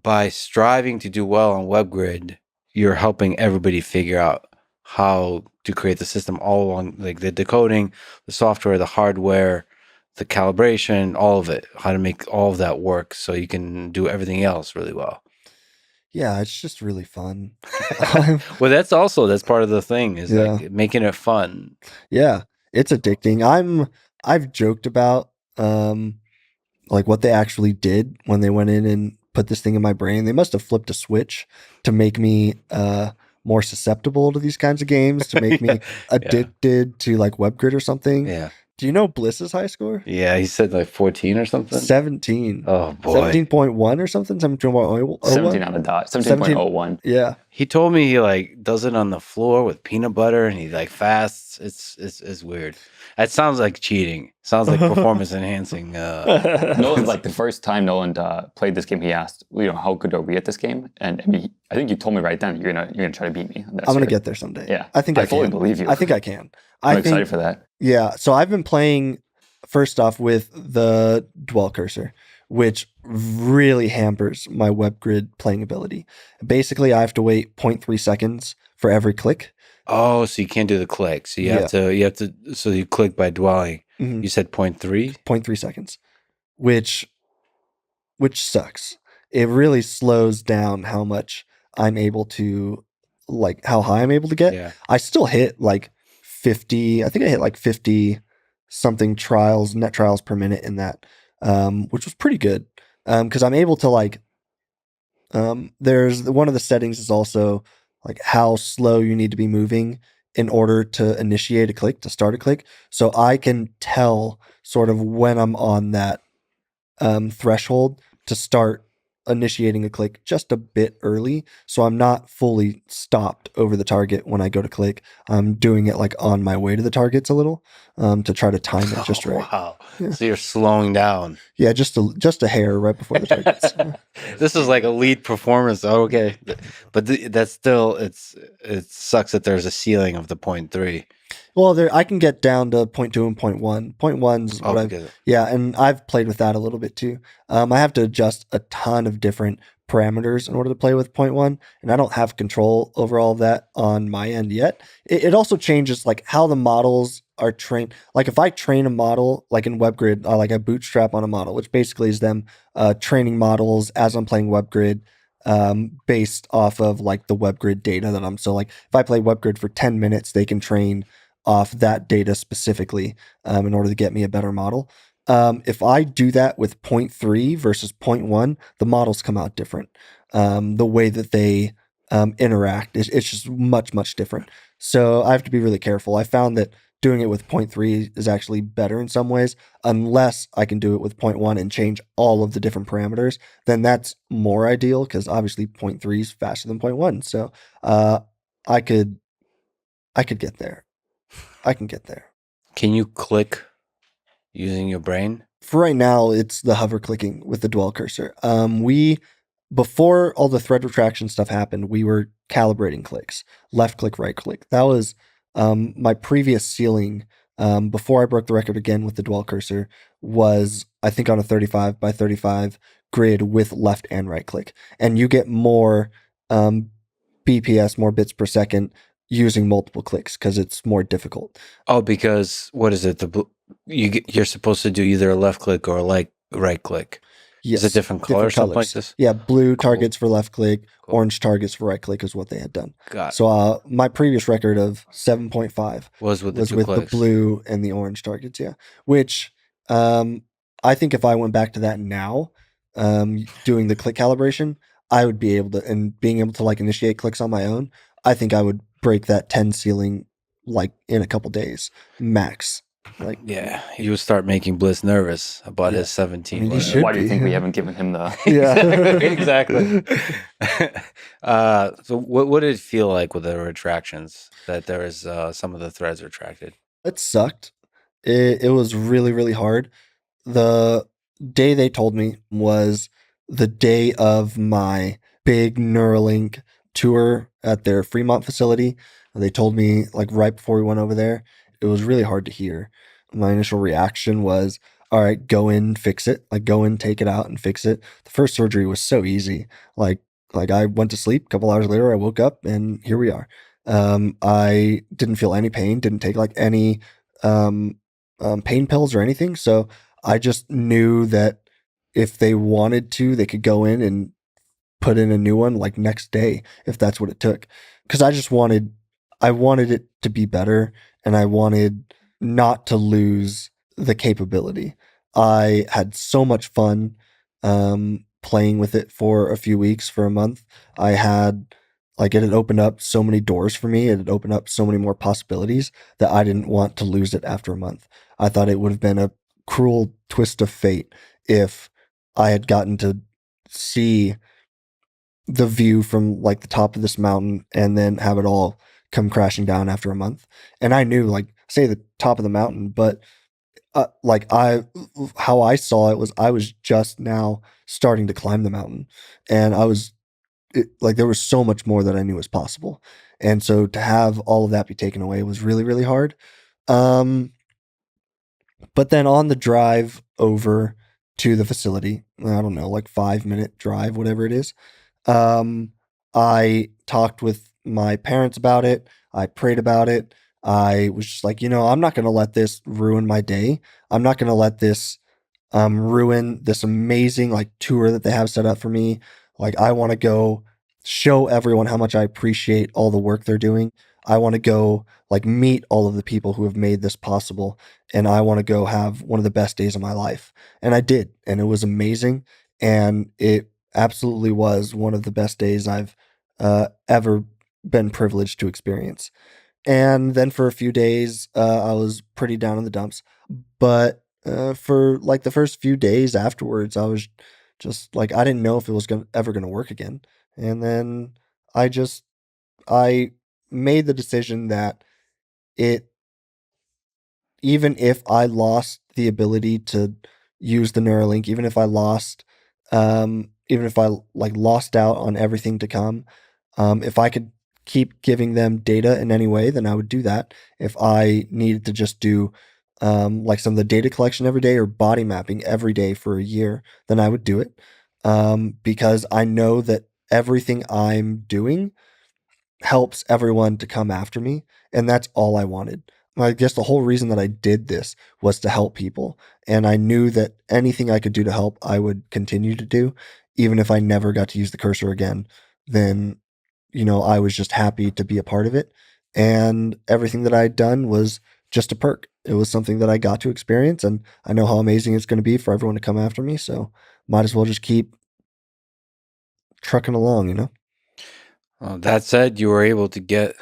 By striving to do well on WebGrid, you're helping everybody figure out how to create the system all along, like the decoding, the software, the hardware, the calibration, all of it, how to make all of that work so you can do everything else really well. Yeah, it's just really fun. Well, that's part of the thing, is Yeah. like making it fun. Yeah, it's addicting. I've joked about like what they actually did when they went in and put this thing in my brain. They must have flipped a switch to make me more susceptible to these kinds of games, to make me addicted to like WebGrid or something. Yeah. Do you know Bliss's high score? Yeah, he said like 14 or something. 17. Oh boy. 17.1 or something? 17.01? 17 on the dot. 17.01. Yeah. He told me he like does it on the floor with peanut butter and he like fasts. It's weird. That sounds like cheating. Sounds like performance enhancing. Nolan, like the first time Nolan played this game, he asked, how good are we at this game? And I mean, I think you told me right then you're gonna try to beat me. I'm gonna get there someday. Yeah, I think I fully can. believe you. I think I can. I'm excited for that. Yeah. So I've been playing first off with the dwell cursor, which really hampers my WebGrid playing ability. Basically, I have to wait 0.3 seconds for every click. Oh, so you can't do the click. So you have to. So you click by dwelling. Mhm. You said 0.3? 0.3 seconds, which sucks. It really slows down how much I'm able to, like how high I'm able to get. Yeah. I still hit like 50. I think I hit like 50 something net trials per minute in that, which was pretty good. Because I'm able to like, there's one of the settings is also like how slow you need to be moving in order to initiate a click, to start a click. So I can tell sort of when I'm on that threshold to start initiating a click just a bit early. So I'm not fully stopped over the target when I go to click. I'm doing it like on my way to the targets a little to try to time it just right. Wow. Yeah. So you're slowing down. Yeah, just a hair right before the targets. This is like elite performance. Okay. But that's still, it sucks that there's a ceiling of the 0.3. Well, I can get down to 0.2 and 0.1. 0.1's what and I've played with that a little bit too. I have to adjust a ton of different parameters in order to play with 0.1, and I don't have control over all of that on my end yet. It also changes like how the models are trained. Like if I train a model, like in WebGrid, like I bootstrap on a model, which basically is them training models as I'm playing WebGrid, based off of like the WebGrid data that so like if I play WebGrid for 10 minutes, they can train off that data specifically in order to get me a better model. If I do that with 0.3 versus 0.1, the models come out different. The way that they interact it's just much, much different. So I have to be really careful. I found that doing it with 0.3 is actually better in some ways, unless I can do it with 0.1 and change all of the different parameters. Then that's more ideal because obviously 0.3 is faster than 0.1. So I could get there. I can get there. Can you click using your brain? For right now, it's the hover clicking with the dwell cursor. Before all the thread retraction stuff happened, we were calibrating clicks, left click, right click. That was my previous ceiling before I broke the record again with the dwell cursor was, I think, on a 35 by 35 grid with left and right click. And you get more BPS, more bits per second using multiple clicks because it's more difficult. Oh, because what is it? You're supposed to do either a left click or like right click. Yes. Is it different color or something like this? Yeah, blue Cool. targets for left click, Cool. orange targets for right click is what they had done. Got it. So my previous record of 7.5 Was with the was two with clicks. the blue and the orange targets, yeah. Which I think if I went back to that now, doing the click calibration, I would be able to, and being able to like initiate clicks on my own, I think I would break that 10 ceiling like in a couple days, max. Like, Yeah, you would start making Bliss nervous about Yeah. his 17. I mean, he whatever. should Why do you be, think we yeah. haven't given him the? Exactly. So what did it feel like with the retractions, that there is some of the threads retracted? It sucked. It was really, really hard. The day they told me was the day of my big Neuralink tour at their Fremont facility. They told me like right before we went over there. It was really hard to hear. My initial reaction was, all right, go in, fix it. Like go in, take it out and fix it. The first surgery was so easy. Like I went to sleep, a couple hours later I woke up and here we are. I didn't feel any pain, didn't take like any pain pills or anything. So I just knew that if they wanted to, they could go in and put in a new one like next day if that's what it took. Because I wanted it to be better and I wanted not to lose the capability. I had so much fun playing with it for a few weeks, for a month. I had like it had opened up so many doors for me. It had opened up so many more possibilities that I didn't want to lose it after a month. I thought it would have been a cruel twist of fate if I had gotten to see the view from like the top of this mountain and then have it all come crashing down after a month. And I knew, like, say the top of the mountain, but how I saw it was I was just now starting to climb the mountain, and there was so much more that I knew was possible. And so to have all of that be taken away was really, really hard. But then on the drive over to the facility, I don't know, like 5-minute drive, whatever it is, I talked with my parents about it. I prayed about it. I was just like, I'm not going to let this ruin my day. I'm not going to let this ruin this amazing like tour that they have set up for me. Like, I want to go show everyone how much I appreciate all the work they're doing. I want to go like meet all of the people who have made this possible. And I want to go have one of the best days of my life. And I did. And it was amazing. And it absolutely was one of the best days I've ever been privileged to experience. And then for a few days, I was pretty down in the dumps. But for like the first few days afterwards, I was just like, I didn't know if it was ever going to work again. And then I made the decision that even if I lost the ability to use the Neuralink, even if I lost out on everything to come, if I could keep giving them data in any way, then I would do that. If I needed to just do like some of the data collection every day or body mapping every day for a year, then I would do it. Because I know that everything I'm doing helps everyone to come after me. And that's all I wanted. I guess the whole reason that I did this was to help people. And I knew that anything I could do to help, I would continue to do. Even if I never got to use the cursor again, then, I was just happy to be a part of it. And everything that I had done was just a perk. It was something that I got to experience. And I know how amazing it's going to be for everyone to come after me. So might as well just keep trucking along, Well, that said, you were able to get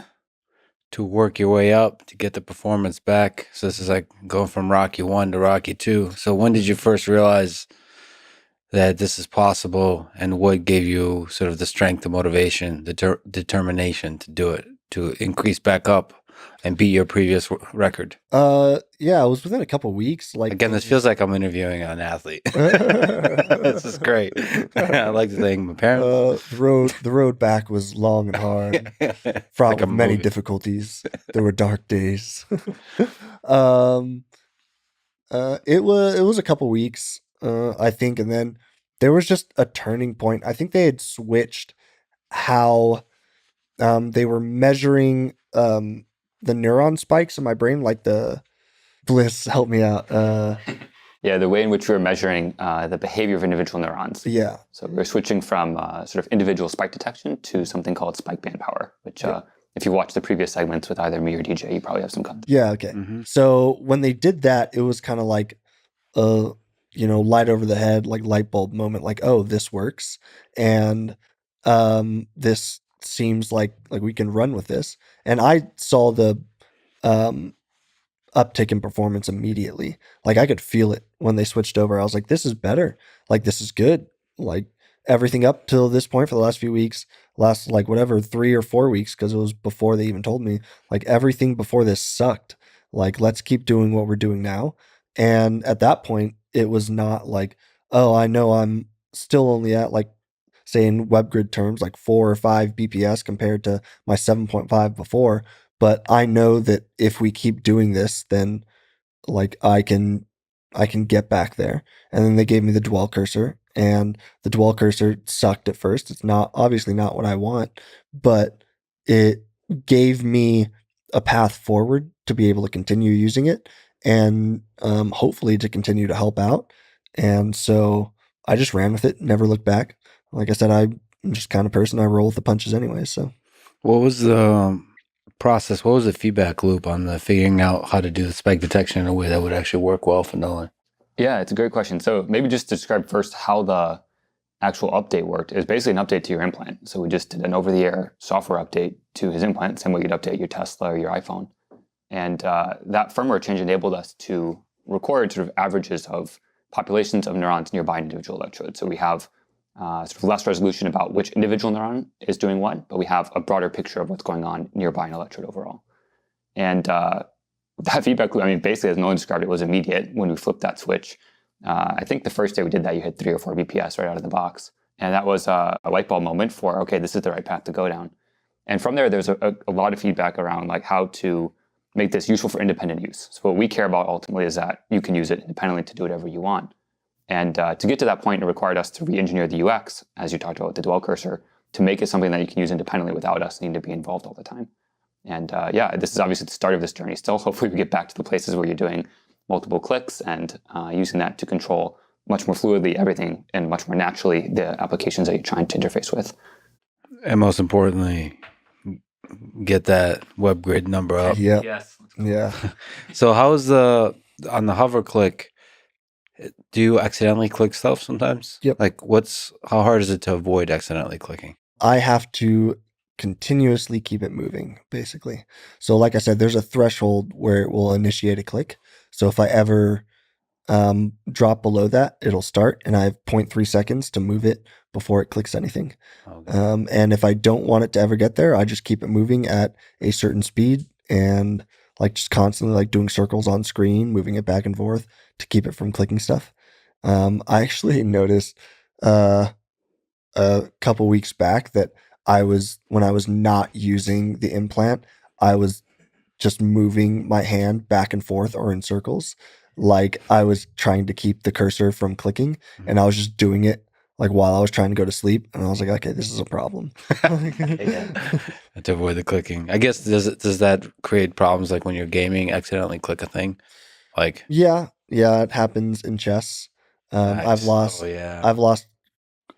to work your way up to get the performance back. So this is like going from Rocky 1 to Rocky 2. So when did you first realize that this is possible, and what gave you sort of the strength, the motivation, the determination to do it, to increase back up and beat your previous record? Yeah, it was within a couple weeks. Like Again, this feels like I'm interviewing an athlete. This is great. I like to thank my parents. The road back was long and hard, fraught Like a with many movie. difficulties. There were dark days. It was a couple weeks, I think, and then there was just a turning point. I think they had switched how they were measuring the neuron spikes in my brain, like the Bliss. Help me out. Yeah, the way in which we were measuring the behavior of individual neurons. Yeah. So we're switching from sort of individual spike detection to something called spike band power, which if you watch the previous segments with either me or DJ, you probably have some context. Yeah. Okay. Mm-hmm. So when they did that, it was kind of like light over the head, like light bulb moment, like, oh, this works. And this seems like we can run with this. And I saw the uptick in performance immediately. Like I could feel it when they switched over. I was like, this is better. Like this is good. Like everything up till this point for the last few weeks, last like whatever 3 or 4 weeks, because it was before they even told me, like everything before this sucked. Like let's keep doing what we're doing now. And at that point, it was not like, oh, I know I'm still only at like, say in WebGrid terms, like 4 or 5 BPS compared to my 7.5 before. But I know that if we keep doing this, then like I can get back there. And then they gave me the dwell cursor, and the dwell cursor sucked at first. It's obviously not what I want, but it gave me a path forward to be able to continue using it, and hopefully to continue to help out. And so I just ran with it, never looked back. Like I said, I'm just the kind of person, I roll with the punches anyway. So What was the process? What was the feedback loop on the figuring out how to do the spike detection in a way that would actually work well for Nolan? Yeah, it's a great question. So maybe just describe first how the actual update worked. It was basically an update to your implant. So we just did an over-the-air software update to his implant, same way you'd update your Tesla or your iPhone. And that firmware change enabled us to record sort of averages of populations of neurons nearby an individual electrode. So we have sort of less resolution about which individual neuron is doing what, but we have a broader picture of what's going on nearby an electrode overall. And that feedback loop, I mean, basically, as Nolan described it, was immediate when we flipped that switch. I think the first day we did that, you hit 3 or 4 BPS right out of the box. And that was a light bulb moment for, okay, this is the right path to go down. And from there, there's a lot of feedback around like how to make this useful for independent use. So what we care about ultimately is that you can use it independently to do whatever you want. And to get to that point, it required us to re-engineer the UX, as you talked about with the dwell cursor, to make it something that you can use independently without us needing to be involved all the time. And yeah, this is obviously the start of this journey still. Hopefully we get back to the places where you're doing multiple clicks and using that to control much more fluidly everything and much more naturally the applications that you're trying to interface with. And most importantly, get that WebGrid number up. Yep. Yes. Yeah. So how's on the hover click, do you accidentally click stuff sometimes? Yep. Like how hard is it to avoid accidentally clicking? I have to continuously keep it moving, basically. So like I said, there's a threshold where it will initiate a click. So if I ever drop below that, it'll start, and I have 0.3 seconds to move it before it clicks anything. Okay. And if I don't want it to ever get there, I just keep it moving at a certain speed and like just constantly like doing circles on screen, moving it back and forth to keep it from clicking stuff. I actually noticed a couple weeks back that when I was not using the implant, I was just moving my hand back and forth or in circles. Like I was trying to keep the cursor from clicking, and I was just doing it like while I was trying to go to sleep. And I was like, okay, this is a problem. To avoid the clicking. I guess does that create problems like when you're gaming, accidentally click a thing? Like Yeah, it happens in chess. I've lost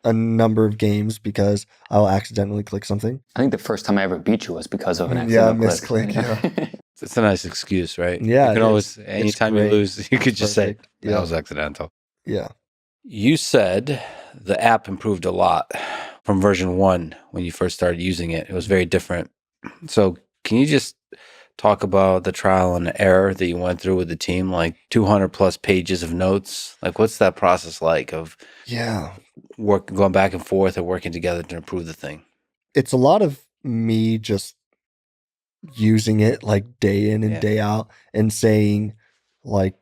a number of games because I'll accidentally click something. I think the first time I ever beat you was because of an Yeah, accidental click. misclick. Yeah. It's a nice excuse, right? Yeah, You can it always, is. anytime you great. lose, you could just say, Perfect. that Yeah. was accidental. Yeah. You said the app improved a lot from version 1 when you first started using it. It was very different. So can you just talk about the trial and error that you went through with the team? Like 200 plus pages of notes. Like, what's that process like of going back and forth and working together to improve the thing? It's a lot of me just using it like day in and day out and saying like,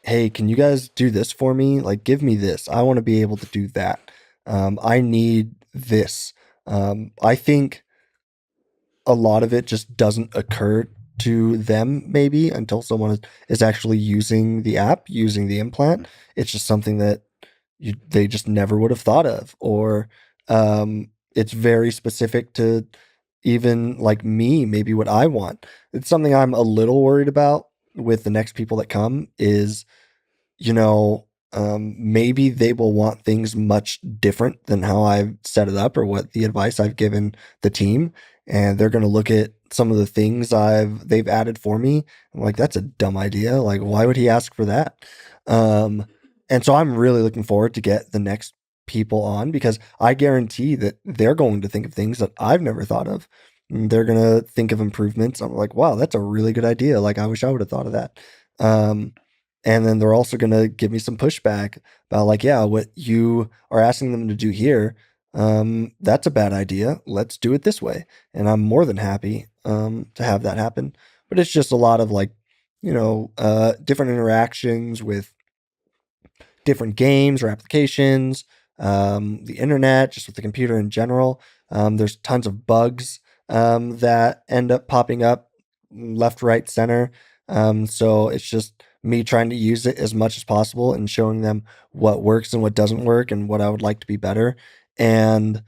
hey, can you guys do this for me? Like, give me this. I want to be able to do that. I need this. I think a lot of it just doesn't occur to them maybe until someone is actually using the app, using the implant. It's just something that they just never would have thought of, or it's very specific to even like me, maybe what I want. It's something I'm a little worried about with the next people that come is, maybe they will want things much different than how I've set it up or what the advice I've given the team. And they're going to look at some of the things they've added for me. I'm like, that's a dumb idea. Like, why would he ask for that? And so I'm really looking forward to get the next people on because I guarantee that they're going to think of things that I've never thought of. And they're going to think of improvements. I'm like, wow, that's a really good idea. Like, I wish I would have thought of that. And then they're also going to give me some pushback about like, yeah, what you are asking them to do here, that's a bad idea. Let's do it this way. And I'm more than happy to have that happen. But it's just a lot of like, different interactions with different games or applications, the internet, just with the computer in general. There's tons of bugs that end up popping up left, right, center. So it's just me trying to use it as much as possible and showing them what works and what doesn't work and what I would like to be better. And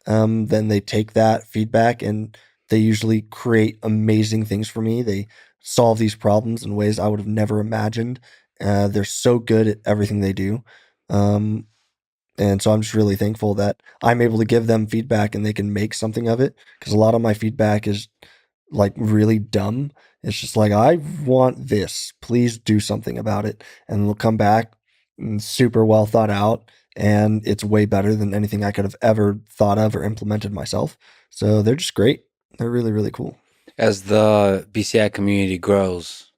then they take that feedback and they usually create amazing things for me. They solve these problems in ways I would have never imagined. They're so good at everything they do. And so I'm just really thankful that I'm able to give them feedback and they can make something of it. Because a lot of my feedback is like really dumb. It's just like, I want this. Please do something about it. And they'll come back super well thought out. And it's way better than anything I could have ever thought of or implemented myself. So they're just great. They're really, really cool. As the BCI community grows,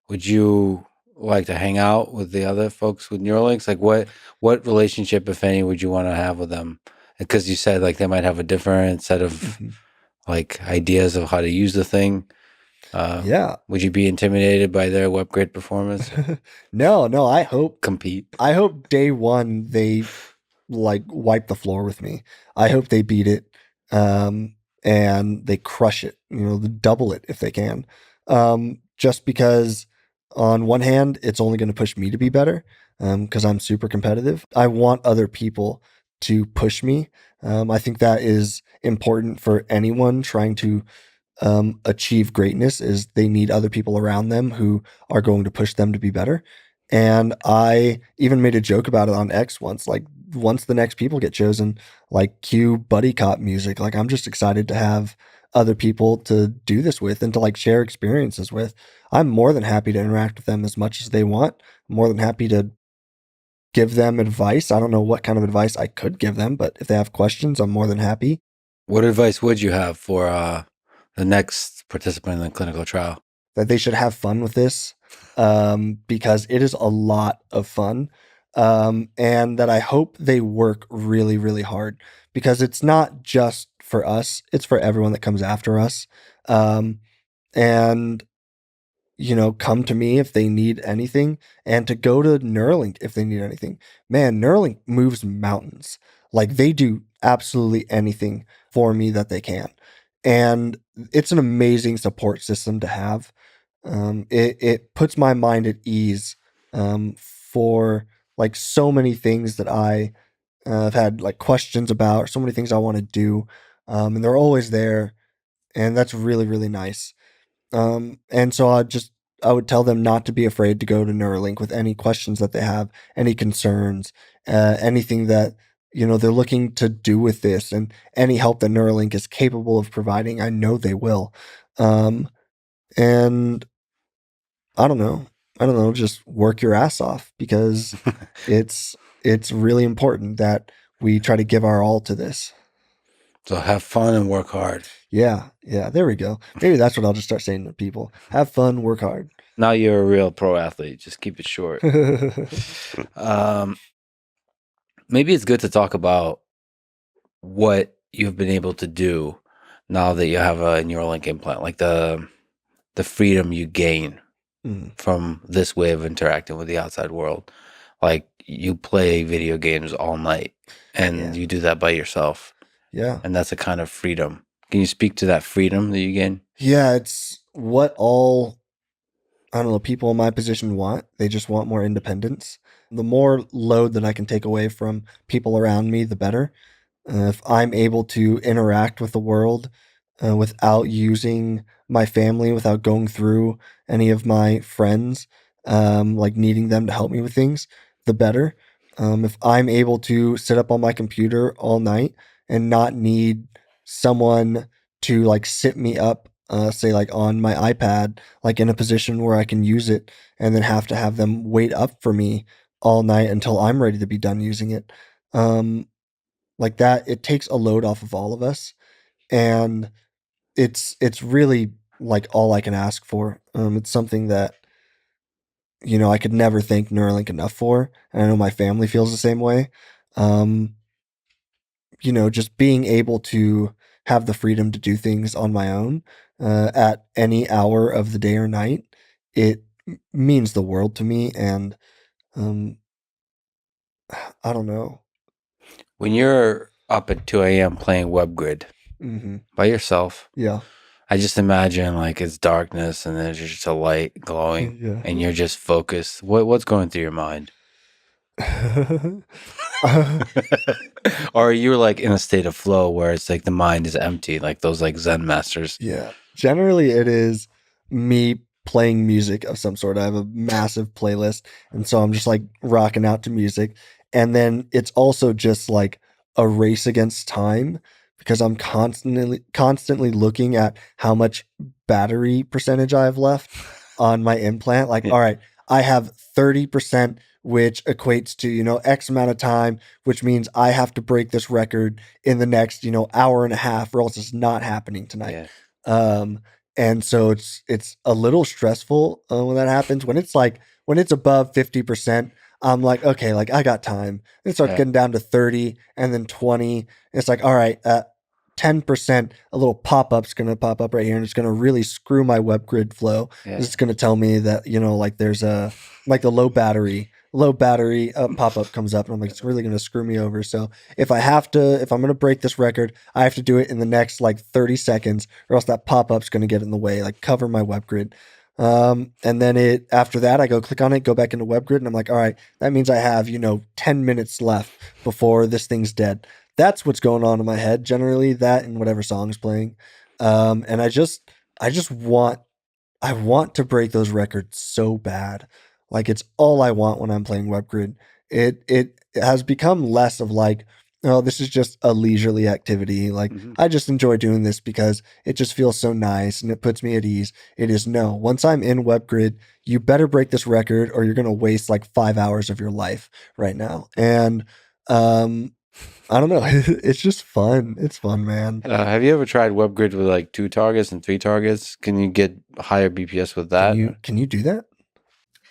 would you like to hang out with the other folks with Neuralinks? Like what relationship, if any, would you want to have with them? Because you said like they might have a different set of like ideas of how to use the thing. Yeah. Would you be intimidated by their web grid performance? No, I hope day one they like wipe the floor with me. I hope they beat it. And they crush it, double it if they can. Just because on one hand, it's only going to push me to be better, because I'm super competitive. I want other people to push me. I think that is important for anyone trying to achieve greatness is they need other people around them who are going to push them to be better. And I even made a joke about it on X once, like once the next people get chosen, like cue buddy cop music. Like I'm just excited to have other people to do this with and to like share experiences with. I'm more than happy to interact with them as much as they want. I'm more than happy to give them advice. I don't know what kind of advice I could give them, but if they have questions, I'm more than happy. What advice would you have for the next participant in the clinical trial? That they should have fun with this, because it is a lot of fun, and that I hope they work really, really hard because it's not just for us, it's for everyone that comes after us. And come to me if they need anything and to go to Neuralink if they need anything. Man, Neuralink moves mountains. Like they do absolutely anything for me that they can. And it's an amazing support system to have. It puts my mind at ease for like so many things that I have had like questions about, or so many things I want to do. And they're always there. And that's really, really nice. And so I would tell them not to be afraid to go to Neuralink with any questions that they have, any concerns, anything that, they're looking to do with this, and any help that Neuralink is capable of providing, I know they will. And I don't know, just work your ass off because it's really important that we try to give our all to this. So have fun and work hard. Yeah, there we go. Maybe that's what I'll just start saying to people. Have fun, work hard. Now you're a real pro athlete. Just keep it short. Maybe it's good to talk about what you've been able to do now that you have a Neuralink implant, like the freedom you gain from this way of interacting with the outside world. Like you play video games all night and you do that by yourself. Yeah. And that's a kind of freedom. Can you speak to that freedom that you gain? Yeah, it's what all, I don't know, people in my position want. They just want more independence. The more load that I can take away from people around me, the better. If I'm able to interact with the world without using my family, without going through any of my friends, like needing them to help me with things, the better. If I'm able to sit up on my computer all night and not need someone to like sit me up, say like on my iPad, like in a position where I can use it and then have to have them wait up for me all night until I'm ready to be done using it. Like that, it takes a load off of all of us. And it's really like all I can ask for. It's something that, you know, I could never thank Neuralink enough for. And I know my family feels the same way. You know, just being able to have the freedom to do things on my own at any hour of the day or night, it means the world to me. And I don't know. When you're up at 2 a.m. playing WebGrid by yourself, Yeah. I just imagine like it's darkness and there's just a light glowing and you're just focused. What's going through your mind? Or you're like in a state of flow where it's like the mind is empty, like those like Zen masters. Yeah. Generally, it is me playing music of some sort. I have a massive playlist. And so I'm just like rocking out to music. And then it's also just like a race against time because I'm constantly looking at how much battery percentage I have left on my implant. Like, all right, I have 30%, which equates to, you know, X amount of time, which means I have to break this record in the next, you know, hour and a half, or else it's not happening tonight. And so it's a little stressful when that happens. When it's above 50%, I'm like, okay, like I got time. It starts getting down to 30 and then 20. It's like, all right, 10%, a little pop-up's going to pop up right here and it's going to really screw my WebGrid flow. It's going to tell me that, you know, like there's a, like the low battery pop-up comes up and I'm like, it's really going to screw me over. So if I'm going to break this record, I have to do it in the next like 30 seconds or else that pop-up's going to get in the way, like cover my WebGrid. And then after that, I go click on it, go back into WebGrid and I'm like, all right, that means I have, you know, 10 minutes left before this thing's dead. That's what's going on in my head. Generally that and whatever song's playing. And I want to break those records so bad. Like it's all I want when I'm playing WebGrid. It has become less of like, oh, this is just a leisurely activity. Like I just enjoy doing this because it just feels so nice and it puts me at ease. It is no. Once I'm in WebGrid, you better break this record or you're going to waste like 5 hours of your life right now. And I don't know. It's just fun. It's fun, man. Have you ever tried WebGrid with like 2 targets and 3 targets? Can you get higher BPS with that? Can you do that?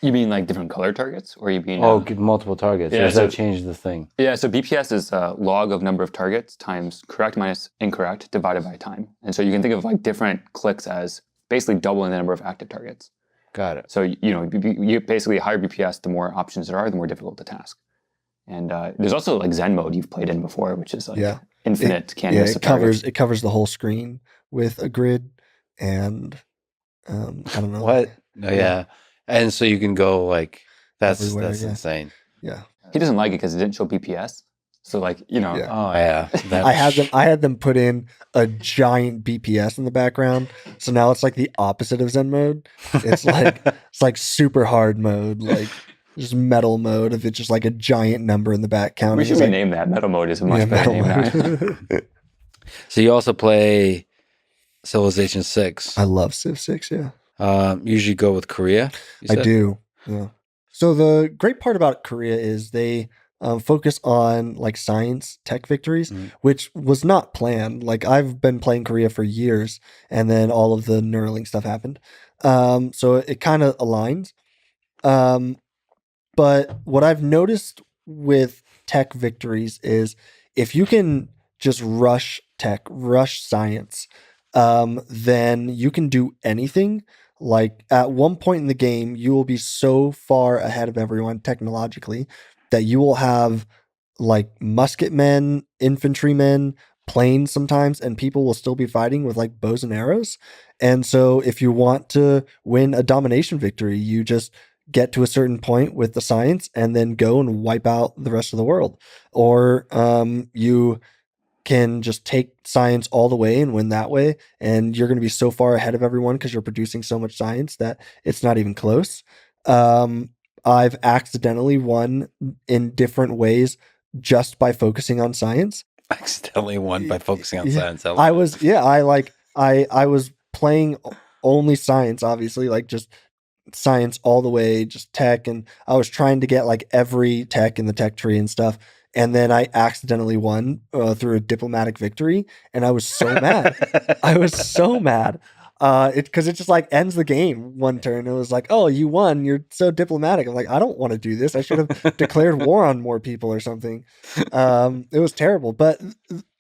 You mean like different color targets, or you mean get multiple targets? Yeah, or does that change the thing? Yeah, so BPS is log of number of targets times correct minus incorrect divided by time, and so you can think of like different clicks as basically doubling the number of active targets. Got it. So you know, you basically higher BPS, the more options there are, the more difficult the task. And there's also like Zen mode you've played in before, which is like infinite canvas. It covers the whole screen with a grid, and I don't know what. Yeah. And so you can go like that's insane. Yeah. He doesn't like it because it didn't show BPS. So like, you know. Yeah. Oh yeah. I had them put in a giant BPS in the background. So now it's like the opposite of Zen mode. It's like super hard mode, like just metal mode if it's just like a giant number in the back counting. We should rename that. Metal mode is a much better name now. So you also play Civilization 6. I love Civ 6, yeah. Usually go with Korea. I do. Yeah. So the great part about Korea is they focus on like science tech victories, Mhm. which was not planned. Like I've been playing Korea for years, and then all of the Neuralink stuff happened. So it kind of aligns. Um, but what I've noticed with tech victories is if you can just rush tech, rush science, then you can do anything. Like at one point in the game, you will be so far ahead of everyone technologically that you will have like musketmen, infantrymen, planes sometimes, and people will still be fighting with like bows and arrows. And so if you want to win a domination victory, you just get to a certain point with the science and then go and wipe out the rest of the world. Or you can just take science all the way and win that way. And you're going to be so far ahead of everyone because you're producing so much science that it's not even close. I've accidentally won in different ways just by focusing on science. Accidentally won by focusing on Yeah, science. I was, yeah, I was playing only science, obviously, like just science all the way, just tech. And I was trying to get like every tech in the tech tree and stuff. And then I accidentally won through a diplomatic victory. And I was so mad. I was so mad. Because it just like ends the game one turn. It was like, oh, you won. You're so diplomatic. I'm like, I don't want to do this. I should have declared war on more people or something. It was terrible. But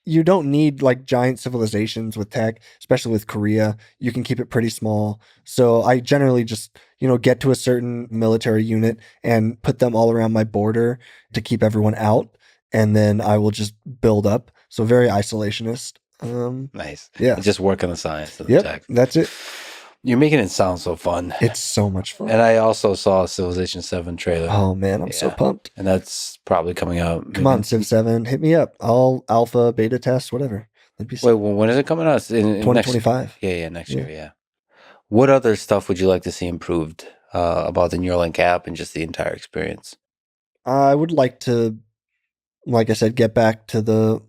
you don't need like giant civilizations with tech, especially with Korea. You can keep it pretty small. So I generally just, get to a certain military unit and put them all around my border to keep everyone out. And then I will just build up. So very isolationist. Nice. Yeah. Just work on the science of the Yep. tech. That's it. You're making it sound so fun. It's so much fun. And I also saw a Civilization 7 trailer. Oh man, I'm so Yeah. pumped. And that's probably coming out. Come on, Civ 7, hit me up. I'll alpha, beta test, whatever. That'd be Wait, well, when is it coming out? In 2025. Next year, yeah. What other stuff would you like to see improved about the Neuralink app and just the entire experience? I would like to, like I said, get back to the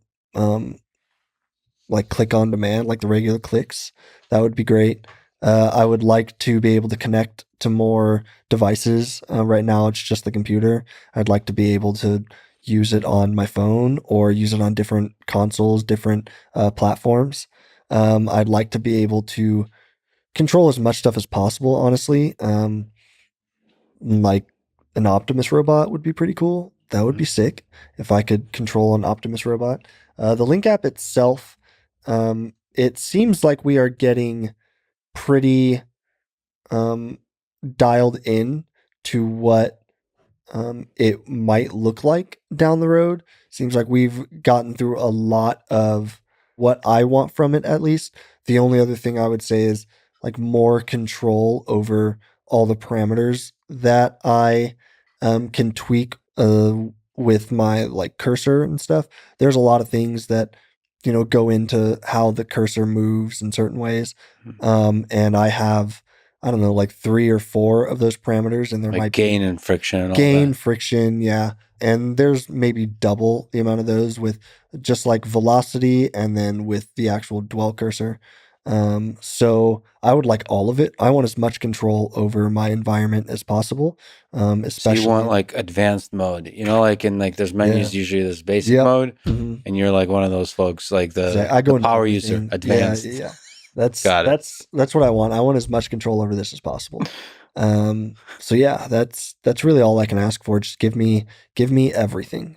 like click on demand, like the regular clicks. That would be great. I would like to be able to connect to more devices. Right now, it's just the computer. I'd like to be able to use it on my phone or use it on different consoles, different platforms. I'd like to be able to control as much stuff as possible, honestly. Like an Optimus robot would be pretty cool. That would be sick if I could control an Optimus robot. The Link app itself, it seems like we are getting pretty dialed in to what it might look like down the road. Seems like we've gotten through a lot of what I want from it, at least. The only other thing I would say is like more control over all the parameters that I can tweak with my like cursor and stuff. There's a lot of things that go into how the cursor moves in certain ways. And I have, I don't know, like 3 or 4 of those parameters, and there Like might gain be and friction and all gain, that. friction, yeah. And there's maybe double the amount of those with just like velocity and then with the actual dwell cursor. So I would like all of it. I want as much control over my environment as possible. So Especially you want like advanced mode, like in like there's menus usually there's basic mode, Mhm. and you're like one of those folks like the, I go the into power user, everything. advanced. Yeah. That's Got it. that's what I want. I want as much control over this as possible. So yeah, that's really all I can ask for. Just give me everything.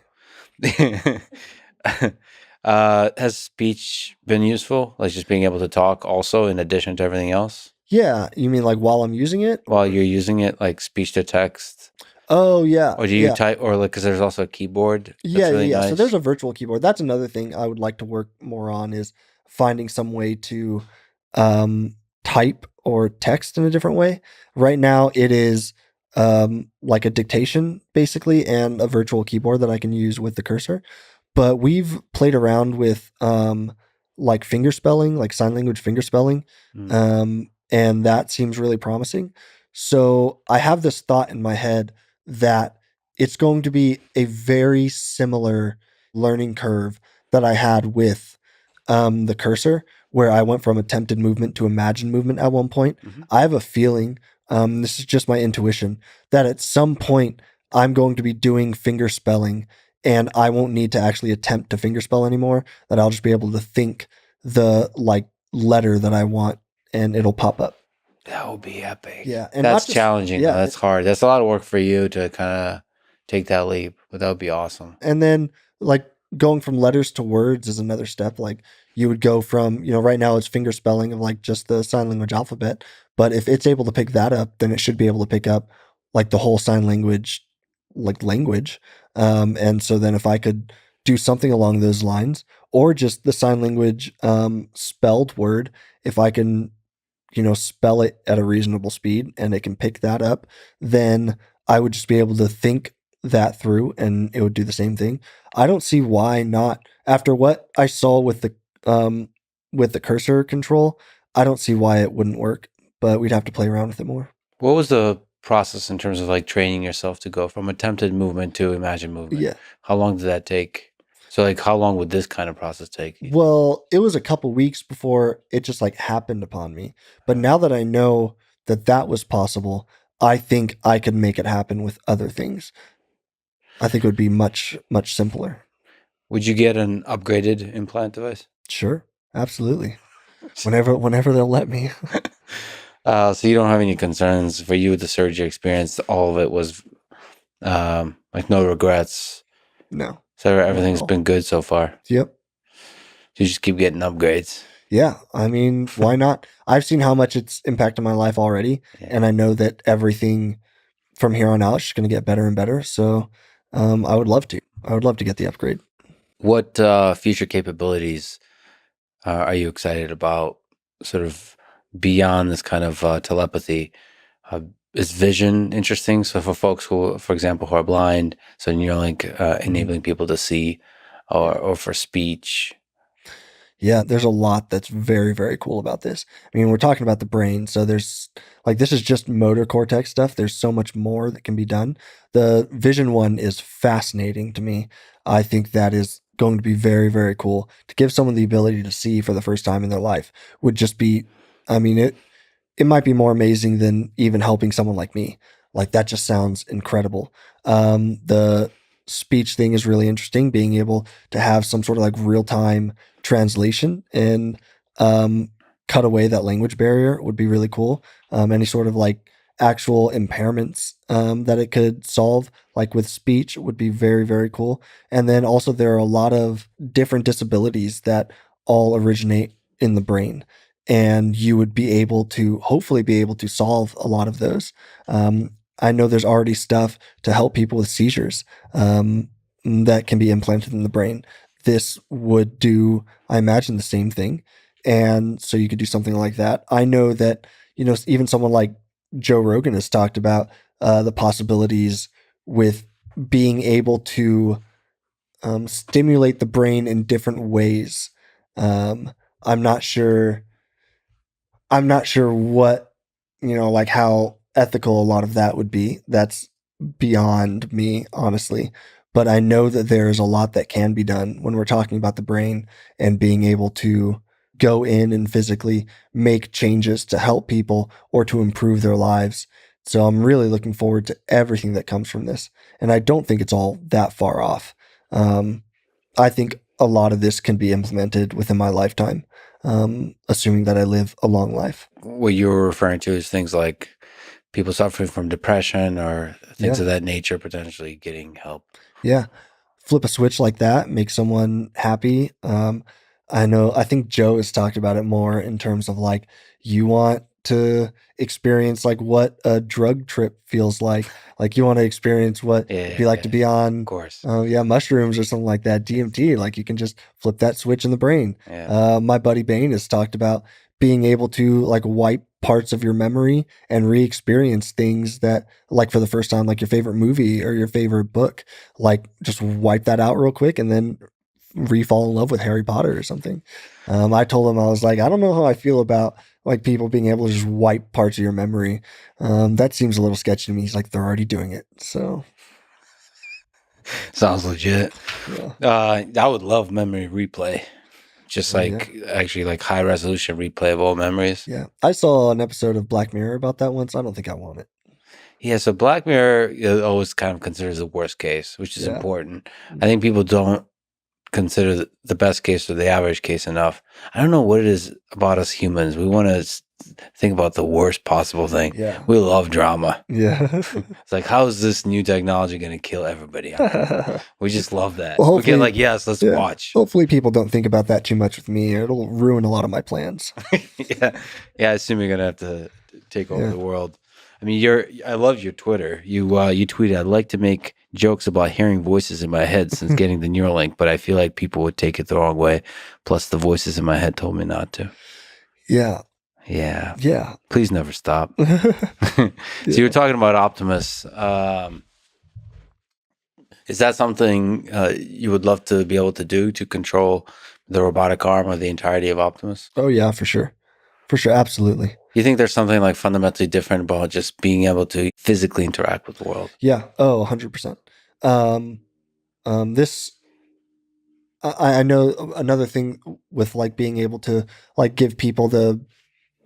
Has speech been useful? Like just being able to talk also in addition to everything else? Yeah, you mean like while I'm using it? While you're using it, like speech to text? Oh yeah. Or do you type, or like, because there's also a keyboard that's really Yeah. nice. So there's a virtual keyboard. That's another thing I would like to work more on, is finding some way to type or text in a different way. Right now it is like a dictation basically and a virtual keyboard that I can use with the cursor. But we've played around with like finger spelling, like sign language finger spelling. And that seems really promising. So I have this thought in my head that it's going to be a very similar learning curve that I had with the cursor, where I went from attempted movement to imagined movement at one point. I have a feeling, this is just my intuition, that at some point I'm going to be doing finger spelling and I won't need to actually attempt to fingerspell anymore, that I'll just be able to think the like letter that I want and it'll pop up. That would be epic. Yeah, and that's not just- challenging. yeah, though. That's hard. That's a lot of work for you to kind of take that leap, but that would be awesome. And then like going from letters to words is another step. Like you would go from, right now it's finger spelling of like just the sign language alphabet. But if it's able to pick that up, then it should be able to pick up like the whole sign language, like language. And so then if I could do something along those lines, or just the sign language spelled word, if I can, spell it at a reasonable speed and it can pick that up, then I would just be able to think that through and it would do the same thing. I don't see why not. After what I saw with the cursor control, I don't see why it wouldn't work, but we'd have to play around with it more. What was the process in terms of like training yourself to go from attempted movement to imagined movement? Yeah. How long did that take? So like how long would this kind of process take? Well, it was a couple weeks before it just like happened upon me. But now that I know that that was possible, I think I could make it happen with other things. I think it would be much, much simpler. Would you get an upgraded implant device? Sure. Absolutely. Whenever they'll let me. So you don't have any concerns for you with the surgery experience? All of it was like no regrets. No. So everything's all. been good so far. Yep. You just keep getting upgrades. Yeah. I mean, why not? I've seen how much it's impacted my life already. Yeah. And I know that everything from here on out is just going to get better and better. So I would love to. I would love to get the upgrade. What future capabilities are you excited about, sort of beyond this kind of telepathy? Is vision interesting? So for folks who, for example, who are blind, so Neuralink enabling people to see, or for speech. Yeah, there's a lot that's very, very cool about this. I mean, we're talking about the brain, so there's like this is just motor cortex stuff. There's so much more that can be done. The vision one is fascinating to me. I think that is going to be very, very cool. To give someone the ability to see for the first time in their life would just be, I mean, it might be more amazing than even helping someone like me. Like that just sounds incredible. The speech thing is really interesting. Being able to have some sort of like real time translation and cut away that language barrier would be really cool. Any sort of like actual impairments that it could solve, like with speech, would be very, very cool. And then also there are a lot of different disabilities that all originate in the brain. And you would be able to hopefully be able to solve a lot of those. I know there's already stuff to help people with seizures that can be implanted in the brain. This would do, I imagine, the same thing. And so you could do something like that. I know that, even someone like Joe Rogan has talked about the possibilities with being able to stimulate the brain in different ways. I'm not sure what, like how ethical a lot of that would be. That's beyond me, honestly. But I know that there is a lot that can be done when we're talking about the brain and being able to go in and physically make changes to help people or to improve their lives. So I'm really looking forward to everything that comes from this. And I don't think it's all that far off. I think a lot of this can be implemented within my lifetime, assuming that I live a long life. What you were referring to is things like people suffering from depression or things of that nature potentially getting help. Yeah. Flip a switch like that, make someone happy. I think Joe has talked about it more in terms of like, you want to experience like what a drug trip feels like. Like you want to experience what it'd be like to be on, of course, mushrooms or something like that, DMT. Like you can just flip that switch in the brain. Yeah. My buddy Bane has talked about being able to like wipe parts of your memory and re-experience things that, like for the first time, like your favorite movie or your favorite book, like just wipe that out real quick and then re-fall in love with Harry Potter or something. I told him, I was like, I don't know how I feel about like people being able to just wipe parts of your memory. That seems a little sketchy to me. He's like, they're already doing it. So sounds legit. yeah. I would love memory replay. Just actually like high resolution replay of old memories. Yeah. I saw an episode of Black Mirror about that once. I don't think I want it. Yeah, so Black Mirror always kind of considers the worst case, which is Yeah. important. I think people don't consider the best case or the average case enough. I don't know what it is about us humans. We want to think about the worst possible thing. Yeah. We love drama. Yeah. It's like, how is this new technology going to kill everybody out there? We just love that. Well, We get hopefully- like, yes, let's yeah. watch. Hopefully people don't think about that too much with me. It'll ruin a lot of my plans. Yeah, I assume you're gonna have to take over Yeah. the world. I mean, I love your Twitter. You tweeted, "I'd like to make jokes about hearing voices in my head since getting the Neuralink, but I feel like people would take it the wrong way. Plus, the voices in my head told me not to." Yeah. Yeah, Yeah. please never stop. So you were talking about Optimus. Is that something you would love to be able to do to control the robotic arm or the entirety of Optimus? Oh yeah, for sure. For sure. Absolutely. You think there's something like fundamentally different about just being able to physically interact with the world? Yeah. Oh, 100%. This, I know another thing with like being able to like give people the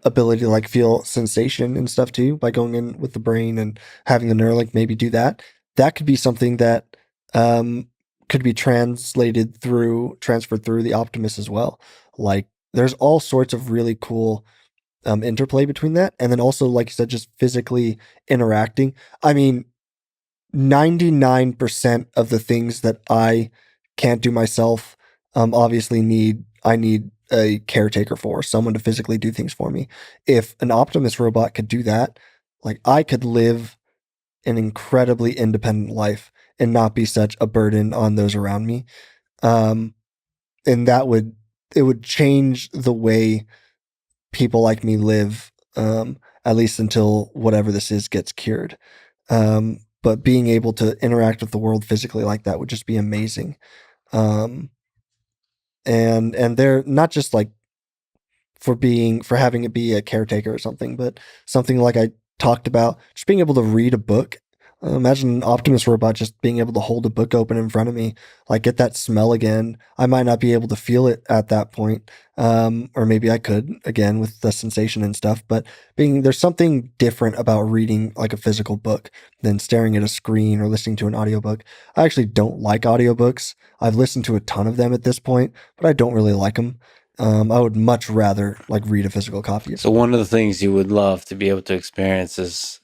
ability to like feel sensation and stuff too by going in with the brain and having the Neuralink maybe do that. That could be something that could be transferred through the Optimus as well. Like there's all sorts of really cool interplay between that. And then also, like you said, just physically interacting. I mean, 99% of the things that I can't do myself, obviously I need a caretaker for, someone to physically do things for me. If an Optimus robot could do that, like I could live an incredibly independent life and not be such a burden on those around me. And it would change the way people like me live, at least until whatever this is gets cured. But being able to interact with the world physically like that would just be amazing. And they're not just like for having it be a caretaker or something, but something like I talked about, just being able to read a book. Imagine an Optimus robot just being able to hold a book open in front of me, like get that smell again. I might not be able to feel it at that point, or maybe I could again with the sensation and stuff. But there's something different about reading like a physical book than staring at a screen or listening to an audiobook. I actually don't like audiobooks. I've listened to a ton of them at this point, but I don't really like them. I would much rather like read a physical copy. So one of the things you would love to be able to experience is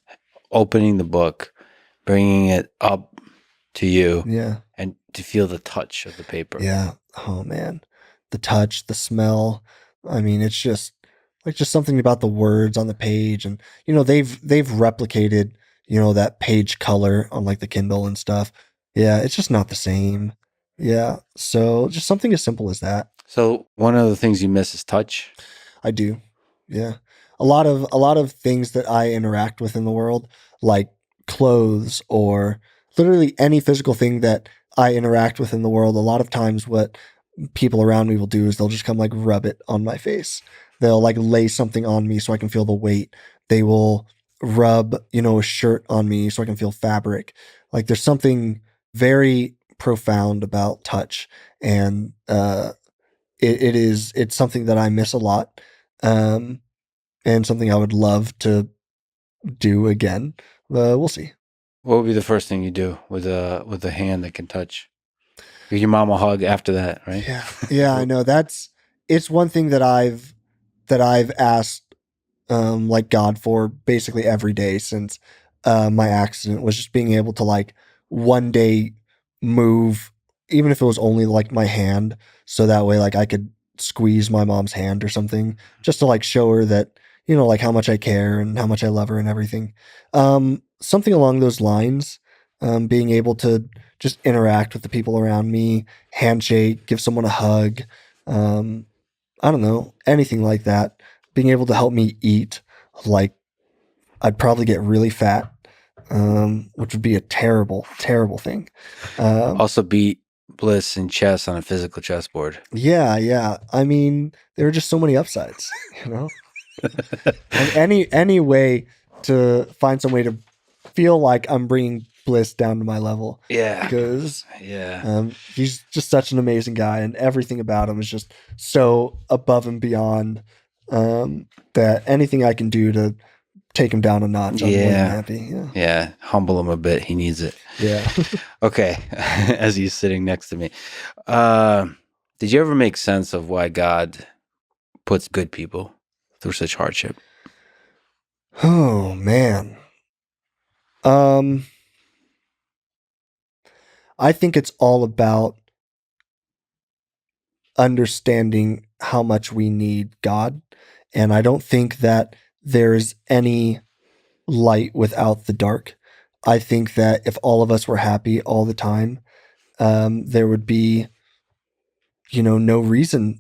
opening the book, bringing it up to you, Yeah. and to feel the touch of the paper. Yeah. Oh man, the touch, the smell. I mean, it's just something about the words on the page, and they've replicated that page color on like the Kindle and stuff. Yeah, it's just not the same. Yeah, so just something as simple as that. So one of the things you miss is touch. I do. Yeah, a lot of things that I interact with in the world, like clothes or literally any physical thing that I interact with in the world. A lot of times, what people around me will do is they'll just come like rub it on my face. They'll like lay something on me so I can feel the weight. They will rub, a shirt on me so I can feel fabric. Like there's something very profound about touch, and it's something that I miss a lot, and something I would love to do again. We'll see. What would be the first thing you do with a hand that can touch? Give your mom a hug after that, right? Yeah, I know. It's one thing that I've asked like God for basically every day since my accident, was just being able to like one day move, even if it was only like my hand, so that way like I could squeeze my mom's hand or something, just to like show her that like how much I care and how much I love her and everything. Something along those lines. Being able to just interact with the people around me, handshake, give someone a hug. I don't know, anything like that. Being able to help me eat, like I'd probably get really fat, which would be a terrible, terrible thing. Also beat Bliss in chess on a physical chessboard. Yeah. I mean, there are just so many upsides, and any way to find some way to feel like I'm bringing Bliss down to my level. Yeah. Because Yeah. he's just such an amazing guy, and everything about him is just so above and beyond, that anything I can do to take him down a notch. I'm more than Yeah. happy. Yeah. Yeah, humble him a bit. He needs it. Yeah. Okay, as he's sitting next to me. Did you ever make sense of why God puts good people through such hardship? Oh man. I think it's all about understanding how much we need God. And I don't think that there's any light without the dark. I think that if all of us were happy all the time, there would be, no reason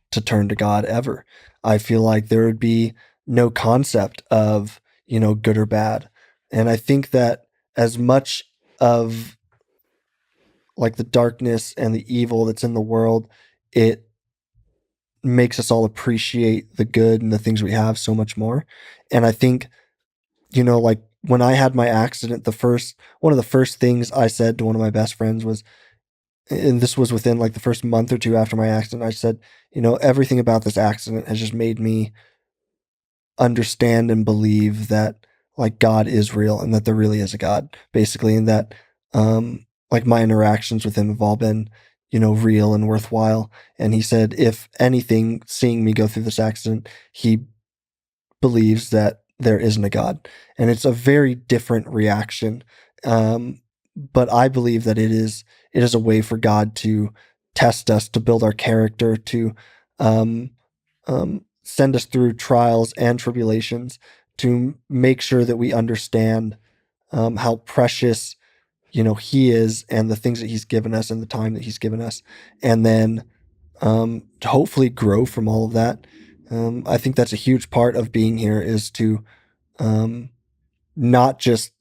to turn to God ever. I feel like there would be no concept of, good or bad. And I think that as much of like the darkness and the evil that's in the world, it makes us all appreciate the good and the things we have so much more. And I think, like when I had my accident, one of the first things I said to one of my best friends was, and this was within like the first month or two after my accident, I said, everything about this accident has just made me understand and believe that like God is real and that there really is a God, basically, and that like my interactions with him have all been, real and worthwhile. And he said, if anything, seeing me go through this accident, he believes that there isn't a God. And it's a very different reaction. But I believe that it is a way for God to test us, to build our character, to send us through trials and tribulations, to make sure that we understand how precious, he is, and the things that he's given us and the time that he's given us, and then to hopefully grow from all of that. I think that's a huge part of being here, is to not just,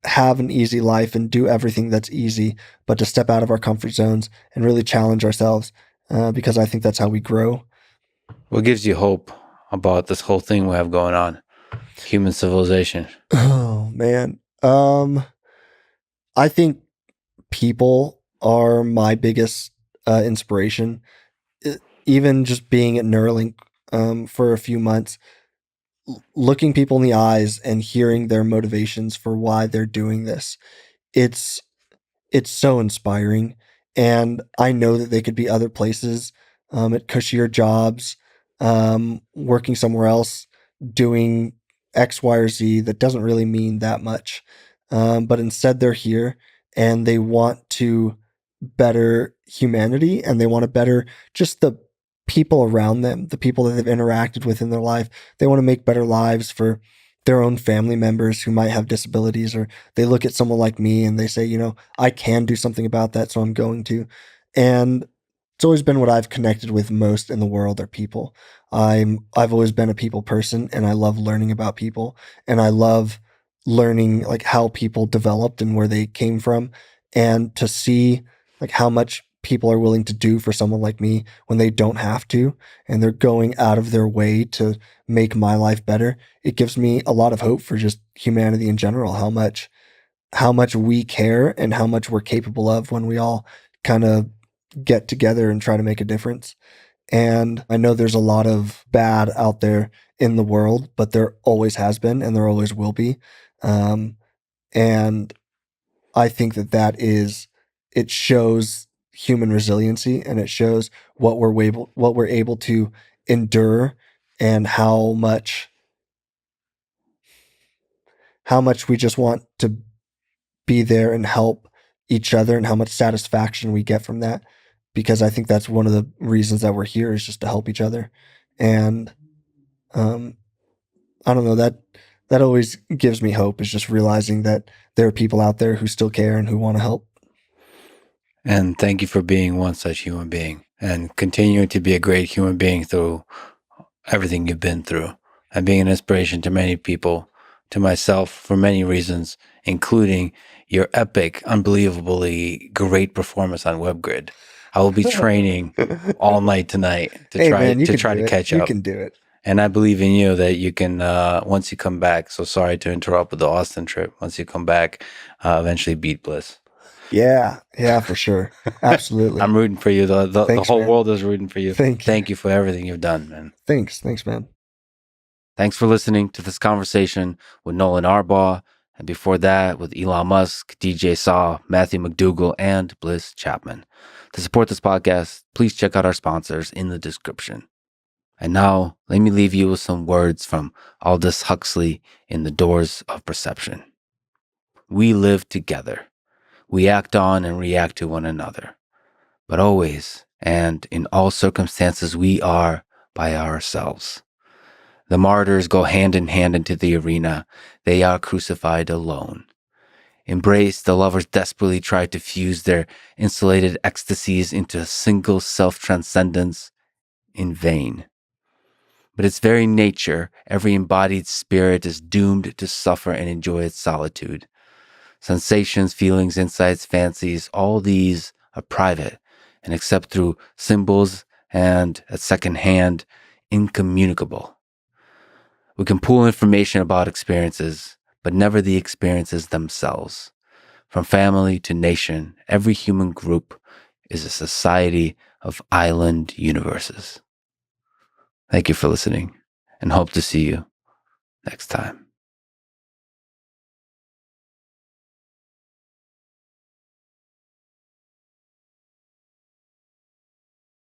have an easy life and do everything that's easy, but to step out of our comfort zones and really challenge ourselves, because I think that's how we grow. What gives you hope about this whole thing we have going on? Human civilization. Oh man. I think people are my biggest inspiration. Even just being at Neuralink for a few months, looking people in the eyes and hearing their motivations for why they're doing this, it's so inspiring. And I know that they could be other places, at cushier jobs, working somewhere else, doing X, Y, or Z that doesn't really mean that much. But instead, they're here and they want to better humanity, and they want to better just the people around them, the people that they've interacted with in their life. They want to make better lives for their own family members who might have disabilities, or they look at someone like me and they say, I can do something about that, so I'm going to. And it's always been what I've connected with most in the world are people. I've always been a people person, and I love learning about people, and I love learning like how people developed and where they came from, and to see like how much people are willing to do for someone like me when they don't have to, and they're going out of their way to make my life better. It gives me a lot of hope for just humanity in general, how much we care and how much we're capable of when we all kind of get together and try to make a difference. And I know there's a lot of bad out there in the world, but there always has been and there always will be. And I think it shows human resiliency, and it shows what we're able to endure, and how much we just want to be there and help each other, and how much satisfaction we get from that. Because I think that's one of the reasons that we're here, is just to help each other. And I don't know, that always gives me hope, is just realizing that there are people out there who still care and who want to help. And thank you for being one such human being and continuing to be a great human being through everything you've been through, and being an inspiration to many people, to myself, for many reasons, including your epic, unbelievably great performance on WebGrid. I will be training all night tonight to try to catch up. You can do it. And I believe in you that you can, once you come back, so sorry to interrupt with the Austin trip, once you come back, eventually beat Bliss. Yeah, for sure. Absolutely. I'm rooting for you. The whole world is rooting for you. Thank you. Thank you for everything you've done, man. Thanks, man. Thanks for listening to this conversation with Nolan Arbaugh, and before that with Elon Musk, DJ Saw, Matthew McDougall, and Bliss Chapman. To support this podcast, please check out our sponsors in the description. And now, let me leave you with some words from Aldous Huxley in The Doors of Perception. We live together. We act on and react to one another. But always, and in all circumstances, we are by ourselves. The martyrs go hand in hand into the arena. They are crucified alone. Embraced, the lovers desperately try to fuse their insulated ecstasies into a single self-transcendence in vain. But its very nature, every embodied spirit is doomed to suffer and enjoy its solitude. Sensations, feelings, insights, fancies, all these are private and except through symbols and, at second hand, incommunicable. We can pool information about experiences, but never the experiences themselves. From family to nation, every human group is a society of island universes. Thank you for listening, and hope to see you next time.